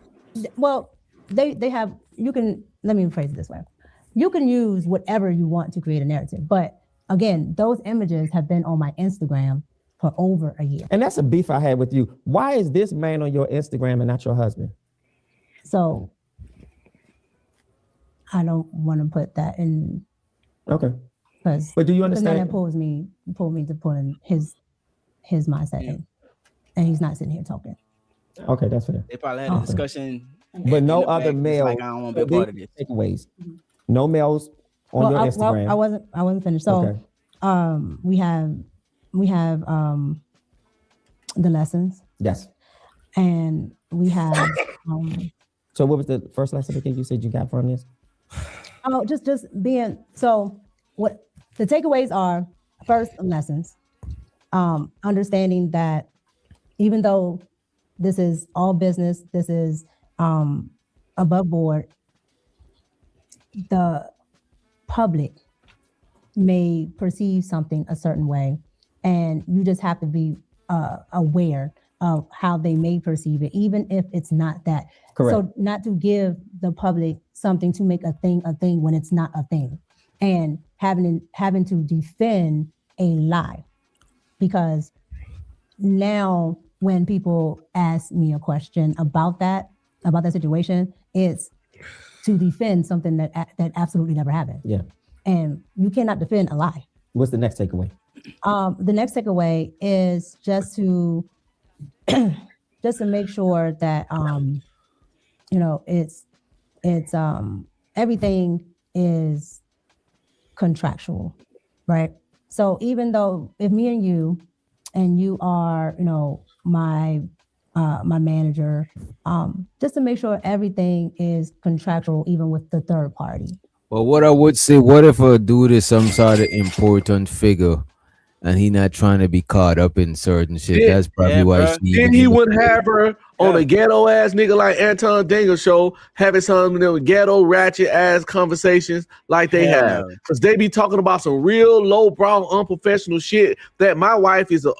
Well, they have. You can let me phrase it this way. You can use whatever you want to create a narrative, but again, those images have been on my Instagram for over a year. And that's a beef I had with you. Why is this man on your Instagram and not your husband? So I don't want to put that in. Okay. But do you understand? That pulled me to put in his mindset in, and he's not sitting here talking. Okay, that's fair. They probably had a discussion. But no other male. Like, I don't want to be a part of this. Takeaways. No males on your Instagram. I wasn't finished. So, okay. We have the lessons. Yes. And we have. So what was the first lesson that you said you got from this? Oh, just being so. What the takeaways are: first, lessons. Understanding that even though this is all business, this is above board, the public may perceive something a certain way, and you just have to be aware of how they may perceive it, even if it's not that. Correct. So not to give the public something to make a thing when it's not a thing, and having to defend a lie, because now when people ask me a question about that situation, it's to defend something that absolutely never happened. Yeah. And you cannot defend a lie. What's the next takeaway? The next takeaway is just to make sure that it's everything is contractual, right? So even though if me and you are, my manager, just to make sure everything is contractual, even with the third party. Well, what I would say, what if a dude is some sort of important figure and he not trying to be caught up in certain shit? That's probably why she. Then he would have her on a ghetto ass nigga like Anton Daniel show, having some of them ghetto ratchet ass conversations like they have, because they be talking about some real low brow unprofessional shit that my wife is a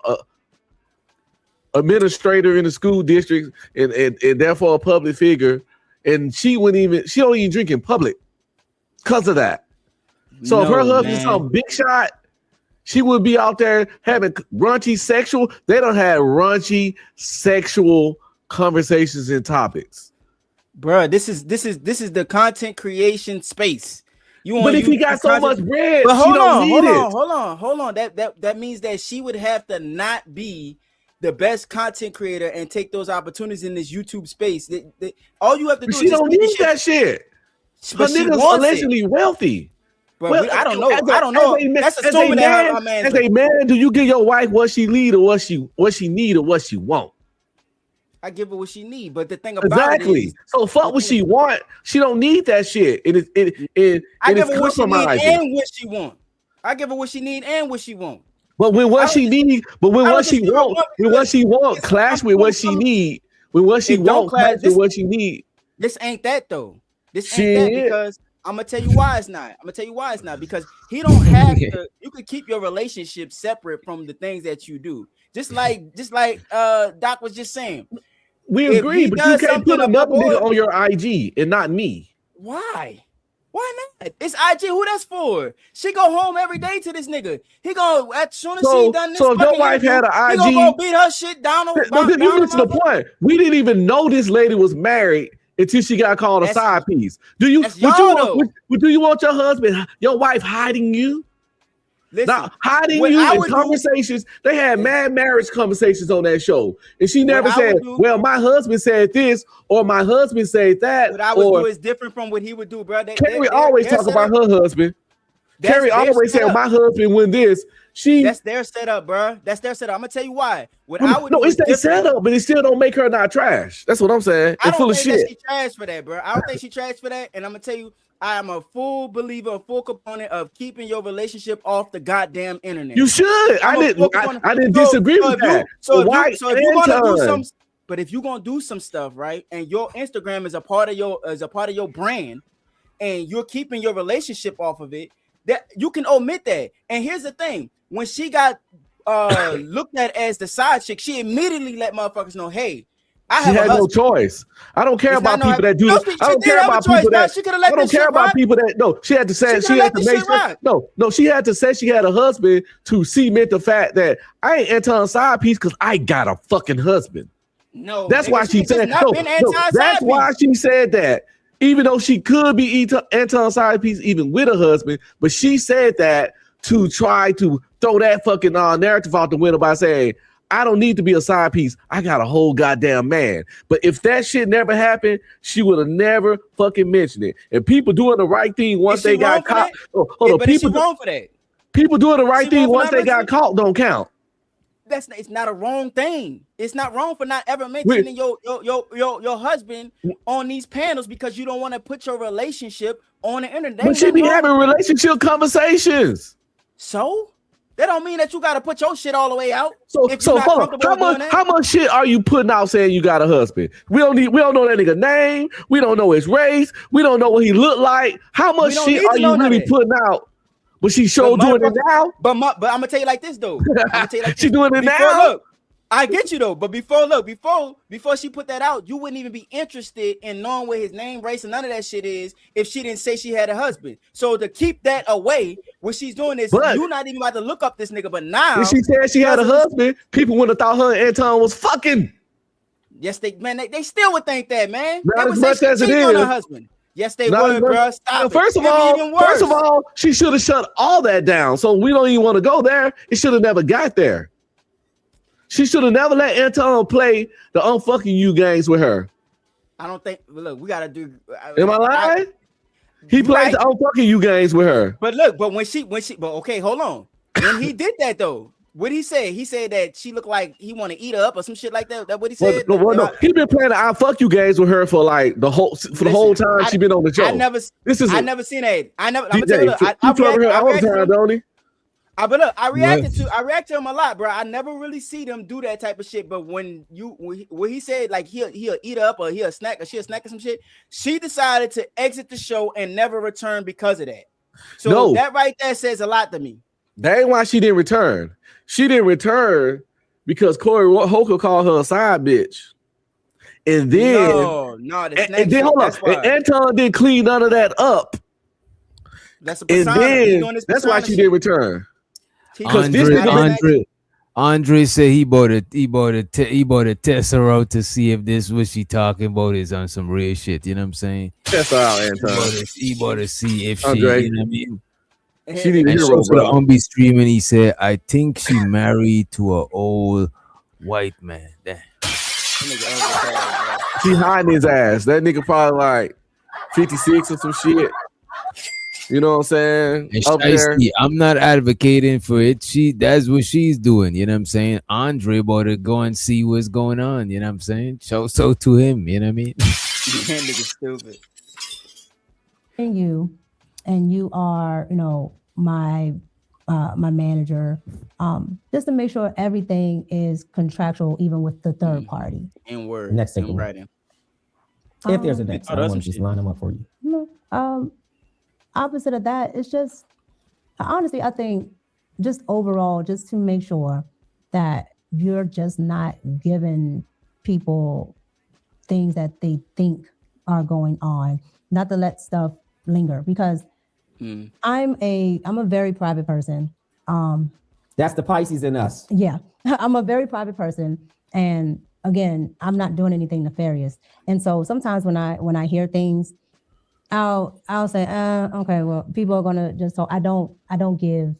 administrator in the school district and therefore a public figure, and she don't even drink in public because of that. So if her husband's some big shot, she would be out there having raunchy sexual. They don't have raunchy sexual conversations and topics. Bruh, this is the content creation space. But if he got so much bread, but hold on. That means that she would have to not be the best content creator and take those opportunities in this YouTube space. All you have to do is she don't need that shit. Her nigga's allegedly wealthy. Bro, well, I don't know. That's assuming that her man. As a man, do you give your wife what she need or what she need or what she want? I give her what she need, but the thing about it is, so fuck what she want. She don't need that shit. I give her what she need and what she want. I give her what she need and what she want. But when what she need, what she want clash with what she need. When what she want clash with what she need. This ain't that though. This ain't that, because I'm gonna tell you why it's not. Because he don't have to. You could keep your relationship separate from the things that you do. Just like Doc was just saying. We agree, but you can't put another nigga on your IG and not me. Why? Why not? It's IG. Who that's for? She go home every day to this nigga. He go as soon as she done this. So if your wife had an IG, he gonna go beat her shit down. You get to the point. We didn't even know this lady was married until she got called a side piece. Do you want your husband, your wife hiding you? Listen, now, hiding you in conversations. They had mad marriage conversations on that show. And she never said, well, my husband said this or my husband said that. What I would do is different from what he would do, bro. Carrie always talk about her husband. Carrie always said, my husband win this. That's their setup, bro. That's their setup. I'm going to tell you why. It's their setup, but it still don't make her not trash. That's what I'm saying. I don't full think of shit. that she trash for that, bro. I don't think she trash for that. And I'm going to tell you, I am a full believer, a full component of keeping your relationship off the goddamn internet. You should. I didn't disagree with that. But if you're gonna do some stuff, right, and your Instagram is a part of your brand, and you're keeping your relationship off of it, that you can omit that. And here's the thing: when she got looked at as the side chick, she immediately let motherfuckers know, hey. She had no choice. I don't care about people that do this. I don't care about people that. I don't care about people that. No, she had to say she had to make sure. No, she had to say she had a husband to cement the fact that I ain't Anton side piece because I got a fucking husband. No, that's why she said. That's why she said that. Even though she could be Anton side piece even with a husband, but she said that to try to throw that fucking narrative out the window by saying, I don't need to be a side piece. I got a whole goddamn man. But if that shit never happened, she would have never fucking mentioned it. And people doing the right thing once they got caught. People wrong for that. People doing the right thing once they got caught don't count. It's not a wrong thing. It's not wrong for not ever mentioning your husband on these panels because you don't want to put your relationship on the internet. But she be having relationship conversations. So That don't mean that you gotta put your shit all the way out. So if you're not hold on. comfortable doing that. How much shit are you putting out saying you got a husband? We don't know that nigga name. We don't know his race. We don't know what he looked like. How much shit are you really putting out? But she showed doing it now. But I'm gonna tell you like this though. I'm gonna tell you like she doing it before, now. Look, I get you though, but before she put that out, you wouldn't even be interested in knowing what his name, race, and none of that shit is if she didn't say she had a husband. So to keep that away, when she's doing this, you're not even about to look up this nigga. But now, if she said she had a husband, people wouldn't have thought her and Anton was fucking. Yes, they still would think that, man. Not they as would much say as she it cheated on is. her husband. Yes, they Not would, as much- bro. Stop. First of all, she should have shut all that down. So we don't even want to go there. It should have never got there. She should have never let Anton play the unfucking you games with her. I don't think. Look, we gotta do. Am I lying? He plays the unfucking you games with her. But look, but when she, but okay, hold on. When he did that though, what did he say? He said that she looked like he want to eat her up or some shit like that. That what he said? No. He been playing the I fuck you games with her for like the whole time she been on the show. I never seen that. I'm gonna tell you, look, he play with her all the time, don't he? But look, I react to him a lot, bro. I never really see them do that type of shit. But when he said like he'll eat her up or he'll snack or she'll snack or some shit, she decided to exit the show and never return because of that. So that right there says a lot to me. That ain't why she didn't return. She didn't return because Corey Holker called her a side bitch. And then and then hold up. And Anton didn't clean none of that up. That's a and persona. then that's why she didn't return. Andre said he bought a Tesseract to see if this what she talking about is on some real shit. You know what I'm saying? That's all, Anton. He bought to see if Andre, she. You know what I mean? She need a hero, bro. On be streaming, he said, "I think she married to an old white man." Damn. She hiding his ass. That nigga probably like 56 or some shit. You know what I'm saying? Up there. I'm not advocating for it. That's what she's doing. You know what I'm saying? Andre about to go and see what's going on. You know what I'm saying? So to him. You know what I mean? That nigga stupid. And you are, my manager, just to make sure everything is contractual, even with the third party. In word. Next thing. Writing. If there's a next, I want to just line them up for you. No, opposite of that, it's just honestly, I think just overall, just to make sure that you're just not giving people things that they think are going on, not to let stuff linger, because I'm a very private person. That's the Pisces in us. Yeah, I'm a very private person, and again, I'm not doing anything nefarious. And so sometimes when I hear things, I'll say, okay, well, people are gonna just talk. I don't give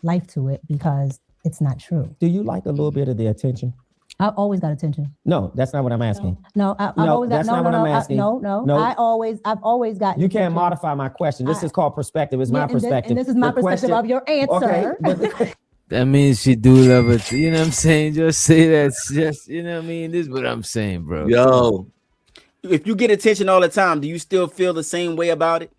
life to it because it's not true. Do you like a little bit of the attention? I've always got attention. No, that's not what I'm asking. No, I've always got. That's not what I'm asking. No. I've always got. You can't modify my question. This is called perspective. It's my perspective. And this is my perspective of your answer. Okay. That means she do love it. You know what I'm saying? Just say that. Just, you know what I mean? This is what I'm saying, bro. Yo. If you get attention all the time, do you still feel the same way about it?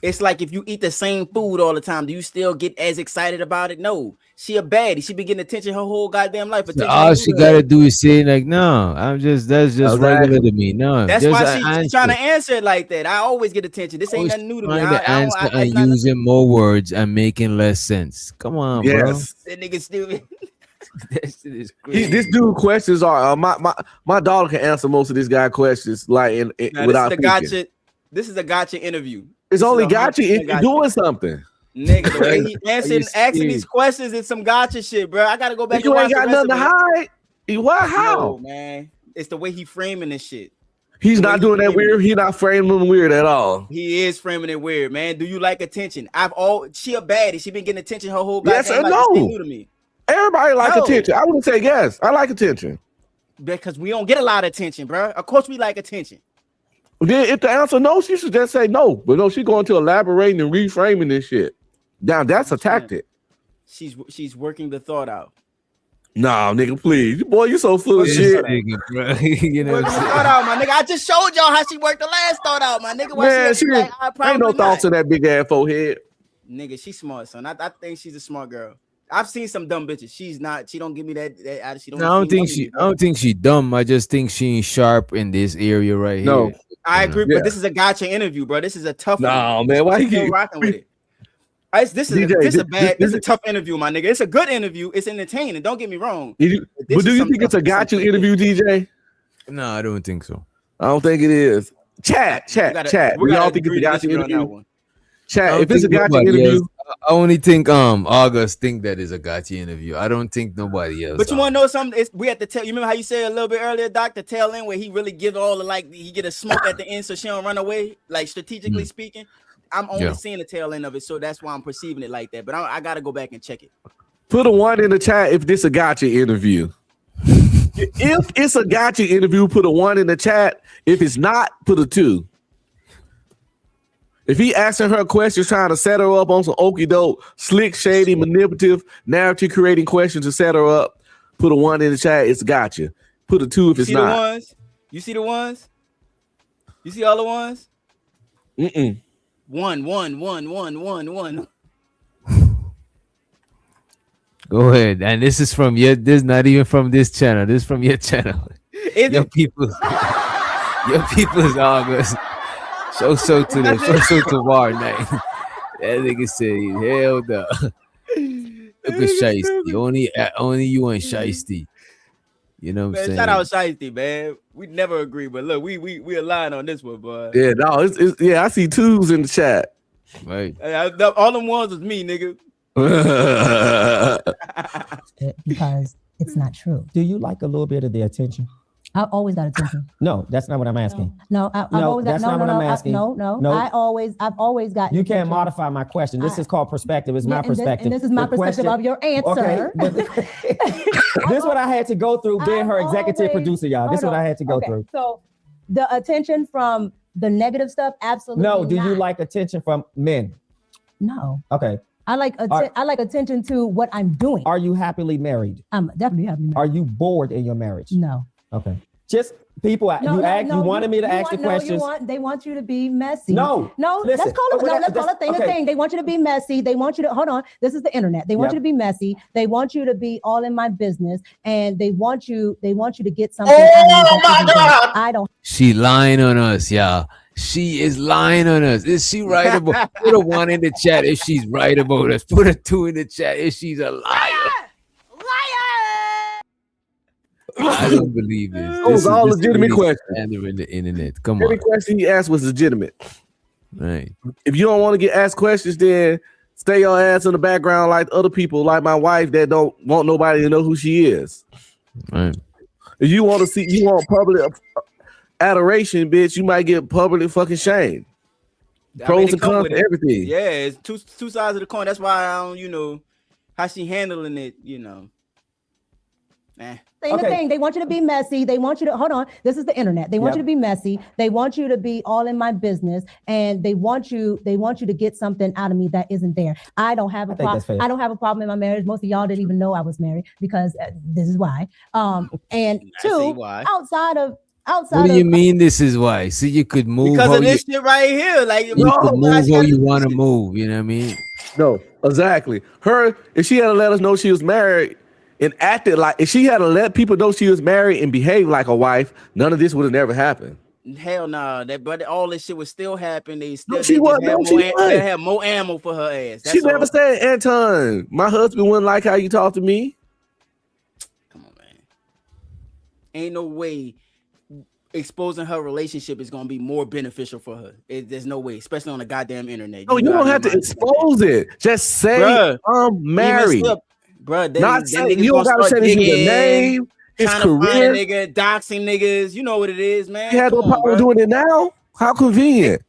It's like if you eat the same food all the time, do you still get as excited about it? No. She a baddie. She been getting attention her whole goddamn life. So all she gotta do is say like, no, that's just regular to me. No, that's why she's trying to answer it like that. I always get attention. This ain't nothing new to me. I using more words and making less sense. Come on, bro. That nigga stupid. That shit is crazy. This dude questions are my daughter can answer most of this guy questions like without thinking. This is a gotcha interview. It's only gotcha if you're doing something. Nigga, the way he asking these questions is some gotcha shit, bro. I gotta go back. You ain't got nothing to hide. What? How? No, man, it's the way he framing this shit. He's not doing that weird. He's not framing them weird at all. He is framing it weird, man. Do you like attention? She a baddie. She been getting attention her whole goddamn life. Yes or no? New to me. Everybody like attention. I wouldn't say yes. I like attention because we don't get a lot of attention, bro. Of course, we like attention. Then if the answer no, she should just say no. But no, she's going to elaborating and reframing this shit. Now that's a tactic. She's working the thought out. Nah, nigga, please, boy, you so full of shit. Nigga, bro. You know working the thought out, my nigga. I just showed y'all how she worked the last thought out, my nigga. Why Man, she ain't no thoughts in that big ass forehead. Nigga, she's smart, son. I think she's a smart girl. I've seen some dumb bitches. She's not. She don't give me that. She don't. No, I don't think she dumb. I just think she ain't sharp in this area right here. I agree, but this is a gotcha interview, bro. This is a tough one. Man, why you keep rocking with it? This is a tough interview, my nigga. It's a good interview. It's entertaining. Don't get me wrong. But do you think it's a gotcha interview, DJ? No, I don't think so. I don't think it is. Chat. We all think it's a gotcha interview. Chat. If it's a gotcha interview, I only think August think that is a gotcha interview. I don't think nobody else. But you want to know something? We have to tell. You remember how you said a little bit earlier, Doc, the tail end where he really gives all the he get a smoke at the end so she don't run away, like strategically speaking. I'm only seeing the tail end of it, so that's why I'm perceiving it like that. But I got to go back and check it. Put a 1 in the chat if this a gotcha interview. If it's a gotcha interview, put a 1 in the chat. If it's not, put a 2. If he asking her questions, trying to set her up on some okie doke, slick, shady, manipulative, narrative creating questions to set her up, put a 1 in the chat. It's gotcha. Put a 2 if it's not. You see the ones? You see all the ones? 1. Go ahead. And this is from this is not even from this channel. This is from your channel. Your people's August. So to war night. That nigga said, hell no. Look at Shiesty. Only you and Shiesty. You know what I'm saying? Shout out Shiesty, man. We never agree, but look, we align on this one, boy. Yeah, no, it's I see 2s in the chat. Right. All them ones was me, nigga. Because it's not true. Do you like a little bit of the attention? I always got attention. No, that's not what I'm asking. No, I've always got, I've always got. You can't modify my question. This is called perspective. It's my perspective. And this is my perspective of your answer. Okay, this is what I had to go through being her executive producer, y'all. This is what I had to go through. So the attention from the negative stuff, absolutely. No, do you like attention from men? No. Okay. I like attention to what I'm doing. Are you happily married? I'm definitely happily married. Are you bored in your marriage? No. Okay. Just people. You wanted me to ask the questions. They want you to be messy. No. Let's call it a thing. A thing. They want you to be messy. They want you to hold on. This is the internet. They want you to be messy. They want you to be all in my business, and they want you to get something. Oh my God! I don't. She lying on us, y'all. She is lying on us. Is she right about? Put a 1 in the chat if she's right about us. Put a 2 in the chat if she's a liar. I don't believe this. Those are all legitimate questions. In the internet. Come on. Every question he asked was legitimate. Right. If you don't want to get asked questions, then stay your ass in the background like other people, like my wife that don't want nobody to know who she is. Right. If you want public adoration, bitch, you might get public fucking shame. Pros and cons to everything. Yeah, it's two sides of the coin. That's why I don't, how she handling it, The thing. They want you to be messy. They want you to hold on. This is the internet. They want you to be messy. They want you to be all in my business, and they want you to get something out of me that isn't there. I don't have a problem. I don't have a problem in my marriage. Most of y'all didn't even know I was married because this is why. And 2, outside of. What do you mean this is why? See, you could move because of this shit right here. Like you could move how you want to move. You know what I mean? No, exactly. If she had to let us know she was married and acted like, if she had to let people know she was married and behave like a wife, none of this would have never happened. Hell no, but all this shit would still happen. They still have more ammo for her ass. She never said, Anton, my husband wouldn't like how you talk to me. Come on, man. Ain't no way exposing her relationship is going to be more beneficial for her. There's no way, especially on the goddamn internet. No, you don't have to expose it. Just say I'm married. Bruh, not saying you don't gotta say his name, his career, nigga, doxing niggas. You know what it is, man. She had no problem doing it now. How convenient?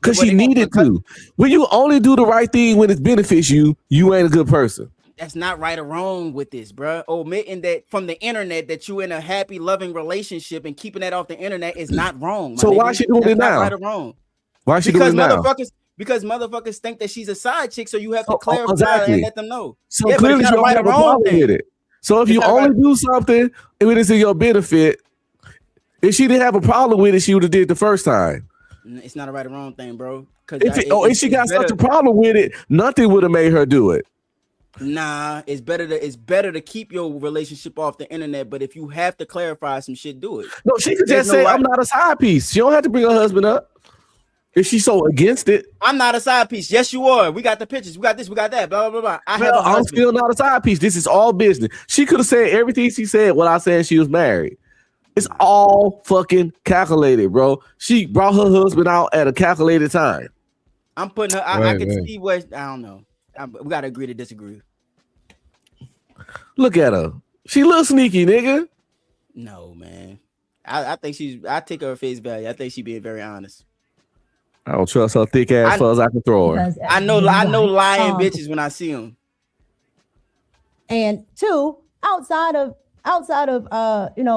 Because she needed to. When you only do the right thing when it benefits you, you ain't a good person. That's not right or wrong with this, bruh. Omitting that from the internet that you in a happy, loving relationship and keeping that off the internet is not wrong. So why she doing it now? Right or wrong? Why she doing it now? Because motherfuckers think that she's a side chick, so you have to clarify and let them know. So clearly you don't have a problem with it. So if you only do something when it's in your benefit, if she didn't have a problem with it, she would have did the first time. It's not a right or wrong thing, bro. If she got such a problem with it, nothing would have made her do it. Nah, it's better to keep your relationship off the internet. But if you have to clarify some shit, do it. No, she could just say, "I'm not a side piece." She don't have to bring her husband up if she's so against it. I'm not a side piece. Yes, you are. We got the pictures. We got this. We got that. Blah blah blah. I'm still not a side piece. This is all business. She could have said everything she said when I said she was married. It's all fucking calculated, bro. She brought her husband out at a calculated time. I'm putting her. I can see what I don't know. We gotta agree to disagree. Look at her. She looks sneaky, nigga. No, man. I think I take her at face value. I think she being very honest. I don't trust her thick ass as I can throw her. I know lying bitches when I see them. And two, outside of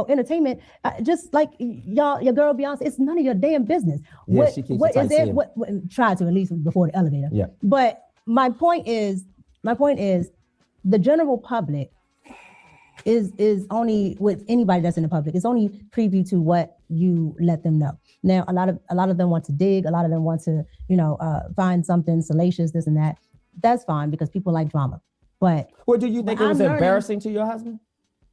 entertainment, just like your girl Beyonce, it's none of your damn business. Yeah, she keeps what it is tight there? What try to at least before the elevator. Yeah. But my point is, the general public is only with anybody that's in the public. It's only preview to what you let them know. Now, a lot of them want to dig. A lot of them want to, find something salacious, this and that. That's fine because people like drama. But well, do you think it was embarrassing to your husband?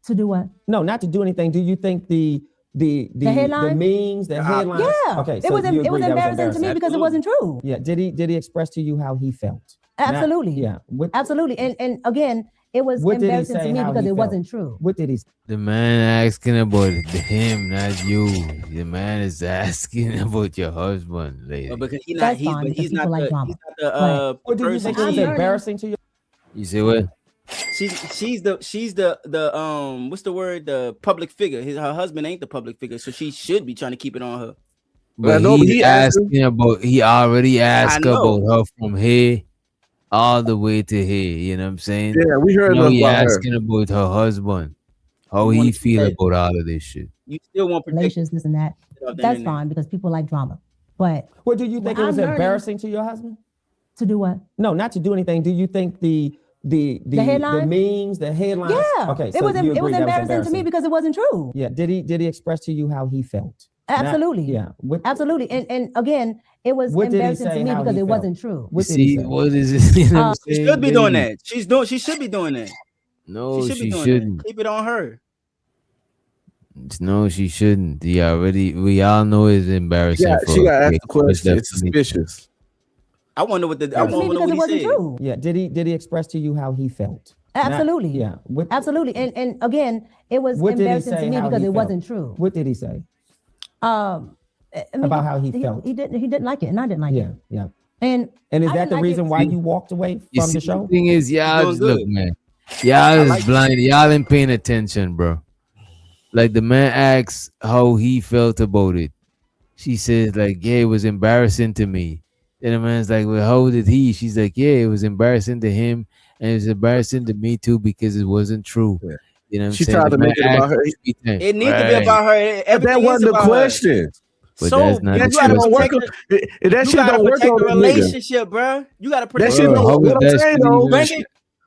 To do what? No, not to do anything. Do you think the headline? The memes, the headlines? Yeah. Okay. It was embarrassing to me because it wasn't true. Yeah. Did he express to you how he felt? Absolutely. Absolutely. And again, it was embarrassing to me because it wasn't true. What did he say? The man asking about him, not you. The man is asking about your husband, lady. Well, because he's not the What do you think it was embarrassing to you? You say what? She's the what's the word? The public figure. Her husband ain't the public figure, so she should be trying to keep it on her. But he already asked about her from here all the way to here. You know what I'm saying? Yeah, we heard he about asking about her husband. How he feel about all of this shit. You still want relations, this and that. That's fine because people like drama. But what do you think it was embarrassing to your husband? To do what? No, not to do anything. Do you think the headline? The memes, the headlines? Yeah. Okay. It was embarrassing to me because it wasn't true. Yeah. Did he express to you how he felt? Absolutely. Absolutely. And again, it was embarrassing to me because it wasn't true. What is it? You know she should be doing that. She should be doing that. No, she shouldn't. Keep it on her. No, she shouldn't. We all know it's embarrassing. Yeah, she got asked the question. It's suspicious. I wonder what he said. True. Yeah, did he express to you how he felt? Absolutely. Absolutely. And again, it was embarrassing to me because it wasn't true. What did he say? About how he felt. He didn't like it, and I didn't like it. Yeah. And is that the reason why you walked away from the show? The thing is, look, man. Y'all is blind. Y'all ain't paying attention, bro. Like the man asks how he felt about it. She says, like, yeah, it was embarrassing to me. And the man's like, well, how did he? She's like, yeah, it was embarrassing to him, and it was embarrassing to me too because it wasn't true. Yeah. You know what I'm saying? She tried to make it about her. It needs to be about her. That wasn't the question. But so that's not you gotta protect the relationship, bro. You gotta protect that shit. Don't work. What I'm saying though.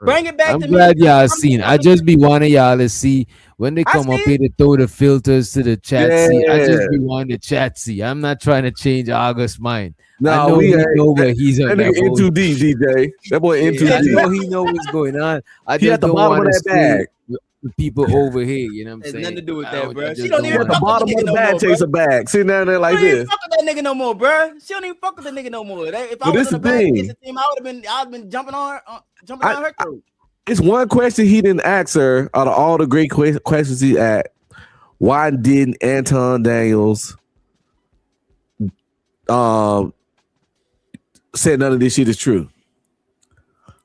Bring it back to me. I'm glad y'all seen. I just be wanting y'all to see when they come up here to throw the filters to the chat. See, I just be wanting the chat. See, I'm not trying to change August's mind. No, we know where he's on. That nigga in too deep, DJ. That boy in too deep. I know he know what's going on. I just at the bottom of that bag. The people over here, you know what I'm saying? Nothing to do with that, bro. She don't even at the bottom of the bag chase a bag, sitting down there like this. Fuck with that nigga no more, bro. She don't even fuck with the nigga no more. If I was in the bag against the team, I would have been jumping on her throat. It's one question he didn't ask her out of all the great questions he asked. Why didn't Anton Daniels say none of this shit is true?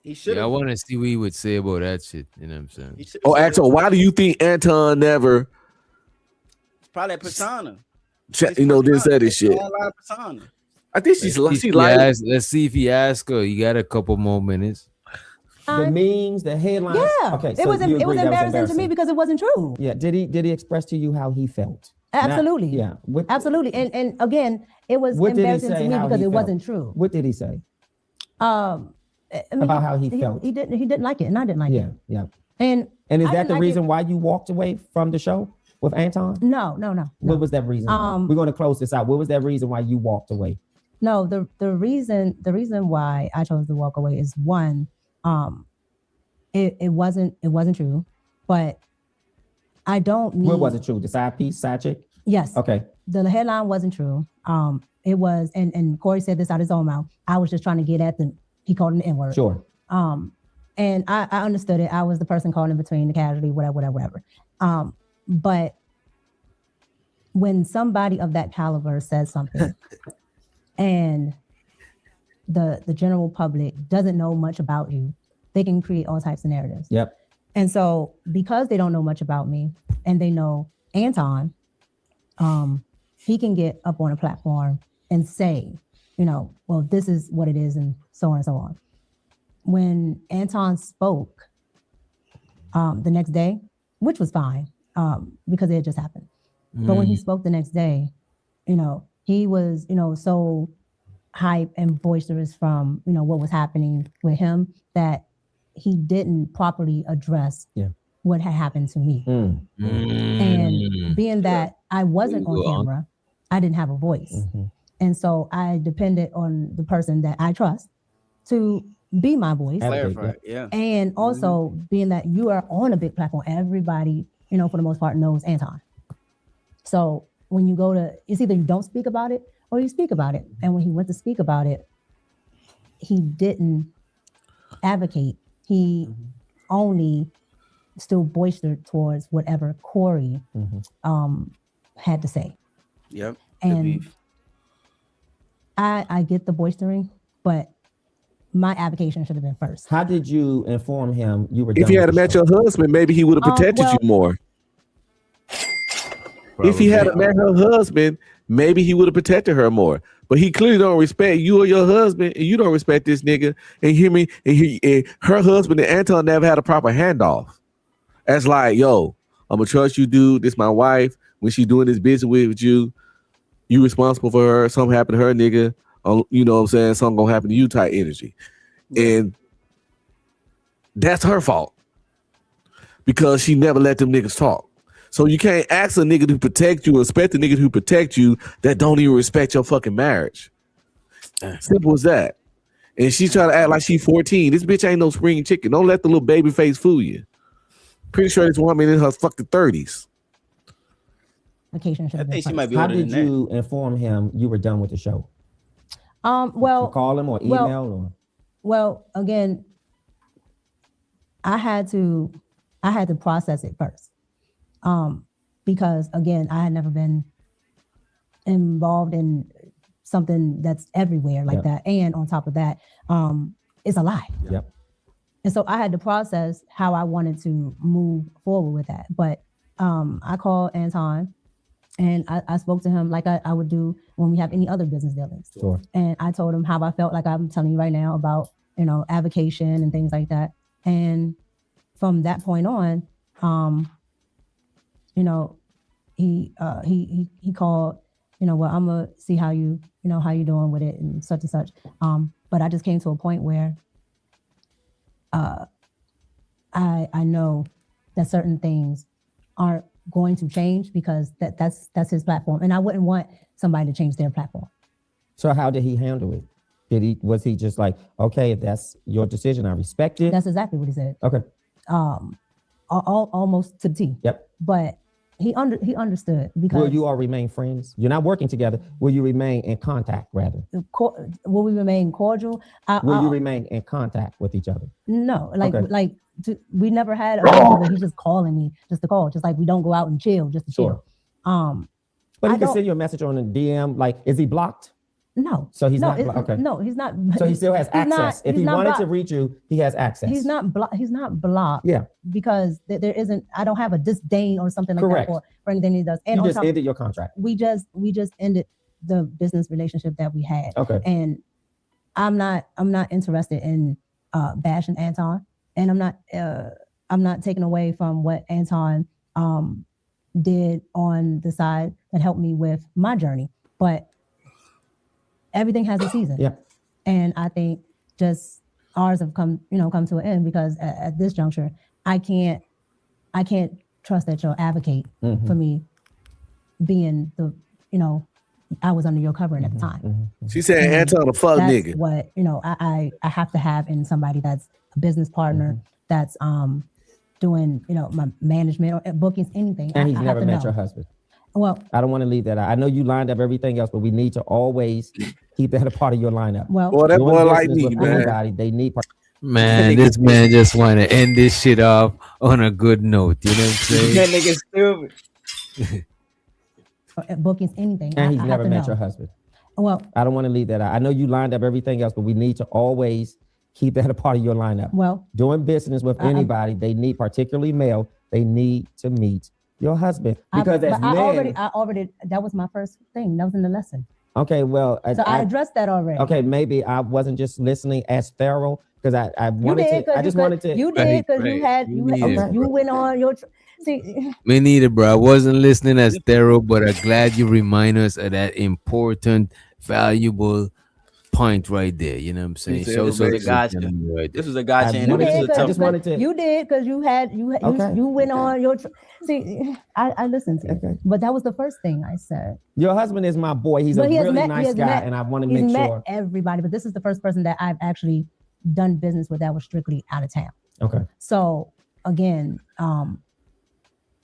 Yeah, I want to see what he would say about that shit. You know what I'm saying? Oh, Anton, why do you think Anton never? It's probably a persona. Didn't say this shit. I think she's like. Let's see if he asks her. You got a couple more minutes. The memes, the headlines. Yeah. Okay. It was embarrassing to me because it wasn't true. Yeah. Did he express to you how he felt? Absolutely. Absolutely. And again, it was embarrassing to me because it wasn't true. What did he say? About how he felt. He didn't like it, and I didn't like it. Yeah. And is that the reason why you walked away from the show with Anton? No. What was that reason? We're going to close this out. What was that reason why you walked away? No, the reason why I chose to walk away is one, it wasn't true, but I don't need. What wasn't true? The side piece, side chick? Yes. Okay. The headline wasn't true. It was, and Corey said this out of his own mouth. I was just trying to get at he called him the N-word. Sure. And I understood it. I was the person caught in between, the casualty, whatever. But when somebody of that caliber says something and the general public doesn't know much about you, they can create all types of narratives. Yep. And so because they don't know much about me and they know Anton, he can get up on a platform and say, well, this is what it is and so on and so on. When Anton spoke the next day, which was fine because it had just happened. But when he spoke the next day, he was, so hype and boisterous from, what was happening with him that he didn't properly address what had happened to me. And being that I wasn't on camera, I didn't have a voice. And so I depended on the person that I trust to be my voice. Clarify, yeah. And also being that you are on a big platform, everybody, for the most part knows Anton. So when you go it's either you don't speak about it or you speak about it. And when he went to speak about it, he didn't advocate. He only still boistered towards whatever Corey had to say. Yep. And I get the boistering, but my advocation should have been first. How did you inform him you were If done he had with the met show? your husband, maybe he would have protected you more. If he had met her husband, maybe he would have protected her more. But he clearly don't respect you or your husband, and you don't respect this nigga. And hear me, and her husband and Anton never had a proper handoff. That's like, yo, I'm gonna trust you, dude. This my wife. When she doing this business with you, you responsible for her. Something happened to her, nigga. You know what I'm saying? Something gonna happen to you type energy. And that's her fault. Because she never let them niggas talk. So you can't ask a nigga to protect you or expect a nigga to protect you that don't even respect your fucking marriage. Simple as that. And she's trying to act like she's 14. This bitch ain't no spring chicken. Don't let the little baby face fool you. Pretty sure this woman in her fucking 30s. Occasion should have been she first. might be How older did than you inform him you were done with the show? Well, You call him or email or? Well, again, I had to process it first. Because again, I had never been involved in something that's everywhere like that. And on top of that, it's a lie. Yep. And so I had to process how I wanted to move forward with that. But I called Anton and I spoke to him like I would do when we have any other business dealings. Sure. And I told him how I felt, like I'm telling you right now about, avocation and things like that. And from that point on, he called, well, I'm gonna see how you doing with it and such and such. But I just came to a point where I know that certain things aren't going to change because that's his platform. And I wouldn't want somebody to change their platform. So how did he handle it? Was he just like, okay, if that's your decision, I respect it? That's exactly what he said. Okay. Almost to the T. Yep. But he understood because will you all remain friends? You're not working together. Will you remain in contact rather? Will we remain cordial? Will you remain in contact with each other? No, Okay. we never had a moment where he's just calling me just to call, just like we don't go out and chill just to chill. But he can send you a message on a DM. Like, is he blocked? No. So he's not blocked. Okay. No, he's not. So he still has access. If he wanted to reach you, he has access. He's not blocked. Yeah. Because there isn't. I don't have a disdain or something like Correct. that for anything he does. And you on just top, ended your contract. we just ended the business relationship that we had. Okay. And I'm not interested in bashing Anton, and I'm not taking away from what Anton did on the side that helped me with my journey, but everything has a season. Yeah. And I think just ours have come to an end because at this juncture, I can't trust that you'll advocate for me being the I was under your covering at the time. She said Anton a fuck That's nigga. what, you know, I have to have in somebody that's a business partner, that's doing, you know, my management or bookings, anything. And he's I never have to met know. your husband. Well, I don't want to leave that out. I know you lined up everything else, but we need to always keep that a part of your lineup. Well, Boy, that Doing boy like business me, with man. anybody, they need. Man, this man just want to end this shit off on a good note. You know what I'm saying? That nigga stupid. Bookings, anything. And he's I have never to met know. your husband. Well, I don't want to leave that out. I know you lined up everything else, but we need to always keep that a part of your lineup. Well, doing business with anybody, they need, particularly male, they need to meet your husband. Because as I men, already, that was my first thing. That was in the lesson. okay, well, So I addressed that already. okay, maybe I wasn't just listening as thorough because I You wanted did, to. I just wanted to. You did because Right. you went on your. See, Me neither, bro. I wasn't listening as thorough, but I'm glad you remind us of that important, valuable point right there. You know what I'm saying? This was a gotcha. Right This was a gotcha. You And this did, was a tough. just wanted to. You did because you went on your. See, I listened to you, but that was the first thing I said. Your husband is my boy. He's But a he has really met- he nice has guy, met- and I want to he's make met sure. everybody, but this is the first person that I've actually done business with that was strictly out of town. Okay. So again,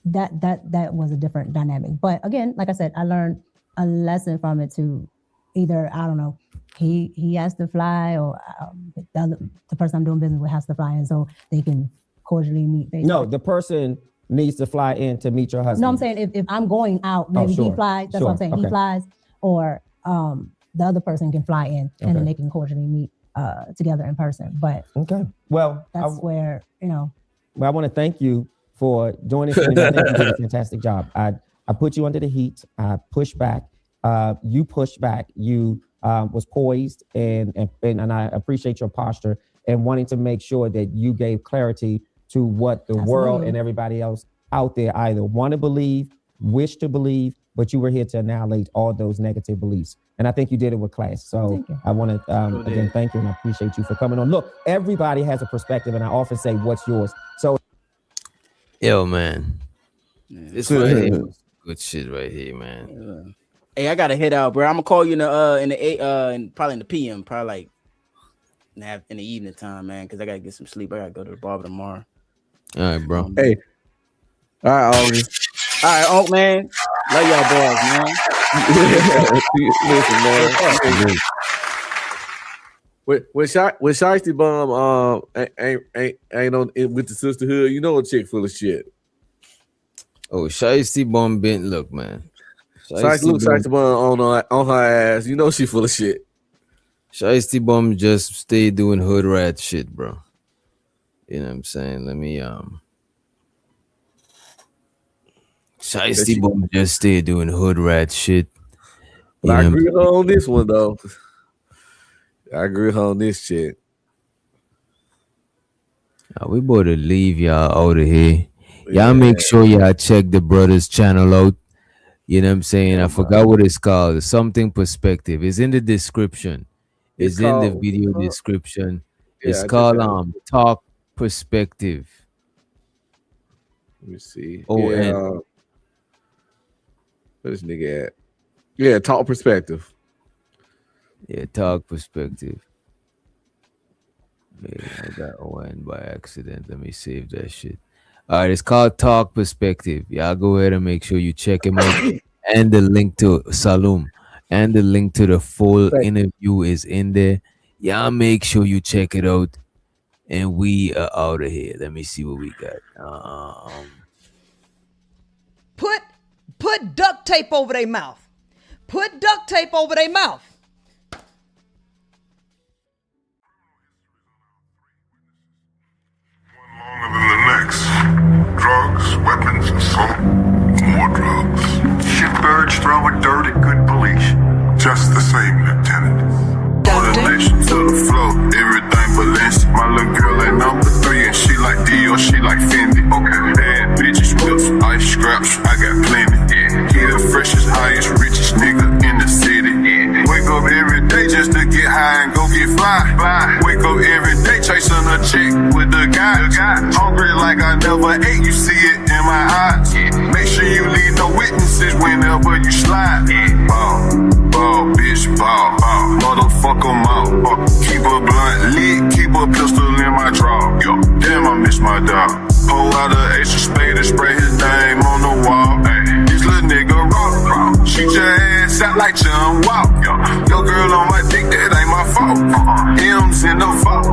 that was a different dynamic. But again, like I said, I learned a lesson from it to either, I don't know, he has to fly, or the person I'm doing business with has to fly in so they can cordially meet. No, the person needs to fly in to meet your husband. No, I'm saying if I'm going out, maybe sure. he flies. That's what I'm Sure. saying. He Okay. flies, or the other person can fly in, and Okay. then they can cordially meet together in person. But okay, well, that's where, you know. Well, I want to thank you for doing this. I think you did a fantastic job. I put you under the heat. I pushed back. You pushed back. You was poised, and I appreciate your posture and wanting to make sure that you gave clarity to what the world Absolutely. and everybody else out there either want to believe, wish to believe, but you were here to annihilate all those negative beliefs. And I think you did it with class. So Thank you. I want to, again, thank you, and I appreciate you for coming on. Look, everybody has a perspective, and I often say, what's yours? So, Yo, man. This right here was good shit right here, man. Hey, I gotta head out, bro. I'm gonna call you in the probably in the PM, probably like in the evening time, man, because I gotta get some sleep. I gotta go to the barber tomorrow. All right, bro. Hey. All right, August. All right, Unc, man. Love y'all boys, man. Listen, man. When Shiesty Bomb ain't on with the sisterhood, you know a chick full of shit. Oh, Shiesty Bomb bent. Look, man. Shiesty Bomb on her ass. You know she full of shit. Shiesty Bomb just stay doing hood rat shit, bro. You know what I'm saying? Let me Shiesty Bomb just stay doing hood rat shit. But I agree with her on this one though. I agree with her on this shit. We better leave y'all out of here. Y'all make sure y'all check the brothers' channel out. You know what I'm saying? I forgot what it's called. Something Perspective. It's in the description. It's in the video description. It's called Talk Perspective. Let me see. Where's this nigga at? Yeah, Talk Perspective. Yeah, Talk Perspective. Yeah, I got ON by accident. Let me save that shit. All right, it's called Talk Perspective. Y'all go ahead and make sure you check him out. And the link to Salum and the link to the full interview is in there. Y'all make sure you check it out. And we are out of here. Let me see what we got. Put duct tape over their mouth. Put duct tape over their mouth. Longer than the next. Drugs, weapons, assault, more drugs. Shitbirds throwing dirt at good police. Just the same, Lieutenant. Motivation to the floor, everything Balenci. My little girl at number 3 and she like Dior, she like Fendi. Okay, bad bitches, whips, ice scraps, I got plenty. Yeah, he the freshest, highest, richest nigga in the city. Yeah, wake grind, go get fly. Wake up every day chasing a chick with the guy. Hungry like I never ate, you see it in my eyes. Make sure you leave no witnesses whenever you slide. Ball, bitch, ball. Motherfucker mouth. Keep a blunt lit, keep a pistol in my drawer. Yo, damn, I miss my dog. Pull out a ace of spade and spray his name on the wall. Ay, this little nigga raw. Shoot your ass out like John Wall. Your girl on my dick, that ain't my fault. M's in the vault.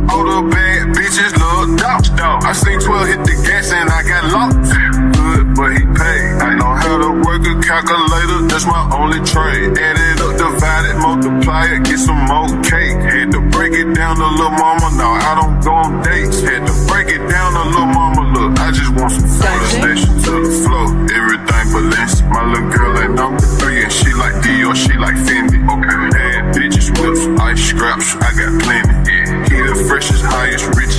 All the bad bitches love dogs. I seen 12 hit the gas and I got lost. Good, but he paid. I know how to work a calculator, that's my only trade. Add it up, divide it, multiply it, get some more cake. Had to break it down to lil' mama, no, I don't go on dates. Had to break it down to lil' mama, look, I just want some food station to the floor. Everything but